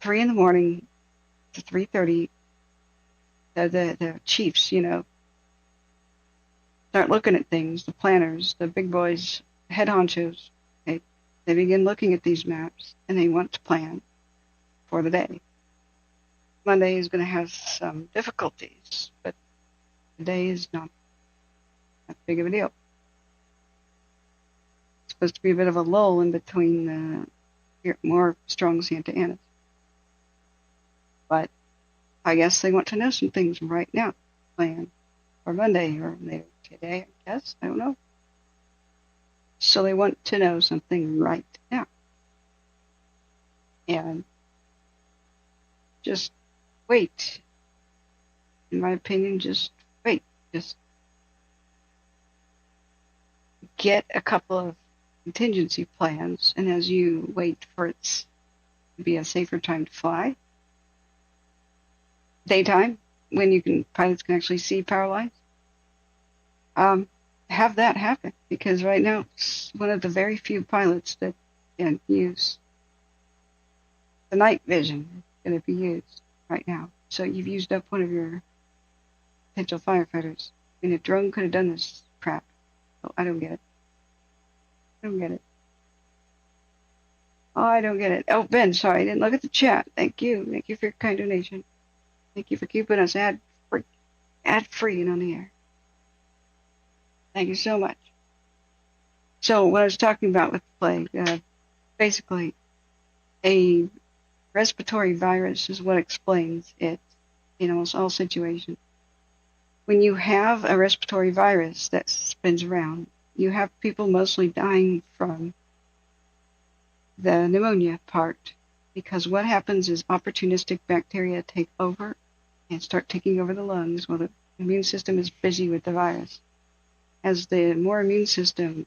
3 in the morning to 3:30, the chiefs, start looking at things, the planners, the big boys, head honchos. They begin looking at these maps, and they want to plan for the day. Monday is going to have some difficulties, but the day is not that big of a deal. It's supposed to be a bit of a lull in between more strong Santa Anas. But I guess they want to know some things right now. Plan for Monday or later today, I guess. I don't know. So they want to know something right now. And just wait. In my opinion, just wait. Just get a couple of contingency plans, and as you wait for it to be a safer time to fly, daytime, when pilots can actually see power lines, have that happen, because right now it's one of the very few pilots that can use the night vision going to be used right now. So you've used up one of your potential firefighters. I mean, a drone could have done this crap. Oh, I don't get it. I don't get it. Oh, I don't get it. Oh, Ben, sorry, I didn't look at the chat. Thank you. Thank you for your kind donation. Thank you for keeping us ad-free and on the air. Thank you so much. So what I was talking about with the plague, basically a respiratory virus is what explains it in almost all situations. When you have a respiratory virus that spins around, you have people mostly dying from the pneumonia part, because what happens is opportunistic bacteria take over and start taking over the lungs while the immune system is busy with the virus. As the more immune system,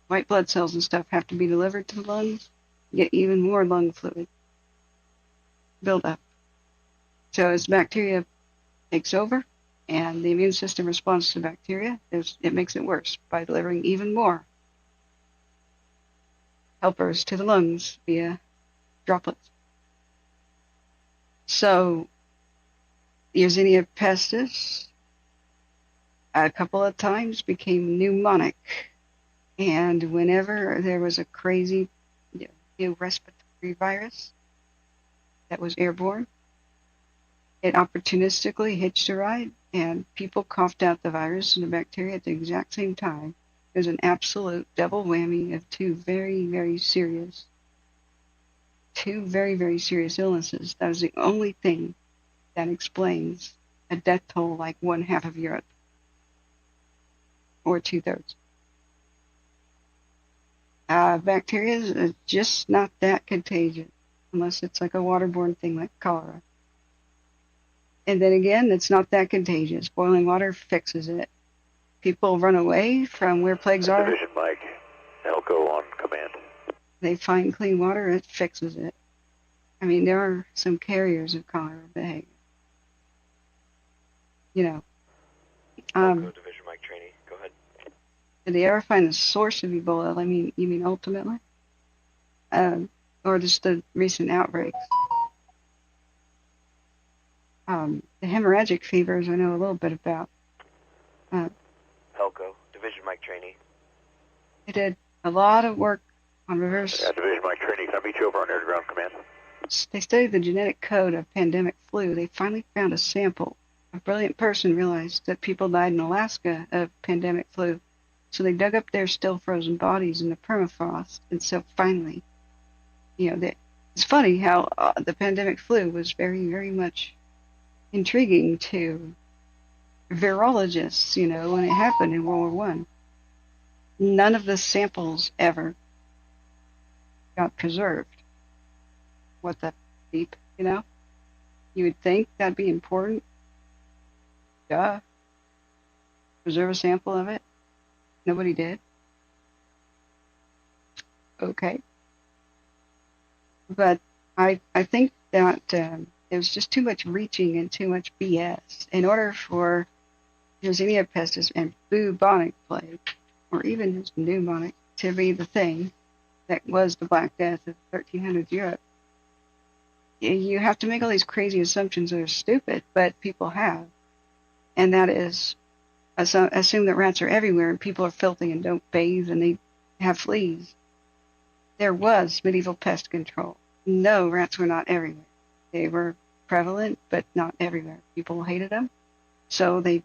white blood cells and stuff have to be delivered to the lungs, you get even more lung fluid build up. So as bacteria takes over and the immune system responds to bacteria, it makes it worse by delivering even more helpers to the lungs via droplets. So Yersinia pestis a couple of times became pneumonic, and whenever there was a crazy new respiratory virus that was airborne, It opportunistically hitched a ride, and people coughed out the virus and the bacteria at the exact same time. It was an absolute double whammy of two very, very serious illnesses. That is the only thing that explains a death toll like one half of Europe, or 2/3. Bacteria is just not that contagious, unless it's like a waterborne thing like cholera. And then again, it's not that contagious. Boiling water fixes it. People run away from where plagues are. Division Mike, Elko on command. They find clean water, it fixes it. I mean, there are some carriers of cholera, but hey, you know. Elko, Division Mike trainee, go ahead. Did they ever find the source of Ebola? I mean, you mean ultimately? Or just the recent outbreaks? The hemorrhagic fevers I know a little bit about. Elko, Division Mike trainee. They did a lot of work on reverse. Division Mike trainee, can I meet you over on air to ground command? They studied the genetic code of pandemic flu. They finally found a sample. A brilliant person realized that people died in Alaska of pandemic flu. So they dug up their still frozen bodies in the permafrost. And so finally, you know, it's funny how the pandemic flu was very, very much intriguing to virologists, you know, when it happened in World War I. None of the samples ever got preserved. What the beep, you know? You would think that'd be important. Duh. Preserve a sample of it. Nobody did. Okay. But I think that there's just too much reaching and too much BS. In order for Yersinia pestis and bubonic plague, or even just pneumonic, to be the thing that was the Black Death of 1300s Europe, you have to make all these crazy assumptions that are stupid, but people have. And that is, assume that rats are everywhere and people are filthy and don't bathe and they have fleas. There was medieval pest control. No, rats were not everywhere. They were prevalent, but not everywhere. People hated them, so they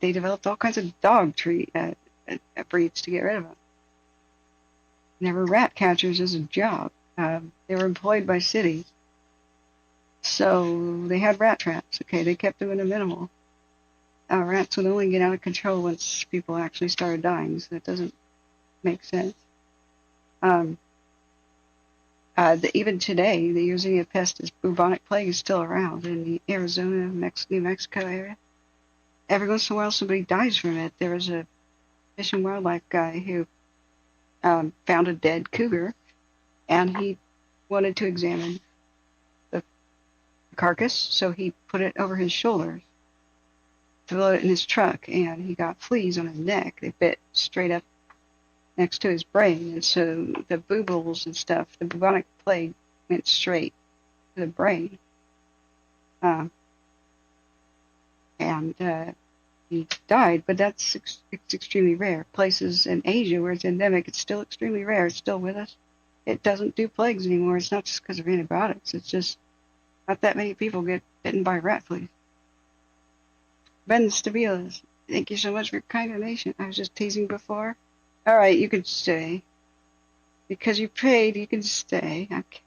developed all kinds of dog breeds to get rid of them. There were rat catchers as a job. They were employed by cities, so they had rat traps. Okay, they kept them in a minimal. Rats would only get out of control once people actually started dying, so that doesn't make sense. Even today, the Yersinia pestis bubonic plague is still around in the Arizona, New Mexico area. Every once in a while, somebody dies from it. There was a Fish and Wildlife guy who found a dead cougar, and he wanted to examine the carcass, so he put it over his shoulders to load it in his truck, and he got fleas on his neck. They bit straight up next to his brain, and so the boobles and stuff, the bubonic plague went straight to the brain. And he died, but it's extremely rare. Places in Asia where it's endemic, it's still extremely rare. It's still with us. It doesn't do plagues anymore. It's not just because of antibiotics. It's just not that many people get bitten by rat fleas. Ben Stabiles, thank you so much for your kind donation. I was just teasing before. All right, you can stay. Because you paid, you can stay. Okay.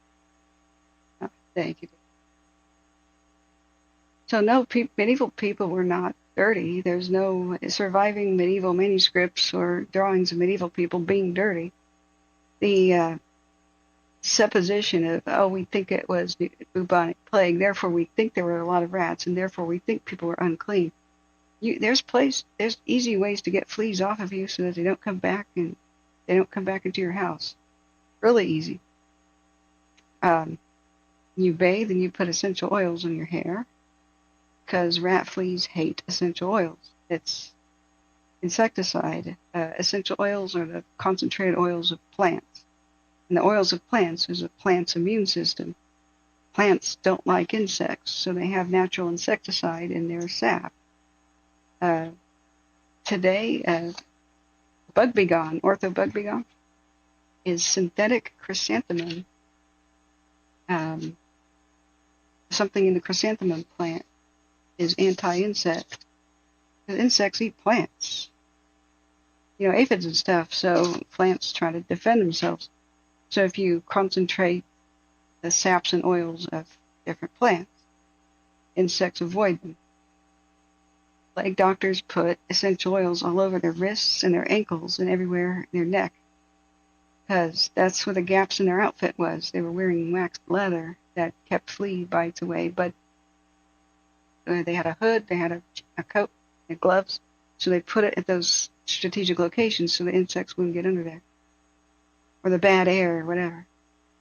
Oh, thank you. So no, medieval people were not dirty. There's no surviving medieval manuscripts or drawings of medieval people being dirty. The supposition of, oh, we think it was bubonic plague, therefore we think there were a lot of rats, and therefore we think people were unclean. There's easy ways to get fleas off of you so that they don't come back and they don't come back into your house. Really easy. You bathe and you put essential oils on your hair because rat fleas hate essential oils. It's insecticide. Essential oils are the concentrated oils of plants. And the oils of plants is a plant's immune system. Plants don't like insects, so they have natural insecticide in their sap. Today, bug begone, ortho bug begone, is synthetic chrysanthemum something in the chrysanthemum plant is anti-insect. Because insects eat plants. Aphids and stuff, so plants try to defend themselves. So if you concentrate the saps and oils of different plants, insects avoid them. Plague doctors put essential oils all over their wrists and their ankles and everywhere in their neck, because that's where the gaps in their outfit was. They were wearing waxed leather that kept flea bites away, but they had a hood, they had a coat, and gloves, so they put it at those strategic locations so the insects wouldn't get under there, or the bad air, or whatever.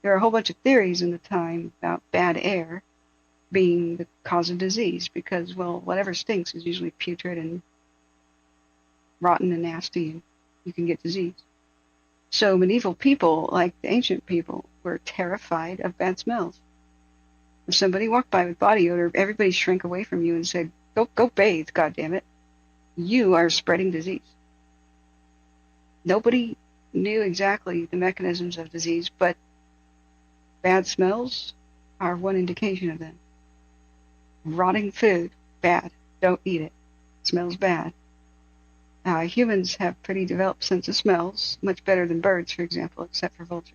There are a whole bunch of theories in the time about bad air being the cause of disease, because, well, whatever stinks is usually putrid and rotten and nasty, and you can get disease. So medieval people, like the ancient people, were terrified of bad smells. If somebody walked by with body odor, everybody shrank away from you and said, go bathe, goddammit. You are spreading disease. Nobody knew exactly the mechanisms of disease, but bad smells are one indication of them. Rotting food, bad. Don't eat it. Smells bad. Humans have pretty developed sense of smells, much better than birds, for example, except for vultures.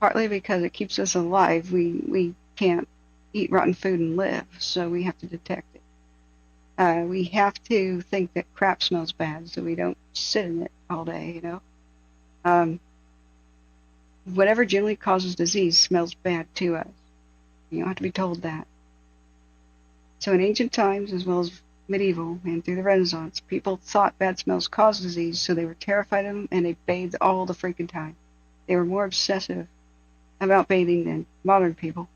Partly because it keeps us alive. We can't eat rotten food and live, so we have to detect it. We have to think that crap smells bad, so we don't sit in it all day, Whatever generally causes disease smells bad to us. You don't have to be told that. So in ancient times, as well as medieval and through the Renaissance, people thought bad smells caused disease, so they were terrified of them, and they bathed all the freaking time. They were more obsessive about bathing than modern people,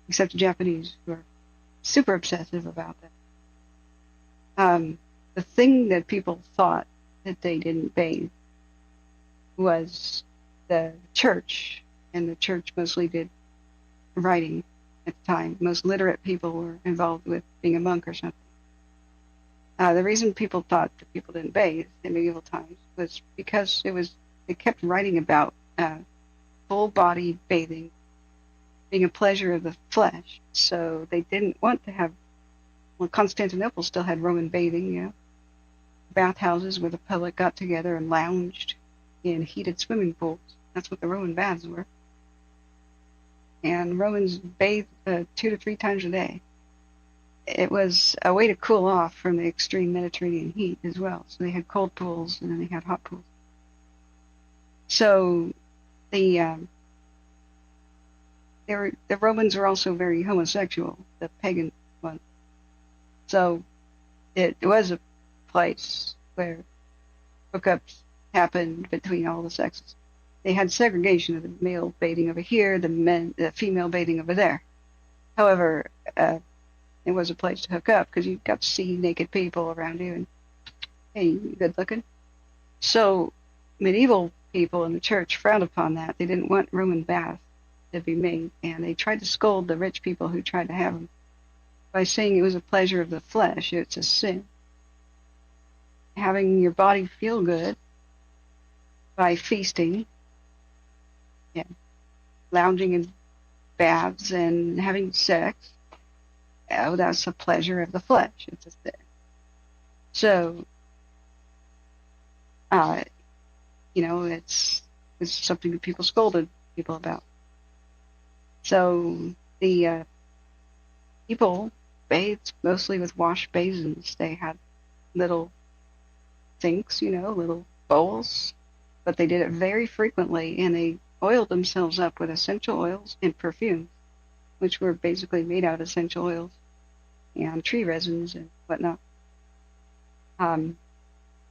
except the Japanese, who are super obsessive about that. The thing that people thought that they didn't bathe was the church, and the church mostly did writing at the time. Most literate people were involved with being a monk or something. The reason people thought that people didn't bathe in medieval times was because they kept writing about full body bathing being a pleasure of the flesh. So they didn't want to have, Constantinople still had Roman bathing, bathhouses where the public got together and lounged in heated swimming pools. That's what the Roman baths were. And Romans bathed 2 to 3 times a day. It was a way to cool off from the extreme Mediterranean heat as well. So they had cold pools and then they had hot pools. So the Romans were also very homosexual, the pagan ones. So it was a place where hookups happened between all the sexes. They had segregation of the male bathing over here, the female bathing over there. However, it was a place to hook up because you got to see naked people around you and, hey, you good looking. So medieval people in the church frowned upon that. They didn't want Roman baths to be made, and they tried to scold the rich people who tried to have them by saying it was a pleasure of the flesh. It's a sin. Having your body feel good by feasting, lounging in baths and having sex, that's a pleasure of the flesh. It's a sin. So, it's something that people scolded people about. So the people bathed mostly with wash basins. They had little sinks, little bowls, but they did it very frequently, and they oiled themselves up with essential oils and perfumes, which were basically made out of essential oils and tree resins and whatnot,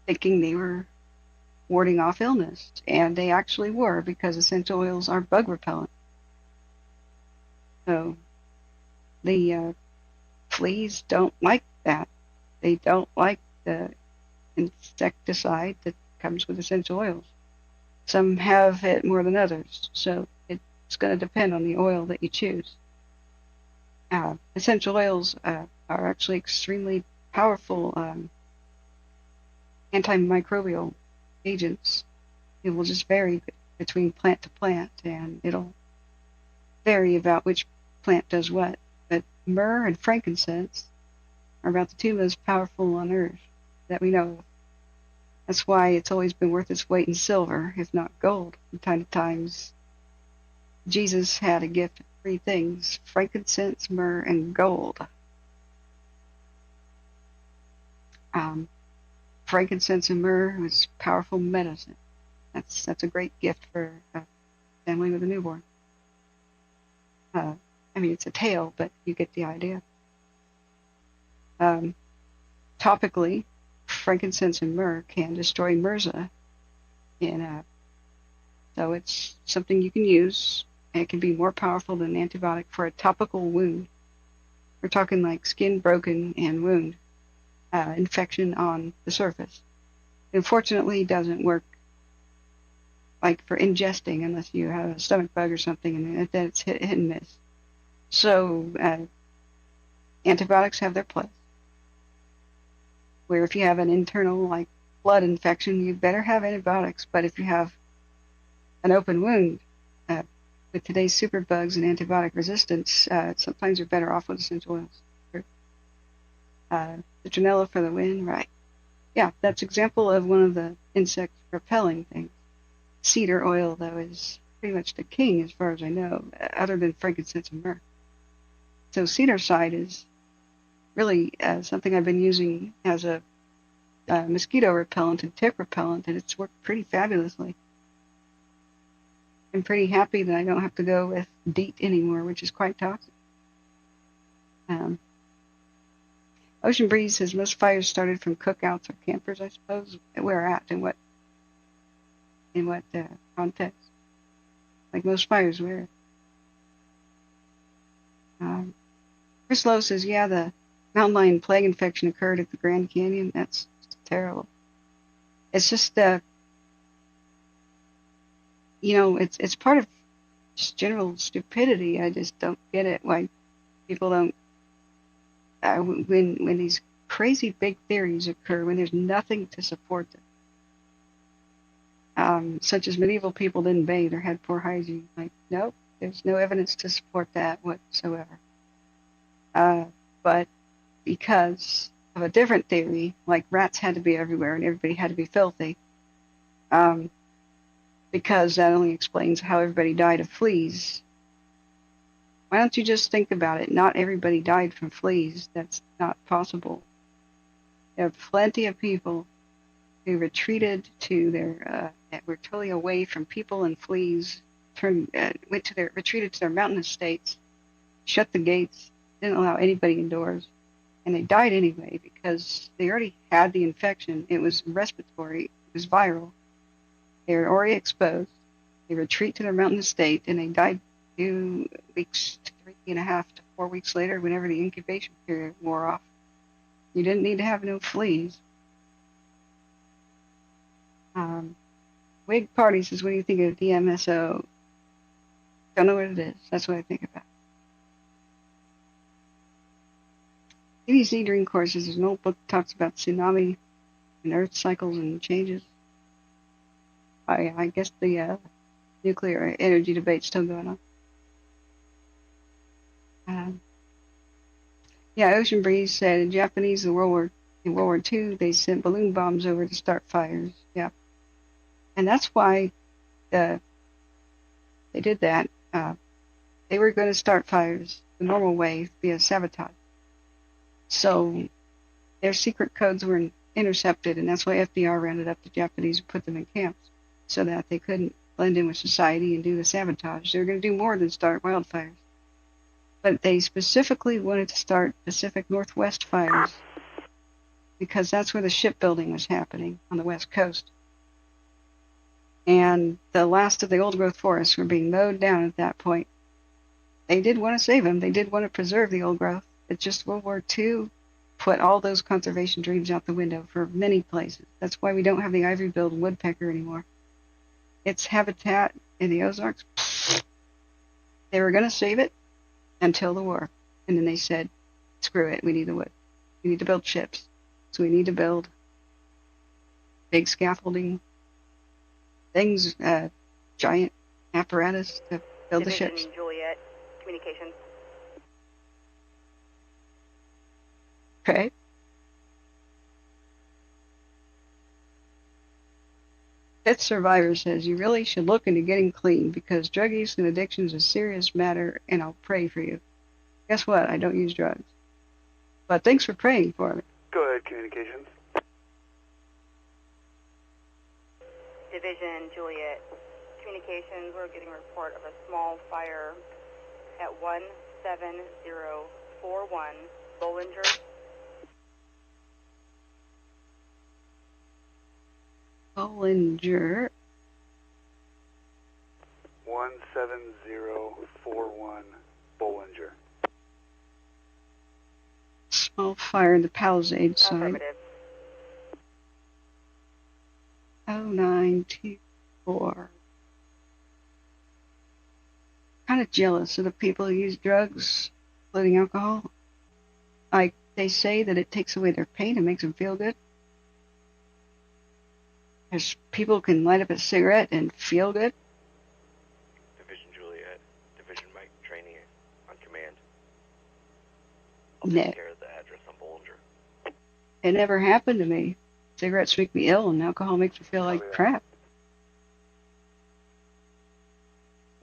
thinking they were warding off illness. And they actually were, because essential oils are bug repellent. So the fleas don't like that. They don't like the insecticide that comes with essential oils. Some have it more than others, so it's going to depend on the oil that you choose. Essential oils are actually extremely powerful antimicrobial agents. It will just vary between plant to plant, and it'll vary about which plant does what, but myrrh and frankincense are about the two most powerful on earth that we know of. That's why it's always been worth its weight in silver, if not gold. From time to times, Jesus had a gift of three things: frankincense, myrrh, and gold. Frankincense and myrrh was powerful medicine. That's a great gift for a family with a newborn. I mean, it's a tale, but you get the idea. Topically, frankincense and myrrh can destroy MRSA, so it's something you can use, and it can be more powerful than an antibiotic for a topical wound. We're talking like skin broken and wound, infection on the surface. Unfortunately, it doesn't work like for ingesting unless you have a stomach bug or something, and then it's hit and miss. So antibiotics have their place. Where if you have an internal like blood infection, you better have antibiotics. But if you have an open wound, with today's superbugs and antibiotic resistance, sometimes you're better off with essential oils. Citronella for the win, right? Yeah, that's example of one of the insect repelling things. Cedar oil, though, is pretty much the king as far as I know, other than frankincense and myrrh. So cedar side is really something I've been using as a mosquito repellent and tick repellent, and it's worked pretty fabulously. I'm pretty happy that I don't have to go with DEET anymore, which is quite toxic. Ocean Breeze says most fires started from cookouts or campers, I suppose. Where at and what context? Like most fires, where? Chris Lowe says, yeah, the mountain lion plague infection occurred at the Grand Canyon. That's terrible. It's just, it's part of just general stupidity. I just don't get it. Why people don't, when these crazy big theories occur, when there's nothing to support them, such as medieval people didn't bathe or had poor hygiene. Like, nope, there's no evidence to support that whatsoever. But because of a different theory, like rats had to be everywhere and everybody had to be filthy, because that only explains how everybody died of fleas. Why don't you just think about it? Not everybody died from fleas. That's not possible. There are plenty of people who retreated to their, were totally away from people and fleas, retreated to their mountain estates, shut the gates, didn't allow anybody indoors, and they died anyway because they already had the infection. It was respiratory, it was viral. They were already exposed. They retreat to their mountain estate, and they died 2 weeks to 3.5 to 4 weeks later, whenever the incubation period wore off. You didn't need to have no fleas. Wig Party says, what do you think of DMSO? Don't know what it is. That's what I think about. CDC Dream Courses, there's an old book that talks about tsunami and earth cycles and changes. I guess the nuclear energy debate's still going on. Yeah, Ocean Breeze said in Japanese in World War II, they sent balloon bombs over to start fires. Yeah. And that's why they did that. They were going to start fires the normal way via sabotage. So their secret codes were intercepted, and that's why FDR rounded up the Japanese and put them in camps so that they couldn't blend in with society and do the sabotage. They were going to do more than start wildfires. But they specifically wanted to start Pacific Northwest fires because that's where the shipbuilding was happening on the West Coast. And the last of the old-growth forests were being mowed down at that point. They did want to save them. They did want to preserve the old growth. It's just World War II put all those conservation dreams out the window for many places. That's why we don't have the ivory-billed woodpecker anymore. Its habitat in the Ozarks, they were going to save it until the war. And then they said, screw it, we need the wood. We need to build ships. So we need to build big scaffolding things, giant apparatus to build the ships. Juliet, communications. Okay. Pet Survivor says, you really should look into getting clean because drug use and addiction is a serious matter, and I'll pray for you. Guess what? I don't use drugs. But thanks for praying for me. Go ahead, communications. Division, Juliet. Communications, we're getting a report of a small fire at 17041 Bollinger. Bollinger. 17041 Bollinger. Small fire in the Palisades side. Affirmative. 0924. Kind of jealous of the people who use drugs, including alcohol. Like, they say that it takes away their pain and makes them feel good. As people can light up a cigarette and feel good. Division Juliet, Division Mike training on command. I'll take care of the address on Bollinger. It never happened to me. Cigarettes make me ill and alcohol makes me feel like crap.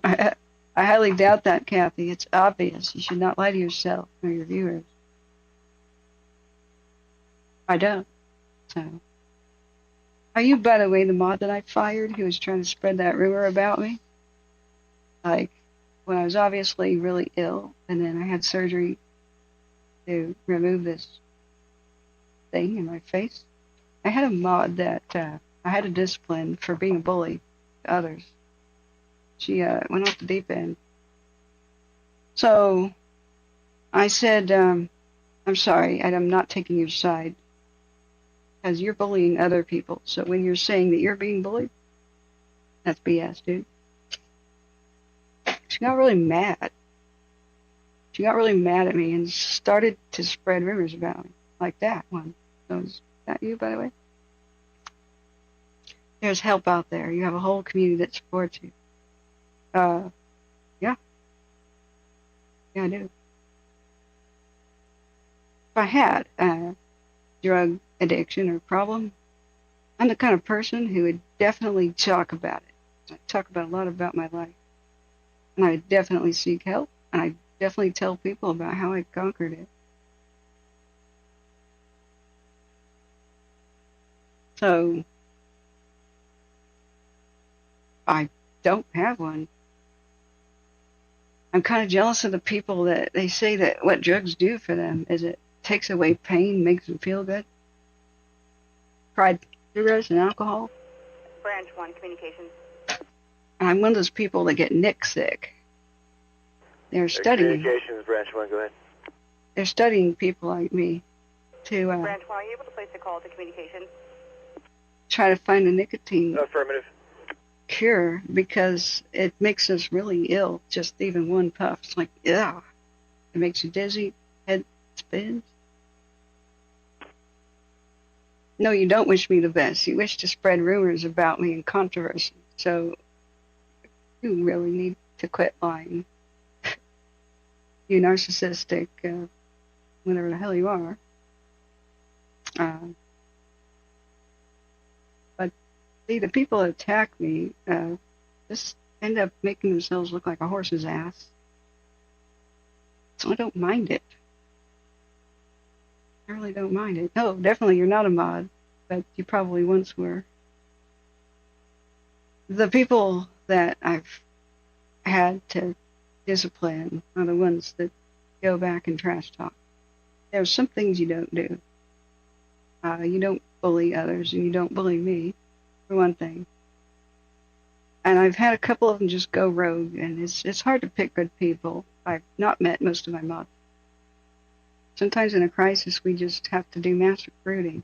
I highly doubt that, Kathy. It's obvious. You should not lie to yourself or your viewers. I don't. So. Are you, by the way, the mod that I fired who was trying to spread that rumor about me? Like, when I was obviously really ill, and then I had surgery to remove this thing in my face. I had a mod that I had to discipline for being a bully to others. She went off the deep end. So I said, I'm sorry, I'm not taking your side. Because you're bullying other people. So when you're saying that you're being bullied, that's BS, dude. She got really mad. She got really mad at me and started to spread rumors about me. Like that one. So is that you, by the way? There's help out there. You have a whole community that supports you. Yeah. Yeah, I do. If I had drug addiction or problem, I'm the kind of person who would definitely talk about it. I talk about a lot about my life. And I would definitely seek help. And I definitely tell people about how I conquered it. So, I don't have one. I'm kind of jealous of the people that they say that what drugs do for them is it takes away pain, makes them feel good. Tried cigarettes and alcohol. Branch 1, communications. I'm one of those people that get Nick sick. They're studying. Communications, Branch 1, go ahead. They're studying people like me to Branch 1, are you able to place a call to communications? try to find a nicotine Affirmative. cure because it makes us really ill. Just even one puff. It's like, ugh. It makes you dizzy, head spins. No, you don't wish me the best. You wish to spread rumors about me and controversy. So you really need to quit lying. You narcissistic, whatever the hell you are. But see, the people that attack me just end up making themselves look like a horse's ass. So I don't mind it. I really don't mind it. No, definitely you're not a mod, but you probably once were. The people that I've had to discipline are the ones that go back and trash talk. There's some things you don't do. You don't bully others, and you don't bully me, for one thing. And I've had a couple of them just go rogue, and it's hard to pick good people. I've not met most of my mods. Sometimes in a crisis, we just have to do mass recruiting.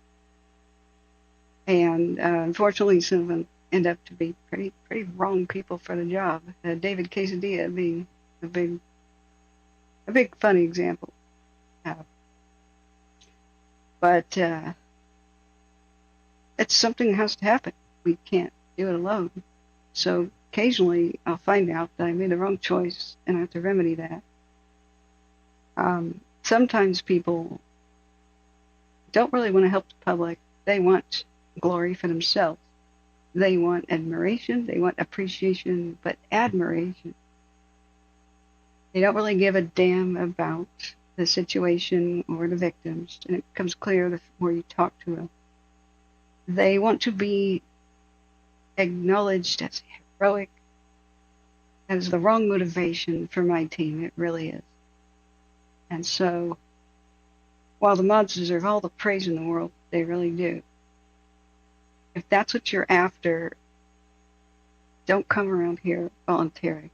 And unfortunately, some of them end up to be pretty wrong people for the job. David Quesadilla being a big funny example. But it's something that has to happen. We can't do it alone. So occasionally, I'll find out that I made the wrong choice, and I have to remedy that. Sometimes people don't really want to help the public. They want glory for themselves. They want admiration. They want appreciation, but admiration. They don't really give a damn about the situation or the victims, and it becomes clear the more you talk to them. They want to be acknowledged as heroic. That is the wrong motivation for my team. It really is. And so, while the mods deserve all the praise in the world, they really do. If that's what you're after, don't come around here volunteering.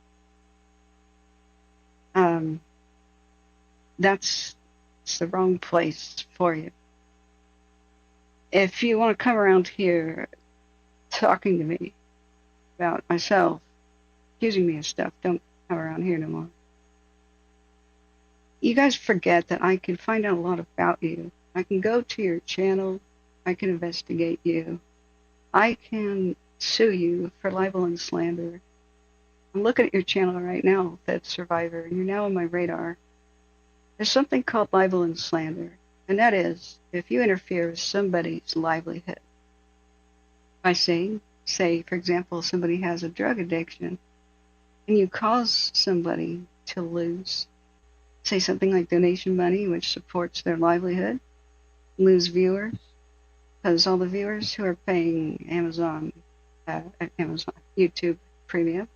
That's the wrong place for you. If you want to come around here talking to me about myself, accusing me of stuff, don't come around here no more. You guys forget that I can find out a lot about you. I can go to your channel. I can investigate you. I can sue you for libel and slander. I'm looking at your channel right now, Fed Survivor, and you're now on my radar. There's something called libel and slander, and that is if you interfere with somebody's livelihood by saying, say, for example, somebody has a drug addiction, and you cause somebody to lose, say something like donation money, which supports their livelihood, lose viewers, because all the viewers who are paying Amazon YouTube Premium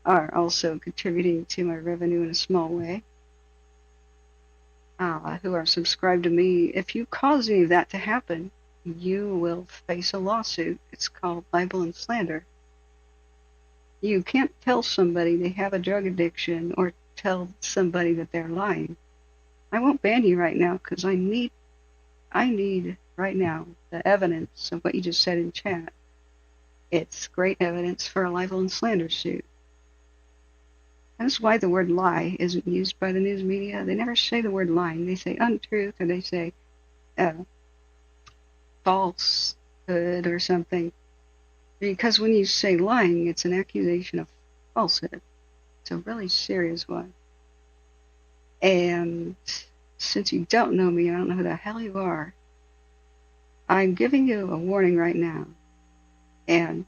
are also contributing to my revenue in a small way, who are subscribed to me. If you cause any of that to happen, you will face a lawsuit. It's called libel and slander. You can't tell somebody they have a drug addiction or tell somebody that they're lying. I won't ban you right now because I need right now the evidence of what you just said in chat. It's great evidence for a libel and slander suit. That's why the word lie isn't used by the news media. They never say the word lying. They say untruth, or they say falsehood or something. Because when you say lying, it's an accusation of falsehood. It's a really serious one. And since you don't know me, I don't know who the hell you are, I'm giving you a warning right now. And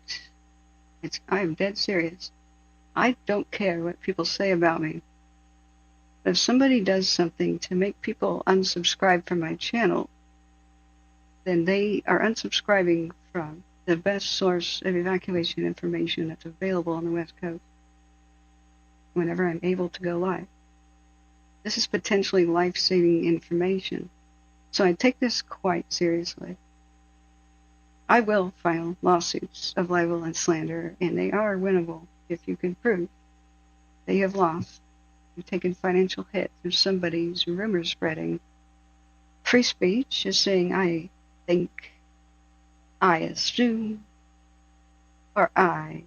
I'm dead serious. I don't care what people say about me. If somebody does something to make people unsubscribe from my channel, then they are unsubscribing from the best source of evacuation information that's available on the West Coast whenever I'm able to go live. This is potentially life-saving information, so I take this quite seriously. I will file lawsuits of libel and slander, and they are winnable if you can prove that you have lost. You've taken financial hit through somebody's rumor spreading. Free speech is saying I think, I assume, or I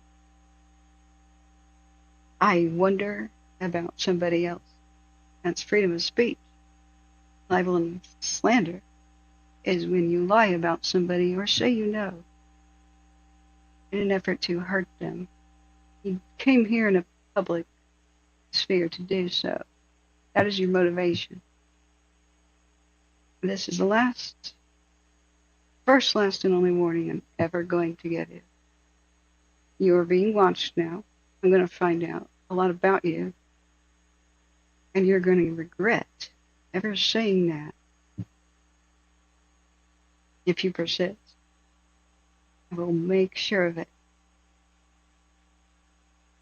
wonder about somebody else. That's freedom of speech. Libel and slander is when you lie about somebody or say you know in an effort to hurt them. You came here in a public sphere to do so. That is your motivation. This is the first, last, and only warning I'm ever going to give you. You are being watched now. I'm going to find out a lot about you, and you're going to regret ever saying that if you persist. I will make sure of it.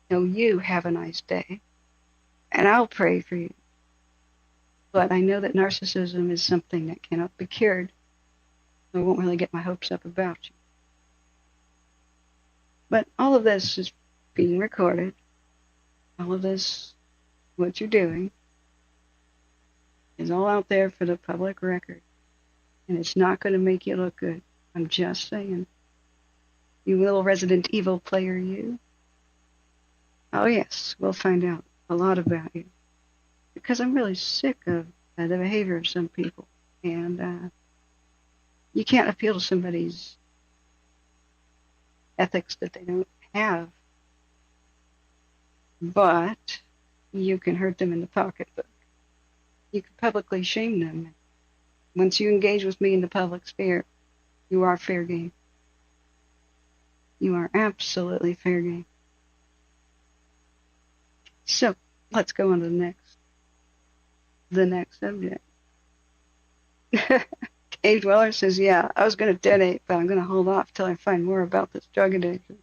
So you have a nice day, and I'll pray for you. But I know that narcissism is something that cannot be cured. I won't really get my hopes up about you. But all of this is being recorded. All of this, what you're doing, is all out there for the public record. And it's not going to make you look good. I'm just saying. You little Resident Evil player, you. Oh yes, we'll find out a lot about you. Because I'm really sick of the behavior of some people. And you can't appeal to somebody's ethics that they don't have. But you can hurt them in the pocketbook. You can publicly shame them. Once you engage with me in the public sphere, you are fair game. You are absolutely fair game. So, let's go on to the next subject. Cave Dweller says, yeah, I was going to donate, but I'm going to hold off till I find more about this drug addiction.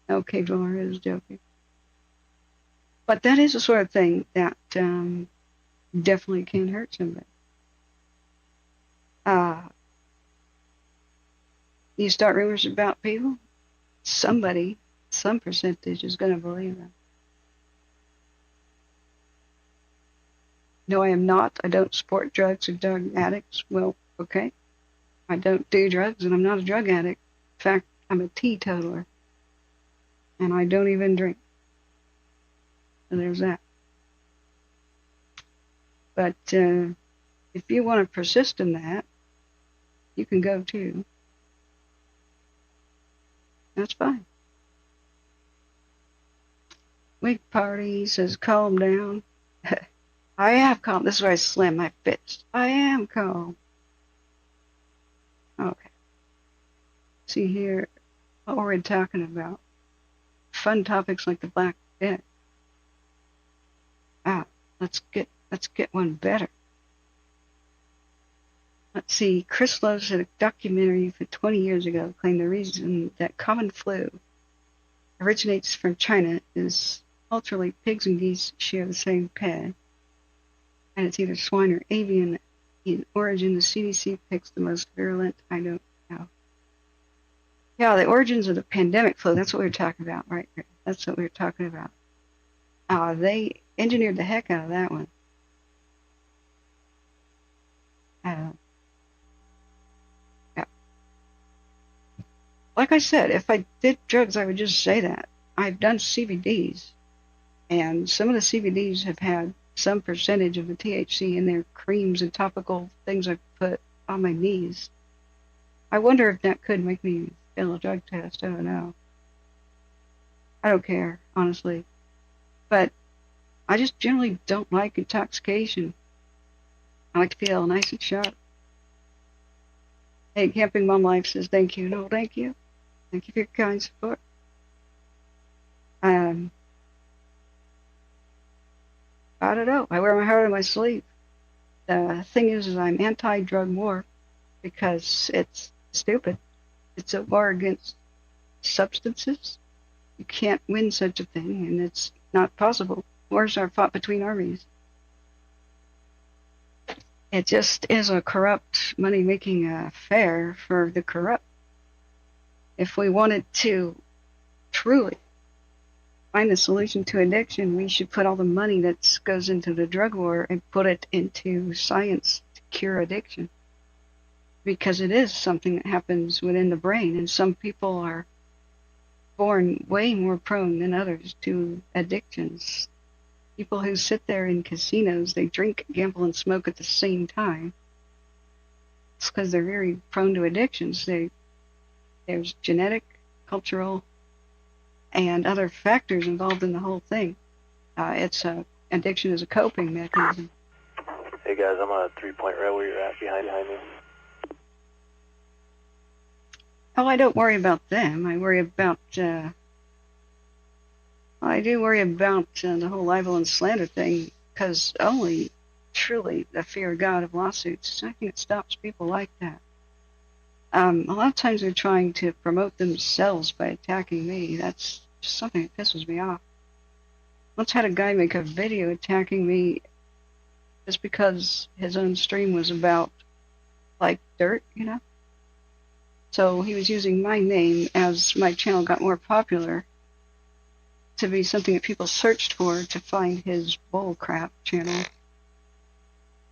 No, Cave Dweller is joking. But that is the sort of thing that definitely can hurt somebody. You start rumors about people, somebody, some percentage is going to believe them. No, I am not. I don't support drugs or drug addicts. Well, okay. I don't do drugs and I'm not a drug addict. In fact, I'm a teetotaler. And I don't even drink. So there's that. But if you want to persist in that, you can go too. That's fine. Wig Party says, calm down. I have calm. This is where I slam my fist. I am calm. Okay. See here, what were we talking about? Fun topics like the Black Death. Let's get one better. Let's see. Chris Lowe's did a documentary for 20 years ago claimed the reason that common flu originates from China is culturally pigs and geese share the same pet, and it's either swine or avian in origin. The CDC picks the most virulent. I don't know. Yeah, the origins of the pandemic flu. That's what we were talking about, right? That's what we were talking about. They engineered the heck out of that one. Yeah. Like I said, if I did drugs, I would just say that. I've done CBDs, and some of the CBDs have had some percentage of the THC in their creams and topical things I put on my knees. I wonder if that could make me fail a drug test. I don't know. I don't care, honestly. But I just generally don't like intoxication. I like to feel nice and sharp. Hey, Camping Mom Life says, thank you. No, thank you. Thank you for your kind support. I don't know. I wear my heart on my sleeve. The thing is I'm anti-drug war because it's stupid. It's a war against substances. You can't win such a thing, and it's not possible. Wars are fought between armies. It just is a corrupt, money-making affair for the corrupt. If we wanted to truly find the solution to addiction, we should put all the money that goes into the drug war and put it into science to cure addiction. Because it is something that happens within the brain, and some people are born way more prone than others to addictions. People who sit there in casinos, they drink, gamble, and smoke at the same time. It's because they're very prone to addictions. There's genetic, cultural, and other factors involved in the whole thing. Addiction is a coping mechanism. Hey guys, I'm on a 3-point rail where you're at behind me. Oh, I don't worry about them. I worry about, I do worry about the whole libel and slander thing, because only truly the fear of God of lawsuits is something that stops people like that. A lot of times they're trying to promote themselves by attacking me. That's just something that pisses me off. Once had a guy make a video attacking me just because his own stream was about, like, dirt, you know? So he was using my name as my channel got more popular to be something that people searched for to find his bullcrap channel.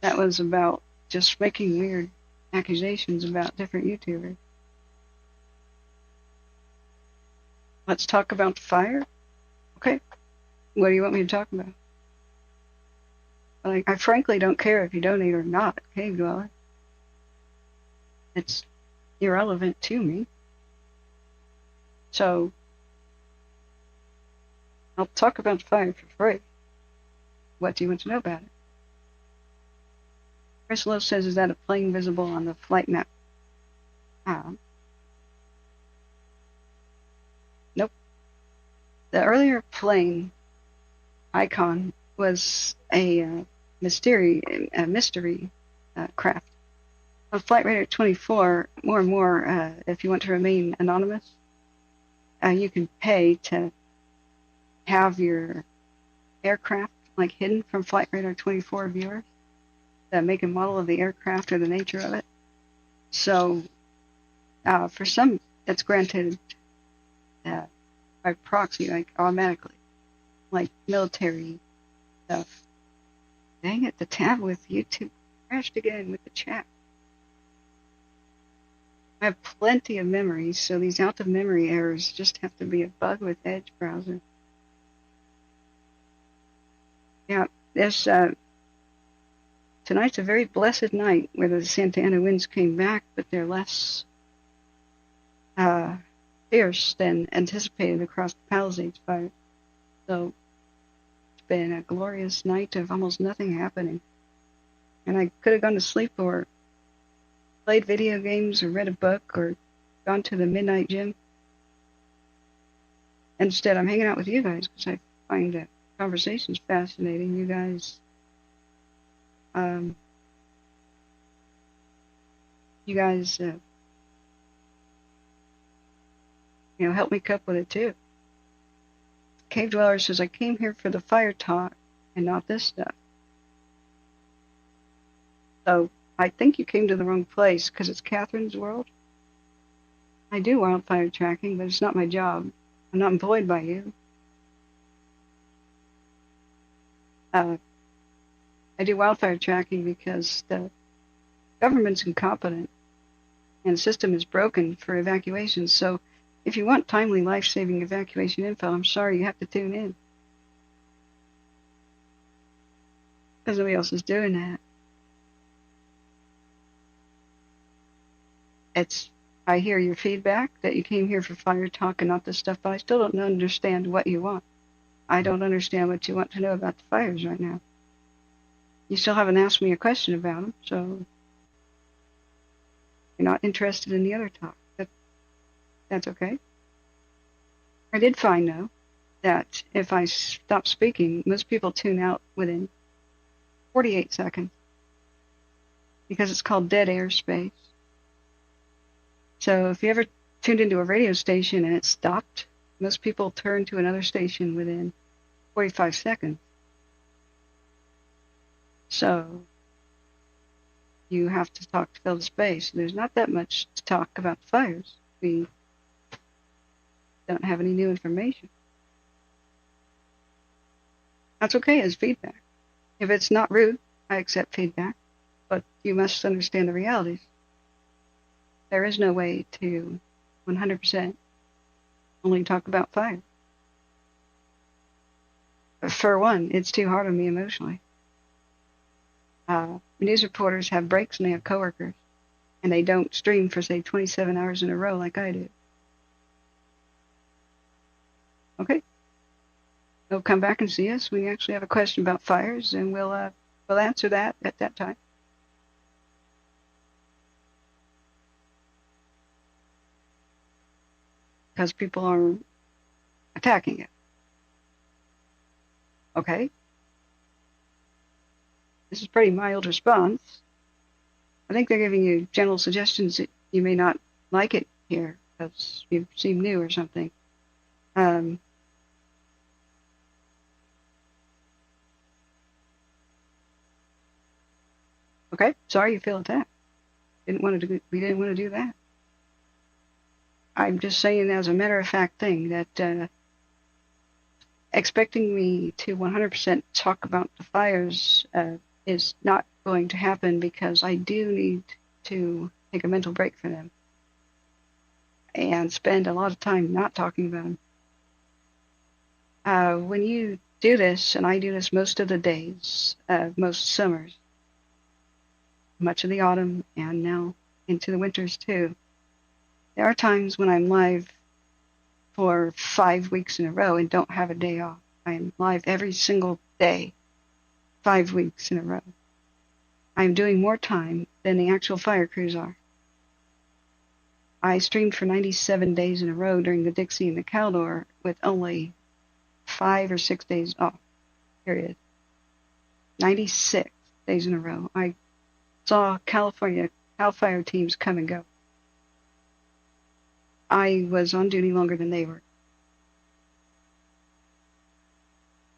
That was about just making weird accusations about different YouTubers. Let's talk about fire? Okay. What do you want me to talk about? I frankly don't care if you donate or not, Cave Dweller. It's irrelevant to me. So, I'll talk about fire for free. What do you want to know about it? Chris Lowe says, is that a plane visible on the flight map? Nope. The earlier plane icon was a mystery craft. On Flight Radar 24, more and more, if you want to remain anonymous, you can pay to have your aircraft like hidden from Flight Radar 24 viewers, the make and model of the aircraft or the nature of it. So for some, that's granted by proxy, like automatically, like military stuff. Dang it, the tab with YouTube crashed again with the chat. I have plenty of memory, so these out-of-memory errors just have to be a bug with Edge browser. Yeah, there's tonight's a very blessed night where the Santa Ana winds came back, but they're less fierce than anticipated across the Palisades fire. So it's been a glorious night of almost nothing happening. And I could have gone to sleep or played video games or read a book or gone to the midnight gym. Instead, I'm hanging out with you guys because I find conversations fascinating. You guys, help me cope with it too. Cave Dweller says, I came here for the fire talk and not this stuff. So I think you came to the wrong place because it's Catherine's world. I do wildfire tracking, but it's not my job. I'm not employed by you. I do wildfire tracking because the government's incompetent and the system is broken for evacuation. So if you want timely life-saving evacuation info, I'm sorry, you have to tune in. Because nobody else is doing that. I hear your feedback that you came here for fire talk and not this stuff, but I still don't understand what you want. I don't understand what you want to know about the fires right now. You still haven't asked me a question about them, so you're not interested in the other talk. That's okay. I did find, though, that if I stop speaking, most people tune out within 48 seconds because it's called dead airspace. So if you ever tuned into a radio station and it stopped, most people turn to another station within 45 seconds. So you have to talk to fill the space. There's not that much to talk about the fires. We don't have any new information. That's okay as feedback. If it's not rude, I accept feedback, but you must understand the realities. There is no way to 100% only talk about fire. For one, it's too hard on me emotionally. News reporters have breaks and they have coworkers, and they don't stream for, say, 27 hours in a row like I do. Okay. They'll come back and see us when you actually have a question about fires, and we'll answer that at that time. Because people are attacking it. Okay. This is a pretty mild response. I think they're giving you general suggestions that you may not like it here because you seem new or something. Okay, sorry you feel attacked. We didn't want to do that. I'm just saying as a matter of fact thing that expecting me to 100% talk about the fires is not going to happen because I do need to take a mental break for them and spend a lot of time not talking about them. When you do this, and I do this most of the days, most summers, much of the autumn, and now into the winters too, there are times when I'm live for 5 weeks in a row and don't have a day off. I'm live every single day, 5 weeks in a row. I'm doing more time than the actual fire crews are. I streamed for 97 days in a row during the Dixie and the Caldor with only 5 or 6 days off, period. 96 days in a row. I saw California Cal Fire teams come and go. I was on duty longer than they were.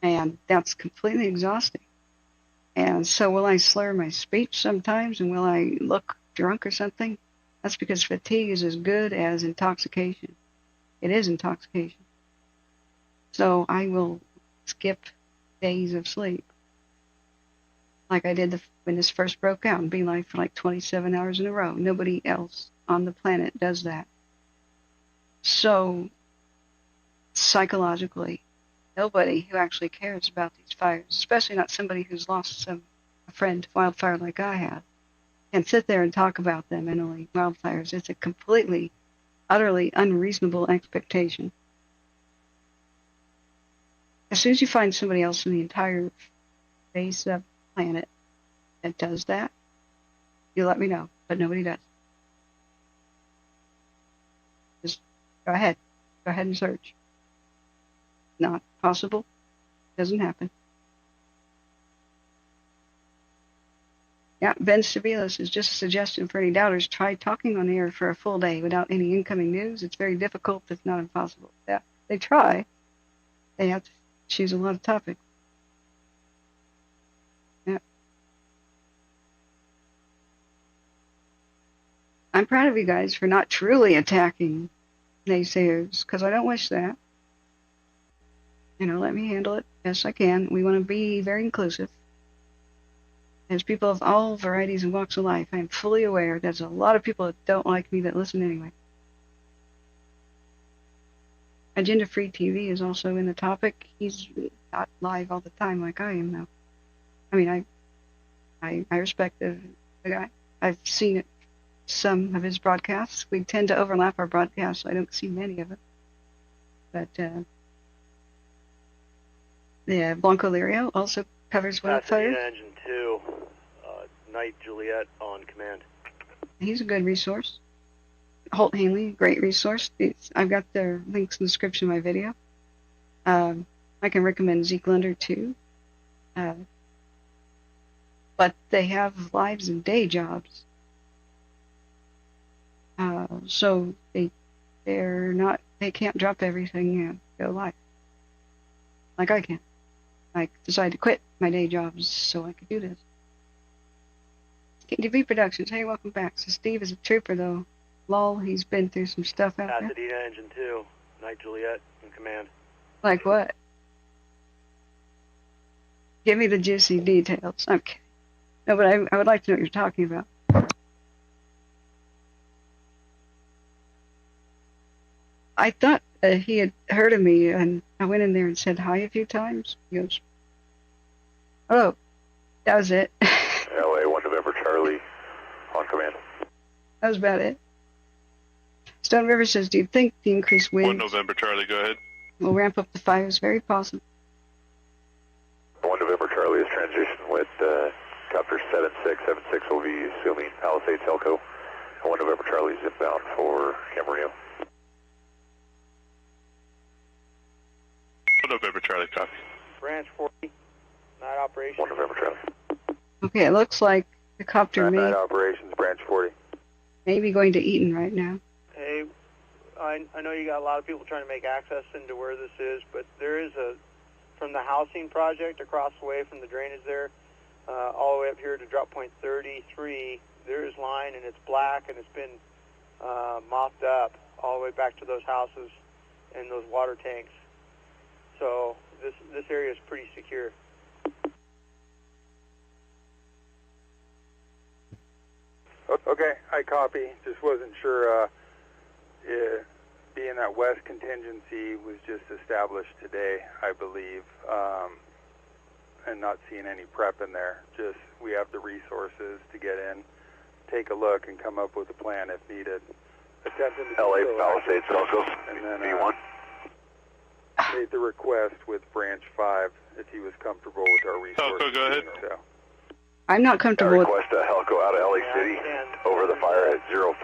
And that's completely exhausting. And so will I slur my speech sometimes, and will I look drunk or something? That's because fatigue is as good as intoxication. It is intoxication. So I will skip days of sleep. Like I did when this first broke out and be like for like 27 hours in a row. Nobody else on the planet does that. So psychologically, nobody who actually cares about these fires, especially not somebody who's lost a friend to wildfire like I have, can sit there and talk about them and only wildfires. It's a completely, utterly unreasonable expectation. As soon as you find somebody else in the entire face of the planet that does that, you let me know, but nobody does. Just go ahead and search. Not possible. Doesn't happen. Yeah, Ben Stabilos is just a suggestion for any doubters. Try talking on the air for a full day without any incoming news. It's very difficult, if not impossible. Yeah, they try. They have to choose a lot of topics. Yeah. I'm proud of you guys for not truly attacking naysayers, because I don't wish that. Let me handle it best I can. We want to be very inclusive. There's people of all varieties and walks of life. I am fully aware there's a lot of people that don't like me that listen anyway. Agenda-free TV is also in the topic. He's not live all the time like I am, though. I mean, I respect the guy. I've seen some of his broadcasts. We tend to overlap our broadcasts, so I don't see many of it. But, yeah, Blanco Lirio also covers Wildfires. Pasadena Engine 2, Night Juliet on command. He's a good resource. Holt Hanley, great resource. I've got their links in the description of my video. I can recommend Zeke Lunder too. But they have lives and day jobs. So they can't drop everything and go live. Like I can. I decided to quit my day jobs so I could do this. KTV Productions, hey, welcome back. So Steve is a trooper, though. Lol, he's been through some stuff out there. Pasadena Engine 2, Night Juliet in command. Like what? Give me the juicy details. I'm kidding. No, but I would like to know what you're talking about. I thought he had heard of me, and I went in there and said hi a few times. He goes, "Oh, that was it." LA 1 November Charlie on command. That was about it. Stone River says, do you think the increased winds 1 November Charlie, go ahead. will ramp up the fires? Very possible. 1 November Charlie is transition with copter 7676 will be assuming Palisades Elko. 1 November Charlie is inbound for Camarillo. 1 November Charlie, copy. Branch 40, night operations. 1 November Charlie. Okay, it looks like the copter Night operations, branch 40. may be going to Eaton right now. Hey, I know you got a lot of people trying to make access into where this is, but there is from the housing project across the way from the drainage there, all the way up here to drop point 33, there is line and it's black and it's been mopped up all the way back to those houses and those water tanks. So this area is pretty secure. Okay, I copy. Just wasn't sure, being that West Contingency was just established today, I believe, and not seeing any prep in there. Just we have the resources to get in, take a look, and come up with a plan if needed. Attempting to LA Palisades Elko, and then B1. made the request with Branch 5 if he was comfortable with our resources. Elko, go ahead. So. I'm not comfortable with... Request a helico out of LA City over the fire at 045, a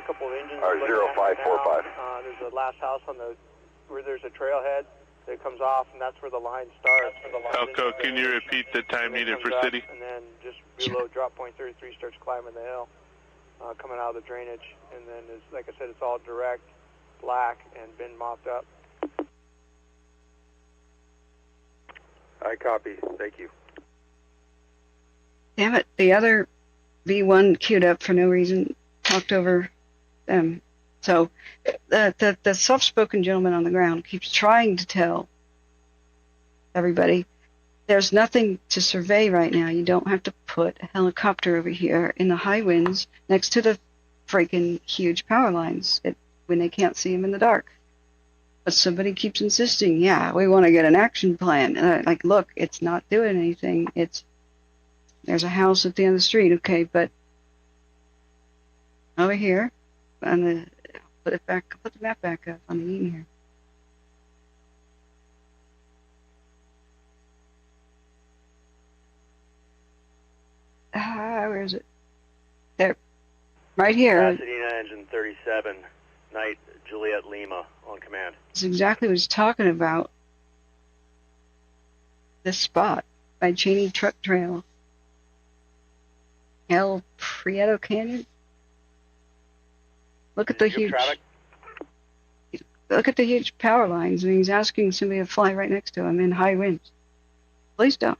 couple of engines or 0545. There's a last house on where there's a trailhead that comes off, and that's where the line starts. Elko, can you repeat the time needed for city? And then just below drop point 33 starts climbing the hill, coming out of the drainage, and then like I said, it's all direct, black, and been mopped up. I copy. Thank you. Damn it, the other V1 queued up for no reason, talked over them. So the soft-spoken gentleman on the ground keeps trying to tell everybody there's nothing to survey right now. You don't have to put a helicopter over here in the high winds next to the freaking huge power lines when they can't see them in the dark. But somebody keeps insisting, yeah, we want to get an action plan. And like, look, it's not doing anything. There's a house at the end of the street, okay, but over here, put the map back up on the Eaton here. Where is it? There, right here. Pasadena, engine 37, night Juliet Lima on command. That's exactly what he's talking about. This spot by Cheney Truck Trail. El Prieto Canyon. Look at the huge. Look at the huge power lines, and he's asking somebody to fly right next to him in high winds. Please don't.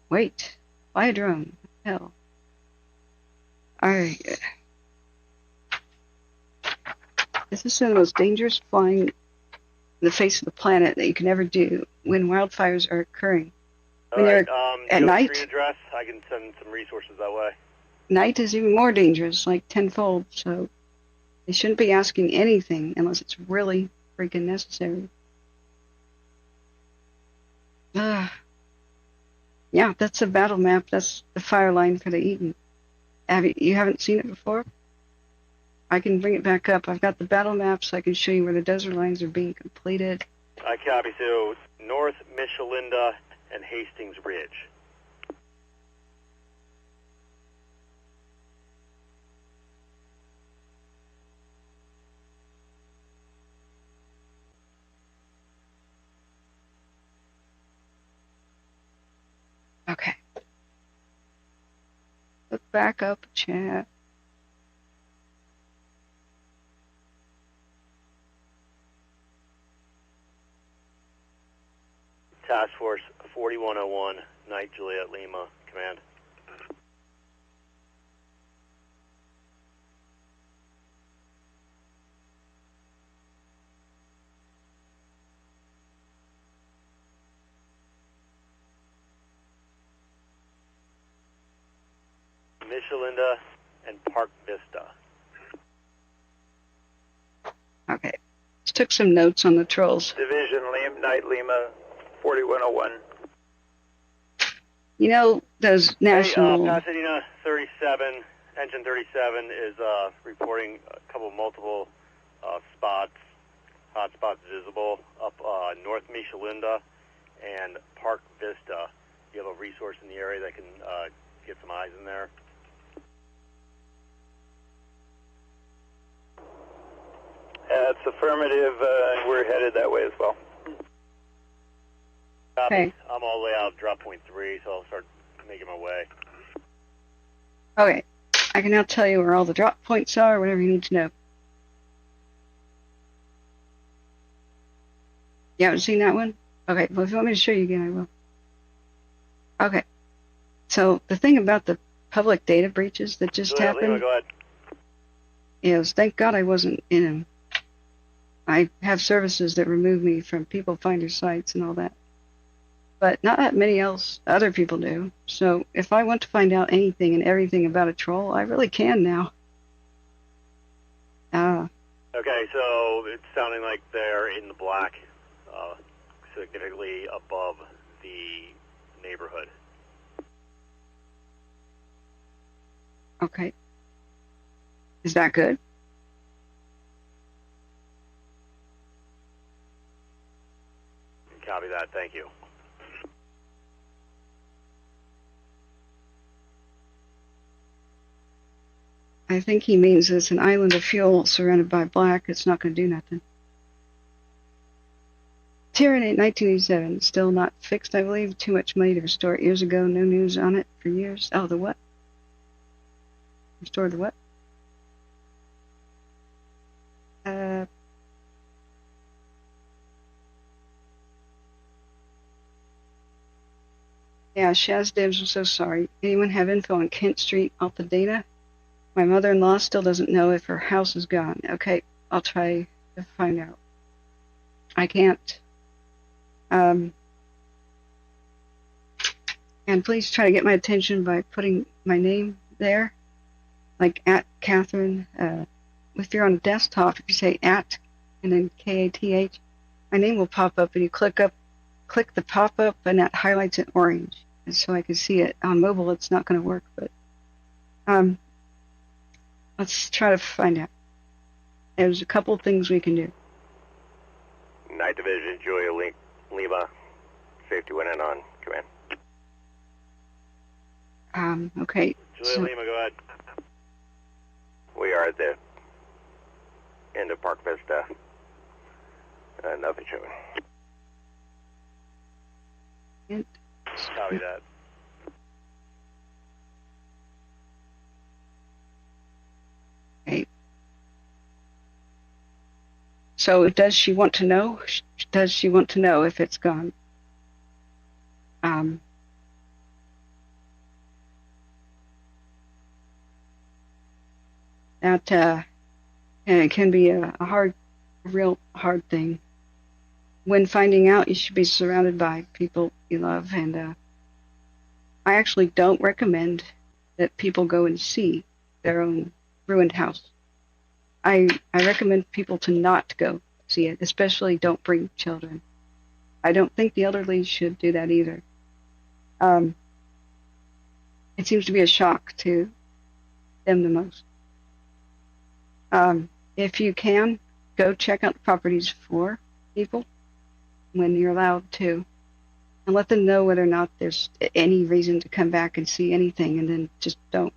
Wait. Fly a drone. Hell. Alright. This is some of the most dangerous flying in the face of the planet that you can ever do when wildfires are occurring. When they're at night. Street address, I can send some resources that way. Night is even more dangerous, like tenfold, so they shouldn't be asking anything unless it's really freaking necessary. Yeah, that's a battle map. That's the fire line for the Eaton. You haven't seen it before? I can bring it back up. I've got the battle map so I can show you where the desert lines are being completed. I copy. So North Michelinda and Hastings Ridge. Okay. Look back up, chat. Task Force 4101, night Juliet Lima, command. Michelinda and Park Vista. Okay. Just took some notes on the trolls. Division Night Lima 4101. You know those national... Hey, Pasadena 37, engine 37 is reporting a couple multiple spots, hot spots visible up North Michelinda and Park Vista. You have a resource in the area that can get some eyes in there. It's affirmative. We're headed that way as well. Okay. I'm all the way out drop point 3, so I'll start making my way. Okay. I can now tell you where all the drop points are, whatever you need to know. You haven't seen that one? Okay. Well, if you want me to show you again, I will. Okay. So the thing about the public data breaches that just happened... Go ahead. Is thank God I wasn't in them. I have services that remove me from people finder sites and all that. But not that many other people do. So if I want to find out anything and everything about a troll, I really can now. Okay, so it's sounding like they're in the black, significantly above the neighborhood. Okay. Is that good? Copy that, thank you. I think he means it's an island of fuel surrounded by black. It's not going to do nothing. Tyranny 1987, still not fixed, I believe. Too much money to restore it years ago. No news on it for years. Oh, the what? Restore the what? Yeah, Shaz Dibs, I'm so sorry. Anyone have info on Kent Street, Pasadena? My mother-in-law still doesn't know if her house is gone. Okay, I'll try to find out. I can't. And please try to get my attention by putting my name there, like at Catherine. If you're on a desktop, if you say at and then KATH, my name will pop up, and you click the pop-up, and that highlights it orange, and so I can see it. On mobile, it's not going to work, but let's try to find out. There's a couple things we can do. Night Division, Julia Lima, safety went in on command. Okay. Julia Lima, go ahead. We are at the end of Park Vista. Nothing showing. Copy that. Okay. So does she want to know? Does she want to know if it's gone? That and it can be a real hard thing. When finding out, you should be surrounded by people you love, and I actually don't recommend that people go and see their own ruined house. I recommend people to not go see it, especially don't bring children. I don't think the elderly should do that either. It seems to be a shock to them the most. If you can, go check out the properties for people when you're allowed to, and let them know whether or not there's any reason to come back and see anything, and then just don't.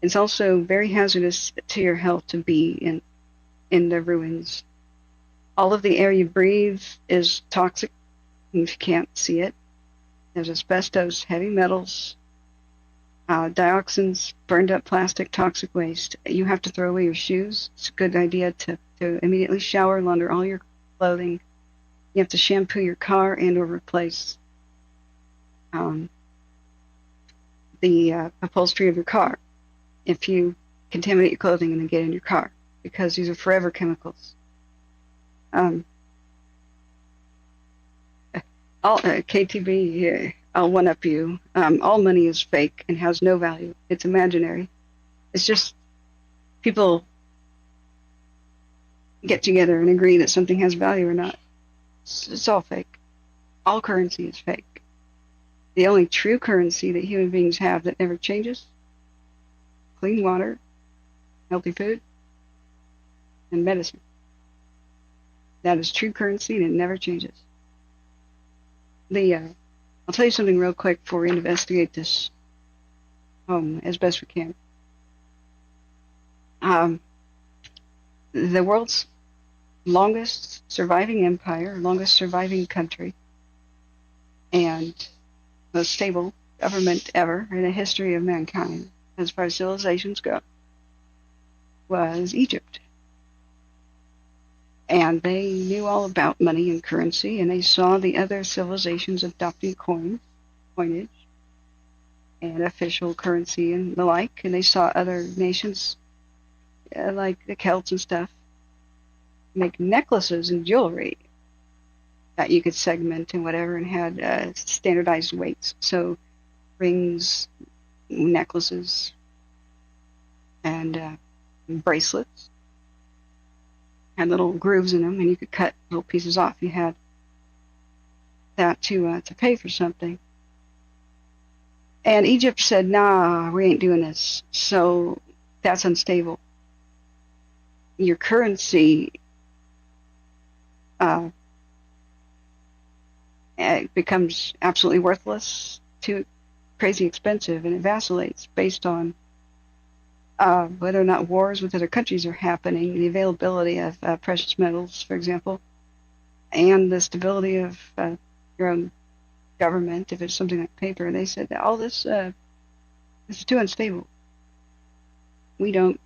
It's also very hazardous to your health to be in the ruins. All of the air you breathe is toxic if you can't see it. There's asbestos, heavy metals, dioxins, burned up plastic, toxic waste. You have to throw away your shoes. It's a good idea to immediately shower, launder all your clothing. You have to shampoo your car and or replace the upholstery of your car if you contaminate your clothing and then get in your car, because these are forever chemicals. KTB, I'll one-up you. All money is fake and has no value. It's imaginary. It's just people get together and agree that something has value or not. It's all fake. All currency is fake. The only true currency that human beings have that never changes: clean water, healthy food, and medicine. That is true currency, and it never changes. I'll tell you something real quick before we investigate this as best we can. The world's longest surviving empire, longest surviving country, and most stable government ever in the history of mankind, as far as civilizations go, was Egypt. And they knew all about money and currency, and they saw the other civilizations adopting coinage, and official currency and the like, and they saw other nations, like the Celts and stuff, make necklaces and jewelry that you could segment and whatever, and had standardized weights. So rings, necklaces, and bracelets had little grooves in them, and you could cut little pieces off. You had that to pay for something. And Egypt said, nah, we ain't doing this. So that's unstable. Your currency it becomes absolutely worthless, too crazy expensive, and it vacillates based on whether or not wars with other countries are happening, the availability of precious metals, for example, and the stability of your own government, if it's something like paper. They said that all this is too unstable. We don't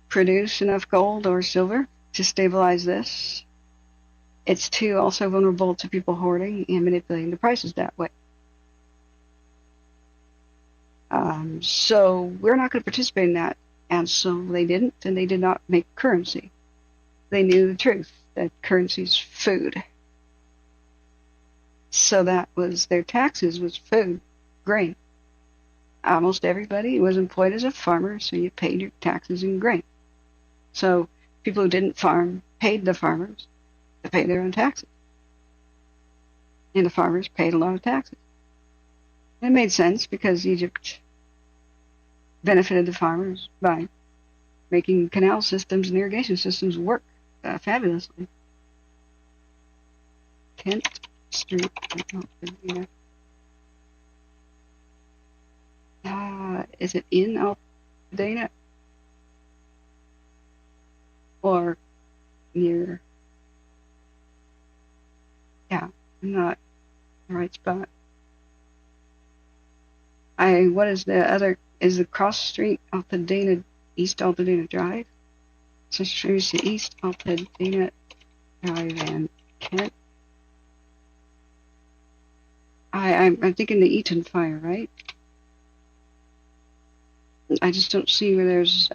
produce enough gold or silver to stabilize this. It's too also vulnerable to people hoarding and manipulating the prices that way. So we're not going to participate in that. And so they didn't, and they did not make currency. They knew the truth, that currency's food. So that was their taxes, was food, grain. Almost everybody was employed as a farmer, so you paid your taxes in grain. So people who didn't farm paid the farmers to pay their own taxes. And the farmers paid a lot of taxes. And it made sense because Egypt benefited the farmers by making canal systems and irrigation systems work fabulously. 10th Street. Is it in Pasadena? Or near? Yeah, I'm not in the right spot. What is the other? Is the cross street Altadena, East Altadena Drive? So let me see, East Altadena Drive and Kenneth. I'm thinking the Eaton Fire, right? I just don't see where there's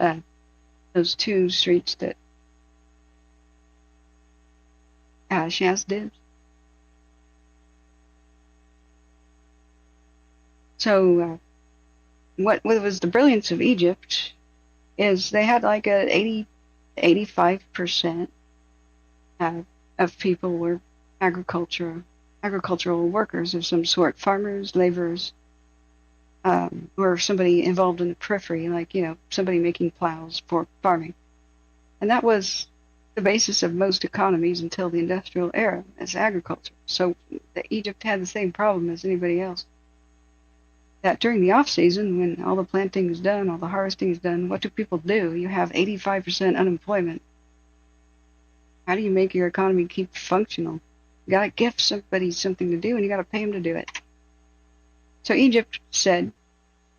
those two streets that she has dibs. So what was the brilliance of Egypt is they had like a 85% of people were agricultural workers of some sort, farmers, laborers, or somebody involved in the periphery, like, somebody making plows for farming. And that was the basis of most economies until the industrial era, as agriculture. So Egypt had the same problem as anybody else. That during the off-season, when all the planting is done, all the harvesting is done, what do people do? You have 85% unemployment. How do you make your economy keep functional? You got to give somebody something to do, and you got to pay them to do it. So Egypt said,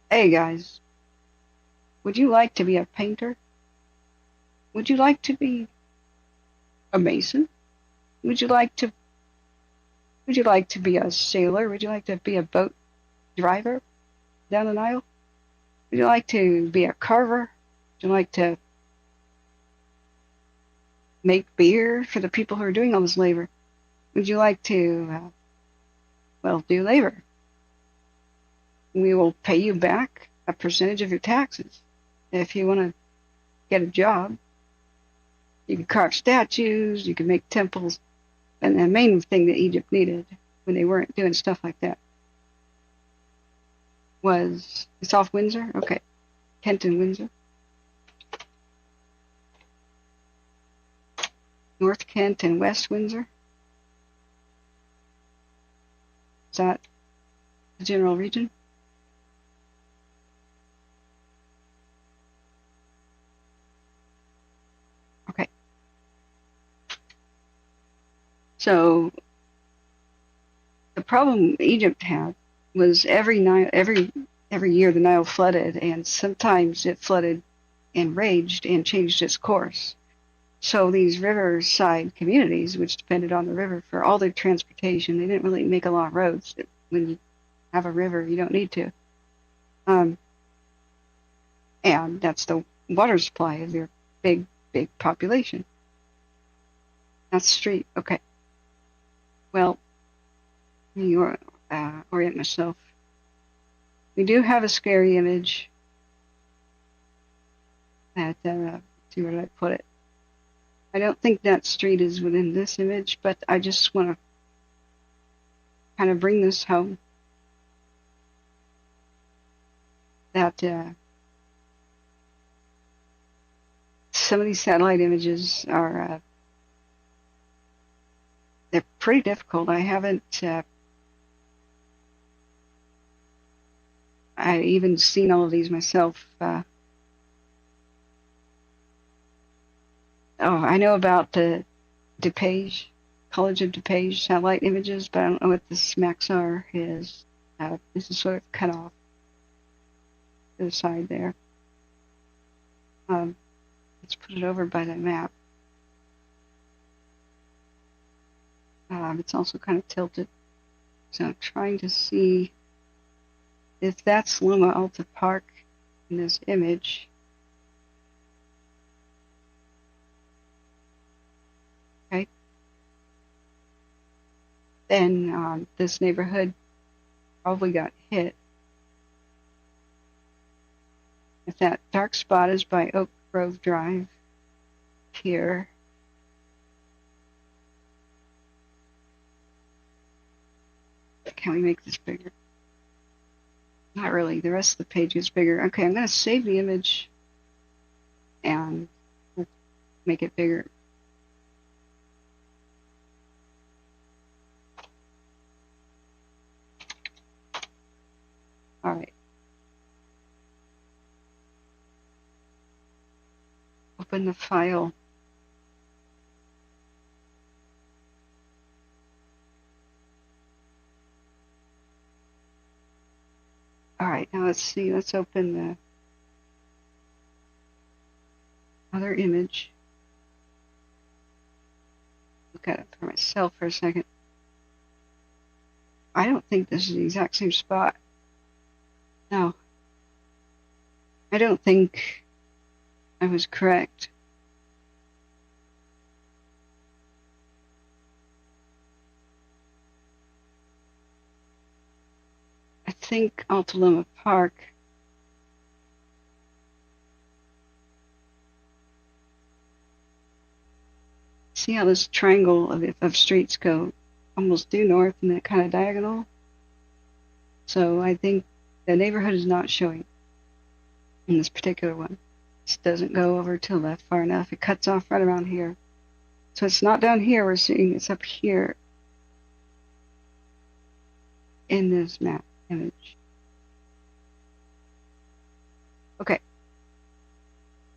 hey guys, would you like to be a painter? Would you like to be a mason? Would you like to be a sailor? Would you like to be a boat driver down the Nile? Would you like to be a carver? Would you like to make beer for the people who are doing all this labor? Would you like to, do labor? We will pay you back a percentage of your taxes. If you want to get a job, you can carve statues, you can make temples, and the main thing that Egypt needed when they weren't doing stuff like that was, it's off Windsor? Okay. Kent and Windsor. North Kent and West Windsor. Is that the general region? Okay. So the problem Egypt had was every year the Nile flooded, and sometimes it flooded and raged and changed its course. So these riverside communities, which depended on the river for all their transportation, they didn't really make a lot of roads. When you have a river, you don't need to. And that's the water supply of your big population. That's the street. Okay. Well, you orient myself. We do have a scary image that, see where did I put it? I don't think that street is within this image, but I just want to kind of bring this home. That some of these satellite images are, they're pretty difficult. I haven't, I even seen all of these myself Oh, I know about the DuPage, College of DuPage satellite images, but I don't know what the SMACs are. This is sort of cut off to the side there. Let's put it over by the map. It's also kind of tilted. So I'm trying to see if that's Loma Alta Park in this image. Okay. Then this neighborhood probably got hit. If that dark spot is by Oak Grove Drive here. Can we make this bigger? Not really. The rest of the page is bigger. Okay, I'm going to save the image and make it bigger. All right. Open the file. All right, now let's see. Let's open the other image. Look at it for myself for a second. I don't think this is the exact same spot. No. I don't think I was correct. I think Altaloma Park see how this triangle of streets go almost due north and then kind of diagonal? So I think the neighborhood is not showing in this particular one. This doesn't go over to the left far enough. It cuts off right around here. So it's not down here we're seeing, it's up here in this map image. Okay.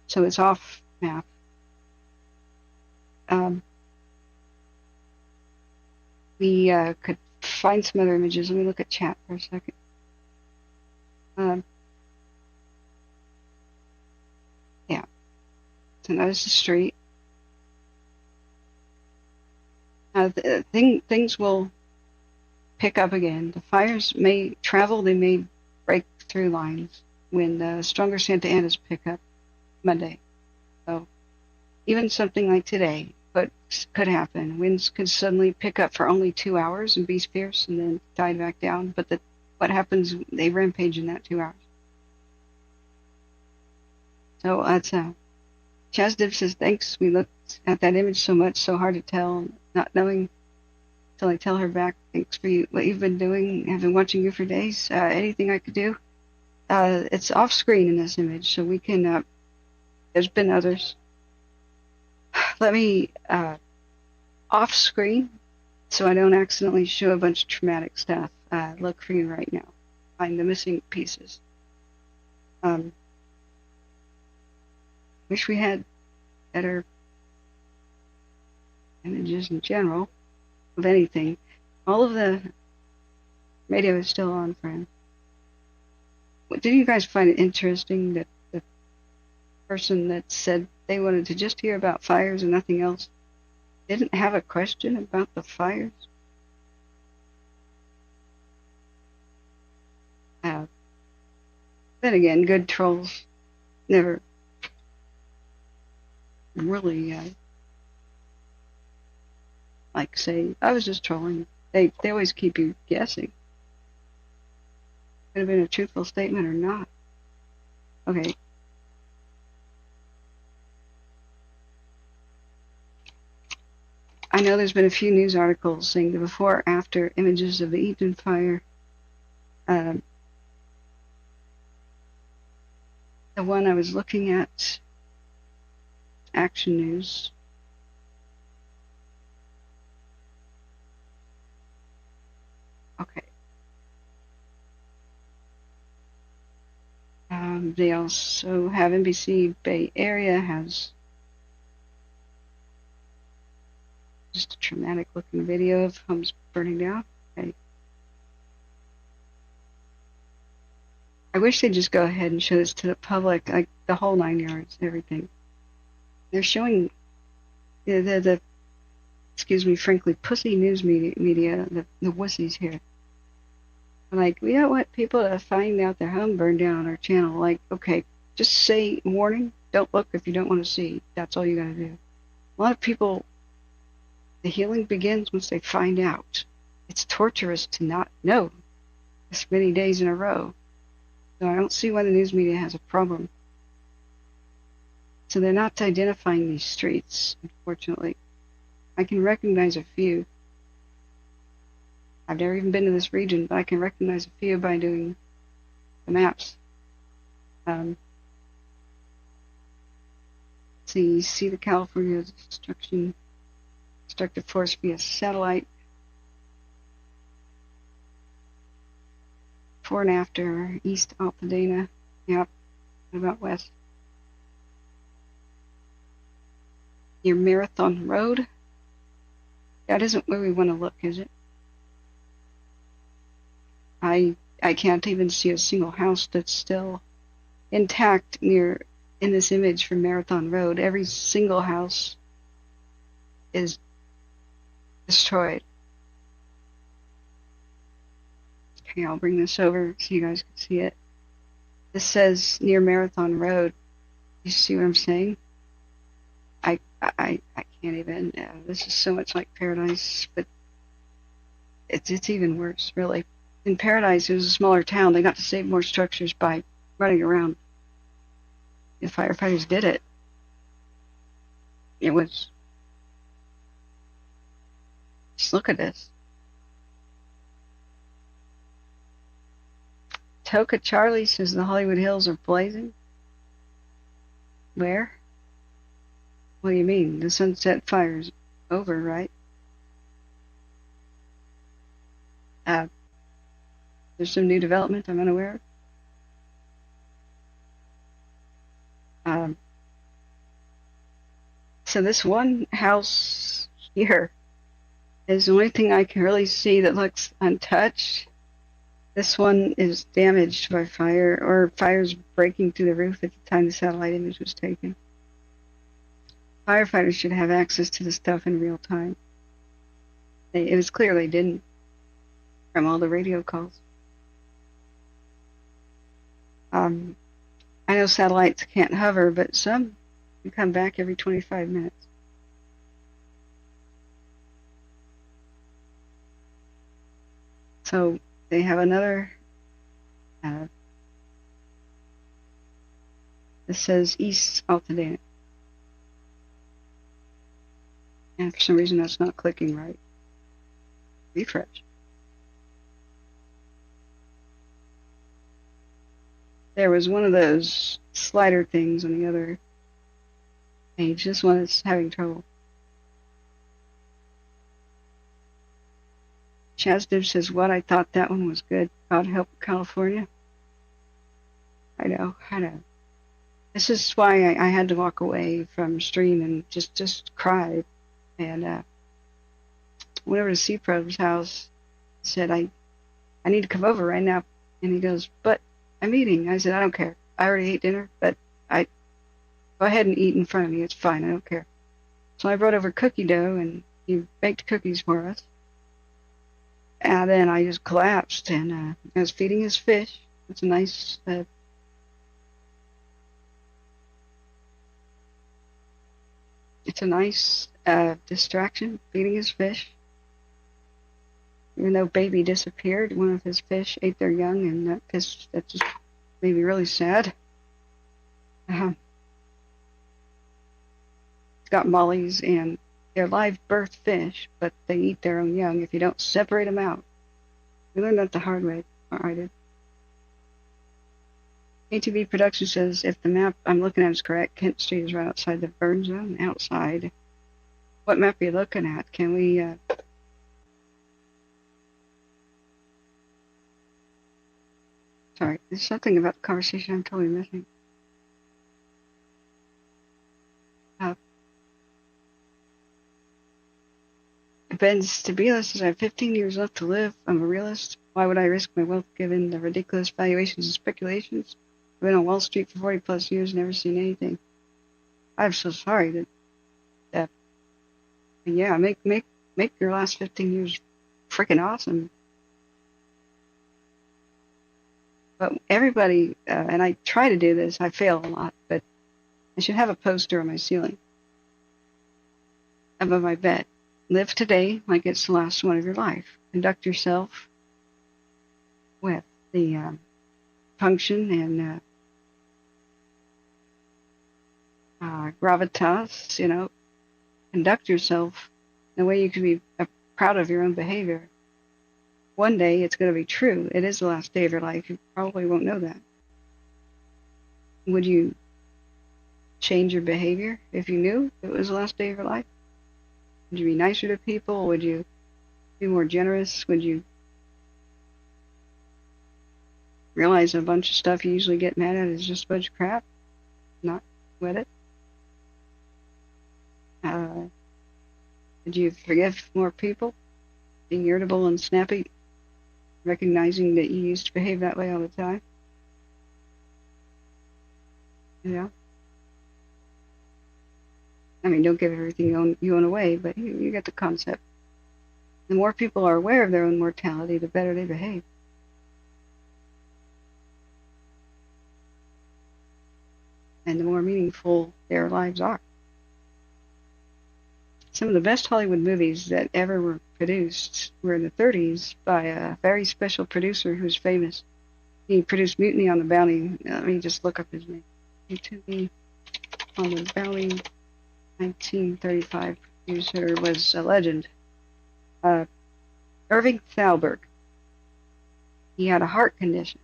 So it's off map. We could find some other images. Let me look at chat for a second. Yeah. So notice the street. Things will pick up again. The fires may travel, they may break through lines when the stronger Santa Anas pick up Monday. So even something like today could happen. Winds could suddenly pick up for only 2 hours and be fierce and then die back down. But what happens, they rampage in that 2 hours. So that's Chaz Div says, thanks. We looked at that image so much, so hard to tell, not knowing till I tell her back. Thanks for what you've been doing. I've been watching you for days. Anything I could do? It's off screen in this image, so we can, there's been others. Let me off screen so I don't accidentally show a bunch of traumatic stuff. Look for you right now. Find the missing pieces. Wish we had better images in general of anything. All of the radio is still on, friend. Did you guys find it interesting that the person that said they wanted to just hear about fires and nothing else didn't have a question about the fires? Then again, good trolls never really like say, I was just trolling. They always keep you guessing. Could have been a truthful statement or not. Okay. I know there's been a few news articles saying the before or after images of the Eaton Fire. The one I was looking at, Action News. Okay. They also have NBC Bay Area has Just a traumatic looking video of homes burning down. Okay. I wish they'd just go ahead and show this to the public, like the whole 9 yards, everything. They're showing the excuse me, frankly, pussy news media, the wussies here. Like, we don't want people to find out their home burned down on our channel. Like, okay, just say warning, don't look if you don't want to see. That's all you gotta do. A lot of people, the healing begins once they find out. It's torturous to not know this many days in a row. So I don't see why the news media has a problem. So they're not identifying these streets, unfortunately. I can recognize a few. I've never even been to this region, but I can recognize a few by doing the maps. See the California destructive force via satellite. Before and after, east Pasadena. Yep. What about west? Near Marathon Road. That isn't where we want to look, is it? I can't even see a single house that's still intact in this image from Marathon Road. Every single house is destroyed. Okay, I'll bring this over so you guys can see it. This says near Marathon Road. You see what I'm saying? I can't even. This is so much like Paradise, but it's even worse, really. In Paradise, it was a smaller town. They got to save more structures by running around. The firefighters did it. It was. Just look at this. Toka Charlie says the Hollywood Hills are blazing. Where? What do you mean? The Sunset Fire's over, right? There's some new development I'm unaware of. So this one house here is the only thing I can really see that looks untouched. This one is damaged by fire, or fire's breaking through the roof at the time the satellite image was taken. Firefighters should have access to the stuff in real time. It was clear they didn't from all the radio calls. I know satellites can't hover, but some can come back every 25 minutes. So they have another, this says East Pasadena. And for some reason that's not clicking right. Refresh. There was one of those slider things on the other page. This one is having trouble. Chazdiv says, what? I thought that one was good. God help California. I know. This is why I had to walk away from stream and just cried. And went over to C-Pro's house, said, I need to come over right now. And he goes, but I'm eating. I said, I don't care. I already ate dinner, but go ahead and eat in front of me. It's fine. I don't care. So I brought over cookie dough, and he baked cookies for us. And then I just collapsed, and I was feeding his fish. It's a nice distraction, feeding his fish. Even though baby disappeared, one of his fish ate their young, and that just made me really sad. It's got mollies, and they're live birth fish, but they eat their own young if you don't separate them out. We learned that the hard way, or I did. ATV Production says, if the map I'm looking at is correct, Kent Street is right outside the burn zone. Outside. What map are you looking at? Can we, Sorry, there's something about the conversation I'm totally missing. Ben Stabilis says, I have 15 years left to live. I'm a realist. Why would I risk my wealth given the ridiculous valuations and speculations? I've been on Wall Street for 40 plus years, never seen anything. I'm so sorry that yeah, make your last 15 years freaking awesome. But everybody, and I try to do this, I fail a lot, but I should have a poster on my ceiling above my bed. Live today like it's the last one of your life. Conduct yourself with the function and gravitas, you know. Conduct yourself in a way you can be proud of your own behavior. One day it's going to be true. It is the last day of your life. You probably won't know that. Would you change your behavior if you knew it was the last day of your life? Would you be nicer to people? Would you be more generous? Would you realize a bunch of stuff you usually get mad at is just a bunch of crap? Not with it? Would you forgive more people? Being irritable and snappy? Recognizing that you used to behave that way all the time? Yeah. I mean, don't give everything you own away, but you get the concept. The more people are aware of their own mortality, the better they behave. And the more meaningful their lives are. Some of the best Hollywood movies that ever were produced were in the 30s by a very special producer who's famous. He produced Mutiny on the Bounty. Let me just look up his name. Mutiny on the Bounty, 1935 producer, was a legend. Irving Thalberg. He had a heart condition.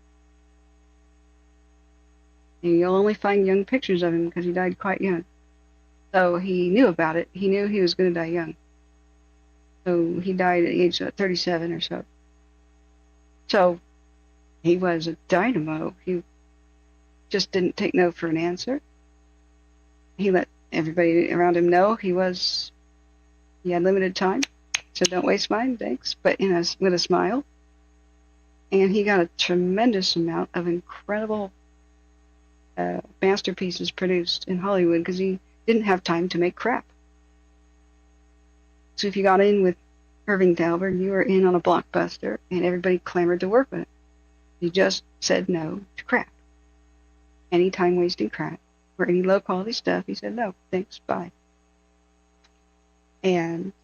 And you'll only find young pictures of him because he died quite young. So he knew about it. He knew he was going to die young. So he died at the age of 37 or so. So he was a dynamo. He just didn't take no for an answer. He let everybody around him know he had limited time. So don't waste mine, thanks. But with a smile. And he got a tremendous amount of incredible masterpieces produced in Hollywood because he didn't have time to make crap. So if you got in with Irving Thalberg, you were in on a blockbuster, and everybody clamored to work with it. You just said no to crap. Any time-wasting crap, or any low-quality stuff, he said no, thanks, bye. And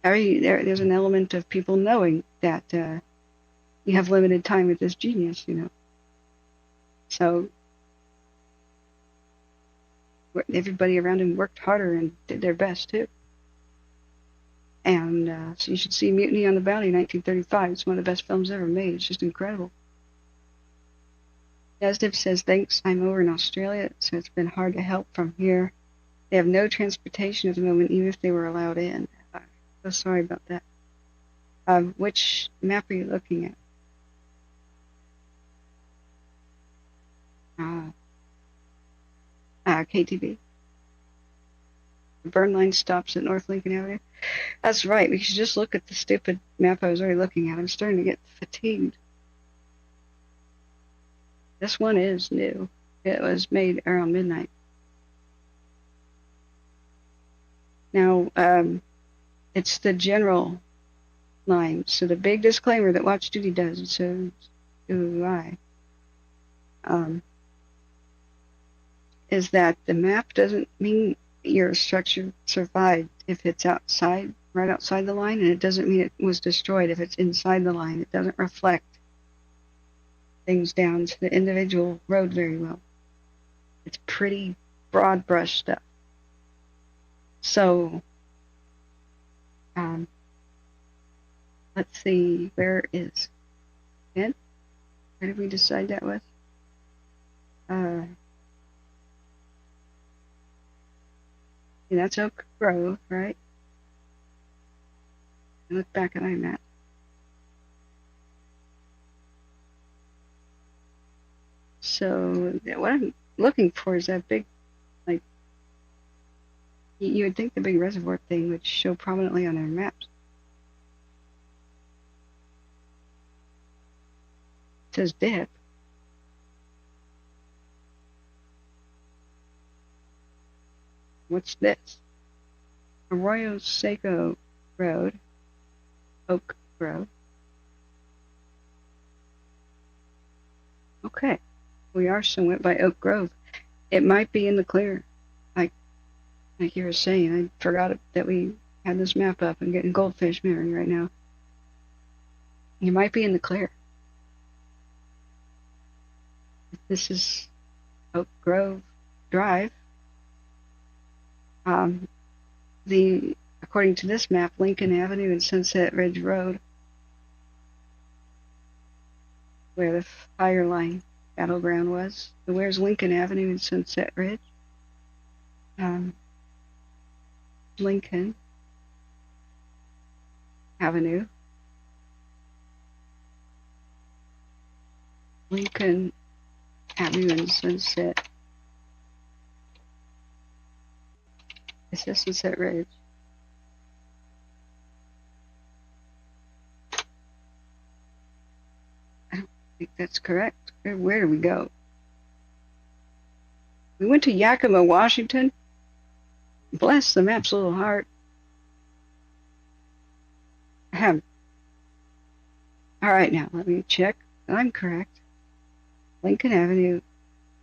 there's an element of people knowing that you have limited time with this genius, you know. So everybody around him worked harder and did their best too. And so you should see Mutiny on the Bounty, 1935. It's one of the best films ever made. It's just incredible. Yasdiv says, thanks, I'm over in Australia, so it's been hard to help from here. They have no transportation at the moment, even if they were allowed in. I'm so sorry about that. Which map are you looking at? KTB. The burn line stops at North Lincoln Avenue. That's right. We should just look at the stupid map I was already looking at. I'm starting to get fatigued. This one is new. It was made around midnight. Now, it's the general line. So the big disclaimer that Watch Duty does, and so do I, is that the map doesn't mean your structure survived if it's outside, right outside the line, and it doesn't mean it was destroyed if it's inside the line. It doesn't reflect things down to the individual road very well. It's pretty broad brush stuff. So, let's see, where is it? Where did we decide that was? That's Oak Grove, right? Look back at IMAP. So what I'm looking for is that big, like, You would think the big reservoir thing would show prominently on their maps. It says dip. What's this? Arroyo Seco Road, Oak Grove. Okay, we are somewhat by Oak Grove. It might be in the clear, like you were saying. I forgot that we had this map up and getting goldfish memory right now. You might be in the clear. This is Oak Grove Drive. According to this map, Lincoln Avenue and Sunset Ridge Road, where the fire line battleground was. So where's Lincoln Avenue and Sunset Ridge? Lincoln Avenue. Lincoln Avenue and Sunset. It says Sunset Ridge. I don't think that's correct. Where do we go? We went to Yakima, Washington. Bless the map's little heart. Ahem. All right, now let me check. I'm correct. Lincoln Avenue,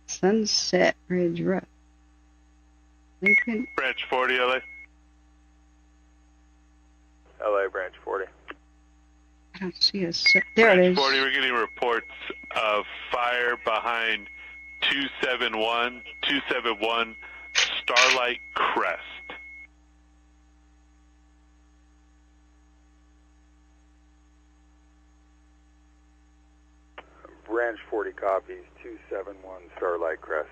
Sunset Ridge Road. Lincoln. Branch 40, LA. LA Branch 40. I don't see a there it is. Branch 40, we're getting reports of fire behind 271 Starlight Crest. Branch 40 copies, 271 Starlight Crest.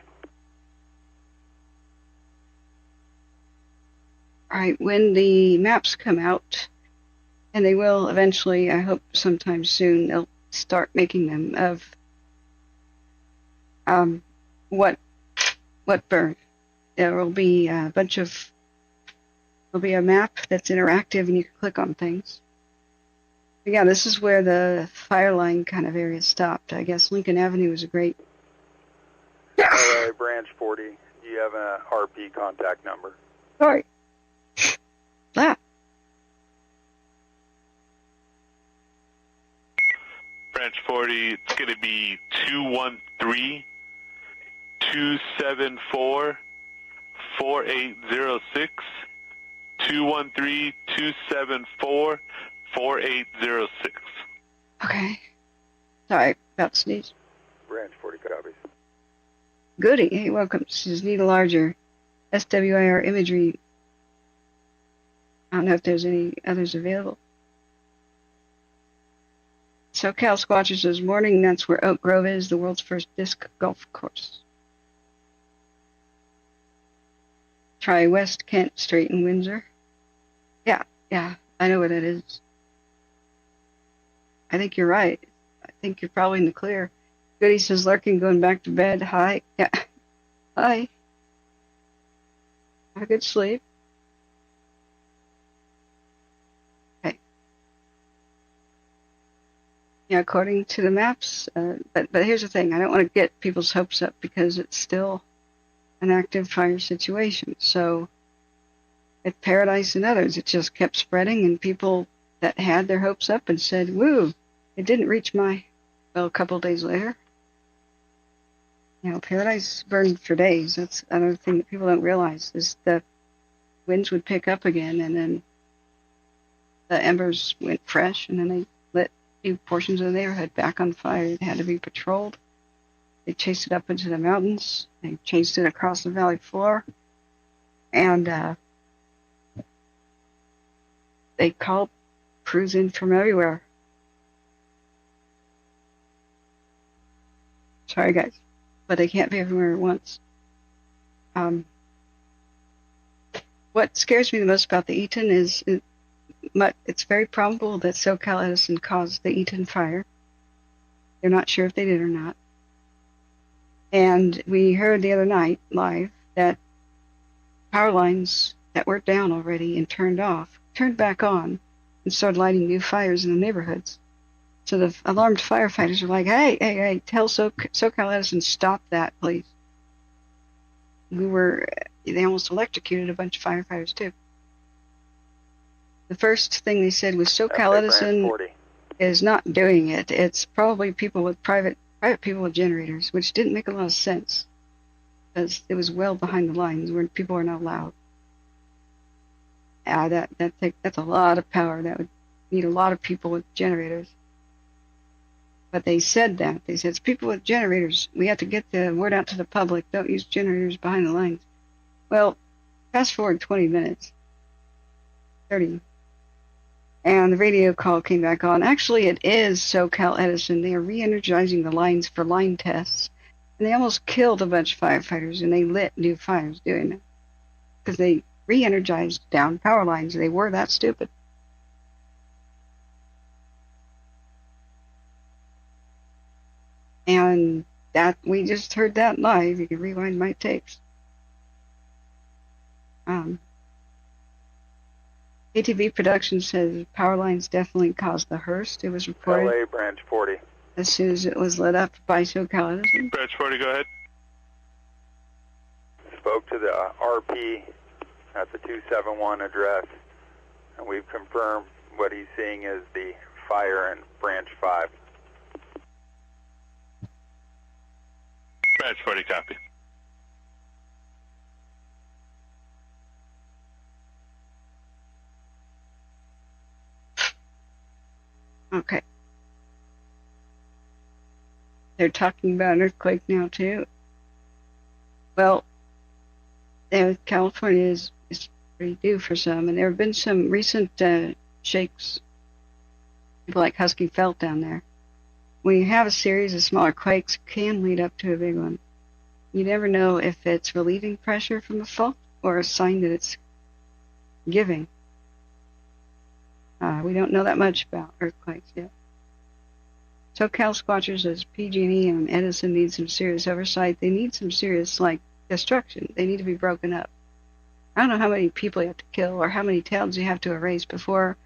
All right, when the maps come out, and they will eventually, I hope sometime soon, they'll start making them of what burned. There will be a bunch of, there'll be a map that's interactive and you can click on things. But yeah, this is where the fire line kind of area stopped. I guess Lincoln Avenue was a great... LA Branch 40, do you have an RP contact number? Sorry. Ah. Branch 40, it's going to be 213-274-4806. 213-274-4806. Okay. Sorry, about to sneeze. Branch 40 copies. Goody. Hey, welcome. This is Anita Larger, SWIR imagery. I don't know if there's any others available. SoCal Squatchers this morning. That's where Oak Grove is, the world's first disc golf course. Try West Kent Street in Windsor. Yeah, I know what it is. I think you're right. I think you're probably in the clear. Goody says, lurking, going back to bed. Hi. Yeah. Hi. Have a good sleep. Okay. Yeah, according to the maps, but here's the thing. I don't want to get people's hopes up because it's still an active fire situation. So at Paradise and others, it just kept spreading, and people that had their hopes up and said, woo, it didn't reach my, well, a couple days later. You know, Paradise burned for days. That's another thing that people don't realize is the winds would pick up again, and then the embers went fresh, and then they lit few portions of the neighborhood back on fire. It had to be patrolled. They chased it up into the mountains. They chased it across the valley floor. And they called crews in from everywhere. Sorry, guys, but they can't be everywhere at once. What scares me the most about the Eaton is it's very probable that SoCal Edison caused the Eaton Fire. They're not sure if they did or not. And we heard the other night live that power lines that were down already and turned off, turned back on, and started lighting new fires in the neighborhoods. So the alarmed firefighters are like, hey, tell SoCal Edison, stop that, please. They almost electrocuted a bunch of firefighters, too. The first thing they said was SoCal Edison is not doing it. It's probably people with private people with generators, which didn't make a lot of sense because it was well behind the lines where people are not allowed. That's a lot of power. That would need a lot of people with generators. But they said that. They said, it's people with generators. We have to get the word out to the public. Don't use generators behind the lines. Well, fast forward 20 minutes. 30. And the radio call came back on. Actually, it is SoCal Edison. They are re-energizing the lines for line tests. And they almost killed a bunch of firefighters, and they lit new fires doing it. Because they re-energized down power lines. They were that stupid. And that we just heard that live. You can rewind my tapes. ATV Production says power lines definitely caused the Hurst. It was reported LA Branch 40. as soon as it was lit up by SoCal Edison. Branch 40, go ahead. Spoke to the RP at the 271 address, and we've confirmed what he's seeing is the fire in Branch 5. Branch 40, copy. Okay. They're talking about an earthquake now, too. Well, California is pretty due for some, and there have been some recent shakes. People like Husky felt down there. When you have a series of smaller quakes, it can lead up to a big one. You never know if it's relieving pressure from a fault or a sign that it's giving. We don't know that much about earthquakes yet. SoCal Squatcher says PG&E and Edison need some serious oversight. They need some serious, destruction. They need to be broken up. I don't know how many people you have to kill or how many towns you have to erase before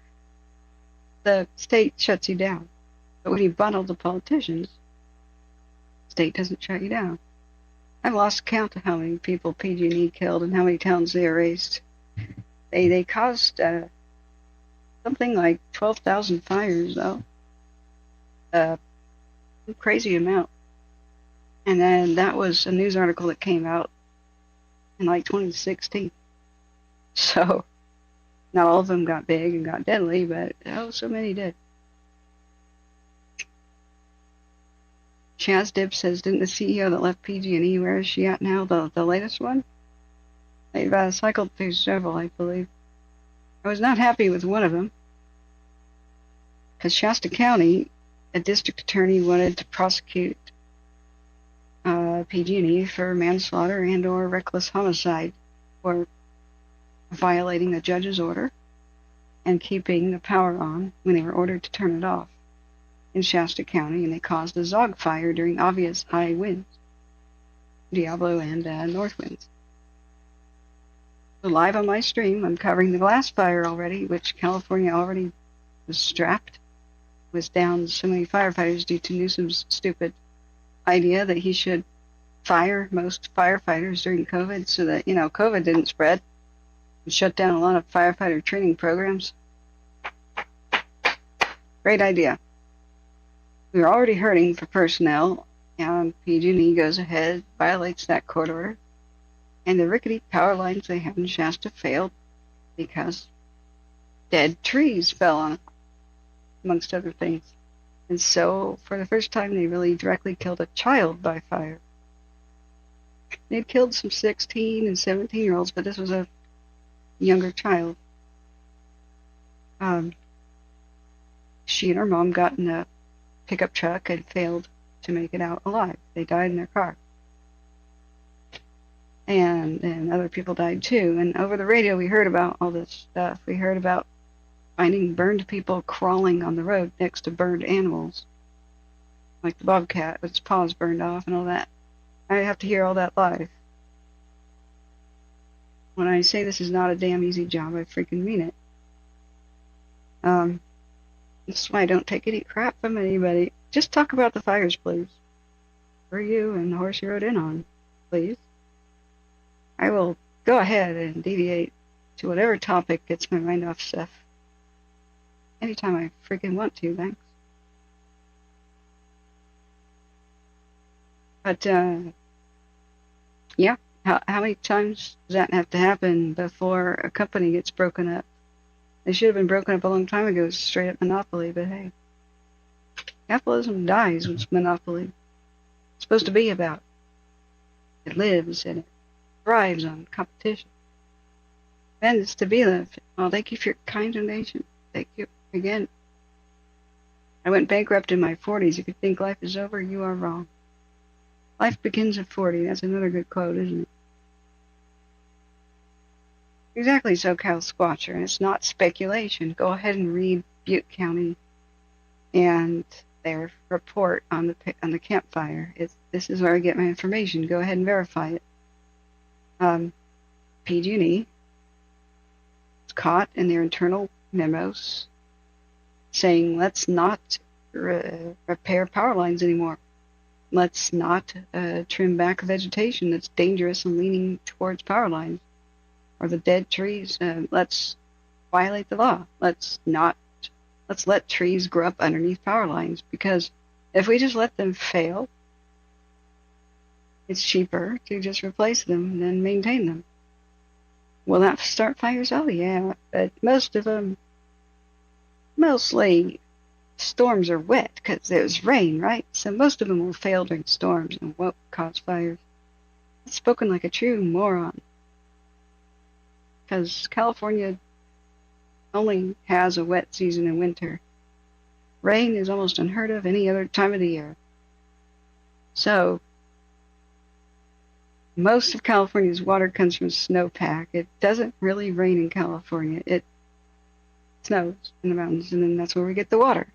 the state shuts you down. But when you bundle the politicians, the state doesn't shut you down. I've lost count of how many people PG&E killed and how many towns they erased. They caused something like 12,000 fires, though. A crazy amount. And then that was a news article that came out in 2016. So, not all of them got big and got deadly, but so many did. Chaz Dib says, didn't the CEO that left PG&E, where is she at now? The latest one? They've cycled through several, I believe. I was not happy with one of them, because Shasta County, a district attorney wanted to prosecute PG&E for manslaughter and or reckless homicide for violating the judge's order and keeping the power on when they were ordered to turn it off in Shasta County, and they caused a Zog fire during obvious high winds, Diablo and north winds. So live on my stream, I'm covering the glass fire already, which California already was strapped, was down so many firefighters due to Newsom's stupid idea that he should fire most firefighters during COVID so that, COVID didn't spread, and shut down a lot of firefighter training programs. Great idea. We were already hurting for personnel, and PG&E goes ahead, violates that court order, and the rickety power lines they have in Shasta failed because dead trees fell on them, amongst other things. And so, for the first time, they really directly killed a child by fire. They'd killed some 16 and 17-year-olds, but this was a younger child. She and her mom got in a pickup truck and failed to make it out alive. They died in their car. And other people died too. And over the radio, we heard about all this stuff. We heard about finding burned people crawling on the road next to burned animals, like the bobcat with its paws burned off and all that. I have to hear all that live. When I say this is not a damn easy job, I freaking mean it. That's why I don't take any crap from anybody. Just talk about the fires, please. For you and the horse you rode in on, please. I will go ahead and deviate to whatever topic gets my mind off stuff. Anytime I freaking want to, thanks. But, yeah, how many times does that have to happen before a company gets broken up? They should have been broken up a long time ago, straight up monopoly, but hey. Capitalism dies when it's monopoly. It's supposed to be about. It lives and it thrives on competition. And it's to be lived. Well, thank you for your kind donation. Thank you again. I went bankrupt in my 40s. If you think life is over, you are wrong. Life begins at 40. That's another good quote, isn't it? Exactly, SoCal Squatcher, and it's not speculation. Go ahead and read Butte County and their report on the campfire. This is where I get my information. Go ahead and verify it. PG&E was caught in their internal memos saying, let's not repair power lines anymore. Let's not trim back vegetation that's dangerous and leaning towards power lines. Or the dead trees. Let's violate the law. Let's let trees grow up underneath power lines, because if we just let them fail, it's cheaper to just replace them than maintain them. Will that start fires? Oh yeah, but most of them, mostly storms are wet because there's rain, right? So most of them will fail during storms and won't cause fires. I've spoken like a true moron. Because California only has a wet season in winter. Rain is almost unheard of any other time of the year. So, most of California's water comes from snowpack. It doesn't really rain in California. It snows in the mountains, and then that's where we get the water.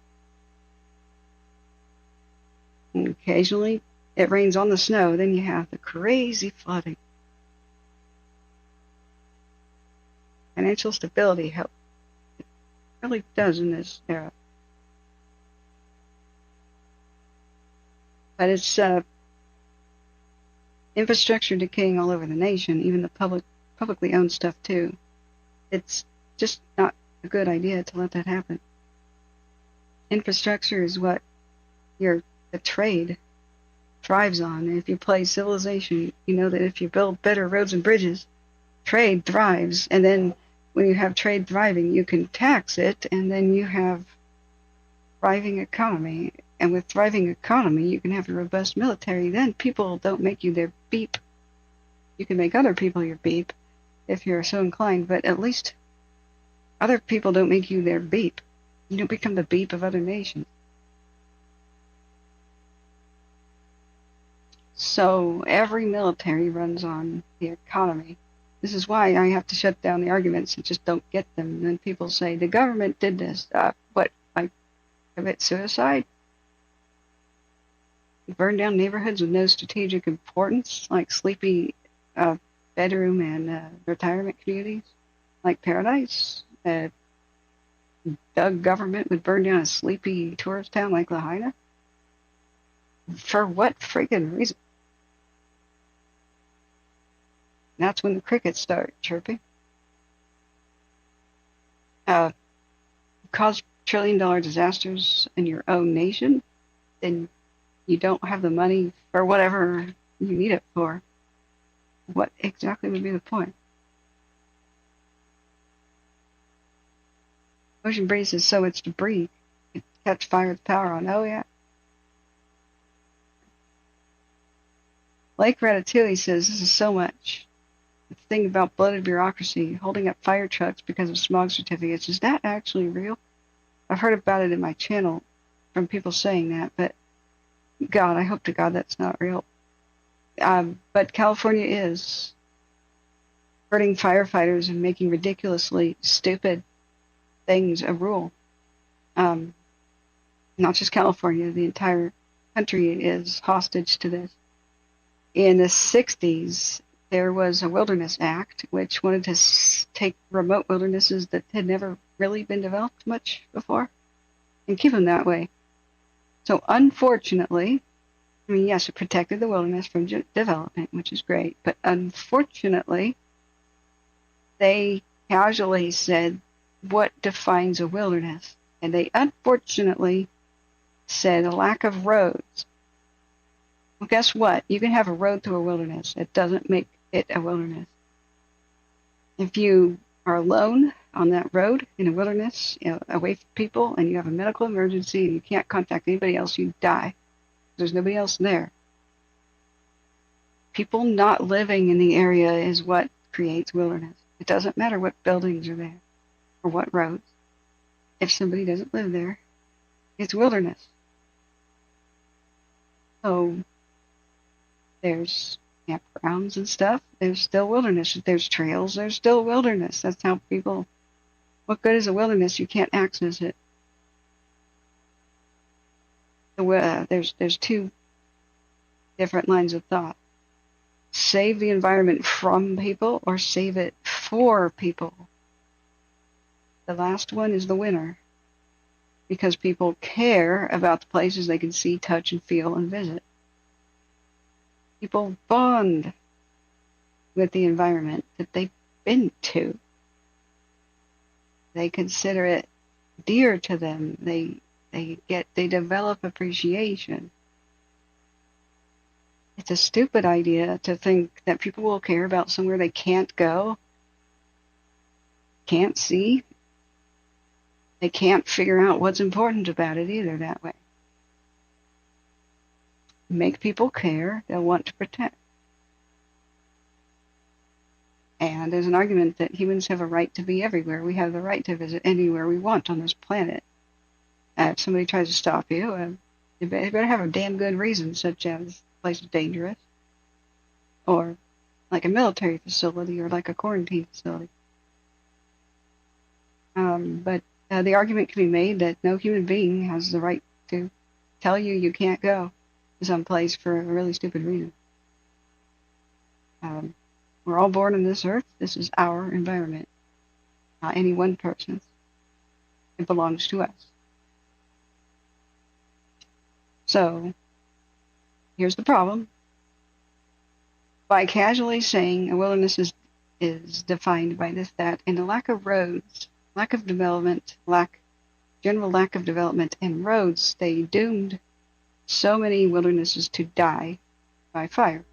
And occasionally, it rains on the snow. Then you have the crazy flooding. Financial stability helps. It really does in this era. But it's infrastructure decaying all over the nation, even the publicly owned stuff too. It's just not a good idea to let that happen. Infrastructure is what the trade thrives on. And if you play civilization, you know that if you build better roads and bridges, trade thrives, and then when you have trade thriving, you can tax it, and then you have thriving economy. And with thriving economy, you can have a robust military. Then people don't make you their beep. You can make other people your beep if you're so inclined, but at least other people don't make you their beep. You don't become the beep of other nations. So every military runs on the economy. This is why I have to shut down the arguments and just don't get them. And then people say, the government did this. What, like commit suicide? Burn down neighborhoods with no strategic importance, like sleepy bedroom and retirement communities, like Paradise? Doug government would burn down a sleepy tourist town like Lahaina? For what friggin' reason? That's when the crickets start chirping. Cause trillion-dollar disasters in your own nation, then you don't have the money for whatever you need it for. What exactly would be the point? Ocean breeze is so much debris. It catch fire with power on. Oh yeah. Lake Ratatouille says this is so much. The thing about bloated bureaucracy, holding up fire trucks because of smog certificates, is that actually real? I've heard about it in my channel from people saying that, but God, I hope to God that's not real. But California is hurting firefighters and making ridiculously stupid things a rule. Not just California, the entire country is hostage to this. In the 60s, there was a Wilderness Act which wanted to take remote wildernesses that had never really been developed much before and keep them that way. So unfortunately, I mean, yes, it protected the wilderness from development, which is great, but unfortunately, they casually said, what defines a wilderness? And they unfortunately said a lack of roads. Well, guess what? You can have a road through a wilderness. It doesn't make it a wilderness. If you are alone on that road in a wilderness, away from people, and you have a medical emergency and you can't contact anybody else, you die. There's nobody else there. People not living in the area is what creates wilderness. It doesn't matter what buildings are there or what roads. If somebody doesn't live there, it's wilderness. So there's campgrounds and stuff. There's still wilderness. If there's trails, there's still wilderness. That's how people... What good is a wilderness? You can't access it. There's two different lines of thought. Save the environment from people or save it for people. The last one is the winner, because people care about the places they can see, touch, and feel and visit. People bond with the environment that they've been to. They consider it dear to them. They develop appreciation. It's a stupid idea to think that people will care about somewhere they can't go, can't see. They can't figure out what's important about it either that way. Make people care, they'll want to protect. And there's an argument that humans have a right to be everywhere. We have the right to visit anywhere we want on this planet. If somebody tries to stop you, you better have a damn good reason, such as the place is dangerous, or like a military facility, or like a quarantine facility. But the argument can be made that no human being has the right to tell you you can't go to some place for a really stupid reason. We're all born on this earth. This is our environment, not any one person's. It belongs to us. So, here's the problem. By casually saying a wilderness is defined by this, that, and a lack of roads, lack of development, general lack of development and roads, they doomed so many wildernesses to die by fire.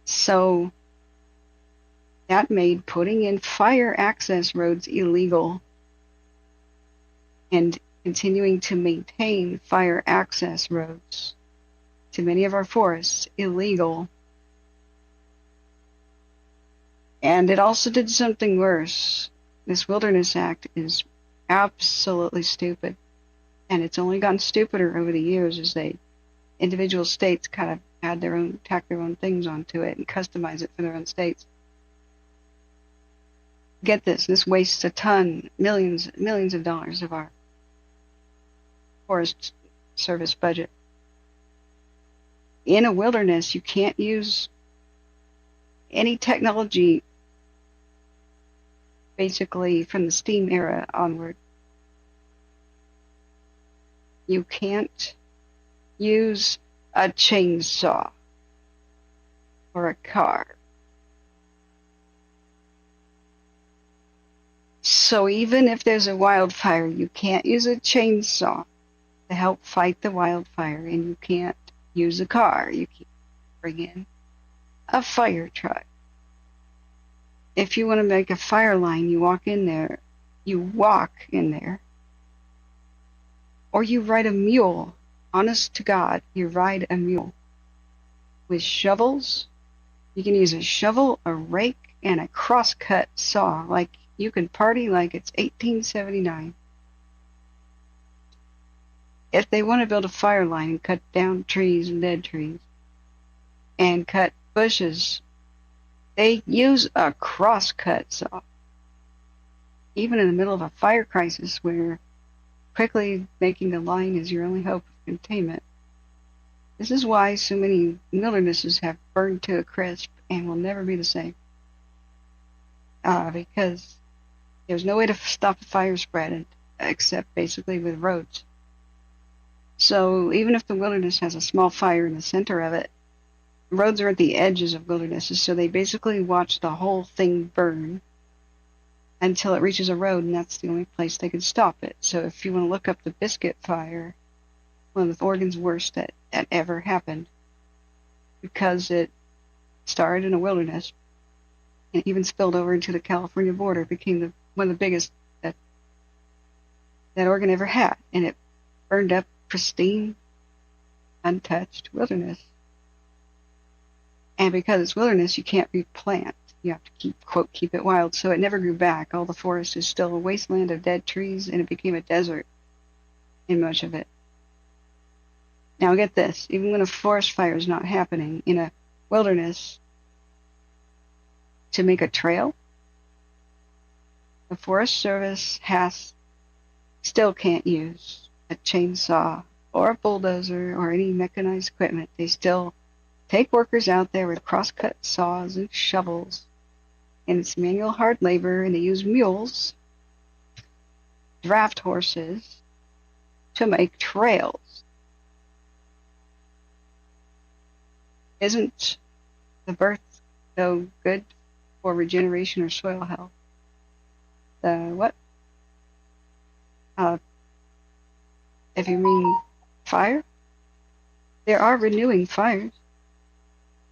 So that made putting in fire access roads illegal and continuing to maintain fire access roads to many of our forests illegal. And it also did something worse. This Wilderness Act is absolutely stupid. And it's only gotten stupider over the years as individual states kind of tack their own things onto it and customize it for their own states. Get this wastes a ton, millions of dollars of our Forest Service budget. In a wilderness, you can't use any technology basically from the steam era onward. You can't use a chainsaw or a car. So even if there's a wildfire, you can't use a chainsaw to help fight the wildfire, and you can't use a car. You can't bring in a fire truck. If you want to make a fire line, you walk in there, or you ride a mule. Honest to God, you ride a mule with shovels. You can use a shovel, a rake, and a crosscut saw. Like you can party like it's 1879. If they want to build a fire line and cut down trees and dead trees and cut bushes, they use a crosscut saw. Even in the middle of a fire crisis where quickly making the line is your only hope of containment, This is why so many wildernesses have burned to a crisp and will never be the same. Because there's no way to stop the fire spread except basically with roads. So even if the wilderness has a small fire in the center of it, roads are at the edges of wildernesses, so they basically watch the whole thing burn until it reaches a road, and that's the only place they can stop it. So if you want to look up the Biscuit Fire, one of Oregon's worst that ever happened, because it started in a wilderness and even spilled over into the California border, became one of the biggest that Oregon ever had, and it burned up pristine, untouched wilderness. And because it's wilderness, you can't replant. You have to keep it wild. So it never grew back. All the forest is still a wasteland of dead trees, and it became a desert in much of it. Now get this, even when a forest fire is not happening in a wilderness, to make a trail, the Forest Service still can't use a chainsaw or a bulldozer or any mechanized equipment. They still take workers out there with crosscut saws and shovels, and it's manual hard labor, and they use mules, draft horses, to make trails. Isn't the birth, though, good for regeneration or soil health? If you mean fire, there are renewing fires.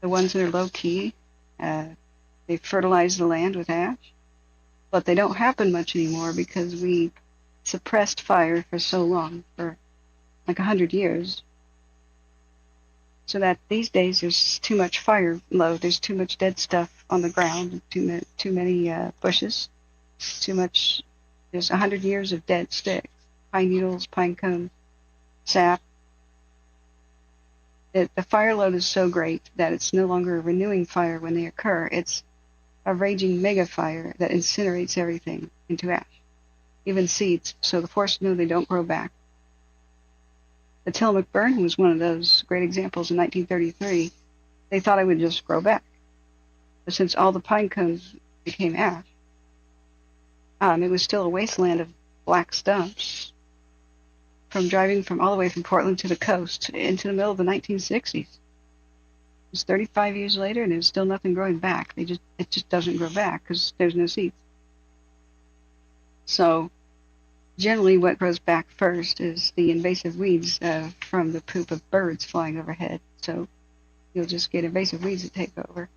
The ones that are low-key, they fertilize the land with ash, but they don't happen much anymore because we suppressed fire for so long, for like 100 years, so that these days there's too much fire load, there's too much dead stuff on the ground, too many bushes, there's 100 years of dead sticks, pine needles, pine cones, sap. The fire load is so great that it's no longer a renewing fire when they occur. It's a raging mega fire that incinerates everything into ash, even seeds, so the forests know they don't grow back. The Tillamook burn was one of those great examples in 1933. They thought it would just grow back. But since all the pine cones became ash, it was still a wasteland of black stumps from driving all the way from Portland to the coast into the middle of the 1960s. It was 35 years later, and there's still nothing growing back. It just doesn't grow back because there's no seeds. So generally what grows back first is the invasive weeds from the poop of birds flying overhead. So you'll just get invasive weeds that take over.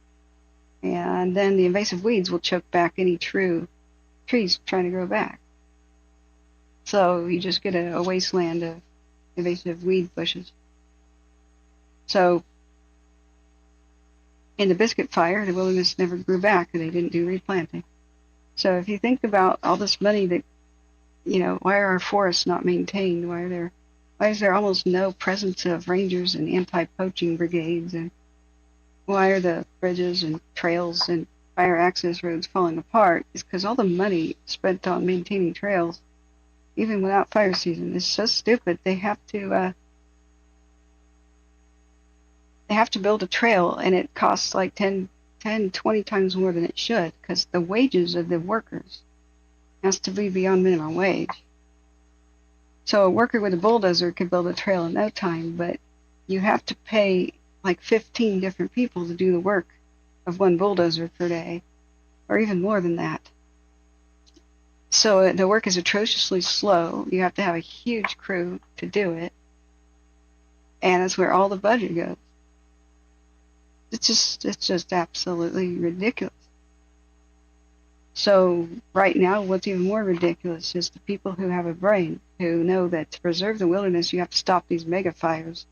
And then the invasive weeds will choke back any trees trying to grow back. So you just get a wasteland of invasive weed bushes. So in the Biscuit Fire, the wilderness never grew back, and they didn't do replanting. So if you think about all this money that, why are our forests not maintained? Why is there almost no presence of rangers and anti-poaching brigades? And why are the bridges and trails and fire access roads falling apart? It's because all the money spent on maintaining trails, even without fire season, is so stupid. They have to build a trail, and it costs like 10, 20 times more than it should, because the wages of the workers has to be beyond minimum wage. So a worker with a bulldozer could build a trail in no time, but you have to pay like 15 different people to do the work of one bulldozer per day, or even more than that. So the work is atrociously slow. You have to have a huge crew to do it, and that's where all the budget goes. It's just absolutely ridiculous. So right now, what's even more ridiculous is the people who have a brain, who know that to preserve the wilderness, you have to stop these mega fires.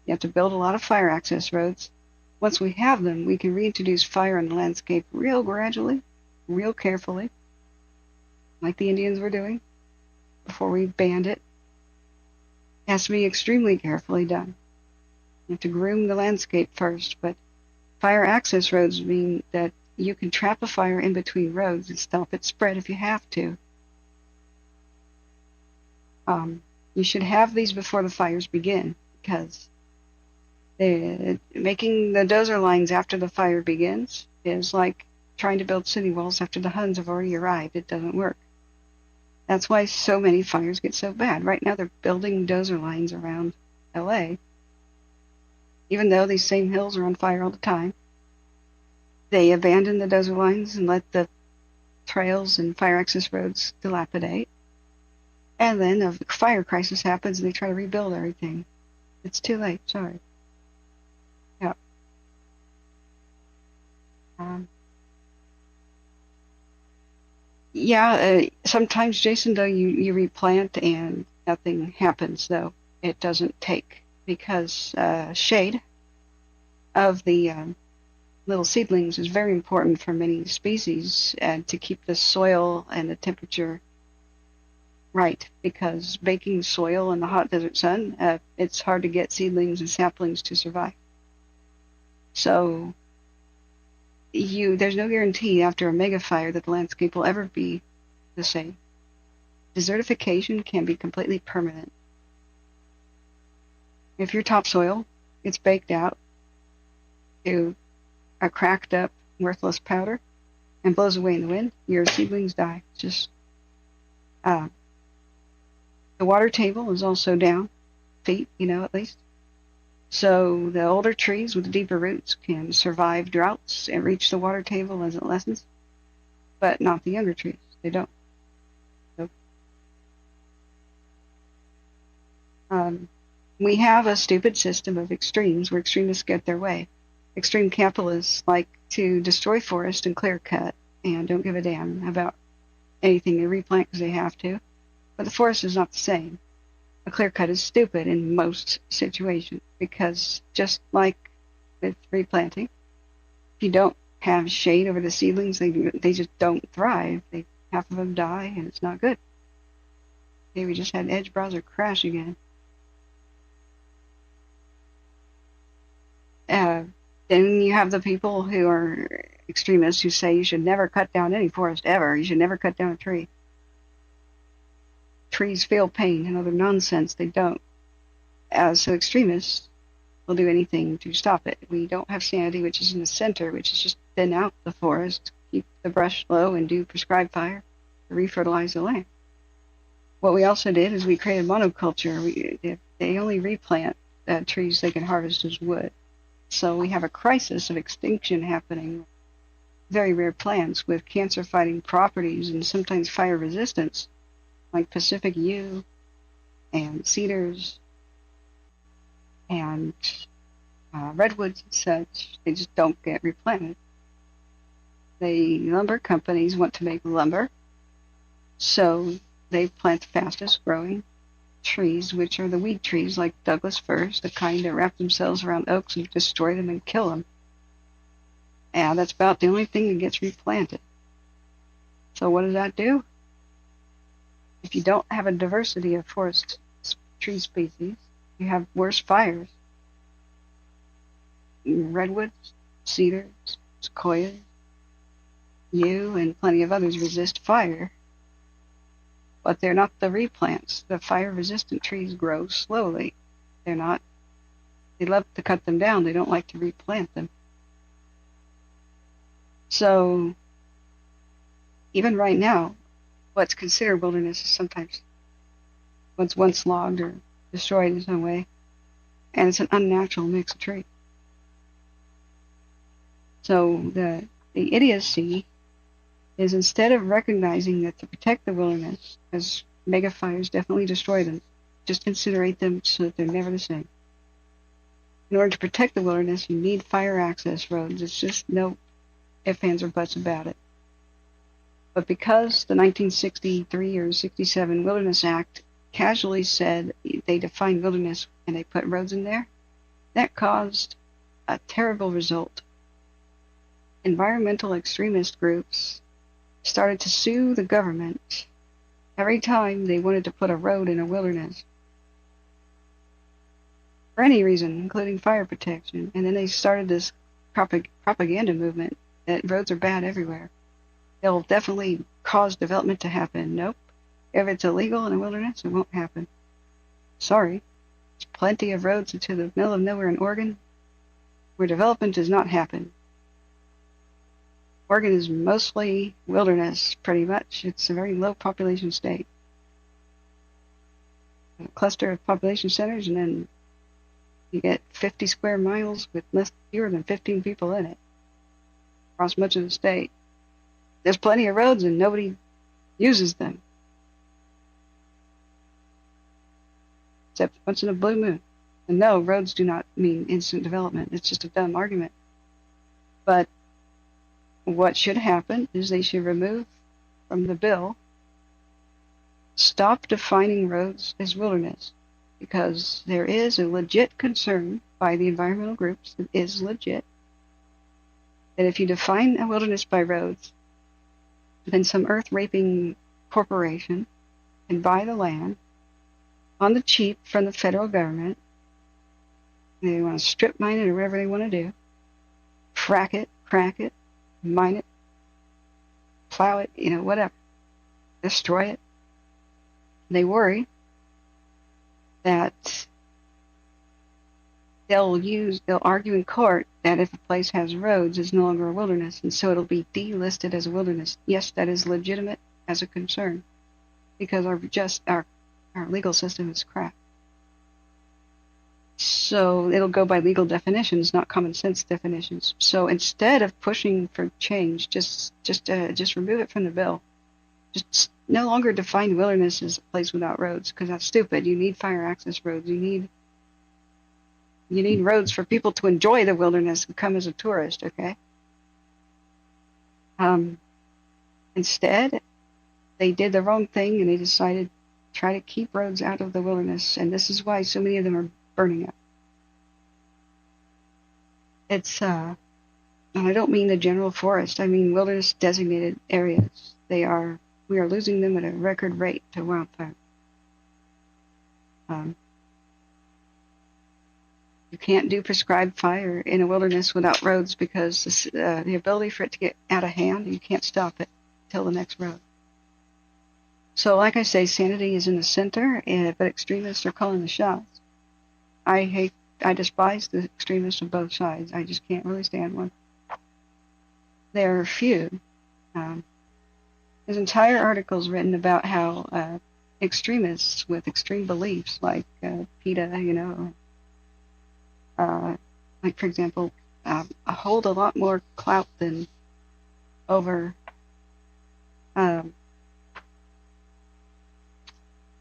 You have to build a lot of fire access roads. Once we have them, we can reintroduce fire on the landscape real gradually, real carefully, like the Indians were doing before we banned it. It has to be extremely carefully done. You have to groom the landscape first, but fire access roads mean that you can trap a fire in between roads and stop its spread if you have to. You should have these before the fires begin, because Making the dozer lines after the fire begins is like trying to build city walls after the Huns have already arrived. It doesn't work. That's why so many fires get so bad. Right now they're building dozer lines around LA. Even though these same hills are on fire all the time, they abandon the dozer lines and let the trails and fire access roads dilapidate. And then a fire crisis happens and they try to rebuild everything. It's too late, sorry. Yeah. Sometimes, Jason, though, you replant and nothing happens, though. It doesn't take because shade of the little seedlings is very important for many species and to keep the soil and the temperature right, because baking soil in the hot desert sun, it's hard to get seedlings and saplings to survive. So there's no guarantee after a mega fire that the landscape will ever be the same. Desertification can be completely permanent. If your topsoil gets baked out to a cracked up, worthless powder and blows away in the wind, your seedlings die. It's just the water table is also down, feet, at least. So the older trees with the deeper roots can survive droughts and reach the water table as it lessens, but not the younger trees. They don't. Nope. We have a stupid system of extremes where extremists get their way. Extreme capitalists like to destroy forest and clear cut and don't give a damn about anything. They replant because they have to, but the forest is not the same. A clear cut is stupid in most situations because just like with replanting, if you don't have shade over the seedlings, they just don't thrive. Half of them die and it's not good. Okay, we just had Edge browser crash again. Then you have the people who are extremists who say you should never cut down any forest ever. You should never cut down a tree. Trees feel pain and other nonsense. They don't. So extremists will do anything to stop it. We don't have sanity, which is in the center, which is just thin out the forest, keep the brush low, and do prescribed fire to refertilize the land. What we also did is we created monoculture. They only replant trees they can harvest as wood. So we have a crisis of extinction happening. Very rare plants with cancer-fighting properties and sometimes fire resistance, like Pacific yew and cedars and redwoods and such. They just don't get replanted. The lumber companies want to make lumber, so they plant the fastest growing trees, which are the weed trees like Douglas firs, the kind that wrap themselves around oaks and destroy them and kill them. And that's about the only thing that gets replanted. So what does that do? If you don't have a diversity of forest tree species, you have worse fires. Redwoods, cedars, sequoias, yew, and plenty of others resist fire. But they're not the replants. The fire-resistant trees grow slowly. They love to cut them down. They don't like to replant them. So, even right now, what's considered wilderness is sometimes what's once logged or destroyed in some way, and it's an unnatural mix of trees. So the idiocy is instead of recognizing that to protect the wilderness, as mega fires definitely destroy them, just incinerate them so that they're never the same. In order to protect the wilderness, you need fire access roads. It's just no ifs, ands, or buts about it. But because the 1963 or 67 Wilderness Act casually said they defined wilderness and they put roads in there, that caused a terrible result. Environmental extremist groups started to sue the government every time they wanted to put a road in a wilderness for any reason, including fire protection. And then they started this propaganda movement that roads are bad everywhere. They'll definitely cause development to happen. Nope. If it's illegal in a wilderness, it won't happen. Sorry. There's plenty of roads into the middle of nowhere in Oregon where development does not happen. Oregon is mostly wilderness, pretty much. It's a very low population state. A cluster of population centers, and then you get 50 square miles with fewer than 15 people in it across much of the state. There's plenty of roads and nobody uses them. Except once in a blue moon. And no, roads do not mean instant development. It's just a dumb argument. But what should happen is they should remove from the bill, stop defining roads as wilderness, because there is a legit concern by the environmental groups that is legit, that if you define a wilderness by roads, then some earth-raping corporation can buy the land on the cheap from the federal government. They want to strip mine it or whatever they want to do, frack it, crack it, mine it, plow it, whatever, destroy it. They worry that they'll argue in court that if a place has roads, it's no longer a wilderness, and so it'll be delisted as a wilderness. Yes, that is legitimate as a concern, because our legal system is crap. So it'll go by legal definitions, not common sense definitions. So instead of pushing for change, just remove it from the bill. Just no longer define wilderness as a place without roads, because that's stupid. You need fire access roads. You need roads for people to enjoy the wilderness and come as a tourist, okay? Instead, they did the wrong thing, and they decided to try to keep roads out of the wilderness, and this is why so many of them are burning up. It's, and I don't mean the general forest, I mean wilderness designated areas. We are losing them at a record rate to wildfire. You can't do prescribed fire in a wilderness without roads, because the ability for it to get out of hand, you can't stop it till the next road. So like I say, sanity is in the center, but extremists are calling the shots. I despise the extremists on both sides. I just can't really stand one. There are few. There's entire articles written about how extremists with extreme beliefs, like PETA, like for example, hold a lot more clout than over the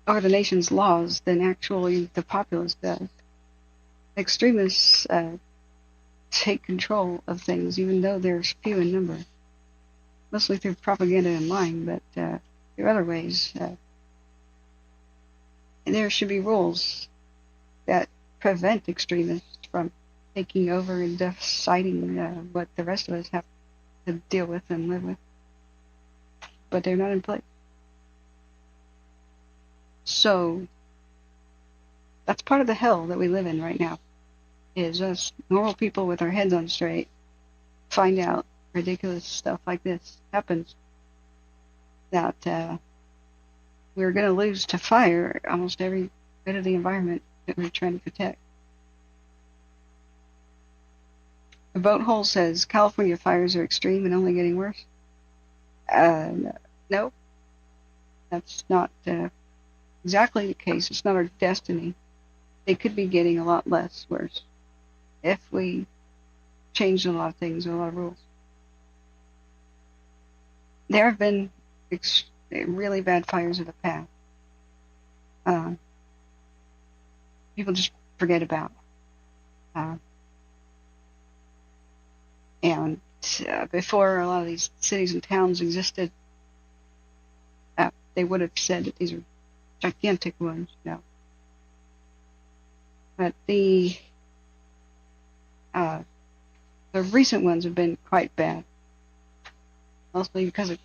nation's laws than actually the populace does. Extremists take control of things, even though they're few in number, mostly through propaganda and lying, but through other ways. And there should be rules that prevent extremists from taking over and deciding what the rest of us have to deal with and live with. But they're not in place. So that's part of the hell that we live in right now, is us normal people with our heads on straight find out ridiculous stuff like this happens, that we're going to lose to fire almost every bit of the environment that we're trying to protect. The boat hole says California fires are extreme and only getting worse. No, that's not exactly the case. It's not our destiny. They could be getting a lot less worse if we changed a lot of things, a lot of rules. There have been really bad fires in the past. People just forget about. And before a lot of these cities and towns existed, they would have said that these are gigantic ones. No. But the recent ones have been quite bad, mostly because of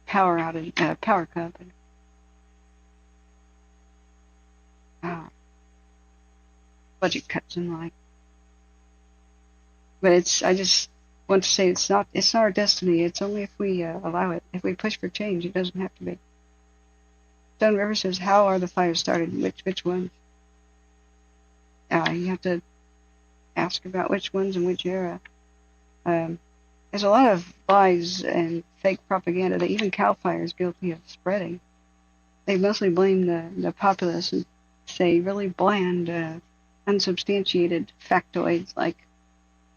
power outage, power company. Budget cuts and like. But I just want to say it's not our destiny. It's only if we allow it. If we push for change, it doesn't have to be. Stone River says, how are the fires started? Which ones? You have to ask about which ones in which era. There's a lot of lies and fake propaganda that even CAL FIRE is guilty of spreading. They mostly blame the populace and say really bland, unsubstantiated factoids like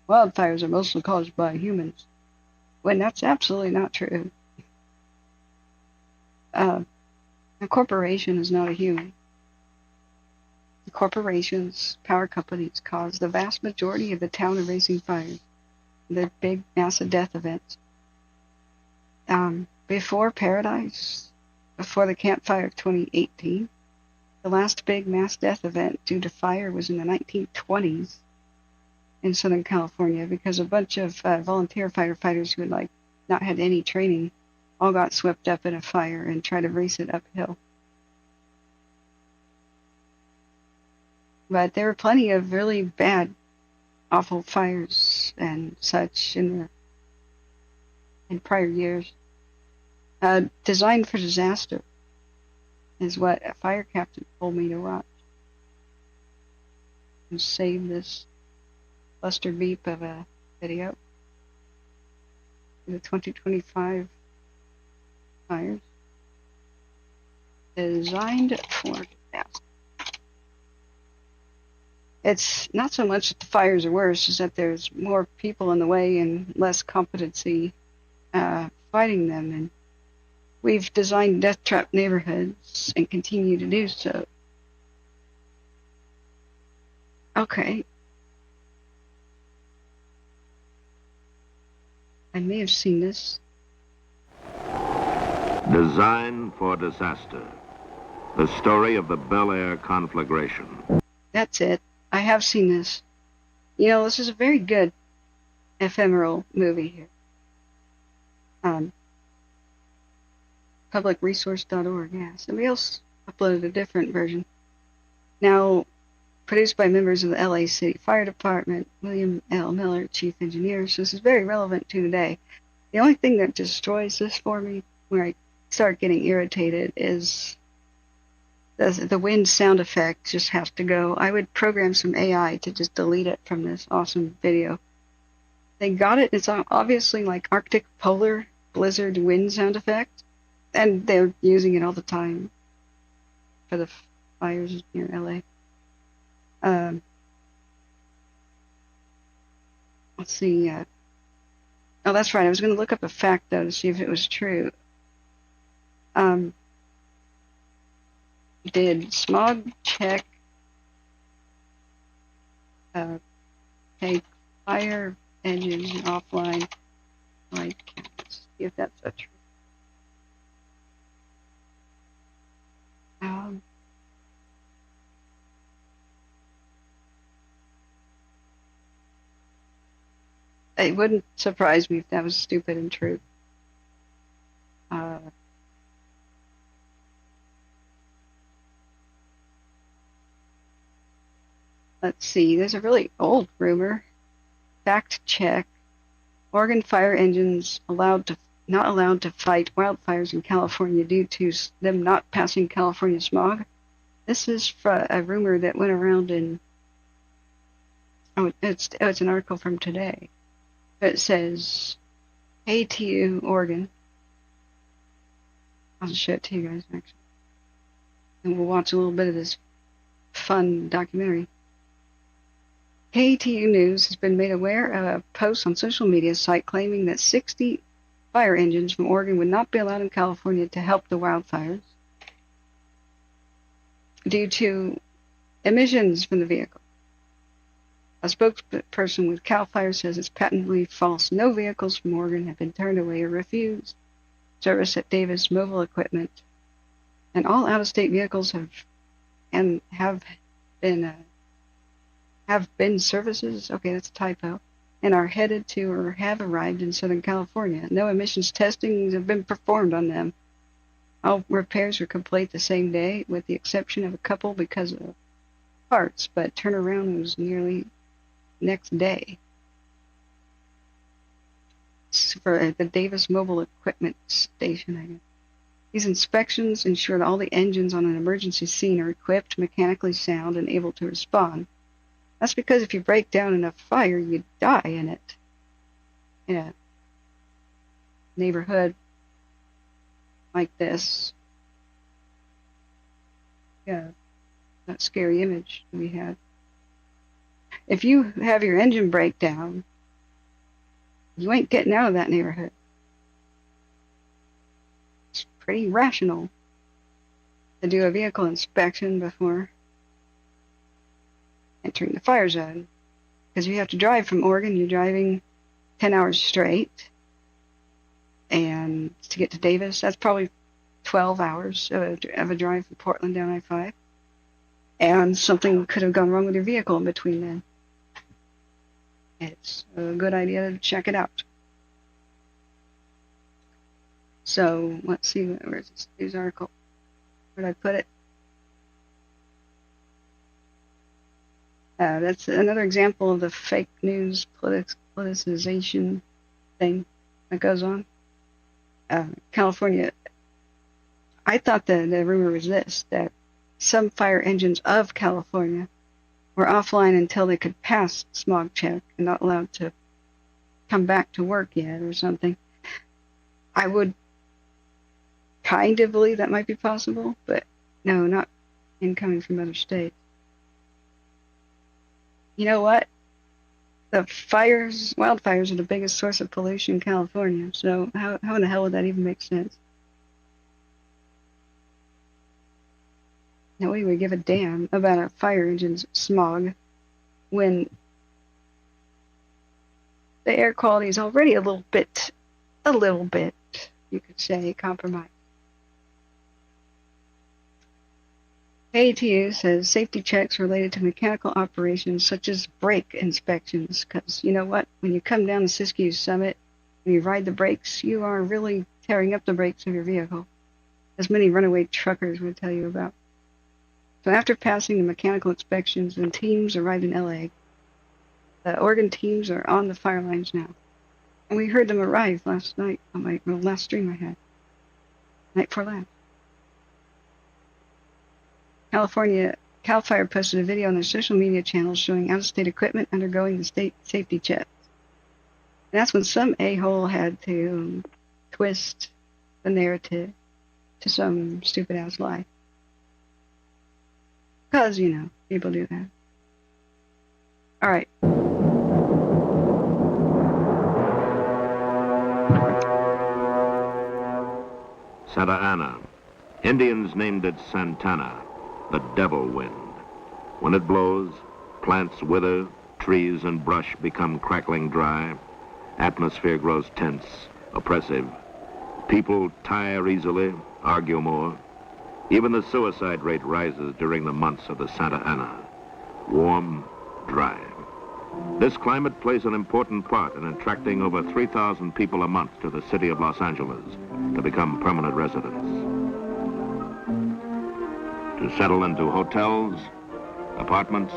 wildfires are mostly caused by humans, when that's absolutely not true. A corporation is not a human. Corporations, power companies cause the vast majority of the town and racing fires, the big massive death events. Before Paradise, before the Camp Fire of 2018, the last big mass death event due to fire was in the 1920s in Southern California, because a bunch of volunteer firefighters who had not had any training all got swept up in a fire and tried to race it uphill. But there were plenty of really bad, awful fires and such in prior years. Designed for Disaster is what a fire captain told me to watch. And save this cluster beep of a video. The 2025 fires. Designed for Disaster. It's not so much that the fires are worse, as that there's more people in the way and less competency fighting them. And we've designed death trap neighborhoods and continue to do so. Okay. I may have seen this. Design for Disaster. The story of the Bel Air conflagration. That's it. I have seen this. You know, this is a very good ephemeral movie here. Publicresource.org, yeah. Somebody else uploaded a different version. Now, produced by members of the LA City Fire Department, William L. Miller, Chief Engineer, so this is very relevant to today. The only thing that destroys this for me, where I start getting irritated, is the wind sound effect just has to go. I would program some AI to just delete it from this awesome video. They got it. It's obviously like Arctic polar blizzard wind sound effect, and they're using it all the time for the fires near LA. Let's see. Oh, that's right. I was going to look up a fact, though, to see if it was true. Did smog check take fire engines offline? Let's see if that's so true. It wouldn't surprise me if that was stupid and true. Let's see, there's a really old rumor. Fact check. Oregon fire engines not allowed to fight wildfires in California due to them not passing California smog. This is a rumor that went around in... it's an article from today. It says, ATU, Oregon. I'll show it to you guys next. And we'll watch a little bit of this fun documentary. KTU News has been made aware of a post on social media site claiming that 60 fire engines from Oregon would not be allowed in California to help the wildfires due to emissions from the vehicle. A spokesperson with CAL FIRE says it's patently false. No vehicles from Oregon have been turned away or refused service at Davis Mobile Equipment, and all out-of-state vehicles have been services. Okay, that's a typo. And are headed to or have arrived in Southern California. No emissions testing have been performed on them. All repairs are complete the same day, with the exception of a couple because of parts, but turnaround was nearly next day. For the Davis Mobile Equipment Station, I guess. These inspections ensure that all the engines on an emergency scene are equipped, mechanically sound, and able to respond. That's because if you break down in a fire, you die in it. In a neighborhood like this. Yeah, that scary image we had. If you have your engine break down, you ain't getting out of that neighborhood. It's pretty rational to do a vehicle inspection before entering the fire zone. Because you have to drive from Oregon, you're driving 10 hours straight. And to get to Davis, that's probably 12 hours of a drive from Portland down I-5. And something could have gone wrong with your vehicle in between then. It's a good idea to check it out. So, let's see, where's this news article? Where did I put it? That's another example of the fake news politicization thing that goes on. California, I thought the rumor was this, that some fire engines of California were offline until they could pass smog check and not allowed to come back to work yet or something. I would kind of believe that might be possible, but no, not incoming from other states. You know what? The wildfires are the biggest source of pollution in California, so how in the hell would that even make sense? Nobody would give a damn about a fire engine's smog when the air quality is already a little bit, you could say, compromised. ATU says safety checks related to mechanical operations such as brake inspections, because you know what? When you come down the Siskiyou Summit and you ride the brakes, you are really tearing up the brakes of your vehicle, as many runaway truckers would tell you about. So after passing the mechanical inspections, the teams arrived in LA. The Oregon teams are on the fire lines now. And we heard them arrive last night on my last stream I had. Night before last. CAL FIRE posted a video on their social media channels showing out-of-state equipment undergoing the state safety checks. And that's when some a-hole had to twist the narrative to some stupid-ass lie. Because, you know, people do that. All right. Santa Ana. Indians named it Santana, the devil wind. When it blows, plants wither, trees and brush become crackling dry, atmosphere grows tense, oppressive. People tire easily, argue more. Even the suicide rate rises during the months of the Santa Ana. Warm, dry. This climate plays an important part in attracting over 3,000 people a month to the city of Los Angeles to become permanent residents. To settle into hotels, apartments,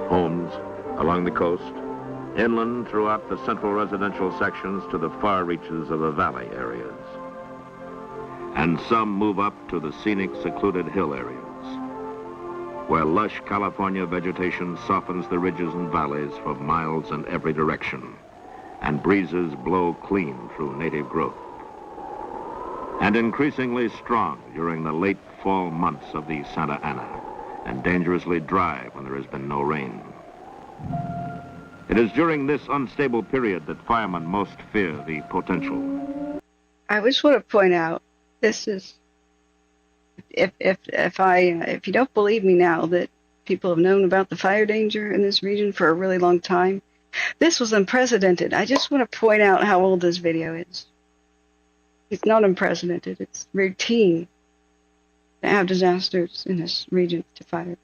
homes along the coast, inland throughout the central residential sections to the far reaches of the valley areas. And some move up to the scenic, secluded hill areas, where lush California vegetation softens the ridges and valleys for miles in every direction, and breezes blow clean through native growth. And increasingly strong during the late fall months of the Santa Ana, and dangerously dry when there has been no rain. It is during this unstable period that firemen most fear the potential. I just want to point out, this is, if you don't believe me now that people have known about the fire danger in this region for a really long time, this was unprecedented. I just want to point out how old this video is. It's not unprecedented, it's routine to have disasters in this region to fire.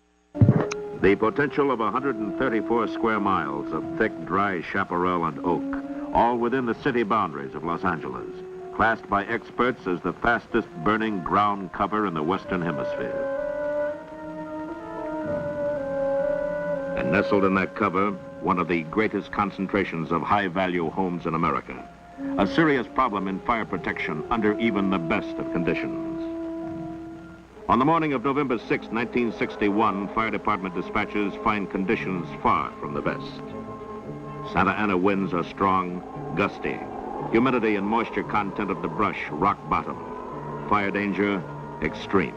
The potential of 134 square miles of thick, dry chaparral and oak, all within the city boundaries of Los Angeles, classed by experts as the fastest burning ground cover in the Western Hemisphere. And nestled in that cover, one of the greatest concentrations of high-value homes in America. A serious problem in fire protection under even the best of conditions. On the morning of November 6, 1961, fire department dispatchers find conditions far from the best. Santa Ana winds are strong, gusty. Humidity and moisture content of the brush rock bottom. Fire danger extreme.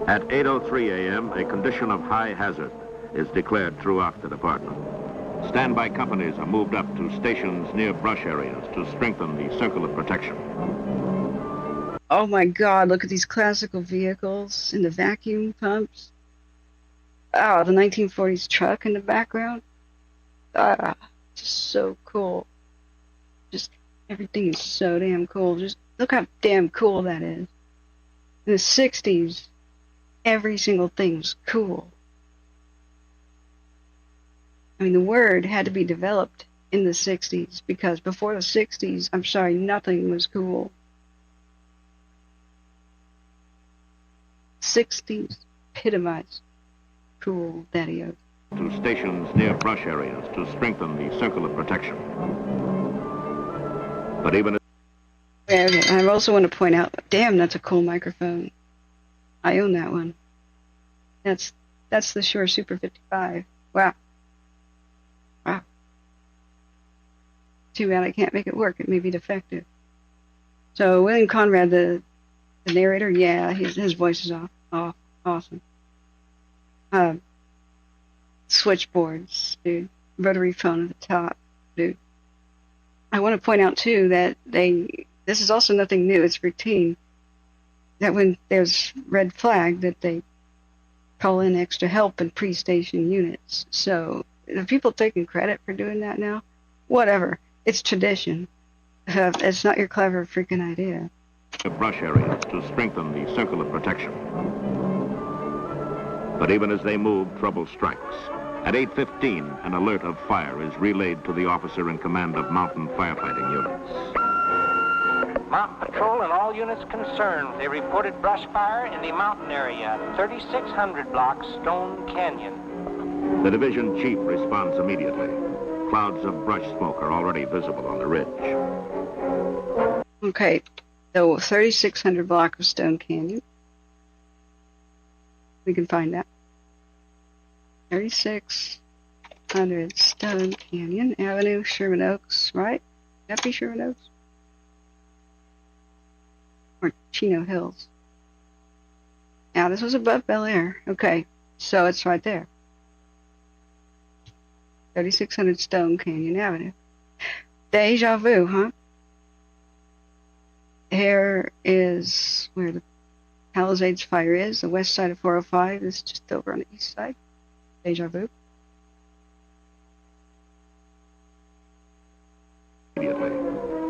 At 8:03 a.m., a condition of high hazard is declared throughout the department. Standby companies are moved up to stations near brush areas to strengthen the circle of protection. Oh my God, look at these classical vehicles and the vacuum pumps. Oh, the 1940s truck in the background. Ah, just so cool. Just everything is so damn cool. Just look how damn cool that is. In the 60s, every single thing was cool. I mean, the word had to be developed in the 60s because before the 60s, I'm sorry, nothing was cool. 60s epitomized cool daddy-o. To stations near brush areas to strengthen the circle of protection. But even... Okay, I also want to point out, damn, that's a cool microphone. I own that one. That's the Shure Super 55. Wow. Wow. Too bad I can't make it work. It may be defective. So William Conrad, the narrator, yeah, his voice is off. Oh, awesome. Switchboards, dude. Rotary phone at the top, dude. I want to point out too that this is also nothing new. It's routine that when there's red flag that they call in extra help and pre-station units. So the people taking credit for doing that now, whatever. It's tradition. It's not your clever freaking idea. Brush areas to strengthen the circle of protection. But even as they move, trouble strikes. At 8:15, an alert of fire is relayed to the officer in command of mountain firefighting units. Mountain Patrol and all units concerned. They reported brush fire in the mountain area, 3600 block Stone Canyon. The division chief responds immediately. Clouds of brush smoke are already visible on the ridge. Okay, so 3600 block of Stone Canyon. We can find that. 3600 Stone Canyon Avenue, Sherman Oaks, right? Would that be Sherman Oaks? Or Chino Hills? Now, this was above Bel Air. Okay, so it's right there. 3600 Stone Canyon Avenue. Deja vu, huh? Here is where the Palisades fire is. The west side of 405 is just over on the east side. Deja vu. Immediately,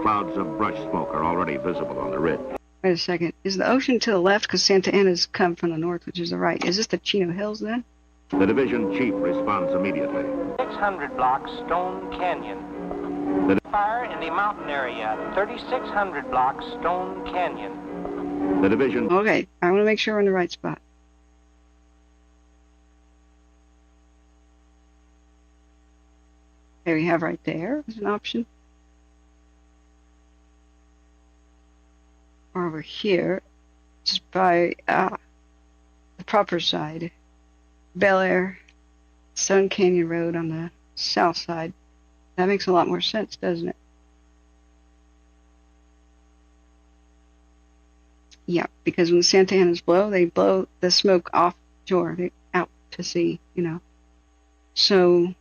clouds of brush smoke are already visible on the ridge. Wait a second. Is the ocean to the left? Because Santa Ana's come from the north, which is the right. Is this the Chino Hills then? The division chief responds immediately. 600 block Stone Canyon. Fire in the mountain area, 3600 block Stone Canyon. The division... Okay, I want to make sure we're in the right spot. There we have right there as an option. Or over here, just by the proper side. Bel Air, Stone Canyon Road on the south side. That makes a lot more sense, doesn't it? Yeah, because when the Santa Anas blow, they blow the smoke offshore, out to sea, you know. So,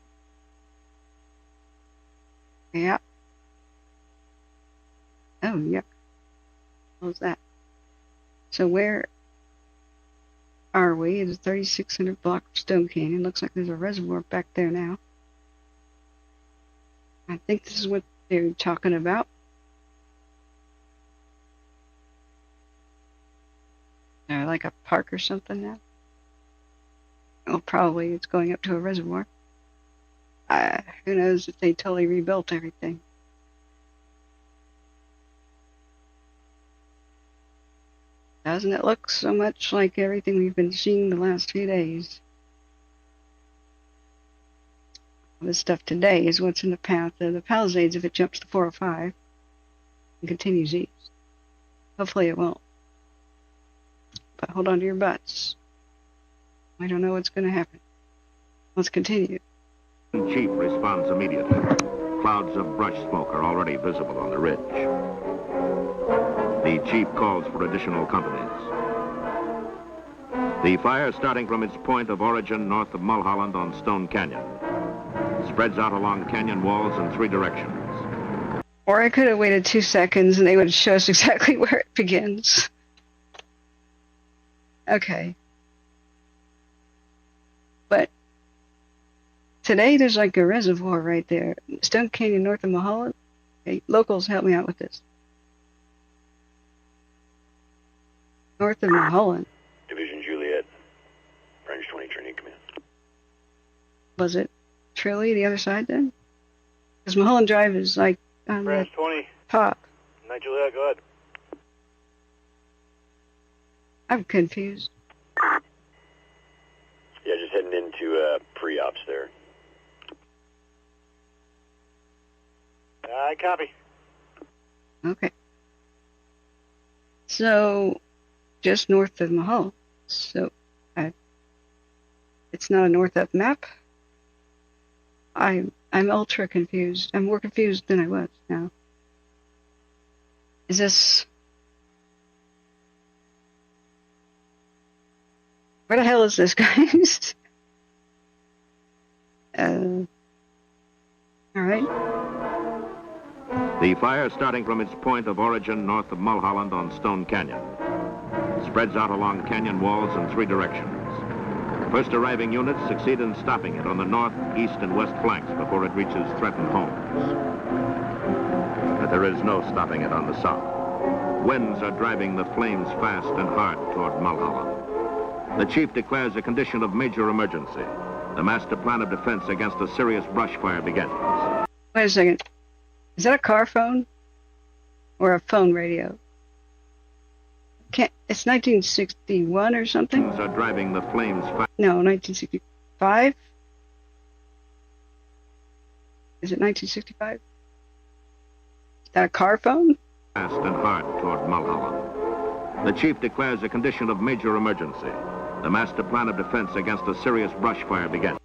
yeah. Oh, yuck. What was that? So where are we? It's 3600 block of Stone Canyon. Looks like there's a reservoir back there now. I think this is what they're talking about. Like a park or something now? Well, probably it's going up to a reservoir. Who knows if they totally rebuilt everything. Doesn't it look so much like everything we've been seeing the last few days? This stuff today is what's in the path of the Palisades if it jumps to 405 and continues east. Hopefully it won't. but hold on to your butts. I don't know what's going to happen. Let's continue. Chief responds immediately. Clouds of brush smoke are already visible on the ridge. The chief calls for additional companies. The fire, starting from its point of origin north of Mulholland on Stone Canyon, spreads out along canyon walls in 3 directions. Or I could have waited 2 seconds and they would show us exactly where it begins. Okay. But today there's like a reservoir right there. Stone Canyon north of Mulholland. Okay, locals, help me out with this. North of Mulholland. Division Juliet, Branch 20 training command. Was it truly the other side then? Because Mulholland Drive is like on Branch the 20. top. Night Juliet, go ahead. I'm confused. Yeah, just heading into pre-ops there. I copy. Okay. So, just north of Mulholland. So, it's not a north-up map. I'm ultra confused. I'm more confused than I was now. Is this... Where the hell is this, guys? All right. The fire, starting from its point of origin north of Mulholland on Stone Canyon, spreads out along canyon walls in 3 directions. First arriving units succeed in stopping it on the north, east, and west flanks before it reaches threatened homes. But there is no stopping it on the south. Winds are driving the flames fast and hard toward Mulholland. The chief declares a condition of major emergency. The master plan of defense against a serious brush fire begins. Wait a second. Is that a car phone? Or a phone radio? It's 1961 or something? Winds are driving the flames fast. No, 1965? Is it 1965? Is that a car phone? Fast and hard toward Mulholland. The chief declares a condition of major emergency. The master plan of defense against a serious brush fire begins.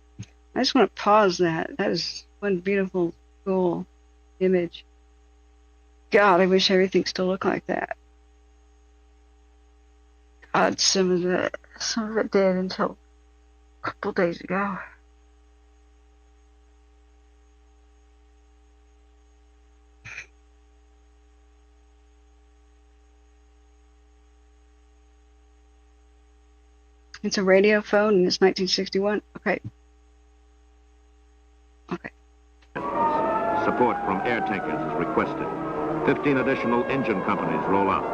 I just want to pause that. That is one beautiful, cool image. God, I wish everything still looked like that. God, some of it did until a couple days ago. It's a radio phone and it's 1961. Okay. Okay. Support from air tankers is requested. 15 additional engine companies roll out.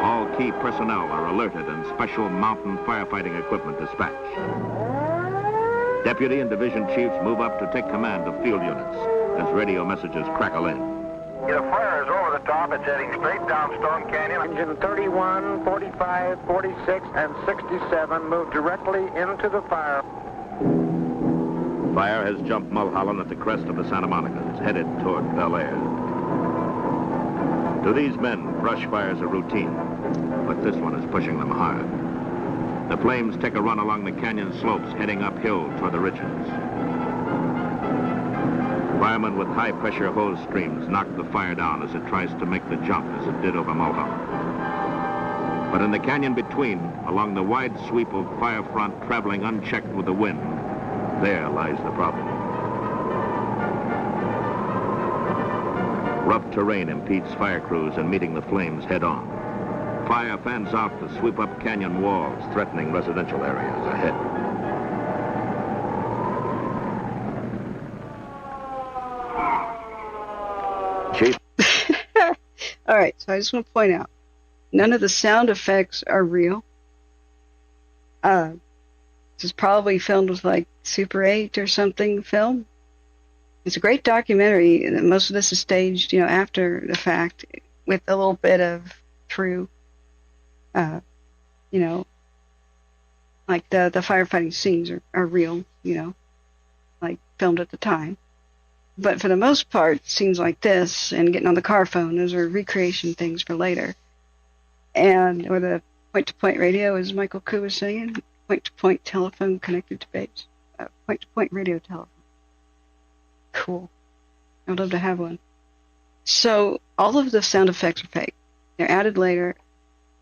All key personnel are alerted and special mountain firefighting equipment dispatched. Deputy and division chiefs move up to take command of field units as radio messages crackle in. The fire is over the top. It's heading straight down Stone Canyon. Engine 31, 45, 46, and 67 move directly into the fire. Fire has jumped Mulholland at the crest of the Santa Monicas, headed toward Bel Air. To these men, brush fires are routine, but this one is pushing them hard. The flames take a run along the canyon slopes, heading uphill toward the ridges. Firemen with high-pressure hose streams knock the fire down as it tries to make the jump as it did over Mulholland. But in the canyon between, along the wide sweep of fire front traveling unchecked with the wind, there lies the problem. Rough terrain impedes fire crews in meeting the flames head-on. Fire fans out to sweep up canyon walls, threatening residential areas ahead. Chief? All right, so I just want to point out, none of the sound effects are real. This is probably filmed with like Super 8 or something film. It's a great documentary, and most of this is staged, after the fact, with a little bit of true, like the firefighting scenes are real, like filmed at the time. But for the most part, scenes like this and getting on the car phone, those are recreation things for later. Or the Point-to-point radio, as Michael Koo was saying. Point-to-point telephone connected to base. Point-to-point radio telephone. Cool. I'd love to have one. So all of the sound effects are fake. They're added later.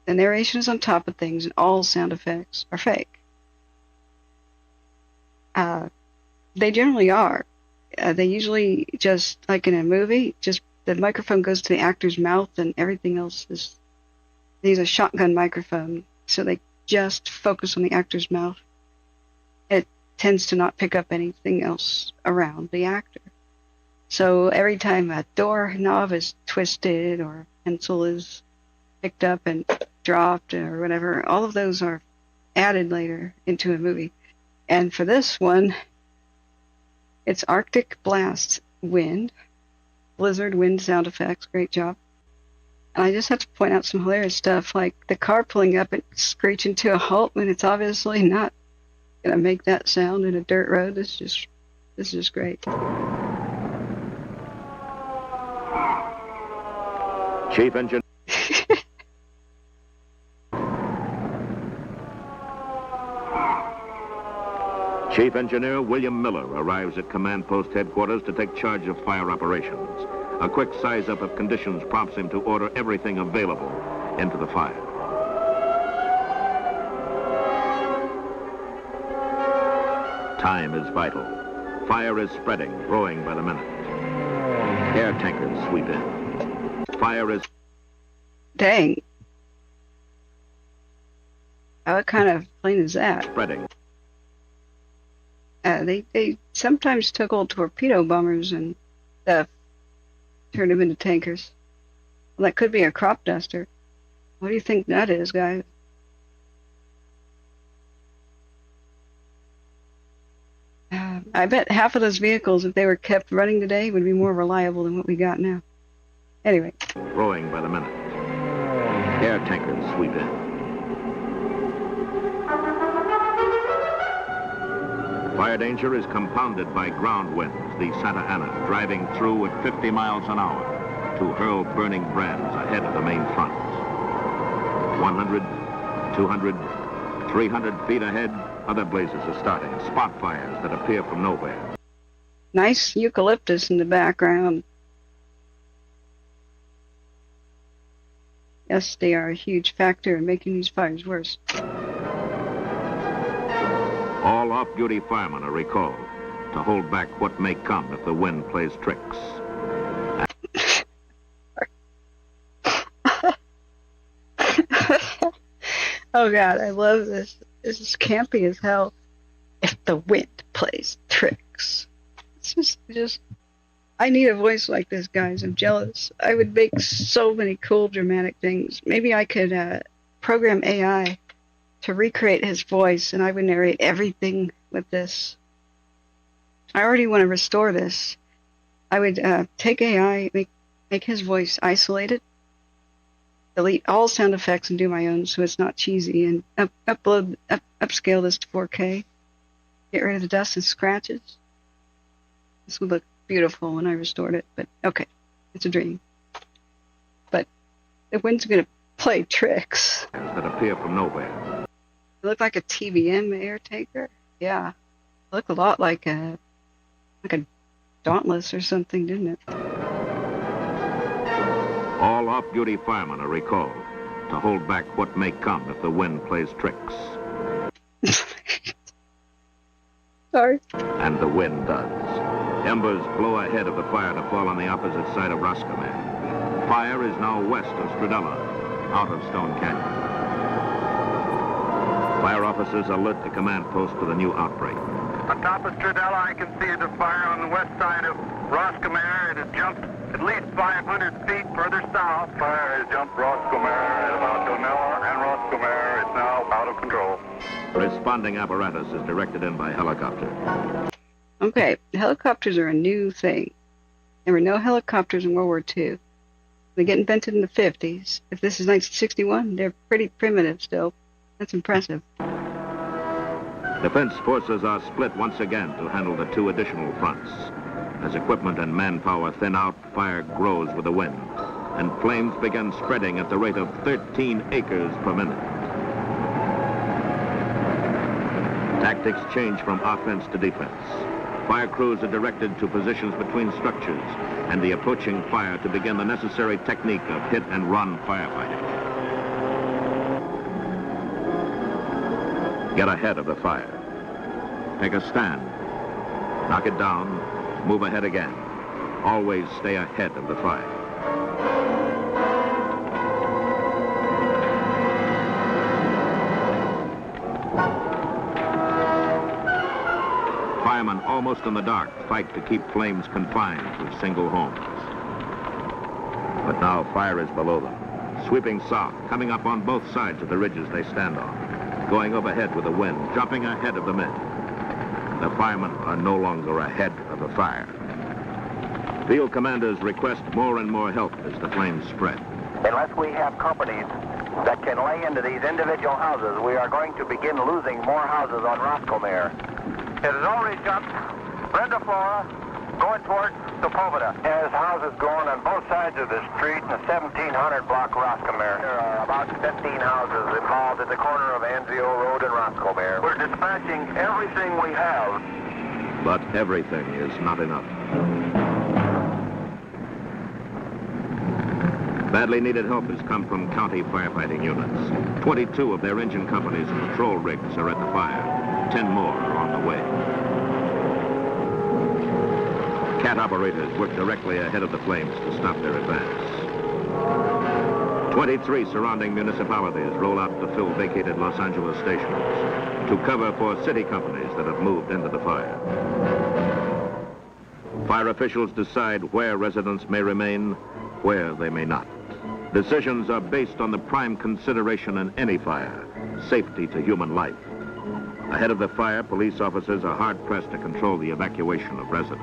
The narration is on top of things, and all sound effects are fake. They generally are. They usually, just like in a movie, just the microphone goes to the actor's mouth and everything else is... They use a shotgun microphone, so they just focus on the actor's mouth. It tends to not pick up anything else around the actor. So every time a door knob is twisted or a pencil is picked up and dropped or whatever, all of those are added later into a movie. And for this one, it's Arctic blast wind, blizzard wind sound effects, great job. And I just have to point out some hilarious stuff, like the car pulling up and screeching to a halt when it's obviously not going to make that sound in a dirt road. This is just great. Chief Engineer. Chief Engineer William Miller arrives at Command Post Headquarters to take charge of fire operations. A quick size-up of conditions prompts him to order everything available into the fire. Time is vital. Fire is spreading, growing by the minute. Air tankers sweep in. Fire is... Dang. What kind of plane is that? Spreading. They sometimes took old torpedo bombers and stuff, turned them into tankers. Well, that could be a crop duster. What do you think that is, guys? I bet half of those vehicles, if they were kept running today, would be more reliable than what we got now. Anyway. Growing by the minute. Air tankers sweep in. Fire danger is compounded by ground winds, the Santa Ana, driving through at 50 miles an hour to hurl burning brands ahead of the main front. 100, 200, 300 feet ahead, other blazes are starting, spot fires that appear from nowhere. Nice eucalyptus in the background. Yes, they are a huge factor in making these fires worse. All off-duty firemen are recalled to hold back what may come if the wind plays tricks. Oh God, I love this. This is campy as hell. If the wind plays tricks. It's just, I need a voice like this, guys. I'm jealous. I would make so many cool, dramatic things. Maybe I could program AI to recreate his voice, and I would narrate everything with this. I already want to restore this. I would take AI, make his voice isolated, delete all sound effects and do my own so it's not cheesy, and upscale this to 4K. Get rid of the dust and scratches. This would look beautiful when I restored it, but okay, it's a dream. But the wind's going to play tricks. That appear from nowhere. It looked like a TBM air tanker. Yeah, it looked a lot like a Dauntless or something, didn't it? All off-duty firemen are recalled to hold back what may come if the wind plays tricks. Sorry. And the wind does. Embers blow ahead of the fire to fall on the opposite side of Roscommon. Fire is now west of Stradella, out of Stone Canyon. Fire officers alert the command post to the new outbreak. On top of Stradella, I can see the fire on the west side of Roscommon. It has jumped at least 500 feet further south. Fire has jumped Roscommon at about Yarnell and Roscommon. It's now out of control. Responding apparatus is directed in by helicopter. Okay, helicopters are a new thing. There were no helicopters in World War II. They get invented in the 50s. If this is 1961, they're pretty primitive still. That's impressive. Defense forces are split once again to handle the two additional fronts. As equipment and manpower thin out, fire grows with the wind, and flames begin spreading at the rate of 13 acres per minute. Tactics change from offense to defense. Fire crews are directed to positions between structures and the approaching fire to begin the necessary technique of hit-and-run firefighting. Get ahead of the fire. Take a stand. Knock it down. Move ahead again. Always stay ahead of the fire. Firemen, almost in the dark, fight to keep flames confined to single homes. But now fire is below them, sweeping south, coming up on both sides of the ridges they stand on, going overhead with the wind, jumping ahead of the men. The firemen are no longer ahead of the fire. Field commanders request more and more help as the flames spread. Unless we have companies that can lay into these individual houses, we are going to begin losing more houses on Roscommare. It has already jumped Brenda Flora going towards Sepulveda. There's houses going on both sides of the street in the 1700 block Roscommare. There are about 15 houses involved at the corner of Anzio Road and Roscommare. We're dispatching everything we have. But everything is not enough. Badly needed help has come from county firefighting units. 22 of their engine companies and patrol rigs are at the fire. 10 more are on the way. CAT operators work directly ahead of the flames to stop their advance. 23 surrounding municipalities roll out to fill vacated Los Angeles stations, to cover for city companies that have moved into the fire. Fire officials decide where residents may remain, where they may not. Decisions are based on the prime consideration in any fire, safety to human life. Ahead of the fire, police officers are hard-pressed to control the evacuation of residents.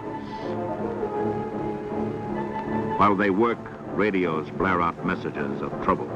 While they work, radios blare out messages of trouble.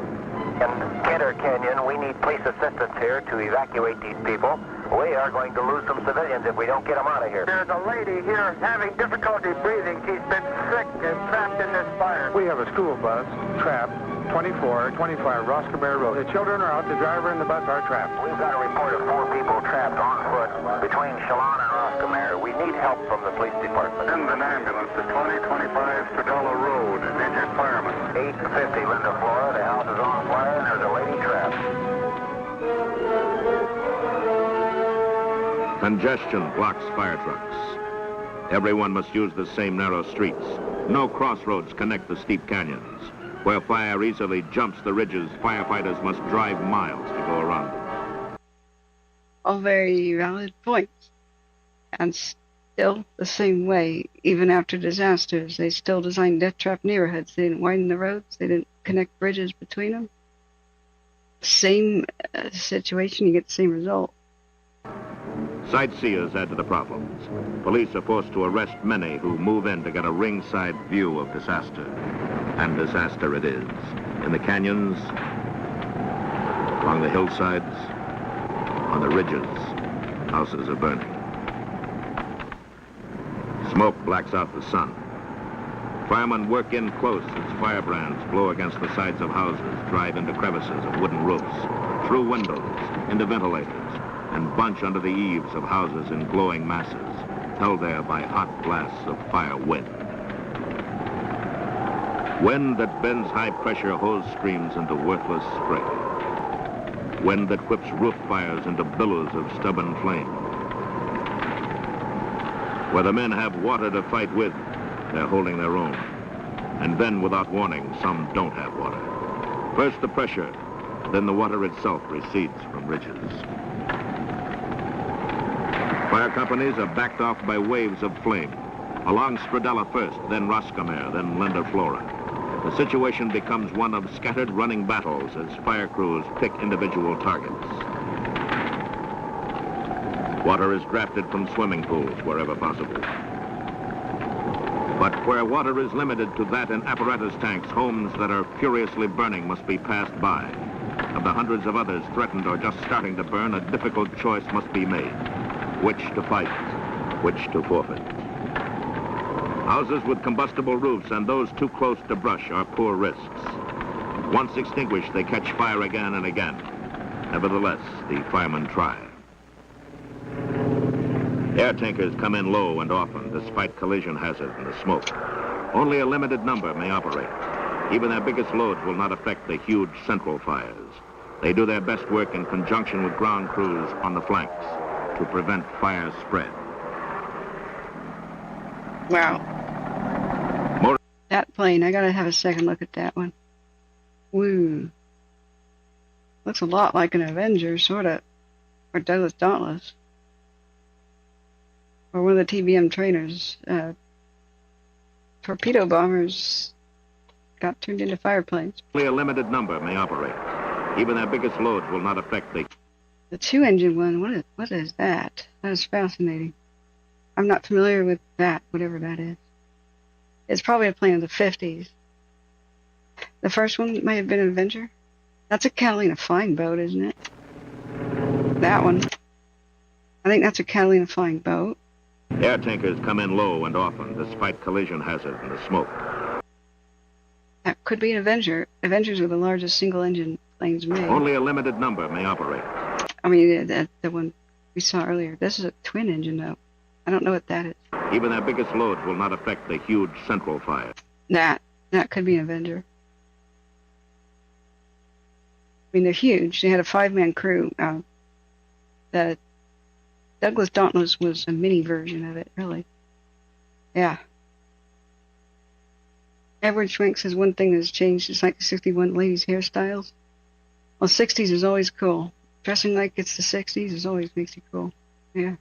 In Gator Canyon, we need police assistance here to evacuate these people. We are going to lose some civilians if we don't get them out of here. There's a lady here having difficulty breathing. She's been sick and trapped in this fire. We have a school bus trapped 2425 Roscommare Road. The children are out, the driver and the bus are trapped. We've got a report of 4 people trapped on foot between Chelan and Roscommare. We need help from the police department. Send an ambulance to 2025 Stradella Road, an injured fireman. 850 Linda Flora, the house is on fire and there's a lady trapped. Congestion blocks fire trucks. Everyone must use the same narrow streets. No crossroads connect the steep canyons. Where fire easily jumps the ridges, firefighters must drive miles to go around them. All very valid points. And still the same way, even after disasters, they still design death trap neighborhoods. They didn't widen the roads. They didn't connect bridges between them. Same situation, you get the same result. Sightseers add to the problems. Police are forced to arrest many who move in to get a ringside view of disaster. And disaster it is. In the canyons, along the hillsides, on the ridges, houses are burning. Smoke blacks out the sun. Firemen work in close as firebrands blow against the sides of houses, drive into crevices of wooden roofs, through windows, into ventilators, and bunch under the eaves of houses in glowing masses, held there by hot blasts of fire wind. Wind that bends high-pressure hose streams into worthless spray. Wind that whips roof fires into billows of stubborn flame. Where the men have water to fight with, they're holding their own. And then, without warning, some don't have water. First the pressure, then the water itself recedes from ridges. Fire companies are backed off by waves of flame. Along Stradella first, then Roscommare, then Linda Flora. The situation becomes one of scattered running battles as fire crews pick individual targets. Water is drafted from swimming pools wherever possible. But where water is limited to that in apparatus tanks, homes that are furiously burning must be passed by. Of the hundreds of others threatened or just starting to burn, a difficult choice must be made. Which to fight, which to forfeit. Houses with combustible roofs and those too close to brush are poor risks. Once extinguished, they catch fire again and again. Nevertheless, the firemen try. Air tankers come in low and often, despite collision hazard and the smoke. Only a limited number may operate. Even their biggest loads will not affect the huge central fires. They do their best work in conjunction with ground crews on the flanks to prevent fire spread. Wow. That plane, I gotta have a second look at that one. Woo. Looks a lot like an Avenger, sort of. Or Douglas Dauntless. Or one of the TBM trainers. Torpedo bombers got turned into fireplanes. Only a limited number may operate. Even their biggest loads will not affect the two-engine one. What is that? That is fascinating. I'm not familiar with that, whatever that is. It's probably a plane of the 50s. The first one might have been an Avenger. That's a Catalina flying boat, isn't it? That one. I think that's a Catalina flying boat. Air tankers come in low and often, despite collision hazard and the smoke. That could be an Avenger. Avengers are the largest single-engine planes made. Only a limited number may operate. I mean, the one we saw earlier. This is a twin-engine, though. I don't know what that is. Even their biggest loads will not affect the huge central fire. That could be an Avenger. I mean, they're huge. They had a 5-man crew. The Douglas Dauntless was a mini version of it, really. Yeah. Edward Schwenk says one thing that's changed is like the 61 ladies' hairstyles. Well, 60s is always cool. Dressing like it's the 60s is always makes you cool. Yeah.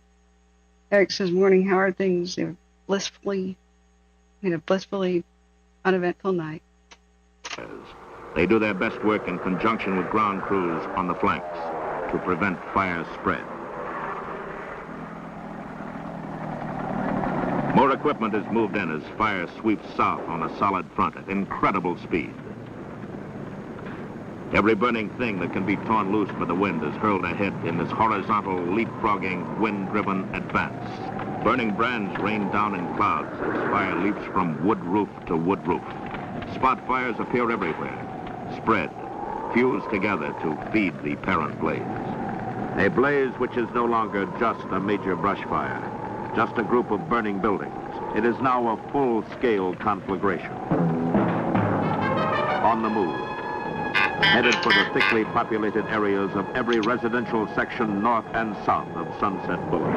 Eric says, morning, how are things? They were a blissfully uneventful night. They do their best work in conjunction with ground crews on the flanks to prevent fire spread. More equipment is moved in as fire sweeps south on a solid front at incredible speed. Every burning thing that can be torn loose by the wind is hurled ahead in this horizontal, leapfrogging, wind-driven advance. Burning brands rain down in clouds as fire leaps from wood roof to wood roof. Spot fires appear everywhere, spread, fuse together to feed the parent blaze. A blaze which is no longer just a major brush fire, just a group of burning buildings. It is now a full-scale conflagration. On the move, headed for the thickly populated areas of every residential section north and south of Sunset Boulevard.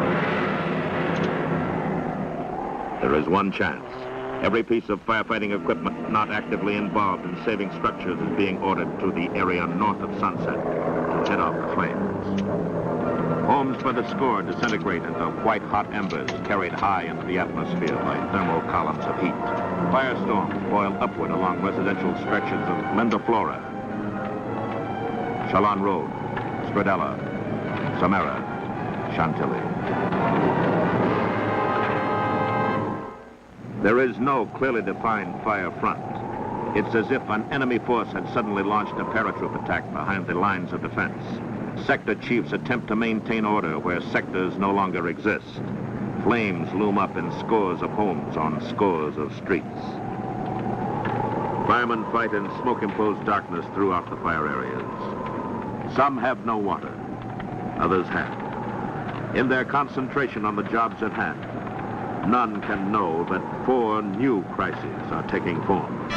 There is one chance. Every piece of firefighting equipment not actively involved in saving structures is being ordered to the area north of Sunset to head off the flames. Homes by the score disintegrate into white-hot embers carried high into the atmosphere by thermal columns of heat. Firestorms boil upward along residential stretches of Linda Flora, Chalon Road, Stradella, Samara, Chantilly. There is no clearly defined fire front. It's as if an enemy force had suddenly launched a paratroop attack behind the lines of defense. Sector chiefs attempt to maintain order where sectors no longer exist. Flames loom up in scores of homes on scores of streets. Firemen fight in smoke-imposed darkness throughout the fire areas. Some have no water, others have. In their concentration on the jobs at hand, none can know that 4 new crises are taking form.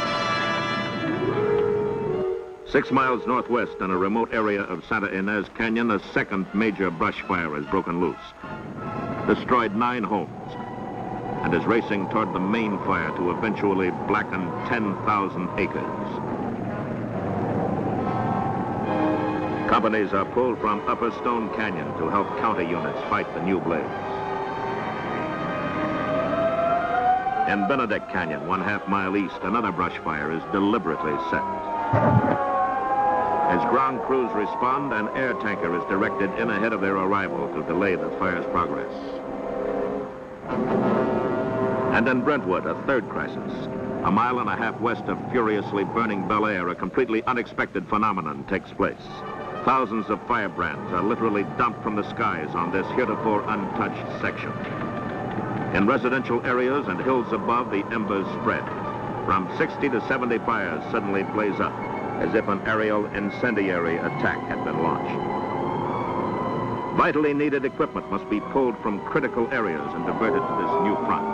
6 miles northwest in a remote area of Santa Ynez Canyon, a second major brush fire has broken loose, destroyed 9 homes, and is racing toward the main fire to eventually blacken 10,000 acres. Companies are pulled from Upper Stone Canyon to help county units fight the new blaze. In Benedict Canyon, 1/2 mile east, another brush fire is deliberately set. As ground crews respond, an air tanker is directed in ahead of their arrival to delay the fire's progress. And in Brentwood, a third crisis. 1.5 miles west of furiously burning Bel Air, a completely unexpected phenomenon takes place. Thousands of firebrands are literally dumped from the skies on this heretofore untouched section. In residential areas and hills above, the embers spread. From 60 to 70 fires suddenly blaze up, as if an aerial incendiary attack had been launched. Vitally needed equipment must be pulled from critical areas and diverted to this new front.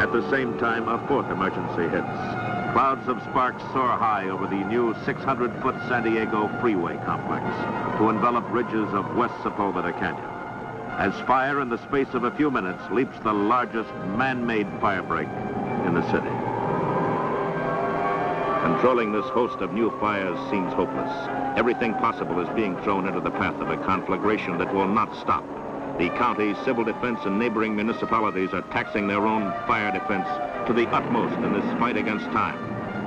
At the same time, a fourth emergency hits. Clouds of sparks soar high over the new 600-foot San Diego freeway complex to envelop ridges of West Sepulveda Canyon. As fire in the space of a few minutes leaps the largest man-made firebreak in the city. Controlling this host of new fires seems hopeless. Everything possible is being thrown into the path of a conflagration that will not stop. The county, civil defense, and neighboring municipalities are taxing their own fire defense to the utmost in this fight against time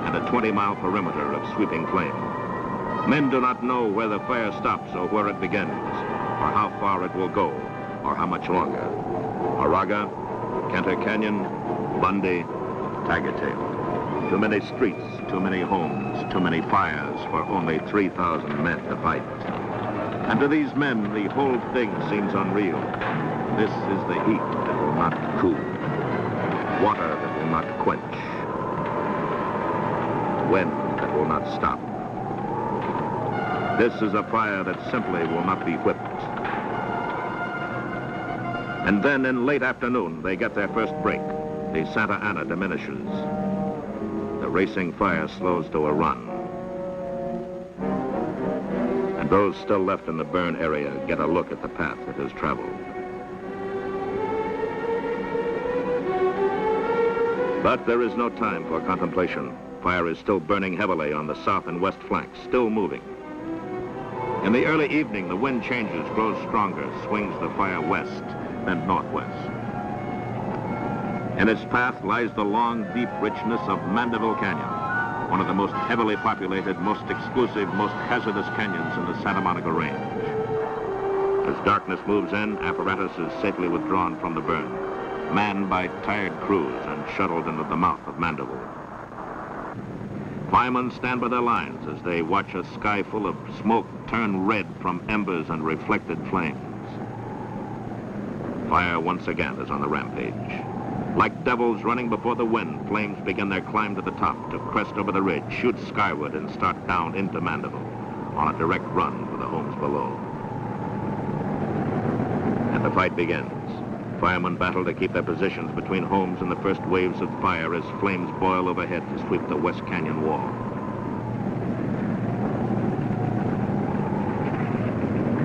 and a 20-mile perimeter of sweeping flame. Men do not know where the fire stops or where it begins, or how far it will go, or how much longer. Moraga, Kenter Canyon, Bundy, Tagatale. Too many streets, too many homes, too many fires for only 3,000 men to fight. And to these men, the whole thing seems unreal. This is the heat that will not cool, water that will not quench, wind that will not stop. This is a fire that simply will not be whipped. And then in late afternoon, they get their first break. The Santa Ana diminishes. The racing fire slows to a run. And those still left in the burn area get a look at the path it has traveled. But there is no time for contemplation. Fire is still burning heavily on the south and west flanks, still moving. In the early evening, the wind changes, grows stronger, swings the fire west, then northwest. In its path lies the long, deep richness of Mandeville Canyon, one of the most heavily populated, most exclusive, most hazardous canyons in the Santa Monica Range. As darkness moves in, apparatus is safely withdrawn from the burn, manned by tired crews and shuttled into the mouth of Mandeville. Firemen stand by their lines as they watch a sky full of smoke turn red from embers and reflected flames. Fire once again is on the rampage. Like devils running before the wind, flames begin their climb to the top, to crest over the ridge, shoot skyward, and start down into Mandeville on a direct run for the homes below. And the fight begins. Firemen battle to keep their positions between homes in the first waves of fire as flames boil overhead to sweep the West Canyon wall.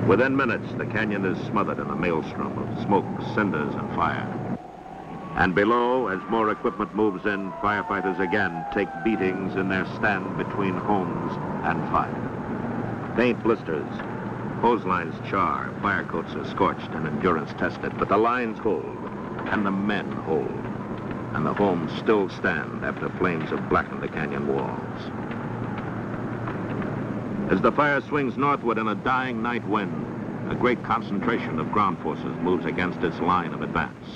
Within minutes, the canyon is smothered in a maelstrom of smoke, cinders, and fire. And below, as more equipment moves in, firefighters again take beatings in their stand between homes and fire. Paint blisters, hose lines char, fire coats are scorched and endurance tested, but the lines hold, and the men hold, and the homes still stand after flames have blackened the canyon walls. As the fire swings northward in a dying night wind, a great concentration of ground forces moves against its line of advance.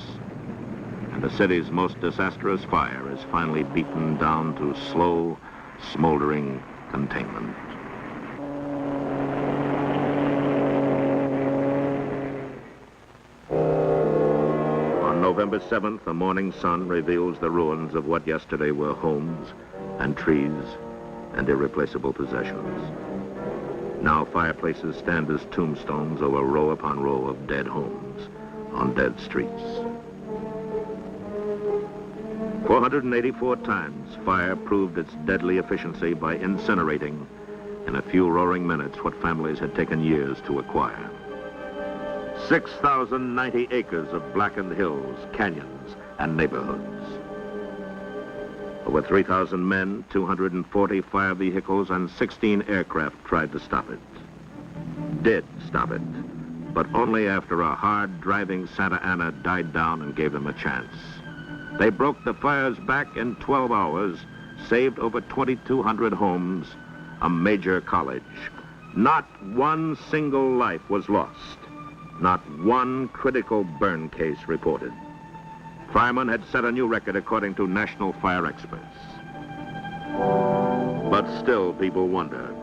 And the city's most disastrous fire is finally beaten down to slow, smoldering containment. On November 7th, the morning sun reveals the ruins of what yesterday were homes and trees and irreplaceable possessions. Now fireplaces stand as tombstones over row upon row of dead homes on dead streets. 484 times, fire proved its deadly efficiency by incinerating in a few roaring minutes what families had taken years to acquire. 6,090 acres of blackened hills, canyons, and neighborhoods. Over 3,000 men, 240 fire vehicles, and 16 aircraft tried to stop it. Did stop it, but only after a hard driving Santa Ana died down and gave them a chance. They broke the fire's back in 12 hours, saved over 2,200 homes, a major college. Not one single life was lost. Not one critical burn case reported. Firemen had set a new record according to national fire experts. But still people wonder.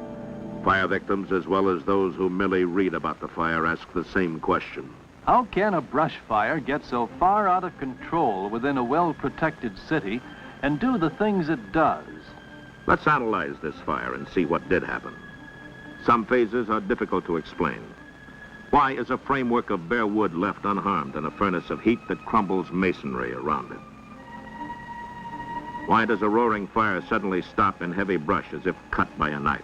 Fire victims, as well as those who merely read about the fire, ask the same question. How can a brush fire get so far out of control within a well-protected city and do the things it does? Let's analyze this fire and see what did happen. Some phases are difficult to explain. Why is a framework of bare wood left unharmed in a furnace of heat that crumbles masonry around it? Why does a roaring fire suddenly stop in heavy brush as if cut by a knife?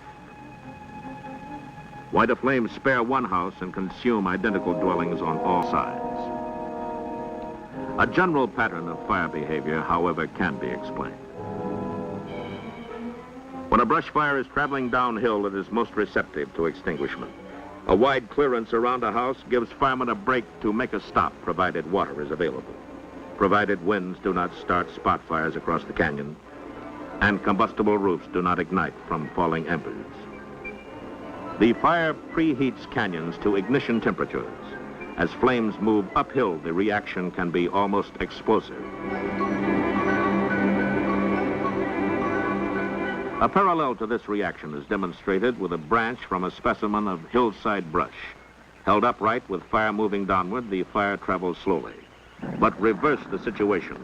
Why do flames spare one house and consume identical dwellings on all sides? A general pattern of fire behavior, however, can be explained. When a brush fire is traveling downhill, it is most receptive to extinguishment. A wide clearance around a house gives firemen a break to make a stop, provided water is available, provided winds do not start spot fires across the canyon, and combustible roofs do not ignite from falling embers. The fire preheats canyons to ignition temperatures. As flames move uphill, the reaction can be almost explosive. A parallel to this reaction is demonstrated with a branch from a specimen of hillside brush. Held upright with fire moving downward, the fire travels slowly. But reverse the situation.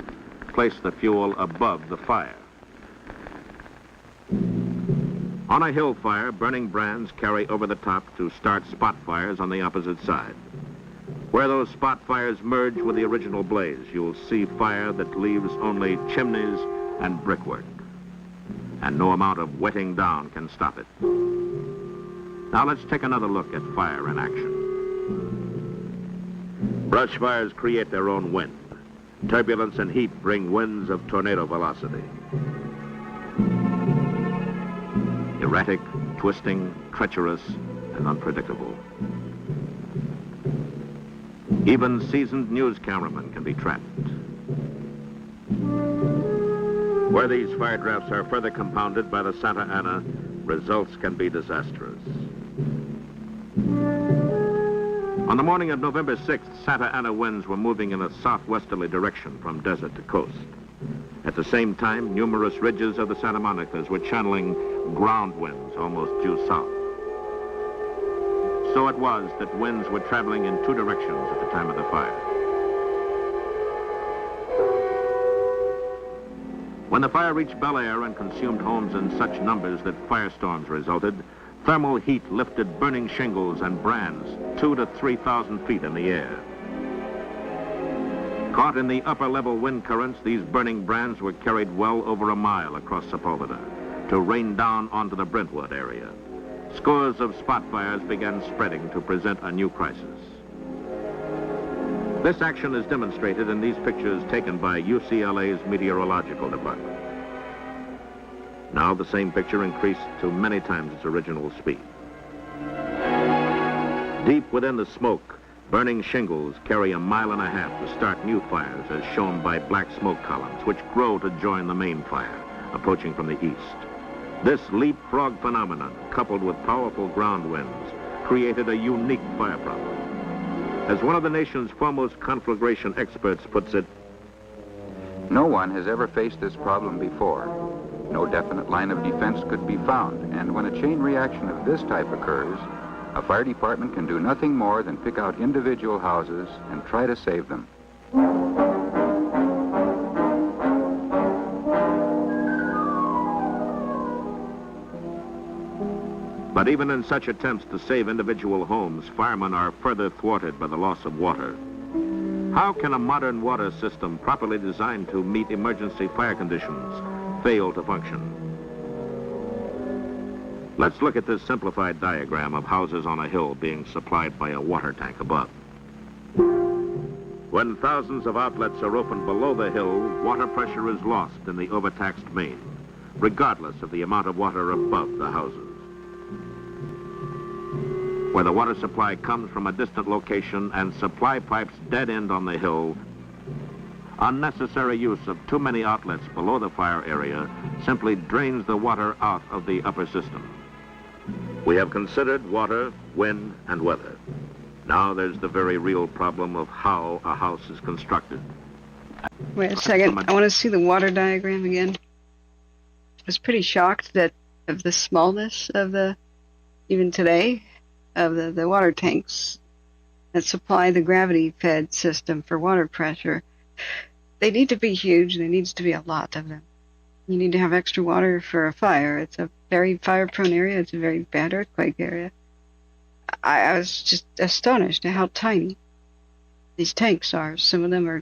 Place the fuel above the fire. On a hill fire, burning brands carry over the top to start spot fires on the opposite side. Where those spot fires merge with the original blaze, you'll see fire that leaves only chimneys and brickwork. And no amount of wetting down can stop it. Now let's take another look at fire in action. Brush fires create their own wind. Turbulence and heat bring winds of tornado velocity. Erratic, twisting, treacherous, and unpredictable. Even seasoned news cameramen can be trapped. Where these fire drafts are further compounded by the Santa Ana, results can be disastrous. On the morning of November 6th, Santa Ana winds were moving in a southwesterly direction from desert to coast. At the same time, numerous ridges of the Santa Monica's were channeling ground winds almost due south. So it was that winds were traveling in two directions at the time of the fire. When the fire reached Bel Air and consumed homes in such numbers that firestorms resulted, thermal heat lifted burning shingles and brands 2,000 to 3,000 feet in the air. Caught in the upper-level wind currents, these burning brands were carried well over a mile across Sepulveda to rain down onto the Brentwood area. Scores of spot fires began spreading to present a new crisis. This action is demonstrated in these pictures taken by UCLA's Meteorological Department. Now the same picture increased to many times its original speed. Deep within the smoke, burning shingles carry a mile and a half to start new fires, as shown by black smoke columns, which grow to join the main fire, approaching from the east. This leapfrog phenomenon, coupled with powerful ground winds, created a unique fire problem. As one of the nation's foremost conflagration experts puts it, no one has ever faced this problem before. No definite line of defense could be found, and when a chain reaction of this type occurs, a fire department can do nothing more than pick out individual houses and try to save them. But even in such attempts to save individual homes, firemen are further thwarted by the loss of water. How can a modern water system properly designed to meet emergency fire conditions fail to function? Let's look at this simplified diagram of houses on a hill being supplied by a water tank above. When thousands of outlets are opened below the hill, water pressure is lost in the overtaxed main, regardless of the amount of water above the houses. Where the water supply comes from a distant location and supply pipes dead end on the hill, unnecessary use of too many outlets below the fire area simply drains the water out of the upper system. We have considered water, wind, and weather. Now there's the very real problem of how a house is constructed. Wait a second. I want to see the water diagram again. I was pretty shocked that of the smallness of the, even today, of the water tanks that supply the gravity-fed system for water pressure. They need to be huge. There needs to be a lot of them. You need to have extra water for a fire. It's a very fire-prone area. It's a very bad earthquake area. I was just astonished at how tiny these tanks are. Some of them are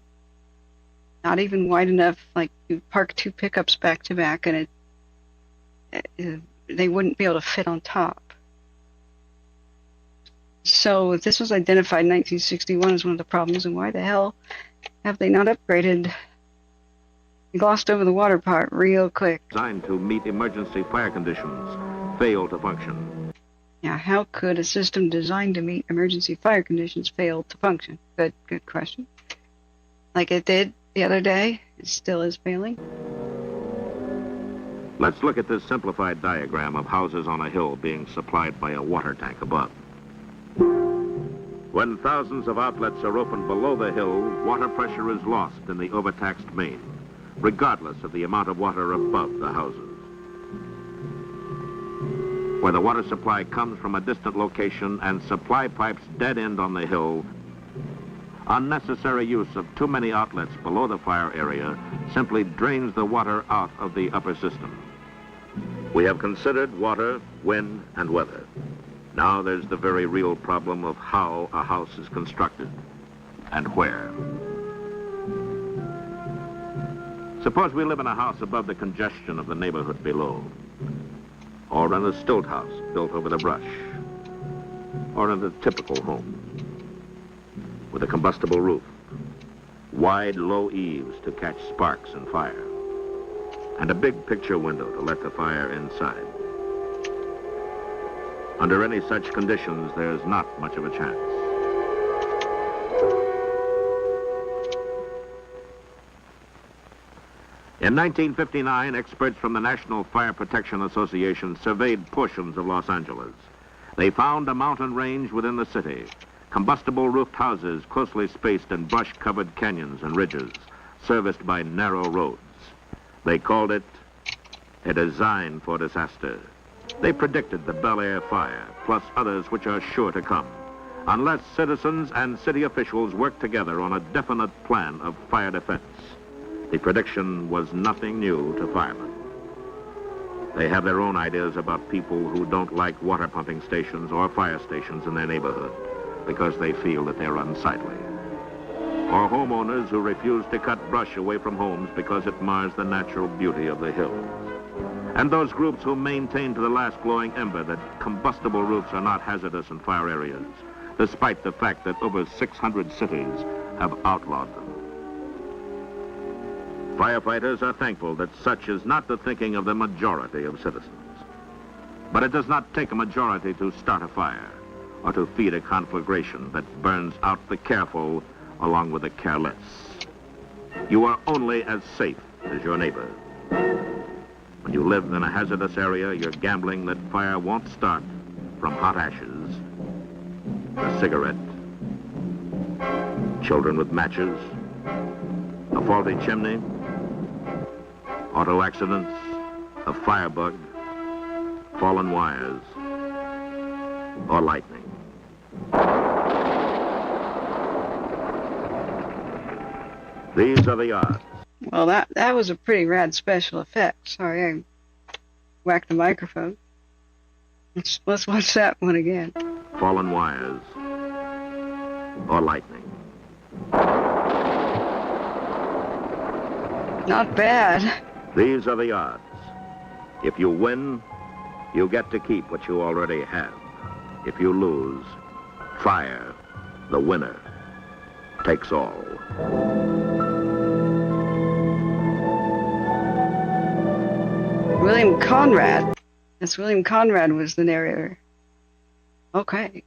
not even wide enough, like you park 2 pickups back to back, and they wouldn't be able to fit on top. So this was identified in 1961 as one of the problems, and why the hell have they not upgraded? They glossed over the water part real quick. Designed to meet emergency fire conditions, fail to function. Now, how could a system designed to meet emergency fire conditions fail to function? Good question. Like it did the other day, it still is failing. Let's look at this simplified diagram of houses on a hill being supplied by a water tank above. When thousands of outlets are opened below the hill, water pressure is lost in the overtaxed main, regardless of the amount of water above the houses. Where the water supply comes from a distant location and supply pipes dead end on the hill, unnecessary use of too many outlets below the fire area simply drains the water out of the upper system. We have considered water, wind, and weather. Now there's the very real problem of how a house is constructed and where. Suppose we live in a house above the congestion of the neighborhood below, or in a stilt house built over the brush, or in a typical home with a combustible roof, wide, low eaves to catch sparks and fire, and a big picture window to let the fire inside. Under any such conditions, there's not much of a chance. In 1959, experts from the National Fire Protection Association surveyed portions of Los Angeles. They found a mountain range within the city, combustible roofed houses closely spaced in brush-covered canyons and ridges, serviced by narrow roads. They called it a design for disaster. They predicted the Bel Air fire, plus others which are sure to come, unless citizens and city officials work together on a definite plan of fire defense. The prediction was nothing new to firemen. They have their own ideas about people who don't like water pumping stations or fire stations in their neighborhood because they feel that they're unsightly. Or homeowners who refuse to cut brush away from homes because it mars the natural beauty of the hills. And those groups who maintain to the last glowing ember that combustible roofs are not hazardous in fire areas, despite the fact that over 600 cities have outlawed them. Firefighters are thankful that such is not the thinking of the majority of citizens. But it does not take a majority to start a fire or to feed a conflagration that burns out the careful along with the careless. You are only as safe as your neighbor. When you live in a hazardous area, you're gambling that fire won't start from hot ashes, a cigarette, children with matches, a faulty chimney, auto accidents, a firebug, fallen wires, or lightning. These are the odds. Well, that was a pretty rad special effect. Sorry, I whacked the microphone. Let's watch that one again. Fallen wires or lightning. Not bad. These are the odds. If you win, you get to keep what you already have. If you lose, fire, the winner, takes all. William Conrad. Yes, William Conrad was the narrator. Okay.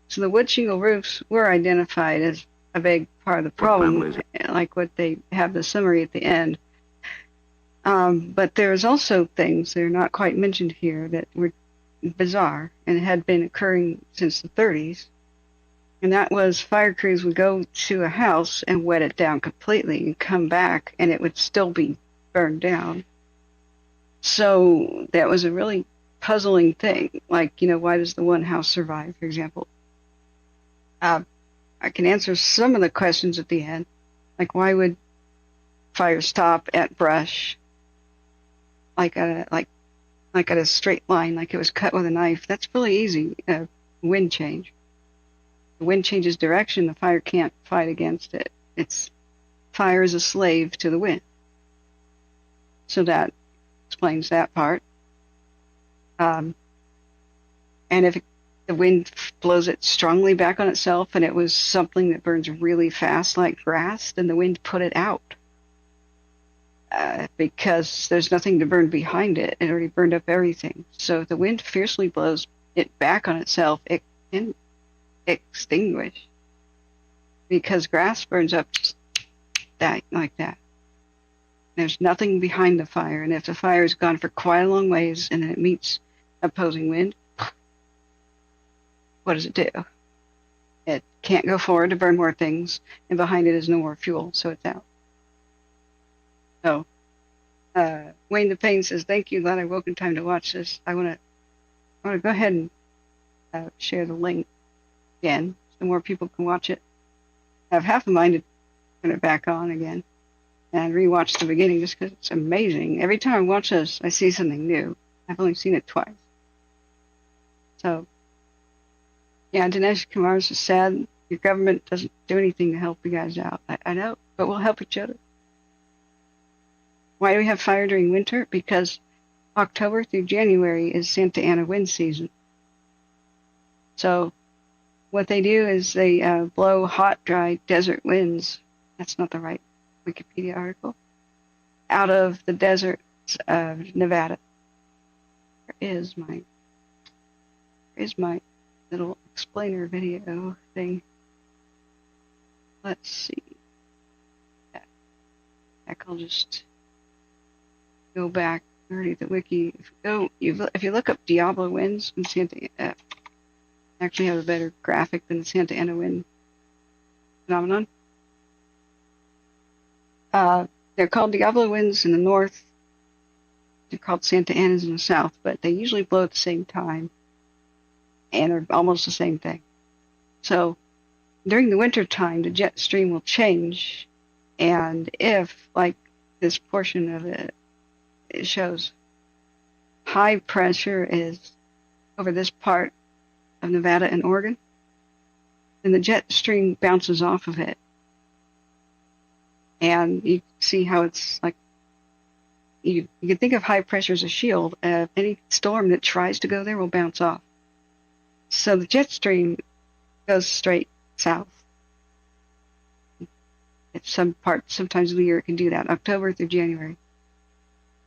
So the wood shingle roofs were identified as a big part of the problem, like what they have the summary at the end. But there's also things that are not quite mentioned here that were bizarre and had been occurring since the 30s. And that was fire crews would go to a house and wet it down completely and come back and it would still be burned down. So that was a really puzzling thing. Like, why does the one house survive, for example? I can answer some of the questions at the end. Like, why would fire stop at brush? Like at a straight line, like it was cut with a knife. That's really easy. Wind change. The wind changes direction. The fire can't fight against it. Fire is a slave to the wind. So that explains that part. And if the wind blows it strongly back on itself and it was something that burns really fast like grass, then the wind put it out. Because there's nothing to burn behind it. It already burned up everything. So if the wind fiercely blows it back on itself, it can extinguish. Because grass burns up just like that. There's nothing behind the fire. And if the fire has gone for quite a long ways and then it meets opposing wind, what does it do? It can't go forward to burn more things, and behind it is no more fuel, so it's out. So, Wayne the Pain says, "Thank you. Glad I woke in time to watch this. I want to go ahead and share the link again, so more people can watch it. I have half a mind to turn it back on again and rewatch the beginning just because it's amazing. Every time I watch this, I see something new. I've only seen it twice. So, yeah, Dinesh Kumar is sad. Your government doesn't do anything to help you guys out. I know, but we'll help each other. Why do we have fire during winter? Because October through January is Santa Ana wind season. So what they do is they blow hot, dry desert winds. That's not the right Wikipedia article. Out of the deserts of Nevada. Where is my little explainer video thing? Let's see. Heck, I'll just go back already to the wiki. If you look up Diablo winds in Santa Ana, actually have a better graphic than the Santa Ana wind phenomenon. They're called Diablo winds in the north. They're called Santa Anas in the south, but they usually blow at the same time and are almost the same thing. So during the winter time, the jet stream will change, and if, like this portion of it shows, high pressure is over this part of Nevada and Oregon, then the jet stream bounces off of it. And you see how it's like, you can think of high pressure as a shield. Any storm that tries to go there will bounce off. So the jet stream goes straight south. At some parts, sometimes of the year it can do that, October through January.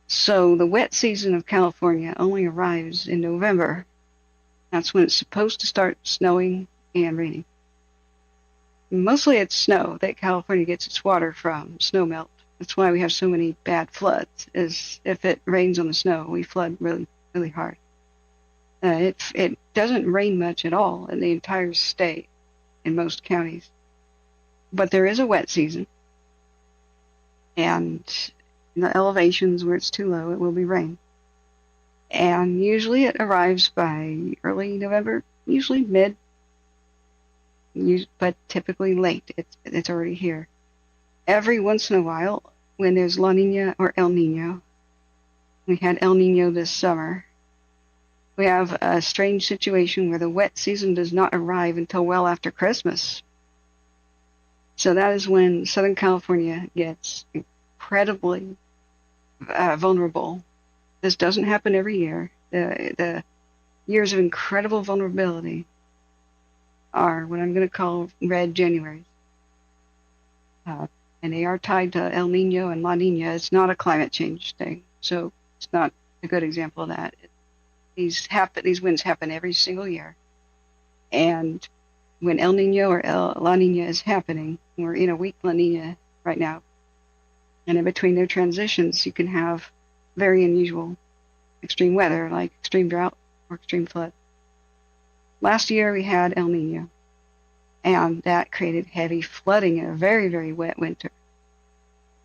So the wet season of California only arrives in November. That's when it's supposed to start snowing and raining. Mostly it's snow that California gets its water from, snow melt. That's why we have so many bad floods, is if it rains on the snow, we flood really, really hard. It doesn't rain much at all in the entire state in most counties. But there is a wet season. And in the elevations where it's too low, it will be rain. And usually it arrives by early November, usually mid, but typically late. It's already here. Every once in a while, when there's La Nina or El Nino, we had El Nino this summer, we have a strange situation where the wet season does not arrive until well after Christmas. So that is when Southern California gets incredibly vulnerable. This doesn't happen every year. The years of incredible vulnerability are what I'm going to call red Januaries. And they are tied to El Nino and La Nina. It's not a climate change thing, so it's not a good example of that. These winds happen every single year. And when El Nino or La Nina is happening, we're in a weak La Nina right now. And in between their transitions, you can have very unusual extreme weather, like extreme drought or extreme flood. Last year we had El Nino, and that created heavy flooding in a very, very wet winter.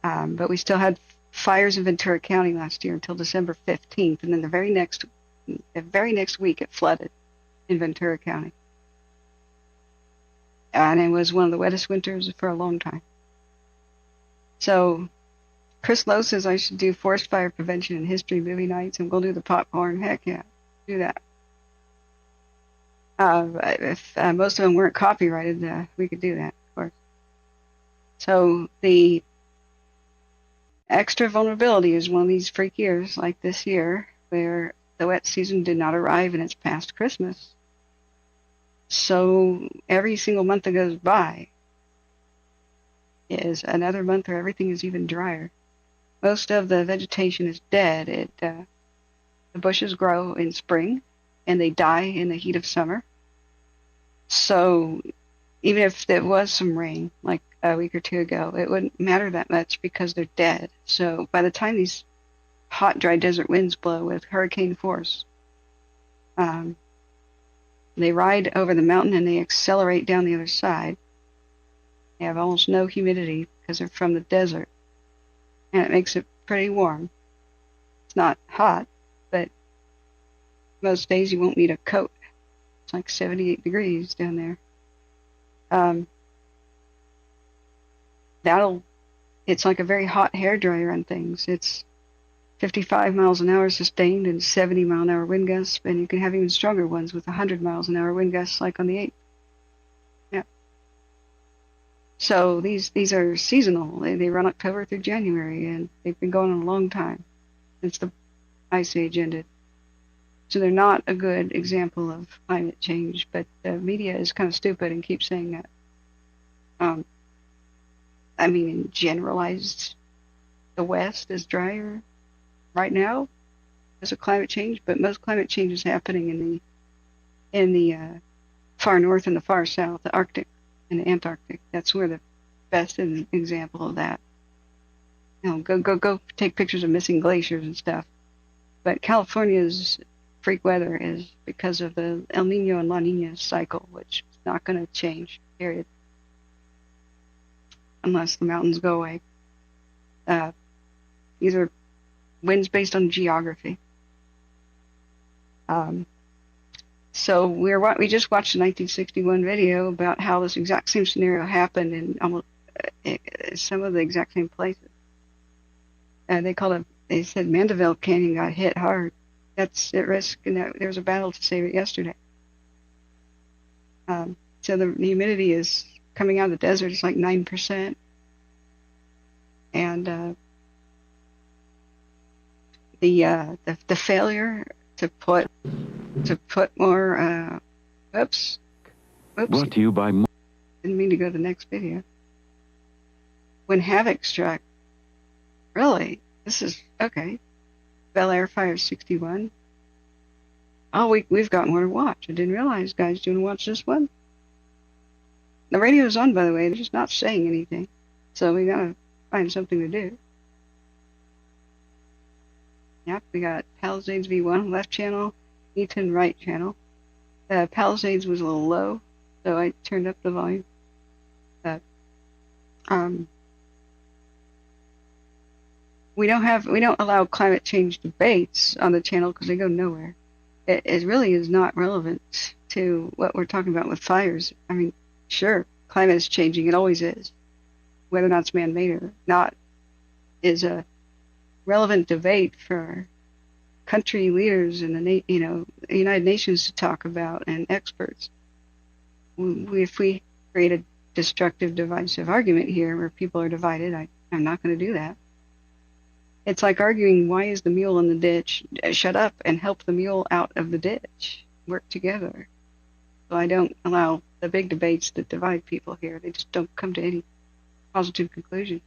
But we still had fires in Ventura County last year until December 15th, and then the very next week it flooded in Ventura County. And it was one of the wettest winters for a long time. So Chris Lowe says I should do forest fire prevention and history movie nights, and we'll do the popcorn. Heck yeah, do that. If most of them weren't copyrighted, we could do that, of course. So the extra vulnerability is one of these freak years like this year where the wet season did not arrive and it's past Christmas. So every single month that goes by is another month where everything is even drier. Most of the vegetation is dead. The bushes grow in spring and they die in the heat of summer. So even if there was some rain, like a week or two ago, it wouldn't matter that much because they're dead. So by the time these hot, dry desert winds blow with hurricane force, they ride over the mountain and they accelerate down the other side. They have almost no humidity because they're from the desert. And it makes it pretty warm. It's not hot, but most days you won't need a coat. It's like 78 degrees down there. It's like a very hot hairdryer on things. It's 55 miles an hour sustained and 70 mile an hour wind gusts, and you can have even stronger ones with 100 miles an hour wind gusts like on the 8th. Yeah. So these are seasonal. They run October through January, and they've been going on a long time since the Ice Age ended. So they're not a good example of climate change, but the media is kind of stupid and keeps saying that. In generalized, the West is drier right now because of climate change, but most climate change is happening in the far north and the far south, the Arctic and the Antarctic. That's where the best example of that. Go take pictures of missing glaciers and stuff. But California's freak weather is because of the El Nino and La Nina cycle, which is not going to change, period. Unless the mountains go away. These are winds based on geography. So we just watched a 1961 video about how this exact same scenario happened in almost some of the exact same places. They said Mandeville Canyon got hit hard. That's at risk, and there was a battle to save it yesterday. So the humidity is coming out of the desert. It's like 9%, and the failure to put more. Oops. Brought to you by. Didn't mean to go to the next video. When havoc struck. Really, this is okay. Bel Air Fire 61. Oh, we've got more to watch. I didn't realize, guys. Do you want to watch this one? The radio's on, by the way. They're just not saying anything. So we gotta find something to do. Yep, we got Palisades V1 left channel, Eaton right channel. Palisades was a little low, so I turned up the volume. We don't allow climate change debates on the channel because they go nowhere. It really is not relevant to what we're talking about with fires. I mean, sure, climate is changing. It always is. Whether or not it's man-made or not is a relevant debate for country leaders and the United Nations to talk about and experts. If we create a destructive, divisive argument here where people are divided, I'm not going to do that. It's like arguing, why is the mule in the ditch? Shut up and help the mule out of the ditch. Work together. So I don't allow the big debates that divide people here. They just don't come to any positive conclusion.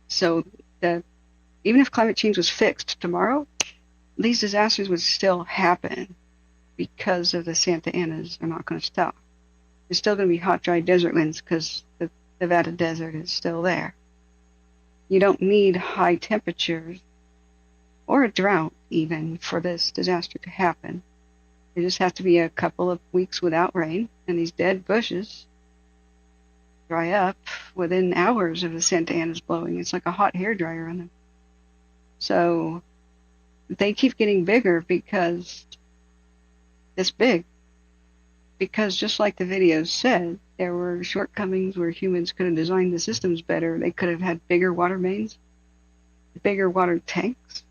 So even if climate change was fixed tomorrow, these disasters would still happen because of the Santa Anas are not going to stop. There's still going to be hot, dry desert winds because the Nevada desert is still there. You don't need high temperatures or a drought even for this disaster to happen. There just have to be a couple of weeks without rain, and these dead bushes dry up within hours of the Santa Ana's blowing. It's like a hot hair dryer on them. So they keep getting bigger because just like the videos said, there were shortcomings where humans could have designed the systems better. They could have had bigger water mains, bigger water tanks,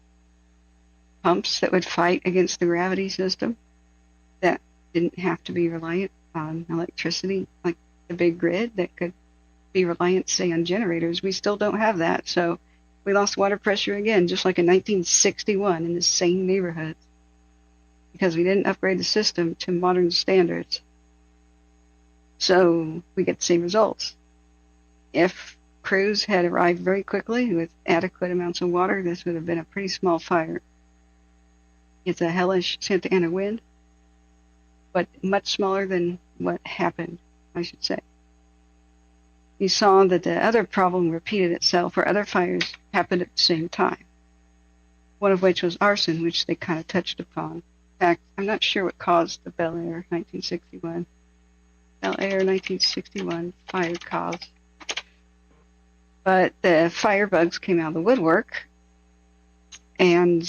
pumps that would fight against the gravity system that didn't have to be reliant on electricity, like the big grid that could be reliant, say, on generators. We still don't have that, so we lost water pressure again, just like in 1961 in the same neighborhoods, because we didn't upgrade the system to modern standards. So we get the same results. If crews had arrived very quickly with adequate amounts of water, this would have been a pretty small fire. It's a hellish Santa Ana wind, but much smaller than what happened, I should say. You saw that the other problem repeated itself where other fires happened at the same time, one of which was arson, which they kind of touched upon. In fact, I'm not sure what caused the Bel Air 1961 fire cause. But the firebugs came out of the woodwork and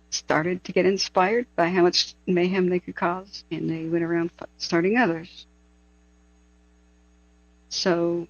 started to get inspired by how much mayhem they could cause, and they went around starting others. So